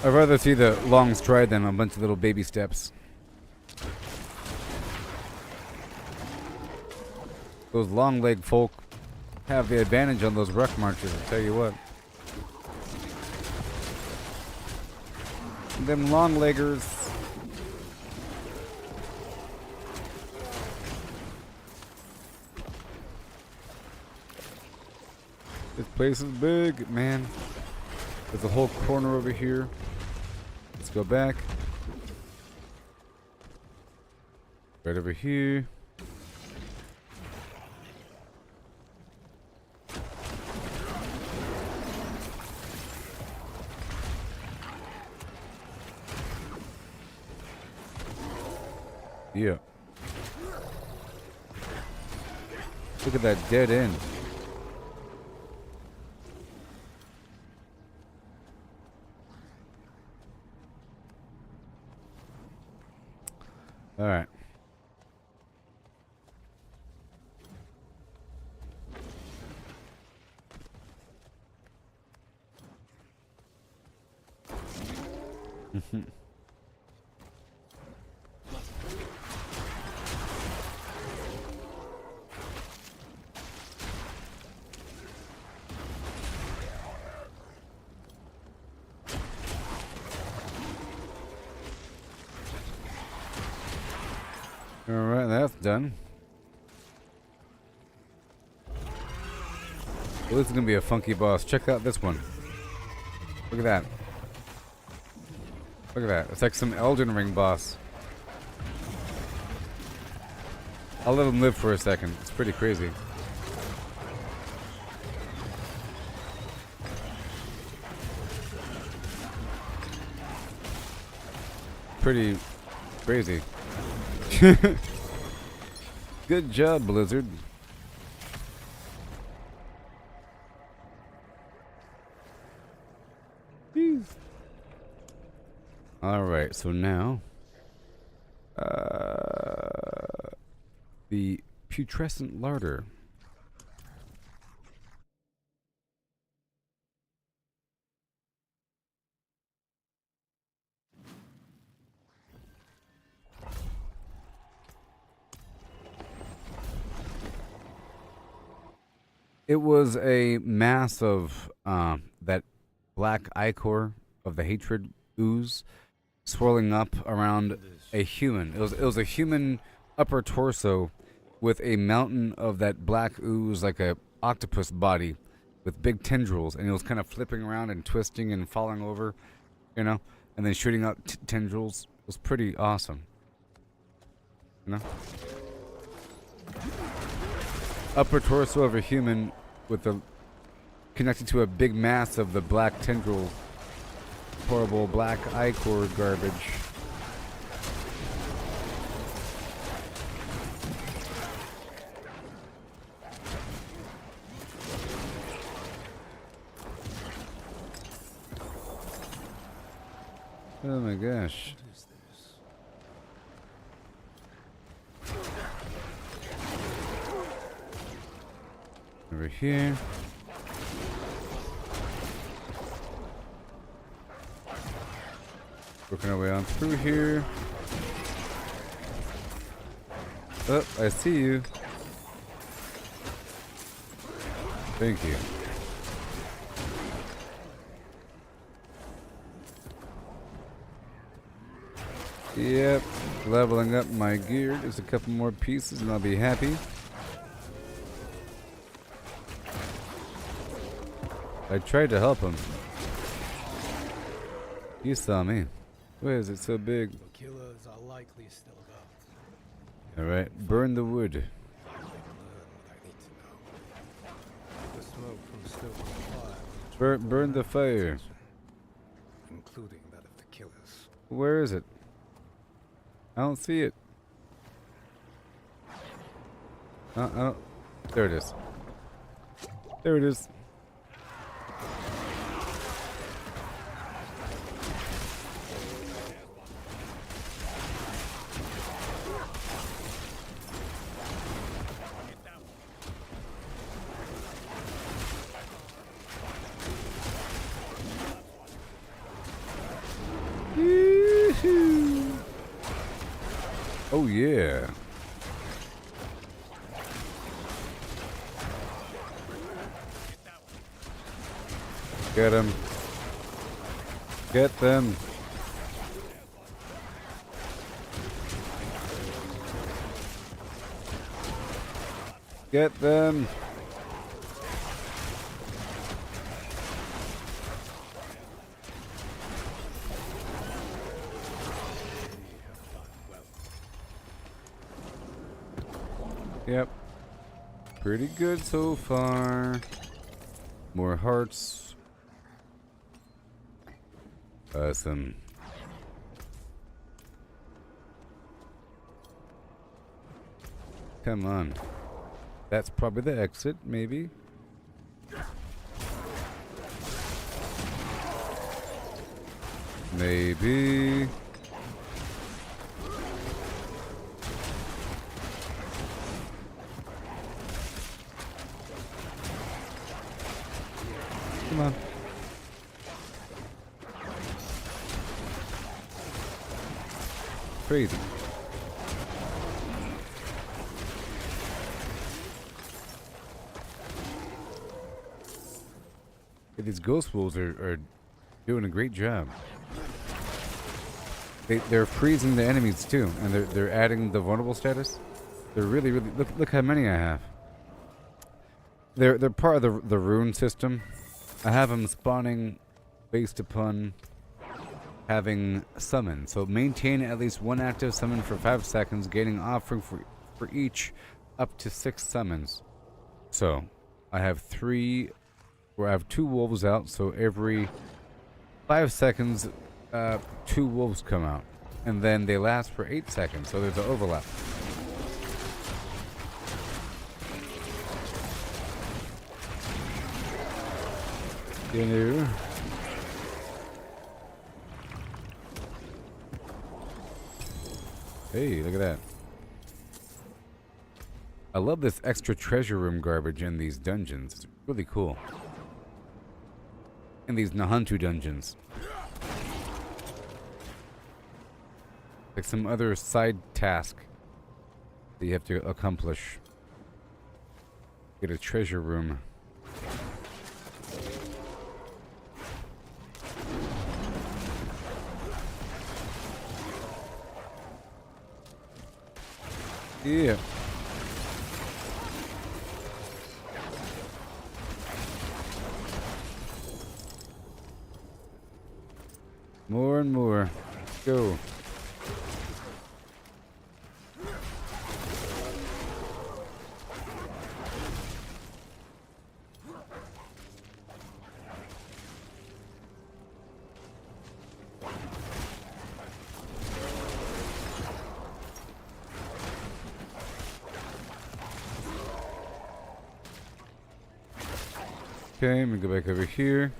I'd rather see the long stride than a bunch of little baby steps. Those long leg folk have the advantage on those ruck marches, I'll tell you what. Them long leggers. This place is big, man. There's a whole corner over here. let's go back. Right over here. Yeah. Look at that dead end. All right. Alright, that's done. Well, this is gonna be a funky boss. Check out this one. Look at that. Look at that. It's like some Elden Ring boss. I'll let him live for a second. It's pretty crazy. Pretty crazy. Good job, Blizzard. Alright, so now the putrescent larder. It was a mass of that black ichor of the hatred ooze swirling up around a human. It was a human upper torso with a mountain of that black ooze, like a octopus body with big tendrils, and it was kind of flipping around and twisting and falling over, you know, and then shooting out tendrils. It was pretty awesome, you know. Upper torso of a human with a connected to a big mass of the black tendril, horrible black ichor garbage. Oh my gosh. What is this? Over here. Working our way on through here. Oh, I see you. Thank you. Yep, leveling up my gear. Just a couple more pieces and I'll be happy. I tried to help him. You saw me. Why is it so big? The killers are likely still about. Alright, burn the wood. I can learn what I need to know. The smoke from stoking fire, Burn the fire. including that of the killers. Where is it? I don't see it. There it is. There it is. Yoo-hoo. Oh yeah. Get him. Get them. Get them. Yep. Pretty good so far. More hearts. Awesome. Come on. That's probably the exit, maybe. Maybe. Come on. Crazy. Yeah, these ghost wolves are doing a great job. They're freezing the enemies too, and they're adding the vulnerable status. They're really look how many I have. They're part of the rune system. I have them spawning based upon having summon. So maintain at least one active summon for 5 seconds, gaining offering for each up to 6 summons. So I have 2 wolves out, so every 5 seconds 2 wolves come out. And then they last for 8 seconds, so there's an overlap. You know. Hey, look at that. I love this extra treasure room garbage in these dungeons. It's really cool. In these Nahantu dungeons. Like some other side task that you have to accomplish. Get a treasure room. Yeah. More and more. Go. Okay, I'm gonna go back over here.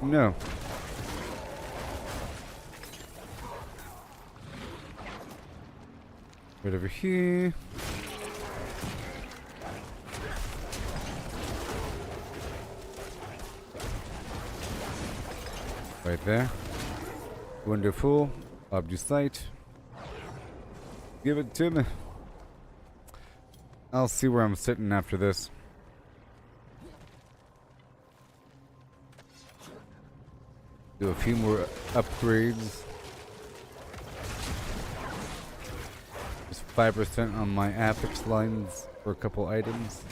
No. Right over here. Right there. Wonderful. Object sight. Give it to me. I'll see where I'm sitting after this. Do a few more upgrades. Just 5% on my Apex lines for a couple items.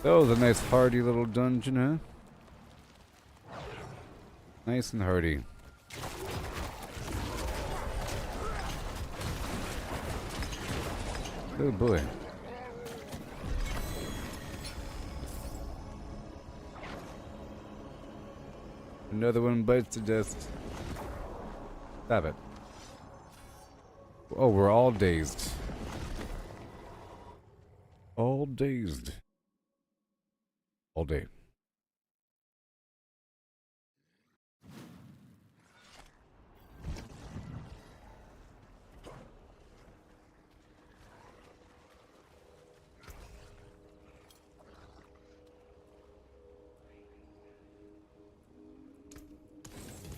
That was a nice hardy little dungeon, huh? Nice and hardy. Oh boy. Another one bites the dust. Stop it. Oh, we're all dazed. All dazed. All day.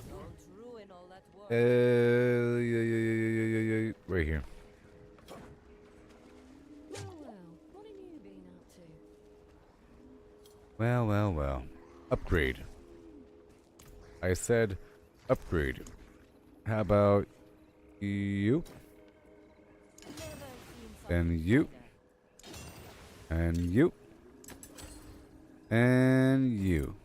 Don't ruin all that work. Yeah. Right here. Well, what have you been up to? Well. Upgrade. I said upgrade. How about you? And you. And you. And you.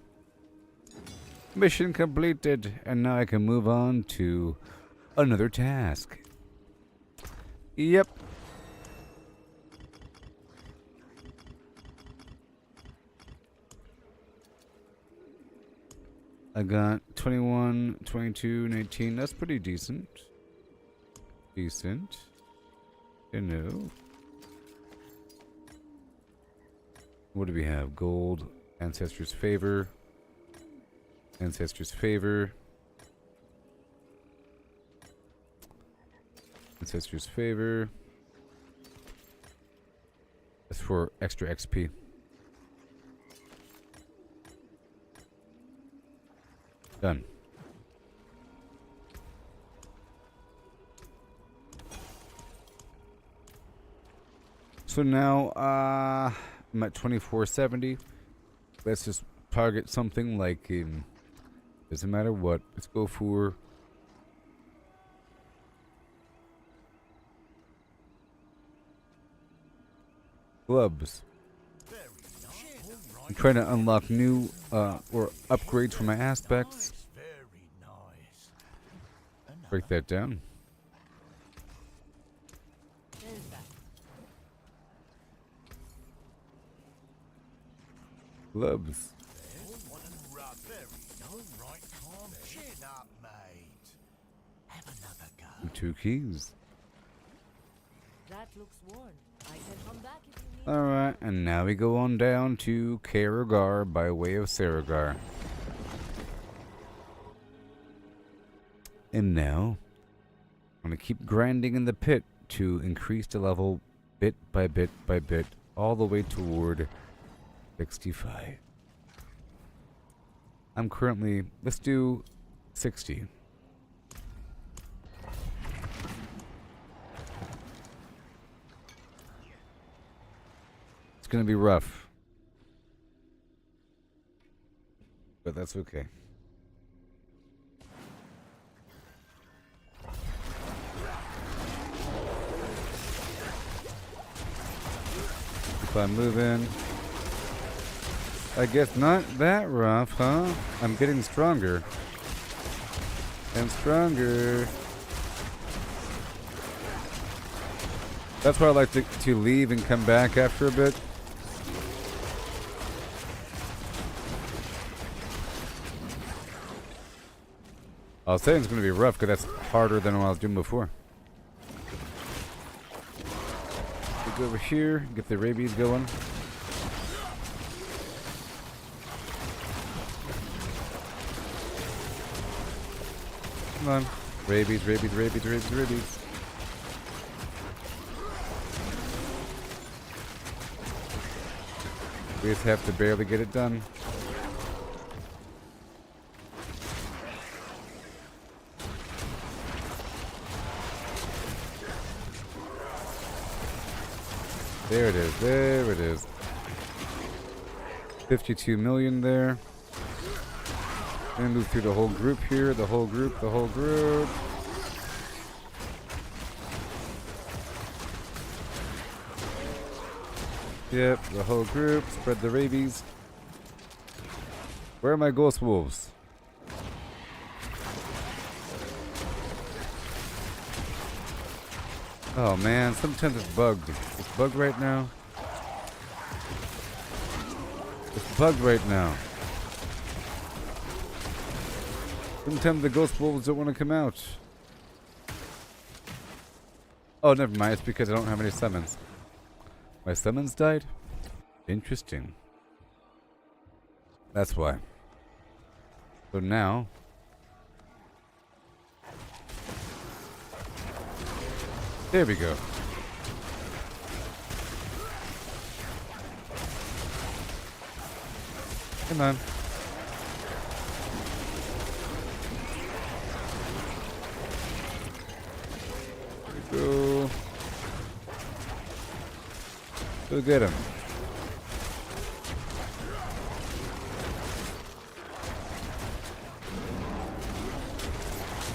Mission completed. And now I can move on to another task. Yep. I got 21, 22, 19. That's pretty decent. Decent. You know. What do we have? Gold. Ancestors' favor. Ancestors' favor. Ancestors' favor. That's for extra XP. Done. So now, I'm at 2470. Let's just target something like in. Doesn't matter what. Let's go for. Gloves. I'm trying to unlock new or upgrades for my aspects. Very nice. Break that down. Gloves. Chin up, mate. Have another go. Two keys. That looks worn. I can come back if you need. Alright, and now we go on down to Karagar by way of Saragar. And now, I'm going to keep grinding in the pit to increase the level bit by bit by bit, all the way toward 65. I'm currently, let's do 60. It's going to be rough, but that's okay. If I move in, I guess not that rough, huh? I'm getting stronger and stronger. That's why I like to leave and come back after a bit. I was saying it's going to be rough because that's harder than what I was doing before. We go over here, get the rabies going. Come on. Rabies, rabies, rabies, rabies, rabies. We just have to barely get it done. There it is, there it is. 52 million there. And move through the whole group here, the whole group, the whole group. Yep, the whole group. Spread the rabies. Where are my ghost wolves? Oh man, sometimes it's bugged. It's bugged right now. It's bugged right now. Sometimes the ghost wolves don't want to come out. Oh, never mind. It's because I don't have any summons. My summons died? Interesting. That's why. So now... There we go. Come on. Go. Go get him.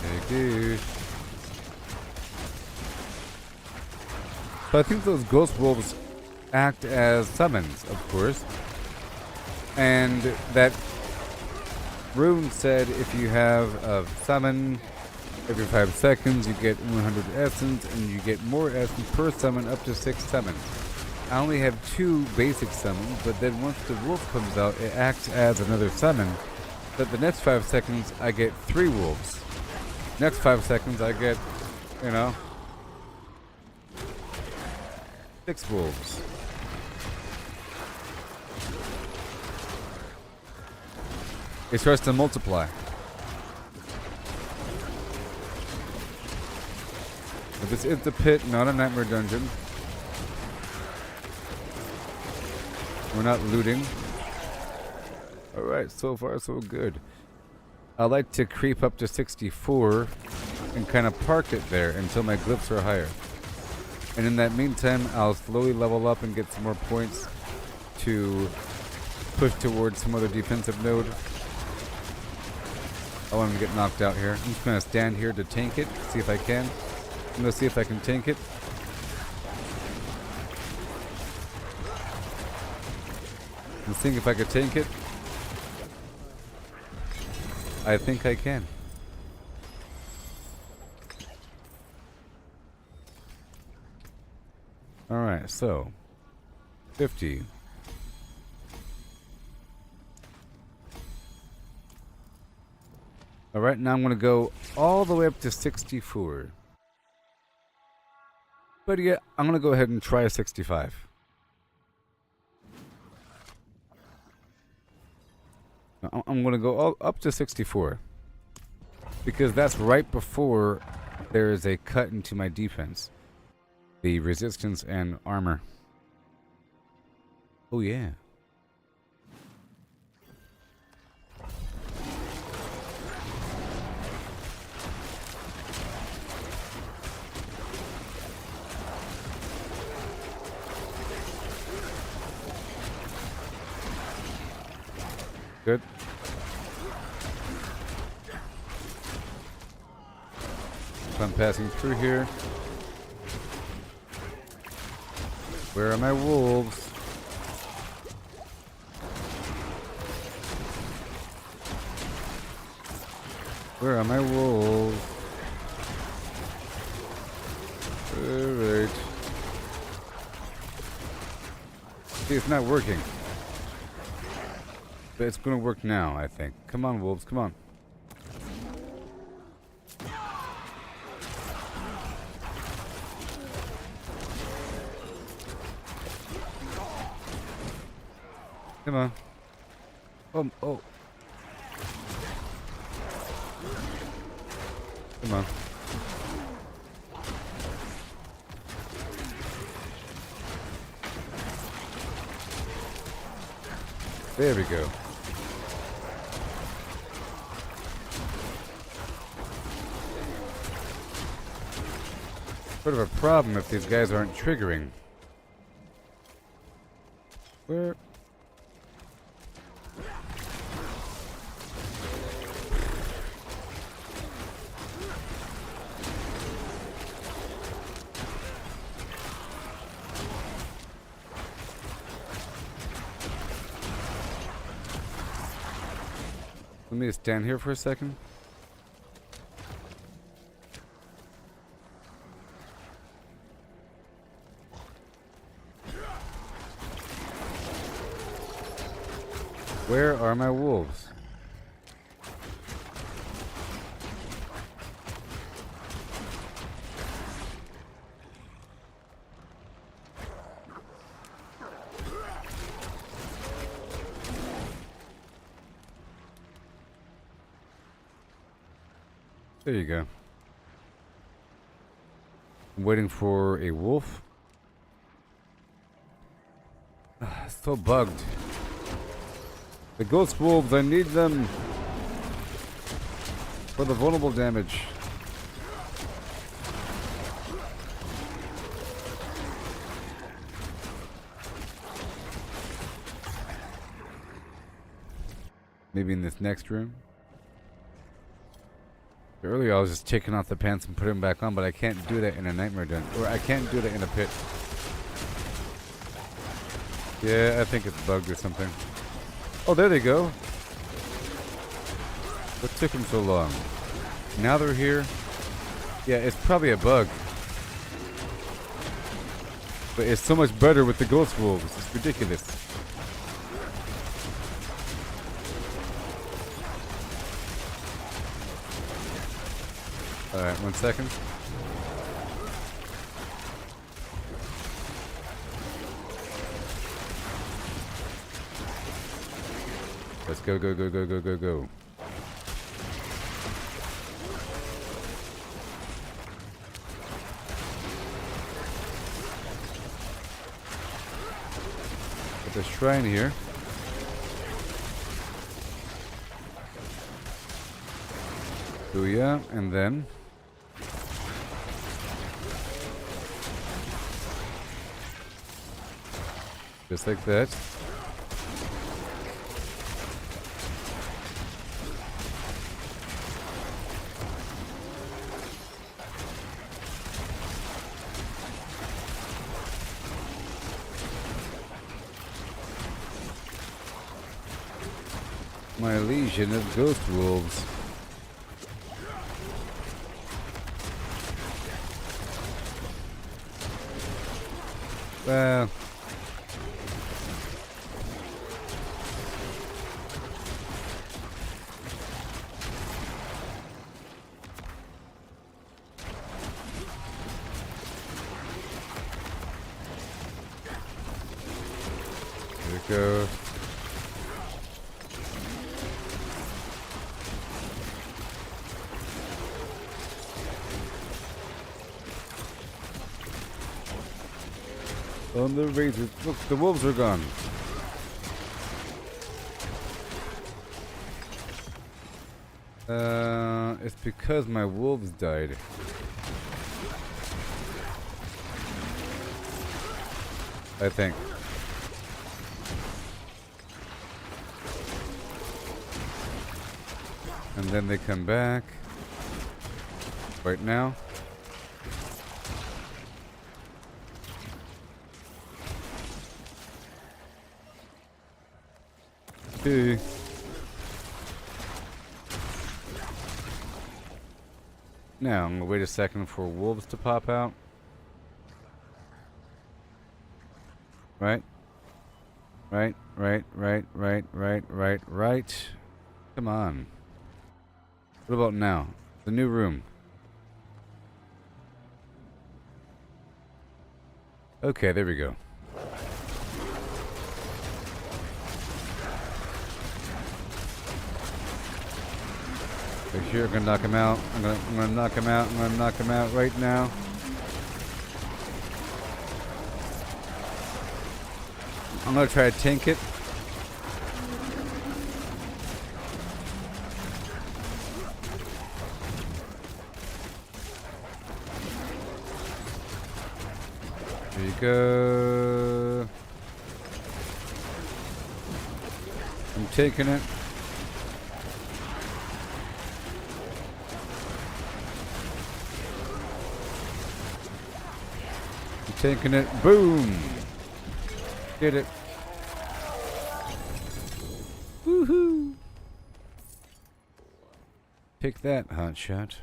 Take it. hungry. So I think those ghost wolves act as summons, of course. And that rune said if you have a summon every 5 seconds, you get 100 essence, and you get more essence per summon up to 6 summons. I only have 2 basic summons, but then once the wolf comes out, it acts as another summon. But the next 5 seconds, I get 3 wolves. Next 5 seconds, I get, 6 wolves. It starts to multiply. But this is the pit, not a nightmare dungeon. We're not looting. Alright, so far so good. I like to creep up to 64 and kind of park it there until my glyphs are higher. And in that meantime, I'll slowly level up and get some more points to push towards some other defensive node. I want him to get knocked out here. I'm just going to stand here to tank it, see if I can. I'm going to see if I can tank it. I'm seeing if I can tank it. I think I can. Alright, so 50. Alright, now I'm going to go all the way up to 64. But yeah, I'm going to go ahead and try 65. I'm going to go all up to 64. Because that's right before there is a cut into my defense. The resistance and armor. Oh yeah. Good. So I'm passing through here. Where are my wolves? Where are my wolves? Alright. See, it's not working. But it's gonna work now, I think. Come on, wolves, come on. Come on. Oh. Come on. There we go. Sort of a problem if these guys aren't triggering. Where? Let me stand here for a second. Where are my wolves? There you go. I'm waiting for a wolf. So bugged. The ghost wolves, I need them for the vulnerable damage. Maybe in this next room. Earlier I was just taking off the pants and putting them back on, but I can't do that in a nightmare den. Or I can't do that in a pit. Yeah, I think it's bugged or something. Oh, there they go. What took them so long? Now they're here. Yeah, it's probably a bug. But it's so much better with the ghost wolves. It's ridiculous. Alright, 1 second. Let's go, go, go, go, go, go, go. Got the shrine here. Booyah, and then just like that. My legion of ghost wolves. Well, there it goes. On the razor. Look, the wolves are gone. It's because my wolves died. I think. And then they come back. Right now. Okay. Now, I'm gonna wait a second for wolves to pop out. Right? Right. Come on. What about now? The new room. Okay, there we go. Right here, I'm gonna knock him out. I'm gonna knock him out. I'm gonna knock him out right now. I'm gonna try to tank it. There you go. I'm taking it. Taking it. Boom! Did it. Woohoo! Take that, hotshot.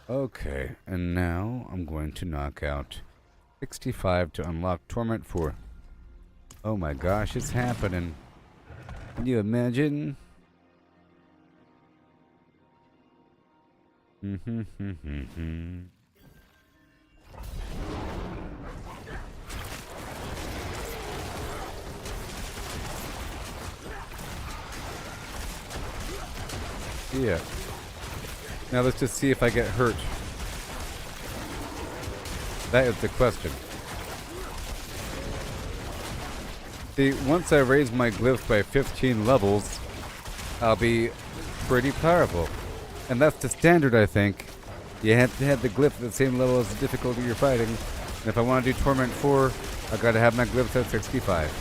Okay, and now I'm going to knock out 65 to unlock Torment 4. Oh my gosh, it's happening. Can you imagine? Yeah. Now let's just see if I get hurt. That is the question. See, once I raise my glyph by 15 levels, I'll be pretty powerful. And that's the standard, I think. You have to have the glyph at the same level as the difficulty you're fighting. And if I want to do Torment 4, I gotta have my glyph at 65.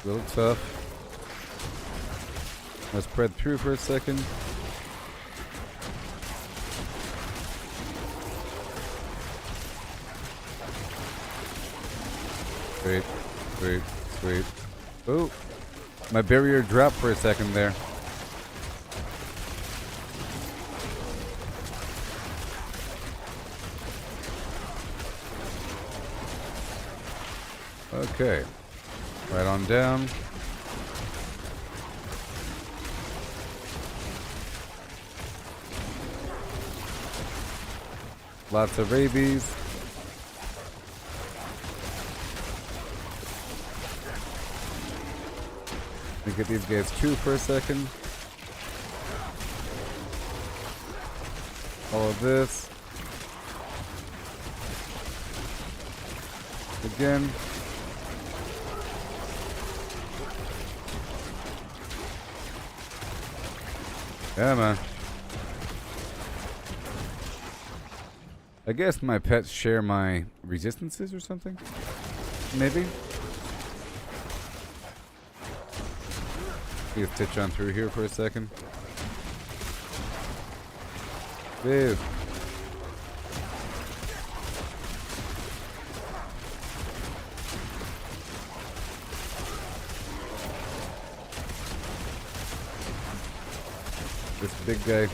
A little tough. Let's spread through for a second. Sweet, sweet, sweet. Oh, my barrier dropped for a second there. Okay, right on down. Lots of rabies. Let me get these guys too for a second. All of this. Again. Yeah, man. I guess my pets share my resistances or something? Maybe? Let's stitch on through here for a second. Dude. This big guy.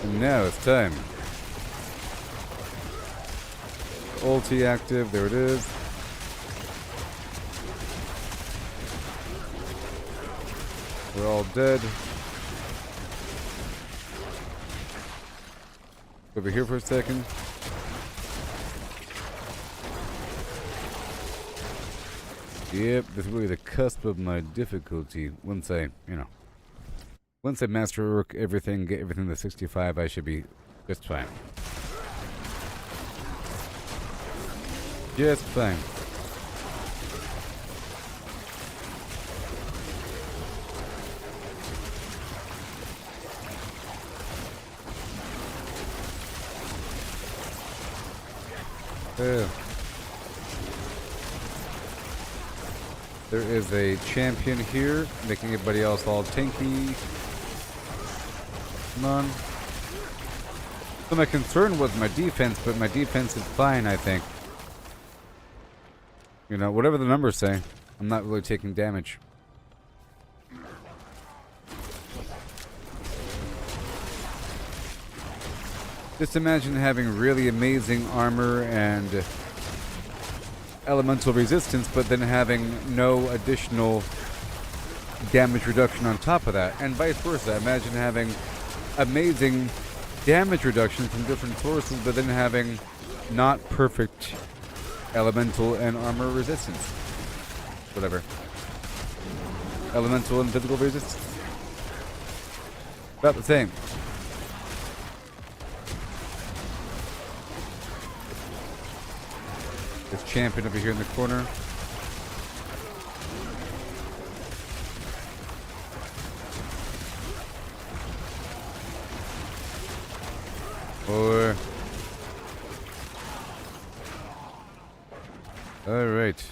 And now it's time. Ulti active, there it is. We're all dead. Over here for a second. Yep, this is really the cusp of my difficulty. Once I master everything, get everything to 65, I should be just fine. Just fine. There is a champion here, making everybody else all tanky. Come on. So my concern was my defense, but my defense is fine, I think. You know, whatever the numbers say, I'm not really taking damage. Just imagine having really amazing armor and elemental resistance, but then having no additional damage reduction on top of that, and vice versa. Imagine having amazing damage reduction from different sources, but then having not perfect elemental and armor resistance. Whatever. Elemental and physical resistance. About the same. This champion over here in the corner. Or all right.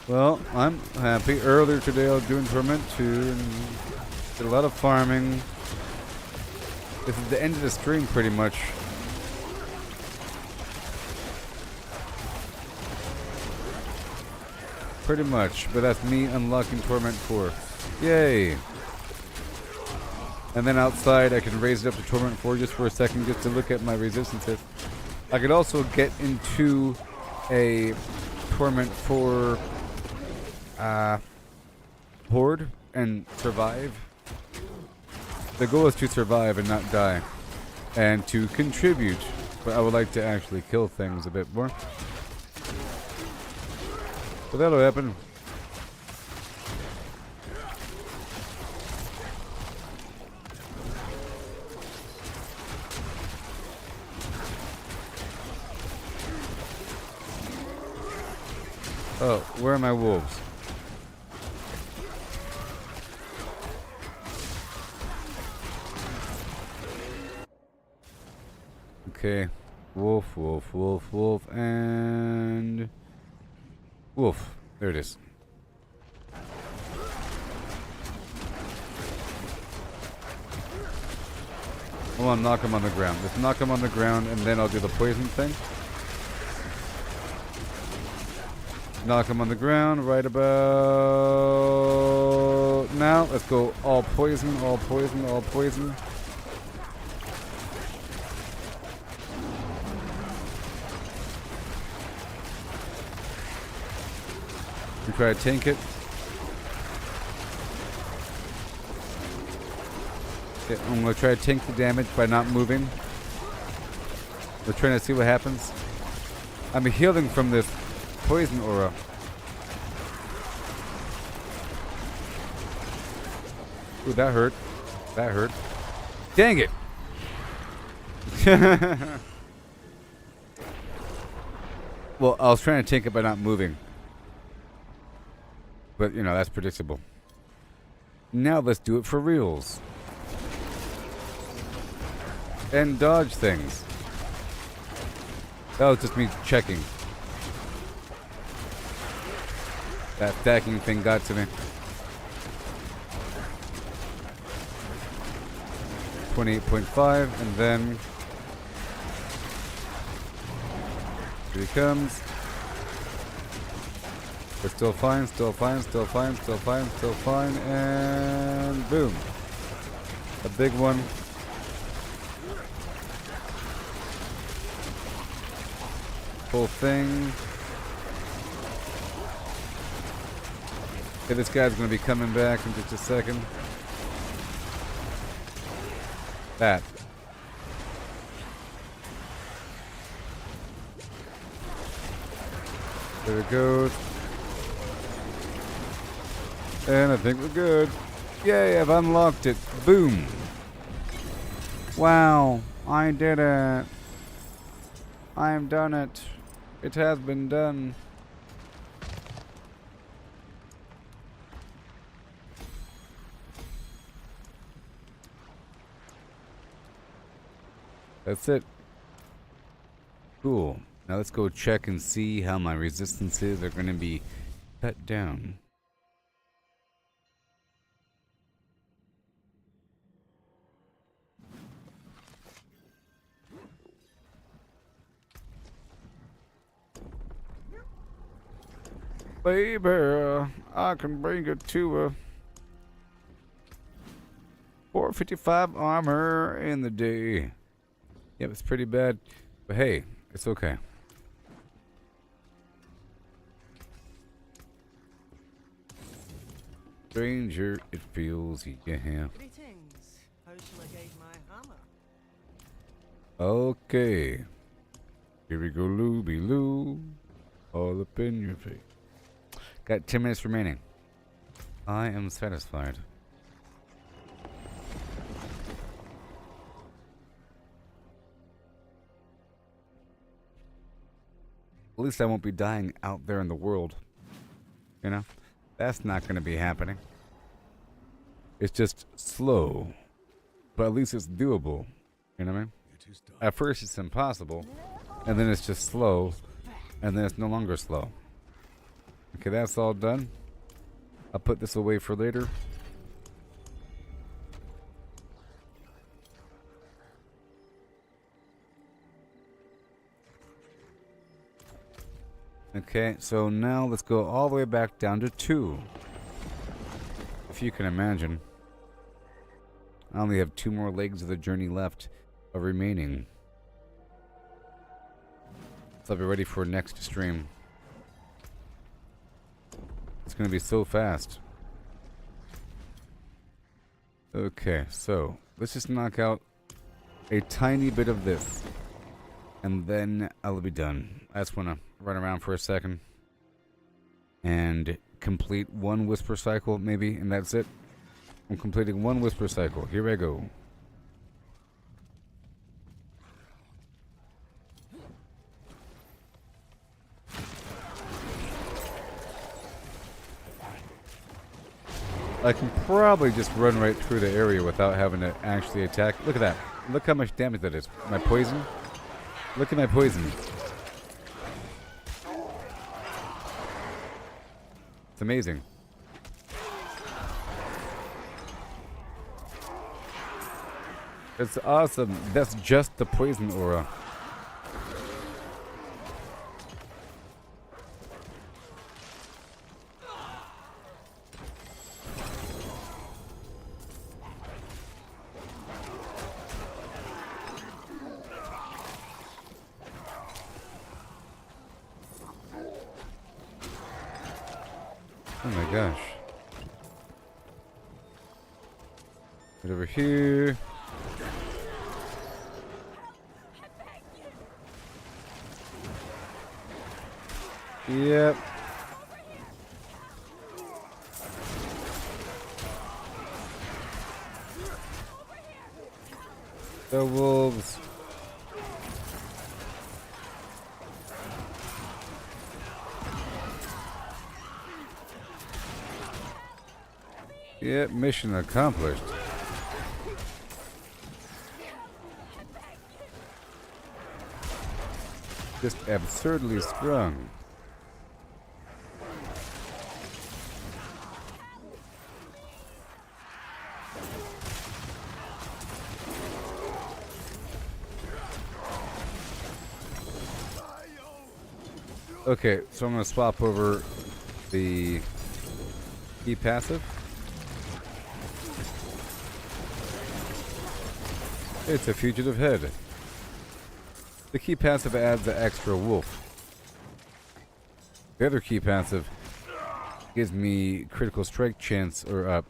Well, I'm happy. Earlier today I was doing Torment 2 and did a lot of farming. This is the end of the stream pretty much. Pretty much, but that's me unlocking Torment 4. Yay! And then outside I can raise it up to Torment 4 just for a second just to look at my resistances. I could also get into a Torment 4 horde and survive. The goal is to survive and not die. And to contribute. But I would like to actually kill things a bit more. But that'll happen. Oh, where are my wolves? Okay. Wolf, wolf, wolf, wolf, and... wolf. There it is. Hold on, knock him on the ground. Just knock him on the ground, and then I'll do the poison thing. Knock him on the ground right about now. Let's go all poison, all poison, all poison. We try to tank it. Okay, I'm going to try to tank the damage by not moving. We're trying to see what happens. I'm healing from this poison aura. Ooh, that hurt. That hurt. Dang it! Well, I was trying to tank it by not moving. But, you know, that's predictable. Now let's do it for reals. And dodge things. That was just me checking. That stacking thing got to me. 28.5, and then here he comes. We're still fine, still fine, still fine, still fine, still fine, and boom. A big one. Full thing. Okay, this guy's going to be coming back in just a second. That. There it goes. And I think we're good. Yay, I've unlocked it. Boom. Wow, I did it. I have done it. It has been done. That's it. Cool. Now let's go check and see how my resistances are going to be cut down. Baby, I can bring it to a 455 armor in the day. Yep, it's pretty bad, but hey, it's okay. Stranger, it feels, yeah. Greetings. How shall I guide my hammer? Okay. Here we go, Looby Loo. All up in your face. Got 10 minutes remaining. I am satisfied. At least I won't be dying out there in the world. You know? That's not going to be happening. It's just slow. But at least it's doable. You know what I mean? At first it's impossible. And then it's just slow. And then it's no longer slow. Okay, that's all done. I'll put this away for later. Okay, so now let's go all the way back down to 2. If you can imagine. I only have 2 more legs of the journey left of remaining. So I'll be ready for next stream. It's going to be so fast. Okay, so let's just knock out a tiny bit of this. And then I'll be done. I just want to run around for a second. and complete one whisper cycle, maybe, and that's it. I'm completing one whisper cycle. Here I go. I can probably just run right through the area without having to actually attack. Look at that. Look how much damage that is. My poison. Look at my poison. It's amazing. It's awesome. That's just the poison aura. Oh my gosh. Right over here. Yep. The wolves. Yep, mission accomplished. Just absurdly strong. Okay, so I'm going to swap over the key passive. It's a fugitive head. The key passive adds an extra wolf. The other key passive gives me critical strike chance, or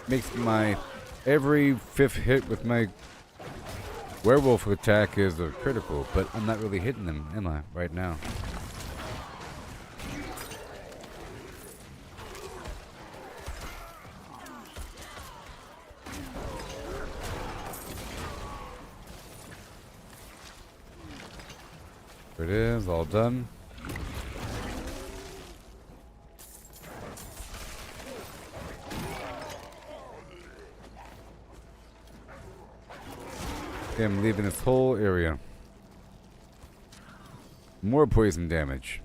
makes my every 5th hit with my werewolf attack is a critical, but I'm not really hitting them, am I, right now? There it is, all done. Okay, I'm leaving this whole area. More poison damage.